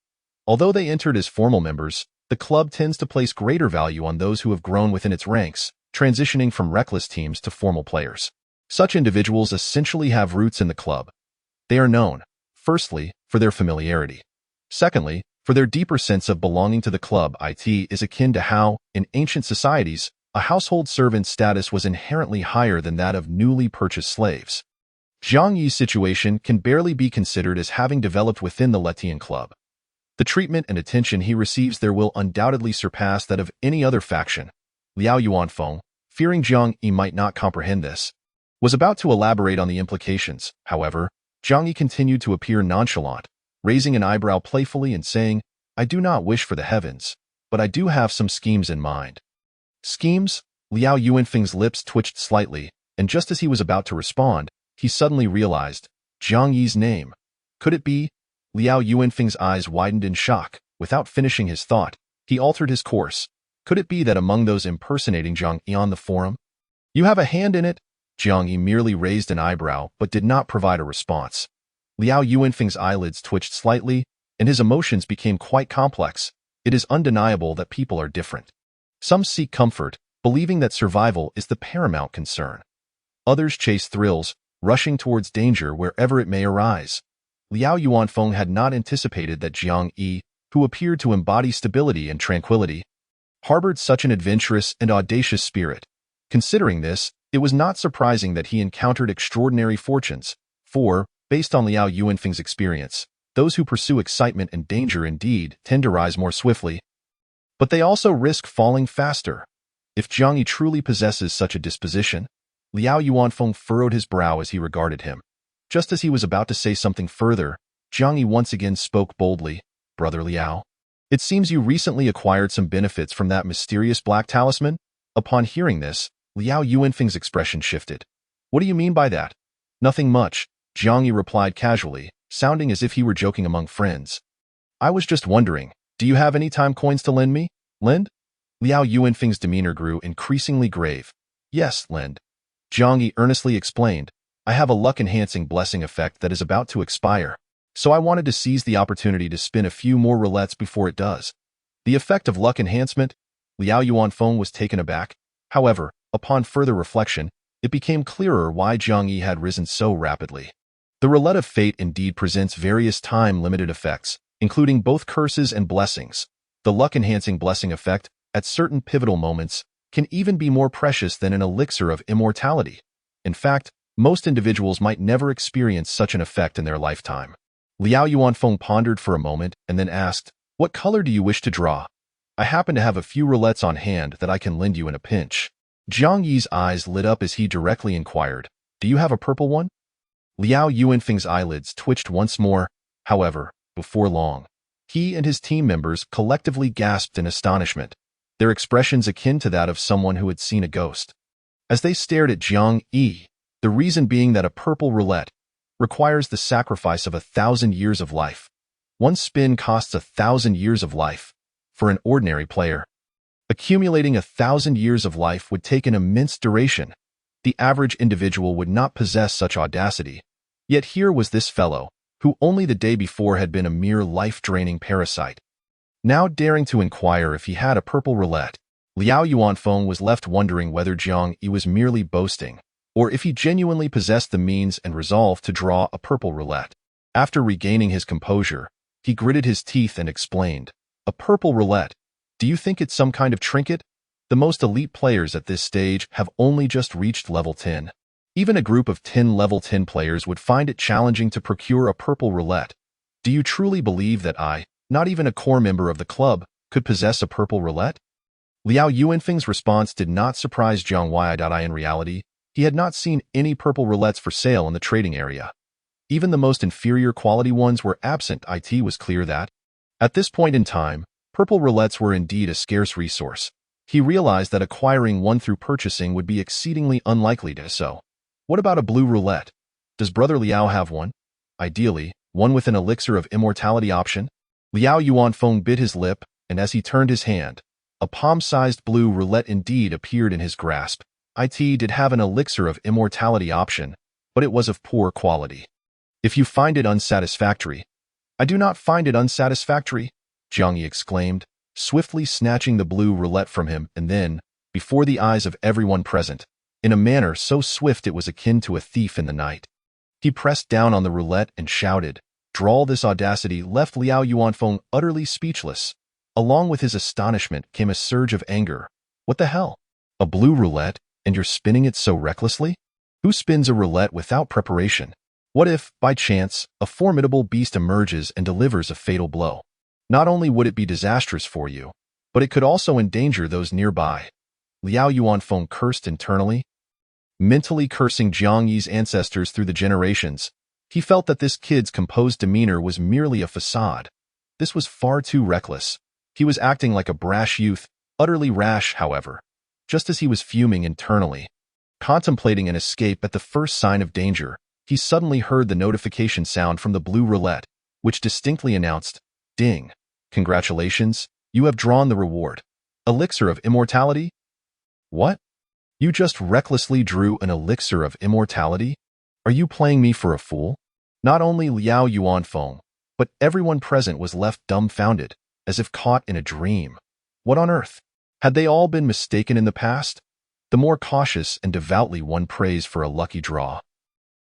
Although they entered as formal members, the club tends to place greater value on those who have grown within its ranks, transitioning from reckless teams to formal players. Such individuals essentially have roots in the club. They are known, firstly, for their familiarity. Secondly, for their deeper sense of belonging to the club. It is akin to how, in ancient societies, a household servant's status was inherently higher than that of newly purchased slaves. Jiang Yi's situation can barely be considered as having developed within the Letian Club. The treatment and attention he receives there will undoubtedly surpass that of any other faction. Liao Yuanfeng, fearing Jiang Yi might not comprehend this, was about to elaborate on the implications. However, Jiang Yi continued to appear nonchalant, raising an eyebrow playfully and saying, "I do not wish for the heavens, but I do have some schemes in mind." Schemes? Liao Yuanfeng's lips twitched slightly, and just as he was about to respond, he suddenly realized Jiang Yi's name. Could it be? Liao Yuanfeng's eyes widened in shock. Without finishing his thought, he altered his course. Could it be that among those impersonating Jiang Yi on the forum? "You have a hand in it?" Jiang Yi merely raised an eyebrow but did not provide a response. Liao Yuanfeng's eyelids twitched slightly, and his emotions became quite complex. It is undeniable that people are different. Some seek comfort, believing that survival is the paramount concern. Others chase thrills, rushing towards danger wherever it may arise. Liao Yuanfeng had not anticipated that Jiang Yi, who appeared to embody stability and tranquility, harbored such an adventurous and audacious spirit. Considering this, it was not surprising that he encountered extraordinary fortunes, for, Based on Liao Yuanfeng's experience, those who pursue excitement and danger indeed tend to rise more swiftly, but they also risk falling faster. If Jiang Yi truly possesses such a disposition, Liao Yuanfeng furrowed his brow as he regarded him. Just as he was about to say something further, Jiang Yi once again spoke boldly. Brother Liao, it seems you recently acquired some benefits from that mysterious black talisman? Upon hearing this, Liao Yuanfeng's expression shifted. What do you mean by that? Nothing much, Jiang Yi replied casually, sounding as if he were joking among friends. I was just wondering, do you have any time coins to lend me? Lend? Liao Yuanfeng's demeanor grew increasingly grave. Yes, lend. Jiang Yi earnestly explained. I have a luck-enhancing blessing effect that is about to expire, so I wanted to seize the opportunity to spin a few more roulettes before it does. The effect of luck enhancement? Liao Yuanfeng was taken aback. However, upon further reflection, it became clearer why Jiang Yi had risen so rapidly. The roulette of fate indeed presents various time-limited effects, including both curses and blessings. The luck-enhancing blessing effect, at certain pivotal moments, can even be more precious than an elixir of immortality. In fact, most individuals might never experience such an effect in their lifetime. Liao Yuanfeng pondered for a moment and then asked, What color do you wish to draw? I happen to have a few roulettes on hand that I can lend you in a pinch. Jiang Yi's eyes lit up as he directly inquired, Do you have a purple one? Liao Yuanfeng's eyelids twitched once more. However, before long, he and his team members collectively gasped in astonishment, their expressions akin to that of someone who had seen a ghost. As they stared at Jiang Yi, the reason being that a purple roulette requires the sacrifice of 1,000 years of life. One spin costs 1,000 years of life. For an ordinary player, accumulating 1,000 years of life would take an immense duration. The average individual would not possess such audacity. Yet here was this fellow, who only the day before had been a mere life-draining parasite, now daring to inquire if he had a purple roulette. Liao Yuanfeng was left wondering whether Jiang Yi was merely boasting, or if he genuinely possessed the means and resolve to draw a purple roulette. After regaining his composure, he gritted his teeth and explained, A purple roulette? Do you think it's some kind of trinket? The most elite players at this stage have only just reached level 10. Even a group of 10 level 10 players would find it challenging to procure a purple roulette. Do you truly believe that I, not even a core member of the club, could possess a purple roulette? Liao Yuanfeng's response did not surprise Jiang Yi. In reality, he had not seen any purple roulettes for sale in the trading area. Even the most inferior quality ones were absent. It was clear that, at this point in time, purple roulettes were indeed a scarce resource. He realized that acquiring one through purchasing would be exceedingly unlikely to so. What about a blue roulette? Does Brother Liao have one? Ideally, one with an elixir of immortality option? Liao Yuanfeng bit his lip, and as he turned his hand, a palm-sized blue roulette indeed appeared in his grasp. It did have an elixir of immortality option, but it was of poor quality. If you find it unsatisfactory— I do not find it unsatisfactory, Jiang Yi exclaimed, swiftly snatching the blue roulette from him and then, before the eyes of everyone present, in a manner so swift it was akin to a thief in the night. He pressed down on the roulette and shouted. This audacity left Liao Yuanfeng utterly speechless. Along with his astonishment came a surge of anger. What the hell? A blue roulette, and you're spinning it so recklessly? Who spins a roulette without preparation? What if, by chance, a formidable beast emerges and delivers a fatal blow? Not only would it be disastrous for you, but it could also endanger those nearby. Liao Yuanfeng cursed internally. Mentally cursing Jiang Yi's ancestors through the generations, he felt that this kid's composed demeanor was merely a facade. This was far too reckless. He was acting like a brash youth, utterly rash, however. Just as he was fuming internally, contemplating an escape at the first sign of danger, he suddenly heard the notification sound from the blue roulette, which distinctly announced, Ding! Congratulations, you have drawn the reward. Elixir of immortality? What? You just recklessly drew an elixir of immortality? Are you playing me for a fool? Not only Liao Yuanfeng, but everyone present was left dumbfounded, as if caught in a dream. What on earth? Had they all been mistaken in the past? The more cautious and devoutly one prays for a lucky draw.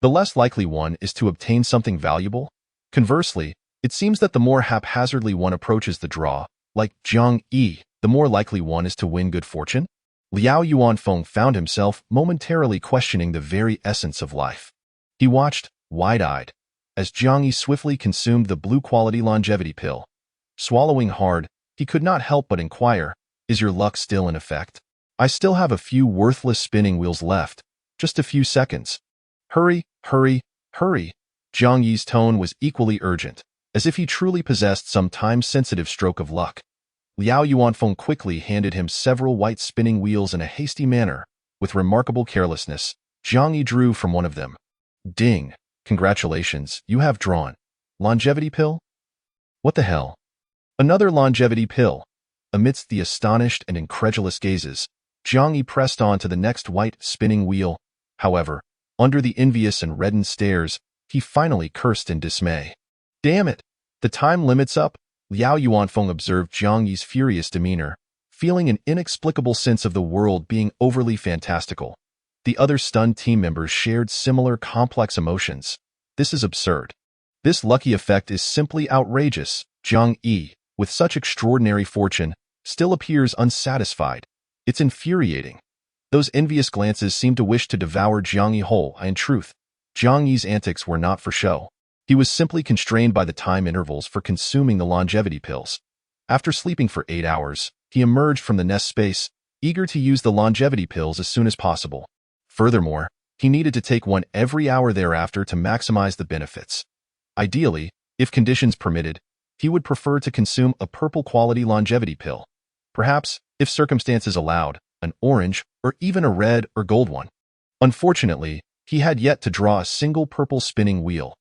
The less likely one is to obtain something valuable. Conversely, it seems that the more haphazardly one approaches the draw, like Jiang Yi, the more likely one is to win good fortune. Liao Yuanfeng found himself momentarily questioning the very essence of life. He watched, wide-eyed, as Jiang Yi swiftly consumed the blue-quality longevity pill. Swallowing hard, he could not help but inquire, "Is your luck still in effect? I still have a few worthless spinning wheels left. Just a few seconds." "Hurry, hurry, hurry." Jiang Yi's tone was equally urgent, as if he truly possessed some time-sensitive stroke of luck. Liao Yuanfeng quickly handed him several white spinning wheels in a hasty manner. With remarkable carelessness, Jiang Yi drew from one of them. "Ding! Congratulations, you have drawn. Longevity pill?" "What the hell? Another longevity pill?" Amidst the astonished and incredulous gazes, Jiang Yi pressed on to the next white spinning wheel. However, under the envious and reddened stares, he finally cursed in dismay. "Damn it! The time limit's up." Liao Yuanfeng observed Jiang Yi's furious demeanor, feeling an inexplicable sense of the world being overly fantastical. The other stunned team members shared similar complex emotions. "This is absurd. This lucky effect is simply outrageous." Jiang Yi, with such extraordinary fortune, still appears unsatisfied. It's infuriating. Those envious glances seemed to wish to devour Jiang Yi whole. In truth, Jiang Yi's antics were not for show. He was simply constrained by the time intervals for consuming the longevity pills. After sleeping for 8 hours, he emerged from the nest space, eager to use the longevity pills as soon as possible. Furthermore, he needed to take one every hour thereafter to maximize the benefits. Ideally, if conditions permitted, he would prefer to consume a purple-quality longevity pill. Perhaps, if circumstances allowed, an orange or even a red or gold one. Unfortunately, he had yet to draw a single purple spinning wheel.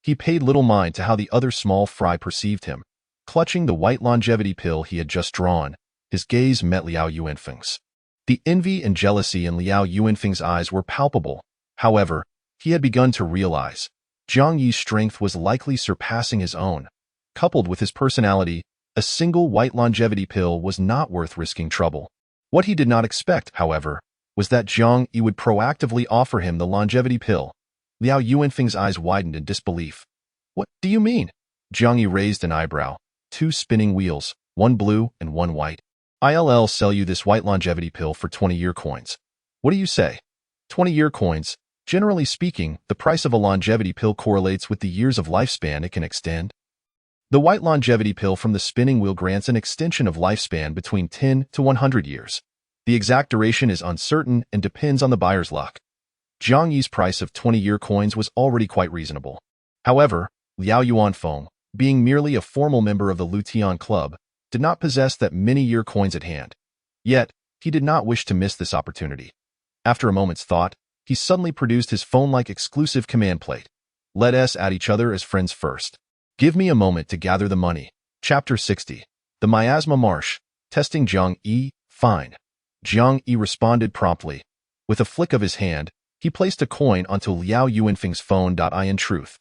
He paid little mind to how the other small fry perceived him. Clutching the white longevity pill he had just drawn, his gaze met Liao Yuanfeng's. The envy and jealousy in Liao Yuanfeng's eyes were palpable. However, he had begun to realize Jiang Yi's strength was likely surpassing his own. Coupled with his personality, a single white longevity pill was not worth risking trouble. What he did not expect, however, was that Jiang Yi would proactively offer him the longevity pill. Liao Yuanfeng's eyes widened in disbelief. "What do you mean?" Jiang Yi raised an eyebrow. "2 spinning wheels, one blue and one white. I'll sell you this white longevity pill for 20-year coins. What do you say?" 20-year coins. Generally speaking, the price of a longevity pill correlates with the years of lifespan it can extend. The white longevity pill from the spinning wheel grants an extension of lifespan between 10 to 100 years. The exact duration is uncertain and depends on the buyer's luck. Jiang Yi's price of 20-year coins was already quite reasonable. However, Liao Yuanfeng, being merely a formal member of the Lutian Club, did not possess that many year coins at hand. Yet, he did not wish to miss this opportunity. After a moment's thought, he suddenly produced his phone-like exclusive command plate. "Let us add each other as friends first. Give me a moment to gather the money." Chapter 60. The Miasma Marsh. Testing Jiang Yi. "Fine." Jiang Yi responded promptly. With a flick of his hand, he placed a coin onto Liao Yuanfeng's phone. In truth,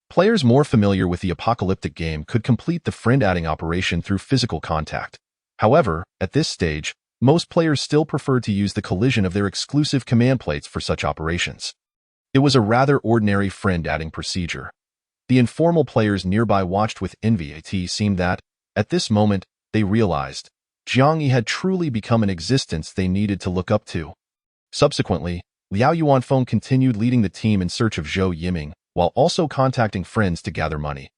players more familiar with the apocalyptic game could complete the friend-adding operation through physical contact. However, at this stage, most players still preferred to use the collision of their exclusive command plates for such operations. It was a rather ordinary friend-adding procedure. The informal players nearby watched with envy. It seemed that, at this moment, they realized Jiang Yi had truly become an existence they needed to look up to. Subsequently, Liao Yuanfeng continued leading the team in search of Zhou Yiming, while also contacting friends to gather money.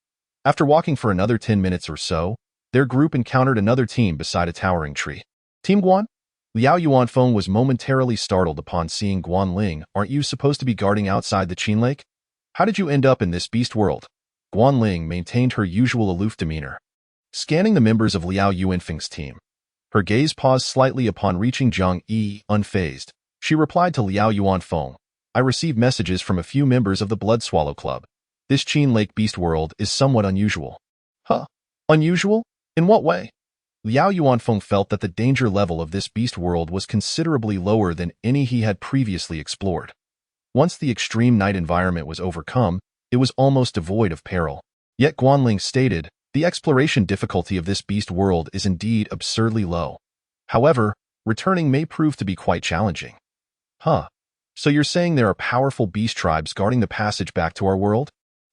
After walking for another 10 minutes or so, their group encountered another team beside a towering tree. "Team Guan?" Liao Yuanfeng was momentarily startled upon seeing Guan Ling. "Aren't you supposed to be guarding outside the Qin Lake? How did you end up in this beast world?" Guan Ling maintained her usual aloof demeanor. Scanning the members of Liao Yuanfeng's team, her gaze paused slightly upon reaching Jiang Yi. Unfazed, she replied to Liao Yuanfeng, "I received messages from a few members of the Blood Swallow Club. This Qin Lake beast world is somewhat unusual." "Huh? Unusual? In what way?" Liao Yuanfeng felt that the danger level of this beast world was considerably lower than any he had previously explored. Once the extreme night environment was overcome, it was almost devoid of peril. Yet Guanling stated, "The exploration difficulty of this beast world is indeed absurdly low. However, returning may prove to be quite challenging." "Huh? So you're saying there are powerful beast tribes guarding the passage back to our world?"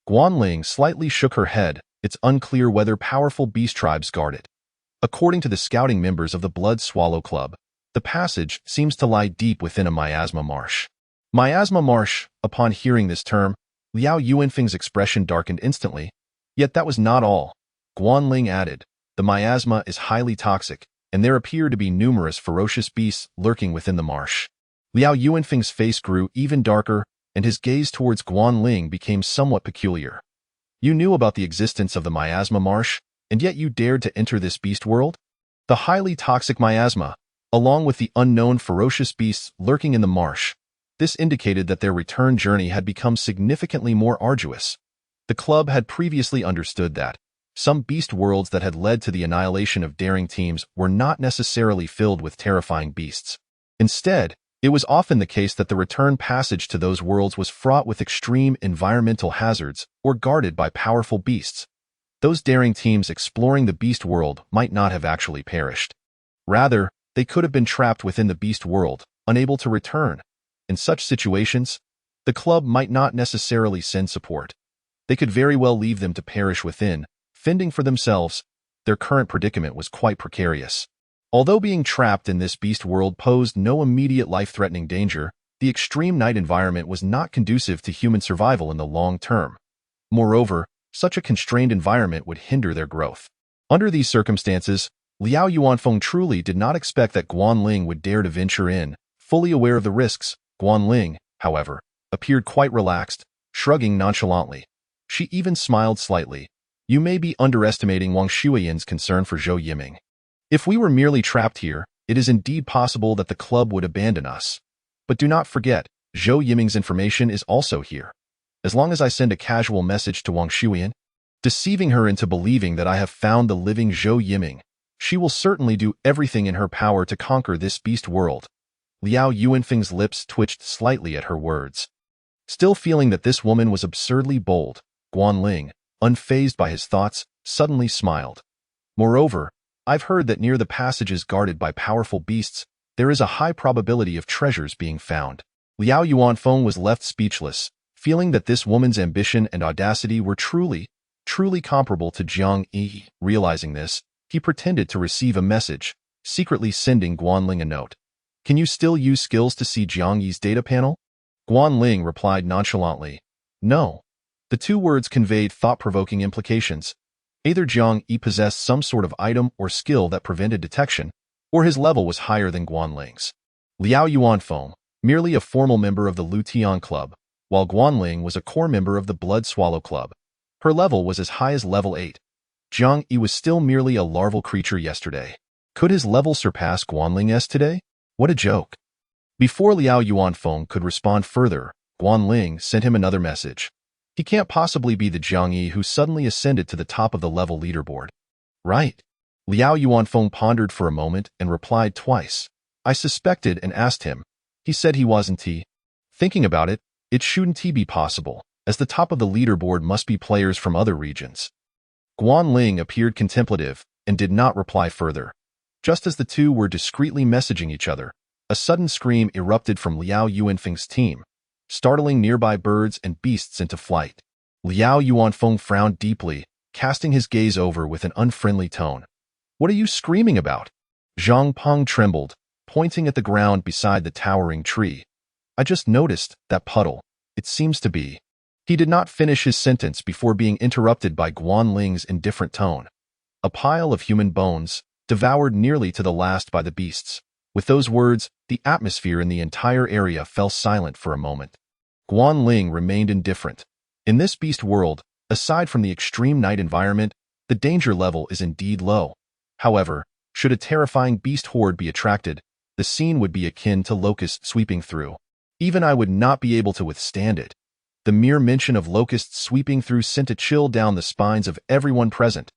Guanling slightly shook her head. "It's unclear whether powerful beast tribes guard it. According to the scouting members of the Blood Swallow Club, the passage seems to lie deep within a miasma marsh." Miasma marsh. Upon hearing this term, Liao Yuanfeng's expression darkened instantly. Yet that was not all. Guanling added, the miasma is highly toxic, and there appear to be numerous ferocious beasts lurking within the marsh. Liao Yuanfeng's face grew even darker, and his gaze towards Guanling became somewhat peculiar. You knew about the existence of the miasma marsh, and yet you dared to enter this beast world? The highly toxic miasma, along with the unknown ferocious beasts lurking in the marsh, this indicated that their return journey had become significantly more arduous. The club had previously understood that some beast worlds that had led to the annihilation of daring teams were not necessarily filled with terrifying beasts. Instead, it was often the case that the return passage to those worlds was fraught with extreme environmental hazards or guarded by powerful beasts. Those daring teams exploring the beast world might not have actually perished. Rather, they could have been trapped within the beast world, unable to return. In such situations, the club might not necessarily send support. They could very well leave them to perish within, fending for themselves. Their current predicament was quite precarious. Although being trapped in this beast world posed no immediate life-threatening danger, the extreme night environment was not conducive to human survival in the long term. Moreover, such a constrained environment would hinder their growth. Under these circumstances, Liao Yuanfeng truly did not expect that Guanling would dare to venture in, fully aware of the risks. Guanling, however, appeared quite relaxed, shrugging nonchalantly. She even smiled slightly. You may be underestimating Wang Shuiyan's concern for Zhou Yiming. If we were merely trapped here, it is indeed possible that the club would abandon us. But do not forget, Zhou Yiming's information is also here. As long as I send a casual message to Wang Shuiyan, deceiving her into believing that I have found the living Zhou Yiming, she will certainly do everything in her power to conquer this beast world. Liao Yuanfeng's lips twitched slightly at her words. Still feeling that this woman was absurdly bold, Guanling, unfazed by his thoughts, suddenly smiled. Moreover, I've heard that near the passages guarded by powerful beasts, there is a high probability of treasures being found. Liao Yuanfeng was left speechless, feeling that this woman's ambition and audacity were truly comparable to Jiang Yi. Realizing this, he pretended to receive a message, secretly sending Guanling a note. Can you still use skills to see Jiang Yi's data panel? Guanling replied nonchalantly. No. The two words conveyed thought-provoking implications. Either Jiang Yi possessed some sort of item or skill that prevented detection, or his level was higher than Guanling's. Liao Yuanfeng, merely a formal member of the Lutian Club, while Guanling was a core member of the Blood Swallow Club. Her level was as high as level 8. Jiang Yi was still merely a larval creature yesterday. Could his level surpass Guanling's today? What a joke. Before Liao Yuanfeng could respond further, Guanling sent him another message. He can't possibly be the Jiang Yi who suddenly ascended to the top of the level leaderboard. Right. Liao Yuanfeng pondered for a moment and replied twice. I suspected and asked him. He said he wasn't. Thinking about it, it shouldn't be possible, as the top of the leaderboard must be players from other regions. Guanling appeared contemplative and did not reply further. Just as the two were discreetly messaging each other, a sudden scream erupted from Liao Yuanfeng's team, startling nearby birds and beasts into flight. Liao Yuanfeng frowned deeply, casting his gaze over with an unfriendly tone. What are you screaming about? Zhang Peng trembled, pointing at the ground beside the towering tree. I just noticed that puddle. It seems to be. He did not finish his sentence before being interrupted by Guanling's indifferent tone. A pile of human bones, devoured nearly to the last by the beasts. With those words, the atmosphere in the entire area fell silent for a moment. Guanling remained indifferent. In this beast world, aside from the extreme night environment, the danger level is indeed low. However, should a terrifying beast horde be attracted, the scene would be akin to locusts sweeping through. Even I would not be able to withstand it. The mere mention of locusts sweeping through sent a chill down the spines of everyone present.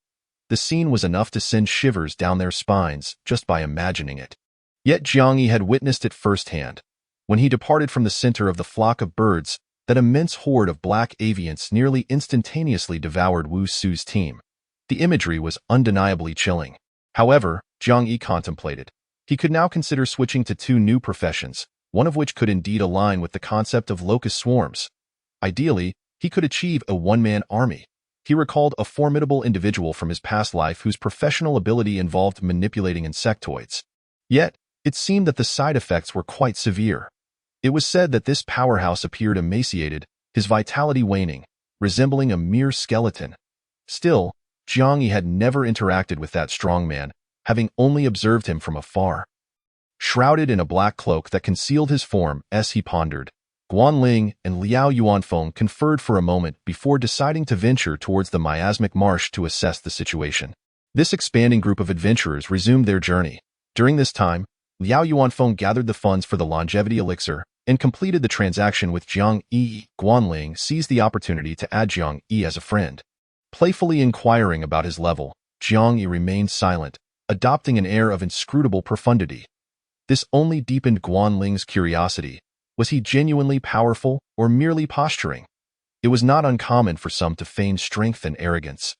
The scene was enough to send shivers down their spines just by imagining it. Yet Jiang Yi had witnessed it firsthand. When he departed from the center of the flock of birds, that immense horde of black avians nearly instantaneously devoured Wu Su's team. The imagery was undeniably chilling. However, Jiang Yi contemplated. He could now consider switching to two new professions, one of which could indeed align with the concept of locust swarms. Ideally, he could achieve a one-man army. He recalled a formidable individual from his past life whose professional ability involved manipulating insectoids. Yet, it seemed that the side effects were quite severe. It was said that this powerhouse appeared emaciated, his vitality waning, resembling a mere skeleton. Still, Jiang Yi had never interacted with that strong man, having only observed him from afar. Shrouded in a black cloak that concealed his form as he pondered, Guanling and Liao Yuanfeng conferred for a moment before deciding to venture towards the miasmic marsh to assess the situation. This expanding group of adventurers resumed their journey. During this time, Liao Yuanfeng gathered the funds for the longevity elixir and completed the transaction with Jiang Yi. Guanling seized the opportunity to add Jiang Yi as a friend. Playfully inquiring about his level, Jiang Yi remained silent, adopting an air of inscrutable profundity. This only deepened Guanling's curiosity. Was he genuinely powerful or merely posturing? It was not uncommon for some to feign strength and arrogance.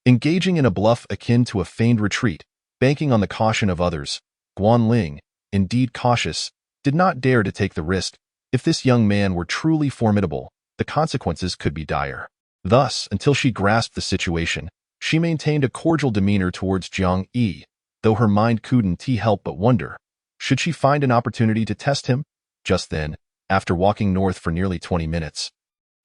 Engaging in a bluff akin to a feigned retreat, banking on the caution of others, Guanling, indeed cautious, did not dare to take the risk. If this young man were truly formidable, the consequences could be dire. Thus, until she grasped the situation, she maintained a cordial demeanor towards Jiang Yi, though her mind couldn't help but wonder. Should she find an opportunity to test him? Just then, after walking north for nearly 20 minutes,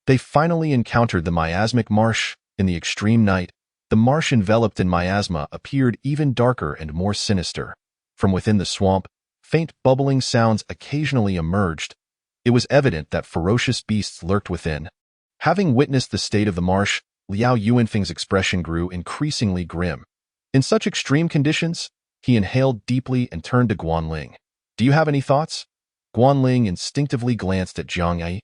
they finally encountered the miasmic marsh. In the extreme night, the marsh enveloped in miasma appeared even darker and more sinister. From within the swamp, faint bubbling sounds occasionally emerged. It was evident that ferocious beasts lurked within. Having witnessed the state of the marsh, Liao Yuanfeng's expression grew increasingly grim. In such extreme conditions, he inhaled deeply and turned to Guanling. "Do you have any thoughts?" Guanling instinctively glanced at Jiang Yi,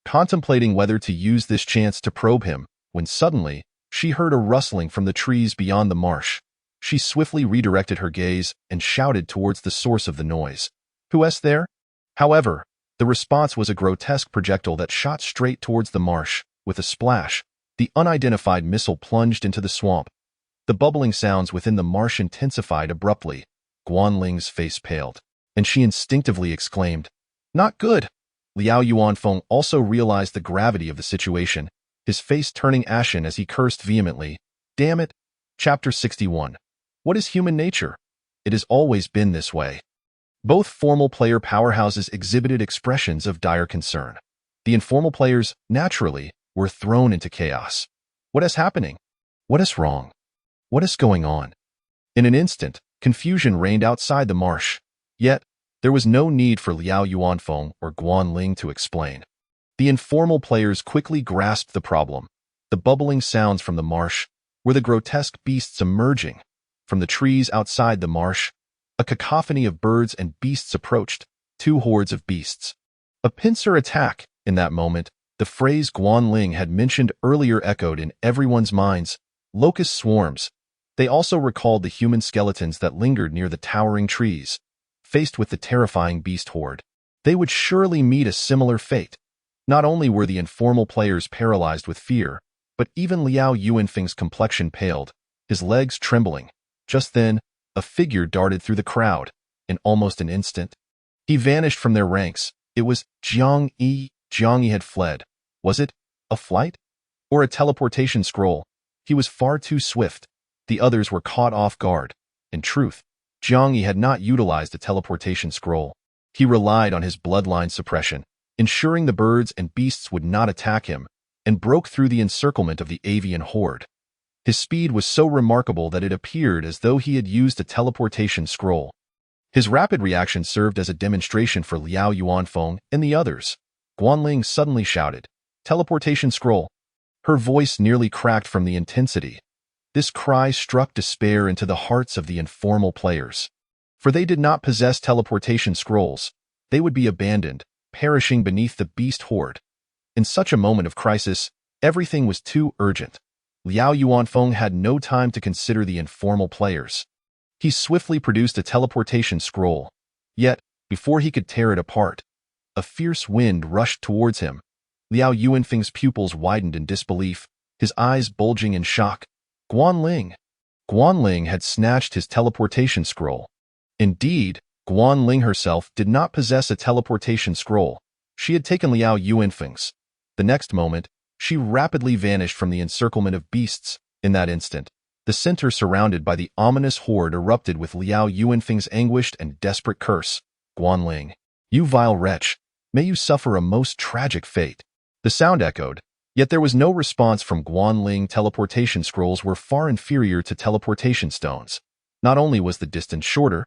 contemplating whether to use this chance to probe him, when suddenly, she heard a rustling from the trees beyond the marsh. She swiftly redirected her gaze and shouted towards the source of the noise. "Who's there?" However, the response was a grotesque projectile that shot straight towards the marsh. With a splash, the unidentified missile plunged into the swamp. The bubbling sounds within the marsh intensified abruptly. Guanling's face paled, and she instinctively exclaimed, "Not good!" Liao Yuanfeng also realized the gravity of the situation, his face turning ashen as he cursed vehemently. "Damn it!" Chapter 61. What is human nature? It has always been this way. Both formal player powerhouses exhibited expressions of dire concern. The informal players, naturally, were thrown into chaos. What is happening? What is wrong? What is going on? In an instant, confusion reigned outside the marsh. Yet, there was no need for Liao Yuanfeng or Guanling to explain. The informal players quickly grasped the problem. The bubbling sounds from the marsh were the grotesque beasts emerging. From the trees outside the marsh, a cacophony of birds and beasts approached, two hordes of beasts. A pincer attack. In that moment, the phrase Guanling had mentioned earlier echoed in everyone's minds. Locust swarms. They also recalled the human skeletons that lingered near the towering trees. Faced with the terrifying beast horde, they would surely meet a similar fate. Not only were the informal players paralyzed with fear, but even Liao Yuanfeng's complexion paled, his legs trembling. Just then, a figure darted through the crowd. In almost an instant, he vanished from their ranks. It was Jiang Yi. Jiang Yi had fled. Was it a flight? Or a teleportation scroll? He was far too swift. The others were caught off guard. In truth, Jiang Yi had not utilized a teleportation scroll. He relied on his bloodline suppression, ensuring the birds and beasts would not attack him, and broke through the encirclement of the avian horde. His speed was so remarkable that it appeared as though he had used a teleportation scroll. His rapid reaction served as a demonstration for Liao Yuanfeng and the others. Guanling suddenly shouted, "Teleportation scroll!" Her voice nearly cracked from the intensity. This cry struck despair into the hearts of the informal players. For they did not possess teleportation scrolls. They would be abandoned, perishing beneath the beast horde. In such a moment of crisis, everything was too urgent. Liao Yuanfeng had no time to consider the informal players. He swiftly produced a teleportation scroll. Yet, before he could tear it apart, a fierce wind rushed towards him. Liao Yuanfeng's pupils widened in disbelief, his eyes bulging in shock. Guanling. Guanling had snatched his teleportation scroll. Indeed, Guanling herself did not possess a teleportation scroll. She had taken Liao Yuanfeng's. The next moment, she rapidly vanished from the encirclement of beasts. In that instant, the center surrounded by the ominous horde erupted with Liao Yuanfeng's anguished and desperate curse. "Guanling, you vile wretch, may you suffer a most tragic fate." The sound echoed, yet there was no response from Guanling. Teleportation scrolls were far inferior to teleportation stones. Not only was the distance shorter,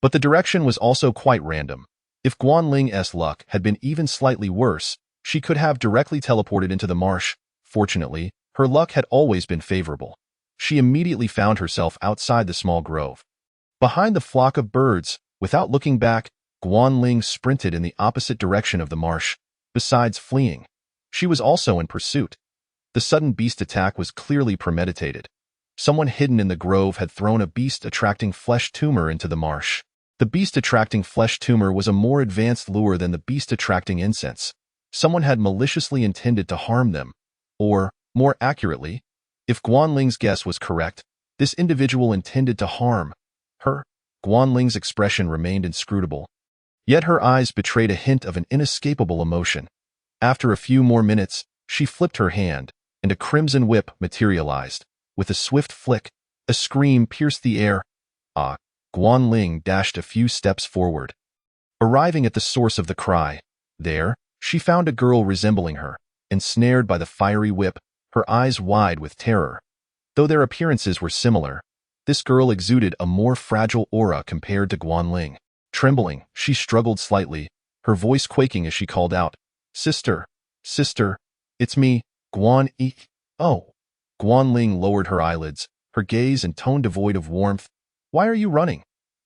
but the direction was also quite random. If Guanling's luck had been even slightly worse, she could have directly teleported into the marsh. Fortunately, her luck had always been favorable. She immediately found herself outside the small grove. Behind the flock of birds, without looking back, Guanling sprinted in the opposite direction of the marsh. Besides fleeing, she was also in pursuit. The sudden beast attack was clearly premeditated. Someone hidden in the grove had thrown a beast-attracting flesh tumor into the marsh. The beast-attracting flesh tumor was a more advanced lure than the beast-attracting incense. Someone had maliciously intended to harm them. Or, more accurately, if Guanling's guess was correct, this individual intended to harm her. Guanling's expression remained inscrutable, yet her eyes betrayed a hint of an inescapable emotion. After a few more minutes, she flipped her hand, and a crimson whip materialized. With a swift flick, a scream pierced the air. Ah! Guanling dashed a few steps forward. Arriving at the source of the cry, there, she found a girl resembling her, ensnared by the fiery whip, her eyes wide with terror. Though their appearances were similar, this girl exuded a more fragile aura compared to Guanling. Trembling, she struggled slightly, her voice quaking as she called out, "Sister, sister, it's me, Guan-yi." "Oh." Guanling lowered her eyelids, her gaze and tone devoid of warmth. "Why are you running?"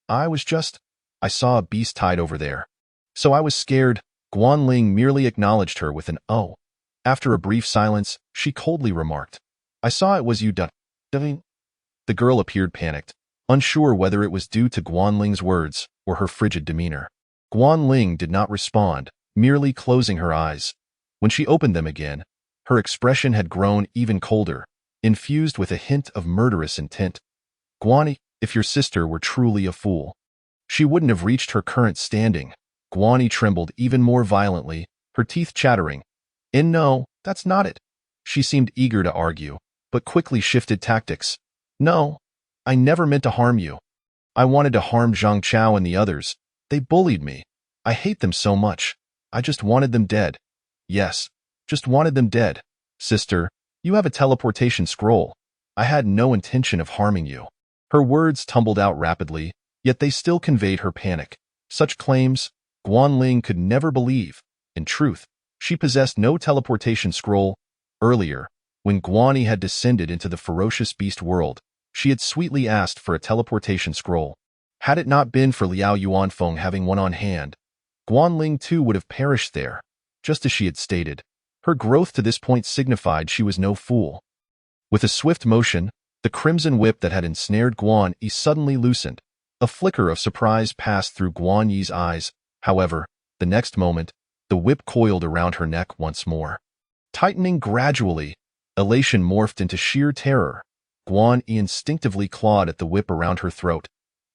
I saw a beast tied over there. So I was scared." Guanling merely acknowledged her with an "oh." After a brief silence, she coldly remarked, "I saw it was you, Devin." The girl appeared panicked, unsure whether it was due to Guanling's words or her frigid demeanor. Guanling did not respond, merely closing her eyes. When she opened them again, her expression had grown even colder, infused with a hint of murderous intent. "Guani, if your sister were truly a fool, she wouldn't have reached her current standing." Guani trembled even more violently, her teeth chattering. "And no, that's not it." She seemed eager to argue, but quickly shifted tactics. "No, I never meant to harm you. I wanted to harm Zhang Chao and the others. They bullied me. I hate them so much. I just wanted them dead. Yes, just wanted them dead. Sister, you have a teleportation scroll. I had no intention of harming you." Her words tumbled out rapidly, yet they still conveyed her panic. Such claims, Guanling could never believe. In truth, she possessed no teleportation scroll. Earlier, when Guani had descended into the ferocious beast world, she had sweetly asked for a teleportation scroll. Had it not been for Liao Yuanfeng having one on hand, Guanling too would have perished there. Just as she had stated, her growth to this point signified she was no fool. With a swift motion, the crimson whip that had ensnared Guan-yi suddenly loosened. A flicker of surprise passed through Guan-yi's eyes. However, the next moment, the whip coiled around her neck once more. Tightening gradually, elation morphed into sheer terror. Guan-yi instinctively clawed at the whip around her throat.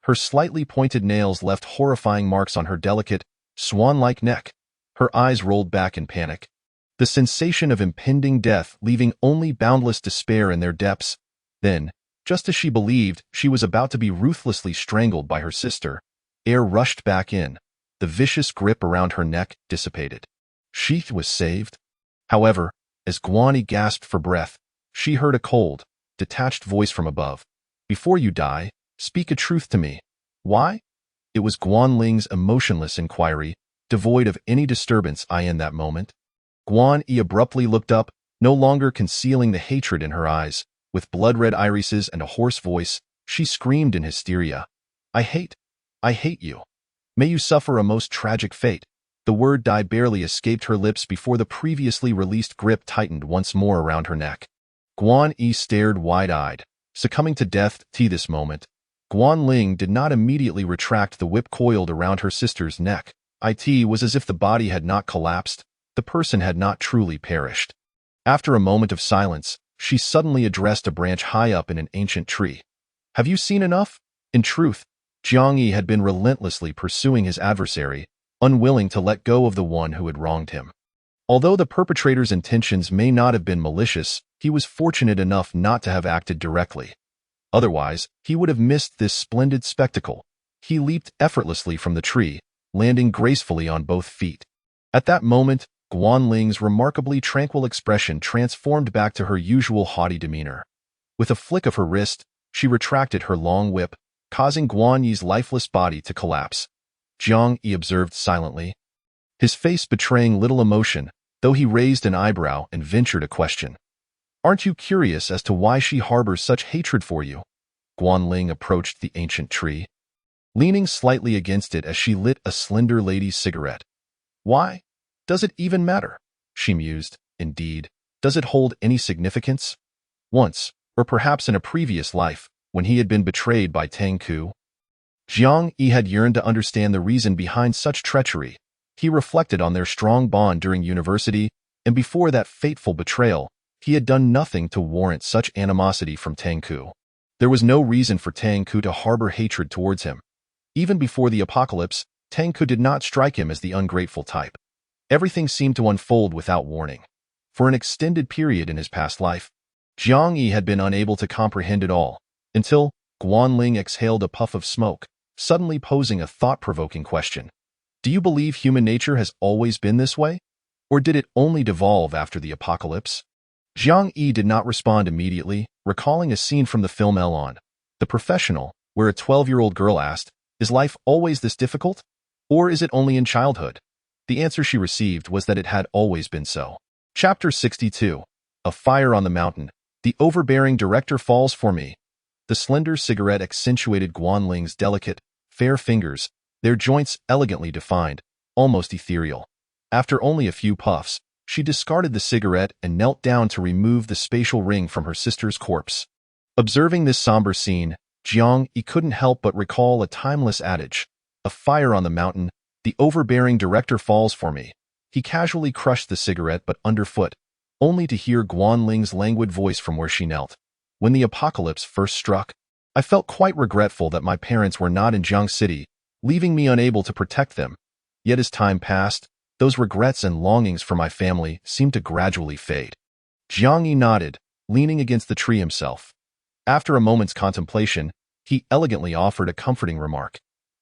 Her slightly pointed nails left horrifying marks on her delicate, swan-like neck. Her eyes rolled back in panic, the sensation of impending death leaving only boundless despair in their depths. Then, just as she believed she was about to be ruthlessly strangled by her sister, air rushed back in. The vicious grip around her neck dissipated. She was saved. However, as Guani gasped for breath, she heard a cold, detached voice from above. "Before you die, speak a truth to me." "Why?" It was Guanling's emotionless inquiry, devoid of any disturbance in that moment. Guan-yi abruptly looked up, no longer concealing the hatred in her eyes. With blood-red irises and a hoarse voice, she screamed in hysteria. I hate you. May you suffer a most tragic fate." The word "die" barely escaped her lips before the previously released grip tightened once more around her neck. Guan-yi stared wide-eyed, succumbing to death. This moment, Guanling did not immediately retract the whip coiled around her sister's neck. It was as if the body had not collapsed, the person had not truly perished. After a moment of silence, she suddenly addressed a branch high up in an ancient tree. "Have you seen enough?" In truth, Jiang Yi had been relentlessly pursuing his adversary, unwilling to let go of the one who had wronged him. Although the perpetrator's intentions may not have been malicious, he was fortunate enough not to have acted directly. Otherwise, he would have missed this splendid spectacle. He leaped effortlessly from the tree, landing gracefully on both feet. At that moment, Guan Ling's remarkably tranquil expression transformed back to her usual haughty demeanor. With a flick of her wrist, she retracted her long whip, causing Guan Yi's lifeless body to collapse. Jiang Yi observed silently, his face betraying little emotion, though he raised an eyebrow and ventured a question. "Aren't you curious as to why she harbors such hatred for you?" Guan Ling approached the ancient tree, leaning slightly against it as she lit a slender lady's cigarette. "Why? Does it even matter?" she mused. "Indeed, does it hold any significance? Once, or perhaps in a previous life, when he had been betrayed by Tang Ku." Jiang Yi had yearned to understand the reason behind such treachery. He reflected on their strong bond during university, and before that fateful betrayal, he had done nothing to warrant such animosity from Tang Ku. There was no reason for Tang Ku to harbor hatred towards him. Even before the apocalypse, Tang Ku did not strike him as the ungrateful type. Everything seemed to unfold without warning. For an extended period in his past life, Jiang Yi had been unable to comprehend it all, until Guan Ling exhaled a puff of smoke, suddenly posing a thought-provoking question. "Do you believe human nature has always been this way? Or did it only devolve after the apocalypse?" Jiang Yi did not respond immediately, recalling a scene from the film Elon, The Professional, where a 12-year-old girl asked, "Is life always this difficult? Or is it only in childhood?" The answer she received was that it had always been so. Chapter 62. A Fire on the Mountain. The overbearing director falls for me. The slender cigarette accentuated Guan Ling's delicate, fair fingers, their joints elegantly defined, almost ethereal. After only a few puffs, she discarded the cigarette and knelt down to remove the spatial ring from her sister's corpse. Observing this somber scene, Jiang Yi couldn't help but recall a timeless adage, "A fire on the mountain, the overbearing director falls for me." He casually crushed the cigarette but underfoot, only to hear Guan Ling's languid voice from where she knelt. "When the apocalypse first struck, I felt quite regretful that my parents were not in Jiang City, leaving me unable to protect them. Yet as time passed, those regrets and longings for my family seemed to gradually fade." Jiang Yi nodded, leaning against the tree himself. After a moment's contemplation, he elegantly offered a comforting remark.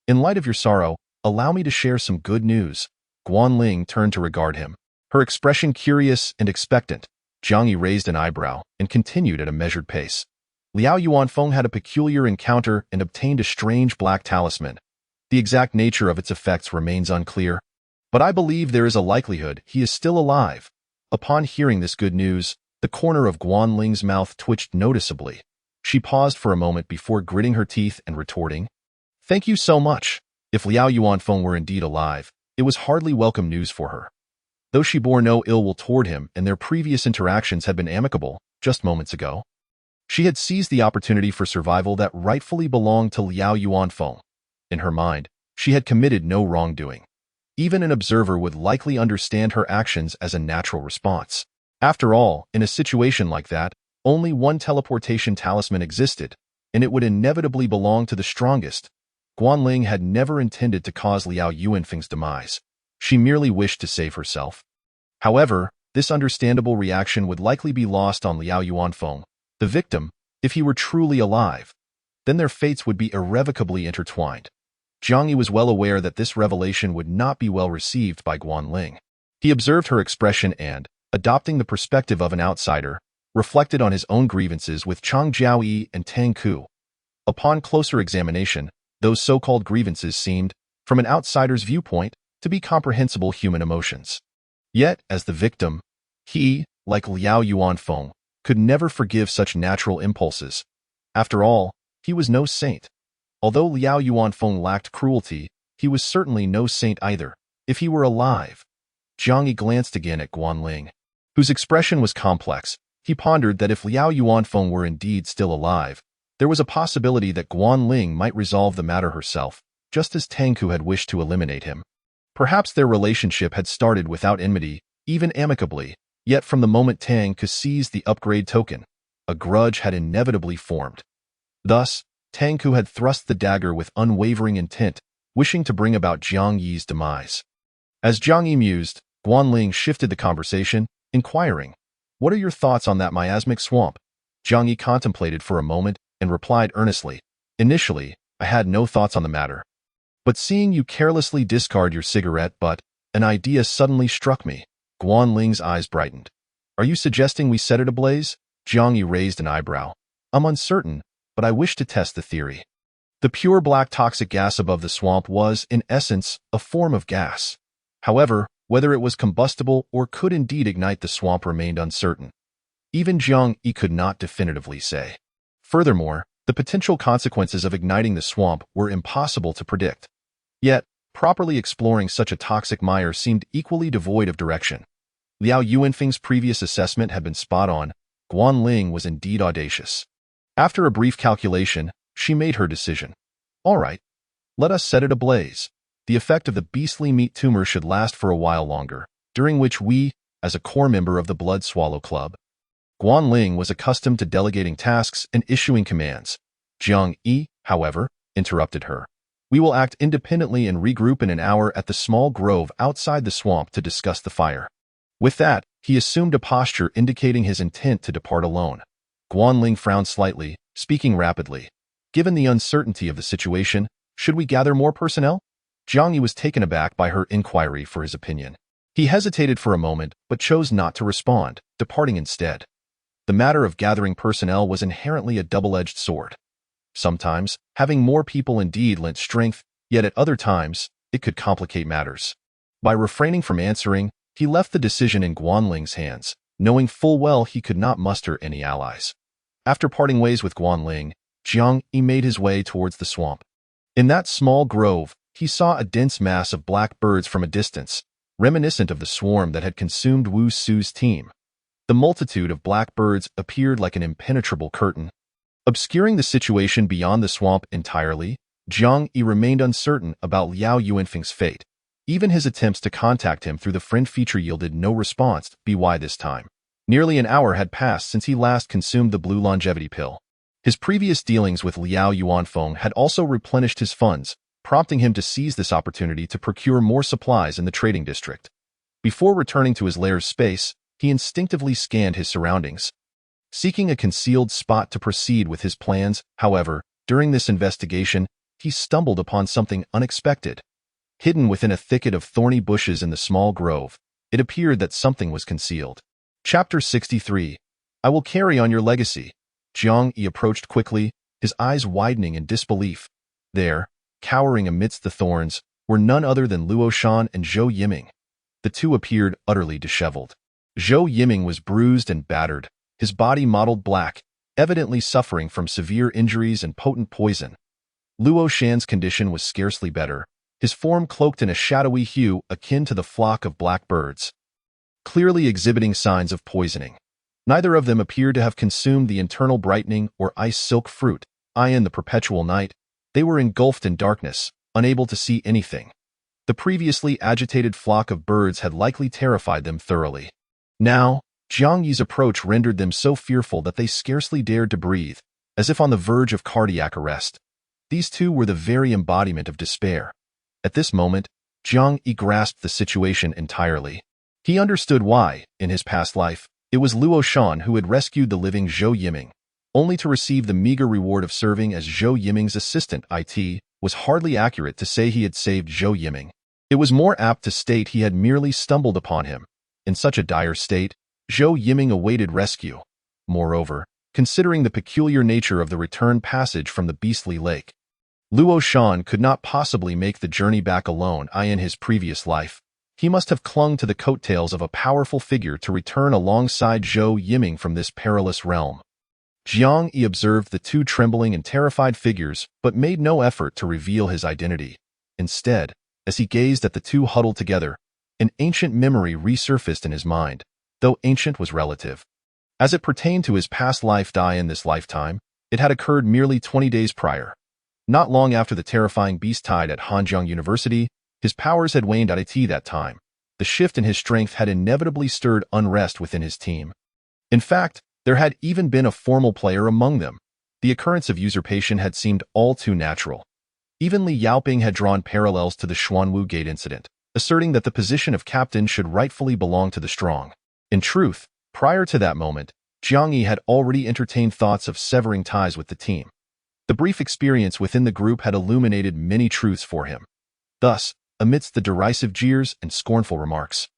"In light of your sorrow, allow me to share some good news." Guan Ling turned to regard him, her expression curious and expectant. Jiang Yi raised an eyebrow and continued at a measured pace. "Liao Yuanfeng had a peculiar encounter and obtained a strange black talisman. The exact nature of its effects remains unclear, but I believe there is a likelihood he is still alive." Upon hearing this good news, the corner of Guan Ling's mouth twitched noticeably. She paused for a moment before gritting her teeth and retorting, "Thank you so much." If Liao Yuanfeng were indeed alive, it was hardly welcome news for her. Though she bore no ill will toward him and their previous interactions had been amicable just moments ago, she had seized the opportunity for survival that rightfully belonged to Liao Yuanfeng. In her mind, she had committed no wrongdoing. Even an observer would likely understand her actions as a natural response. After all, in a situation like that, only one teleportation talisman existed, and it would inevitably belong to the strongest. Guan Ling had never intended to cause Liao Yuanfeng's demise. She merely wished to save herself. However, this understandable reaction would likely be lost on Liao Yuanfeng, the victim, if he were truly alive. Then their fates would be irrevocably intertwined. Jiang Yi was well aware that this revelation would not be well received by Guan Ling. He observed her expression and, adopting the perspective of an outsider, reflected on his own grievances with Chang Jiaoyi and Tang Ku. Upon closer examination, those so-called grievances seemed, from an outsider's viewpoint, to be comprehensible human emotions. Yet, as the victim, he, like Liao Yuanfeng, could never forgive such natural impulses. After all, he was no saint. Although Liao Yuanfeng lacked cruelty, he was certainly no saint either, if he were alive. Jiang Yi glanced again at Guan Ling, whose expression was complex. He pondered that if Liao Yuanfeng were indeed still alive, there was a possibility that Guan Ling might resolve the matter herself, just as Tang Ku had wished to eliminate him. Perhaps their relationship had started without enmity, even amicably, yet from the moment Tang Ku seized the upgrade token, a grudge had inevitably formed. Thus, Tang Ku had thrust the dagger with unwavering intent, wishing to bring about Jiang Yi's demise. As Jiang Yi mused, Guan Ling shifted the conversation, inquiring, "What are your thoughts on that miasmic swamp?" Jiang Yi contemplated for a moment and replied earnestly, "Initially, I had no thoughts on the matter. But seeing you carelessly discard your cigarette butt, an idea suddenly struck me." Guan Ling's eyes brightened. Are you suggesting we set it ablaze? Jiang Yi raised an eyebrow. I'm uncertain, but I wish to test the theory. The pure black toxic gas above the swamp was, in essence, a form of gas. However, whether it was combustible or could indeed ignite the swamp remained uncertain. Even Jiang Yi could not definitively say. Furthermore, the potential consequences of igniting the swamp were impossible to predict. Yet, properly exploring such a toxic mire seemed equally devoid of direction. Liao Yuanfeng's previous assessment had been spot on. Guan Ling was indeed audacious. After a brief calculation, she made her decision. All right, let us set it ablaze. The effect of the beastly meat tumor should last for a while longer, during which we, as a core member of the Blood Swallow Club, Guan Ling was accustomed to delegating tasks and issuing commands. Jiang Yi, however, interrupted her. We will act independently and regroup in an hour at the small grove outside the swamp to discuss the fire. With that, he assumed a posture indicating his intent to depart alone. Guan Ling frowned slightly, speaking rapidly. Given the uncertainty of the situation, should we gather more personnel? Jiang Yi was taken aback by her inquiry for his opinion. He hesitated for a moment, but chose not to respond, departing instead. The matter of gathering personnel was inherently a double-edged sword. Sometimes, having more people indeed lent strength, yet at other times, it could complicate matters. By refraining from answering, he left the decision in Guan Ling's hands, knowing full well he could not muster any allies. After parting ways with Guan Ling, Jiang Yi made his way towards the swamp. In that small grove, he saw a dense mass of black birds from a distance, reminiscent of the swarm that had consumed Wu Su's team. The multitude of black birds appeared like an impenetrable curtain. Obscuring the situation beyond the swamp entirely, Jiang Yi remained uncertain about Liao Yuanfeng's fate. Even his attempts to contact him through the friend feature yielded no response. By this time, nearly an hour had passed since he last consumed the blue longevity pill. His previous dealings with Liao Yuanfeng had also replenished his funds, prompting him to seize this opportunity to procure more supplies in the trading district. Before returning to his lair's space, he instinctively scanned his surroundings, seeking a concealed spot to proceed with his plans. However, during this investigation, he stumbled upon something unexpected. Hidden within a thicket of thorny bushes in the small grove, it appeared that something was concealed. Chapter 63. I will carry on your legacy. Jiang Yi approached quickly, his eyes widening in disbelief. There, cowering amidst the thorns, were none other than Luo Shan and Zhou Yiming. The two appeared utterly disheveled. Zhou Yiming was bruised and battered, his body mottled black, evidently suffering from severe injuries and potent poison. Luo Shan's condition was scarcely better, his form cloaked in a shadowy hue akin to the flock of black birds, clearly exhibiting signs of poisoning. Neither of them appeared to have consumed the internal brightening or ice silk fruit. In the perpetual night, they were engulfed in darkness, unable to see anything. The previously agitated flock of birds had likely terrified them thoroughly. Now, Jiang Yi's approach rendered them so fearful that they scarcely dared to breathe, as if on the verge of cardiac arrest. These two were the very embodiment of despair. At this moment, Jiang Yi grasped the situation entirely. He understood why, in his past life, it was Luo Shan who had rescued the living Zhou Yiming, only to receive the meager reward of serving as Zhou Yiming's assistant. It was hardly accurate to say he had saved Zhou Yiming. It was more apt to state he had merely stumbled upon him. In such a dire state, Zhou Yiming awaited rescue. Moreover, considering the peculiar nature of the return passage from the beastly lake, Luo Shan could not possibly make the journey back alone. In his previous life, he must have clung to the coattails of a powerful figure to return alongside Zhou Yiming from this perilous realm. Jiang Yi observed the two trembling and terrified figures, but made no effort to reveal his identity. Instead, as he gazed at the two huddled together, an ancient memory resurfaced in his mind, though ancient was relative. As it pertained to his past life in this lifetime, it had occurred merely 20 days prior. Not long after the terrifying beast died at Hanjiang University, his powers had waned at that time. The shift in his strength had inevitably stirred unrest within his team. In fact, there had even been a formal player among them. The occurrence of usurpation had seemed all too natural. Even Li Yaoping had drawn parallels to the Xuanwu Gate incident, asserting that the position of captain should rightfully belong to the strong. In truth, prior to that moment, Jiang Yi had already entertained thoughts of severing ties with the team. The brief experience within the group had illuminated many truths for him. Thus, amidst the derisive jeers and scornful remarks,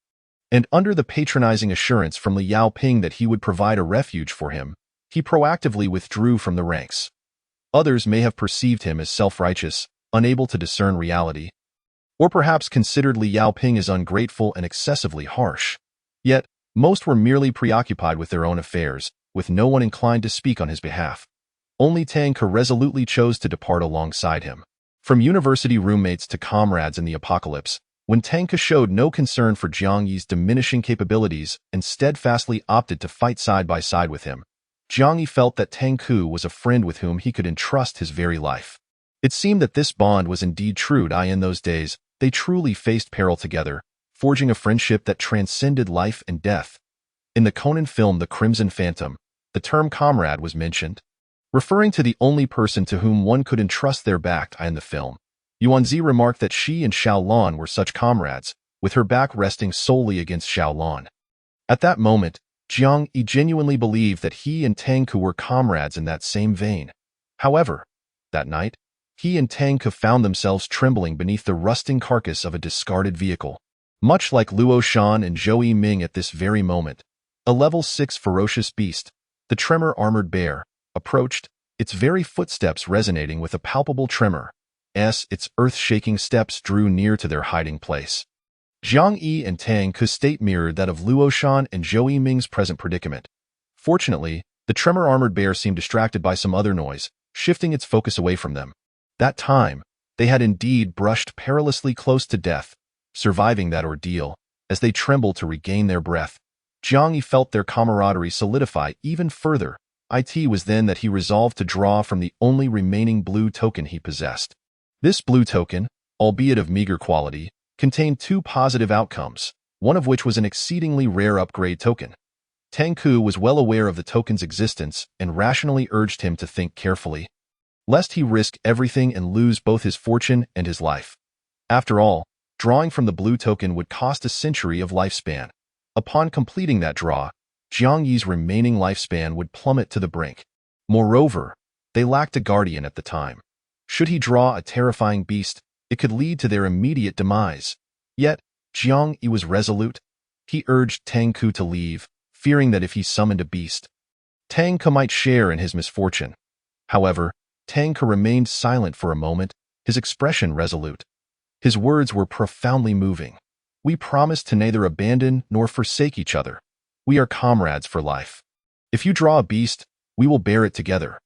And under the patronizing assurance from Li Yaoping that he would provide a refuge for him, he proactively withdrew from the ranks. Others may have perceived him as self-righteous, unable to discern reality, or perhaps considered Li Yaoping as ungrateful and excessively harsh. Yet, most were merely preoccupied with their own affairs, with no one inclined to speak on his behalf. Only Tang Ke resolutely chose to depart alongside him. From university roommates to comrades in the apocalypse, when Tang Ke showed no concern for Jiang Yi's diminishing capabilities and steadfastly opted to fight side by side with him, Jiang Yi felt that Tang Ke was a friend with whom he could entrust his very life. It seemed that this bond was indeed true. In those days, they truly faced peril together, forging a friendship that transcended life and death. In the Conan film The Crimson Phantom, the term comrade was mentioned, referring to the only person to whom one could entrust their back. In the film, Yuanzi remarked that she and Xiao Lan were such comrades, with her back resting solely against Xiao Lan. At that moment, Jiang Yi genuinely believed that he and Tang Ke were comrades in that same vein. However, that night, he and Tang Ke found themselves trembling beneath the rusting carcass of a discarded vehicle. Much like Luo Shan and Zhou Yiming at this very moment, a level 6 ferocious beast, the tremor-armored bear, approached, its very footsteps resonating with a palpable tremor, as its earth-shaking steps drew near to their hiding place. Jiang Yi and Tang Ke's state mirrored that of Luo Shan and Zhou Yiming's present predicament. Fortunately, the tremor-armored bear seemed distracted by some other noise, shifting its focus away from them. That time, they had indeed brushed perilously close to death, surviving that ordeal. As they trembled to regain their breath, Jiang Yi felt their camaraderie solidify even further. It was then that he resolved to draw from the only remaining blue token he possessed. This blue token, albeit of meager quality, contained two positive outcomes, one of which was an exceedingly rare upgrade token. Tang Ke was well aware of the token's existence and rationally urged him to think carefully, lest he risk everything and lose both his fortune and his life. After all, drawing from the blue token would cost a century of lifespan. Upon completing that draw, Jiang Yi's remaining lifespan would plummet to the brink. Moreover, they lacked a guardian at the time. Should he draw a terrifying beast, it could lead to their immediate demise. Yet, Jiang Yi was resolute. He urged Tang Ke to leave, fearing that if he summoned a beast, Tang Ke might share in his misfortune. However, Tang Ke remained silent for a moment, his expression resolute. His words were profoundly moving. We promise to neither abandon nor forsake each other. We are comrades for life. If you draw a beast, we will bear it together.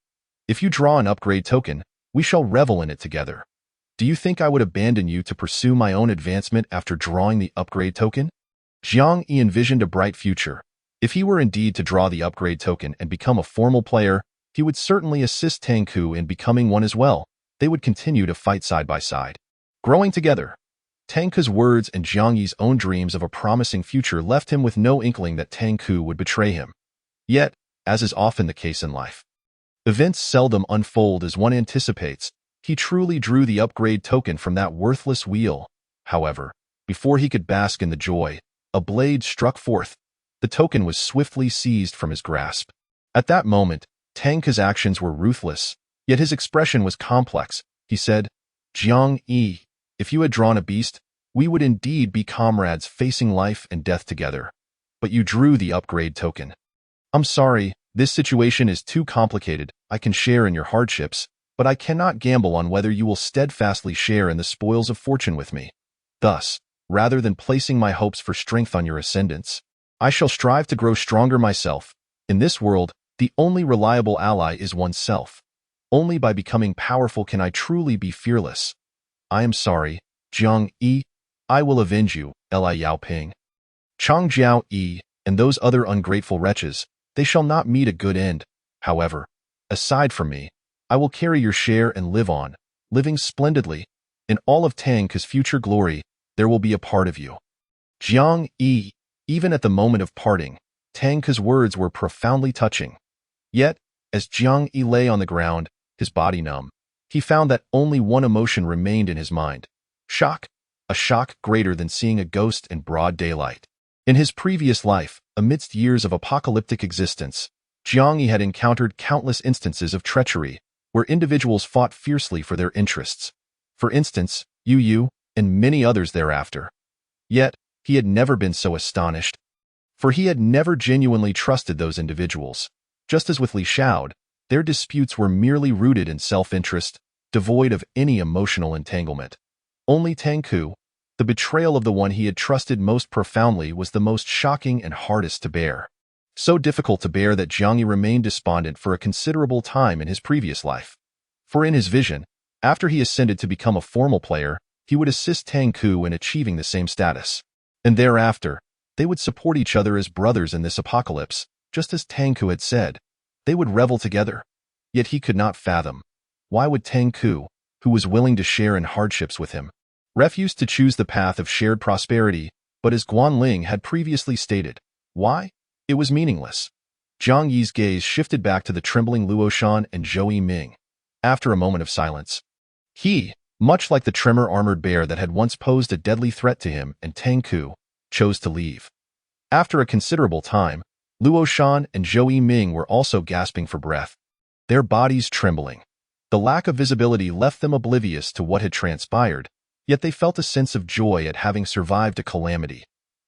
If you draw an upgrade token, we shall revel in it together. Do you think I would abandon you to pursue my own advancement after drawing the upgrade token? Jiang Yi envisioned a bright future. If he were indeed to draw the upgrade token and become a formal player, he would certainly assist Tang Ke in becoming one as well. They would continue to fight side by side, growing together. Tang Ke's words and Jiang Yi's own dreams of a promising future left him with no inkling that Tang Ke would betray him. Yet, as is often the case in life, events seldom unfold as one anticipates. He truly drew the upgrade token from that worthless wheel. However, before he could bask in the joy, a blade struck forth. The token was swiftly seized from his grasp. At that moment, Tang Ke's actions were ruthless, yet his expression was complex. He said, Jiang Yi, if you had drawn a beast, we would indeed be comrades facing life and death together. But you drew the upgrade token. I'm sorry, this situation is too complicated. I can share in your hardships, but I cannot gamble on whether you will steadfastly share in the spoils of fortune with me. Thus, rather than placing my hopes for strength on your ascendance, I shall strive to grow stronger myself. In this world, the only reliable ally is oneself. Only by becoming powerful can I truly be fearless. I am sorry, Jiang Yi. I will avenge you, Li Yaoping. Chang Jiao Yi, and those other ungrateful wretches, they shall not meet a good end. However, aside from me, I will carry your share and live on, living splendidly. In all of Tang Ke's future glory, there will be a part of you. Jiang Yi, even at the moment of parting, Tang Ke's words were profoundly touching. Yet, as Jiang Yi lay on the ground, his body numb, he found that only one emotion remained in his mind. Shock. A shock greater than seeing a ghost in broad daylight. In his previous life, amidst years of apocalyptic existence, Jiang Yi had encountered countless instances of treachery, where individuals fought fiercely for their interests. For instance, Yu Yu, and many others thereafter. Yet, he had never been so astonished, for he had never genuinely trusted those individuals. Just as with Li Xiao, their disputes were merely rooted in self-interest, devoid of any emotional entanglement. Only Tang Ku, the betrayal of the one he had trusted most profoundly, was the most shocking and hardest to bear. So difficult to bear that Jiang Yi remained despondent for a considerable time in his previous life. For in his vision, after he ascended to become a formal player, he would assist Tang Ku in achieving the same status. And thereafter, they would support each other as brothers in this apocalypse, just as Tang Ku had said. They would revel together. Yet he could not fathom. Why would Tang Ku, who was willing to share in hardships with him, refuse to choose the path of shared prosperity? But as Guan Ling had previously stated, why? It was meaningless. Jiang Yi's gaze shifted back to the trembling Luo Shan and Zhou Yiming. After a moment of silence, he, much like the tremor armored bear that had once posed a deadly threat to him and Tang Ku, chose to leave. After a considerable time, Luo Shan and Zhou Yiming were also gasping for breath, their bodies trembling. The lack of visibility left them oblivious to what had transpired, yet they felt a sense of joy at having survived a calamity.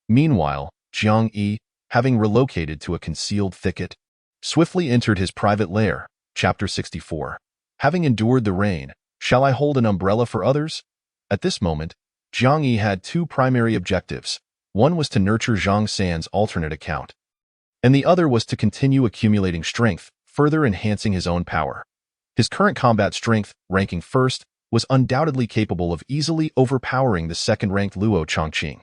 Meanwhile, Jiang Yi, having relocated to a concealed thicket, swiftly entered his private lair. Chapter 64. Having endured the rain, shall I hold an umbrella for others? At this moment, Jiang Yi had two primary objectives. One was to nurture Zhang San's alternate account, and the other was to continue accumulating strength, further enhancing his own power. His current combat strength, ranking first, was undoubtedly capable of easily overpowering the second-ranked Luo Chongqing.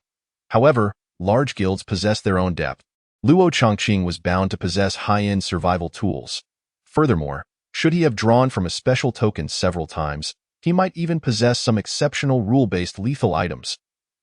However, large guilds possess their own depth. Luo Chongqing was bound to possess high-end survival tools. Furthermore, should he have drawn from a special token several times, he might even possess some exceptional rule-based lethal items.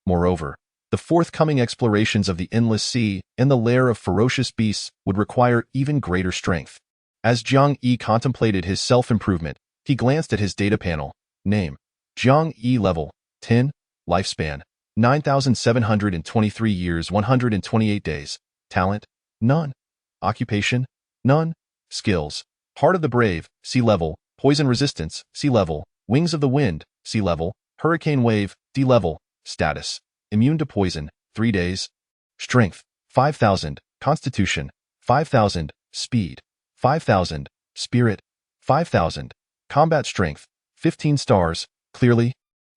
Moreover, the forthcoming explorations of the Endless Sea and the lair of ferocious beasts would require even greater strength. As Jiang Yi contemplated his self-improvement, he glanced at his data panel. Name: Jiang Yi, level 10, lifespan 9,723 years 128 days, talent none, occupation none, skills: Heart of the Brave, sea level, Poison Resistance, sea level, Wings of the Wind, sea level, Hurricane Wave, D level, status: Immune to poison, 3 days, strength 5,000, constitution 5,000, speed 5,000, spirit 5,000, combat strength 15 stars. Clearly,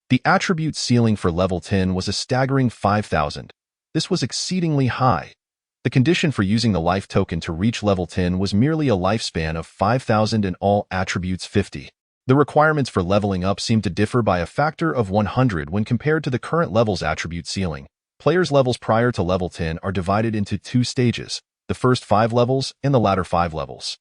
the attribute ceiling for level 10 was a staggering 5,000. This was exceedingly high. The condition for using the life token to reach level 10 was merely a lifespan of 5,000 and all attributes 50. The requirements for leveling up seemed to differ by a factor of 100 when compared to the current level's attribute ceiling. Players' levels prior to level 10 are divided into 2 stages, the first 5 levels and the latter 5 levels.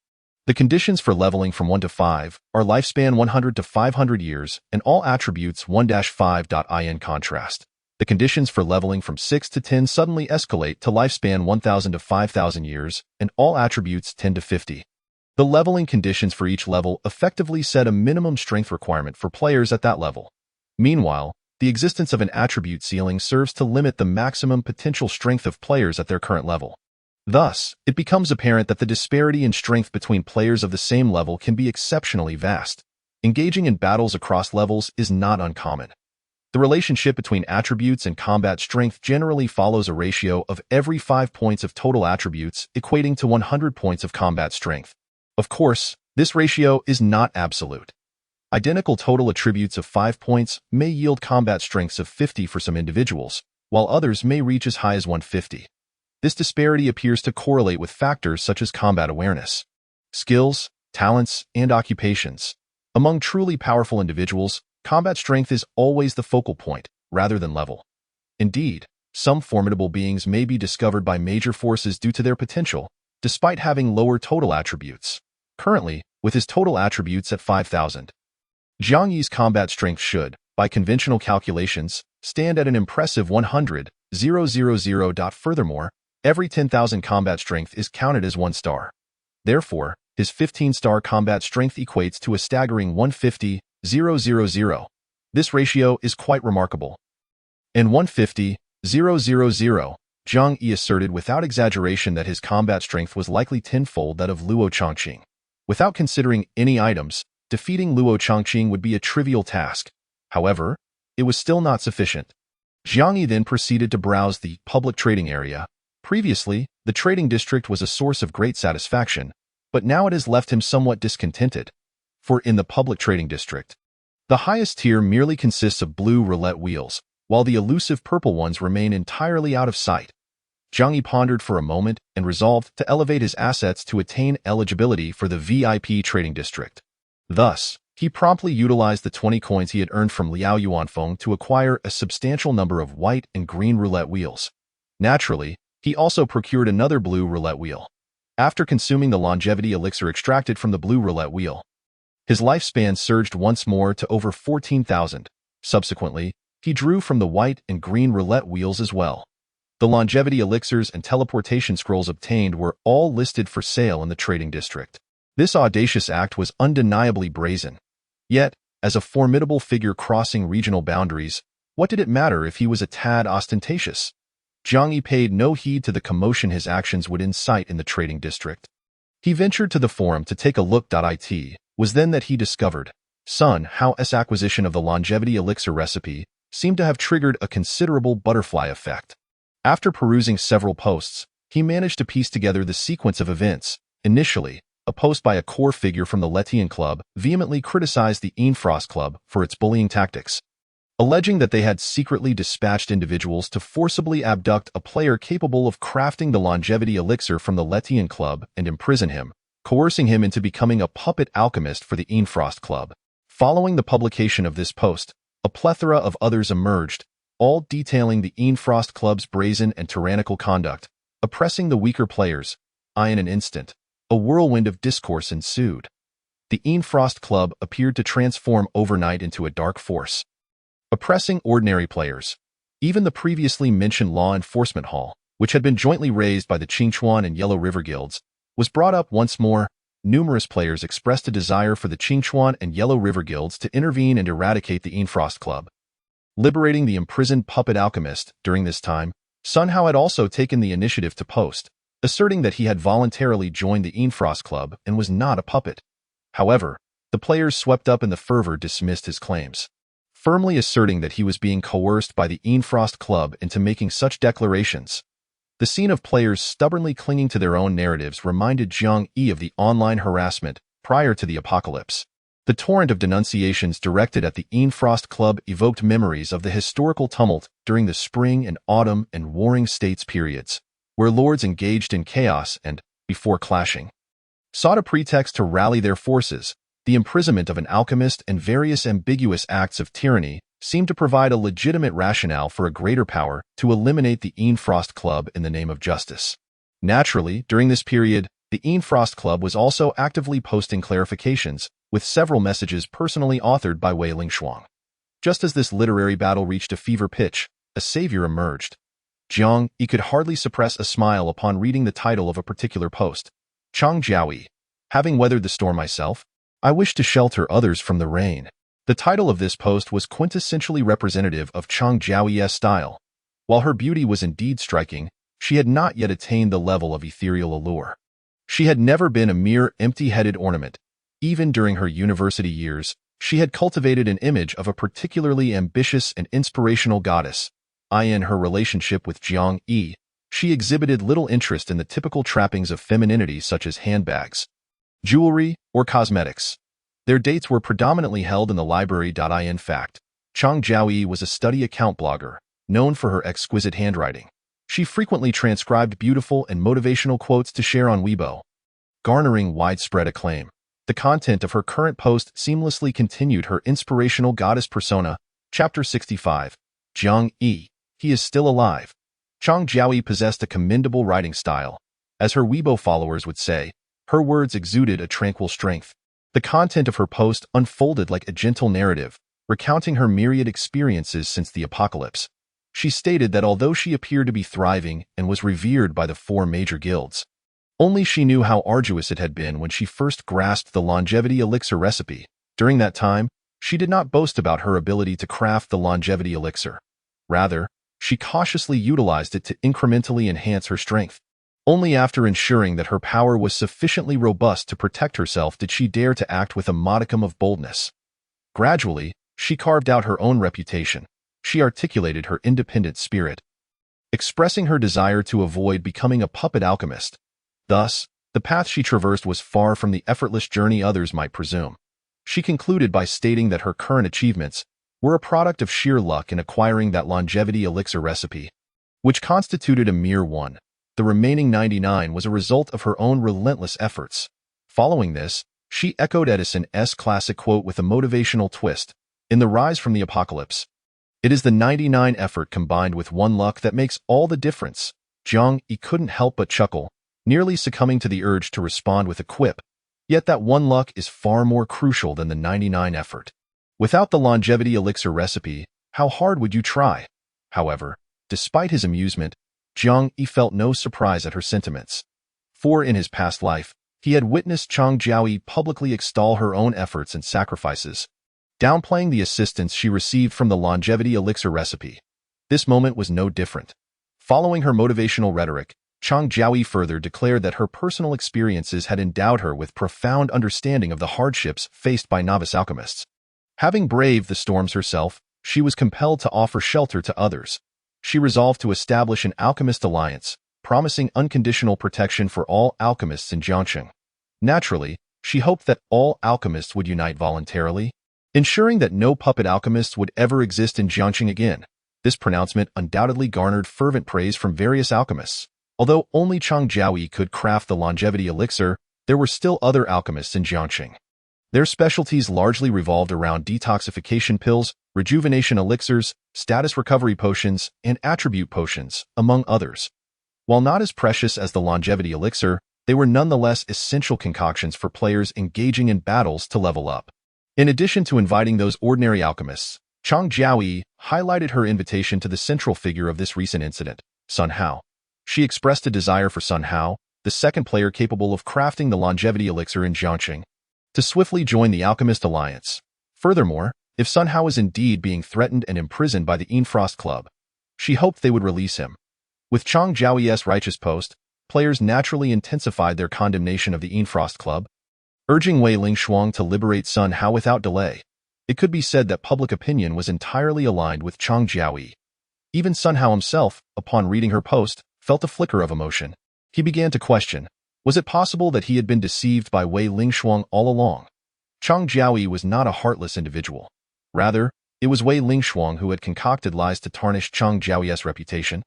The conditions for leveling from 1 to 5 are lifespan 100 to 500 years and all attributes 1-5. In contrast, the conditions for leveling from 6 to 10 suddenly escalate to lifespan 1,000 to 5,000 years and all attributes 10 to 50. The leveling conditions for each level effectively set a minimum strength requirement for players at that level. Meanwhile, the existence of an attribute ceiling serves to limit the maximum potential strength of players at their current level. Thus, it becomes apparent that the disparity in strength between players of the same level can be exceptionally vast. Engaging in battles across levels is not uncommon. The relationship between attributes and combat strength generally follows a ratio of every 5 points of total attributes equating to 100 points of combat strength. Of course, this ratio is not absolute. Identical total attributes of 5 points may yield combat strengths of 50 for some individuals, while others may reach as high as 150. This disparity appears to correlate with factors such as combat awareness, skills, talents, and occupations. Among truly powerful individuals, combat strength is always the focal point, rather than level. Indeed, some formidable beings may be discovered by major forces due to their potential, despite having lower total attributes. Currently, with his total attributes at 5,000, Jiang Yi's combat strength should, by conventional calculations, stand at an impressive 100,000. Furthermore, every 10,000 combat strength is counted as 1 star. Therefore, his 15-star combat strength equates to a staggering 150,000. This ratio is quite remarkable. And 150,000, Jiang Yi asserted without exaggeration that his combat strength was likely tenfold that of Luo Chongqing. Without considering any items, defeating Luo Chongqing would be a trivial task. However, it was still not sufficient. Jiang Yi then proceeded to browse the public trading area. Previously, the trading district was a source of great satisfaction, but now it has left him somewhat discontented. For in the public trading district, the highest tier merely consists of blue roulette wheels, while the elusive purple ones remain entirely out of sight. Jiang Yi pondered for a moment and resolved to elevate his assets to attain eligibility for the VIP trading district. Thus, he promptly utilized the 20 coins he had earned from Liao Yuanfeng to acquire a substantial number of white and green roulette wheels. Naturally, he also procured another blue roulette wheel. After consuming the longevity elixir extracted from the blue roulette wheel, his lifespan surged once more to over 14,000. Subsequently, he drew from the white and green roulette wheels as well. The longevity elixirs and teleportation scrolls obtained were all listed for sale in the trading district. This audacious act was undeniably brazen. Yet, as a formidable figure crossing regional boundaries, what did it matter if he was a tad ostentatious? Jiang Yi paid no heed to the commotion his actions would incite in the trading district. He ventured to the forum to take a look. It was then that he discovered how's acquisition of the longevity elixir recipe seemed to have triggered a considerable butterfly effect. After perusing several posts, he managed to piece together the sequence of events. Initially, a post by a core figure from the Letian Club vehemently criticized the Enfrost Club for its bullying tactics, alleging that they had secretly dispatched individuals to forcibly abduct a player capable of crafting the longevity elixir from the Letian Club and imprison him, coercing him into becoming a puppet alchemist for the Enfrost Club. Following the publication of this post, a plethora of others emerged, all detailing the Enfrost Club's brazen and tyrannical conduct, oppressing the weaker players. In an instant, a whirlwind of discourse ensued. The Enfrost Club appeared to transform overnight into a dark force, oppressing ordinary players. Even the previously mentioned law enforcement hall, which had been jointly raised by the Qingchuan and Yellow River guilds, was brought up once more. Numerous players expressed a desire for the Qingchuan and Yellow River guilds to intervene and eradicate the Enfrost Club, liberating the imprisoned puppet alchemist. During this time, Sun Hao had also taken the initiative to post, asserting that he had voluntarily joined the Enfrost Club and was not a puppet. However, the players swept up in the fervor dismissed his claims, firmly asserting that he was being coerced by the Enfrost Club into making such declarations. The scene of players stubbornly clinging to their own narratives reminded Jiang Yi of the online harassment prior to the apocalypse. The torrent of denunciations directed at the Enfrost Club evoked memories of the historical tumult during the spring and autumn and warring states periods, where lords engaged in chaos and, before clashing, sought a pretext to rally their forces. The imprisonment of an alchemist and various ambiguous acts of tyranny seemed to provide a legitimate rationale for a greater power to eliminate the Enfrost Club in the name of justice. Naturally, during this period, the Enfrost Club was also actively posting clarifications, with several messages personally authored by Wei Lingshuang. Just as this literary battle reached a fever pitch, a savior emerged. Jiang Yi could hardly suppress a smile upon reading the title of a particular post. Chang Jiaoyi. Having weathered the storm myself, I wish to shelter others from the rain. The title of this post was quintessentially representative of Chang Jiaoyi's style. While her beauty was indeed striking, she had not yet attained the level of ethereal allure. She had never been a mere empty-headed ornament. Even during her university years, she had cultivated an image of a particularly ambitious and inspirational goddess. In her relationship with Jiang Yi, she exhibited little interest in the typical trappings of femininity such as handbags, jewelry, or cosmetics. Their dates were predominantly held in the library. In fact, Chang Jiaoyi was a study account blogger, known for her exquisite handwriting. She frequently transcribed beautiful and motivational quotes to share on Weibo, garnering widespread acclaim. The content of her current post seamlessly continued her inspirational goddess persona. Chapter 65. Jiang Yi. He is still alive. Chang Jiaoyi possessed a commendable writing style. As her Weibo followers would say, her words exuded a tranquil strength. The content of her post unfolded like a gentle narrative, recounting her myriad experiences since the apocalypse. She stated that although she appeared to be thriving and was revered by the 4 major guilds, only she knew how arduous it had been when she first grasped the longevity elixir recipe. During that time, she did not boast about her ability to craft the longevity elixir. Rather, she cautiously utilized it to incrementally enhance her strength. Only after ensuring that her power was sufficiently robust to protect herself did she dare to act with a modicum of boldness. Gradually, she carved out her own reputation. she articulated her independent spirit, expressing her desire to avoid becoming a puppet alchemist. Thus, the path she traversed was far from the effortless journey others might presume. She concluded by stating that her current achievements were a product of sheer luck in acquiring that longevity elixir recipe, which constituted a mere one. The remaining 99 was a result of her own relentless efforts. Following this, she echoed Edison's classic quote with a motivational twist. In The Rise from the Apocalypse, "It is the 99 effort combined with one luck that makes all the difference." Jiang Yi couldn't help but chuckle, nearly succumbing to the urge to respond with a quip. Yet that one luck is far more crucial than the 99 effort. Without the longevity elixir recipe, how hard would you try? However, despite his amusement, Jiang Yi felt no surprise at her sentiments. For in his past life, he had witnessed Chang Jiaoyi publicly extol her own efforts and sacrifices, downplaying the assistance she received from the longevity elixir recipe. This moment was no different. Following her motivational rhetoric, Chang Jiaoyi further declared that her personal experiences had endowed her with profound understanding of the hardships faced by novice alchemists. Having braved the storms herself, she was compelled to offer shelter to others. She resolved to establish an alchemist alliance, promising unconditional protection for all alchemists in Jiangxing. Naturally, she hoped that all alchemists would unite voluntarily, ensuring that no puppet alchemists would ever exist in Jiangxing again. This pronouncement undoubtedly garnered fervent praise from various alchemists. Although only Chang Jiaoyi could craft the longevity elixir, there were still other alchemists in Jiangxing. Their specialties largely revolved around detoxification pills, rejuvenation elixirs, status recovery potions, and attribute potions, among others. While not as precious as the longevity elixir, they were nonetheless essential concoctions for players engaging in battles to level up. In addition to inviting those ordinary alchemists, Chang Jiaoyi highlighted her invitation to the central figure of this recent incident, Sun Hao. She expressed a desire for Sun Hao, the second player capable of crafting the longevity elixir in Jiangxing, to swiftly join the Alchemist Alliance. Furthermore, if Sun Hao is indeed being threatened and imprisoned by the Enfrost Club, she hoped they would release him. With Chang Jiaoyi's righteous post, players naturally intensified their condemnation of the Enfrost Club, urging Wei Lingshuang to liberate Sun Hao without delay. It could be said that public opinion was entirely aligned with Chang Jiaoyi. Even Sun Hao himself, upon reading her post, felt a flicker of emotion. He began to question, was it possible that he had been deceived by Wei Lingshuang all along? Chang Jiaoyi was not a heartless individual. Rather, it was Wei Lingshuang who had concocted lies to tarnish Chang Jiaoyi's reputation,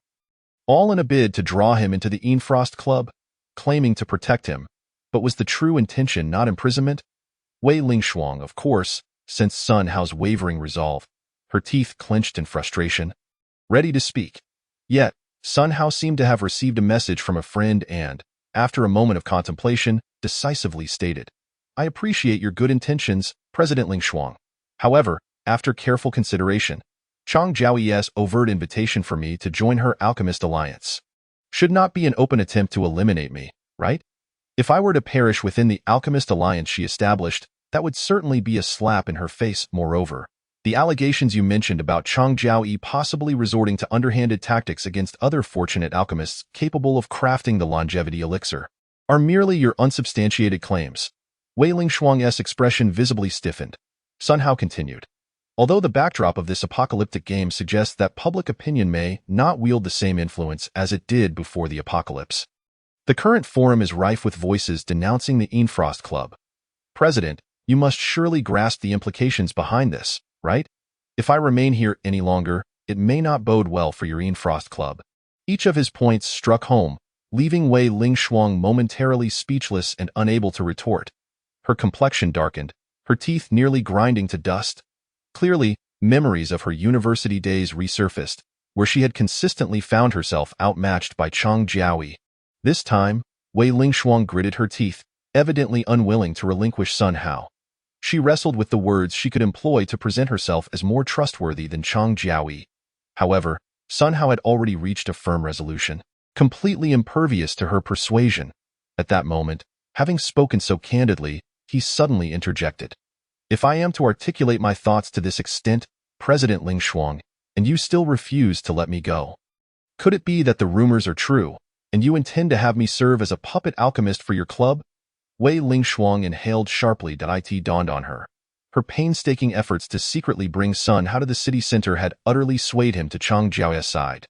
all in a bid to draw him into the Enfrost Club, claiming to protect him. But was the true intention not imprisonment? Wei Lingshuang, of course, sensed Sun Hao's wavering resolve, her teeth clenched in frustration, ready to speak. Yet, Sun Hao seemed to have received a message from a friend and, after a moment of contemplation, decisively stated, "I appreciate your good intentions, President Lingshuang. However, after careful consideration, Chang Jiaoyi's overt invitation for me to join her Alchemist Alliance should not be an open attempt to eliminate me, right? If I were to perish within the Alchemist Alliance she established, that would certainly be a slap in her face. Moreover, the allegations you mentioned about Chang Jiaoyi possibly resorting to underhanded tactics against other fortunate alchemists capable of crafting the longevity elixir are merely your unsubstantiated claims." Wei Lingshuang's expression visibly stiffened. Sun Hao continued, "Although the backdrop of this apocalyptic game suggests that public opinion may not wield the same influence as it did before the apocalypse, the current forum is rife with voices denouncing the Enfrost Club. President, you must surely grasp the implications behind this, right? If I remain here any longer, it may not bode well for your Enfrost Club." Each of his points struck home, leaving Wei Lingshuang momentarily speechless and unable to retort. Her complexion darkened, her teeth nearly grinding to dust. Clearly, memories of her university days resurfaced, where she had consistently found herself outmatched by Chang Jiaoyi. This time, Wei Lingshuang gritted her teeth, evidently unwilling to relinquish Sun Hao. She wrestled with the words she could employ to present herself as more trustworthy than Chang Jiaoyi. However, Sun Hao had already reached a firm resolution, completely impervious to her persuasion. At that moment, having spoken so candidly, he suddenly interjected, "If I am to articulate my thoughts to this extent, President Lingshuang, and you still refuse to let me go, could it be that the rumors are true, and you intend to have me serve as a puppet alchemist for your club?" Wei Lingshuang inhaled sharply. It dawned on her. Her painstaking efforts to secretly bring Sun Hao to the city center had utterly swayed him to Chang Jiao's side.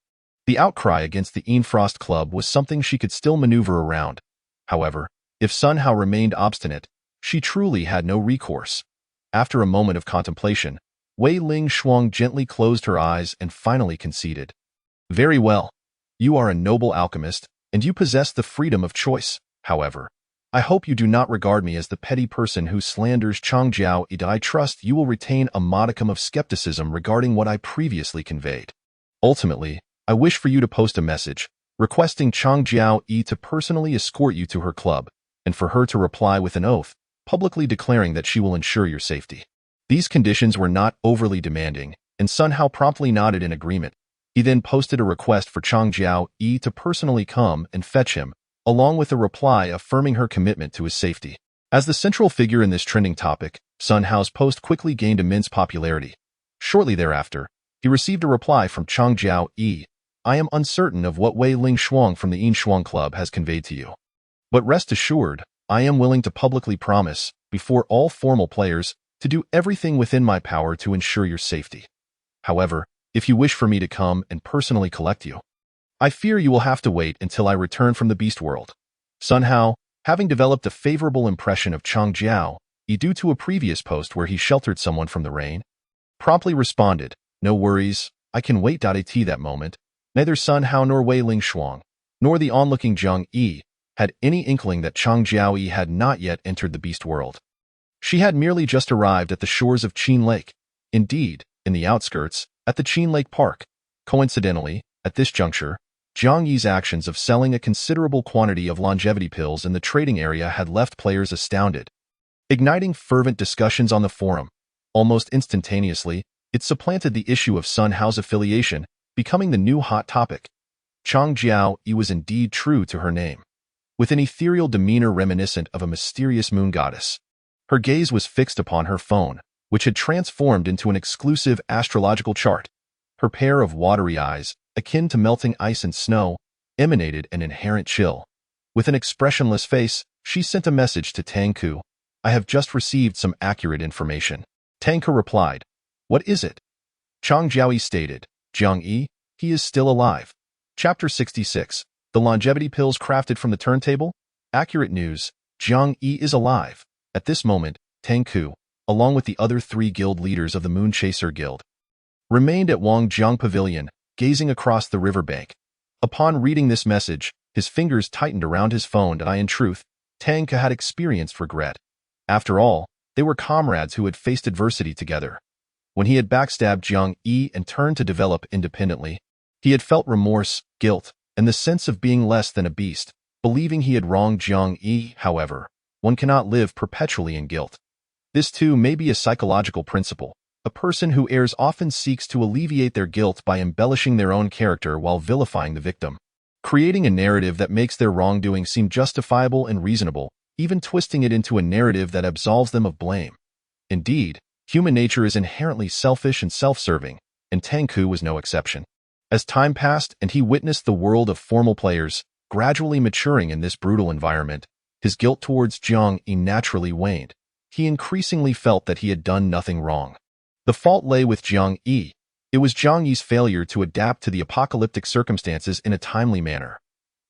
The outcry against the Frost Club was something she could still maneuver around. However, if Sun Hao remained obstinate, she truly had no recourse. After a moment of contemplation, Wei Ling Shuang gently closed her eyes and finally conceded. Very well. You are a noble alchemist, and you possess the freedom of choice. However, I hope you do not regard me as the petty person who slanders Chang Jiao. I trust you will retain a modicum of skepticism regarding what I previously conveyed. Ultimately, I wish for you to post a message, requesting Chang Jiao to personally escort you to her club, and for her to reply with an oath, publicly declaring that she will ensure your safety. These conditions were not overly demanding, and Sun Hao promptly nodded in agreement. He then posted a request for Chang Jiao to personally come and fetch him, along with a reply affirming her commitment to his safety. As the central figure in this trending topic, Sun Hao's post quickly gained immense popularity. Shortly thereafter, he received a reply from Chang Jiao. I am uncertain of what Wei Ling Shuang from the Shuang Club has conveyed to you. But rest assured, I am willing to publicly promise, before all formal players, to do everything within my power to ensure your safety. However, if you wish for me to come and personally collect you, I fear you will have to wait until I return from the Beast World. Sun Hao, having developed a favorable impression of Chang Jiao, due to a previous post where he sheltered someone from the rain, promptly responded, No worries, I can wait. At that moment, neither Sun Hao nor Wei Ling Shuang, nor the onlooking Zhang Yi, had any inkling that Chang Jiao had not yet entered the Beast World. She had merely just arrived at the shores of Qin Lake. Indeed, in the outskirts, at the Qin Lake Park. Coincidentally, at this juncture, Zhang Yi's actions of selling a considerable quantity of longevity pills in the trading area had left players astounded. Igniting fervent discussions on the forum, almost instantaneously, it supplanted the issue of Sun Hao's affiliation, becoming the new hot topic. Chang Jiao was indeed true to her name. With an ethereal demeanor reminiscent of a mysterious moon goddess, her gaze was fixed upon her phone, which had transformed into an exclusive astrological chart. Her pair of watery eyes, akin to melting ice and snow, emanated an inherent chill. With an expressionless face, she sent a message to Tang Ku. I have just received some accurate information. Tang Ku replied, What is it? Chang Jiao stated, Zhang Yi, he is still alive. Chapter 66. The longevity pills crafted from the turntable? Accurate news, Zhang Yi is alive. At this moment, Tang Ku, along with the other 3 guild leaders of the Moon Chaser Guild, remained at Wangjiang Pavilion, gazing across the riverbank. Upon reading this message, his fingers tightened around his phone, and in truth, Tang Ku had experienced regret. After all, they were comrades who had faced adversity together. When he had backstabbed Zhang Yi and turned to develop independently, he had felt remorse, guilt, and the sense of being less than a beast, believing he had wronged Zhang Yi. However, one cannot live perpetually in guilt. This too may be a psychological principle. A person who errs often seeks to alleviate their guilt by embellishing their own character while vilifying the victim, creating a narrative that makes their wrongdoing seem justifiable and reasonable, even twisting it into a narrative that absolves them of blame. Indeed, human nature is inherently selfish and self-serving, and Tang Ku was no exception. As time passed and he witnessed the world of formal players gradually maturing in this brutal environment, his guilt towards Zhang Yi naturally waned. He increasingly felt that he had done nothing wrong. The fault lay with Zhang Yi. It was Zhang Yi's failure to adapt to the apocalyptic circumstances in a timely manner.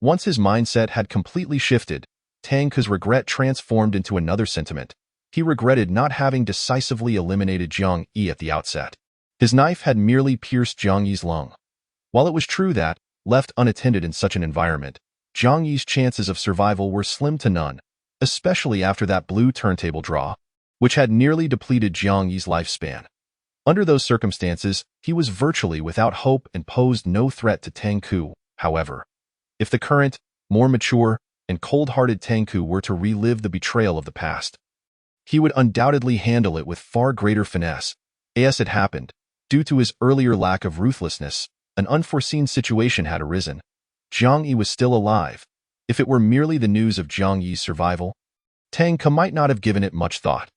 Once his mindset had completely shifted, Tang Ku's regret transformed into another sentiment. He regretted not having decisively eliminated Zhang Yi at the outset. His knife had merely pierced Zhang Yi's lung. While it was true that, left unattended in such an environment, Zhang Yi's chances of survival were slim to none, especially after that blue turntable draw, which had nearly depleted Zhang Yi's lifespan. Under those circumstances, he was virtually without hope and posed no threat to Tang Ku. However, if the current, more mature, and cold-hearted Tang Ku were to relive the betrayal of the past, he would undoubtedly handle it with far greater finesse. As it happened, due to his earlier lack of ruthlessness, an unforeseen situation had arisen. Zhang Yi was still alive. If it were merely the news of Zhang Yi's survival, Tang Ku might not have given it much thought.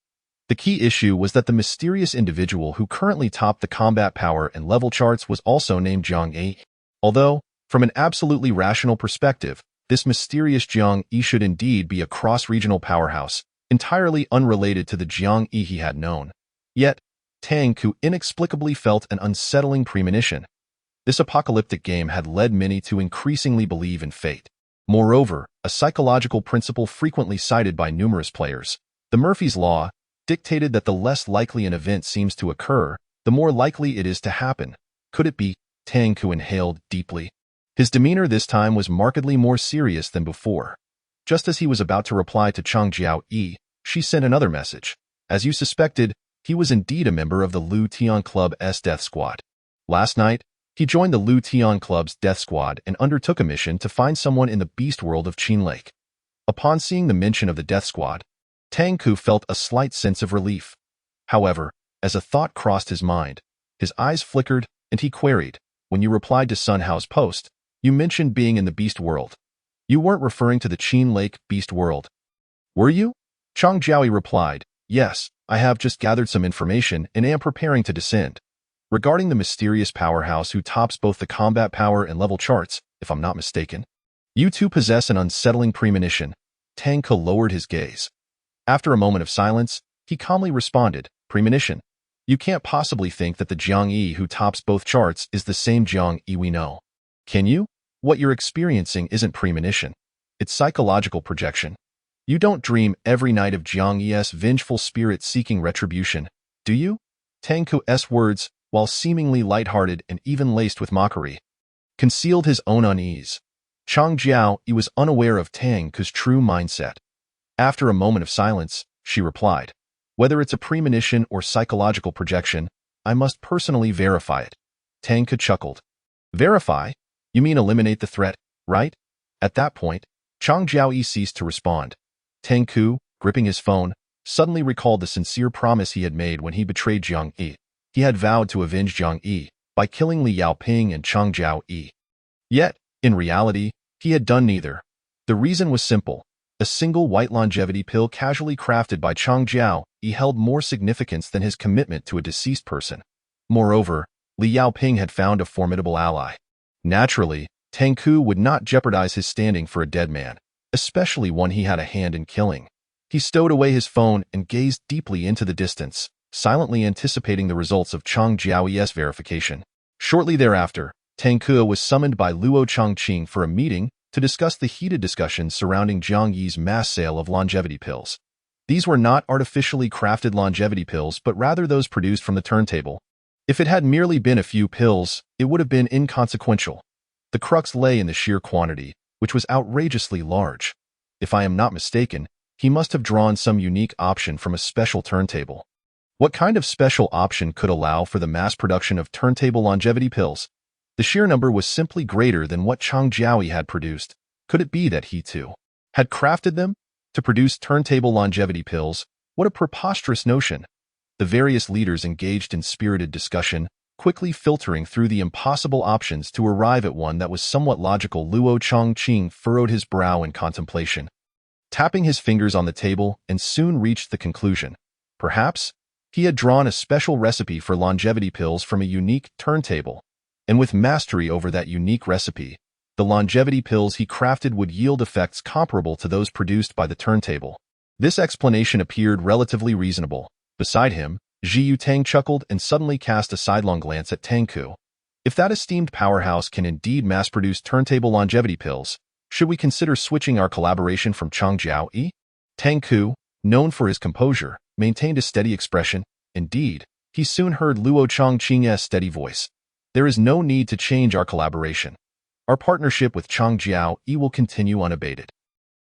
The key issue was that the mysterious individual who currently topped the combat power and level charts was also named Zhang Yi. Although, from an absolutely rational perspective, this mysterious Zhang Yi should indeed be a cross-regional powerhouse, entirely unrelated to the Zhang Yi he had known. Yet, Tang Ku inexplicably felt an unsettling premonition. This apocalyptic game had led many to increasingly believe in fate. Moreover, a psychological principle frequently cited by numerous players, the Murphy's Law, dictated that the less likely an event seems to occur, the more likely it is to happen. Could it be? Tang Ku inhaled deeply. His demeanor this time was markedly more serious than before. Just as he was about to reply to Chang Jiao-yi, she sent another message. As you suspected, he was indeed a member of the Lu Tian Club's death squad. Last night, he joined the Lu Tian Club's death squad and undertook a mission to find someone in the beast world of Qin Lake. Upon seeing the mention of the death squad, Tang Ku felt a slight sense of relief. However, as a thought crossed his mind, his eyes flickered and he queried, when you replied to Sun Hao's post, you mentioned being in the beast world. You weren't referring to the Qin Lake beast world. Were you? Chang Jiaoyi replied, yes, I have just gathered some information and am preparing to descend. Regarding the mysterious powerhouse who tops both the combat power and level charts, if I'm not mistaken, you two possess an unsettling premonition. Tang Ku lowered his gaze. After a moment of silence, he calmly responded, premonition. You can't possibly think that the Jiang Yi who tops both charts is the same Jiang Yi we know. Can you? What you're experiencing isn't premonition. It's psychological projection. You don't dream every night of Jiang Yi's vengeful spirit seeking retribution, do you? Tang Ku's words, while seemingly lighthearted and even laced with mockery, concealed his own unease. Chang Jiao-yi was unaware of Tang Ku's true mindset. After a moment of silence, she replied, whether it's a premonition or psychological projection, I must personally verify it. Tang Ku chuckled. Verify? You mean eliminate the threat, right? At that point, Chang Jiao-yi ceased to respond. Tang Ku, gripping his phone, suddenly recalled the sincere promise he had made when he betrayed Jiang Yi. He had vowed to avenge Jiang Yi by killing Li Yaoping and Chang Jiao-yi. Yet, in reality, he had done neither. The reason was simple. A single white longevity pill casually crafted by Chang Jiao-yi held more significance than his commitment to a deceased person. Moreover, Li Yaoping had found a formidable ally. Naturally, Tang Ku would not jeopardize his standing for a dead man, especially one he had a hand in killing. He stowed away his phone and gazed deeply into the distance, silently anticipating the results of Chang Jiaoyi's verification. Shortly thereafter, Tang Ku was summoned by Luo Chongqing for a meeting to discuss the heated discussions surrounding Jiang Yi's mass sale of longevity pills. These were not artificially crafted longevity pills but rather those produced from the turntable. If it had merely been a few pills, it would have been inconsequential. The crux lay in the sheer quantity, which was outrageously large. If I am not mistaken, he must have drawn some unique option from a special turntable. What kind of special option could allow for the mass production of turntable longevity pills? The sheer number was simply greater than what Chang Jiaoyi had produced. Could it be that he, too, had crafted them? To produce turntable longevity pills, what a preposterous notion! The various leaders engaged in spirited discussion, quickly filtering through the impossible options to arrive at one that was somewhat logical. Luo Chongqing furrowed his brow in contemplation, tapping his fingers on the table, and soon reached the conclusion. Perhaps he had drawn a special recipe for longevity pills from a unique turntable, and with mastery over that unique recipe, the longevity pills he crafted would yield effects comparable to those produced by the turntable. This explanation appeared relatively reasonable. Beside him, Ji Yutang chuckled and suddenly cast a sidelong glance at Tang Ku. If that esteemed powerhouse can indeed mass-produce turntable longevity pills, should we consider switching our collaboration from Chang Jiao-yi? Tang Ku, known for his composure, maintained a steady expression. Indeed, he soon heard Luo Chongqing's steady voice. There is no need to change our collaboration. Our partnership with Chang Jiao-yi will continue unabated.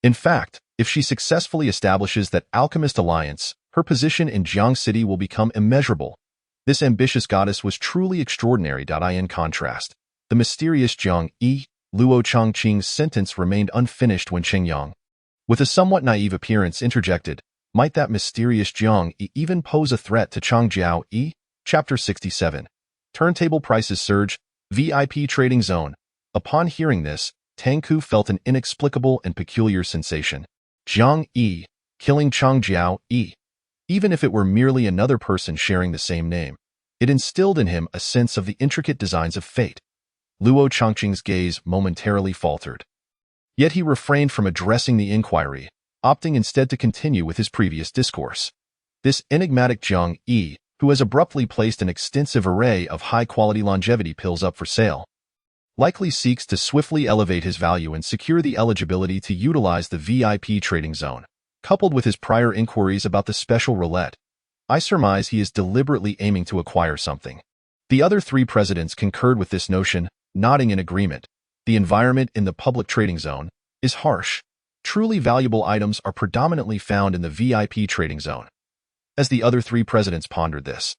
In fact, if she successfully establishes that alchemist alliance, her position in Jiang City will become immeasurable. This ambitious goddess was truly extraordinary. In contrast, the mysterious Jiang Yi, Luo Chongqing's sentence remained unfinished when Cheng Yang, with a somewhat naive appearance, interjected, might that mysterious Jiang Yi even pose a threat to Chang Jiao-yi? Chapter 67. Turntable prices surge, VIP trading zone. Upon hearing this, Tang Ku felt an inexplicable and peculiar sensation. Jiang Yi, killing Chang Jiao-yi. Even if it were merely another person sharing the same name, it instilled in him a sense of the intricate designs of fate. Luo Chongqing's gaze momentarily faltered. Yet he refrained from addressing the inquiry, opting instead to continue with his previous discourse. This enigmatic Jiang Yi, who has abruptly placed an extensive array of high-quality longevity pills up for sale. Likely seeks to swiftly elevate his value and secure the eligibility to utilize the VIP trading zone. Coupled with his prior inquiries about the special roulette, I surmise he is deliberately aiming to acquire something. The other three presidents concurred with this notion, nodding in agreement. The environment in the public trading zone is harsh. Truly valuable items are predominantly found in the VIP trading zone. As the other three presidents pondered this,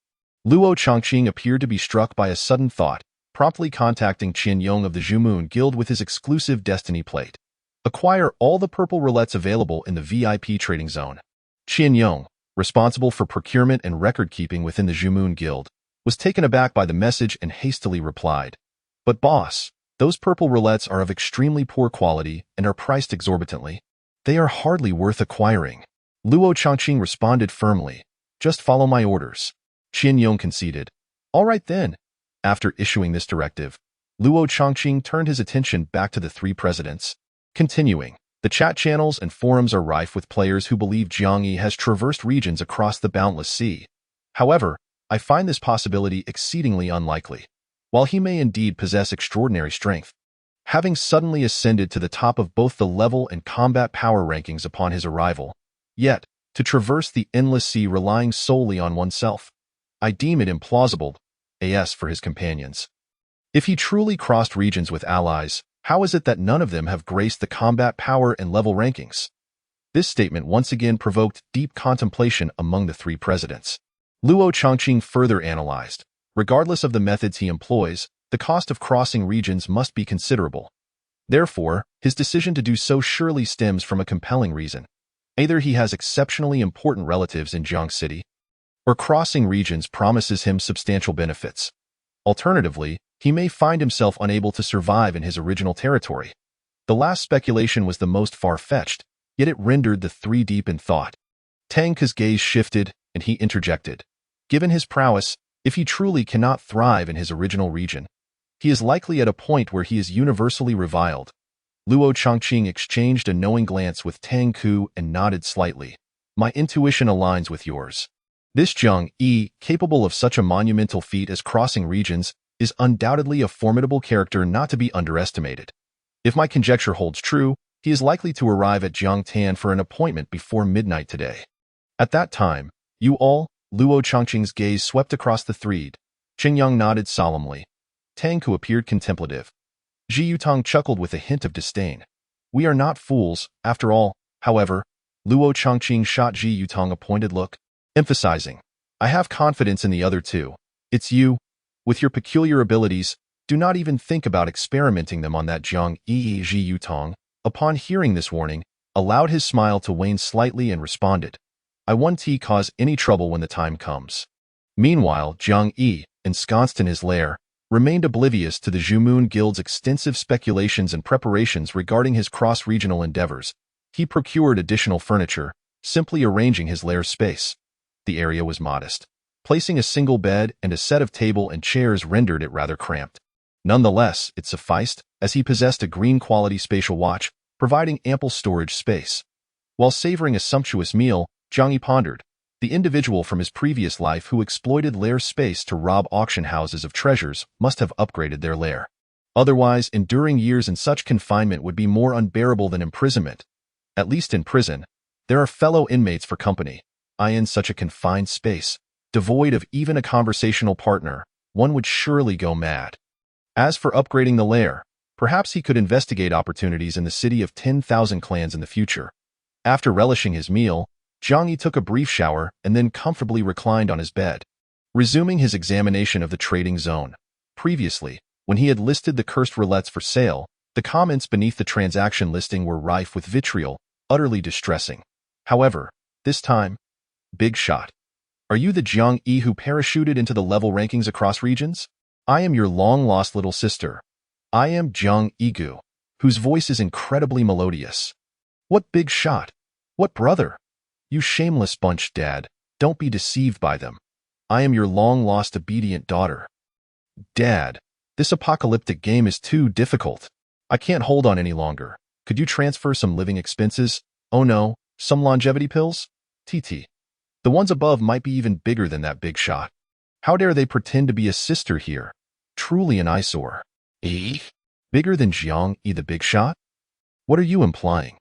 Luo Chongqing appeared to be struck by a sudden thought, promptly contacting Qin Yong of the Zhumun Guild with his exclusive Destiny Plate. Acquire all the purple roulettes available in the VIP trading zone. Qin Yong, responsible for procurement and record-keeping within the Zhumun Guild, was taken aback by the message and hastily replied, "But boss, those purple roulettes are of extremely poor quality and are priced exorbitantly. They are hardly worth acquiring." Luo Chongqing responded firmly, "Just follow my orders." Qin Yong conceded, "All right then." After issuing this directive, Luo Chongqing turned his attention back to the three presidents. Continuing, the chat channels and forums are rife with players who believe Jiang Yi has traversed regions across the boundless sea. However, I find this possibility exceedingly unlikely. While he may indeed possess extraordinary strength, having suddenly ascended to the top of both the level and combat power rankings upon his arrival, yet, to traverse the endless sea relying solely on oneself, I deem it implausible, as for his companions. If he truly crossed regions with allies, how is it that none of them have graced the combat power and level rankings? This statement once again provoked deep contemplation among the three presidents. Luo Chongqing further analyzed, regardless of the methods he employs, the cost of crossing regions must be considerable. Therefore, his decision to do so surely stems from a compelling reason. Either he has exceptionally important relatives in Jiang City, or crossing regions promises him substantial benefits. Alternatively, he may find himself unable to survive in his original territory. The last speculation was the most far-fetched, yet it rendered the three deep in thought. Tang Ke's gaze shifted, and he interjected. Given his prowess, if he truly cannot thrive in his original region, he is likely at a point where he is universally reviled. Luo Chongqing exchanged a knowing glance with Tang Ke and nodded slightly. My intuition aligns with yours. This Jiang Yi, capable of such a monumental feat as crossing regions, is undoubtedly a formidable character not to be underestimated. If my conjecture holds true, he is likely to arrive at Jiangtan for an appointment before midnight today. At that time, you all, Luo Chongqing's gaze swept across the thread. Qingyang nodded solemnly. Tang Ke appeared contemplative. Ji Yutong chuckled with a hint of disdain. We are not fools, after all, however. Luo Chongqing shot Ji Yutong a pointed look, emphasizing, I have confidence in the other two. It's you. With your peculiar abilities, do not even think about experimenting them on that Jiang Yi. Ji Yutong, upon hearing this warning, allowed his smile to wane slightly and responded, I won't cause any trouble when the time comes. Meanwhile, Jiang Yi, ensconced in his lair, remained oblivious to the Zhumun Guild's extensive speculations and preparations regarding his cross-regional endeavors. He procured additional furniture, simply arranging his lair space. The area was modest. Placing a single bed and a set of table and chairs rendered it rather cramped. Nonetheless, it sufficed, as he possessed a green-quality spatial watch, providing ample storage space. While savoring a sumptuous meal, Jiang Yi pondered, the individual from his previous life who exploited lair space to rob auction houses of treasures must have upgraded their lair. Otherwise, enduring years in such confinement would be more unbearable than imprisonment. At least in prison, there are fellow inmates for company. In such a confined space, devoid of even a conversational partner, one would surely go mad. As for upgrading the lair, perhaps he could investigate opportunities in the city of 10,000 clans in the future. After relishing his meal, Jiang Yi took a brief shower and then comfortably reclined on his bed, resuming his examination of the trading zone. Previously, when he had listed the cursed roulettes for sale, the comments beneath the transaction listing were rife with vitriol, utterly distressing. However, this time, big shot. Are you the Jiang Yi who parachuted into the level rankings across regions? I am your long-lost little sister. I am Jiang Yi, whose voice is incredibly melodious. What big shot? What brother? You shameless bunch, Dad. Don't be deceived by them. I am your long-lost obedient daughter. Dad, this apocalyptic game is too difficult. I can't hold on any longer. Could you transfer some living expenses? Oh no, some longevity pills? TT. The ones above might be even bigger than that big shot. How dare they pretend to be a sister here? Truly an eyesore. Bigger than Jiang Yi the big shot? What are you implying?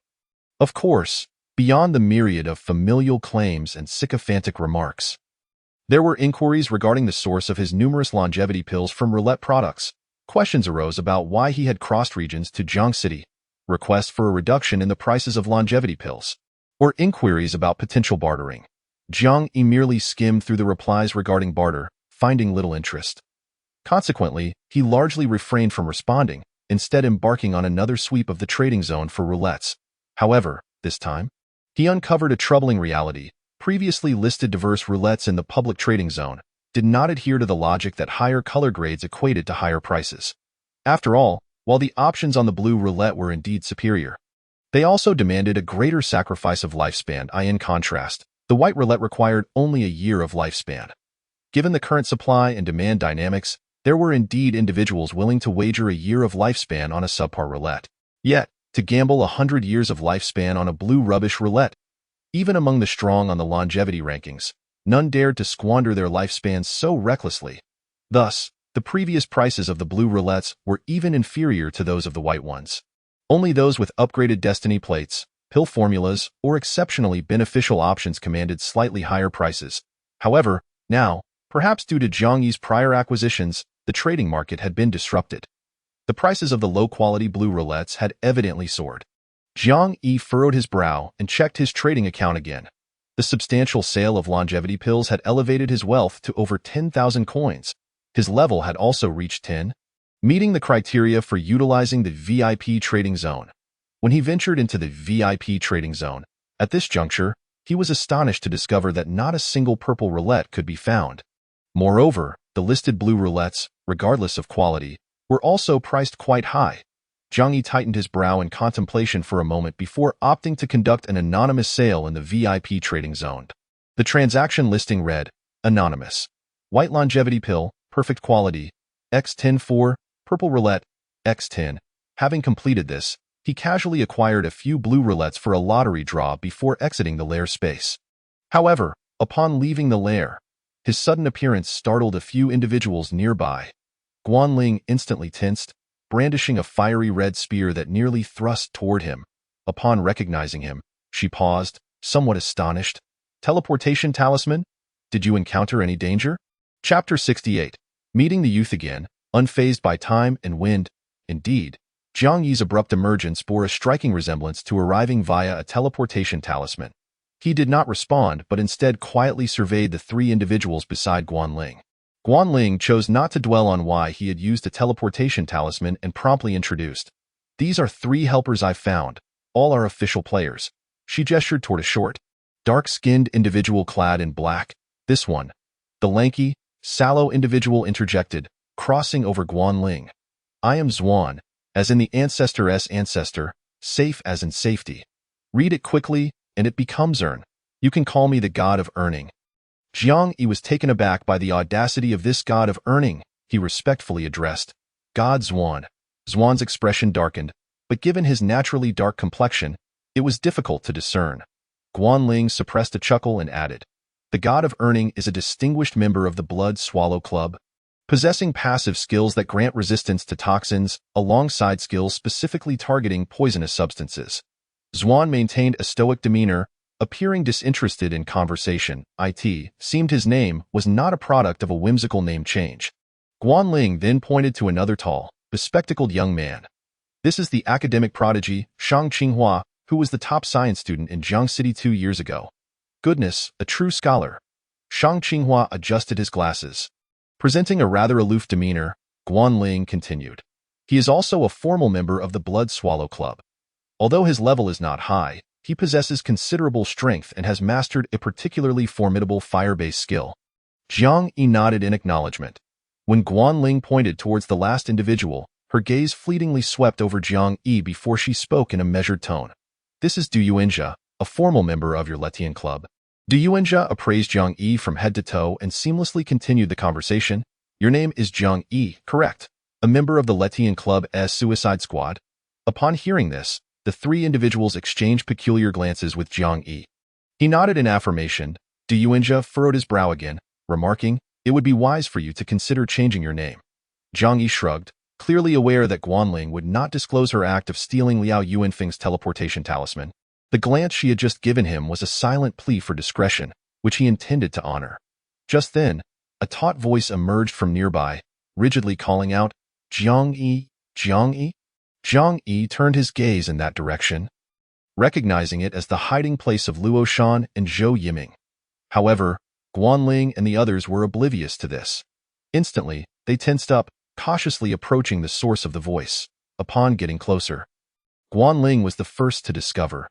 Of course, beyond the myriad of familial claims and sycophantic remarks, there were inquiries regarding the source of his numerous longevity pills from roulette products. Questions arose about why he had crossed regions to Jiang City, requests for a reduction in the prices of longevity pills, or inquiries about potential bartering. Jiang Yi merely skimmed through the replies regarding barter, finding little interest. Consequently, he largely refrained from responding, instead embarking on another sweep of the trading zone for roulettes. However, this time, he uncovered a troubling reality. Previously listed diverse roulettes in the public trading zone did not adhere to the logic that higher color grades equated to higher prices. After all, while the options on the blue roulette were indeed superior, they also demanded a greater sacrifice of lifespan. In contrast, the white roulette required only a year of lifespan. Given the current supply and demand dynamics, there were indeed individuals willing to wager a year of lifespan on a subpar roulette. Yet, to gamble 100 years of lifespan on a blue rubbish roulette, even among the strong on the longevity rankings, none dared to squander their lifespans so recklessly. Thus, the previous prices of the blue roulettes were even inferior to those of the white ones. Only those with upgraded destiny plates, pill formulas, or exceptionally beneficial options commanded slightly higher prices. However, now, perhaps due to Jiang Yi's prior acquisitions, the trading market had been disrupted. The prices of the low-quality blue roulettes had evidently soared. Jiang Yi furrowed his brow and checked his trading account again. The substantial sale of longevity pills had elevated his wealth to over 10,000 coins. His level had also reached 10, meeting the criteria for utilizing the VIP trading zone. When he ventured into the VIP trading zone, at this juncture, he was astonished to discover that not a single purple roulette could be found. Moreover, the listed blue roulettes, regardless of quality, were also priced quite high. Jiang Yi tightened his brow in contemplation for a moment before opting to conduct an anonymous sale in the VIP trading zone. The transaction listing read, Anonymous. White longevity pill, perfect quality, X10 for, purple roulette, X10. Having completed this, he casually acquired a few blue roulettes for a lottery draw before exiting the lair space. However, upon leaving the lair, his sudden appearance startled a few individuals nearby. Guanling instantly tensed, brandishing a fiery red spear that nearly thrust toward him. Upon recognizing him, she paused, somewhat astonished. Teleportation talisman? Did you encounter any danger? Chapter 68. Meeting the youth again, unfazed by time and wind. Indeed, Jiang Yi's abrupt emergence bore a striking resemblance to arriving via a teleportation talisman. He did not respond, but instead quietly surveyed the three individuals beside Guanling. Guanling chose not to dwell on why he had used a teleportation talisman and promptly introduced. These are three helpers I've found. All are official players. She gestured toward a short, dark-skinned individual clad in black. This one. The lanky, sallow individual interjected, crossing over Guanling. I am Zhuan, as in the ancestor's ancestor, safe as in safety. Read it quickly, and it becomes earn. You can call me the god of earning. Jiang Yi was taken aback by the audacity of this god of earning. He respectfully addressed God Zhuan. Zhuan's expression darkened, but given his naturally dark complexion, it was difficult to discern. Guanling suppressed a chuckle and added, the god of earning is a distinguished member of the Blood Swallow Club, possessing passive skills that grant resistance to toxins, alongside skills specifically targeting poisonous substances. Zhuan maintained a stoic demeanor, appearing disinterested in conversation. It seemed his name was not a product of a whimsical name change. Guanling then pointed to another tall, bespectacled young man. This is the academic prodigy, Shang Qinghua, who was the top science student in Jiang City 2 years ago. Goodness, a true scholar. Shang Qinghua adjusted his glasses. Presenting a rather aloof demeanor, Guanling continued. He is also a formal member of the Blood Swallow Club. Although his level is not high, he possesses considerable strength and has mastered a particularly formidable fire-based skill. Jiang Yi nodded in acknowledgement. When Guanling pointed towards the last individual, her gaze fleetingly swept over Jiang Yi before she spoke in a measured tone. This is Du Yuanjia, a formal member of your Letian club. Du Yuanjia appraised Jiang Yi from head to toe and seamlessly continued the conversation. Your name is Jiang Yi, correct? A member of the Letian Club's Suicide Squad? Upon hearing this, the three individuals exchanged peculiar glances with Jiang Yi. He nodded in affirmation, Du Yuanjia furrowed his brow again, remarking, "It would be wise for you to consider changing your name." Zhang Yi shrugged, clearly aware that Guanling would not disclose her act of stealing Liao Yuanfeng's teleportation talisman. The glance she had just given him was a silent plea for discretion, which he intended to honor. Just then, a taut voice emerged from nearby, rigidly calling out, "Jiang Yi, Jiang Yi?" Jiang Yi turned his gaze in that direction, recognizing it as the hiding place of Luo Shan and Zhou Yiming. However, Guanling and the others were oblivious to this. Instantly, they tensed up, cautiously approaching the source of the voice. Upon getting closer, Guanling was the first to discover.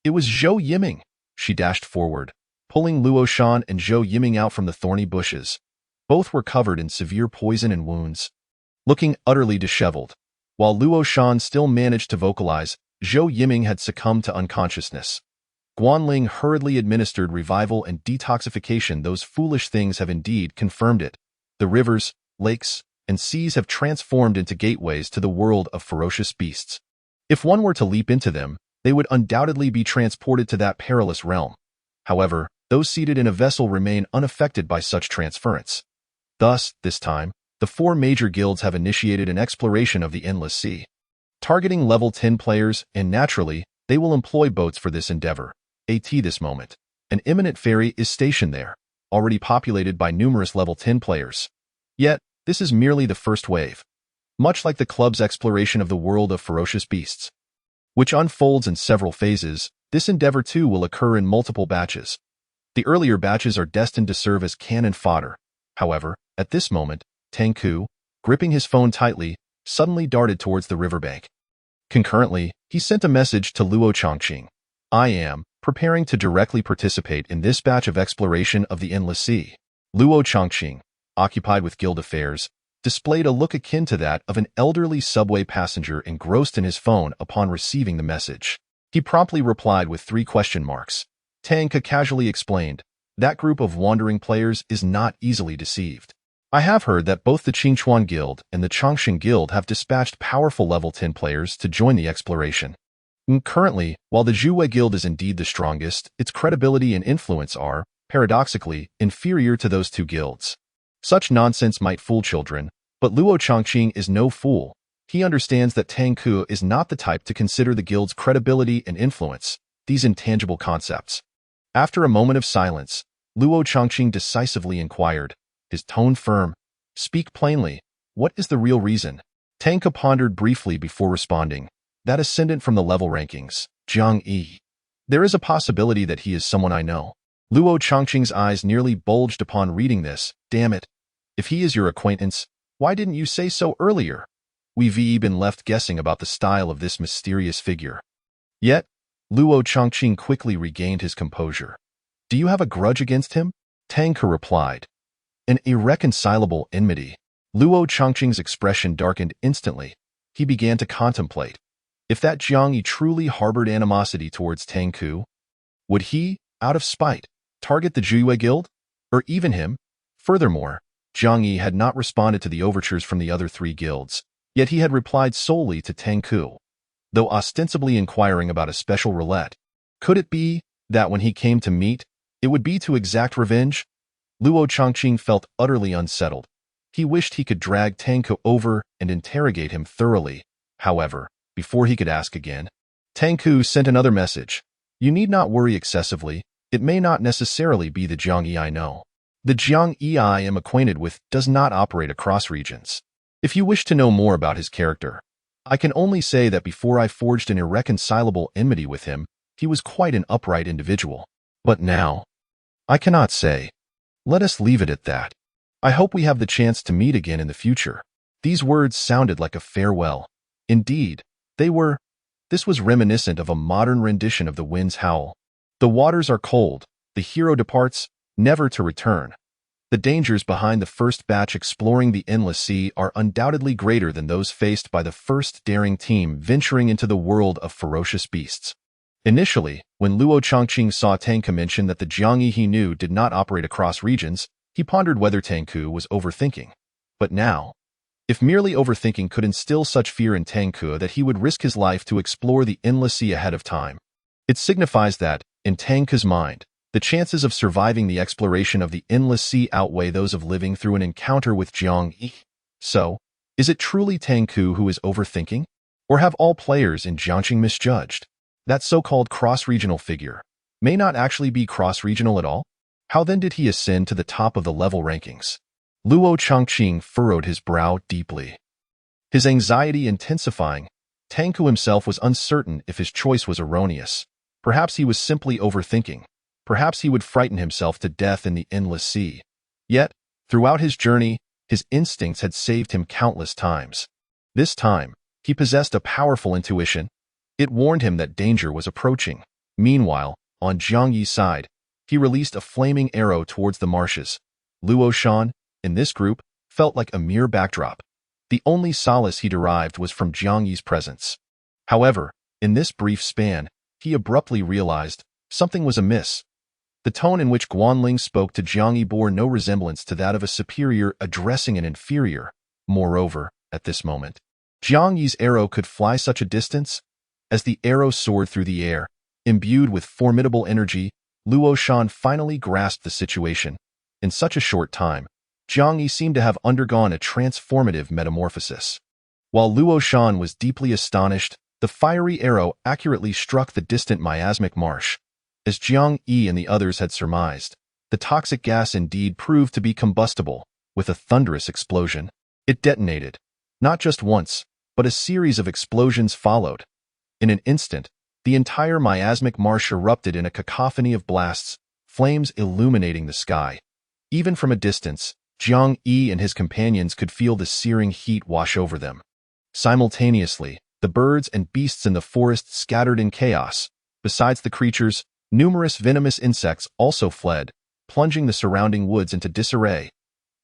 It was Zhou Yiming. She dashed forward, pulling Luo Shan and Zhou Yiming out from the thorny bushes. Both were covered in severe poison and wounds, looking utterly disheveled. While Luo Shan still managed to vocalize, Zhou Yiming had succumbed to unconsciousness. Guanling hurriedly administered revival and detoxification. Those foolish things have indeed confirmed it. The rivers, lakes, and seas have transformed into gateways to the world of ferocious beasts. If one were to leap into them, they would undoubtedly be transported to that perilous realm. However, those seated in a vessel remain unaffected by such transference. Thus, this time, the 4 major guilds have initiated an exploration of the Endless Sea, targeting level 10 players, and naturally, they will employ boats for this endeavor. At this moment, an imminent ferry is stationed there, already populated by numerous level 10 players. Yet, this is merely the first wave, much like the club's exploration of the world of ferocious beasts, which unfolds in several phases. This endeavor too will occur in multiple batches. The earlier batches are destined to serve as cannon fodder. However, at this moment, Tang Ku, gripping his phone tightly, suddenly darted towards the riverbank. Concurrently, he sent a message to Luo Chongqing. "I am preparing to directly participate in this batch of exploration of the Endless Sea." Luo Chongqing, occupied with guild affairs, displayed a look akin to that of an elderly subway passenger engrossed in his phone upon receiving the message. He promptly replied with 3 question marks. Tang Ke casually explained, "That group of wandering players is not easily deceived. I have heard that both the Qingchuan Guild and the Chongqing Guild have dispatched powerful level 10 players to join the exploration. Currently, while the Zhuwei Guild is indeed the strongest, its credibility and influence are, paradoxically, inferior to those 2 guilds. Such nonsense might fool children, but Luo Chongqing is no fool. He understands that Tang Ke is not the type to consider the guild's credibility and influence, these intangible concepts." After a moment of silence, Luo Chongqing decisively inquired, his tone firm, "Speak plainly. What is the real reason?" Tang Ke pondered briefly before responding, "That ascendant from the level rankings, Jiang Yi. There is a possibility that he is someone I know." Luo Chongqing's eyes nearly bulged upon reading this. "Damn it. If he is your acquaintance, why didn't you say so earlier? We've been left guessing about the style of this mysterious figure." Yet, Luo Chongqing quickly regained his composure. "Do you have a grudge against him?" Tang Ke replied. "An irreconcilable enmity." Luo Chongqing's expression darkened instantly. He began to contemplate. If that Jiang Yi truly harbored animosity towards Tang Ke, would he, out of spite, target the Zhuwei Guild? Or even him? Furthermore, Jiang Yi had not responded to the overtures from the other 3 guilds, yet he had replied solely to Tang Ke, though ostensibly inquiring about a special roulette. Could it be that when he came to meet, it would be to exact revenge? Luo Chongqing felt utterly unsettled. He wished he could drag Tang Ke over and interrogate him thoroughly. However, before he could ask again, Tang Ke sent another message. "You need not worry excessively. It may not necessarily be the Jiang Yi I know. The Jiang Yi I am acquainted with does not operate across regions. If you wish to know more about his character, I can only say that before I forged an irreconcilable enmity with him, he was quite an upright individual. But now, I cannot say. Let us leave it at that. I hope we have the chance to meet again in the future." These words sounded like a farewell. Indeed, they were. This was reminiscent of a modern rendition of The Wind's Howl. The waters are cold, the hero departs, never to return. The dangers behind the first batch exploring the Endless Sea are undoubtedly greater than those faced by the first daring team venturing into the world of ferocious beasts. Initially, when Luo Chongqing saw Tang Ke mention that the Jiang Yi he knew did not operate across regions, he pondered whether Tang Ke was overthinking. But now, if merely overthinking could instill such fear in Tang Ke that he would risk his life to explore the Endless Sea ahead of time, it signifies that, in Tang Ke's mind, The chances of surviving the exploration of the endless sea outweigh those of living through an encounter with Jiang Yi. So, is it truly Tang Ku who is overthinking? Or have all players in Jiangxing misjudged? That so-called cross-regional figure may not actually be cross-regional at all? How then did he ascend to the top of the level rankings? Luo Changqing furrowed his brow deeply. His anxiety intensifying, Tang Ku himself was uncertain if his choice was erroneous. Perhaps he was simply overthinking. Perhaps he would frighten himself to death in the endless sea. Yet, throughout his journey, his instincts had saved him countless times. This time, he possessed a powerful intuition. It warned him that danger was approaching. Meanwhile, on Jiang Yi's side, he released a flaming arrow towards the marshes. Luo Shan, in this group, felt like a mere backdrop. The only solace he derived was from Jiang Yi's presence. However, in this brief span, he abruptly realized something was amiss. The tone in which Guanling spoke to Jiang Yi bore no resemblance to that of a superior addressing an inferior. Moreover, at this moment, Jiang Yi's arrow could fly such a distance. As the arrow soared through the air, imbued with formidable energy, Luo Shan finally grasped the situation. In such a short time, Jiang Yi seemed to have undergone a transformative metamorphosis. While Luo Shan was deeply astonished, the fiery arrow accurately struck the distant miasmic marsh. As Jiang Yi and the others had surmised, the toxic gas indeed proved to be combustible. With a thunderous explosion, it detonated. Not just once, but a series of explosions followed. In an instant, the entire miasmic marsh erupted in a cacophony of blasts, flames illuminating the sky. Even from a distance, Jiang Yi and his companions could feel the searing heat wash over them. Simultaneously, the birds and beasts in the forest scattered in chaos. Besides the creatures, numerous venomous insects also fled, plunging the surrounding woods into disarray.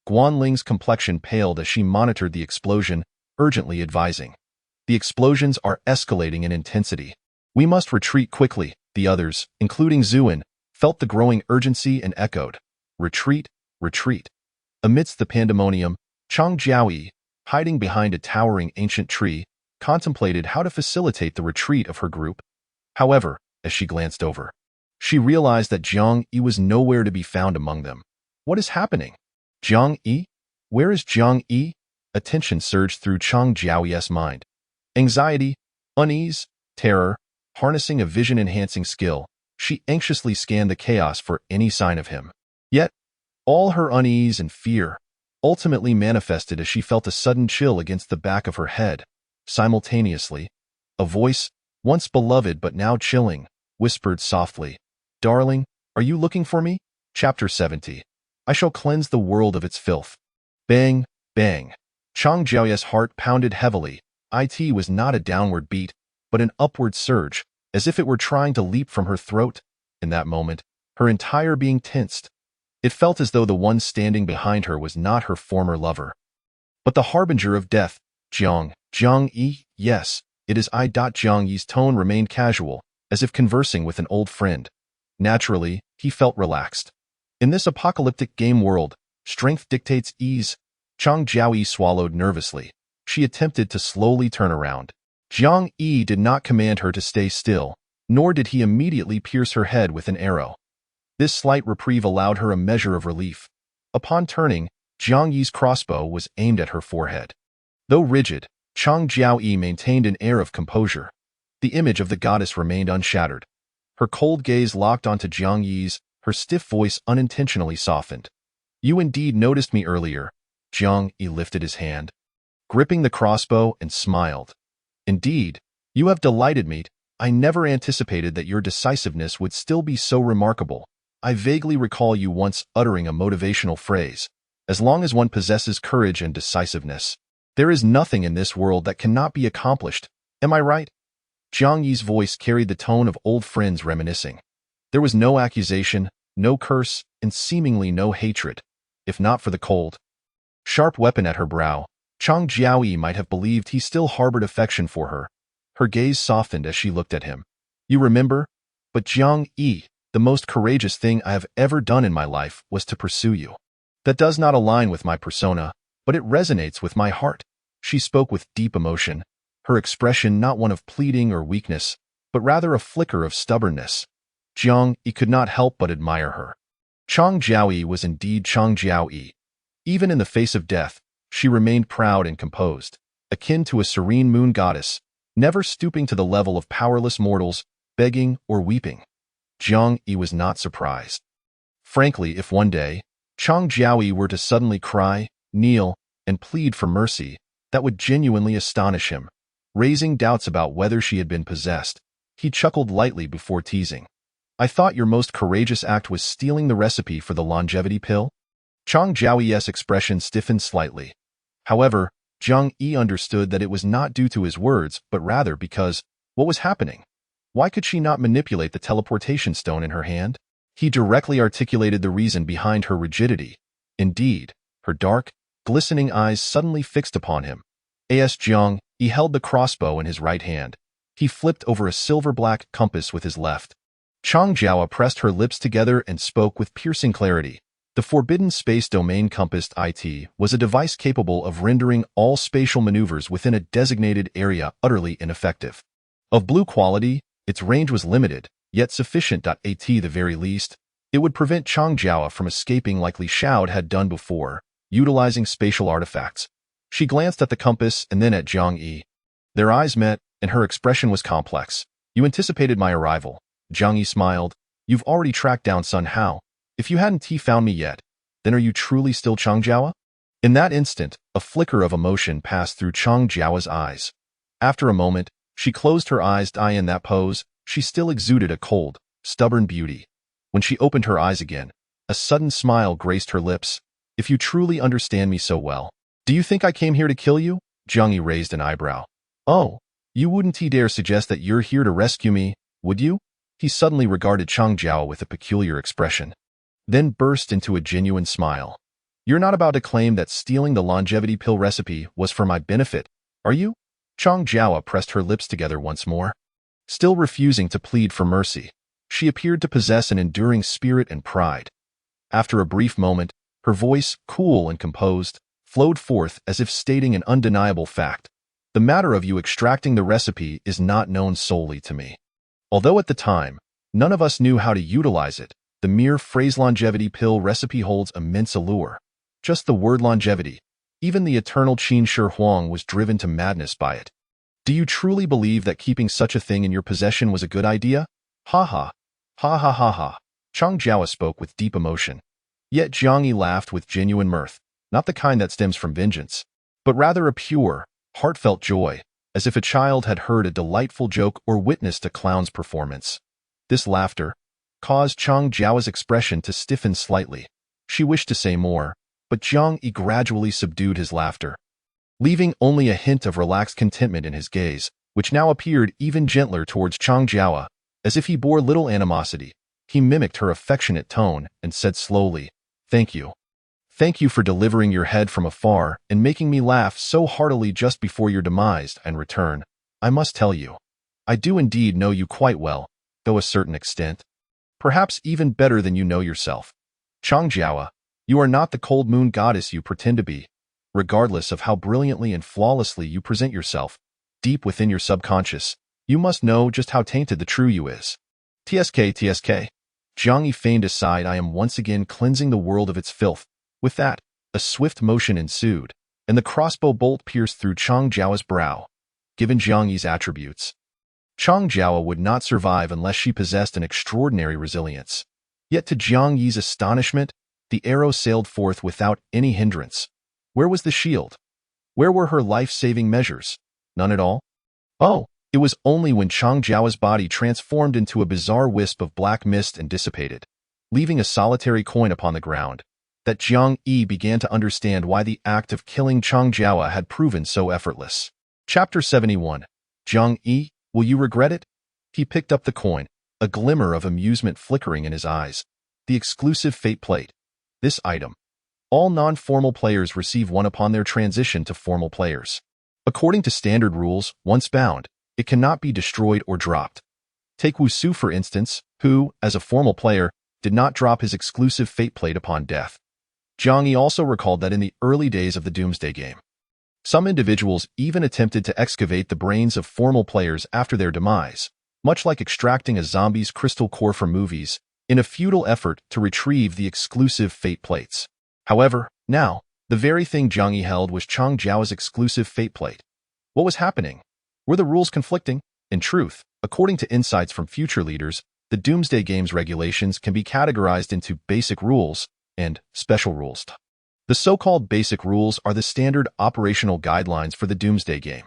Guanling's complexion paled as she monitored the explosion, urgently advising. The explosions are escalating in intensity. We must retreat quickly. The others, including Zuin, felt the growing urgency and echoed. Retreat, retreat. Amidst the pandemonium, Chang Jiaoyi, hiding behind a towering ancient tree, contemplated how to facilitate the retreat of her group. However, as she glanced over, she realized that Jiang Yi was nowhere to be found among them. What is happening? Jiang Yi? Where is Jiang Yi? Attention surged through Chang Jiaoyi's mind. Anxiety, unease, terror, harnessing a vision-enhancing skill, she anxiously scanned the chaos for any sign of him. Yet, all her unease and fear ultimately manifested as she felt a sudden chill against the back of her head. Simultaneously, a voice, once beloved but now chilling, whispered softly, "Darling, are you looking for me?" Chapter 70. I shall cleanse the world of its filth. Bang, bang. Chang Jiaoyi's heart pounded heavily. It was not a downward beat, but an upward surge, as if it were trying to leap from her throat. In that moment, her entire being tensed. It felt as though the one standing behind her was not her former lover, but the harbinger of death. Jiang Yi, yes, it is I. Jiang Yi's tone remained casual, as if conversing with an old friend. Naturally, he felt relaxed. In this apocalyptic game world, strength dictates ease. Chang Jiaoyi swallowed nervously. She attempted to slowly turn around. Jiang Yi did not command her to stay still, nor did he immediately pierce her head with an arrow. This slight reprieve allowed her a measure of relief. Upon turning, Jiang Yi's crossbow was aimed at her forehead. Though rigid, Chang Jiaoyi maintained an air of composure. The image of the goddess remained unshattered. Her cold gaze locked onto Jiang Yi's, her stiff voice unintentionally softened. You indeed noticed me earlier. Jiang Yi lifted his hand, gripping the crossbow, and smiled. Indeed, you have delighted me. I never anticipated that your decisiveness would still be so remarkable. I vaguely recall you once uttering a motivational phrase. As long as one possesses courage and decisiveness, there is nothing in this world that cannot be accomplished. Am I right? Jiang Yi's voice carried the tone of old friends reminiscing. There was no accusation, no curse, and seemingly no hatred. If not for the cold, sharp weapon at her brow, Chang Jiaoyi might have believed he still harbored affection for her. Her gaze softened as she looked at him. You remember? But Jiang Yi, the most courageous thing I have ever done in my life was to pursue you. That does not align with my persona, but it resonates with my heart. She spoke with deep emotion, her expression not one of pleading or weakness, but rather a flicker of stubbornness. Jiang Yi could not help but admire her. Chang Jiaoyi was indeed Chang Jiaoyi. Even in the face of death, she remained proud and composed, akin to a serene moon goddess, never stooping to the level of powerless mortals, begging or weeping. Jiang Yi was not surprised. Frankly, if one day, Chang Jiaoyi were to suddenly cry, kneel, and plead for mercy, that would genuinely astonish him, raising doubts about whether she had been possessed. He chuckled lightly before teasing. I thought your most courageous act was stealing the recipe for the longevity pill? Chang Jiaoyi's expression stiffened slightly. However, Jiang Yi understood that it was not due to his words, but rather because, what was happening? Why could she not manipulate the teleportation stone in her hand? He directly articulated the reason behind her rigidity. Indeed, her dark, glistening eyes suddenly fixed upon him. As Jiang Yi held the crossbow in his right hand. He flipped over a silver-black compass with his left. Chang Jiao pressed her lips together and spoke with piercing clarity. The Forbidden Space Domain Compass IT was a device capable of rendering all spatial maneuvers within a designated area utterly ineffective. Of blue quality, its range was limited, yet sufficient. At the very least, it would prevent Chang Jiao from escaping like Li Xiao had done before, utilizing spatial artifacts. She glanced at the compass and then at Jiang Yi. Their eyes met, and her expression was complex. You anticipated my arrival. Jiang Yi smiled. You've already tracked down Sun Hao. If you hadn't found me yet, then are you truly still Chang Jiao? In that instant, a flicker of emotion passed through Chang Jiao's eyes. After a moment, she closed her eyes. In that pose, she still exuded a cold, stubborn beauty. When she opened her eyes again, a sudden smile graced her lips. If you truly understand me so well, do you think I came here to kill you? Jiang Yi raised an eyebrow. Oh, you wouldn't dare suggest that you're here to rescue me, would you? He suddenly regarded Chang Jiao with a peculiar expression, then burst into a genuine smile. You're not about to claim that stealing the longevity pill recipe was for my benefit, are you? Chang Jiao pressed her lips together once more. Still refusing to plead for mercy, she appeared to possess an enduring spirit and pride. After a brief moment, her voice, cool and composed, flowed forth as if stating an undeniable fact. The matter of you extracting the recipe is not known solely to me. Although at the time, none of us knew how to utilize it, the mere phrase longevity pill recipe holds immense allure. Just the word longevity. Even the eternal Qin Shi Huang was driven to madness by it. Do you truly believe that keeping such a thing in your possession was a good idea? Ha ha. Ha ha ha ha. Chang Jiao spoke with deep emotion. Yet Jiang Yi laughed with genuine mirth, not the kind that stems from vengeance, but rather a pure, heartfelt joy, as if a child had heard a delightful joke or witnessed a clown's performance. This laughter caused Chang Jiao's expression to stiffen slightly. She wished to say more, but Jiang Yi gradually subdued his laughter, leaving only a hint of relaxed contentment in his gaze, which now appeared even gentler towards Chang Jiao. As if he bore little animosity, he mimicked her affectionate tone and said slowly, Thank you. Thank you for delivering your head from afar and making me laugh so heartily just before your demise and return. I must tell you, I do indeed know you quite well, though a certain extent. Perhaps even better than you know yourself. Chang Jiao, you are not the cold moon goddess you pretend to be. Regardless of how brilliantly and flawlessly you present yourself, deep within your subconscious, you must know just how tainted the true you is. TSK. Jiang Yi feigned a sigh. I am once again cleansing the world of its filth. With that, a swift motion ensued, and the crossbow bolt pierced through Chang Jiao's brow. Given Jiang Yi's attributes, Chang Jiao would not survive unless she possessed an extraordinary resilience. Yet to Jiang Yi's astonishment, the arrow sailed forth without any hindrance. Where was the shield? Where were her life-saving measures? None at all? Oh, it was only when Chang Jiao's body transformed into a bizarre wisp of black mist and dissipated, leaving a solitary coin upon the ground, that Jiang Yi began to understand why the act of killing Chang Jiao had proven so effortless. Chapter 71. Jiang Yi, will you regret it? He picked up the coin, a glimmer of amusement flickering in his eyes. The exclusive fate plate. This item. All non-formal players receive one upon their transition to formal players. According to standard rules, once bound, it cannot be destroyed or dropped. Take Wu Su, for instance, who, as a formal player, did not drop his exclusive fate plate upon death. Jiang Yi also recalled that in the early days of the Doomsday game, some individuals even attempted to excavate the brains of formal players after their demise, much like extracting a zombie's crystal core from movies, in a futile effort to retrieve the exclusive fate plates. However, now, the very thing Jiang Yi held was Chang Jiao's exclusive fate plate. What was happening? Were the rules conflicting? In truth, according to insights from future leaders, the Doomsday Games regulations can be categorized into basic rules and special rules. The so-called basic rules are the standard operational guidelines for the Doomsday Game.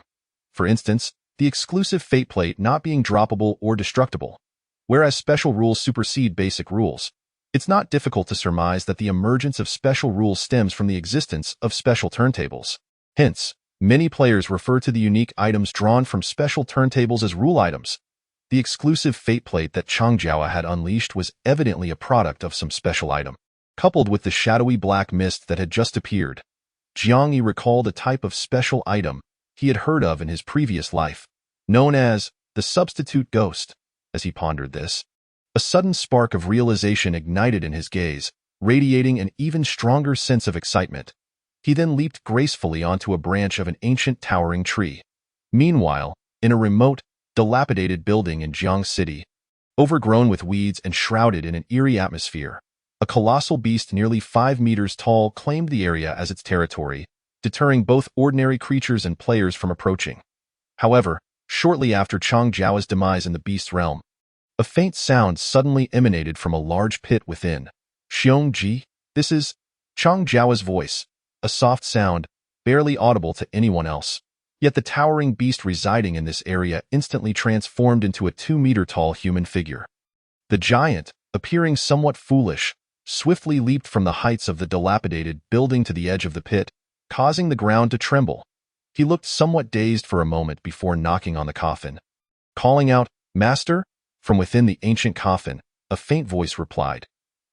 For instance, the exclusive fate plate not being droppable or destructible, whereas special rules supersede basic rules. It's not difficult to surmise that the emergence of special rules stems from the existence of special turntables. Hence, many players refer to the unique items drawn from special turntables as rule items. The exclusive fate plate that Chang Jiao had unleashed was evidently a product of some special item. Coupled with the shadowy black mist that had just appeared, Jiang Yi recalled a type of special item he had heard of in his previous life, known as the substitute ghost. As he pondered this, a sudden spark of realization ignited in his gaze, radiating an even stronger sense of excitement. He then leaped gracefully onto a branch of an ancient towering tree. Meanwhile, in a remote, dilapidated building in Jiang City, overgrown with weeds and shrouded in an eerie atmosphere, a colossal beast nearly 5 meters tall claimed the area as its territory, deterring both ordinary creatures and players from approaching. However, shortly after Chang Jiao's demise in the beast's realm, a faint sound suddenly emanated from a large pit within. Xiong Ji, this is Chang Jiao's voice, a soft sound, barely audible to anyone else. Yet the towering beast residing in this area instantly transformed into a 2-meter-tall human figure. The giant, appearing somewhat foolish, swiftly leaped from the heights of the dilapidated building to the edge of the pit, causing the ground to tremble. He looked somewhat dazed for a moment before knocking on the coffin. Calling out, "Master?" From within the ancient coffin, a faint voice replied.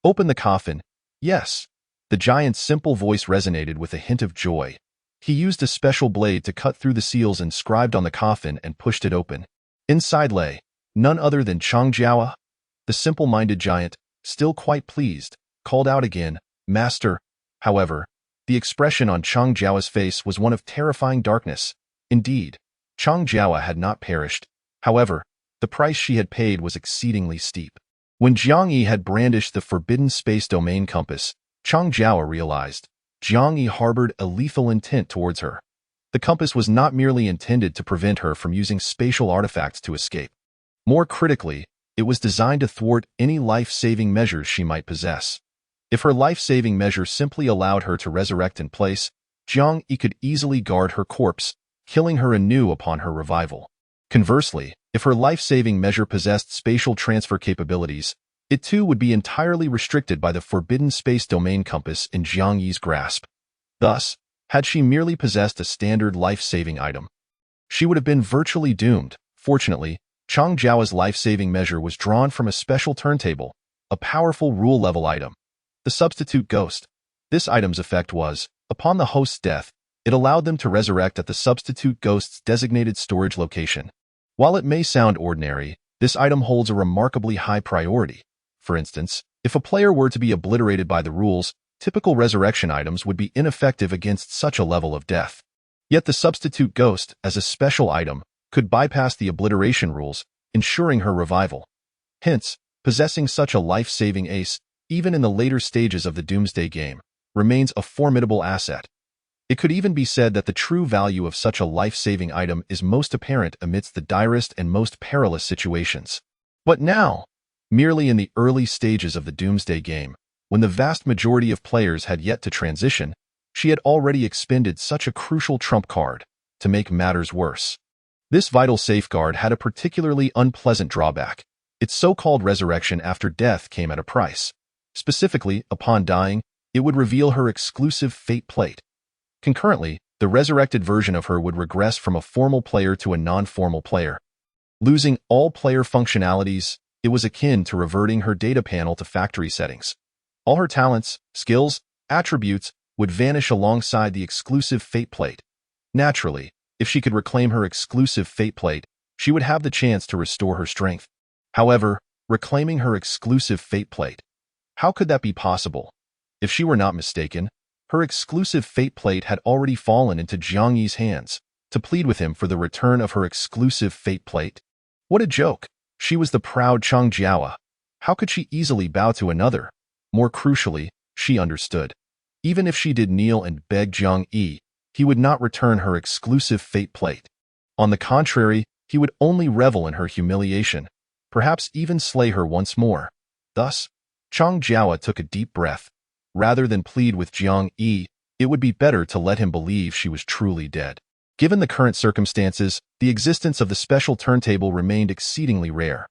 "Open the coffin." "Yes." The giant's simple voice resonated with a hint of joy. He used a special blade to cut through the seals inscribed on the coffin and pushed it open. Inside lay none other than Chang Jiao. The simple-minded giant, still quite pleased, called out again, "Master." However, the expression on Chang Jiao's face was one of terrifying darkness. Indeed, Chang Jiao had not perished. However, the price she had paid was exceedingly steep. When Jiang Yi had brandished the forbidden space domain compass, Chang Jiao realized Jiang Yi harbored a lethal intent towards her. The compass was not merely intended to prevent her from using spatial artifacts to escape. More critically, it was designed to thwart any life-saving measures she might possess. If her life-saving measure simply allowed her to resurrect in place, Jiang Yi could easily guard her corpse, killing her anew upon her revival. Conversely, if her life-saving measure possessed spatial transfer capabilities, it too would be entirely restricted by the forbidden space domain compass in Jiang Yi's grasp. Thus, had she merely possessed a standard life-saving item, she would have been virtually doomed. Fortunately, Chang Jiao's life-saving measure was drawn from a special turntable, a powerful rule-level item. The substitute ghost. This item's effect was, upon the host's death, it allowed them to resurrect at the substitute ghost's designated storage location. While it may sound ordinary, this item holds a remarkably high priority. For instance, if a player were to be obliterated by the rules, typical resurrection items would be ineffective against such a level of death. Yet the substitute ghost, as a special item, could bypass the obliteration rules, ensuring her revival. Hence, possessing such a life-saving ace, even in the later stages of the Doomsday Game, remains a formidable asset. It could even be said that the true value of such a life-saving item is most apparent amidst the direst and most perilous situations. But now, merely in the early stages of the Doomsday Game, when the vast majority of players had yet to transition, she had already expended such a crucial trump card. To make matters worse, this vital safeguard had a particularly unpleasant drawback. Its so-called resurrection after death came at a price. Specifically, upon dying, it would reveal her exclusive fate plate. Concurrently, the resurrected version of her would regress from a formal player to a non-formal player. Losing all player functionalities, it was akin to reverting her data panel to factory settings. All her talents, skills, attributes would vanish alongside the exclusive fate plate. Naturally, if she could reclaim her exclusive fate plate, she would have the chance to restore her strength. However, reclaiming her exclusive fate plate, how could that be possible? If she were not mistaken, her exclusive fate plate had already fallen into Jiang Yi's hands. To plead with him for the return of her exclusive fate plate? What a joke! She was the proud Chang Jiao. How could she easily bow to another? More crucially, she understood. Even if she did kneel and beg Jiang Yi, he would not return her exclusive fate plate. On the contrary, he would only revel in her humiliation, perhaps even slay her once more. Thus, Chang Jiao took a deep breath. Rather than plead with Jiang Yi, it would be better to let him believe she was truly dead. Given the current circumstances, the existence of the special turntable remained exceedingly rare.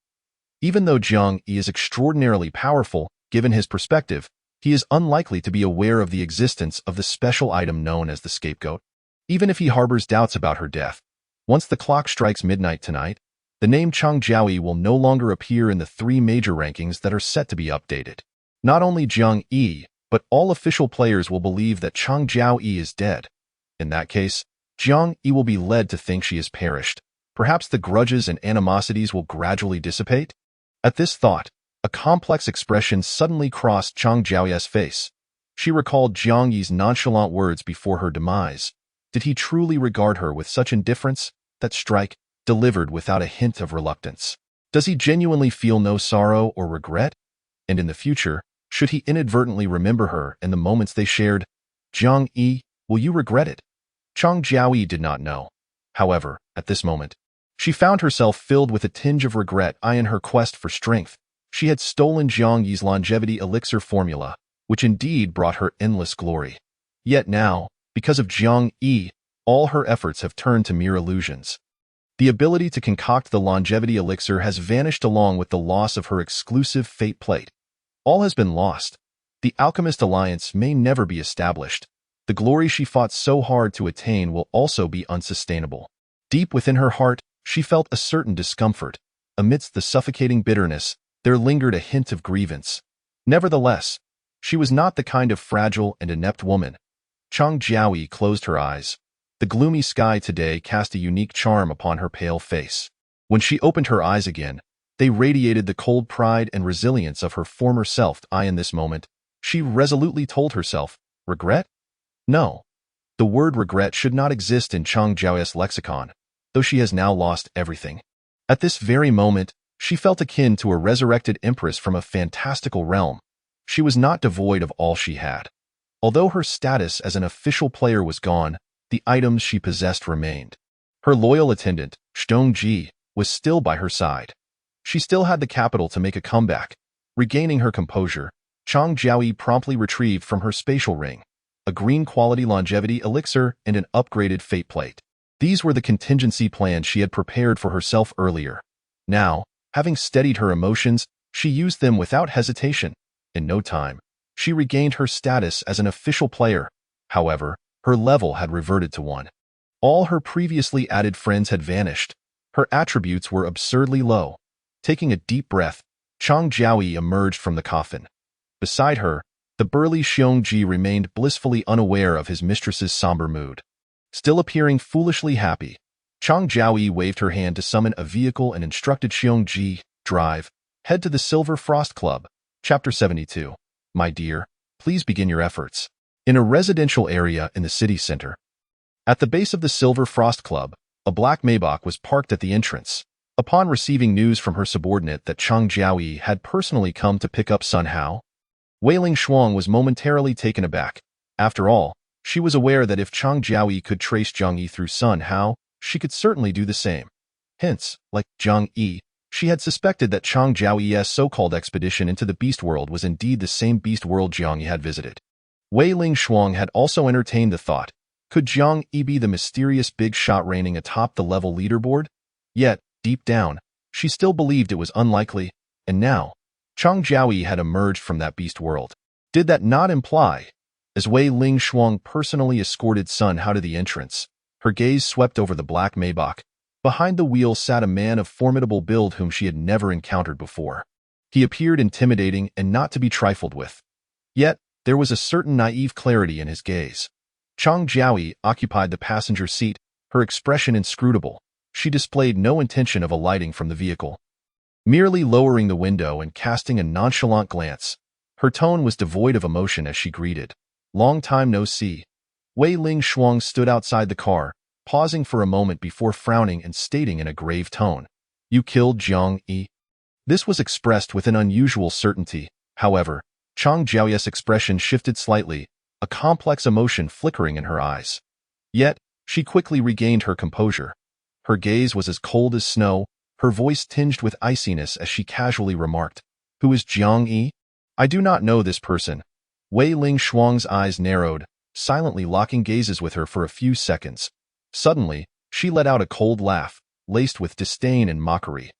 Even though Jiang Yi is extraordinarily powerful, given his perspective, he is unlikely to be aware of the existence of the special item known as the scapegoat. Even if he harbors doubts about her death, once the clock strikes midnight tonight, the name Chang Jiaoyi will no longer appear in the 3 major rankings that are set to be updated. Not only Jiang Yi, but all official players will believe that Chang Jiaoyi is dead. In that case, Jiang Yi will be led to think she has perished. Perhaps the grudges and animosities will gradually dissipate? At this thought, a complex expression suddenly crossed Chang Jiaoyi's face. She recalled Jiang Yi's nonchalant words before her demise. Did he truly regard her with such indifference? That strike, delivered without a hint of reluctance. Does he genuinely feel no sorrow or regret? And in the future, should he inadvertently remember her and the moments they shared? Jiang Yi, will you regret it? Chang Jiaoyi did not know. However, at this moment, she found herself filled with a tinge of regret in her quest for strength. She had stolen Jiang Yi's longevity elixir formula, which indeed brought her endless glory. Yet now, because of Jiang Yi, all her efforts have turned to mere illusions. The ability to concoct the longevity elixir has vanished along with the loss of her exclusive fate plate. All has been lost. The Alchemist Alliance may never be established. The glory she fought so hard to attain will also be unsustainable. Deep within her heart, she felt a certain discomfort. Amidst the suffocating bitterness, there lingered a hint of grievance. Nevertheless, she was not the kind of fragile and inept woman. Chang Jiaoyi closed her eyes. The gloomy sky today cast a unique charm upon her pale face. When she opened her eyes again, they radiated the cold pride and resilience of her former self. In this moment, she resolutely told herself, regret? No. The word regret should not exist in Chang Jiaoyi's lexicon, though she has now lost everything. At this very moment, she felt akin to a resurrected empress from a fantastical realm. She was not devoid of all she had. Although her status as an official player was gone, the items she possessed remained. Her loyal attendant, Zhong Ji, was still by her side. She still had the capital to make a comeback. Regaining her composure, Chang Jiaoyi promptly retrieved from her spatial ring a green-quality longevity elixir and an upgraded fate plate. These were the contingency plans she had prepared for herself earlier. Now, having steadied her emotions, she used them without hesitation. In no time, she regained her status as an official player. However, her level had reverted to 1. All her previously added friends had vanished. Her attributes were absurdly low. Taking a deep breath, Chang Jiaoyi emerged from the coffin. Beside her, the burly Xiong Ji remained blissfully unaware of his mistress's somber mood. Still appearing foolishly happy, Chang Jiaoyi waved her hand to summon a vehicle and instructed Xiong Ji, drive, head to the Silver Frost Club. Chapter 72. My dear, please begin your efforts. In a residential area in the city center. At the base of the Silver Frost Club, a black Maybach was parked at the entrance. Upon receiving news from her subordinate that Chang Jiaoyi had personally come to pick up Sun Hao, Wei Ling Shuang was momentarily taken aback. After all, she was aware that if Chang Jiaoyi could trace Jiang Yi through Sun Hao, she could certainly do the same. Hence, like Jiang Yi, she had suspected that Chang Jiaoyi's so-called expedition into the Beast World was indeed the same Beast World Jiang Yi had visited. Wei Ling Shuang had also entertained the thought, could Jiang Yi be the mysterious big shot reigning atop the level leaderboard? Yet, deep down, she still believed it was unlikely, and now, Chang Jiaoyi had emerged from that beast world. Did that not imply? As Wei Ling Shuang personally escorted Sun Hao to the entrance, her gaze swept over the black Maybach. Behind the wheel sat a man of formidable build whom she had never encountered before. He appeared intimidating and not to be trifled with. Yet, there was a certain naive clarity in his gaze. Chang Jiaoyi occupied the passenger seat, her expression inscrutable. She displayed no intention of alighting from the vehicle. Merely lowering the window and casting a nonchalant glance, her tone was devoid of emotion as she greeted, "Long time no see." Wei Ling Shuang stood outside the car, pausing for a moment before frowning and stating in a grave tone, "You killed Jiang Yi." This was expressed with an unusual certainty. However, Chang Jiaoye's expression shifted slightly, a complex emotion flickering in her eyes. Yet, she quickly regained her composure. Her gaze was as cold as snow, her voice tinged with iciness as she casually remarked, "Who is Jiang Yi? I do not know this person." Wei Ling Shuang's eyes narrowed, silently locking gazes with her for a few seconds. Suddenly, she let out a cold laugh, laced with disdain and mockery.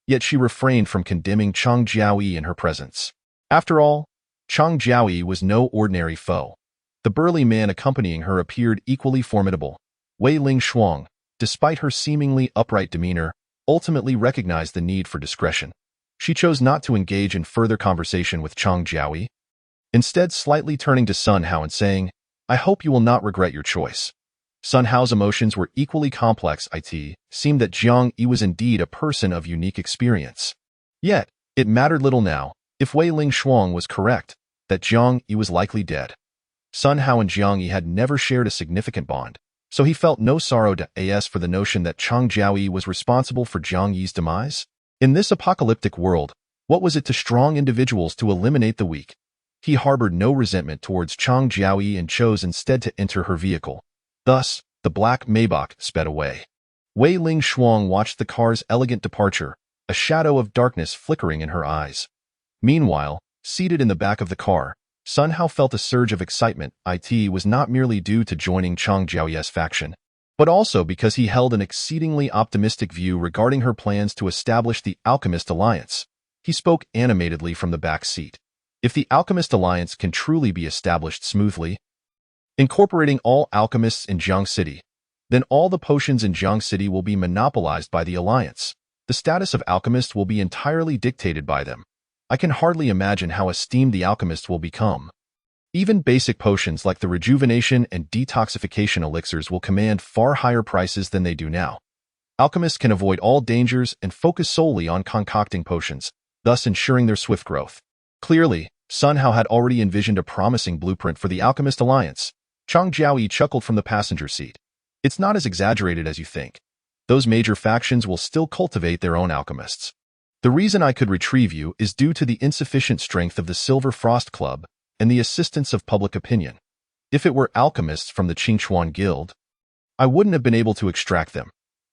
Yet she refrained from condemning Chang Jiaoyi in her presence. After all, Chang Jiaoyi was no ordinary foe. The burly man accompanying her appeared equally formidable. Wei Ling Shuang, despite her seemingly upright demeanor, ultimately recognized the need for discretion. She chose not to engage in further conversation with Chang Jiaoyi, instead slightly turning to Sun Hao and saying, "I hope you will not regret your choice." Sun Hao's emotions were equally complex. It seemed that Jiang Yi was indeed a person of unique experience. Yet, it mattered little now, if Wei Ling Shuang was correct, that Jiang Yi was likely dead. Sun Hao and Jiang Yi had never shared a significant bond, so he felt no sorrow to as for the notion that Chang Jiaoyi was responsible for Jiang Yi's demise. In this apocalyptic world, what was it to strong individuals to eliminate the weak? He harbored no resentment towards Chang Jiaoyi and chose instead to enter her vehicle. Thus, the black Maybach sped away. Wei Ling Shuang watched the car's elegant departure, a shadow of darkness flickering in her eyes. Meanwhile, seated in the back of the car, Sun Hao felt a surge of excitement. It was not merely due to joining Chang Jiaoye's faction, but also because he held an exceedingly optimistic view regarding her plans to establish the Alchemist Alliance. He spoke animatedly from the back seat. If the Alchemist Alliance can truly be established smoothly, incorporating all alchemists in Jiang City, then all the potions in Jiang City will be monopolized by the Alliance. The status of alchemist will be entirely dictated by them. I can hardly imagine how esteemed the alchemist will become. Even basic potions like the rejuvenation and detoxification elixirs will command far higher prices than they do now. Alchemists can avoid all dangers and focus solely on concocting potions, thus ensuring their swift growth. Clearly, Sun Hao had already envisioned a promising blueprint for the Alchemist Alliance. Chang Jiaoyi chuckled from the passenger seat. "It's not as exaggerated as you think. Those major factions will still cultivate their own alchemists. The reason I could retrieve you is due to the insufficient strength of the Silver Frost Club and the assistance of public opinion. If it were alchemists from the Qingchuan Guild, I wouldn't have been able to extract them.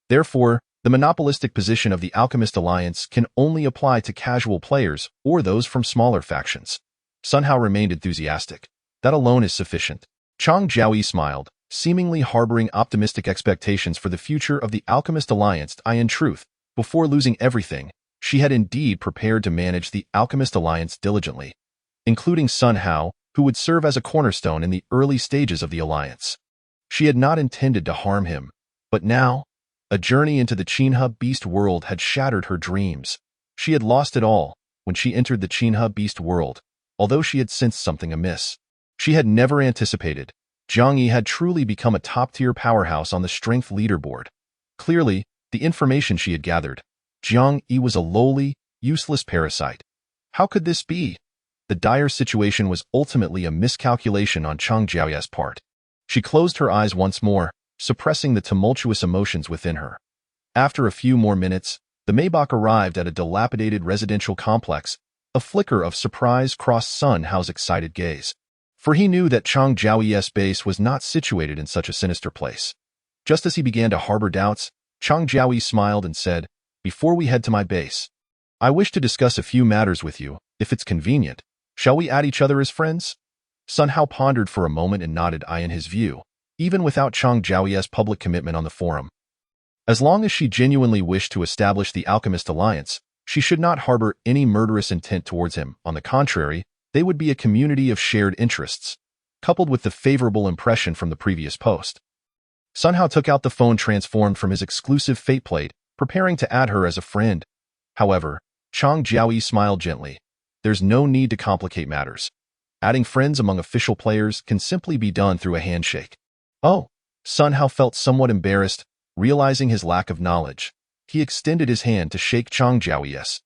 Therefore, the monopolistic position of the Alchemist Alliance can only apply to casual players or those from smaller factions." Sun Hao remained enthusiastic. "That alone is sufficient." Chang Jiaoyi smiled, seemingly harboring optimistic expectations for the future of the Alchemist Alliance. In truth, before losing everything, she had indeed prepared to manage the Alchemist Alliance diligently, including Sun Hao, who would serve as a cornerstone in the early stages of the alliance. She had not intended to harm him, but now, a journey into the Qinhe Beast world had shattered her dreams. She had lost it all when she entered the Qinhe Beast world, although she had sensed something amiss. She had never anticipated Jiang Yi had truly become a top-tier powerhouse on the strength leaderboard. Clearly, the information she had gathered, Jiang Yi was a lowly, useless parasite. How could this be? The dire situation was ultimately a miscalculation on Chang Jiaoye's part. She closed her eyes once more, suppressing the tumultuous emotions within her. After a few more minutes, the Maybach arrived at a dilapidated residential complex. A flicker of surprise crossed Sun Hao's excited gaze, for he knew that Chang Jiaoye's base was not situated in such a sinister place. Just as he began to harbor doubts, Chang Jiaoyi smiled and said, "Before we head to my base, I wish to discuss a few matters with you, if it's convenient. Shall we add each other as friends?" Sun Hao pondered for a moment and nodded in his view, even without Chang Jiaoye's public commitment on the forum. As long as she genuinely wished to establish the Alchemist Alliance, she should not harbor any murderous intent towards him. On the contrary, they would be a community of shared interests, coupled with the favorable impression from the previous post. Sun Hao took out the phone transformed from his exclusive fate plate, preparing to add her as a friend. However, Chang Jiaoyi smiled gently. There's no need to complicate matters. Adding friends among official players can simply be done through a handshake. Oh, Sun Hao felt somewhat embarrassed, realizing his lack of knowledge. He extended his hand to shake Chang Jiaoye's.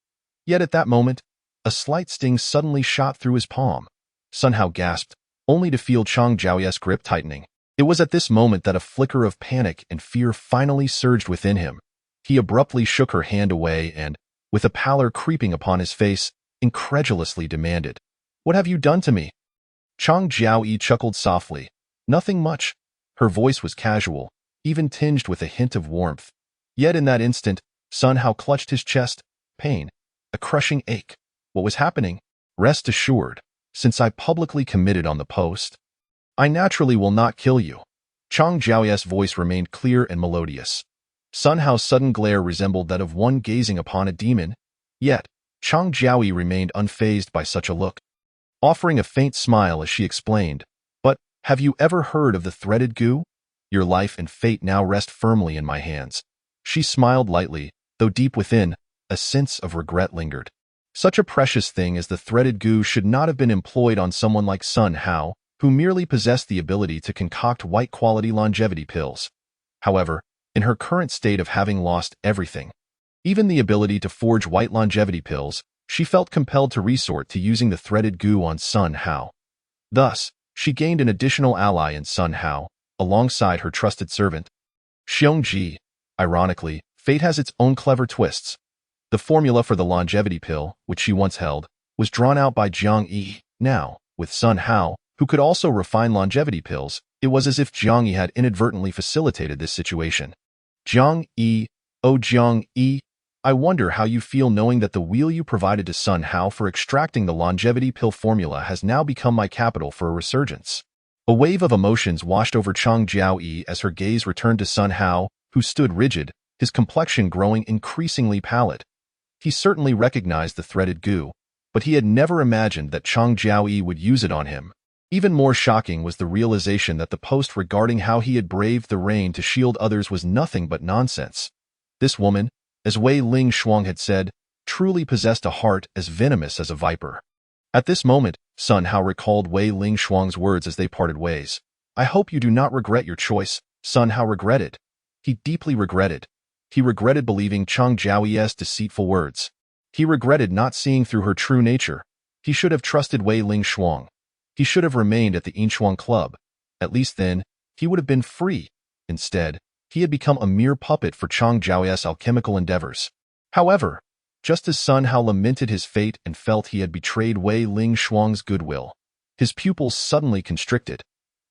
Yet at that moment, a slight sting suddenly shot through his palm. Sun Hao gasped, only to feel Chang Jiaoye's grip tightening. It was at this moment that a flicker of panic and fear finally surged within him. He abruptly shook her hand away and, with a pallor creeping upon his face, incredulously demanded, "What have you done to me?" Chang Jiaoyi chuckled softly. Nothing much. Her voice was casual, even tinged with a hint of warmth. Yet in that instant, Sun Hao clutched his chest. Pain. A crushing ache. What was happening? Rest assured, since I publicly committed on the post, I naturally will not kill you. Chang Jiaoyi's voice remained clear and melodious. Sun Hao's sudden glare resembled that of one gazing upon a demon, yet Chang Jiaoyi remained unfazed by such a look, offering a faint smile as she explained, "But have you ever heard of the threaded goo? Your life and fate now rest firmly in my hands." She smiled lightly, though deep within, a sense of regret lingered. Such a precious thing as the threaded goo should not have been employed on someone like Sun Hao, who merely possessed the ability to concoct white-quality longevity pills. However, in her current state of having lost everything, even the ability to forge white longevity pills, she felt compelled to resort to using the threaded goo on Sun Hao. Thus, she gained an additional ally in Sun Hao, alongside her trusted servant, Xiongji. Ironically, fate has its own clever twists. The formula for the longevity pill, which she once held, was drawn out by Jiang Yi. Now, with Sun Hao, who could also refine longevity pills, it was as if Jiang Yi had inadvertently facilitated this situation. Jiang Yi, oh Jiang Yi, I wonder how you feel knowing that the wheel you provided to Sun Hao for extracting the longevity pill formula has now become my capital for a resurgence. A wave of emotions washed over Chang Jiaoyi as her gaze returned to Sun Hao, who stood rigid, his complexion growing increasingly pallid. He certainly recognized the threaded goo, but he had never imagined that Chang Jiaoyi would use it on him. Even more shocking was the realization that the post regarding how he had braved the rain to shield others was nothing but nonsense. This woman, as Wei Ling Shuang had said, truly possessed a heart as venomous as a viper. At this moment, Sun Hao recalled Wei Ling Shuang's words as they parted ways. "I hope you do not regret your choice." Sun Hao regretted. He deeply regretted. He regretted believing Chang Jiaoyi's deceitful words. He regretted not seeing through her true nature. He should have trusted Wei Ling Shuang. He should have remained at the Yinshuang Club. At least then, he would have been free. Instead, he had become a mere puppet for Chang Jiaoyi's alchemical endeavors. However, just as Sun Hao lamented his fate and felt he had betrayed Wei Ling Shuang's goodwill, his pupils suddenly constricted.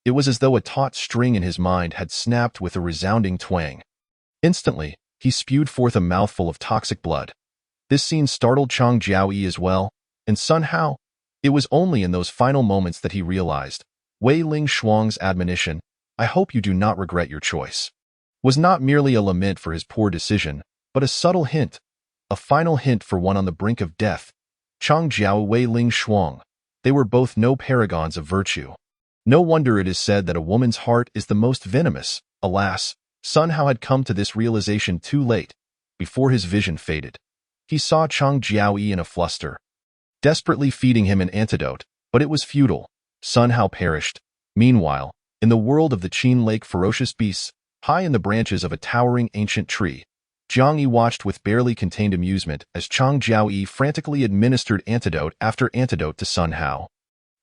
It was as though a taut string in his mind had snapped with a resounding twang. Instantly, he spewed forth a mouthful of toxic blood. This scene startled Chang Jiaoyi as well, and Sun Hao. It was only in those final moments that he realized Wei Ling Shuang's admonition, "I hope you do not regret your choice," was not merely a lament for his poor decision, but a subtle hint, a final hint for one on the brink of death. Chang Jiao, Wei Ling Shuang. They were both no paragons of virtue. No wonder it is said that a woman's heart is the most venomous. Alas, Sun Hao had come to this realization too late, before his vision faded. He saw Chang Jiaoyi in a fluster, desperately feeding him an antidote, but it was futile. Sun Hao perished. Meanwhile, in the world of the Qin Lake, ferocious beasts, high in the branches of a towering ancient tree, Jiang Yi watched with barely contained amusement as Chang Jiaoyi frantically administered antidote after antidote to Sun Hao,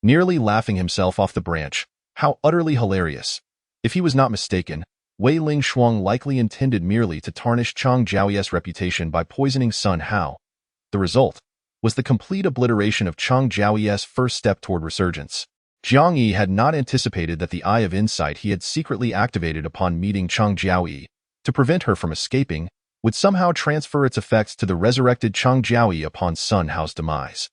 nearly laughing himself off the branch. How utterly hilarious! If he was not mistaken, Wei Ling Shuang likely intended merely to tarnish Chang Jiaoyi's reputation by poisoning Sun Hao. The result was the complete obliteration of Chang Jiaoyi's first step toward resurgence. Jiang Yi had not anticipated that the Eye of Insight he had secretly activated upon meeting Chang Jiaoyi, to prevent her from escaping, would somehow transfer its effects to the resurrected Chang Jiaoyi upon Sun Hao's demise.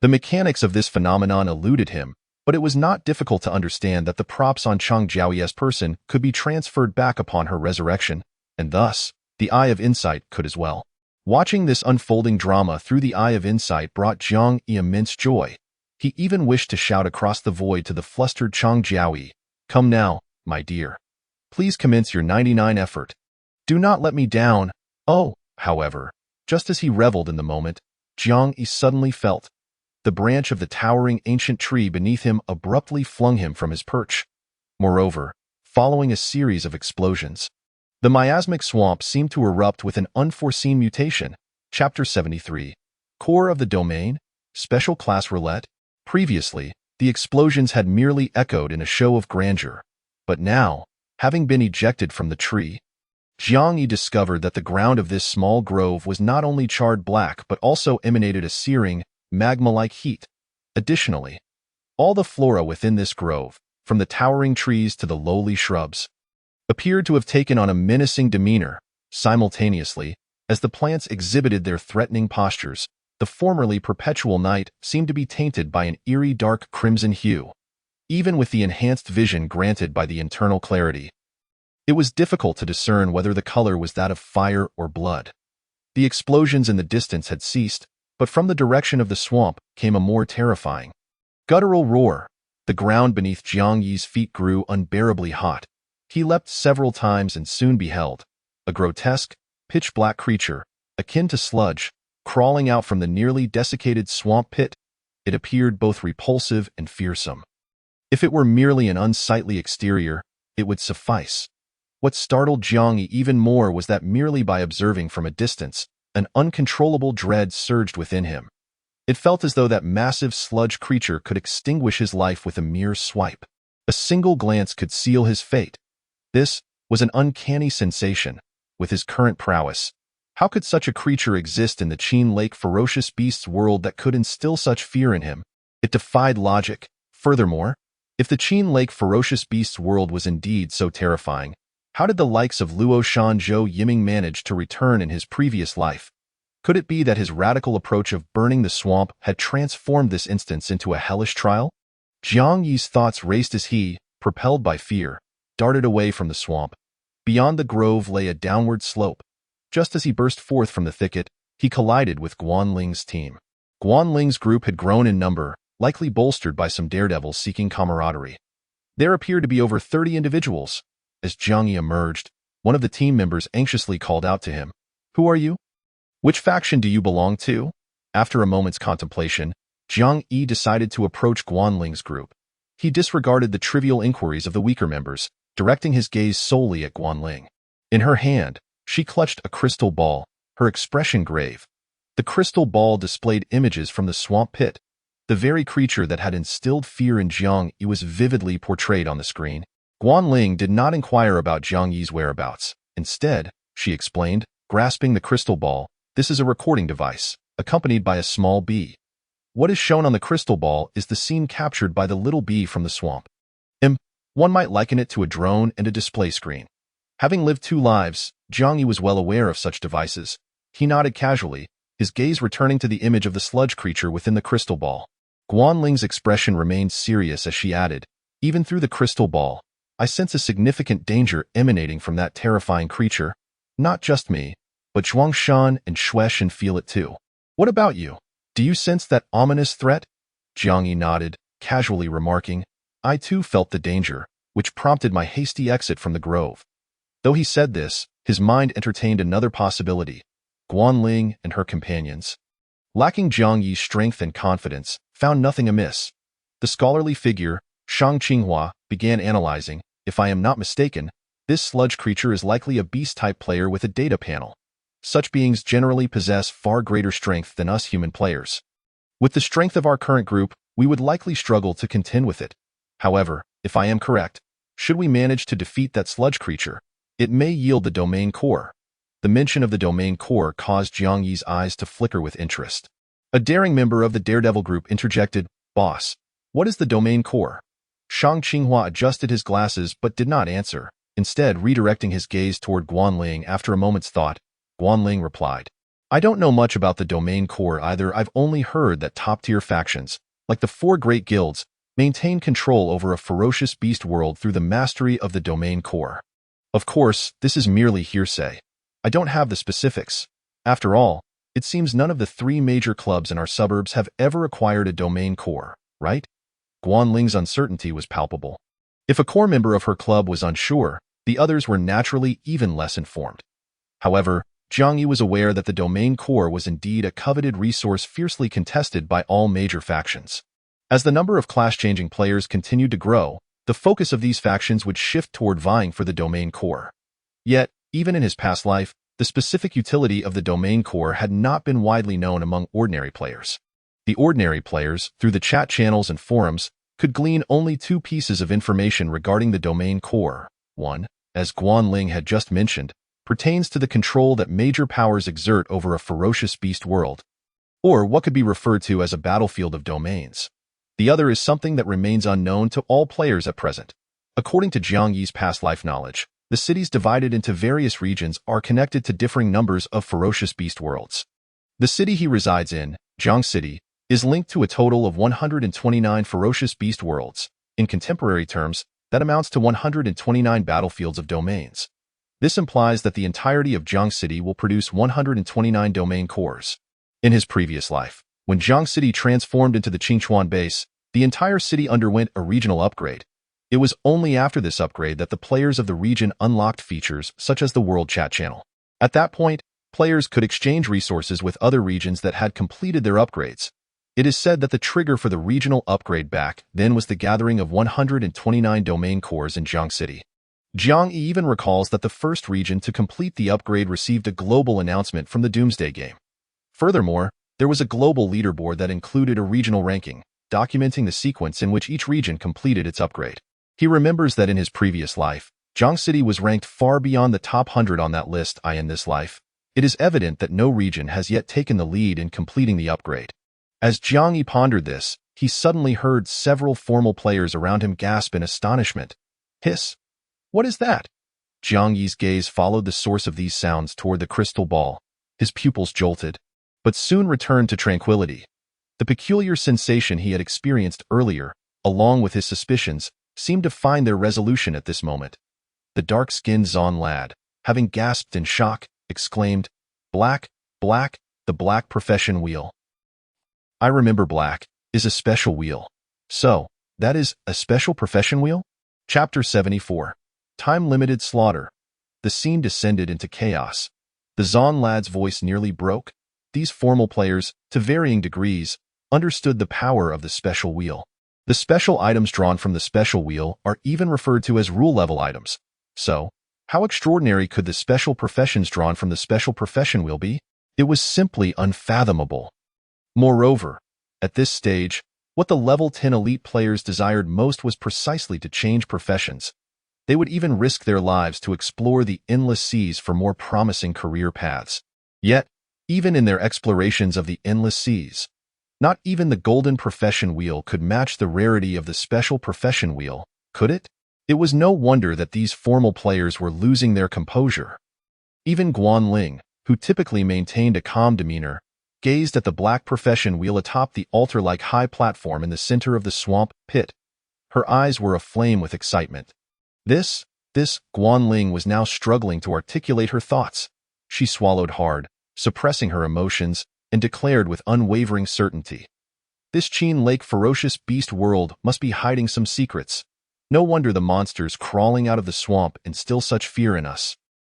The mechanics of this phenomenon eluded him, but it was not difficult to understand that the props on Chang Jiaoyi's person could be transferred back upon her resurrection, and thus, the Eye of Insight could as well. Watching this unfolding drama through the Eye of Insight brought Jiang Yi immense joy. He even wished to shout across the void to the flustered Chang Jiaoyi, "Come now, my dear. Please commence your 99 effort. Do not let me down." Oh, however, just as he reveled in the moment, Jiang Yi suddenly felt the branch of the towering ancient tree beneath him abruptly flung him from his perch. Moreover, following a series of explosions, the miasmic swamp seemed to erupt with an unforeseen mutation. Chapter 73. Core of the Domain, Special Class Roulette. Previously, the explosions had merely echoed in a show of grandeur, but now, having been ejected from the tree, Jiang Yi discovered that the ground of this small grove was not only charred black but also emanated a searing, magma-like heat. Additionally, all the flora within this grove, from the towering trees to the lowly shrubs, appeared to have taken on a menacing demeanor. Simultaneously, as the plants exhibited their threatening postures, the formerly perpetual night seemed to be tainted by an eerie dark crimson hue. Even with the enhanced vision granted by the internal clarity, it was difficult to discern whether the color was that of fire or blood. The explosions in the distance had ceased, but from the direction of the swamp came a more terrifying, guttural roar. The ground beneath Jiang Yi's feet grew unbearably hot. He leapt several times and soon beheld a grotesque, pitch-black creature, akin to sludge, crawling out from the nearly desiccated swamp pit. It appeared both repulsive and fearsome. If it were merely an unsightly exterior, it would suffice. What startled Jiang Yi even more was that merely by observing from a distance, an uncontrollable dread surged within him. It felt as though that massive sludge creature could extinguish his life with a mere swipe. A single glance could seal his fate. This was an uncanny sensation. With his current prowess, how could such a creature exist in the Qin Lake ferocious beasts world that could instill such fear in him? It defied logic. Furthermore, if the Qin Lake ferocious beasts world was indeed so terrifying, how did the likes of Luo Shan Zhou Yiming manage to return in his previous life? Could it be that his radical approach of burning the swamp had transformed this instance into a hellish trial? Jiang Yi's thoughts raced as he, propelled by fear, darted away from the swamp. Beyond the grove lay a downward slope. Just as he burst forth from the thicket, he collided with Guanling's team. Guanling's group had grown in number, likely bolstered by some daredevils seeking camaraderie. There appeared to be over 30 individuals. As Jiang Yi emerged, one of the team members anxiously called out to him, "Who are you? Which faction do you belong to?" After a moment's contemplation, Jiang Yi decided to approach Guanling's group. He disregarded the trivial inquiries of the weaker members, directing his gaze solely at Guanling. In her hand, she clutched a crystal ball, her expression grave. The crystal ball displayed images from the swamp pit. The very creature that had instilled fear in Jiang Yi was vividly portrayed on the screen. Guanling did not inquire about Jiang Yi's whereabouts. Instead, she explained, grasping the crystal ball, "This is a recording device, accompanied by a small bee. What is shown on the crystal ball is the scene captured by the little bee from the swamp. One might liken it to a drone and a display screen." Having lived 2 lives, Jiang Yi was well aware of such devices. He nodded casually, his gaze returning to the image of the sludge creature within the crystal ball. Guanling's expression remained serious as she added, "Even through the crystal ball, I sense a significant danger emanating from that terrifying creature. Not just me, but Zhuangshan and Shueshan feel it too. What about you? Do you sense that ominous threat?" Jiang Yi nodded, casually remarking, "I too felt the danger, which prompted my hasty exit from the grove." Though he said this, his mind entertained another possibility. Guanling and her companions, lacking Jiang Yi's strength and confidence, found nothing amiss. The scholarly figure, Shang Qinghua, began analyzing. "If I am not mistaken, this sludge creature is likely a beast-type player with a data panel. Such beings generally possess far greater strength than us human players. With the strength of our current group, we would likely struggle to contend with it. However, if I am correct, should we manage to defeat that sludge creature, it may yield the domain core." The mention of the domain core caused Jiang Yi's eyes to flicker with interest. A daring member of the Daredevil group interjected, "Boss, what is the domain core?" Shang Qinghua adjusted his glasses but did not answer. Instead, redirecting his gaze toward Guanling after a moment's thought, Guanling replied, "I don't know much about the domain core either. I've only heard that top-tier factions, like the 4 great guilds, maintain control over a ferocious beast world through the mastery of the domain core. Of course, this is merely hearsay. I don't have the specifics. After all, it seems none of the 3 major clubs in our suburbs have ever acquired a domain core, right?" Guanling's uncertainty was palpable. If a core member of her club was unsure, the others were naturally even less informed. However, Jiang Yi was aware that the domain core was indeed a coveted resource fiercely contested by all major factions. As the number of class-changing players continued to grow, the focus of these factions would shift toward vying for the domain core. Yet, even in his past life, the specific utility of the domain core had not been widely known among ordinary players. The ordinary players, through the chat channels and forums, could glean only 2 pieces of information regarding the domain core. One, as Guanling had just mentioned, pertains to the control that major powers exert over a ferocious beast world, or what could be referred to as a battlefield of domains. The other is something that remains unknown to all players at present. According to Jiang Yi's past life knowledge, the cities divided into various regions are connected to differing numbers of ferocious beast worlds. The city he resides in, Jiang City, is linked to a total of 129 ferocious beast worlds. In contemporary terms, that amounts to 129 battlefields of domains. This implies that the entirety of Jiang City will produce 129 domain cores. In his previous life, when Jiang City transformed into the Qingchuan base, the entire city underwent a regional upgrade. It was only after this upgrade that the players of the region unlocked features such as the World Chat channel. At that point, players could exchange resources with other regions that had completed their upgrades. It is said that the trigger for the regional upgrade back then was the gathering of 129 domain cores in Jiang City. Jiang Yi even recalls that the first region to complete the upgrade received a global announcement from the Doomsday game. Furthermore, there was a global leaderboard that included a regional ranking, documenting the sequence in which each region completed its upgrade. He remembers that in his previous life, Jiang City was ranked far beyond the top 100 on that list. In this life, it is evident that no region has yet taken the lead in completing the upgrade. As Jiang Yi pondered this, he suddenly heard several formal players around him gasp in astonishment. Hiss! What is that? Jiang Yi's gaze followed the source of these sounds toward the crystal ball. His pupils jolted, but soon returned to tranquility. The peculiar sensation he had experienced earlier, along with his suspicions, seemed to find their resolution at this moment. The dark-skinned Zon lad, having gasped in shock, exclaimed, Black, Black, the Black Profession Wheel. I remember Black is a special wheel. So, that is a special profession wheel? Chapter 74. Time-limited slaughter. The scene descended into chaos. The Zon lad's voice nearly broke. These formal players, to varying degrees, understood the power of the special wheel. The special items drawn from the special wheel are even referred to as rule-level items. So, how extraordinary could the special professions drawn from the special profession wheel be? It was simply unfathomable. Moreover, at this stage, what the level 10 elite players desired most was precisely to change professions. They would even risk their lives to explore the endless seas for more promising career paths. Yet, even in their explorations of the endless seas, not even the golden profession wheel could match the rarity of the special profession wheel, could it? It was no wonder that these formal players were losing their composure. Even Guan Ling, who typically maintained a calm demeanor, gazed at the black profession wheel atop the altar-like high platform in the center of the swamp pit. Her eyes were aflame with excitement. This Guan Ling was now struggling to articulate her thoughts. She swallowed hard, suppressing her emotions, and declared with unwavering certainty. This Qin Lake ferocious beast world must be hiding some secrets. No wonder the monsters crawling out of the swamp instill such fear in us.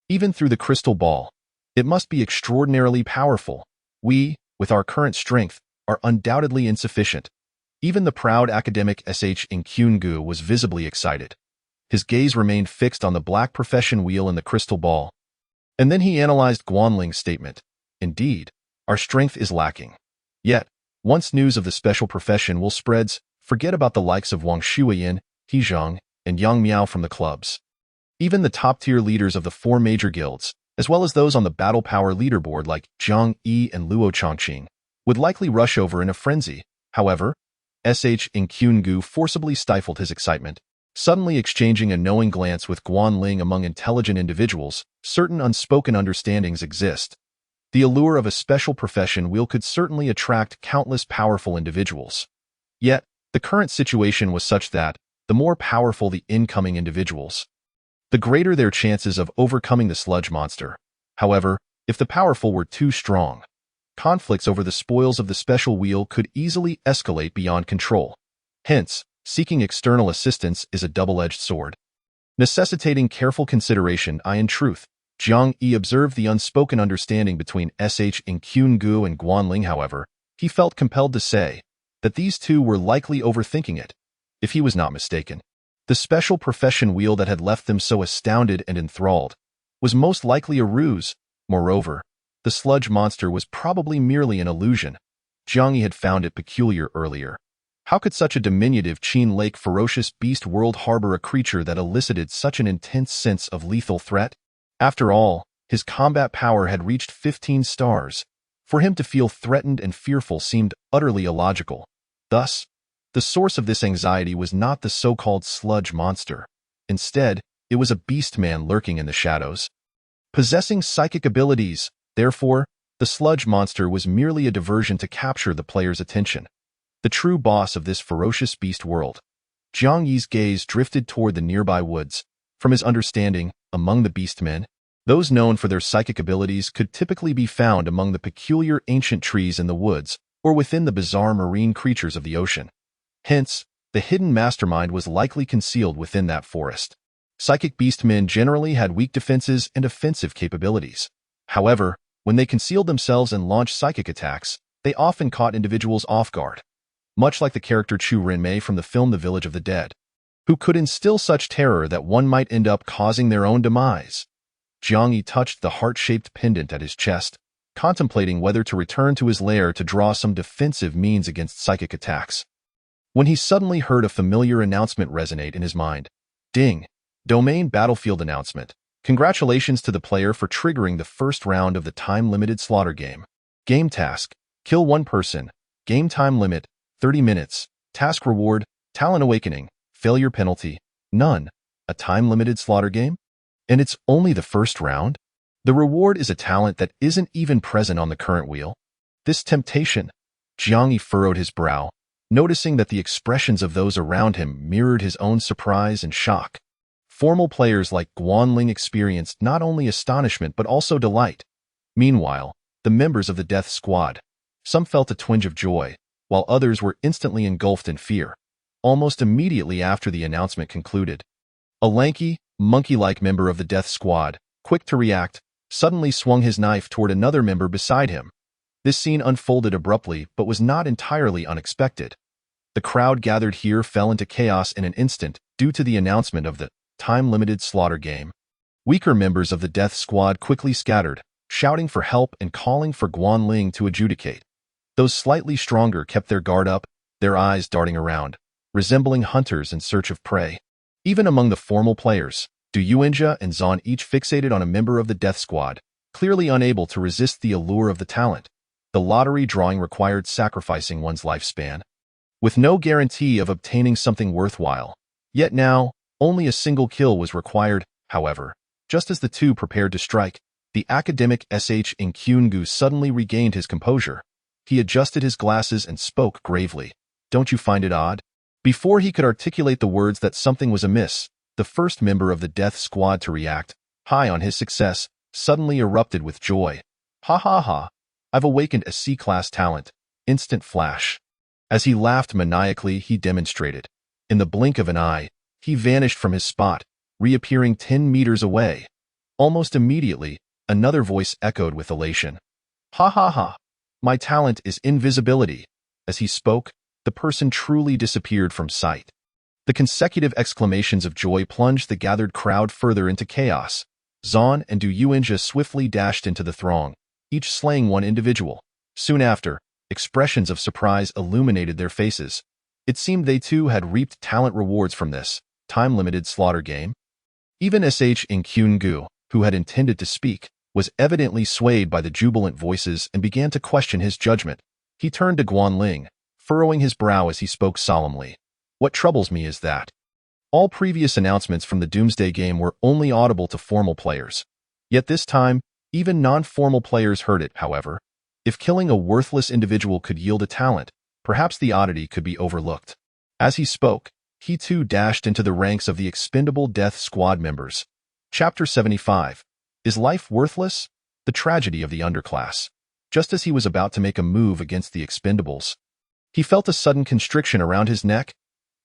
Even through the crystal ball, it must be extraordinarily powerful. We, with our current strength, are undoubtedly insufficient. Even the proud academic Sh. was visibly excited. His gaze remained fixed on the black profession wheel in the crystal ball. And then he analyzed Guanling's statement. Indeed, our strength is lacking. Yet, once news of the special profession will spreads, forget about the likes of Wang Shuiyan, He Zhang, and Yang Miao from the clubs. Even the top-tier leaders of the 4 major guilds, as well as those on the battle power leaderboard like Zhang Yi and Luo Chongqing, would likely rush over in a frenzy. However, Sh. forcibly stifled his excitement. Suddenly exchanging a knowing glance with Guan Ling. Among intelligent individuals, certain unspoken understandings exist. The allure of a special profession wheel could certainly attract countless powerful individuals. Yet, the current situation was such that, the more powerful the incoming individuals, the greater their chances of overcoming the sludge monster. However, if the powerful were too strong, conflicts over the spoils of the special wheel could easily escalate beyond control. Hence, seeking external assistance is a double-edged sword, necessitating careful consideration. In truth, Jiang Yi observed the unspoken understanding between Sh. and Guan Ling. However, he felt compelled to say that these two were likely overthinking it. If he was not mistaken, the special profession wheel that had left them so astounded and enthralled was most likely a ruse. Moreover, the sludge monster was probably merely an illusion. Jiang Yi had found it peculiar earlier. How could such a diminutive Qin Lake ferocious beast world harbor a creature that elicited such an intense sense of lethal threat? After all, His combat power had reached 15 stars. For him to feel threatened and fearful seemed utterly illogical. Thus, the source of this anxiety was not the so-called sludge monster. Instead, it was a beast man lurking in the shadows. Possessing psychic abilities, therefore, the sludge monster was merely a diversion to capture the player's attention. The true boss of this ferocious beast world. Jiang Yi's gaze drifted toward the nearby woods. From his understanding, among the beastmen, those known for their psychic abilities could typically be found among the peculiar ancient trees in the woods or within the bizarre marine creatures of the ocean. Hence, the hidden mastermind was likely concealed within that forest. Psychic beastmen generally had weak defenses and offensive capabilities. However, when they concealed themselves and launched psychic attacks, they often caught individuals off guard. Much like the character Chu Renmei from the film The Village of the Dead, who could instill such terror that one might end up causing their own demise. Jiang Yi touched the heart-shaped pendant at his chest, contemplating whether to return to his lair to draw some defensive means against psychic attacks. When he suddenly heard a familiar announcement resonate in his mind. Ding! Domain Battlefield Announcement. Congratulations to the player for triggering the first round of the time-limited slaughter game. Game task: kill one person. Game time limit: 30 minutes. Task reward: Talent Awakening. Failure penalty: none. A time-limited slaughter game? And it's only the first round? The reward is a talent that isn't even present on the current wheel. This temptation. Jiang Yi furrowed his brow, noticing that the expressions of those around him mirrored his own surprise and shock. Formal players like Guanling experienced not only astonishment but also delight. Meanwhile, the members of the death squad, some felt a twinge of joy, while others were instantly engulfed in fear. Almost immediately after the announcement concluded, a lanky, monkey-like member of the death squad, quick to react, suddenly swung his knife toward another member beside him. This scene unfolded abruptly but was not entirely unexpected. The crowd gathered here fell into chaos in an instant due to the announcement of the time-limited slaughter game. Weaker members of the death squad quickly scattered, shouting for help and calling for Guanling to adjudicate. Those slightly stronger kept their guard up, their eyes darting around, resembling hunters in search of prey. Even among the formal players, Du Yuanjia and Zan each fixated on a member of the death squad, clearly unable to resist the allure of the talent. The lottery drawing required sacrificing one's lifespan, with no guarantee of obtaining something worthwhile. Yet now, only a single kill was required. However, just as the two prepared to strike, the academic in Kyungu suddenly regained his composure. He adjusted his glasses and spoke gravely. Don't you find it odd? Before he could articulate the words that something was amiss, the first member of the death squad to react, high on his success, suddenly erupted with joy. Ha ha ha! I've awakened a C-class talent. Instant flash. As he laughed maniacally, he demonstrated. In the blink of an eye, he vanished from his spot, reappearing 10 meters away. Almost immediately, another voice echoed with elation. Ha ha ha! My talent is invisibility. As he spoke, the person truly disappeared from sight. The consecutive exclamations of joy plunged the gathered crowd further into chaos. Zan and Du Yuanjia swiftly dashed into the throng, each slaying one individual. Soon after, expressions of surprise illuminated their faces. It seemed they too had reaped talent rewards from this time-limited slaughter game. Even in Kyungu, who had intended to speak, was evidently swayed by the jubilant voices and began to question his judgment. He turned to Guanling, furrowing his brow as he spoke solemnly. What troubles me is that all previous announcements from the Doomsday game were only audible to formal players. Yet this time, even non-formal players heard it, however. If killing a worthless individual could yield a talent, perhaps the oddity could be overlooked. As he spoke, he too dashed into the ranks of the expendable death squad members. Chapter 75. Is life worthless? The tragedy of the underclass. Just as he was about to make a move against the expendables, he felt a sudden constriction around his neck.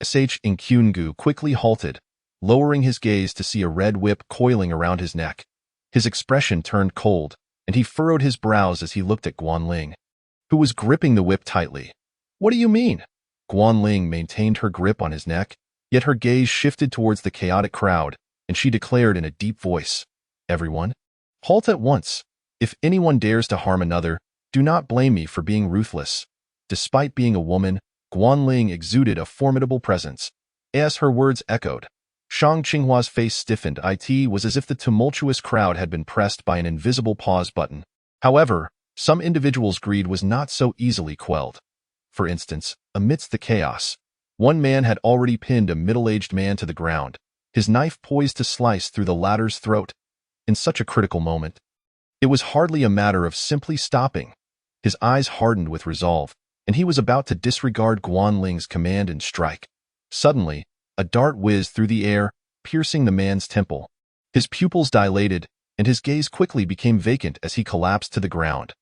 In Kyungu quickly halted, lowering his gaze to see a red whip coiling around his neck. His expression turned cold, and he furrowed his brows as he looked at Guanling, who was gripping the whip tightly. What do you mean? Guanling maintained her grip on his neck, yet her gaze shifted towards the chaotic crowd, and she declared in a deep voice, Everyone, halt at once. If anyone dares to harm another, do not blame me for being ruthless. Despite being a woman, Guanling exuded a formidable presence. As her words echoed, Shang Qinghua's face stiffened. It was as if the tumultuous crowd had been pressed by an invisible pause button. However, some individuals' greed was not so easily quelled. For instance, amidst the chaos, one man had already pinned a middle-aged man to the ground, his knife poised to slice through the latter's throat. In such a critical moment, it was hardly a matter of simply stopping. His eyes hardened with resolve, and he was about to disregard Guan Ling's command and strike. Suddenly, a dart whizzed through the air, piercing the man's temple. His pupils dilated, and his gaze quickly became vacant as he collapsed to the ground.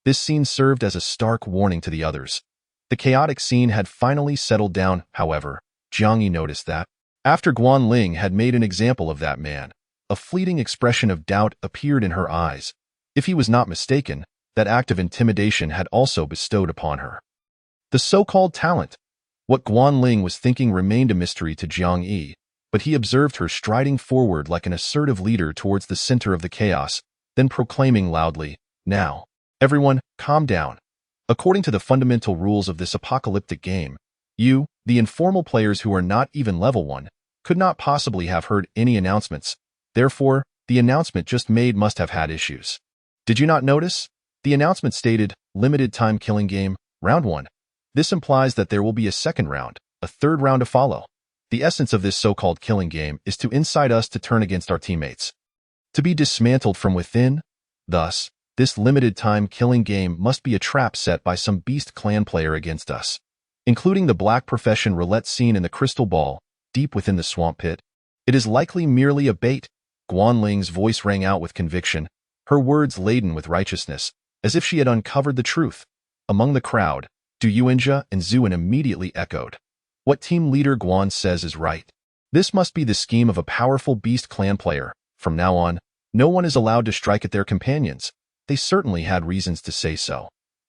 This scene served as a stark warning to the others. The chaotic scene had finally settled down, however. Jiang Yi noticed that, after Guan Ling had made an example of that man, a fleeting expression of doubt appeared in her eyes. If he was not mistaken, that act of intimidation had also bestowed upon her the so-called talent. What Guan Ling was thinking remained a mystery to Jiang Yi, but he observed her striding forward like an assertive leader towards the center of the chaos, then proclaiming loudly, "Now, everyone, calm down. According to the fundamental rules of this apocalyptic game, you, the informal players who are not even level 1, could not possibly have heard any announcements. Therefore, the announcement just made must have had issues. Did you not notice? The announcement stated, limited time killing game, round 1. This implies that there will be a second round, a third round to follow. The essence of this so-called killing game is to incite us to turn against our teammates, to be dismantled from within. Thus, this limited time killing game must be a trap set by some beast clan player against us, including the black profession roulette scene in the crystal ball, deep within the swamp pit. It is likely merely a bait." Guan Ling's voice rang out with conviction, her words laden with righteousness, as if she had uncovered the truth. Among the crowd, Du Yuanjia and Zuan immediately echoed. What team leader Guan says is right. This must be the scheme of a powerful beast clan player. From now on, no one is allowed to strike at their companions. They certainly had reasons to say so.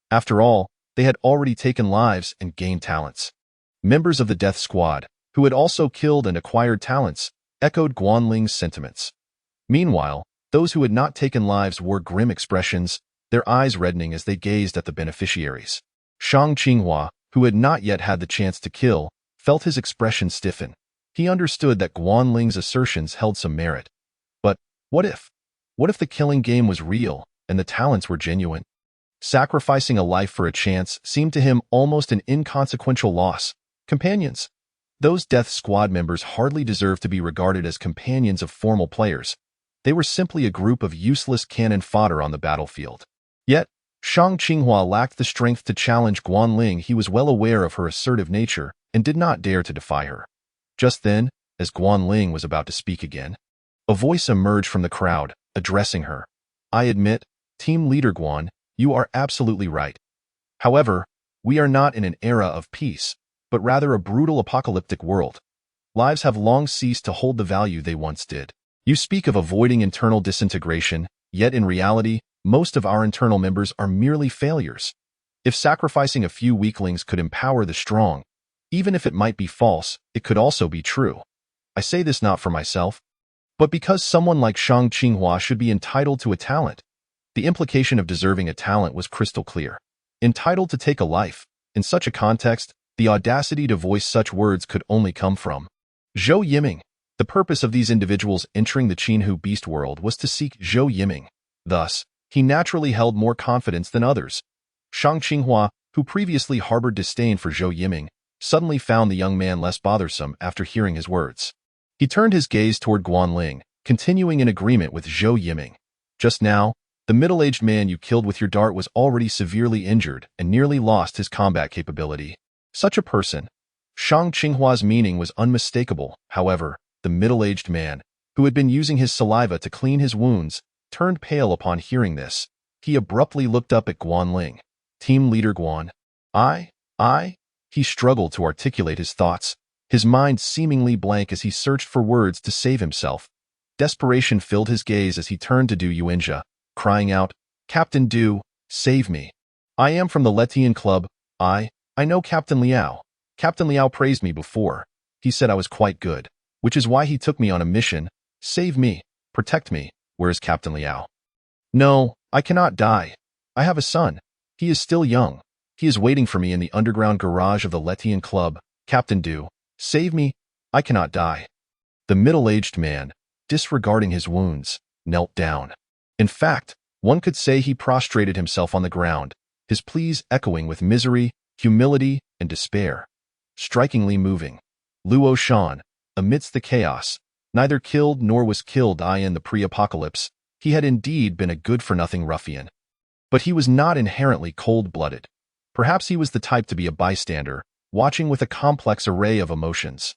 After all, they had already taken lives and gained talents. Members of the Death Squad, who had also killed and acquired talents, echoed Guan Ling's sentiments. Meanwhile, those who had not taken lives wore grim expressions, their eyes reddening as they gazed at the beneficiaries. Shang Qinghua, who had not yet had the chance to kill, felt his expression stiffen. He understood that Guan Ling's assertions held some merit. But what if? What if the killing game was real and the talents were genuine? Sacrificing a life for a chance seemed to him almost an inconsequential loss. Companions. Those Death Squad members hardly deserved to be regarded as companions of formal players. They were simply a group of useless cannon fodder on the battlefield. Yet, Shang Qinghua lacked the strength to challenge Guan Ling. He was well aware of her assertive nature and did not dare to defy her. Just then, as Guan Ling was about to speak again, a voice emerged from the crowd, addressing her. "I admit, Team Leader Guan, you are absolutely right. However, we are not in an era of peace, but rather a brutal apocalyptic world. Lives have long ceased to hold the value they once did. You speak of avoiding internal disintegration, yet in reality, most of our internal members are merely failures. If sacrificing a few weaklings could empower the strong, even if it might be false, it could also be true. I say this not for myself, but because someone like Shang Qinghua should be entitled to a talent." The implication of deserving a talent was crystal clear. Entitled to take a life. In such a context, the audacity to voice such words could only come from Zhou Yiming. The purpose of these individuals entering the Qinhu beast world was to seek Zhou Yiming. Thus, he naturally held more confidence than others. Shang Qinghua, who previously harbored disdain for Zhou Yiming, suddenly found the young man less bothersome after hearing his words. He turned his gaze toward Guan Ling, continuing in agreement with Zhou Yiming. "Just now, the middle-aged man you killed with your dart was already severely injured and nearly lost his combat capability. Such a person." Shang Qinghua's meaning was unmistakable. However, the middle-aged man, who had been using his saliva to clean his wounds, turned pale upon hearing this. He abruptly looked up at Guan Ling. "Team Leader Guan." I? He struggled to articulate his thoughts, his mind seemingly blank as he searched for words to save himself. Desperation filled his gaze as he turned to Du Yuanjia, crying out, "Captain Du, save me. I am from the Letian Club. I know Captain Liao. Captain Liao praised me before. He said I was quite good, which is why he took me on a mission. Save me, protect me. Where is Captain Liao?" "No, I cannot die. I have a son. He is still young. He is waiting for me in the underground garage of the Letian Club. Captain Du, save me. I cannot die." The middle-aged man, disregarding his wounds, knelt down. In fact, one could say he prostrated himself on the ground, his pleas echoing with misery, humility, and despair. Strikingly moving. Luo Shan, amidst the chaos, neither killed nor was killed in the pre-apocalypse, he had indeed been a good-for-nothing ruffian. But he was not inherently cold-blooded. Perhaps he was the type to be a bystander, watching with a complex array of emotions.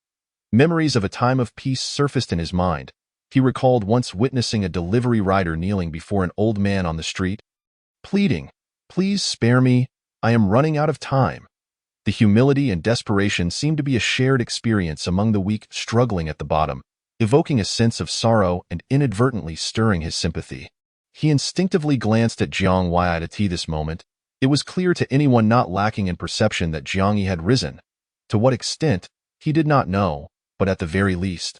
Memories of a time of peace surfaced in his mind. He recalled once witnessing a delivery rider kneeling before an old man on the street, pleading, "Please spare me, I am running out of time." The humility and desperation seemed to be a shared experience among the weak struggling at the bottom, evoking a sense of sorrow and inadvertently stirring his sympathy. He instinctively glanced at Jiang Yi at this moment. It was clear to anyone not lacking in perception that Jiang Yi had risen. To what extent, he did not know, but at the very least,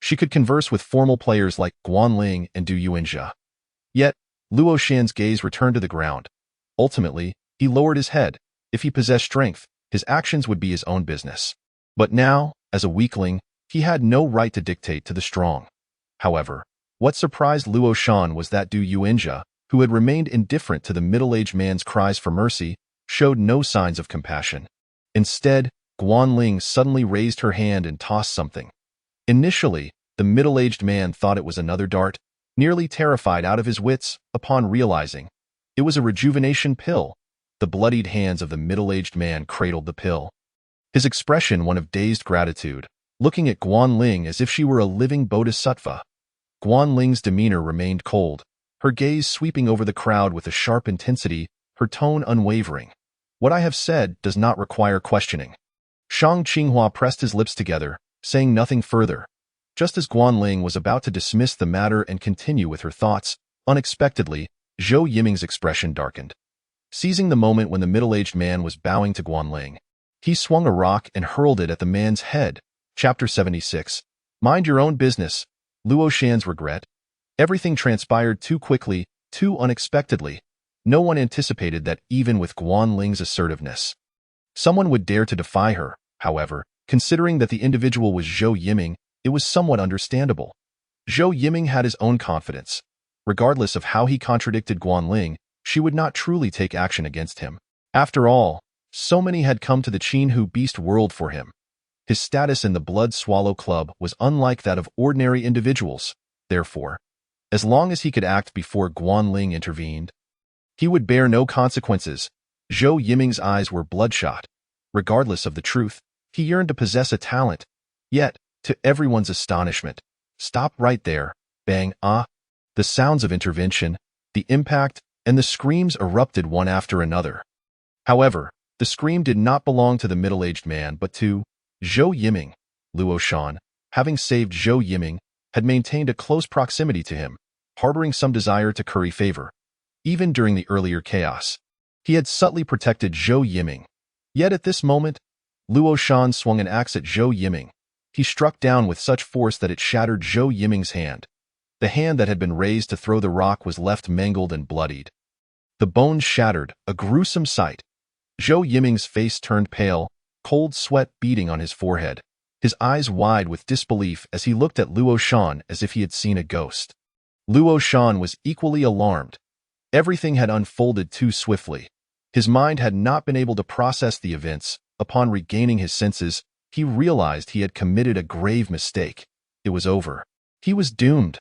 she could converse with formal players like Guanling and Du Yuanjia. Yet, Luo Shan's gaze returned to the ground. Ultimately, he lowered his head. If he possessed strength, his actions would be his own business. But now, as a weakling, he had no right to dictate to the strong. However, what surprised Luo Shan was that Du Yuanjia, who had remained indifferent to the middle-aged man's cries for mercy, showed no signs of compassion. Instead, Guanling suddenly raised her hand and tossed something. Initially, the middle-aged man thought it was another dart, nearly terrified out of his wits upon realizing it was a rejuvenation pill. The bloodied hands of the middle-aged man cradled the pill. His expression one of dazed gratitude, looking at Guanling as if she were a living bodhisattva. Guanling's demeanor remained cold, her gaze sweeping over the crowd with a sharp intensity, her tone unwavering. "What I have said does not require questioning." Shang Qinghua pressed his lips together, saying nothing further. Just as Guanling was about to dismiss the matter and continue with her thoughts, unexpectedly, Zhou Yiming's expression darkened. Seizing the moment when the middle-aged man was bowing to Guanling, he swung a rock and hurled it at the man's head. Chapter 76. Mind your own business. Luo Shan's regret. Everything transpired too quickly, too unexpectedly. No one anticipated that even with Guanling's assertiveness, someone would dare to defy her. However, considering that the individual was Zhou Yiming, it was somewhat understandable. Zhou Yiming had his own confidence. Regardless of how he contradicted Guanling, she would not truly take action against him. After all, so many had come to the Qinhu Beast world for him. His status in the Blood Swallow Club was unlike that of ordinary individuals. Therefore, as long as he could act before Guanling intervened, he would bear no consequences. Zhou Yiming's eyes were bloodshot. Regardless of the truth, he yearned to possess a talent. Yet, to everyone's astonishment, stop right there, bang, ah! The sounds of intervention, the impact, and the screams erupted one after another. However, the scream did not belong to the middle-aged man but to Zhou Yiming. Luo Shan, having saved Zhou Yiming, had maintained a close proximity to him, harboring some desire to curry favor. Even during the earlier chaos, he had subtly protected Zhou Yiming. Yet at this moment, Luo Shan swung an axe at Zhou Yiming. He struck down with such force that it shattered Zhou Yiming's hand. The hand that had been raised to throw the rock was left mangled and bloodied. The bones shattered, a gruesome sight. Zhou Yiming's face turned pale, cold sweat beading on his forehead, his eyes wide with disbelief as he looked at Luo Shan as if he had seen a ghost. Luo Shan was equally alarmed. Everything had unfolded too swiftly. His mind had not been able to process the events. Upon regaining his senses, he realized he had committed a grave mistake. It was over. He was doomed.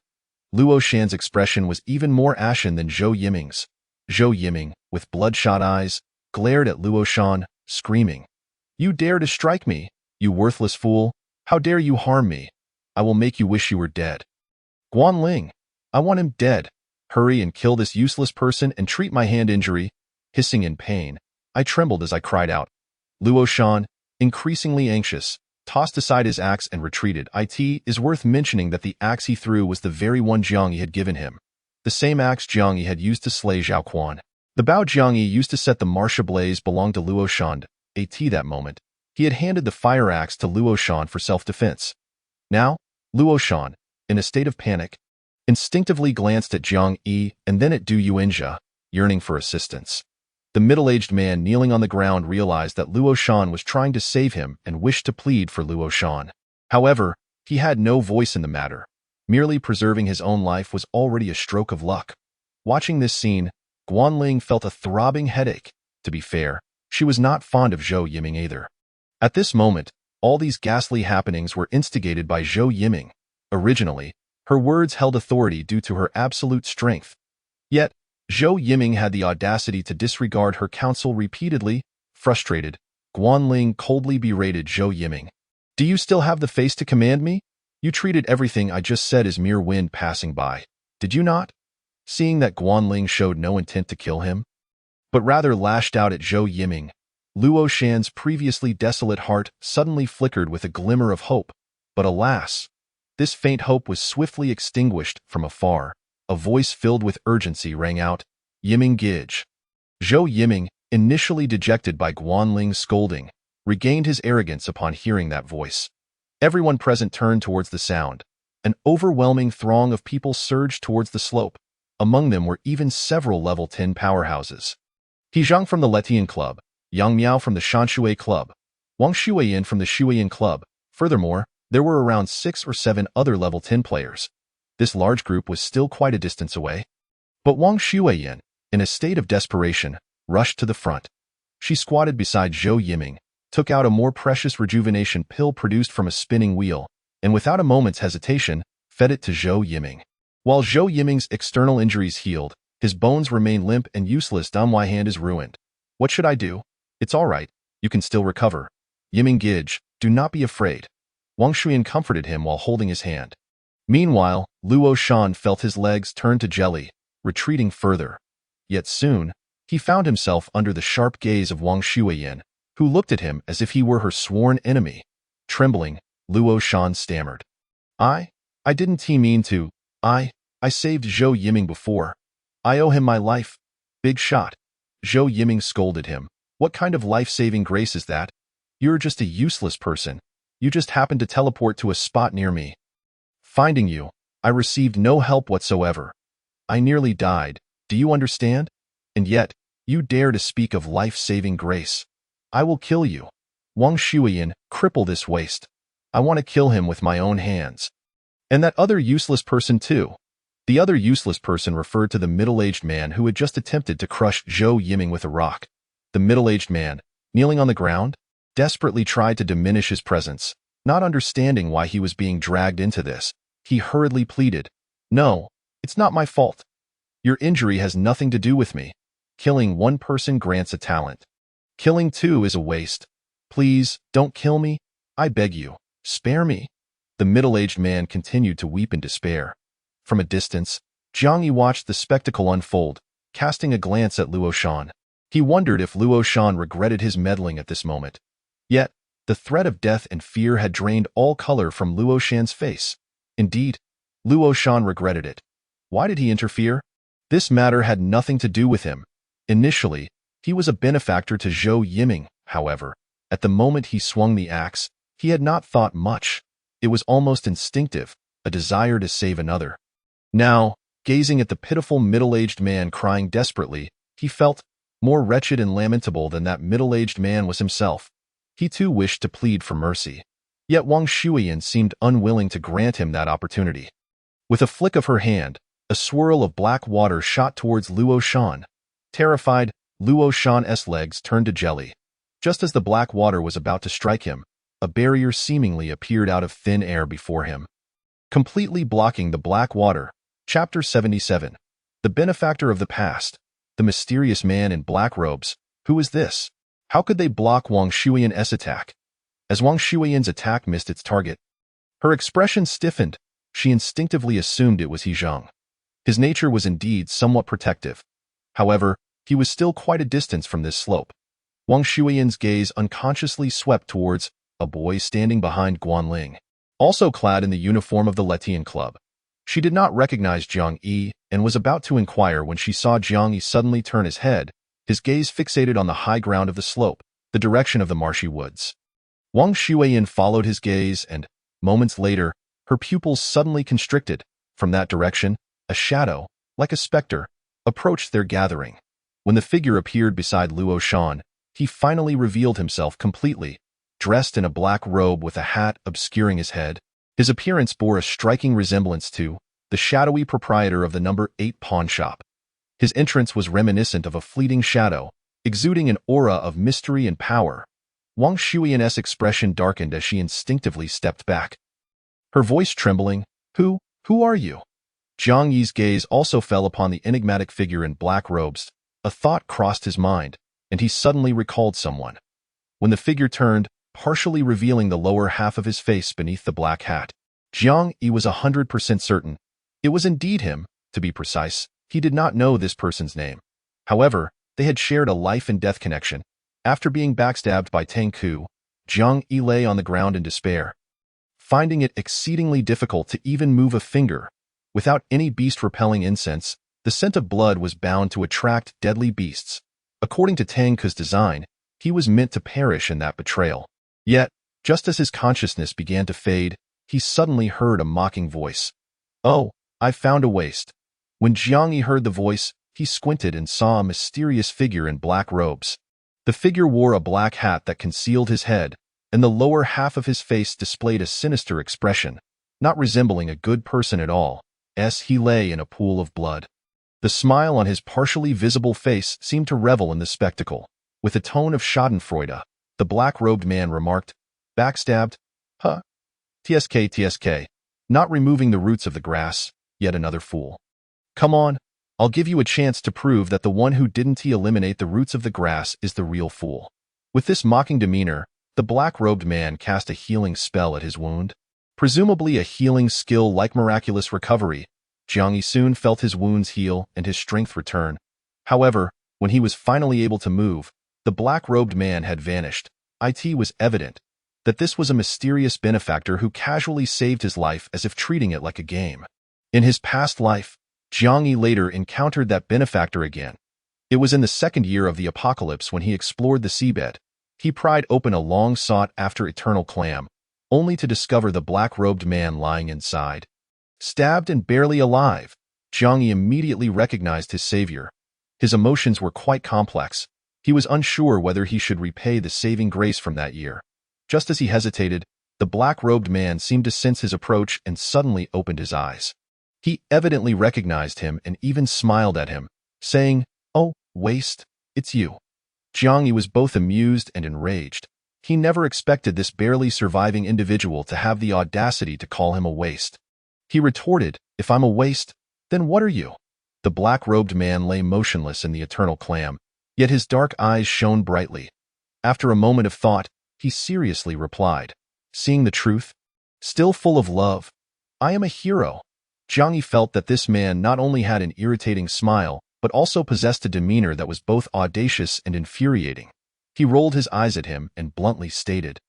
Luo Shan's expression was even more ashen than Zhou Yiming's. Zhou Yiming, with bloodshot eyes, glared at Luo Shan, screaming, "You dare to strike me, you worthless fool! How dare you harm me? I will make you wish you were dead." "Guanling, I want him dead. Hurry and kill this useless person and treat my hand injury." Hissing in pain, I trembled as I cried out. Luo Shan, increasingly anxious, tossed aside his axe and retreated. It is worth mentioning that the axe he threw was the very one Jiang Yi had given him. The same axe Jiang Yi had used to slay Zhao Quan. The bow Jiang Yi used to set the marsh ablaze belonged to Luo Shan. That moment, he had handed the fire axe to Luo Shan for self-defense. Now, Luo Shan, in a state of panic, instinctively glanced at Jiang Yi and then at Du Yuanjia, yearning for assistance. The middle-aged man kneeling on the ground realized that Luo Shan was trying to save him and wished to plead for Luo Shan. However, He had no voice in the matter. Merely preserving his own life was already a stroke of luck. Watching this scene, Guanling felt a throbbing headache. To be fair, she was not fond of Zhou Yiming either. At this moment, all these ghastly happenings were instigated by Zhou Yiming. Originally, her words held authority due to her absolute strength. Yet, Zhou Yiming had the audacity to disregard her counsel repeatedly. Frustrated, Guanling coldly berated Zhou Yiming. "Do you still have the face to command me? You treated everything I just said as mere wind passing by. Did you not?" Seeing that Guanling showed no intent to kill him, but rather lashed out at Zhou Yiming, Luo Shan's previously desolate heart suddenly flickered with a glimmer of hope. But alas, this faint hope was swiftly extinguished from afar. A voice filled with urgency rang out, "Yiming Gij." Zhou Yiming, initially dejected by Guanling's scolding, regained his arrogance upon hearing that voice. Everyone present turned towards the sound. An overwhelming throng of people surged towards the slope. Among them were even several level 10 powerhouses. He Zhang from the Letian Club, Yang Miao from the Shanshui Club, Wang Shuiyin from the Shuiyin Club. Furthermore, there were around 6 or 7 other level 10 players. This large group was still quite a distance away. But Wang Shuiyin, in a state of desperation, rushed to the front. She squatted beside Zhou Yiming, took out a more precious rejuvenation pill produced from a spinning wheel, and without a moment's hesitation, fed it to Zhou Yiming. While Zhou Yiming's external injuries healed, his bones remain limp and useless. My hand is ruined. What should I do? It's all right. You can still recover. Yiming Gij, do not be afraid. Wang Shuiyin comforted him while holding his hand. Meanwhile, Luo Shan felt his legs turn to jelly, retreating further. Yet soon, he found himself under the sharp gaze of Wang Shuiyin, who looked at him as if he were her sworn enemy. Trembling, Luo Shan stammered. I didn't mean to. I saved Zhou Yiming before. I owe him my life." "Big shot." Zhou Yiming scolded him. "What kind of life-saving grace is that? You're just a useless person. You just happened to teleport to a spot near me. Finding you, I received no help whatsoever. I nearly died, do you understand? And yet, you dare to speak of life-saving grace. I will kill you. Wang Shuiyin, cripple this waste. I want to kill him with my own hands. And that other useless person too." The other useless person referred to the middle-aged man who had just attempted to crush Zhou Yiming with a rock. The middle-aged man, kneeling on the ground, desperately tried to diminish his presence. Not understanding why he was being dragged into this, he hurriedly pleaded, "No, it's not my fault. Your injury has nothing to do with me. Killing one person grants a talent. Killing two is a waste. Please, don't kill me. I beg you, spare me." The middle-aged man continued to weep in despair. From a distance, Jiang Yi watched the spectacle unfold, casting a glance at Luo Shan. He wondered if Luo Shan regretted his meddling at this moment. Yet, the threat of death and fear had drained all color from Luo Shan's face. Indeed, Luo Shan regretted it. Why did he interfere? This matter had nothing to do with him. Initially, he was a benefactor to Zhou Yiming. However, at the moment he swung the axe, he had not thought much. It was almost instinctive, a desire to save another. Now, gazing at the pitiful middle-aged man crying desperately, he felt more wretched and lamentable than that middle-aged man was himself. He too wished to plead for mercy. Yet Wang Shuiyin seemed unwilling to grant him that opportunity. With a flick of her hand, a swirl of black water shot towards Luo Shan. Terrified, Luo Shan's legs turned to jelly. Just as the black water was about to strike him, a barrier seemingly appeared out of thin air before him, completely blocking the black water. Chapter 77. The benefactor of the past. The mysterious man in black robes. Who is this? How could they block Wang Shuiyin's attack? As Wang Shuiyin's attack missed its target, her expression stiffened. She instinctively assumed it was He Zhang. His nature was indeed somewhat protective. However, he was still quite a distance from this slope. Wang Shuiyin's gaze unconsciously swept towards a boy standing behind Guanling, also clad in the uniform of the Letian Club. She did not recognize Jiang Yi and was about to inquire when she saw Jiang Yi suddenly turn his head, his gaze fixated on the high ground of the slope, the direction of the marshy woods. Wang Shuiyin followed his gaze and, moments later, her pupils suddenly constricted. From that direction, a shadow, like a specter, approached their gathering. When the figure appeared beside Luo Shan, he finally revealed himself completely, dressed in a black robe with a hat obscuring his head. His appearance bore a striking resemblance to the shadowy proprietor of the number 8 pawn shop. His entrance was reminiscent of a fleeting shadow, exuding an aura of mystery and power. Wang Shuyan's expression darkened as she instinctively stepped back. Her voice trembling, Who are you? Jiang Yi's gaze also fell upon the enigmatic figure in black robes. A thought crossed his mind, and he suddenly recalled someone. When the figure turned, partially revealing the lower half of his face beneath the black hat, Jiang Yi was 100% certain. It was indeed him, to be precise. He did not know this person's name. However, they had shared a life-and-death connection. After being backstabbed by Tang Ku, Jiang Yi lay on the ground in despair, finding it exceedingly difficult to even move a finger. Without any beast-repelling incense, the scent of blood was bound to attract deadly beasts. According to Tang Ku's design, he was meant to perish in that betrayal. Yet, just as his consciousness began to fade, he suddenly heard a mocking voice. "Oh, I've found a waste." When Jiang Yi heard the voice, he squinted and saw a mysterious figure in black robes. The figure wore a black hat that concealed his head, and the lower half of his face displayed a sinister expression, not resembling a good person at all, as he lay in a pool of blood. The smile on his partially visible face seemed to revel in the spectacle. With a tone of schadenfreude, the black-robed man remarked, "Backstabbed? Huh? TSK. Not removing the roots of the grass, yet another fool. Come on, I'll give you a chance to prove that the one who didn't eliminate the roots of the grass is the real fool." With this mocking demeanor, the black-robed man cast a healing spell at his wound. Presumably a healing skill like miraculous recovery, Jiang Yi soon felt his wounds heal and his strength return. However, when he was finally able to move, the black-robed man had vanished. It was evident that this was a mysterious benefactor who casually saved his life as if treating it like a game. In his past life, Jiang Yi later encountered that benefactor again. It was in the second year of the apocalypse when he explored the seabed. He pried open a long-sought-after eternal clam, only to discover the black-robed man lying inside. Stabbed and barely alive, Jiang Yi immediately recognized his savior. His emotions were quite complex. He was unsure whether he should repay the saving grace from that year. Just as he hesitated, the black-robed man seemed to sense his approach and suddenly opened his eyes. He evidently recognized him and even smiled at him, saying, "Oh, waste, it's you." Jiang Yi was both amused and enraged. He never expected this barely surviving individual to have the audacity to call him a waste. He retorted, "If I'm a waste, then what are you?" The black-robed man lay motionless in the eternal clam, yet his dark eyes shone brightly. After a moment of thought, he seriously replied, "Seeing the truth? Still full of love? I am a hero." Jiang Yi felt that this man not only had an irritating smile, but also possessed a demeanor that was both audacious and infuriating. He rolled his eyes at him and bluntly stated,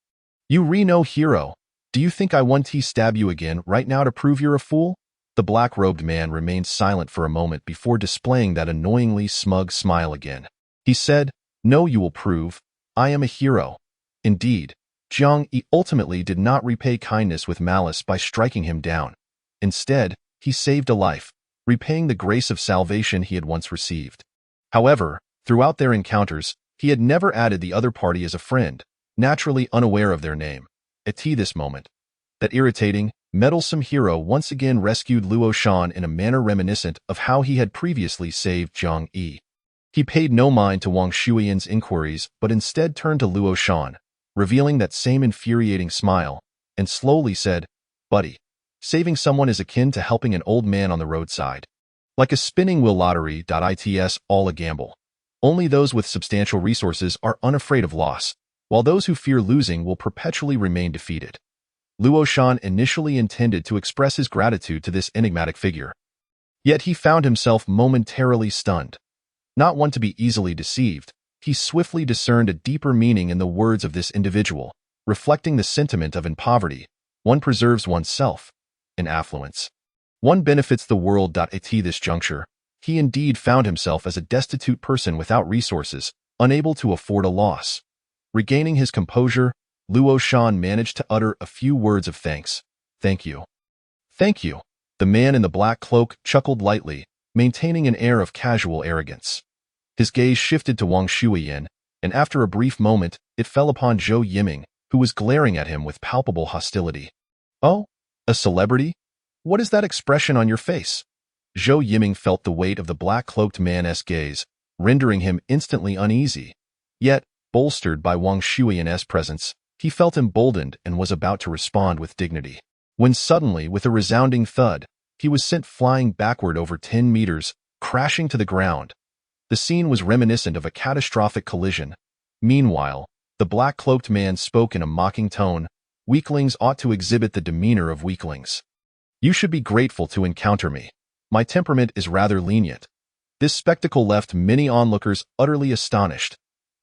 "You re-no hero. Do you think I want to stab you again right now to prove you're a fool?" The black-robed man remained silent for a moment before displaying that annoyingly smug smile again. He said, "No, you will prove. I am a hero." Indeed, Jiang Yi ultimately did not repay kindness with malice by striking him down. Instead, he saved a life, repaying the grace of salvation he had once received. However, throughout their encounters, he had never added the other party as a friend, naturally unaware of their name. At this moment, that irritating, meddlesome hero once again rescued Luo Shan in a manner reminiscent of how he had previously saved Jiang Yi. He paid no mind to Wang Shuyan's inquiries, but instead turned to Luo Shan, revealing that same infuriating smile, and slowly said, "Buddy, saving someone is akin to helping an old man on the roadside. Like a spinning wheel lottery. It's all a gamble. Only those with substantial resources are unafraid of loss, while those who fear losing will perpetually remain defeated." Luo Shan initially intended to express his gratitude to this enigmatic figure. Yet he found himself momentarily stunned. Not one to be easily deceived, he swiftly discerned a deeper meaning in the words of this individual, reflecting the sentiment of in poverty, one preserves oneself. In affluence, one benefits the world. At this juncture, he indeed found himself as a destitute person without resources, unable to afford a loss. Regaining his composure, Luo Shan managed to utter a few words of thanks. "Thank you. Thank you." The man in the black cloak chuckled lightly, maintaining an air of casual arrogance. His gaze shifted to Wang Shuyan, and after a brief moment, it fell upon Zhou Yiming, who was glaring at him with palpable hostility. "Oh, A celebrity? What is that expression on your face? Zhou Yiming felt the weight of the black-cloaked man's gaze, rendering him instantly uneasy. Yet, bolstered by Wang Shuiyan's presence, he felt emboldened and was about to respond with dignity. When suddenly, with a resounding thud, he was sent flying backward over 10 meters, crashing to the ground. The scene was reminiscent of a catastrophic collision. Meanwhile, the black-cloaked man spoke in a mocking tone. Weaklings ought to exhibit the demeanor of weaklings. You should be grateful to encounter me. My temperament is rather lenient. This spectacle left many onlookers utterly astonished.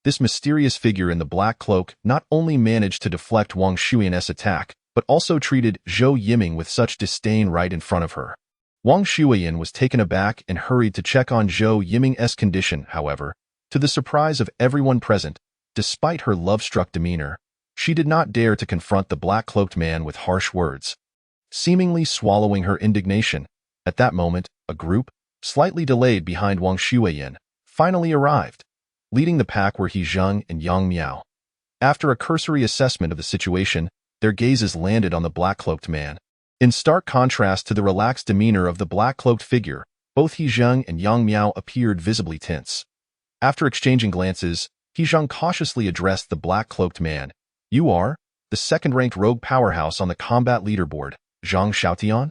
This mysterious figure in the black cloak not only managed to deflect Wang Shuiyan's attack, but also treated Zhou Yiming with such disdain right in front of her. Wang Shuiyan was taken aback and hurried to check on Zhou Yiming's condition. However, to the surprise of everyone present, despite her love-struck demeanor, she did not dare to confront the black-cloaked man with harsh words. Seemingly swallowing her indignation, at that moment, a group, slightly delayed behind Wang Shuiyan, finally arrived. Leading the pack were He Zheng and Yang Miao. After a cursory assessment of the situation, their gazes landed on the black-cloaked man. In stark contrast to the relaxed demeanor of the black-cloaked figure, both He Zheng and Yang Miao appeared visibly tense. After exchanging glances, He Zheng cautiously addressed the black-cloaked man. You are the second-ranked rogue powerhouse on the combat leaderboard, Zhang Xiaotian?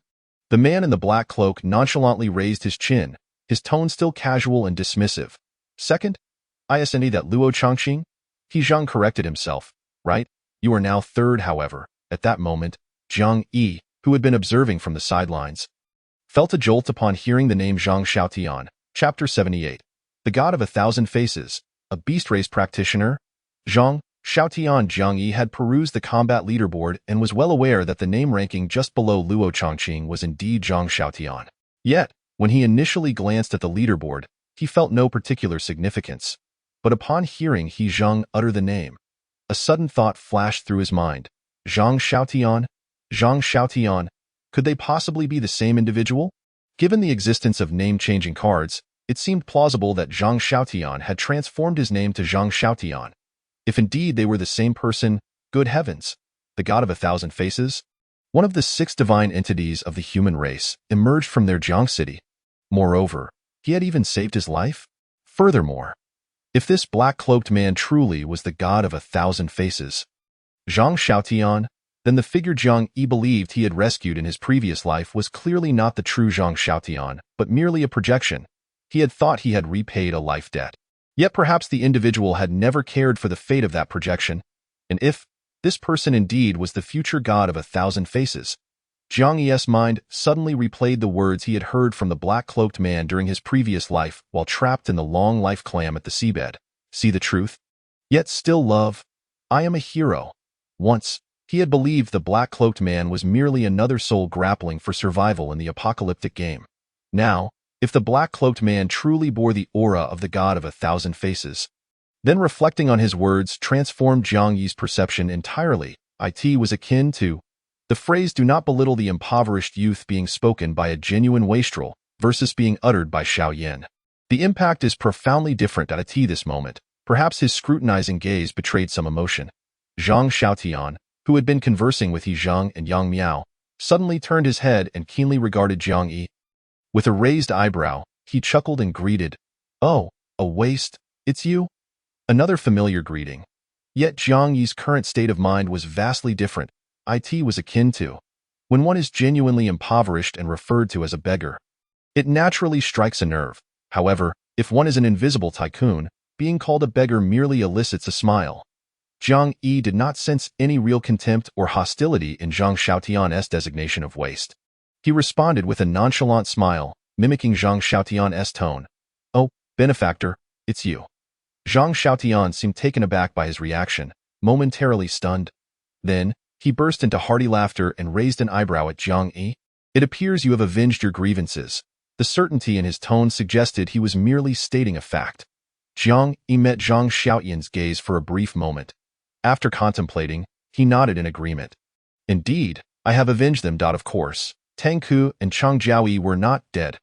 The man in the black cloak nonchalantly raised his chin, his tone still casual and dismissive. Second? Isn't that Luo Changqing? He Zheng corrected himself. Right? You are now third, however. At that moment, Zhang Yi, who had been observing from the sidelines, felt a jolt upon hearing the name Zhang Xiaotian. Chapter 78. The God of 1,000 Faces, a beast race practitioner. Zhang Xiaotian Zhang Yi had perused the combat leaderboard and was well aware that the name ranking just below Luo Changqing was indeed Zhang Xiaotian. Yet, when he initially glanced at the leaderboard, he felt no particular significance. But upon hearing He Zheng utter the name, a sudden thought flashed through his mind. Zhang Xiaotian? Zhang Xiaotian? Could they possibly be the same individual? Given the existence of name-changing cards, it seemed plausible that Zhang Xiaotian had transformed his name to Zhang Xiaotian. If indeed they were the same person, good heavens, the God of 1,000 Faces? One of the 6 divine entities of the human race emerged from their Jiang city. Moreover, he had even saved his life? Furthermore, if this black-cloaked man truly was the God of 1,000 Faces, Zhang Xiaotian, then the figure Zhang Yi believed he had rescued in his previous life was clearly not the true Zhang Xiaotian, but merely a projection. He had thought he had repaid a life debt. Yet perhaps the individual had never cared for the fate of that projection, and if this person indeed was the future God of 1,000 Faces, Zhang Yi's mind suddenly replayed the words he had heard from the black-cloaked man during his previous life while trapped in the long life clam at the seabed. See the truth? Yet still love. I am a hero. Once, he had believed the black-cloaked man was merely another soul grappling for survival in the apocalyptic game. Now, if the black-cloaked man truly bore the aura of the God of 1,000 Faces, then reflecting on his words transformed Zhang Yi's perception entirely. It was akin to the phrase "do not belittle the impoverished youth" being spoken by a genuine wastrel versus being uttered by Xiao Yan. The impact is profoundly different at this moment. Perhaps his scrutinizing gaze betrayed some emotion. Zhang Xiaotian, who had been conversing with He Zheng and Yang Miao, suddenly turned his head and keenly regarded Zhang Yi. With a raised eyebrow, he chuckled and greeted, "Oh, a waste, it's you?" Another familiar greeting. Yet Zhang Yi's current state of mind was vastly different. It was akin to when one is genuinely impoverished and referred to as a beggar. It naturally strikes a nerve. However, if one is an invisible tycoon, being called a beggar merely elicits a smile. Zhang Yi did not sense any real contempt or hostility in Zhang Xiaotian's designation of waste. He responded with a nonchalant smile, mimicking Zhang Xiaotian's tone. "Oh, benefactor, it's you." Zhang Xiaotian seemed taken aback by his reaction, momentarily stunned. Then, he burst into hearty laughter and raised an eyebrow at Zhang Yi. "It appears you have avenged your grievances." The certainty in his tone suggested he was merely stating a fact. Zhang Yi met Zhang Xiaotian's gaze for a brief moment. After contemplating, he nodded in agreement. "Indeed, I have avenged them. Of course, Tang Ku and Chang Jiaoyi were not dead."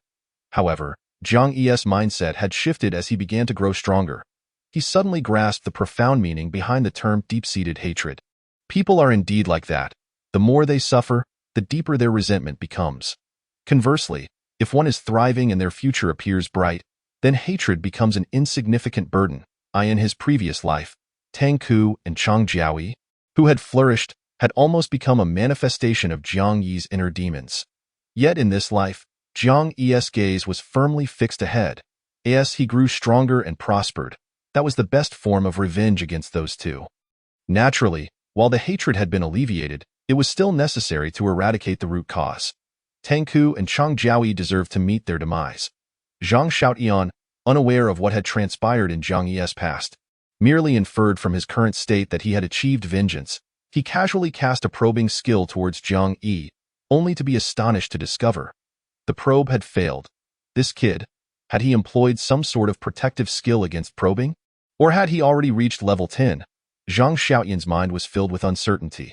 However, Zhang Yi's mindset had shifted as he began to grow stronger. He suddenly grasped the profound meaning behind the term deep-seated hatred. People are indeed like that. The more they suffer, the deeper their resentment becomes. Conversely, if one is thriving and their future appears bright, then hatred becomes an insignificant burden. In his previous life, Tang Ku and Chang Jiaoyi, who had flourished, had almost become a manifestation of Jiang Yi's inner demons. Yet in this life, Jiang Yi's gaze was firmly fixed ahead. As he grew stronger and prospered, that was the best form of revenge against those two. Naturally, while the hatred had been alleviated, it was still necessary to eradicate the root cause. Tang Ku and Chang Jiaoyi deserved to meet their demise. Zhang Xiaotian, unaware of what had transpired in Jiang Yi's past, merely inferred from his current state that he had achieved vengeance. He casually cast a probing skill towards Jiang Yi, only to be astonished to discover the probe had failed. This kid, had he employed some sort of protective skill against probing? Or had he already reached level 10? Zhang Xiaotian's mind was filled with uncertainty.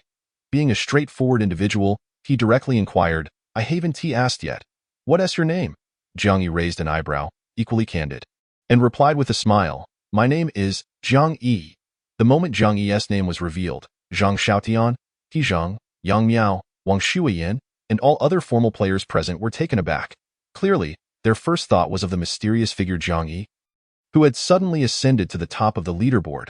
Being a straightforward individual, he directly inquired, "I haven't asked yet. What's your name?" Jiang Yi raised an eyebrow, equally candid, and replied with a smile, "My name is Jiang Yi." The moment Jiang Yi's name was revealed, Zhang Xiaotian, He Zhang, Yang Miao, Wang Shuiyan, and all other formal players present were taken aback. Clearly, their first thought was of the mysterious figure Jiang Yi, who had suddenly ascended to the top of the leaderboard.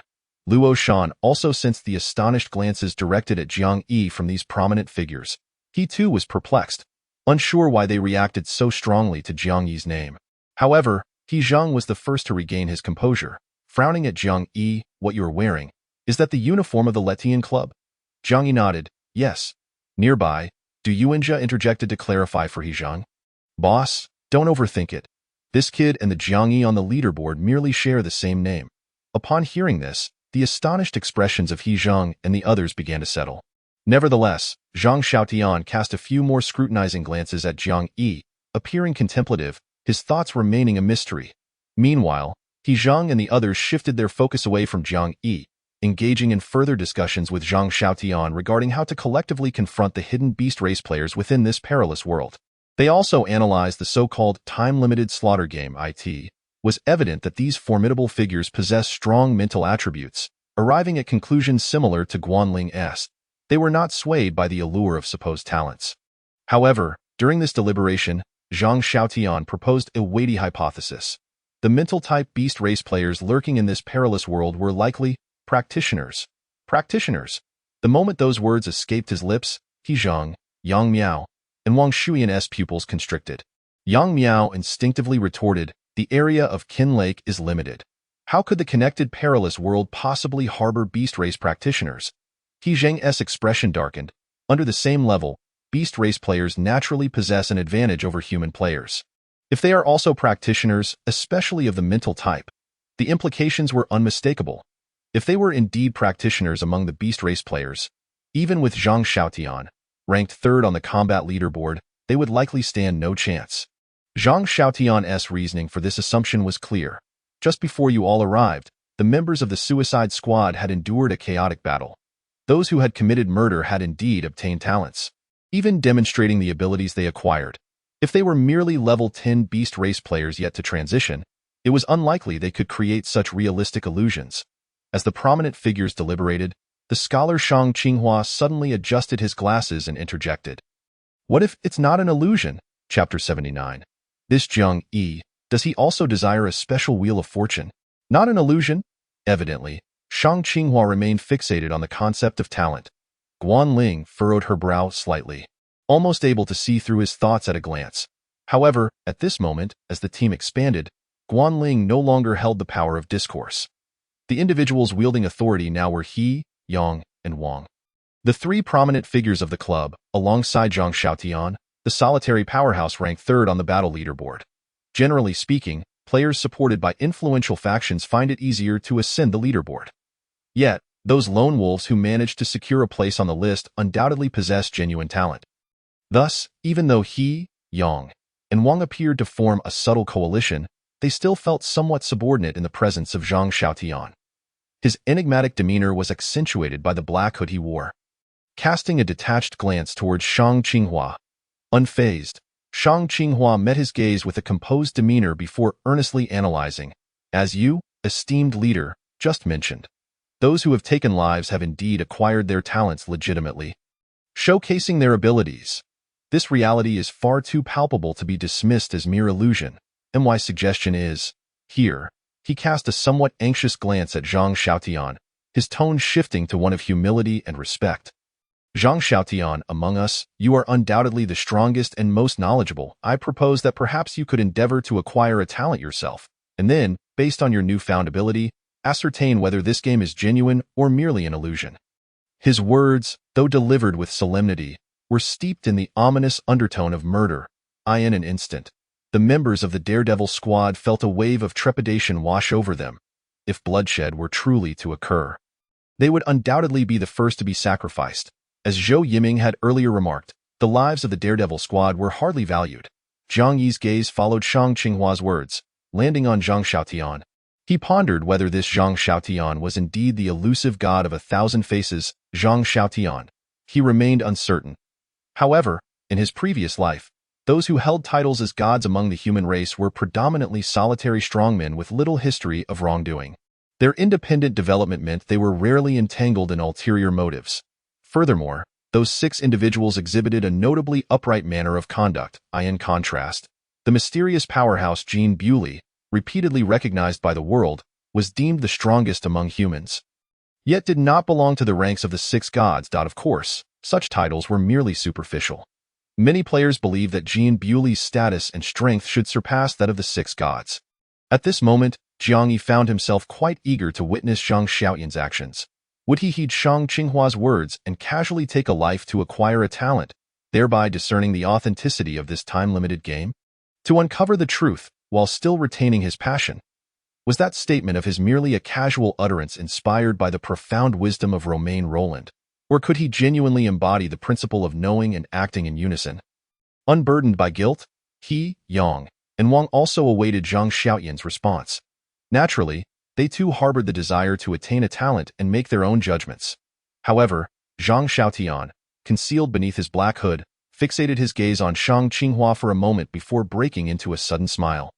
Luo Shan also sensed the astonished glances directed at Jiang Yi from these prominent figures. He too was perplexed, unsure why they reacted so strongly to Jiang Yi's name. However, He Zhang was the first to regain his composure. Frowning at Jiang Yi, "What you're wearing, is that the uniform of the Letian Club?" Jiang Yi nodded, "Yes." Nearby, Du Yuanjia interjected to clarify for He Zhang. "Boss, don't overthink it. This kid and the Jiang Yi on the leaderboard merely share the same name." Upon hearing this, the astonished expressions of He Zhang and the others began to settle. Nevertheless, Zhang Xiaotian cast a few more scrutinizing glances at Jiang Yi, appearing contemplative, his thoughts remaining a mystery. Meanwhile, He Zhang and the others shifted their focus away from Jiang Yi, engaging in further discussions with Zhang Xiaotian regarding how to collectively confront the hidden beast race players within this perilous world. They also analyzed the so-called time-limited slaughter game. It was evident that these formidable figures possess strong mental attributes, arriving at conclusions similar to Guanling's. They were not swayed by the allure of supposed talents. However, during this deliberation, Zhang Xiaotian proposed a weighty hypothesis. The mental-type beast race players lurking in this perilous world were likely practitioners. Practitioners. The moment those words escaped his lips, He Zhang, Yang Miao, and Wang Shuiyan's pupils constricted. Yang Miao instinctively retorted, "The area of Qin Lake is limited. How could the connected perilous world possibly harbor beast race practitioners?" He Zhang's expression darkened. Under the same level, beast race players naturally possess an advantage over human players. If they are also practitioners, especially of the mental type, the implications were unmistakable. If they were indeed practitioners among the beast race players, even with Zhang Xiaotian, ranked third on the combat leaderboard, they would likely stand no chance. Zhang Xiaotian's reasoning for this assumption was clear. Just before you all arrived, the members of the suicide squad had endured a chaotic battle. Those who had committed murder had indeed obtained talents, even demonstrating the abilities they acquired. If they were merely level 10 beast race players yet to transition, it was unlikely they could create such realistic illusions. As the prominent figures deliberated, the scholar Shang Qinghua suddenly adjusted his glasses and interjected. "What if it's not an illusion?" Chapter 79. This Jiang Yi, does he also desire a special wheel of fortune? Not an illusion? Evidently, Shang Qinghua remained fixated on the concept of talent. Guanling furrowed her brow slightly, almost able to see through his thoughts at a glance. However, at this moment, as the team expanded, Guanling no longer held the power of discourse. The individuals wielding authority now were He, Yang, and Wang. The three prominent figures of the club, alongside Zhang Xiaotian, the solitary powerhouse ranked third on the battle leaderboard. Generally speaking, players supported by influential factions find it easier to ascend the leaderboard. Yet, those lone wolves who managed to secure a place on the list undoubtedly possess genuine talent. Thus, even though He, Yang, and Wang appeared to form a subtle coalition, they still felt somewhat subordinate in the presence of Zhang Xiaotian. His enigmatic demeanor was accentuated by the black hood he wore. Casting a detached glance towards Shang Qinghua, unfazed, Shang Qinghua met his gaze with a composed demeanor before earnestly analyzing, "As you, esteemed leader, just mentioned, those who have taken lives have indeed acquired their talents legitimately. showcasing their abilities. This reality is far too palpable to be dismissed as mere illusion. My suggestion is, here, he cast a somewhat anxious glance at Zhang Xiaotian, his tone shifting to one of humility and respect. Zhang Xiaotian, among us, you are undoubtedly the strongest and most knowledgeable. I propose that perhaps you could endeavor to acquire a talent yourself, and then, based on your newfound ability, ascertain whether this game is genuine or merely an illusion. His words, though delivered with solemnity, were steeped in the ominous undertone of murder. In an instant, the members of the Daredevil squad felt a wave of trepidation wash over them. If bloodshed were truly to occur, they would undoubtedly be the first to be sacrificed. As Zhou Yiming had earlier remarked, the lives of the Daredevil squad were hardly valued. Jiang Yi's gaze followed Shang Qinghua's words, landing on Zhang Xiaotian. He pondered whether this Zhang Xiaotian was indeed the elusive god of 1,000 faces, Zhang Xiaotian. He remained uncertain. However, in his previous life, those who held titles as gods among the human race were predominantly solitary strongmen with little history of wrongdoing. Their independent development meant they were rarely entangled in ulterior motives. Furthermore, those 6 individuals exhibited a notably upright manner of conduct. In contrast, the mysterious powerhouse Jean Bewley, repeatedly recognized by the world, was deemed the strongest among humans, yet did not belong to the ranks of the 6 gods. Of course, such titles were merely superficial. Many players believe that Jean Bewley's status and strength should surpass that of the 6 gods. At this moment, Jiang Yi found himself quite eager to witness Zhang Xiaotian's actions. Would he heed Shang Qinghua's words and casually take a life to acquire a talent, thereby discerning the authenticity of this time-limited game? To uncover the truth, while still retaining his passion, was that statement of his merely a casual utterance inspired by the profound wisdom of Romain Roland? Or could he genuinely embody the principle of knowing and acting in unison? Unburdened by guilt, he, Yang, and Wang also awaited Zhang Xiaotian's response. Naturally, they too harbored the desire to attain a talent and make their own judgments. However, Zhang Xiaotian, concealed beneath his black hood, fixated his gaze on Shang Qinghua for a moment before breaking into a sudden smile.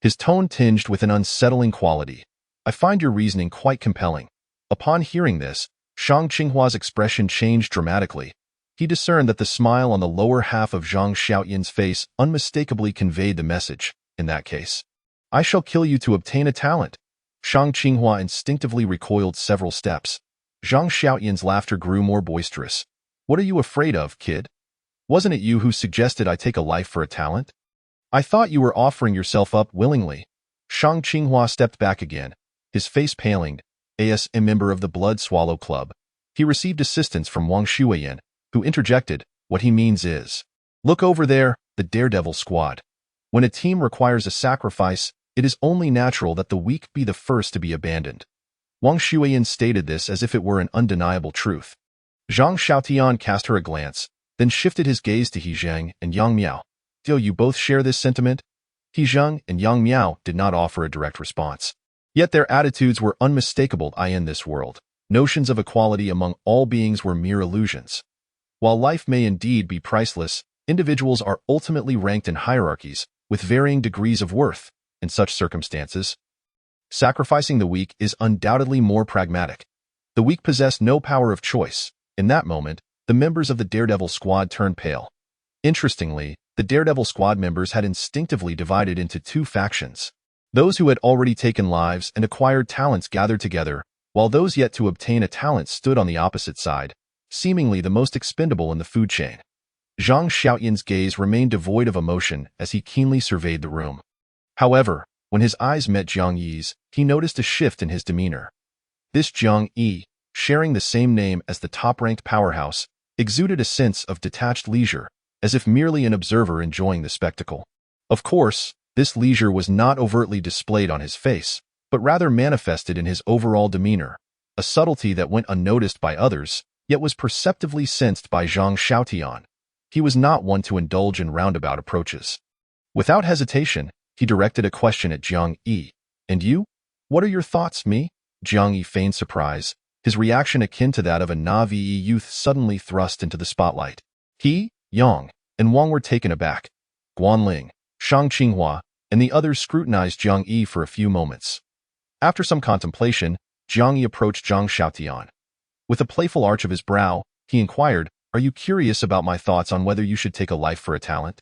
His tone tinged with an unsettling quality. I find your reasoning quite compelling. Upon hearing this, Shang Qinghua's expression changed dramatically. He discerned that the smile on the lower half of Zhang Xiaotian's face unmistakably conveyed the message. In that case, I shall kill you to obtain a talent. Shang Qinghua instinctively recoiled several steps. Zhang Xiaotian's laughter grew more boisterous. What are you afraid of, kid? Wasn't it you who suggested I take a life for a talent? I thought you were offering yourself up willingly. Shang Qinghua stepped back again, his face paling. As a member of the Blood Swallow Club, he received assistance from Wang Shuiyan, who interjected, what he means is, look over there, the Daredevil squad. When a team requires a sacrifice, it is only natural that the weak be the first to be abandoned. Wang Shuiyan stated this as if it were an undeniable truth. Zhang Xiaotian cast her a glance, then shifted his gaze to He Zheng and Yang Miao. Do you both share this sentiment? He Zheng and Yang Miao did not offer a direct response. Yet their attitudes were unmistakable. In this world, notions of equality among all beings were mere illusions. While life may indeed be priceless, individuals are ultimately ranked in hierarchies, with varying degrees of worth. In such circumstances, sacrificing the weak is undoubtedly more pragmatic. The weak possess no power of choice. In that moment, the members of the Daredevil squad turned pale. Interestingly, the Daredevil squad members had instinctively divided into 2 factions. Those who had already taken lives and acquired talents gathered together, while those yet to obtain a talent stood on the opposite side, seemingly the most expendable in the food chain. Zhang Xiaotian's gaze remained devoid of emotion as he keenly surveyed the room. However, when his eyes met Jiang Yi's, he noticed a shift in his demeanor. This Jiang Yi, sharing the same name as the top-ranked powerhouse, exuded a sense of detached leisure, as if merely an observer enjoying the spectacle. Of course, this leisure was not overtly displayed on his face, but rather manifested in his overall demeanor, a subtlety that went unnoticed by others, yet was perceptibly sensed by Zhang Xiaotian. He was not one to indulge in roundabout approaches. Without hesitation, he directed a question at Jiang Yi. And you? What are your thoughts, me? Jiang Yi feigned surprise, his reaction akin to that of a Na'vi youth suddenly thrust into the spotlight. He, Yang, and Wang were taken aback. Guanling, Shang Qinghua, and the others scrutinized Jiang Yi for a few moments. After some contemplation, Jiang Yi approached Zhang Xiaotian. With a playful arch of his brow, he inquired, are you curious about my thoughts on whether you should take a life for a talent?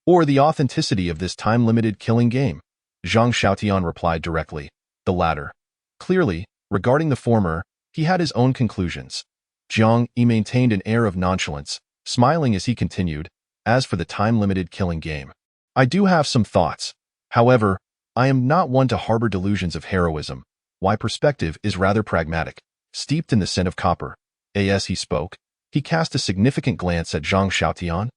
Or the authenticity of this time-limited killing game? Zhang Xiaotian replied directly. The latter. Clearly, regarding the former, he had his own conclusions. Jiang Yi maintained an air of nonchalance, smiling as he continued, as for the time-limited killing game. I do have some thoughts. However, I am not one to harbor delusions of heroism. My perspective is rather pragmatic, steeped in the scent of copper. As he spoke, he cast a significant glance at Zhang Xiaotian,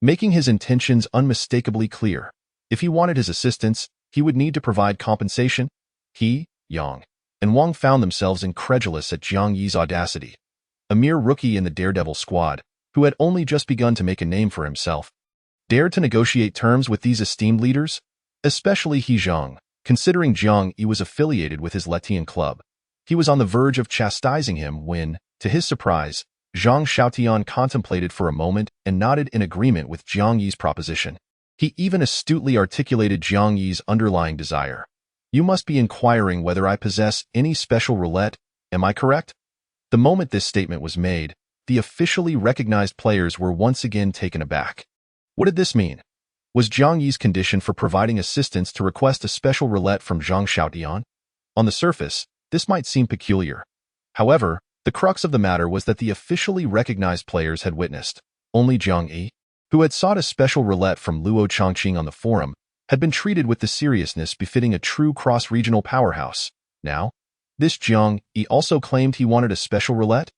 making his intentions unmistakably clear. If he wanted his assistance, he would need to provide compensation. He, Yang, and Wang found themselves incredulous at Jiang Yi's audacity. A mere rookie in the Daredevil squad, who had only just begun to make a name for himself, dared to negotiate terms with these esteemed leaders? Especially He Zhang, considering Jiang Yi was affiliated with his Letian club. He was on the verge of chastising him when, to his surprise, Zhang Xiaotian contemplated for a moment and nodded in agreement with Jiang Yi's proposition. He even astutely articulated Jiang Yi's underlying desire. You must be inquiring whether I possess any special roulette, am I correct? The moment this statement was made, the officially recognized players were once again taken aback. What did this mean? Was Jiang Yi's condition for providing assistance to request a special roulette from Zhang Xiaotian? On the surface, this might seem peculiar. However, the crux of the matter was that the officially recognized players had witnessed. Only Jiang Yi, who had sought a special roulette from Luo Chongqing on the forum, had been treated with the seriousness befitting a true cross-regional powerhouse. Now, this Jiang Yi also claimed he wanted a special roulette?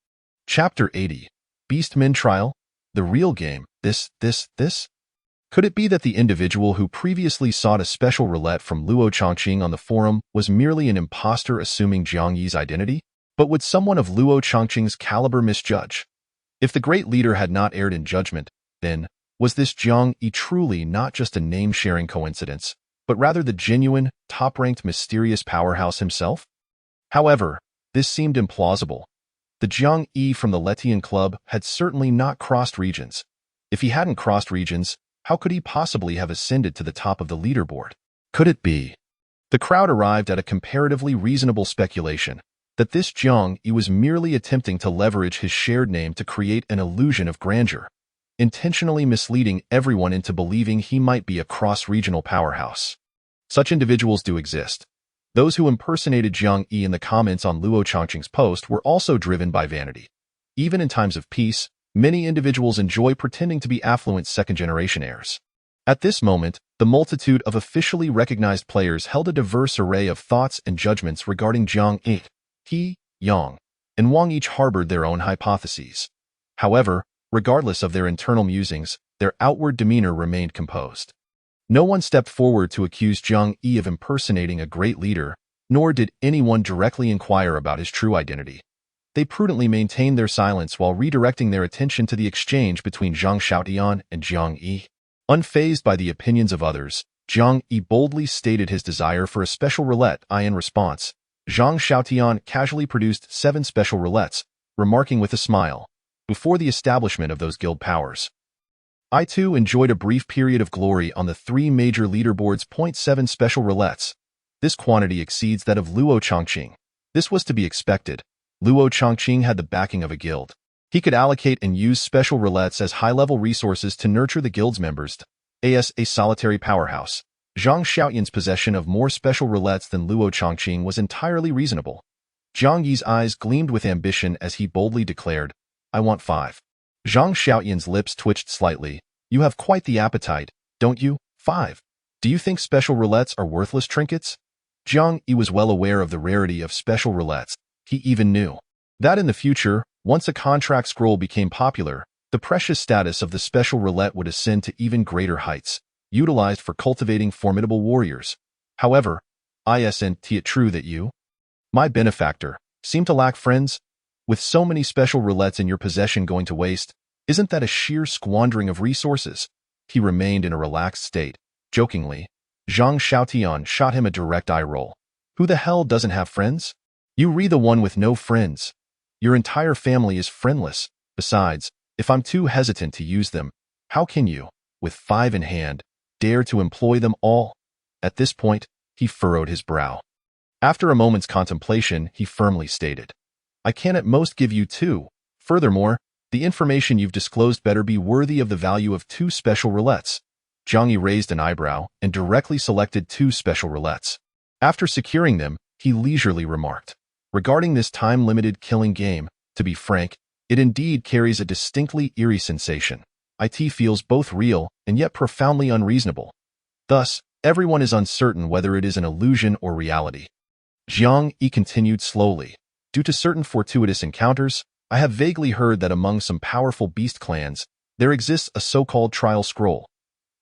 Chapter 80. Beastmen Trial? The real game. This? Could it be that the individual who previously sought a special roulette from Luo Chongqing on the forum was merely an imposter assuming Jiang Yi's identity? But would someone of Luo Chongqing's caliber misjudge? If the great leader had not erred in judgment, then was this Jiang Yi truly not just a name-sharing coincidence, but rather the genuine, top-ranked mysterious powerhouse himself? However, this seemed implausible. The Jiang Yi from the Letian club had certainly not crossed regions. If he hadn't crossed regions, how could he possibly have ascended to the top of the leaderboard? Could it be? The crowd arrived at a comparatively reasonable speculation that this Jiang Yi was merely attempting to leverage his shared name to create an illusion of grandeur, intentionally misleading everyone into believing he might be a cross-regional powerhouse. Such individuals do exist. Those who impersonated Jiang Yi in the comments on Luo Chongqing's post were also driven by vanity. Even in times of peace, many individuals enjoy pretending to be affluent second-generation heirs. At this moment, the multitude of officially recognized players held a diverse array of thoughts and judgments regarding Jiang Yi. He, Yang, and Wang each harbored their own hypotheses. However, regardless of their internal musings, their outward demeanor remained composed. No one stepped forward to accuse Jiang Yi of impersonating a great leader, nor did anyone directly inquire about his true identity. They prudently maintained their silence while redirecting their attention to the exchange between Zhang Xiaotian and Jiang Yi. Unfazed by the opinions of others, Jiang Yi boldly stated his desire for a special roulette. In response, Zhang Xiaotian casually produced 7 special roulettes, remarking with a smile, before the establishment of those guild powers, I too enjoyed a brief period of glory on the 3 major leaderboards. 7 special roulettes. This quantity exceeds that of Luo Chongqing. This was to be expected. Luo Chongqing had the backing of a guild. He could allocate and use special roulettes as high-level resources to nurture the guild's members. As a solitary powerhouse, Zhang Xiaotian's possession of more special roulettes than Luo Chongqing was entirely reasonable. Jiang Yi's eyes gleamed with ambition as he boldly declared, I want 5. Zhang Xiaotian's lips twitched slightly. You have quite the appetite, don't you? 5. Do you think special roulettes are worthless trinkets? Jiang Yi was well aware of the rarity of special roulettes. He even knew that in the future, once a contract scroll became popular, the precious status of the special roulette would ascend to even greater heights, utilized for cultivating formidable warriors. However, isn't it true that you, my benefactor, seem to lack friends? With so many special roulettes in your possession going to waste, isn't that a sheer squandering of resources? He remained in a relaxed state. Jokingly, Zhang Xiaotian shot him a direct eye roll. Who the hell doesn't have friends? You re the one with no friends. Your entire family is friendless. Besides, if I'm too hesitant to use them, how can you, with 5 in hand, dare to employ them all? At this point, he furrowed his brow. After a moment's contemplation, he firmly stated, I can at most give you 2. Furthermore, The information you've disclosed better be worthy of the value of 2 special roulettes. Jiang Yi raised an eyebrow and directly selected 2 special roulettes. After securing them, he leisurely remarked, "Regarding this time-limited killing game, to be frank, it indeed carries a distinctly eerie sensation. It feels both real and yet profoundly unreasonable. Thus, everyone is uncertain whether it is an illusion or reality." Jiang Yi continued slowly. "Due to certain fortuitous encounters, I have vaguely heard that among some powerful beast clans, there exists a so-called trial scroll.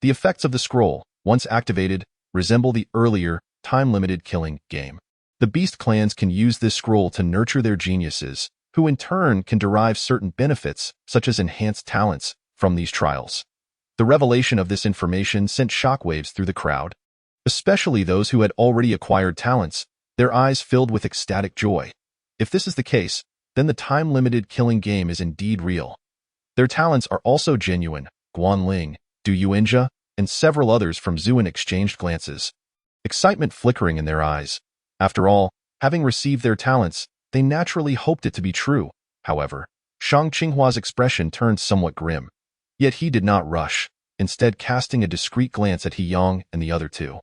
The effects of the scroll, once activated, resemble the earlier, time-limited killing game. The beast clans can use this scroll to nurture their geniuses, who in turn can derive certain benefits, such as enhanced talents, from these trials." The revelation of this information sent shockwaves through the crowd, especially those who had already acquired talents. Their eyes filled with ecstatic joy. If this is the case, then the time-limited killing game is indeed real. Their talents are also genuine. Guanling, Du Yuanjia, and several others from Zuan exchanged glances, excitement flickering in their eyes. After all, having received their talents, they naturally hoped it to be true. However, Shang Qinghua's expression turned somewhat grim. Yet he did not rush, instead casting a discreet glance at He Yang and the other 2.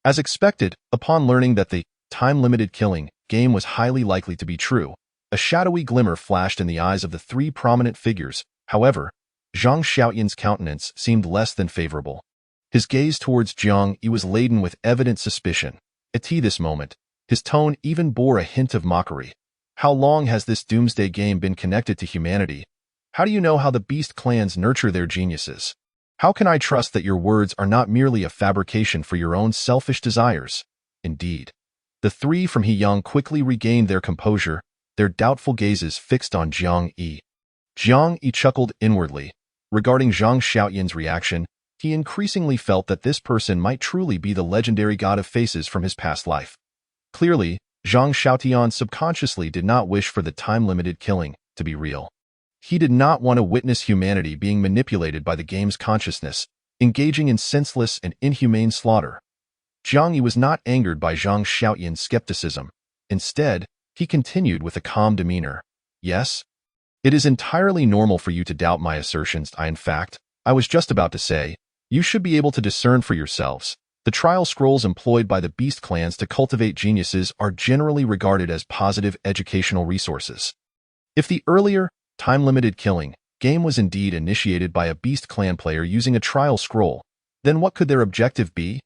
As expected, upon learning that the time-limited killing game was highly likely to be true, a shadowy glimmer flashed in the eyes of the 3 prominent figures. However, Zhang Xiaoyan's countenance seemed less than favorable. His gaze towards Jiang Yi was laden with evident suspicion. At this moment, his tone even bore a hint of mockery. "How long has this doomsday game been connected to humanity? How do you know how the beast clans nurture their geniuses? How can I trust that your words are not merely a fabrication for your own selfish desires?" Indeed. The 3 from He Yang quickly regained their composure, their doubtful gazes fixed on Jiang Yi. Jiang Yi chuckled inwardly. Regarding Zhang Xiaoyan's reaction, he increasingly felt that this person might truly be the legendary god of faces from his past life. Clearly, Zhang Xiaotian subconsciously did not wish for the time-limited killing to be real. He did not want to witness humanity being manipulated by the game's consciousness, engaging in senseless and inhumane slaughter. Jiang Yi was not angered by Zhang Xiaoyan's skepticism. Instead, he continued with a calm demeanor. "Yes, it is entirely normal for you to doubt my assertions. In fact, I was just about to say, you should be able to discern for yourselves. The trial scrolls employed by the beast clans to cultivate geniuses are generally regarded as positive educational resources. If the earlier, time-limited killing game was indeed initiated by a beast clan player using a trial scroll, then what could their objective be?"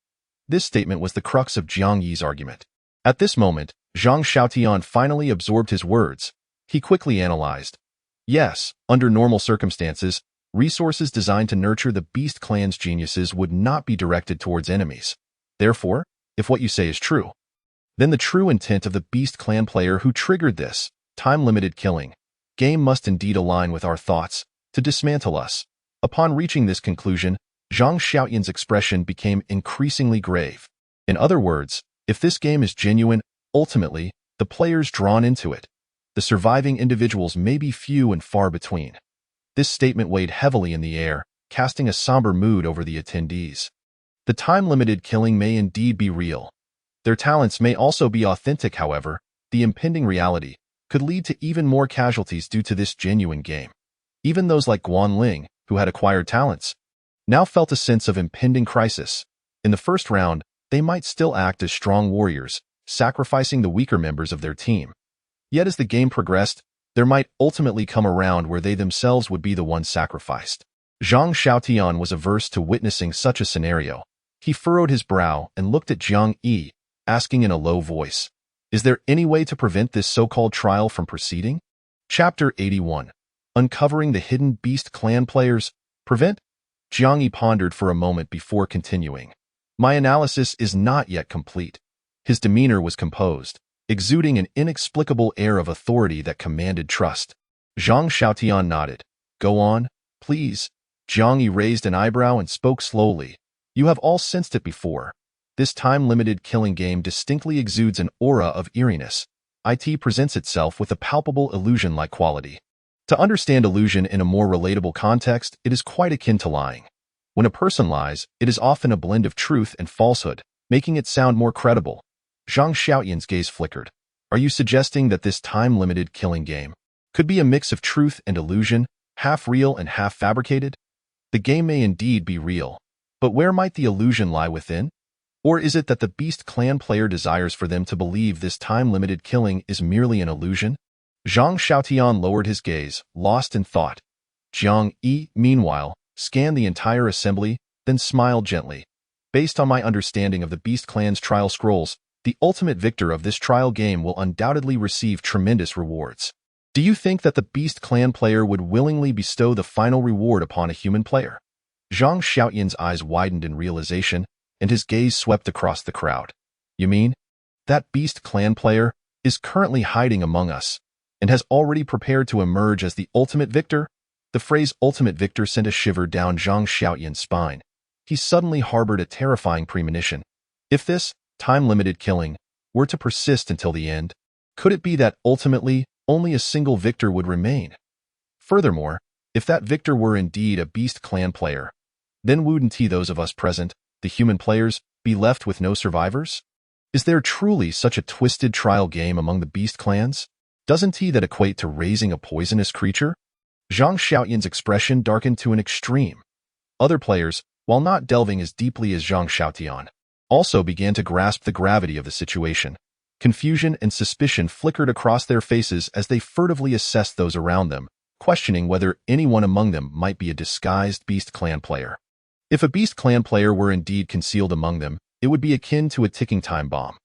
This statement was the crux of Jiang Yi's argument. At this moment, Zhang Xiaotian finally absorbed his words. He quickly analyzed. Yes, under normal circumstances, resources designed to nurture the beast clan's geniuses would not be directed towards enemies. Therefore, if what you say is true, then the true intent of the beast clan player who triggered this time-limited killing game must indeed align with our thoughts to dismantle us. Upon reaching this conclusion, Zhang Xiaoyan's expression became increasingly grave. In other words, if this game is genuine, ultimately, the players drawn into it, the surviving individuals may be few and far between. This statement weighed heavily in the air, casting a somber mood over the attendees. The time-limited killing may indeed be real. Their talents may also be authentic. However, the impending reality could lead to even more casualties due to this genuine game. Even those like Guanling, who had acquired talents, now felt a sense of impending crisis. In the first round, they might still act as strong warriors, sacrificing the weaker members of their team. Yet as the game progressed, there might ultimately come a round where they themselves would be the ones sacrificed. Zhang Xiaotian was averse to witnessing such a scenario. He furrowed his brow and looked at Jiang Yi, asking in a low voice, "Is there any way to prevent this so-called trial from proceeding?" Chapter 81. Uncovering the Hidden Beast Clan Players. Prevent? Jiang Yi pondered for a moment before continuing. "My analysis is not yet complete." His demeanor was composed, exuding an inexplicable air of authority that commanded trust. Zhang Xiaotian nodded. "Go on, please." Jiang Yi raised an eyebrow and spoke slowly. "You have all sensed it before. This time-limited killing game distinctly exudes an aura of eeriness. It presents itself with a palpable illusion-like quality. To understand illusion in a more relatable context, it is quite akin to lying. When a person lies, it is often a blend of truth and falsehood, making it sound more credible." Zhang Xiaoyan's gaze flickered. "Are you suggesting that this time-limited killing game could be a mix of truth and illusion?" half real and half fabricated? The game may indeed be real, but where might the illusion lie within? Or is it that the Beast Clan player desires for them to believe this time-limited killing is merely an illusion? Zhang Xiaotian lowered his gaze, lost in thought. Jiang Yi, meanwhile, scanned the entire assembly, then smiled gently. Based on my understanding of the Beast Clan's trial scrolls, the ultimate victor of this trial game will undoubtedly receive tremendous rewards. Do you think that the Beast Clan player would willingly bestow the final reward upon a human player? Zhang Xiaotian's eyes widened in realization, and his gaze swept across the crowd. You mean, that Beast Clan player is currently hiding among us, and has already prepared to emerge as the ultimate victor? The phrase ultimate victor sent a shiver down Zhang Xiaotian's spine. He suddenly harbored a terrifying premonition. If this time-limited killing were to persist until the end, could it be that ultimately only a single victor would remain? Furthermore, if that victor were indeed a Beast Clan player, then wouldn't those of us present, the human players, be left with no survivors? Is there truly such a twisted trial game among the Beast Clans? Doesn't that equate to raising a poisonous creature? Zhang Xiaotian's expression darkened to an extreme. Other players, while not delving as deeply as Zhang Xiaotian, also began to grasp the gravity of the situation. Confusion and suspicion flickered across their faces as they furtively assessed those around them, questioning whether anyone among them might be a disguised Beast Clan player. If a Beast Clan player were indeed concealed among them, it would be akin to a ticking time bomb.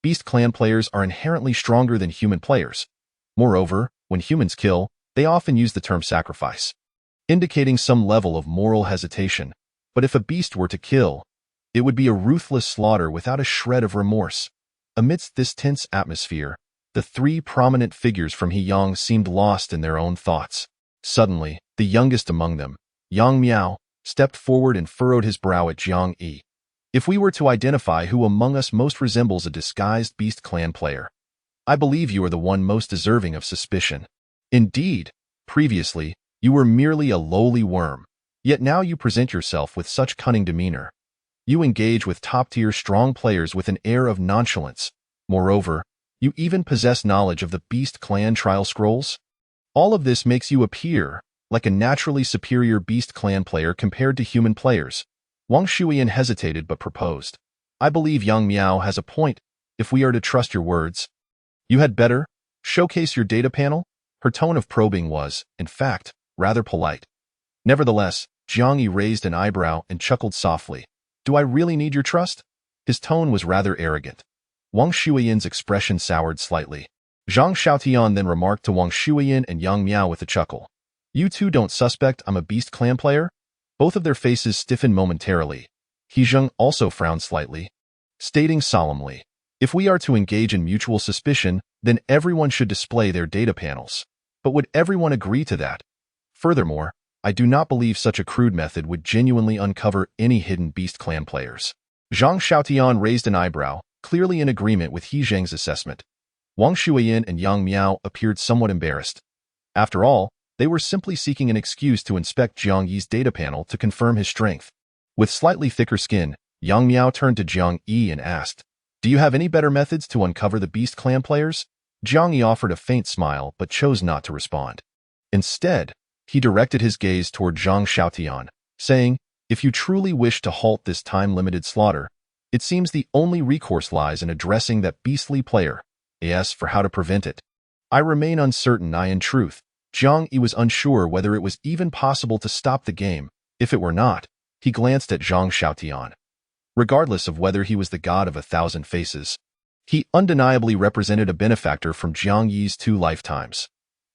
Beast Clan players are inherently stronger than human players. Moreover, when humans kill, they often use the term sacrifice, indicating some level of moral hesitation. But if a beast were to kill, it would be a ruthless slaughter without a shred of remorse. Amidst this tense atmosphere, the three prominent figures from Heyang seemed lost in their own thoughts. Suddenly, the youngest among them, Yang Miao, stepped forward and furrowed his brow at Jiang Yi. If we were to identify who among us most resembles a disguised Beast Clan player, I believe you are the one most deserving of suspicion. Indeed, previously, you were merely a lowly worm, yet now you present yourself with such cunning demeanor. You engage with top-tier strong players with an air of nonchalance. Moreover, you even possess knowledge of the Beast Clan trial scrolls. All of this makes you appear like a naturally superior Beast Clan player compared to human players. Wang Shuiyan hesitated but proposed. I believe Yang Miao has a point, if we are to trust your words. You had better showcase your data panel? Her tone of probing was, in fact, rather polite. Nevertheless, Jiang Yi raised an eyebrow and chuckled softly. Do I really need your trust? His tone was rather arrogant. Wang Shuiyan's expression soured slightly. Zhang Xiaotian then remarked to Wang Shuiyan and Yang Miao with a chuckle. You two don't suspect I'm a Beast Clan player? Both of their faces stiffened momentarily. He Zheng also frowned slightly, stating solemnly, if we are to engage in mutual suspicion, then everyone should display their data panels. But would everyone agree to that? Furthermore, I do not believe such a crude method would genuinely uncover any hidden Beast Clan players. Zhang Xiaotian raised an eyebrow, clearly in agreement with He Zheng's assessment. Wang Shuiyan and Yang Miao appeared somewhat embarrassed. After all, they were simply seeking an excuse to inspect Jiang Yi's data panel to confirm his strength. With slightly thicker skin, Yang Miao turned to Jiang Yi and asked, do you have any better methods to uncover the Beast Clan players? Jiang Yi offered a faint smile but chose not to respond. Instead, he directed his gaze toward Zhang Xiaotian, saying, if you truly wish to halt this time-limited slaughter, it seems the only recourse lies in addressing that beastly player. As for how to prevent it, I remain uncertain. In truth, Jiang Yi was unsure whether it was even possible to stop the game. If it were not, he glanced at Zhang Xiaotian. Regardless of whether he was the god of 1,000 faces, he undeniably represented a benefactor from Jiang Yi's 2 lifetimes.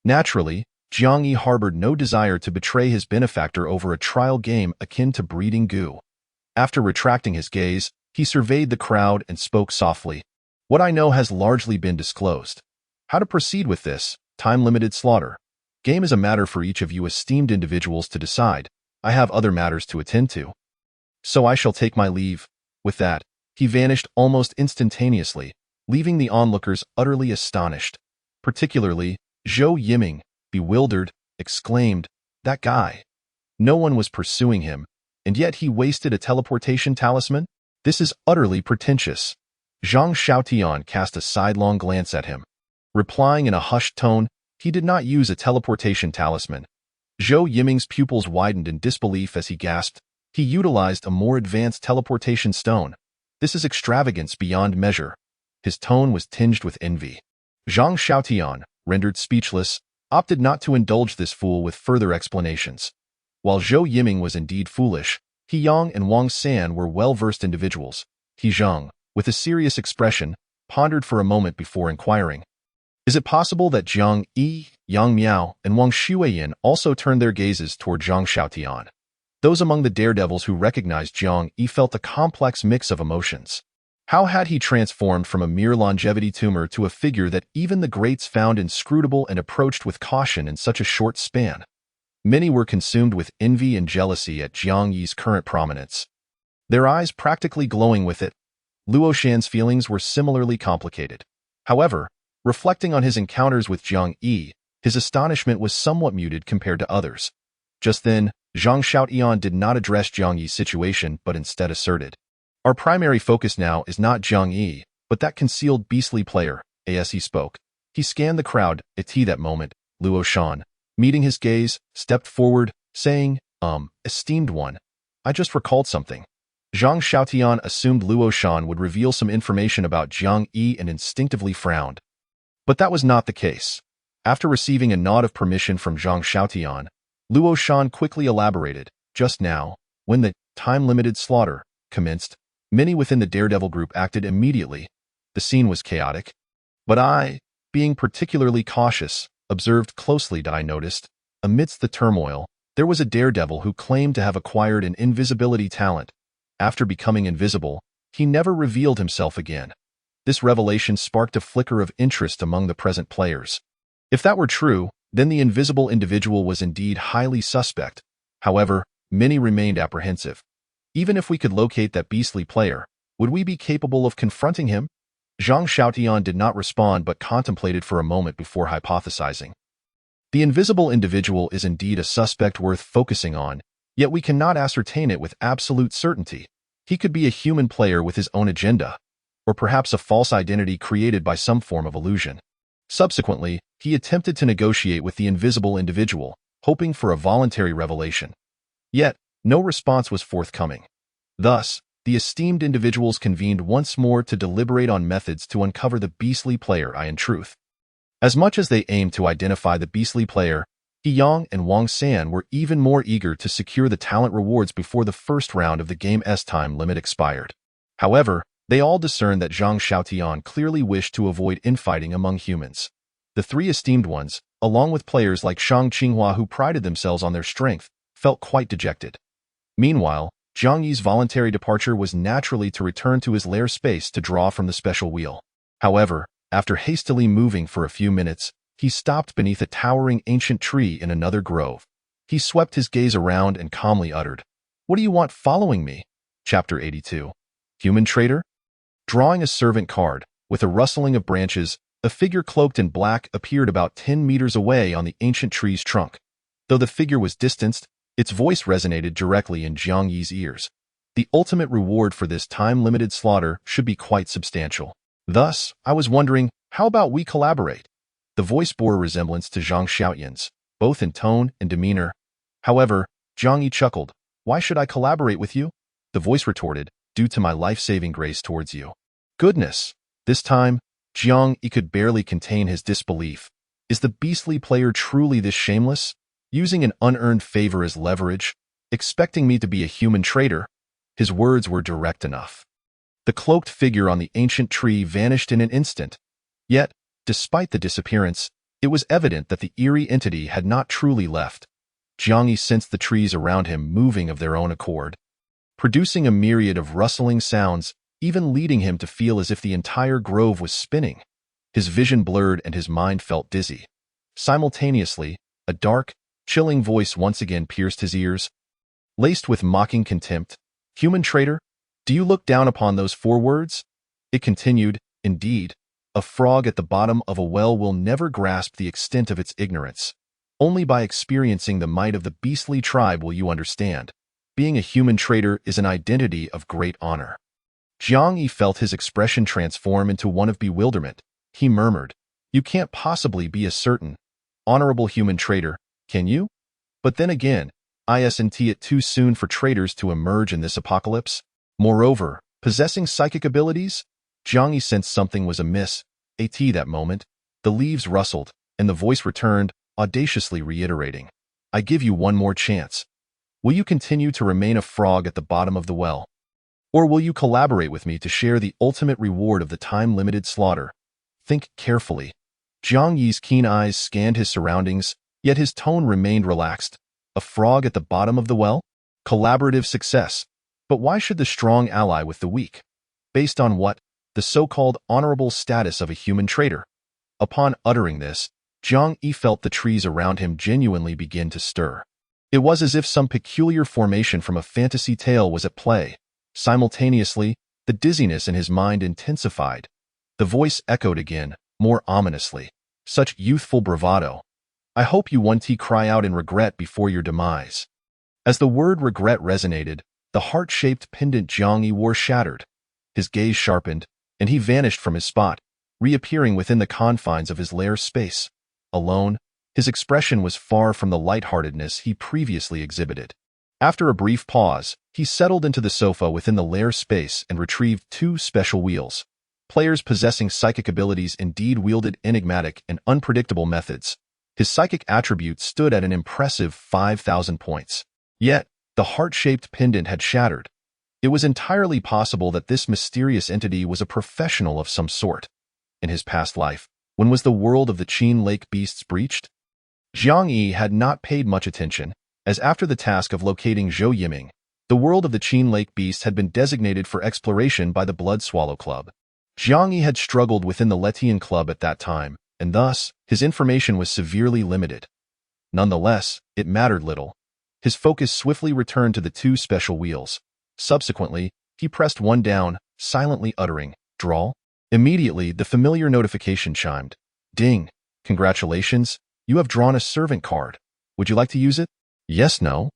Naturally, Jiang Yi harbored no desire to betray his benefactor over a trial game akin to breeding goo. After retracting his gaze, he surveyed the crowd and spoke softly. What I know has largely been disclosed. How to proceed with this time-limited slaughter game is a matter for each of you esteemed individuals to decide. I have other matters to attend to. So I shall take my leave. With that, he vanished almost instantaneously, leaving the onlookers utterly astonished. Particularly, Zhou Yiming, bewildered, exclaimed, that guy. No one was pursuing him, and yet he wasted a teleportation talisman? This is utterly pretentious. Zhang Xiaotian cast a sidelong glance at him. Replying in a hushed tone, he did not use a teleportation talisman. Zhou Yiming's pupils widened in disbelief as he gasped. He utilized a more advanced teleportation stone. This is extravagance beyond measure. His tone was tinged with envy. Zhang Xiaotian, rendered speechless, opted not to indulge this fool with further explanations. While Zhou Yiming was indeed foolish, He Yang and Wang San were well-versed individuals. He Zhang, with a serious expression, pondered for a moment before inquiring. Is it possible that Jiang Yi, Yang Miao, and Wang Shuiyan also turned their gazes toward Zhang Xiaotian? Those among the daredevils who recognized Jiang Yi felt a complex mix of emotions. How had he transformed from a mere longevity tumor to a figure that even the greats found inscrutable and approached with caution in such a short span? Many were consumed with envy and jealousy at Jiang Yi's current prominence, their eyes practically glowing with it. Luo Shan's feelings were similarly complicated. However, reflecting on his encounters with Jiang Yi, his astonishment was somewhat muted compared to others. Just then, Zhang Xiaotian did not address Jiang Yi's situation but instead asserted, "Our primary focus now is not Jiang Yi, but that concealed beastly player." As he spoke, he scanned the crowd. At that moment, Luo Shan, meeting his gaze, stepped forward, saying, "Esteemed one, I just recalled something." Zhang Xiaotian assumed Luo Shan would reveal some information about Jiang Yi and instinctively frowned. But that was not the case. After receiving a nod of permission from Zhang Xiaotian, Luo Shan quickly elaborated. Just now, when the time-limited slaughter commenced, many within the Daredevil group acted immediately. The scene was chaotic. But I, being particularly cautious, observed closely. I noticed, amidst the turmoil, there was a Daredevil who claimed to have acquired an invisibility talent. After becoming invisible, he never revealed himself again. This revelation sparked a flicker of interest among the present players. If that were true, then the invisible individual was indeed highly suspect. However, many remained apprehensive. Even if we could locate that beastly player, would we be capable of confronting him? Zhang Xiaotian did not respond but contemplated for a moment before hypothesizing. The invisible individual is indeed a suspect worth focusing on, yet we cannot ascertain it with absolute certainty. He could be a human player with his own agenda, or perhaps a false identity created by some form of illusion. Subsequently, he attempted to negotiate with the invisible individual, hoping for a voluntary revelation. Yet, no response was forthcoming. Thus, the esteemed individuals convened once more to deliberate on methods to uncover the beastly player. In truth, as much as they aimed to identify the beastly player, He Yang and Wang San were even more eager to secure the talent rewards before the first round of the game's time limit expired. However, they all discerned that Zhang Xiaotian clearly wished to avoid infighting among humans. The three esteemed ones, along with players like Shang Qinghua who prided themselves on their strength, felt quite dejected. Meanwhile, Jiang Yi's voluntary departure was naturally to return to his lair space to draw from the special wheel. However, after hastily moving for a few minutes, he stopped beneath a towering ancient tree in another grove. He swept his gaze around and calmly uttered, "What do you want following me?" Chapter 82. Human Trader? Drawing a servant card, with a rustling of branches, a figure cloaked in black appeared about 10 meters away on the ancient tree's trunk. Though the figure was distanced, its voice resonated directly in Jiang Yi's ears. The ultimate reward for this time-limited slaughter should be quite substantial. Thus, I was wondering, how about we collaborate? The voice bore a resemblance to Zhang Xiaotian's, both in tone and demeanor. However, Jiang Yi chuckled. "Why should I collaborate with you?" The voice retorted, "Due to my life-saving grace towards you." Goodness! This time, Jiang Yi could barely contain his disbelief. Is the beastly player truly this shameless? Using an unearned favor as leverage? Expecting me to be a human traitor? His words were direct enough. The cloaked figure on the ancient tree vanished in an instant. Yet, despite the disappearance, it was evident that the eerie entity had not truly left. Jiang Yi sensed the trees around him moving of their own accord, producing a myriad of rustling sounds, even leading him to feel as if the entire grove was spinning. His vision blurred and his mind felt dizzy. Simultaneously, a dark, chilling voice once again pierced his ears, laced with mocking contempt. "Human traitor? Do you look down upon those 4 words?" It continued, "Indeed, a frog at the bottom of a well will never grasp the extent of its ignorance. Only by experiencing the might of the beastly tribe will you understand. Being a human traitor is an identity of great honor." Jiang Yi felt his expression transform into one of bewilderment. He murmured, "You can't possibly be a certain, honorable human traitor, can you?" But then again, isn't it too soon for traitors to emerge in this apocalypse? Moreover, possessing psychic abilities, Jiang Yi sensed something was amiss. That moment, the leaves rustled, and the voice returned, audaciously reiterating, "I give you one more chance. Will you continue to remain a frog at the bottom of the well? Or will you collaborate with me to share the ultimate reward of the time-limited slaughter?" Think carefully. Jiang Yi's keen eyes scanned his surroundings, yet his tone remained relaxed. A frog at the bottom of the well? Collaborative success. But why should the strong ally with the weak? Based on what? The so-called honorable status of a human traitor. Upon uttering this, Jiang Yi felt the trees around him genuinely begin to stir. It was as if some peculiar formation from a fantasy tale was at play. Simultaneously, the dizziness in his mind intensified. The voice echoed again, more ominously. Such youthful bravado. I hope you won't cry out in regret before your demise. As the word regret resonated, the heart-shaped pendant Jiang Yi wore shattered. His gaze sharpened, and he vanished from his spot, reappearing within the confines of his lair space. Alone, his expression was far from the lightheartedness he previously exhibited. After a brief pause, he settled into the sofa within the lair space and retrieved 2 special wheels. Players possessing psychic abilities indeed wielded enigmatic and unpredictable methods. His psychic attributes stood at an impressive 5,000 points. Yet, the heart-shaped pendant had shattered. It was entirely possible that this mysterious entity was a professional of some sort. In his past life, when was the world of the Qin Lake beasts breached? Jiang Yi had not paid much attention, as after the task of locating Zhou Yiming, the world of the Qin Lake beast had been designated for exploration by the Blood Swallow Club. Jiang Yi had struggled within the Letian Club at that time, and thus, his information was severely limited. Nonetheless, it mattered little. His focus swiftly returned to the 2 special wheels. Subsequently, he pressed one down, silently uttering, "Draw." Immediately, the familiar notification chimed. "Ding! Congratulations, you have drawn a servant card. Would you like to use it?" "Yes, no?"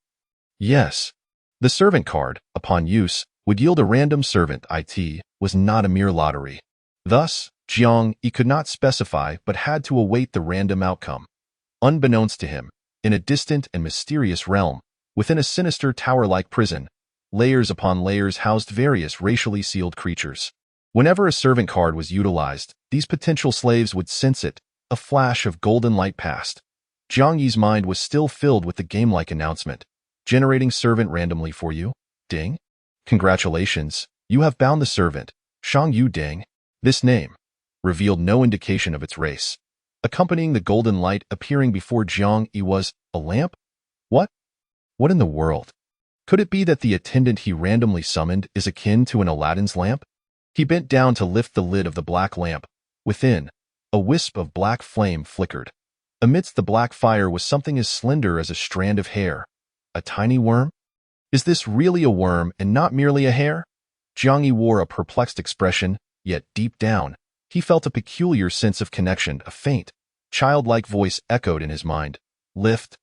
"Yes." The servant card, upon use, would yield a random servant. It was not a mere lottery. Thus, Jiang Yi could not specify but had to await the random outcome. Unbeknownst to him, in a distant and mysterious realm, within a sinister tower-like prison, layers upon layers housed various racially sealed creatures. Whenever a servant card was utilized, these potential slaves would sense it. A flash of golden light passed. Jiang Yi's mind was still filled with the game-like announcement. "Generating servant randomly for you. Ding. Congratulations, you have bound the servant, Shang Yu Ding." This name revealed no indication of its race. Accompanying the golden light appearing before Jiang Yi was a lamp? What? What in the world? Could it be that the attendant he randomly summoned is akin to an Aladdin's lamp? He bent down to lift the lid of the black lamp. Within, a wisp of black flame flickered. Amidst the black fire was something as slender as a strand of hair. A tiny worm? Is this really a worm and not merely a hair? Jiang Yi wore a perplexed expression, yet deep down, he felt a peculiar sense of connection. A faint, childlike voice echoed in his mind. Lift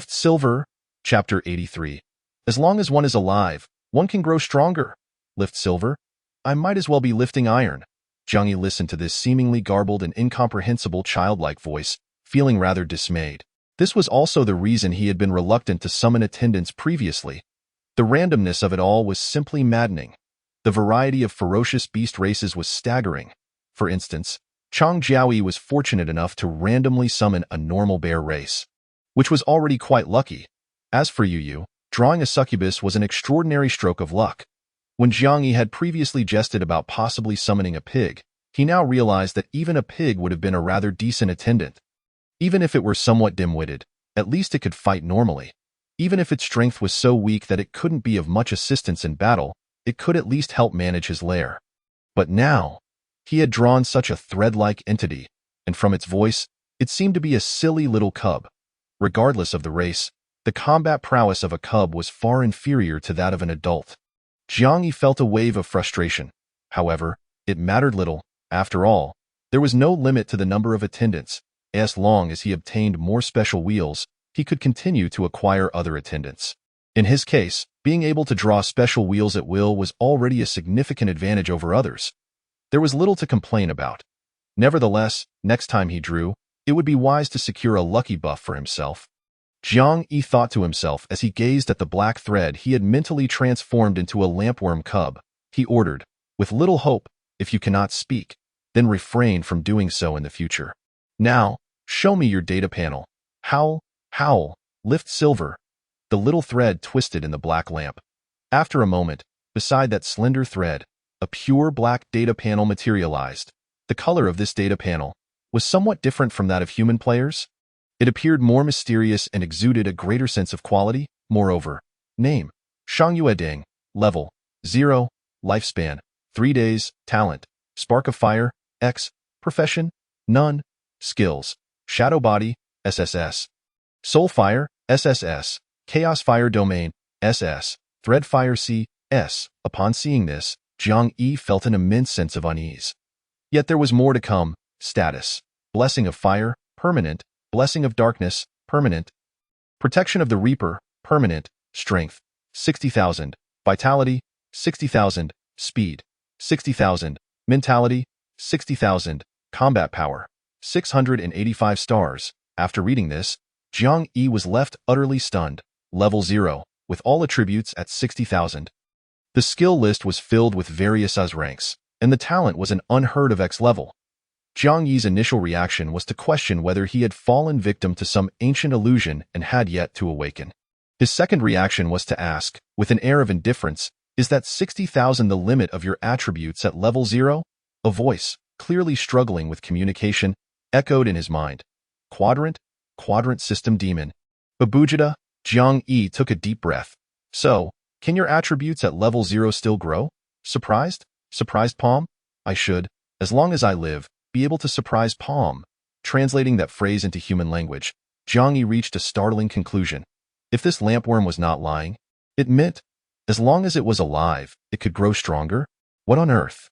silver. Chapter 83. As long as one is alive, one can grow stronger. Lift silver? I might as well be lifting iron. Jiang Yi listened to this seemingly garbled and incomprehensible childlike voice, feeling rather dismayed. This was also the reason he had been reluctant to summon attendants previously. The randomness of it all was simply maddening. The variety of ferocious beast races was staggering. For instance, Chang Jiaoyi was fortunate enough to randomly summon a normal bear race, which was already quite lucky. As for Yu, drawing a succubus was an extraordinary stroke of luck. When Jiang Yi had previously jested about possibly summoning a pig, he now realized that even a pig would have been a rather decent attendant. Even if it were somewhat dim-witted, at least it could fight normally. Even if its strength was so weak that it couldn't be of much assistance in battle, it could at least help manage his lair. But now, he had drawn such a thread-like entity, and from its voice, it seemed to be a silly little cub. Regardless of the race, the combat prowess of a cub was far inferior to that of an adult. Jiang Yi felt a wave of frustration. However, it mattered little. After all, there was no limit to the number of attendants. As long as he obtained more special wheels, he could continue to acquire other attendants. In his case, being able to draw special wheels at will was already a significant advantage over others. There was little to complain about. Nevertheless, next time he drew, it would be wise to secure a lucky buff for himself. Jiang Yi thought to himself as he gazed at the black thread he had mentally transformed into a lampworm cub. He ordered, with little hope, if you cannot speak, then refrain from doing so in the future. Now, show me your data panel. Howl, howl, lift silver. The little thread twisted in the black lamp. After a moment, beside that slender thread, a pure black data panel materialized. The color of this data panel was somewhat different from that of human players. It appeared more mysterious and exuded a greater sense of quality. Moreover, name, Shang Yueding, level, 0, lifespan, 3 days, talent, spark of fire, X, profession, none, skills, shadow body, SSS, soul fire, SSS, chaos fire domain, SS, thread fire C, S. Upon seeing this, Jiang Yi felt an immense sense of unease. Yet there was more to come. Status, blessing of fire, permanent, blessing of darkness, permanent, protection of the reaper, permanent, strength, 60,000, vitality, 60,000, speed, 60,000, mentality, 60,000, combat power, 685 stars. After reading this, Jiang Yi was left utterly stunned. Level 0, with all attributes at 60,000. The skill list was filled with various US ranks, and the talent was an unheard of X level. Jiang Yi's initial reaction was to question whether he had fallen victim to some ancient illusion and had yet to awaken. His second reaction was to ask, with an air of indifference, is that 60,000 the limit of your attributes at level 0? A voice, clearly struggling with communication, echoed in his mind. Quadrant system demon. Babujita, Jiang Yi took a deep breath. So, can your attributes at level 0 still grow? Surprised? Surprised Palm? I should, as long as I live, be able to surprise Palm. Translating that phrase into human language, Jiang Yi reached a startling conclusion. If this lampworm was not lying, it meant, as long as it was alive, it could grow stronger? What on earth?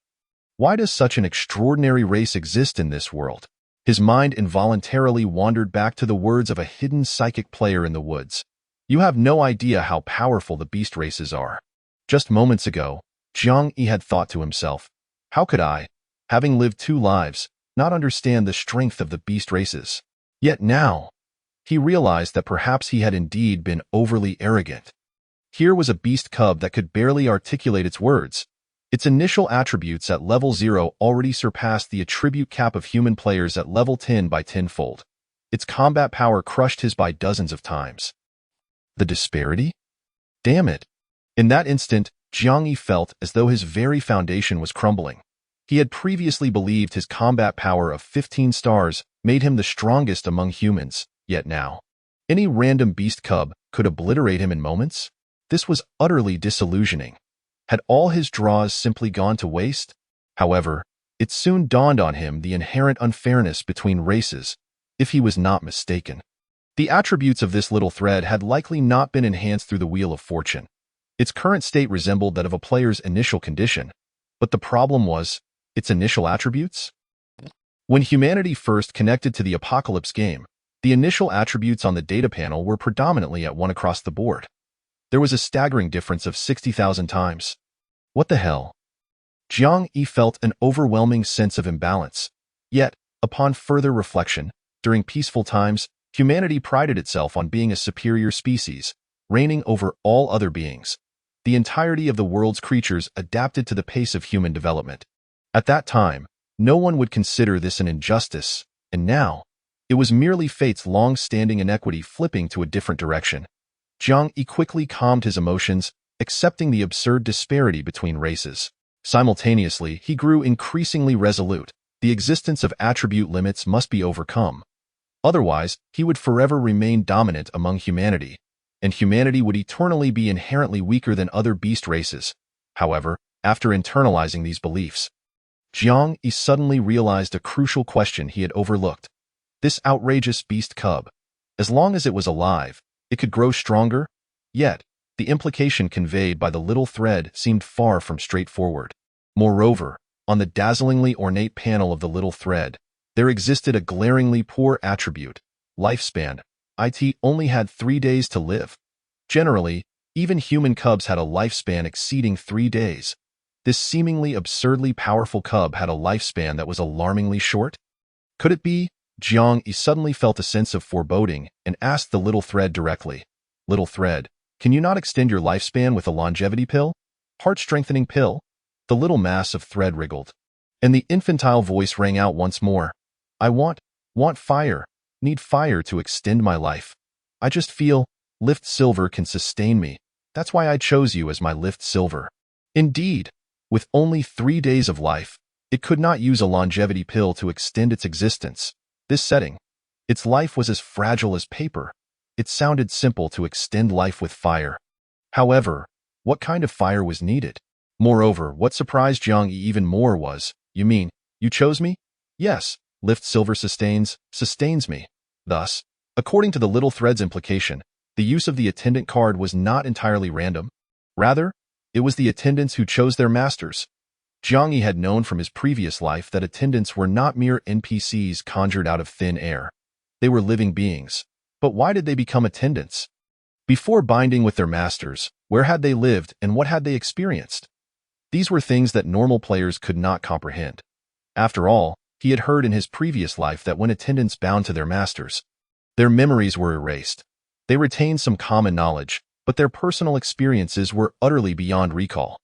Why does such an extraordinary race exist in this world? His mind involuntarily wandered back to the words of a hidden psychic player in the woods. You have no idea how powerful the beast races are. Just moments ago, Jiang Yi had thought to himself, how could I, having lived 2 lives, not understand the strength of the beast races? Yet now, he realized that perhaps he had indeed been overly arrogant. Here was a beast cub that could barely articulate its words. Its initial attributes at level 0 already surpassed the attribute cap of human players at level 10 by 10-fold. Its combat power crushed his by dozens of times. The disparity? Damn it! In that instant, Jiang Yi felt as though his very foundation was crumbling. He had previously believed his combat power of 15 stars made him the strongest among humans, yet now, any random beast cub could obliterate him in moments? This was utterly disillusioning. Had all his draws simply gone to waste? However, it soon dawned on him the inherent unfairness between races, if he was not mistaken. The attributes of this little thread had likely not been enhanced through the Wheel of Fortune. Its current state resembled that of a player's initial condition, but the problem was its initial attributes? When humanity first connected to the Apocalypse game, the initial attributes on the data panel were predominantly at 1 across the board. There was a staggering difference of 60,000 times. What the hell? Jiang Yi felt an overwhelming sense of imbalance. Yet, upon further reflection, during peaceful times, humanity prided itself on being a superior species, reigning over all other beings. The entirety of the world's creatures adapted to the pace of human development. At that time, no one would consider this an injustice, and now, it was merely fate's long-standing inequity flipping to a different direction. Jiang Yi quickly calmed his emotions, accepting the absurd disparity between races. Simultaneously, he grew increasingly resolute. The existence of attribute limits must be overcome. Otherwise, he would forever remain dominant among humanity, and humanity would eternally be inherently weaker than other beast races. However, after internalizing these beliefs, Jiang Yi suddenly realized a crucial question he had overlooked. This outrageous beast cub, as long as it was alive, it could grow stronger? Yet, the implication conveyed by the little thread seemed far from straightforward. Moreover, on the dazzlingly ornate panel of the little thread, there existed a glaringly poor attribute, lifespan. It only had 3 days to live. Generally, even human cubs had a lifespan exceeding 3 days. This seemingly absurdly powerful cub had a lifespan that was alarmingly short. Could it be? Jiang Yi suddenly felt a sense of foreboding and asked the little thread directly. Little thread, can you not extend your lifespan with a longevity pill? Heart-strengthening pill? The little mass of thread wriggled, and the infantile voice rang out once more. I want fire, need fire to extend my life. I just feel Lift Silver can sustain me. That's why I chose you as my Lift Silver. Indeed, with only 3 days of life, it could not use a longevity pill to extend its existence. This setting, its life was as fragile as paper. It sounded simple to extend life with fire. However, what kind of fire was needed? Moreover, what surprised Jiang Yi even more was, you mean, you chose me? Yes, Lift Silver sustains me. Thus, according to the little thread's implication, the use of the attendant card was not entirely random. Rather, it was the attendants who chose their masters. Jiang Yi had known from his previous life that attendants were not mere NPCs conjured out of thin air. They were living beings. But why did they become attendants? Before binding with their masters, where had they lived and what had they experienced? These were things that normal players could not comprehend. After all, he had heard in his previous life that when attendants bound to their masters, their memories were erased. They retained some common knowledge, but their personal experiences were utterly beyond recall.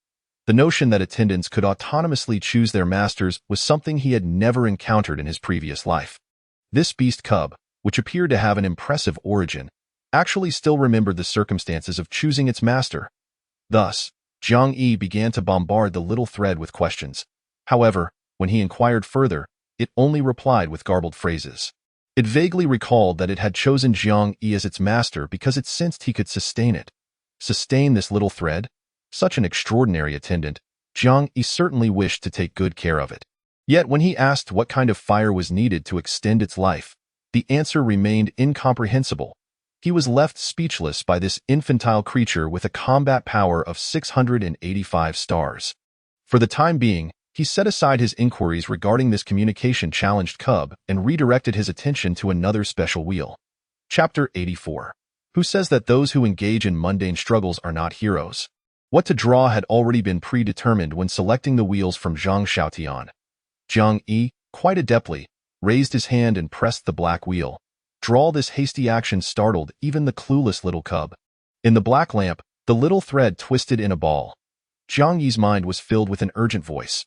The notion that attendants could autonomously choose their masters was something he had never encountered in his previous life. This beast cub, which appeared to have an impressive origin, actually still remembered the circumstances of choosing its master. Thus, Jiang Yi began to bombard the little thread with questions. However, when he inquired further, it only replied with garbled phrases. It vaguely recalled that it had chosen Jiang Yi as its master because it sensed he could sustain it. Sustain this little thread? Such an extraordinary attendant, Jiang Yi certainly wished to take good care of it. Yet when he asked what kind of fire was needed to extend its life, the answer remained incomprehensible. He was left speechless by this infantile creature with a combat power of 685 stars. For the time being, he set aside his inquiries regarding this communication-challenged cub and redirected his attention to another special wheel. Chapter 84. Who says that those who engage in mundane struggles are not heroes? What to draw had already been predetermined when selecting the wheels from Zhang Xiaotian. Jiang Yi, quite adeptly, raised his hand and pressed the black wheel. Draw this hasty action startled even the clueless little cub. In the black lamp, the little thread twisted in a ball. Jiang Yi's mind was filled with an urgent voice.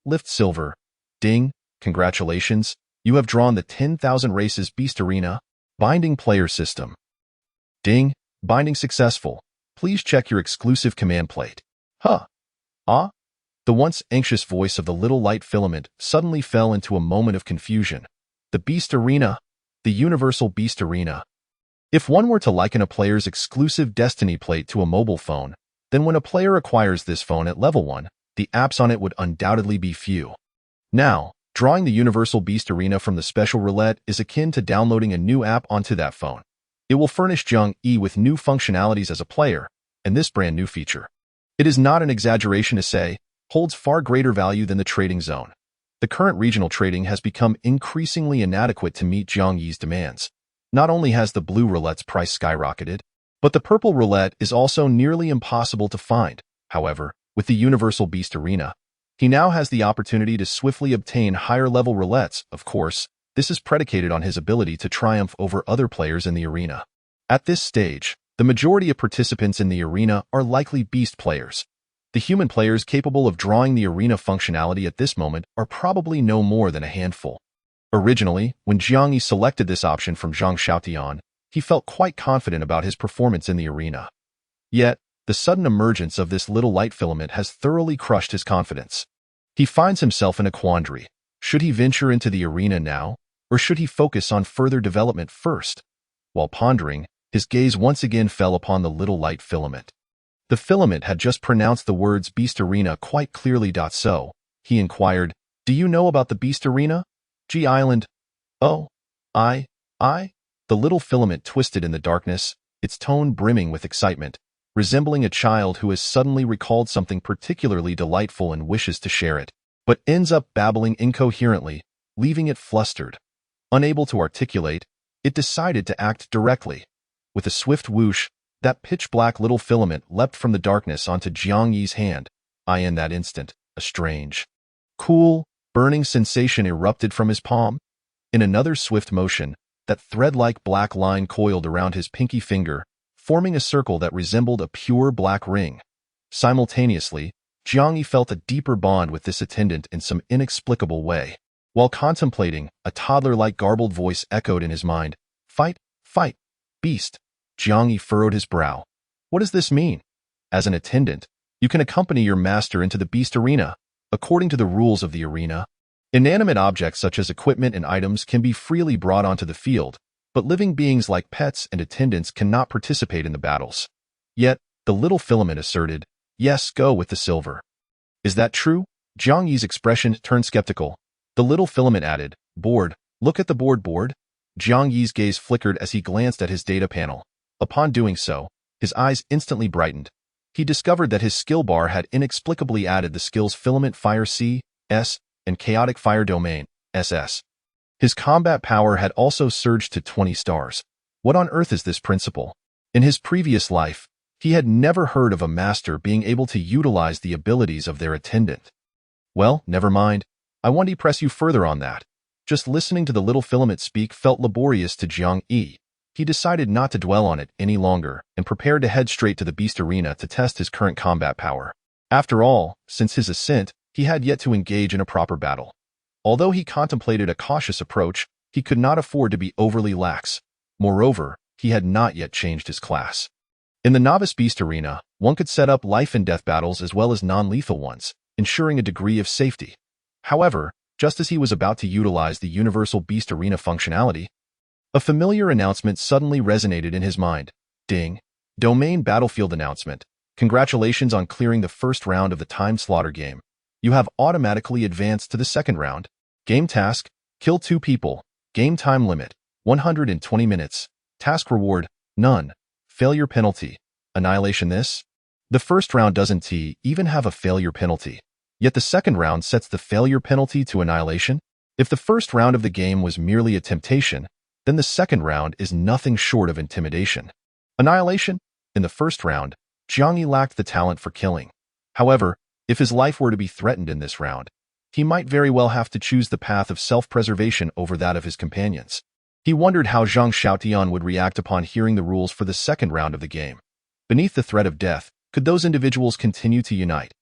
Lift Silver. Ding, congratulations, you have drawn the 10,000 Races Beast Arena Binding Player System. Ding, binding successful. Please check your exclusive command plate. The once anxious voice of the little light filament suddenly fell into a moment of confusion. The Beast Arena, the Universal Beast Arena. If one were to liken a player's exclusive Destiny plate to a mobile phone, then when a player acquires this phone at level 1, the apps on it would undoubtedly be few. Now, drawing the Universal Beast Arena from the special roulette is akin to downloading a new app onto that phone. It will furnish Jiang Yi with new functionalities as a player, and this brand new feature, it is not an exaggeration to say, holds far greater value than the trading zone. The current regional trading has become increasingly inadequate to meet Jiang Yi's demands. Not only has the blue roulette's price skyrocketed, but the purple roulette is also nearly impossible to find. However, with the Universal Beast Arena, he now has the opportunity to swiftly obtain higher-level roulettes. Of course, this is predicated on his ability to triumph over other players in the arena. At this stage, the majority of participants in the arena are likely beast players. The human players capable of drawing the arena functionality at this moment are probably no more than a handful. Originally, when Jiang Yi selected this option from Zhang Xiaotian, he felt quite confident about his performance in the arena. Yet, the sudden emergence of this little light filament has thoroughly crushed his confidence. He finds himself in a quandary. Should he venture into the arena now, or should he focus on further development first? While pondering, his gaze once again fell upon the little light filament. The filament had just pronounced the words Beast Arena quite clearly. So, he inquired, do you know about the Beast Arena? G Island. Oh, I. The little filament twisted in the darkness, its tone brimming with excitement, resembling a child who has suddenly recalled something particularly delightful and wishes to share it, but ends up babbling incoherently, leaving it flustered. Unable to articulate, it decided to act directly. With a swift whoosh, that pitch-black little filament leapt from the darkness onto Jiang Yi's hand. In that instant, a strange, cool, burning sensation erupted from his palm. In another swift motion, that thread-like black line coiled around his pinky finger, forming a circle that resembled a pure black ring. Simultaneously, Jiang Yi felt a deeper bond with this attendant in some inexplicable way. While contemplating, a toddler-like garbled voice echoed in his mind, "Fight, fight, beast." Jiang Yi furrowed his brow. What does this mean? As an attendant, you can accompany your master into the beast arena, according to the rules of the arena. Inanimate objects such as equipment and items can be freely brought onto the field, but living beings like pets and attendants cannot participate in the battles. Yet, the little filament asserted, "Yes, go with the silver." Is that true? Jiang Yi's expression turned skeptical. The little filament added, "Board, look at the board." Jiang Yi's gaze flickered as he glanced at his data panel. Upon doing so, his eyes instantly brightened. He discovered that his skill bar had inexplicably added the skills Filament Fire C, S, and Chaotic Fire Domain, SS. His combat power had also surged to 20 stars. What on earth is this principle? In his previous life, he had never heard of a master being able to utilize the abilities of their attendant. Well, never mind. I won't press you further on that. Just listening to the little filament speak felt laborious to Jiang Yi. He decided not to dwell on it any longer and prepared to head straight to the beast arena to test his current combat power. After all, since his ascent, he had yet to engage in a proper battle. Although he contemplated a cautious approach, he could not afford to be overly lax. Moreover, he had not yet changed his class. In the novice beast arena, one could set up life and death battles as well as non-lethal ones, ensuring a degree of safety. However, just as he was about to utilize the universal beast arena functionality, a familiar announcement suddenly resonated in his mind. Ding. Domain battlefield announcement. Congratulations on clearing the first round of the time slaughter game. You have automatically advanced to the second round. Game task, kill 2 people. Game time limit, 120 minutes. Task reward, none. Failure penalty, annihilation. The first round doesn't even have a failure penalty. Yet the second round sets the failure penalty to annihilation. If the first round of the game was merely a temptation, then the second round is nothing short of intimidation. Annihilation? In the first round, Jiang Yi lacked the talent for killing. However, if his life were to be threatened in this round, he might very well have to choose the path of self-preservation over that of his companions. He wondered how Zhang Xiaotian would react upon hearing the rules for the second round of the game. Beneath the threat of death, could those individuals continue to unite?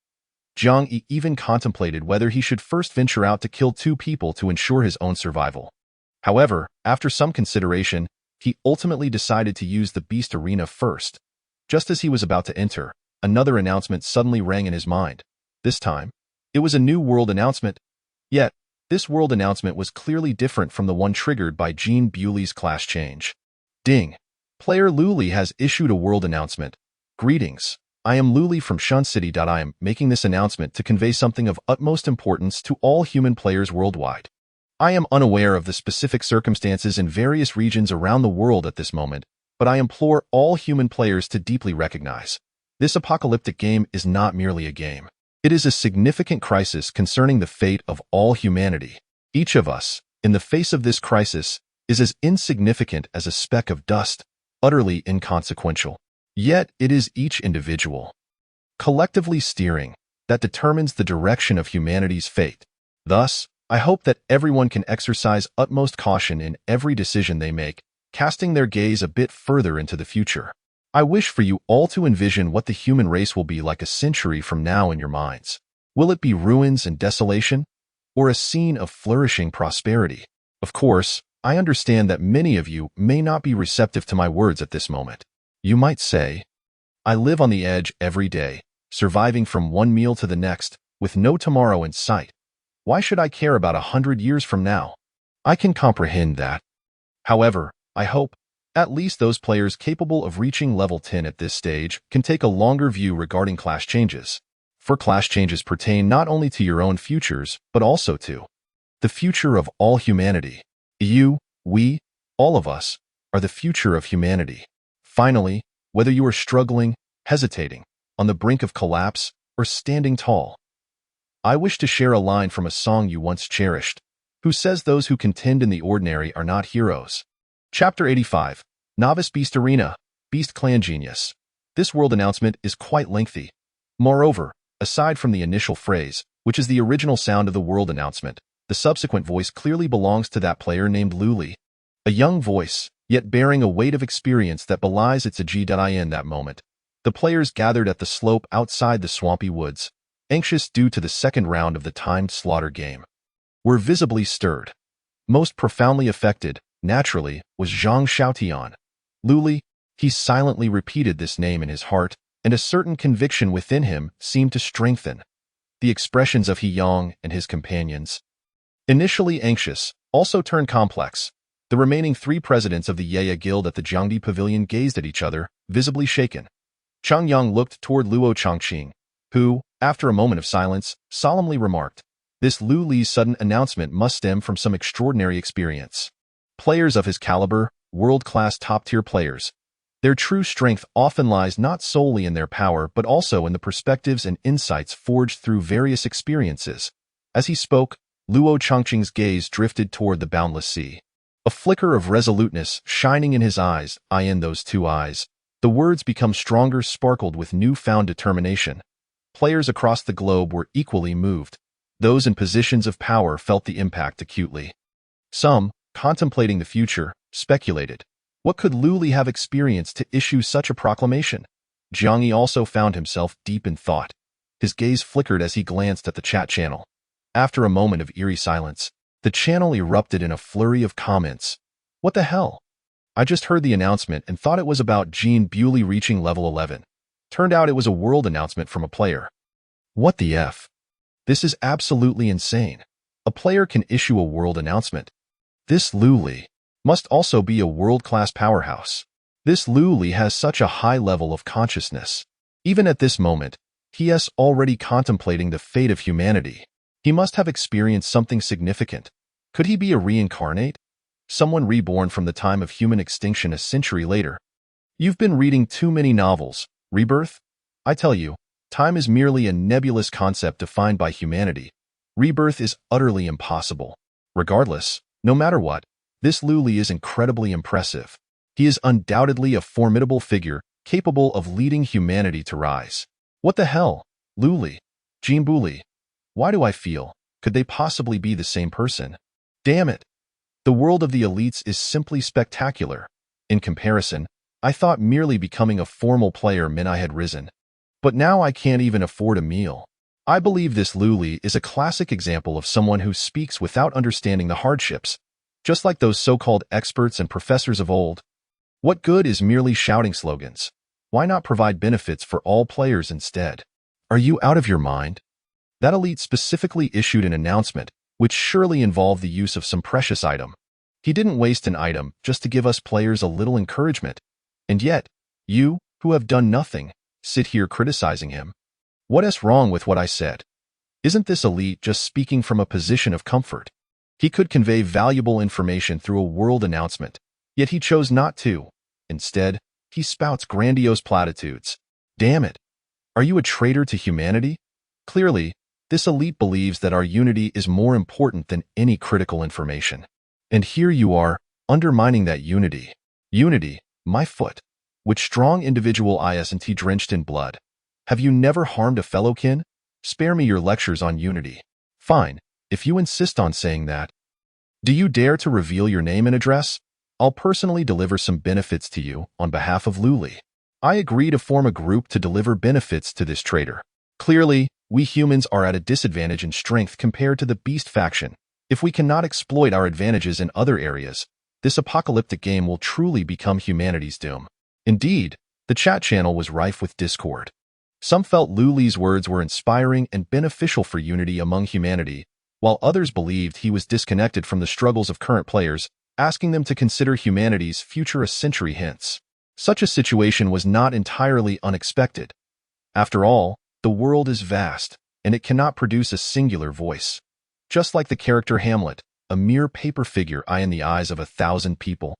Jiang Yi even contemplated whether he should first venture out to kill 2 people to ensure his own survival. However, after some consideration, he ultimately decided to use the beast arena first. Just as he was about to enter, another announcement suddenly rang in his mind. This time, it was a new world announcement. Yet, this world announcement was clearly different from the one triggered by Jean Bewley's class change. Ding! Player Luli has issued a world announcement. Greetings. I am Luli from Shun City. I am making this announcement to convey something of utmost importance to all human players worldwide. I am unaware of the specific circumstances in various regions around the world at this moment, but I implore all human players to deeply recognize. This apocalyptic game is not merely a game. It is a significant crisis concerning the fate of all humanity. Each of us, in the face of this crisis, is as insignificant as a speck of dust, utterly inconsequential. Yet it is each individual, collectively steering, that determines the direction of humanity's fate. Thus, I hope that everyone can exercise utmost caution in every decision they make, casting their gaze a bit further into the future. I wish for you all to envision what the human race will be like a century from now in your minds. Will it be ruins and desolation, or a scene of flourishing prosperity? Of course, I understand that many of you may not be receptive to my words at this moment. You might say, I live on the edge every day, surviving from one meal to the next, with no tomorrow in sight. Why should I care about 100 years from now? I can comprehend that. However, I hope, at least those players capable of reaching level 10 at this stage can take a longer view regarding class changes. For class changes pertain not only to your own futures, but also to the future of all humanity. You, we, all of us, are the future of humanity. Finally, whether you are struggling, hesitating, on the brink of collapse, or standing tall, I wish to share a line from a song you once cherished, who says those who contend in the ordinary are not heroes. Chapter 85, Novice Beast Arena, Beast Clan Genius. This world announcement is quite lengthy. Moreover, aside from the initial phrase, which is the original sound of the world announcement, The subsequent voice clearly belongs to that player named Luli. A young voice, yet bearing a weight of experience that belies its in that moment. The players gathered at the slope outside the swampy woods, anxious due to the second round of the timed slaughter game. Were visibly stirred. Most profoundly affected, naturally, was Zhang Xiaotian. Luli, he silently repeated this name in his heart, and a certain conviction within him seemed to strengthen. The expressions of He Yang and his companions, initially anxious, also turned complex. The remaining three presidents of the Yaya Guild at the Jiangdi Pavilion gazed at each other, visibly shaken. Chang Yang looked toward Luo Changqing, who, after a moment of silence, solemnly remarked, "This Lu Li's sudden announcement must stem from some extraordinary experience." Players of his caliber, world-class top-tier players, their true strength often lies not solely in their power but also in the perspectives and insights forged through various experiences. As he spoke, Luo Changqing's gaze drifted toward the boundless sea. A flicker of resoluteness shining in his eyes, in those two eyes. The words become stronger, sparkled with newfound determination. Players across the globe were equally moved. Those in positions of power felt the impact acutely. Some, contemplating the future, speculated, what could Lu Li have experienced to issue such a proclamation? Jiang Yi also found himself deep in thought. His gaze flickered as he glanced at the chat channel. After a moment of eerie silence, the channel erupted in a flurry of comments. What the hell? I just heard the announcement and thought it was about Jean Bewley reaching level 11. Turned out it was a world announcement from a player. What the F? This is absolutely insane. A player can issue a world announcement. This Lu Li must also be a world-class powerhouse. This Lu Li has such a high level of consciousness. Even at this moment, he is already contemplating the fate of humanity. He must have experienced something significant. Could he be a reincarnate? Someone reborn from the time of human extinction a century later? You've been reading too many novels. Rebirth? I tell you, time is merely a nebulous concept defined by humanity. Rebirth is utterly impossible. Regardless, no matter what, this Lu Li is incredibly impressive. He is undoubtedly a formidable figure, capable of leading humanity to rise. What the hell? Lu Li? Jean Bewley? Why do I feel? Could they possibly be the same person? Damn it! The world of the elites is simply spectacular. In comparison, I thought merely becoming a formal player meant I had risen. But now I can't even afford a meal. I believe this Lu Li is a classic example of someone who speaks without understanding the hardships, just like those so-called experts and professors of old. What good is merely shouting slogans? Why not provide benefits for all players instead? Are you out of your mind? That elite specifically issued an announcement, which surely involved the use of some precious item. He didn't waste an item just to give us players a little encouragement. And yet, you, who have done nothing, sit here criticizing him. What is wrong with what I said? Isn't this elite just speaking from a position of comfort? He could convey valuable information through a world announcement, yet he chose not to. Instead, he spouts grandiose platitudes. Damn it! Are you a traitor to humanity? Clearly, this elite believes that our unity is more important than any critical information. And here you are, undermining that unity. Unity, my foot. Which strong individual isn't drenched in blood? Have you never harmed a fellow kin? Spare me your lectures on unity. Fine, if you insist on saying that. Do you dare to reveal your name and address? I'll personally deliver some benefits to you on behalf of Lu Li. I agree to form a group to deliver benefits to this traitor. Clearly, we humans are at a disadvantage in strength compared to the beast faction. If we cannot exploit our advantages in other areas, this apocalyptic game will truly become humanity's doom. Indeed, the chat channel was rife with discord. Some felt Lu Li's words were inspiring and beneficial for unity among humanity, while others believed he was disconnected from the struggles of current players, asking them to consider humanity's future a century hence. Such a situation was not entirely unexpected. After all, the world is vast, and it cannot produce a singular voice. Just like the character Hamlet, a mere paper figure in the eyes of 1,000 people.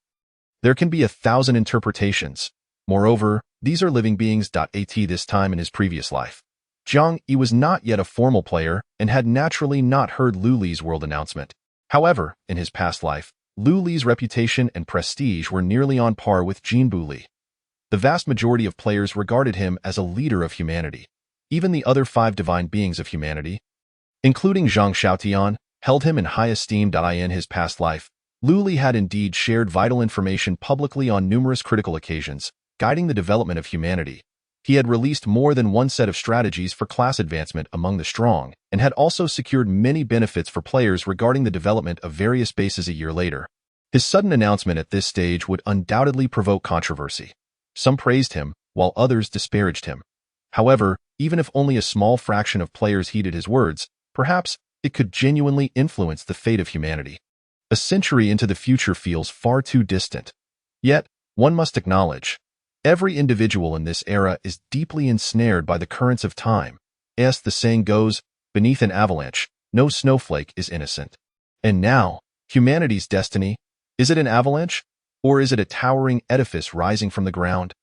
There can be 1,000 interpretations. Moreover, these are living beings. At this time in his previous life, Jiang Yi was not yet a formal player and had naturally not heard Lu Li's world announcement. However, in his past life, Lu Li's reputation and prestige were nearly on par with Jean Bewley. The vast majority of players regarded him as a leader of humanity. Even the other 5 divine beings of humanity, including Zhang Xiaotian, held him in high esteem. In his past life, Liu Li had indeed shared vital information publicly on numerous critical occasions, guiding the development of humanity. He had released more than one set of strategies for class advancement among the strong, and had also secured many benefits for players regarding the development of various bases a year later. His sudden announcement at this stage would undoubtedly provoke controversy. Some praised him, while others disparaged him. However, even if only a small fraction of players heeded his words, perhaps it could genuinely influence the fate of humanity. A century into the future feels far too distant. Yet, one must acknowledge, every individual in this era is deeply ensnared by the currents of time. As the saying goes, beneath an avalanche, no snowflake is innocent. And now, humanity's destiny, is it an avalanche? Or is it a towering edifice rising from the ground?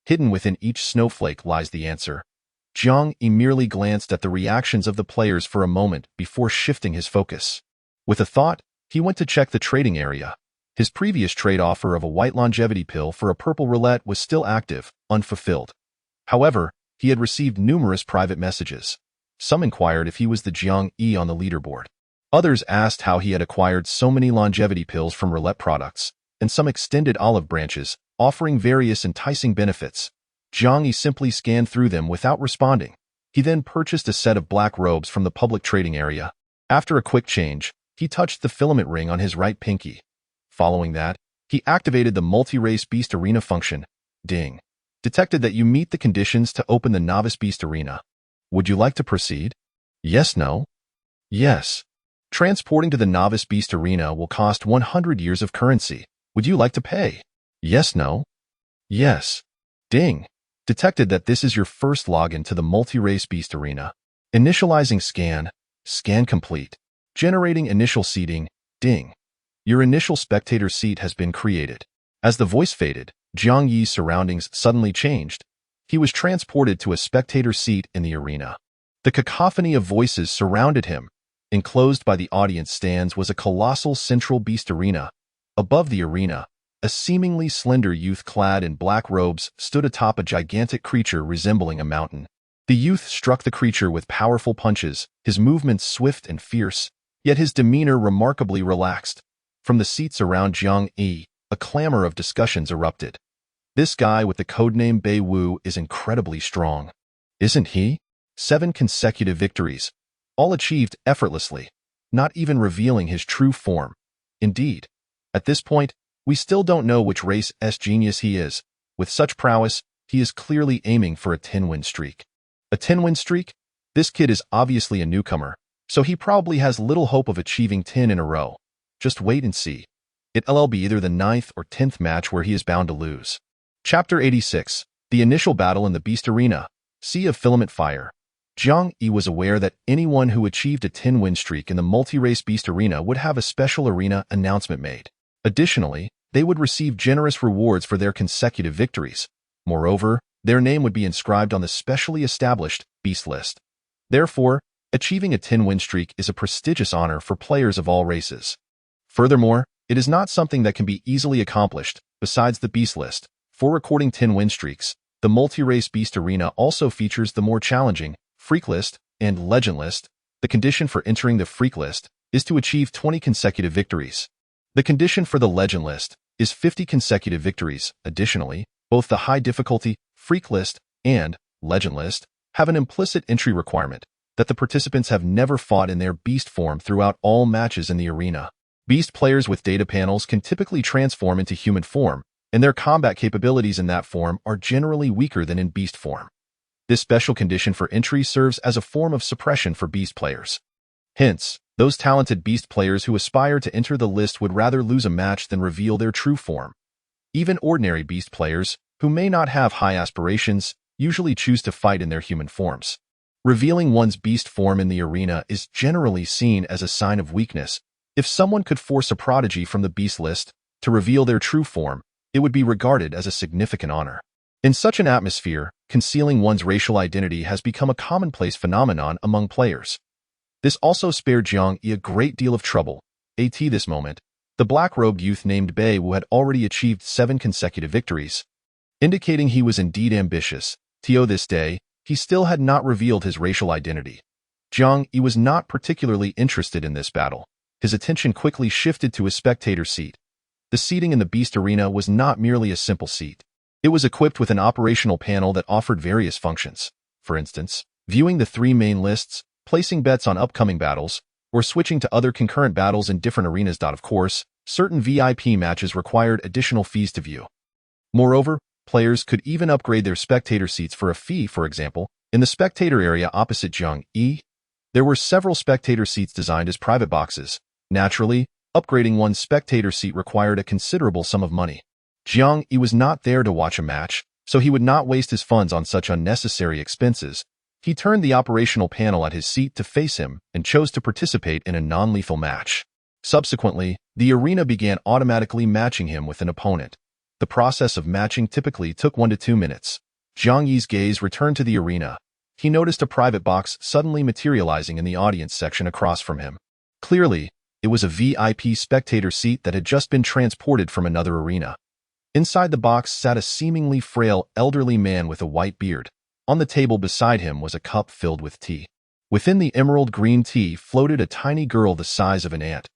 Hidden within each snowflake lies the answer. Jiang Yi merely glanced at the reactions of the players for a moment before shifting his focus. With a thought, he went to check the trading area. His previous trade offer of a white longevity pill for a purple roulette was still active, unfulfilled. However, he had received numerous private messages. Some inquired if he was the Jiang Yi on the leaderboard. Others asked how he had acquired so many longevity pills from roulette products, and some extended olive branches, offering various enticing benefits. Jiang Yi simply scanned through them without responding. He then purchased a set of black robes from the public trading area. After a quick change, he touched the filament ring on his right pinky. Following that, he activated the multi-race beast arena function. Ding. Detected that you meet the conditions to open the novice beast arena. Would you like to proceed? Yes, no? Yes. Transporting to the novice beast arena will cost 100 years of currency. Would you like to pay? Yes, no? Yes. Ding. Detected that this is your first login to the multi-race beast arena. Initializing scan. Scan complete. Generating initial seating. Ding. Your initial spectator seat has been created. As the voice faded, Jiang Yi's surroundings suddenly changed. He was transported to a spectator seat in the arena. The cacophony of voices surrounded him. Enclosed by the audience stands was a colossal central beast arena. Above the arena, a seemingly slender youth clad in black robes stood atop a gigantic creature resembling a mountain. The youth struck the creature with powerful punches, his movements swift and fierce, yet his demeanor remarkably relaxed. From the seats around Jiang Yi, a clamor of discussions erupted. This guy with the codename Bei Wu is incredibly strong. Isn't he? 7 consecutive victories, all achieved effortlessly, not even revealing his true form. Indeed, at this point, we still don't know which race's genius he is. With such prowess, he is clearly aiming for a 10-win streak. A 10-win streak? This kid is obviously a newcomer, so he probably has little hope of achieving 10 in a row. Just wait and see. It'll be either the 9th or 10th match where he is bound to lose. Chapter 86. The Initial Battle in the Beast Arena. Sea of Filament Fire. Jiang Yi was aware that anyone who achieved a 10-win streak in the multi-race Beast Arena would have a special arena announcement made. Additionally, they would receive generous rewards for their consecutive victories. Moreover, their name would be inscribed on the specially established Beast list. Therefore, achieving a 10-win streak is a prestigious honor for players of all races. Furthermore, it is not something that can be easily accomplished. Besides the Beast list, for recording 10-win streaks, the multi-race Beast Arena also features the more challenging Freak list and Legend list. The condition for entering the Freak list is to achieve 20 consecutive victories. The condition for the Legend list is 50 consecutive victories. Additionally, both the high difficulty Freak list and Legend list have an implicit entry requirement that the participants have never fought in their beast form throughout all matches in the arena. Beast players with data panels can typically transform into human form, and their combat capabilities in that form are generally weaker than in beast form. This special condition for entry serves as a form of suppression for beast players. Hence, those talented beast players who aspire to enter the list would rather lose a match than reveal their true form. Even ordinary beast players, who may not have high aspirations, usually choose to fight in their human forms. Revealing one's beast form in the arena is generally seen as a sign of weakness. If someone could force a prodigy from the beast list to reveal their true form, it would be regarded as a significant honor. In such an atmosphere, concealing one's racial identity has become a commonplace phenomenon among players. This also spared Jiang Yi a great deal of trouble. At this moment, the black-robed youth named Bei Wu had already achieved 7 consecutive victories, indicating he was indeed ambitious. To this day, he still had not revealed his racial identity. Jiang Yi was not particularly interested in this battle. His attention quickly shifted to his spectator seat. The seating in the Beast Arena was not merely a simple seat. It was equipped with an operational panel that offered various functions. For instance, viewing the three main lists, placing bets on upcoming battles, or switching to other concurrent battles in different arenas. Of course, certain VIP matches required additional fees to view. Moreover, players could even upgrade their spectator seats for a fee. For example, in the spectator area opposite Jiang Yi, there were several spectator seats designed as private boxes. Naturally, upgrading one's spectator seat required a considerable sum of money. Jiang Yi was not there to watch a match, so he would not waste his funds on such unnecessary expenses. He turned the operational panel at his seat to face him and chose to participate in a non-lethal match. Subsequently, the arena began automatically matching him with an opponent. The process of matching typically took 1 to 2 minutes. Jiang Yi's gaze returned to the arena. He noticed a private box suddenly materializing in the audience section across from him. Clearly, it was a VIP spectator seat that had just been transported from another arena. Inside the box sat a seemingly frail, elderly man with a white beard. On the table beside him was a cup filled with tea. Within the emerald green tea floated a tiny girl the size of an ant.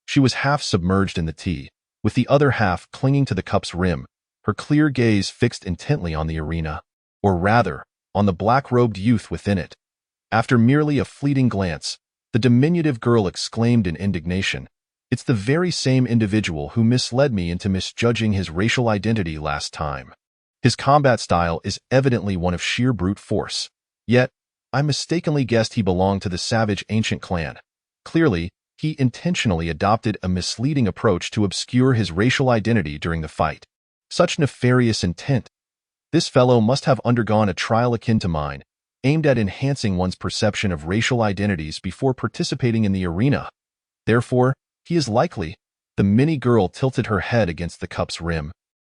She was half submerged in the tea, with the other half clinging to the cup's rim, her clear gaze fixed intently on the arena, or rather, on the black-robed youth within it. After merely a fleeting glance, the diminutive girl exclaimed in indignation, "It's the very same individual who misled me into misjudging his racial identity last time. His combat style is evidently one of sheer brute force. Yet, I mistakenly guessed he belonged to the savage ancient clan. Clearly, he intentionally adopted a misleading approach to obscure his racial identity during the fight. Such nefarious intent. This fellow must have undergone a trial akin to mine, aimed at enhancing one's perception of racial identities before participating in the arena. Therefore, he is likely." The mini girl tilted her head against the cup's rim,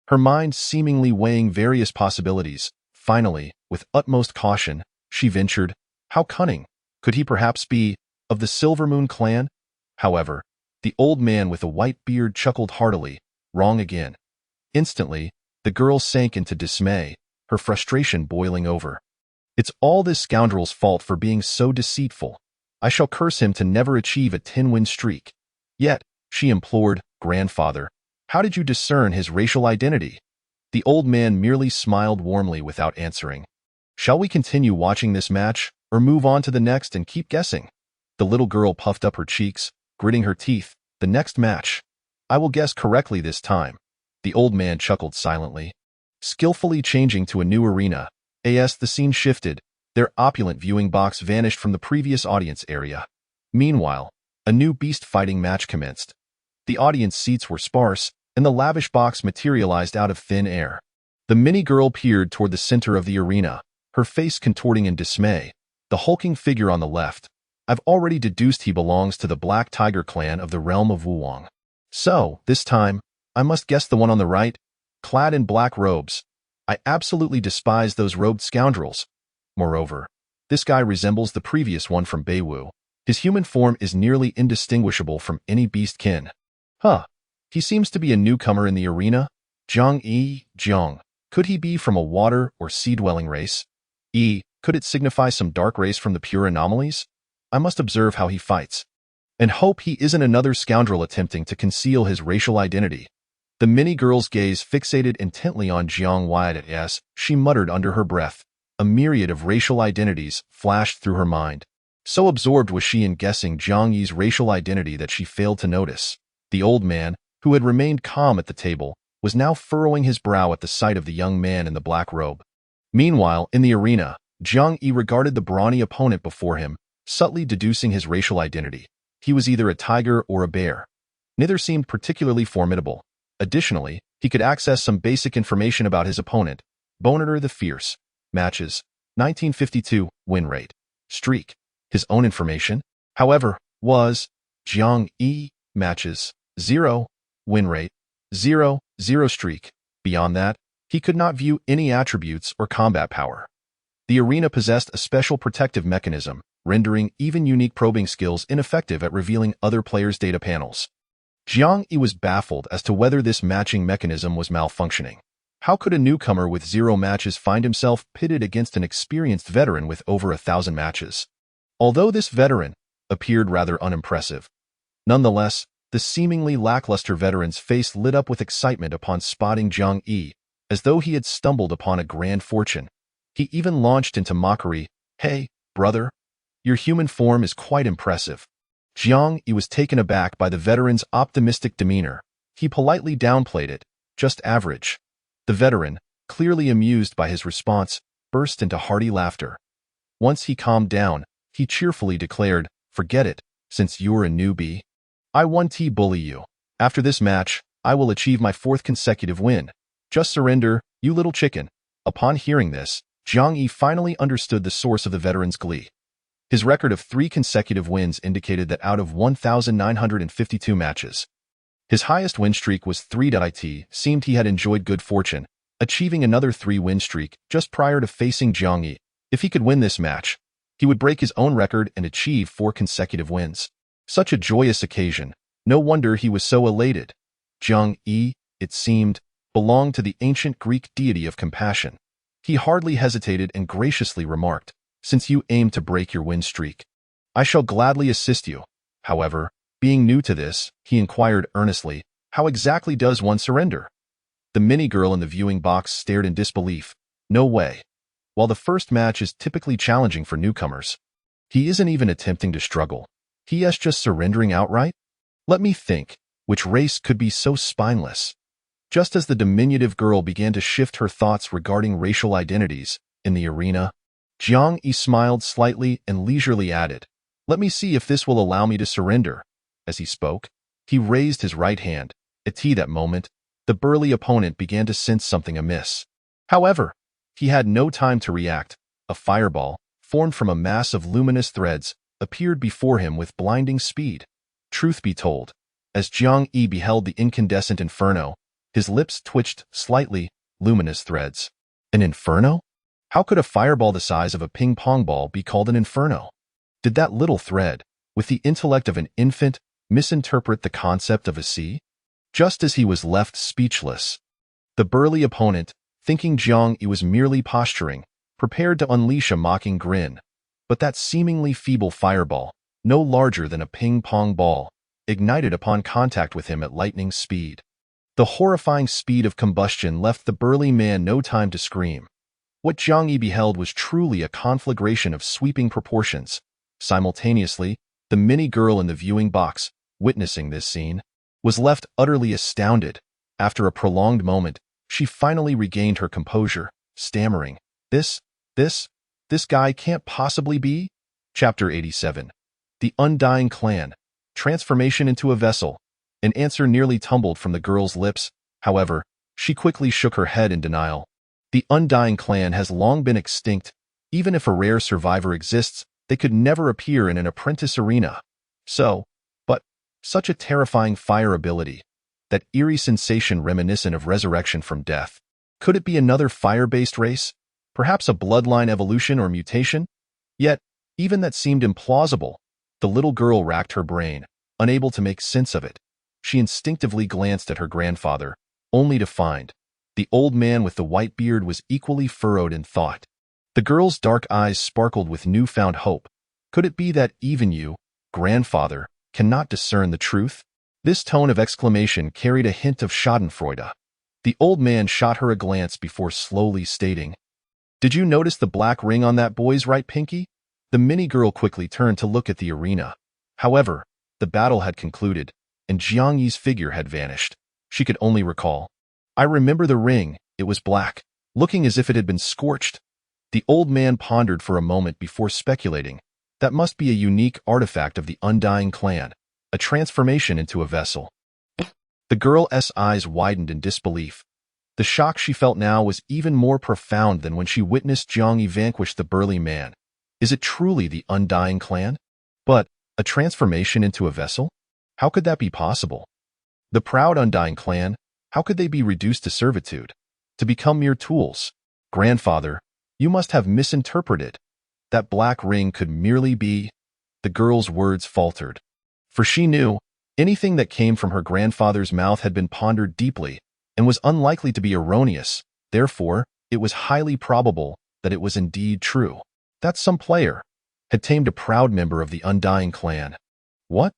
her mind seemingly weighing various possibilities. Finally, with utmost caution, she ventured, "How cunning! Could he perhaps be of the Silvermoon clan?" However, the old man with a white beard chuckled heartily. Wrong again. Instantly, the girl sank into dismay, her frustration boiling over. "It's all this scoundrel's fault for being so deceitful. I shall curse him to never achieve a 10-win streak." "Yet," she implored, "Grandfather, how did you discern his racial identity?" The old man merely smiled warmly without answering. "Shall we continue watching this match, or move on to the next and keep guessing?" The little girl puffed up her cheeks, gritting her teeth. "The next match. I will guess correctly this time." The old man chuckled silently. Skillfully changing to a new arena, as the scene shifted, their opulent viewing box vanished from the previous audience area. Meanwhile, a new beast fighting match commenced. The audience seats were sparse, and the lavish box materialized out of thin air. The mini girl peered toward the center of the arena, her face contorting in dismay. The hulking figure on the left. I've already deduced he belongs to the Black Tiger clan of the realm of Wuwang. So, this time, I must guess the one on the right, clad in black robes. I absolutely despise those robed scoundrels. Moreover, this guy resembles the previous one from Beiwu. His human form is nearly indistinguishable from any beast kin. Huh, he seems to be a newcomer in the arena. Jiang Yi, Jiang. Could he be from a water or sea-dwelling race? Could it signify some dark race from the pure anomalies? I must observe how he fights, and hope he isn't another scoundrel attempting to conceal his racial identity. The mini girl's gaze fixated intently on Jiang Yi as she muttered under her breath. A myriad of racial identities flashed through her mind. So absorbed was she in guessing Jiang Yi's racial identity that she failed to notice. The old man, who had remained calm at the table, was now furrowing his brow at the sight of the young man in the black robe. Meanwhile, in the arena, Jiang Yi regarded the brawny opponent before him, subtly deducing his racial identity. He was either a tiger or a bear. Neither seemed particularly formidable. Additionally, he could access some basic information about his opponent. Bonator the Fierce. Matches. 1952. Win rate. Streak. His own information, however, was Jiang Yi. Matches. 0. Win rate. 0. 0 streak. Beyond that, he could not view any attributes or combat power. The arena possessed a special protective mechanism, rendering even unique probing skills ineffective at revealing other players' data panels. Jiang Yi was baffled as to whether this matching mechanism was malfunctioning. How could a newcomer with 0 matches find himself pitted against an experienced veteran with over 1,000 matches? Although this veteran appeared rather unimpressive, nonetheless, the seemingly lackluster veteran's face lit up with excitement upon spotting Jiang Yi, as though he had stumbled upon a grand fortune. He even launched into mockery, "Hey, brother, your human form is quite impressive." Jiang Yi was taken aback by the veteran's optimistic demeanor. He politely downplayed it, "Just average." The veteran, clearly amused by his response, burst into hearty laughter. Once he calmed down, he cheerfully declared, "Forget it, since you're a newbie. I won't bully you. After this match, I will achieve my 4th consecutive win. Just surrender, you little chicken." Upon hearing this, Jiang Yi finally understood the source of the veteran's glee. His record of 3 consecutive wins indicated that out of 1,952 matches, his highest win streak was 3. It seemed he had enjoyed good fortune, achieving another 3-win streak just prior to facing Jiang Yi. If he could win this match, he would break his own record and achieve 4 consecutive wins. Such a joyous occasion. No wonder he was so elated. Jiang Yi, it seemed, belonged to the ancient Greek deity of compassion. He hardly hesitated and graciously remarked, "Since you aim to break your win streak, I shall gladly assist you." However, being new to this, he inquired earnestly, "How exactly does one surrender?" The mini-girl in the viewing box stared in disbelief. "No way. While the first match is typically challenging for newcomers, he isn't even attempting to struggle. He is just surrendering outright? Let me think, which race could be so spineless?" Just as the diminutive girl began to shift her thoughts regarding racial identities in the arena, Jiang Yi smiled slightly and leisurely added, "Let me see if this will allow me to surrender." As he spoke, he raised his right hand. At that moment, the burly opponent began to sense something amiss. However, he had no time to react. A fireball, formed from a mass of luminous threads, appeared before him with blinding speed. Truth be told, as Jiang Yi beheld the incandescent inferno, his lips twitched slightly. Luminous threads. An inferno? How could a fireball the size of a ping-pong ball be called an inferno? Did that little thread, with the intellect of an infant, misinterpret the concept of a sea? Just as he was left speechless, the burly opponent, thinking Jiang Yi was merely posturing, prepared to unleash a mocking grin. But that seemingly feeble fireball, no larger than a ping-pong ball, ignited upon contact with him at lightning speed. The horrifying speed of combustion left the burly man no time to scream. What Jiang Yi beheld was truly a conflagration of sweeping proportions. Simultaneously, the mini-girl in the viewing box, witnessing this scene, was left utterly astounded. After a prolonged moment, she finally regained her composure, stammering, This guy can't possibly be?" Chapter 87. The Undying Clan. Transformation into a vessel. An answer nearly tumbled from the girl's lips. However, she quickly shook her head in denial. The Undying Clan has long been extinct. Even if a rare survivor exists, they could never appear in an apprentice arena. But such a terrifying fire ability, that eerie sensation reminiscent of resurrection from death. Could it be another fire-based race? Perhaps a bloodline evolution or mutation? Yet, even that seemed implausible. The little girl racked her brain, unable to make sense of it. She instinctively glanced at her grandfather, only to find the old man with the white beard was equally furrowed in thought. The girl's dark eyes sparkled with newfound hope. Could it be that even you, grandfather, cannot discern the truth? This tone of exclamation carried a hint of schadenfreude. The old man shot her a glance before slowly stating, "Did you notice the black ring on that boy's right pinky?" The mini-girl quickly turned to look at the arena. However, the battle had concluded, and Jiang Yi's figure had vanished. She could only recall, "I remember the ring, it was black, looking as if it had been scorched." The old man pondered for a moment before speculating, "That must be a unique artifact of the Undying Clan, a transformation into a vessel." The girl's eyes widened in disbelief. The shock she felt now was even more profound than when she witnessed Jiang Yi vanquish the burly man. Is it truly the Undying Clan? But a transformation into a vessel? How could that be possible? The proud Undying Clan, how could they be reduced to servitude, to become mere tools? Grandfather, you must have misinterpreted. That black ring could merely be— The girl's words faltered. For she knew, anything that came from her grandfather's mouth had been pondered deeply, and was unlikely to be erroneous. Therefore, it was highly probable that it was indeed true. That some player had tamed a proud member of the Undying clan. What?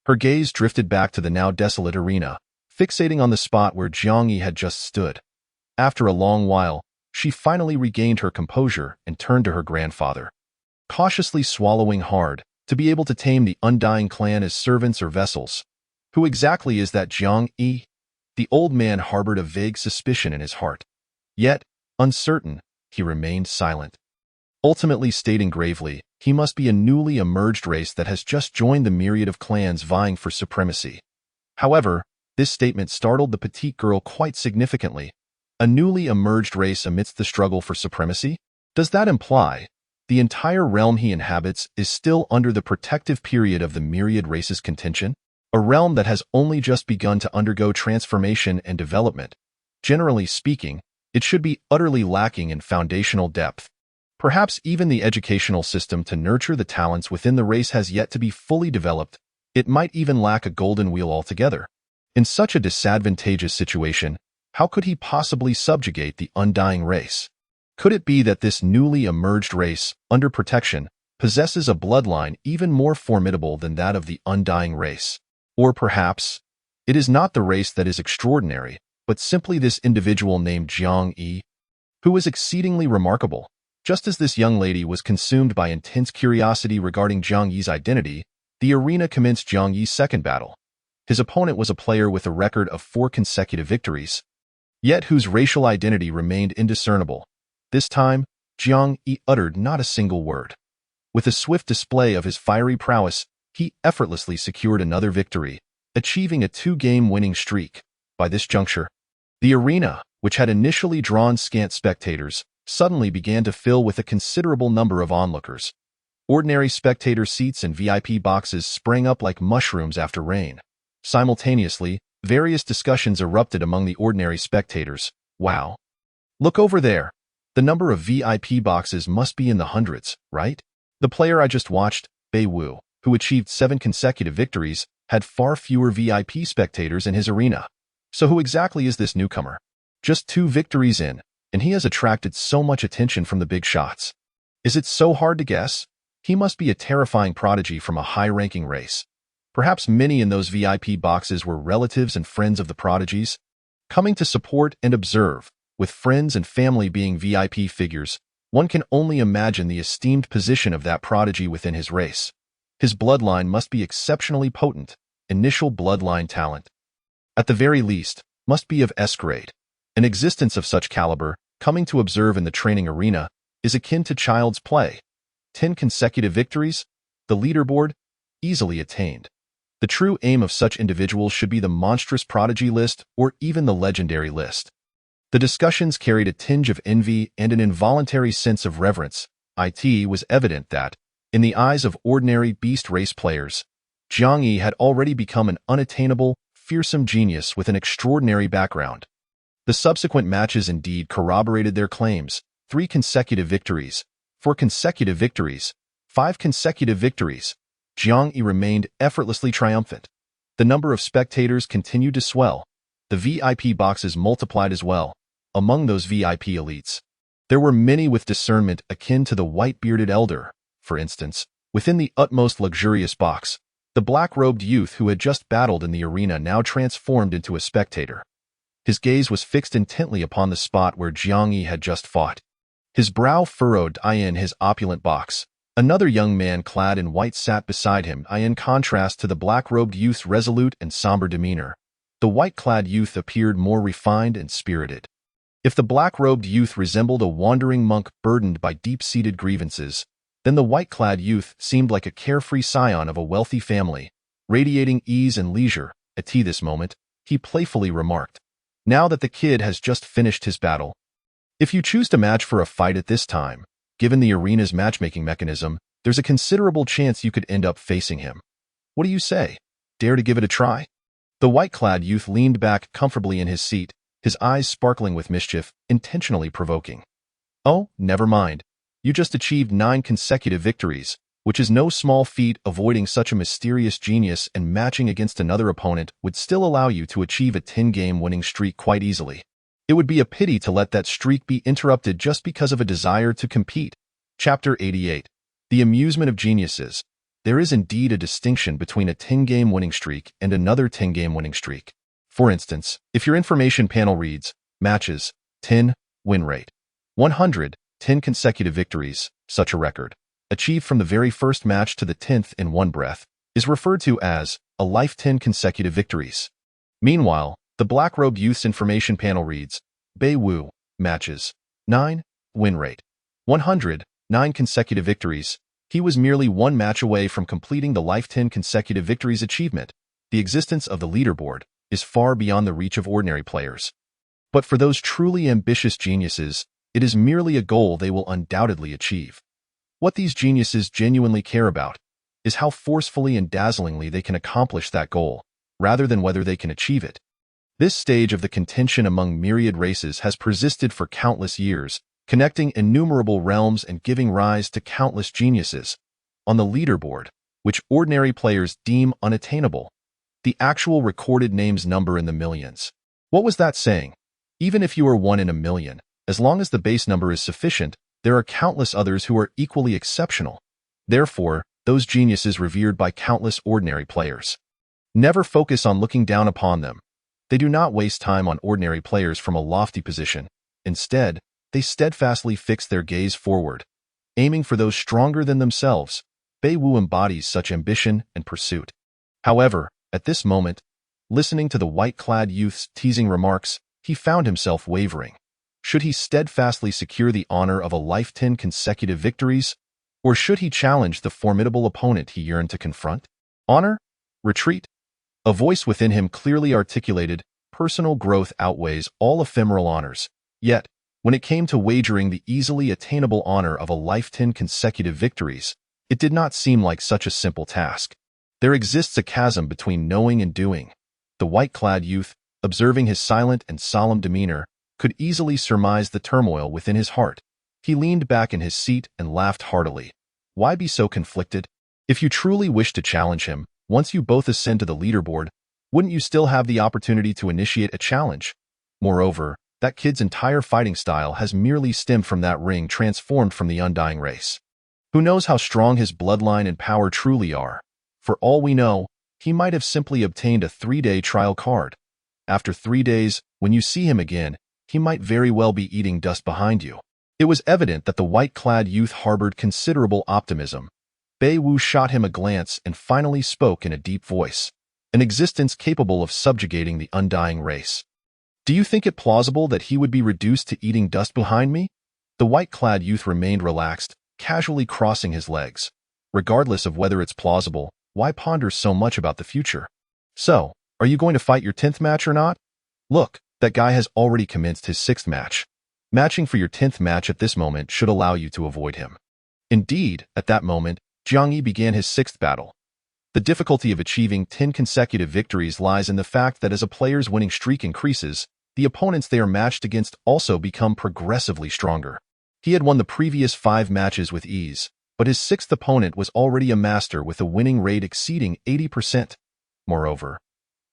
Her gaze drifted back to the now desolate arena, fixating on the spot where Jiang Yi had just stood. After a long while, she finally regained her composure and turned to her grandfather. Cautiously swallowing hard, to be able to tame the Undying clan as servants or vessels. Who exactly is that Jiang Yi? The old man harbored a vague suspicion in his heart. Yet, uncertain, he remained silent. Ultimately stating gravely, he must be a newly emerged race that has just joined the myriad of clans vying for supremacy. However, this statement startled the petite girl quite significantly. A newly emerged race amidst the struggle for supremacy? Does that imply the entire realm he inhabits is still under the protective period of the myriad race's contention? A realm that has only just begun to undergo transformation and development. Generally speaking, it should be utterly lacking in foundational depth. Perhaps even the educational system to nurture the talents within the race has yet to be fully developed. It might even lack a golden wheel altogether. In such a disadvantageous situation, how could he possibly subjugate the Undying race? Could it be that this newly emerged race, under protection, possesses a bloodline even more formidable than that of the Undying race? Or perhaps, it is not the race that is extraordinary, but simply this individual named Jiang Yi, who is exceedingly remarkable. Just as this young lady was consumed by intense curiosity regarding Jiang Yi's identity, the arena commenced Jiang Yi's second battle. His opponent was a player with a record of 4 consecutive victories, yet whose racial identity remained indiscernible. This time, Jiang Yi uttered not a single word. With a swift display of his fiery prowess, he effortlessly secured another victory, achieving a 2-game winning streak. By this juncture, the arena, which had initially drawn scant spectators, suddenly began to fill with a considerable number of onlookers. Ordinary spectator seats and VIP boxes sprang up like mushrooms after rain. Simultaneously, various discussions erupted among the ordinary spectators. Wow! Look over there! The number of VIP boxes must be in the hundreds, right? The player I just watched, Bei Wu, who achieved 7 consecutive victories, had far fewer VIP spectators in his arena. So who exactly is this newcomer? Just 2 victories in, and he has attracted so much attention from the big shots. Is it so hard to guess? He must be a terrifying prodigy from a high-ranking race. Perhaps many in those VIP boxes were relatives and friends of the prodigies, coming to support and observe. With friends and family being VIP figures, one can only imagine the esteemed position of that prodigy within his race. His bloodline must be exceptionally potent, initial bloodline talent. At the very least, must be of S grade. An existence of such caliber, coming to observe in the training arena, is akin to child's play. 10 consecutive victories, the leaderboard, easily attained. The true aim of such individuals should be the monstrous prodigy list or even the legendary list. The discussions carried a tinge of envy and an involuntary sense of reverence. It was evident that, in the eyes of ordinary beast race players, Jiang Yi had already become an unattainable, fearsome genius with an extraordinary background. The subsequent matches indeed corroborated their claims. 3 consecutive victories, 4 consecutive victories, 5 consecutive victories. Jiang Yi remained effortlessly triumphant. The number of spectators continued to swell. The VIP boxes multiplied as well. Among those VIP elites, there were many with discernment akin to the white-bearded elder. For instance, within the utmost luxurious box, the black-robed youth who had just battled in the arena now transformed into a spectator. His gaze was fixed intently upon the spot where Jiang Yi had just fought. His brow furrowed in his opulent box. Another young man clad in white sat beside him, in contrast to the black-robed youth's resolute and somber demeanor. The white-clad youth appeared more refined and spirited. If the black-robed youth resembled a wandering monk burdened by deep-seated grievances, then the white-clad youth seemed like a carefree scion of a wealthy family, radiating ease and leisure. At this moment, he playfully remarked, "Now that the kid has just finished his battle, if you choose to match for a fight at this time, given the arena's matchmaking mechanism, there's a considerable chance you could end up facing him. What do you say? Dare to give it a try?" The white-clad youth leaned back comfortably in his seat, his eyes sparkling with mischief, intentionally provoking. "Oh, never mind. You just achieved 9 consecutive victories, which is no small feat. Avoiding such a mysterious genius and matching against another opponent would still allow you to achieve a 10-game winning streak quite easily. It would be a pity to let that streak be interrupted just because of a desire to compete." Chapter 88. The amusement of geniuses. There is indeed a distinction between a 10-game winning streak and another 10-game winning streak. For instance, if your information panel reads, matches, 10, win rate, 100, 10 consecutive victories, such a record, achieved from the very first match to the 10th in one breath, is referred to as a life 10 consecutive victories. Meanwhile, the Black-Robed Youth's information panel reads, Bei Wu, matches, 9, win rate, 100, 9 consecutive victories. He was merely one match away from completing the life 10 consecutive victories achievement. The existence of the leaderboard is far beyond the reach of ordinary players. But for those truly ambitious geniuses, it is merely a goal they will undoubtedly achieve. What these geniuses genuinely care about is how forcefully and dazzlingly they can accomplish that goal, rather than whether they can achieve it. This stage of the contention among myriad races has persisted for countless years, connecting innumerable realms and giving rise to countless geniuses. On the leaderboard, which ordinary players deem unattainable, the actual recorded names number in the millions. What was that saying? Even if you are one in a million, as long as the base number is sufficient, there are countless others who are equally exceptional. Therefore, those geniuses revered by countless ordinary players. Never focus on looking down upon them. They do not waste time on ordinary players from a lofty position. Instead, they steadfastly fix their gaze forward, aiming for those stronger than themselves. Bei Wu embodies such ambition and pursuit. However, at this moment, listening to the white-clad youth's teasing remarks, he found himself wavering. Should he steadfastly secure the honor of a life 10 consecutive victories, or should he challenge the formidable opponent he yearned to confront? Honor? Retreat? A voice within him clearly articulated, personal growth outweighs all ephemeral honors. Yet, when it came to wagering the easily attainable honor of a life 10 consecutive victories, it did not seem like such a simple task. There exists a chasm between knowing and doing. The white-clad youth, observing his silent and solemn demeanor, could easily surmise the turmoil within his heart. He leaned back in his seat and laughed heartily. Why be so conflicted? If you truly wish to challenge him, once you both ascend to the leaderboard, wouldn't you still have the opportunity to initiate a challenge? Moreover, that kid's entire fighting style has merely stemmed from that ring transformed from the undying race. Who knows how strong his bloodline and power truly are? For all we know, he might have simply obtained a 3-day trial card. After 3 days, when you see him again, he might very well be eating dust behind you. It was evident that the white-clad youth harbored considerable optimism. Bei Wu shot him a glance and finally spoke in a deep voice, an existence capable of subjugating the undying race. Do you think it plausible that he would be reduced to eating dust behind me? The white-clad youth remained relaxed, casually crossing his legs. Regardless of whether it's plausible, why ponder so much about the future? So, are you going to fight your 10th match or not? Look, that guy has already commenced his 6th match. Matching for your 10th match at this moment should allow you to avoid him. Indeed, at that moment, Jiang Yi began his 6th battle. The difficulty of achieving 10 consecutive victories lies in the fact that as a player's winning streak increases, the opponents they are matched against also become progressively stronger. He had won the previous 5 matches with ease, but his 6th opponent was already a master with a winning rate exceeding 80%. Moreover,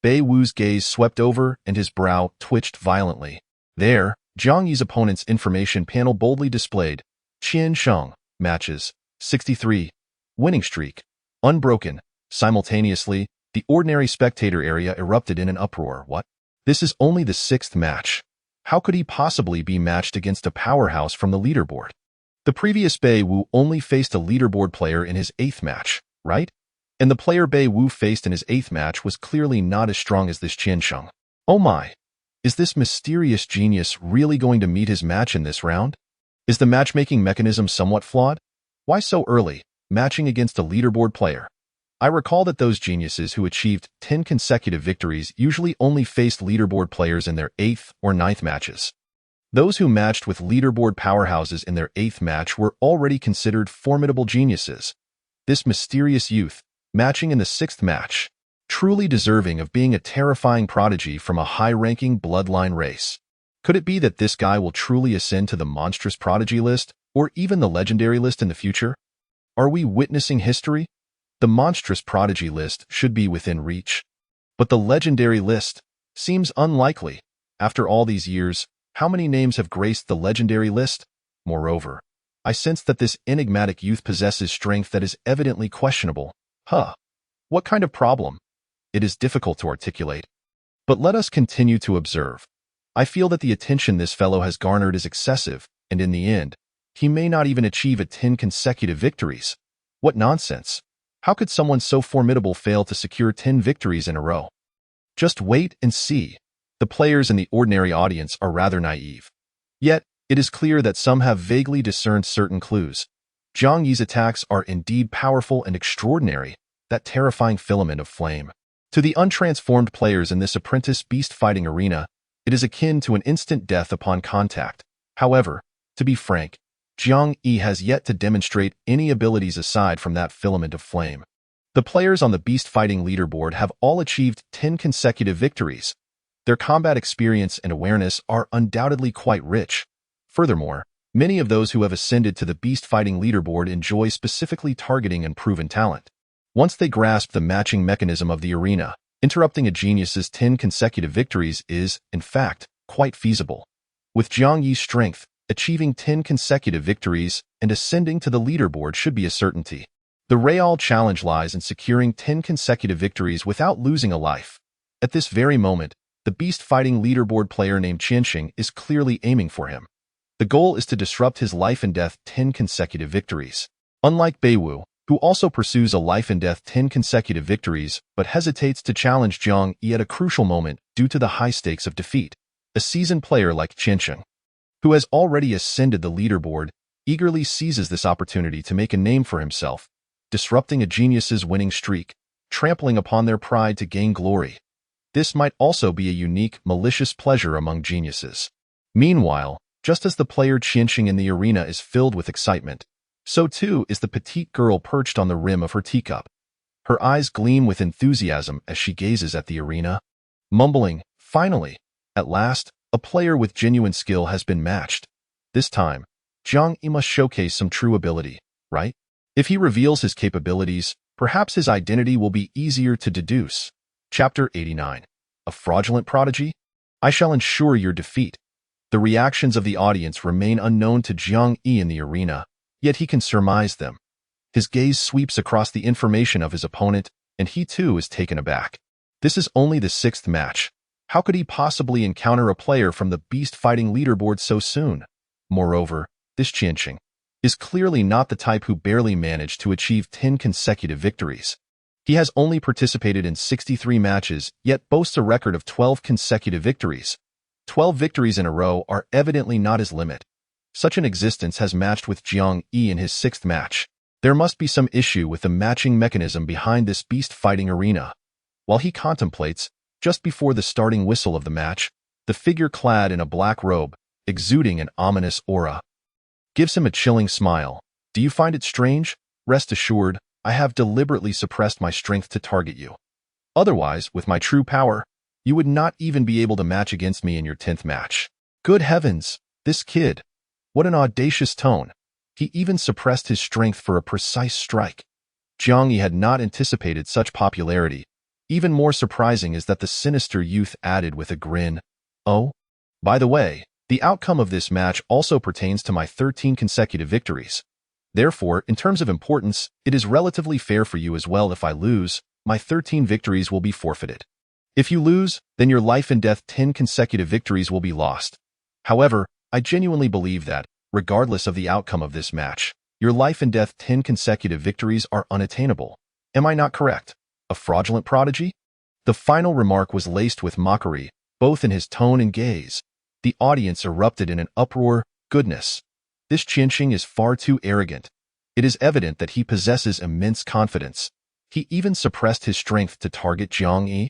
Bei Wu's gaze swept over and his brow twitched violently. There, Jiang Yi's opponent's information panel boldly displayed, Qian Sheng, matches, 63, winning streak, unbroken. Simultaneously, the ordinary spectator area erupted in an uproar. What? This is only the 6th match. How could he possibly be matched against a powerhouse from the leaderboard? The previous Bei Wu only faced a leaderboard player in his 8th match, right? And the player Bei Wu faced in his 8th match was clearly not as strong as this Qian Sheng. Oh my! Is this mysterious genius really going to meet his match in this round? Is the matchmaking mechanism somewhat flawed? Why so early, matching against a leaderboard player? I recall that those geniuses who achieved 10 consecutive victories usually only faced leaderboard players in their 8th or 9th matches. Those who matched with leaderboard powerhouses in their 8th match were already considered formidable geniuses. This mysterious youth, matching in the 6th match, truly deserving of being a terrifying prodigy from a high-ranking bloodline race. Could it be that this guy will truly ascend to the monstrous prodigy list, or even the legendary list in the future? Are we witnessing history? The monstrous prodigy list should be within reach. But the legendary list seems unlikely. After all these years, how many names have graced the legendary list? Moreover, I sense that this enigmatic youth possesses strength that is evidently questionable. Huh. What kind of problem? It is difficult to articulate. But let us continue to observe. I feel that the attention this fellow has garnered is excessive, and in the end, he may not even achieve 10 consecutive victories. What nonsense. How could someone so formidable fail to secure 10 victories in a row? Just wait and see. The players in the ordinary audience are rather naive. Yet, it is clear that some have vaguely discerned certain clues. Jiang Yi's attacks are indeed powerful and extraordinary, that terrifying filament of flame. To the untransformed players in this apprentice beast fighting arena, it is akin to an instant death upon contact. However, to be frank, Jiang Yi has yet to demonstrate any abilities aside from that filament of flame. The players on the beast fighting leaderboard have all achieved 10 consecutive victories. Their combat experience and awareness are undoubtedly quite rich. Furthermore, many of those who have ascended to the beast fighting leaderboard enjoy specifically targeting and proven talent. Once they grasp the matching mechanism of the arena, interrupting a genius's 10 consecutive victories is, in fact, quite feasible. With Jiang Yi's strength, achieving 10 consecutive victories and ascending to the leaderboard should be a certainty. The real challenge lies in securing 10 consecutive victories without losing a life. At this very moment, the beast-fighting leaderboard player named Qianxing is clearly aiming for him. The goal is to disrupt his life-and-death 10 consecutive victories. Unlike Beiwu, who also pursues a life-and-death 10 consecutive victories but hesitates to challenge Jiang Yi at a crucial moment due to the high stakes of defeat, a seasoned player like Qianxing, who has already ascended the leaderboard, eagerly seizes this opportunity to make a name for himself, disrupting a genius's winning streak, trampling upon their pride to gain glory. This might also be a unique, malicious pleasure among geniuses. Meanwhile, just as the player Qianxing in the arena is filled with excitement, so too is the petite girl perched on the rim of her teacup. Her eyes gleam with enthusiasm as she gazes at the arena, mumbling, "Finally, at last, a player with genuine skill has been matched. This time, Jiang Yi must showcase some true ability, right? If he reveals his capabilities, perhaps his identity will be easier to deduce." Chapter 89. A fraudulent prodigy? I shall ensure your defeat. The reactions of the audience remain unknown to Jiang Yi in the arena, yet he can surmise them. His gaze sweeps across the information of his opponent, and he too is taken aback. This is only the 6th match. How could he possibly encounter a player from the beast-fighting leaderboard so soon? Moreover, this Qianxing is clearly not the type who barely managed to achieve 10 consecutive victories. He has only participated in 63 matches, yet boasts a record of 12 consecutive victories. 12 victories in a row are evidently not his limit. Such an existence has matched with Jiang Yi in his 6th match. There must be some issue with the matching mechanism behind this beast-fighting arena. While he contemplates, just before the starting whistle of the match, the figure clad in a black robe, exuding an ominous aura, gives him a chilling smile. Do you find it strange? Rest assured, I have deliberately suppressed my strength to target you. Otherwise, with my true power, you would not even be able to match against me in your 10th match. Good heavens, this kid. What an audacious tone. He even suppressed his strength for a precise strike. Jiang Yi had not anticipated such popularity. Even more surprising is that the sinister youth added with a grin, "Oh, by the way, the outcome of this match also pertains to my 13 consecutive victories. Therefore, in terms of importance, it is relatively fair for you as well. If I lose, my 13 victories will be forfeited. If you lose, then your life and death 10 consecutive victories will be lost. However, I genuinely believe that, regardless of the outcome of this match, your life and death 10 consecutive victories are unattainable. Am I not correct? A fraudulent prodigy?" The final remark was laced with mockery, both in his tone and gaze. The audience erupted in an uproar. Goodness, this Qianxing is far too arrogant. It is evident that he possesses immense confidence. He even suppressed his strength to target Jiang Yi.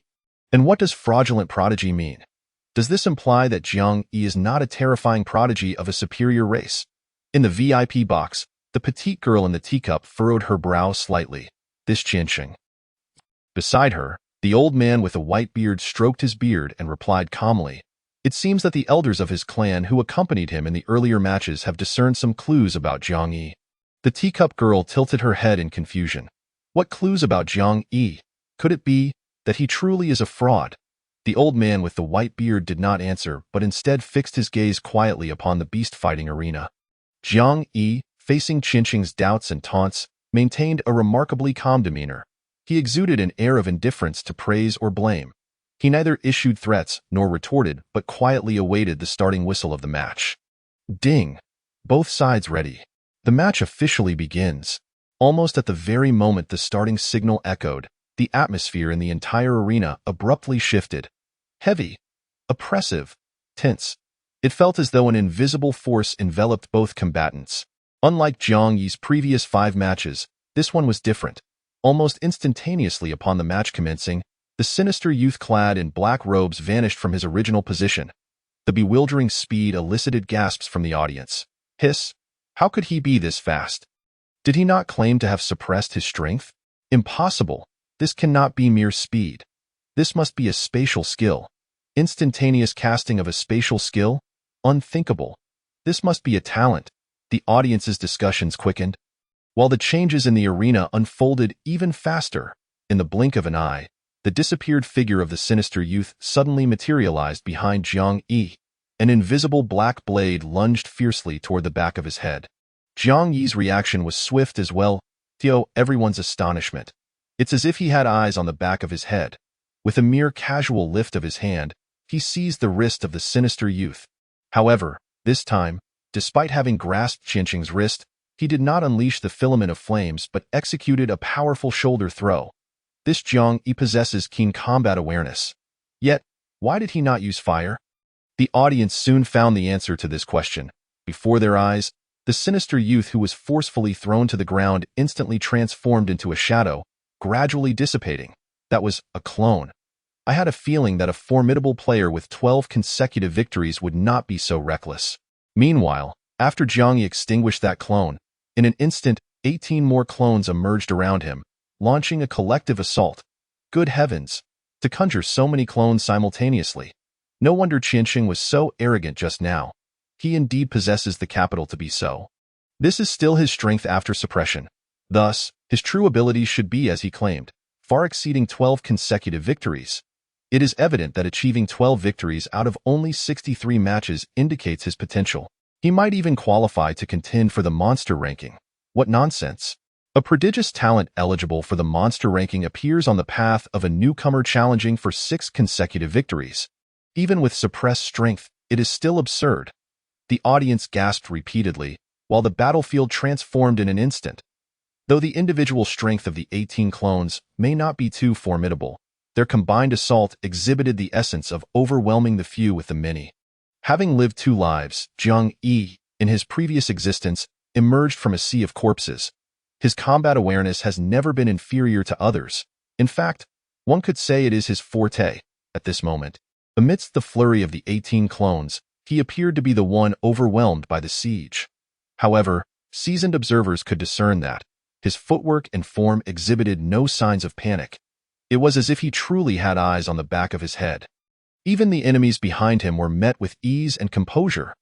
And what does fraudulent prodigy mean? Does this imply that Jiang Yi is not a terrifying prodigy of a superior race? In the VIP box, the petite girl in the teacup furrowed her brow slightly. This Qianxing. Beside her, the old man with a white beard stroked his beard and replied calmly, "It seems that the elders of his clan who accompanied him in the earlier matches have discerned some clues about Jiang Yi." The teacup girl tilted her head in confusion. What clues about Jiang Yi? Could it be that he truly is a fraud? The old man with the white beard did not answer, but instead fixed his gaze quietly upon the beast-fighting arena. Jiang Yi, facing Qinqing's doubts and taunts, maintained a remarkably calm demeanor. He exuded an air of indifference to praise or blame. He neither issued threats nor retorted, but quietly awaited the starting whistle of the match. Ding! Both sides ready. The match officially begins. Almost at the very moment the starting signal echoed, the atmosphere in the entire arena abruptly shifted. Heavy, oppressive, tense. It felt as though an invisible force enveloped both combatants. Unlike Jiang Yi's previous 5 matches, this one was different. Almost instantaneously upon the match commencing, the sinister youth clad in black robes vanished from his original position. The bewildering speed elicited gasps from the audience. Hiss! How could he be this fast? Did he not claim to have suppressed his strength? Impossible! This cannot be mere speed. This must be a spatial skill. Instantaneous casting of a spatial skill? Unthinkable. This must be a talent. The audience's discussions quickened, while the changes in the arena unfolded even faster. In the blink of an eye, the disappeared figure of the sinister youth suddenly materialized behind Jiang Yi. An invisible black blade lunged fiercely toward the back of his head. Jiang Yi's reaction was swift as well, to everyone's astonishment. It's as if he had eyes on the back of his head. With a mere casual lift of his hand, he seized the wrist of the sinister youth. However, this time, despite having grasped Qinqing's wrist, he did not unleash the filament of flames but executed a powerful shoulder throw. This Jiang Yi possesses keen combat awareness. Yet, why did he not use fire? The audience soon found the answer to this question. Before their eyes, the sinister youth who was forcefully thrown to the ground instantly transformed into a shadow, gradually dissipating. That was a clone. I had a feeling that a formidable player with 12 consecutive victories would not be so reckless. Meanwhile, after Jiang Yi extinguished that clone, in an instant, 18 more clones emerged around him, launching a collective assault. Good heavens! To conjure so many clones simultaneously. No wonder Qinqing was so arrogant just now. He indeed possesses the capital to be so. This is still his strength after suppression. Thus, his true abilities should be as he claimed, far exceeding 12 consecutive victories. It is evident that achieving 12 victories out of only 63 matches indicates his potential. He might even qualify to contend for the monster ranking. What nonsense! A prodigious talent eligible for the monster ranking appears on the path of a newcomer challenging for 6 consecutive victories. Even with suppressed strength, it is still absurd. The audience gasped repeatedly, while the battlefield transformed in an instant. Though the individual strength of the 18 clones may not be too formidable, their combined assault exhibited the essence of overwhelming the few with the many. Having lived 2 lives, Jiang Yi, in his previous existence, emerged from a sea of corpses. His combat awareness has never been inferior to others. In fact, one could say it is his forte. At this moment, amidst the flurry of the 18 clones, he appeared to be the one overwhelmed by the siege. However, seasoned observers could discern that his footwork and form exhibited no signs of panic. It was as if he truly had eyes on the back of his head. Even the enemies behind him were met with ease and composure.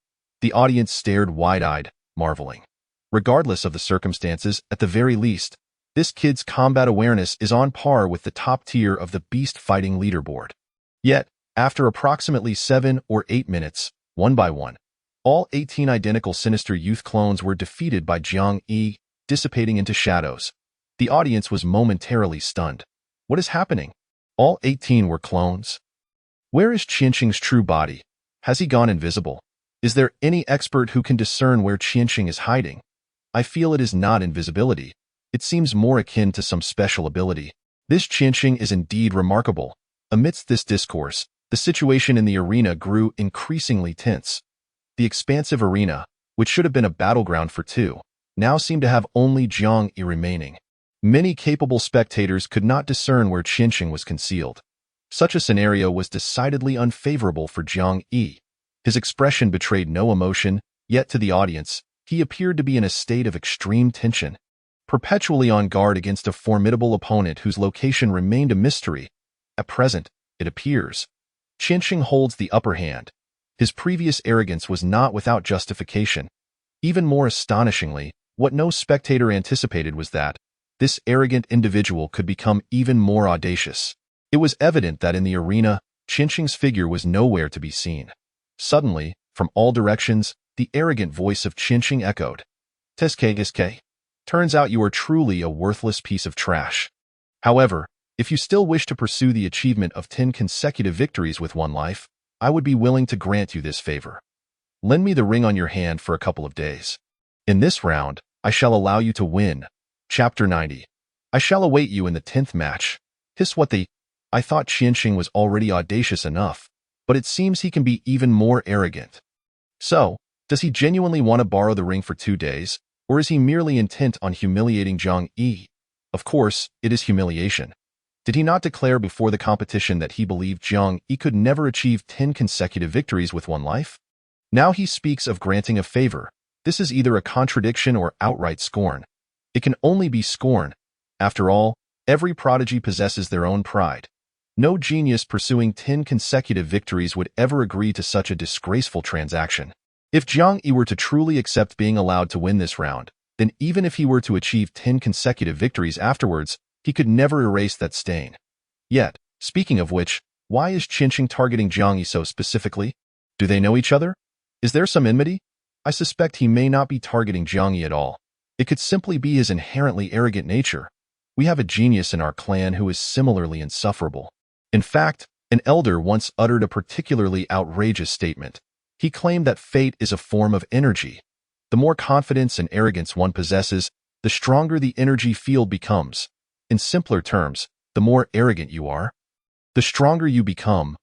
The audience stared wide-eyed, marveling. Regardless of the circumstances, at the very least, this kid's combat awareness is on par with the top tier of the beast fighting leaderboard. Yet, after approximately 7 or 8 minutes, one by one, all 18 identical sinister youth clones were defeated by Jiang Yi, dissipating into shadows. The audience was momentarily stunned. What is happening? All 18 were clones? Where is Qinqing's true body? Has he gone invisible? Is there any expert who can discern where Qinqing is hiding? I feel it is not invisibility. It seems more akin to some special ability. This Qinqing is indeed remarkable. Amidst this discourse, the situation in the arena grew increasingly tense. The expansive arena, which should have been a battleground for 2, now seemed to have only Jiang Yi remaining. Many capable spectators could not discern where Qinqing was concealed. Such a scenario was decidedly unfavorable for Jiang Yi. His expression betrayed no emotion, yet to the audience, he appeared to be in a state of extreme tension, perpetually on guard against a formidable opponent whose location remained a mystery. At present, it appears, Qinqing holds the upper hand. His previous arrogance was not without justification. Even more astonishingly, what no spectator anticipated was that this arrogant individual could become even more audacious. It was evident that in the arena, Qinqing's figure was nowhere to be seen. Suddenly, from all directions, the arrogant voice of Qinqing echoed. Teske. Turns out you are truly a worthless piece of trash. However, if you still wish to pursue the achievement of 10 consecutive victories with one life, I would be willing to grant you this favor. Lend me the ring on your hand for a couple of days. In this round, I shall allow you to win. Chapter 90. I shall await you in the 10th match. Hiss what the... I thought Qianxing was already audacious enough, but it seems he can be even more arrogant. So, does he genuinely want to borrow the ring for 2 days, or is he merely intent on humiliating Zhang Yi? Of course, it is humiliation. Did he not declare before the competition that he believed Zhang Yi could never achieve 10 consecutive victories with one life? Now he speaks of granting a favor. This is either a contradiction or outright scorn. It can only be scorn. After all, every prodigy possesses their own pride. No genius pursuing 10 consecutive victories would ever agree to such a disgraceful transaction. If Zhang Yi were to truly accept being allowed to win this round, then even if he were to achieve 10 consecutive victories afterwards, he could never erase that stain. Yet, speaking of which, why is Qianxing targeting Zhang Yi so specifically? Do they know each other? Is there some enmity? I suspect he may not be targeting Zhang Yi at all. It could simply be his inherently arrogant nature. We have a genius in our clan who is similarly insufferable. In fact, an elder once uttered a particularly outrageous statement. He claimed that fate is a form of energy. The more confidence and arrogance one possesses, the stronger the energy field becomes. In simpler terms, the more arrogant you are, the stronger you become.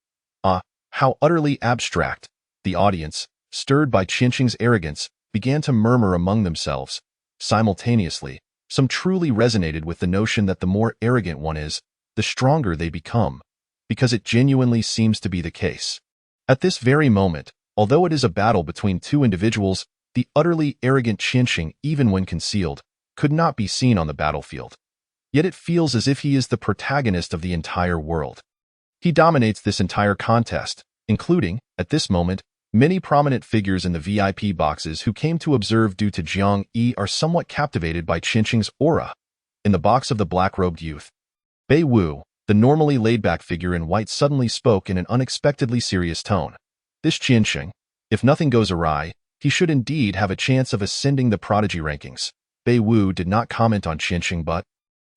How utterly abstract. The audience, stirred by Qianxing's arrogance, began to murmur among themselves. Simultaneously, some truly resonated with the notion that the more arrogant one is, the stronger they become, because it genuinely seems to be the case. At this very moment, although it is a battle between two individuals, the utterly arrogant Qianxing, even when concealed, could not be seen on the battlefield. Yet it feels as if he is the protagonist of the entire world. He dominates this entire contest, including, at this moment, many prominent figures in the VIP boxes who came to observe due to Zhang Yi are somewhat captivated by Qianxing's aura. In the box of the black-robed youth, Bei Wu, the normally laid-back figure in white, suddenly spoke in an unexpectedly serious tone. This Qianxing, if nothing goes awry, he should indeed have a chance of ascending the prodigy rankings. Bei Wu did not comment on Qianxing but,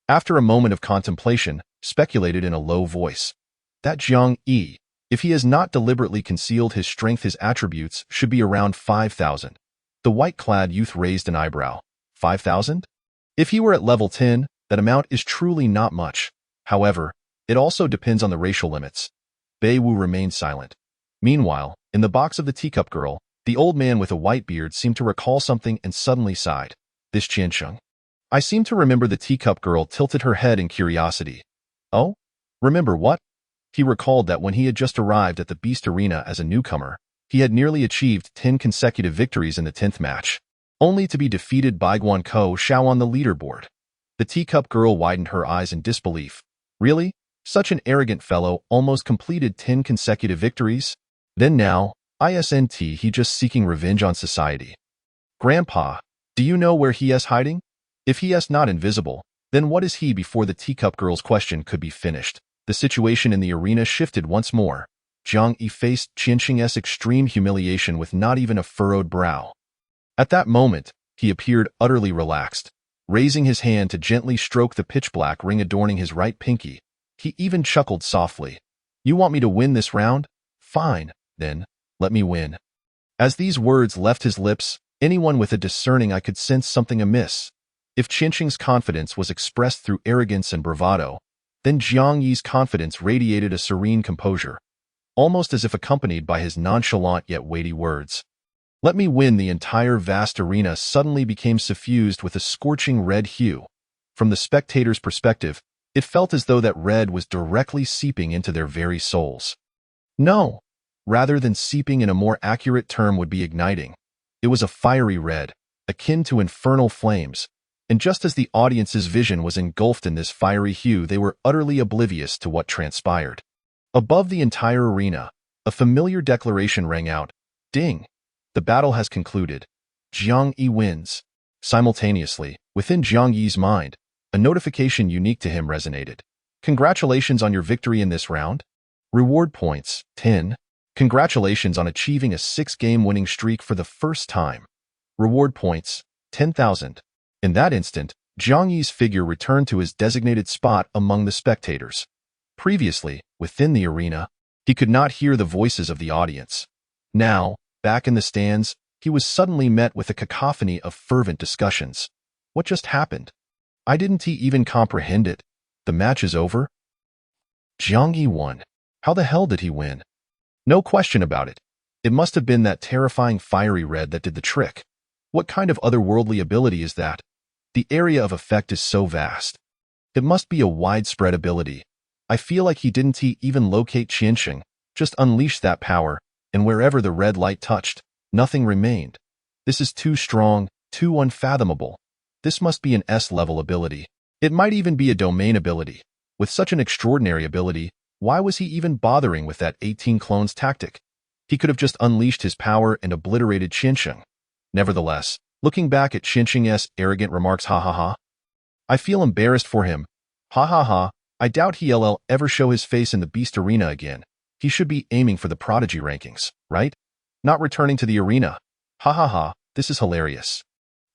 after a moment of contemplation, speculated in a low voice. That Zhang Yi, if he has not deliberately concealed his strength, his attributes should be around 5,000. The white-clad youth raised an eyebrow. 5,000? If he were at level 10, that amount is truly not much. However, it also depends on the racial limits. Bei Wu remained silent. Meanwhile, in the box of the teacup girl, the old man with a white beard seemed to recall something and suddenly sighed. This Qianxing. I seem to remember. The teacup girl tilted her head in curiosity. Oh? Remember what? He recalled that when he had just arrived at the Beast Arena as a newcomer, he had nearly achieved 10 consecutive victories in the 10th match, only to be defeated by Guanko Xiao on the leaderboard. The teacup girl widened her eyes in disbelief. Really? Such an arrogant fellow almost completed 10 consecutive victories? Then now, isn't he just seeking revenge on society? Grandpa, do you know where he is hiding? If he is not invisible, then what is he? Before the teacup girl's question could be finished, the situation in the arena shifted once more. Zhang Yi faced Qianxing's extreme humiliation with not even a furrowed brow. At that moment, he appeared utterly relaxed. Raising his hand to gently stroke the pitch-black ring adorning his right pinky, he even chuckled softly. You want me to win this round? Fine, then, let me win. As these words left his lips, anyone with a discerning eye could sense something amiss. If Qianxing's confidence was expressed through arrogance and bravado, then Zhang Yi's confidence radiated a serene composure, almost as if accompanied by his nonchalant yet weighty words. Let me win. The entire vast arena suddenly became suffused with a scorching red hue. From the spectators' perspective, it felt as though that red was directly seeping into their very souls. No, rather than seeping, in a more accurate term would be igniting. It was a fiery red, akin to infernal flames. And just as the audience's vision was engulfed in this fiery hue, they were utterly oblivious to what transpired. Above the entire arena, a familiar declaration rang out. Ding! The battle has concluded. Zhang Yi wins. Simultaneously, within Zhang Yi's mind, a notification unique to him resonated. Congratulations on your victory in this round. Reward points, 10. Congratulations on achieving a 6-game winning streak for the first time. Reward points, 10,000. In that instant, Jiang Yi's figure returned to his designated spot among the spectators. Previously, within the arena, he could not hear the voices of the audience. Now, back in the stands, he was suddenly met with a cacophony of fervent discussions. What just happened? I didn't even comprehend it. The match is over? Jiang Yi won. How the hell did he win? No question about it. It must have been that terrifying fiery red that did the trick. What kind of otherworldly ability is that? The area of effect is so vast. It must be a widespread ability. I feel like he didn't even locate Qianxing, just unleashed that power, and wherever the red light touched, nothing remained. This is too strong, too unfathomable. This must be an S-level ability. It might even be a domain ability. With such an extraordinary ability, why was he even bothering with that 18 clones tactic? He could have just unleashed his power and obliterated Qianxing. Nevertheless, looking back at Qianxing's arrogant remarks, ha ha ha. I feel embarrassed for him. Ha ha ha. I doubt he'll ever show his face in the Beast Arena again. He should be aiming for the Prodigy rankings, right? Not returning to the arena. Ha ha ha. This is hilarious.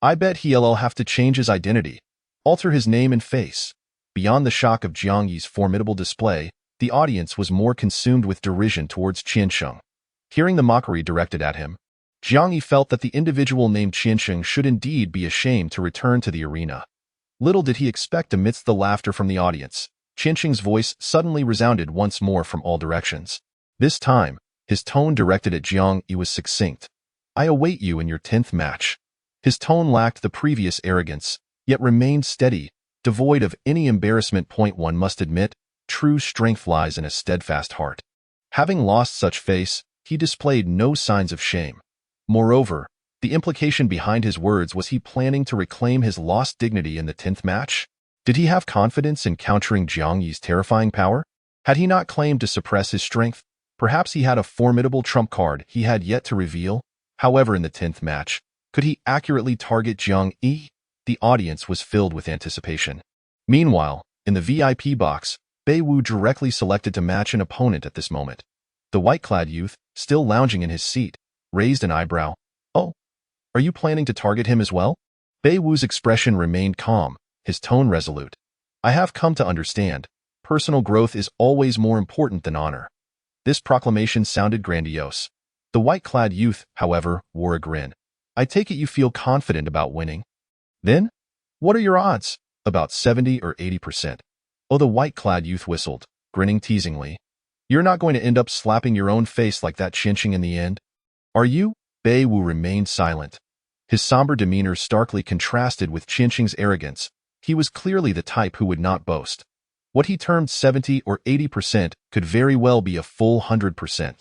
I bet he'll have to change his identity, alter his name and face. Beyond the shock of Jiang Yi's formidable display, the audience was more consumed with derision towards Qianxing. Hearing the mockery directed at him, Jiang Yi felt that the individual named Qianxing should indeed be ashamed to return to the arena. Little did he expect amidst the laughter from the audience, Qianxing's voice suddenly resounded once more from all directions. This time, his tone directed at Jiang Yi was succinct. I await you in your 10th match. His tone lacked the previous arrogance, yet remained steady, devoid of any embarrassment. One must admit, true strength lies in a steadfast heart. Having lost such face, he displayed no signs of shame. Moreover, the implication behind his words was he planning to reclaim his lost dignity in the 10th match? Did he have confidence in countering Jiang Yi's terrifying power? Had he not claimed to suppress his strength? Perhaps he had a formidable trump card he had yet to reveal. However, in the 10th match, could he accurately target Jiang Yi? The audience was filled with anticipation. Meanwhile, in the VIP box, Bei Wu directly selected to match an opponent at this moment. The white-clad youth, still lounging in his seat, raised an eyebrow. Oh, are you planning to target him as well? Bei Wu's expression remained calm, his tone resolute. I have come to understand. Personal growth is always more important than honor. This proclamation sounded grandiose. The white-clad youth, however, wore a grin. I take it you feel confident about winning. Then? What are your odds? About 70 or 80%. Oh, the white-clad youth whistled, grinning teasingly. You're not going to end up slapping your own face like that Qianxing in the end? Are you? Bei Wu remained silent. His somber demeanor starkly contrasted with Qianxing's arrogance. He was clearly the type who would not boast. What he termed 70 or 80% could very well be a full 100%.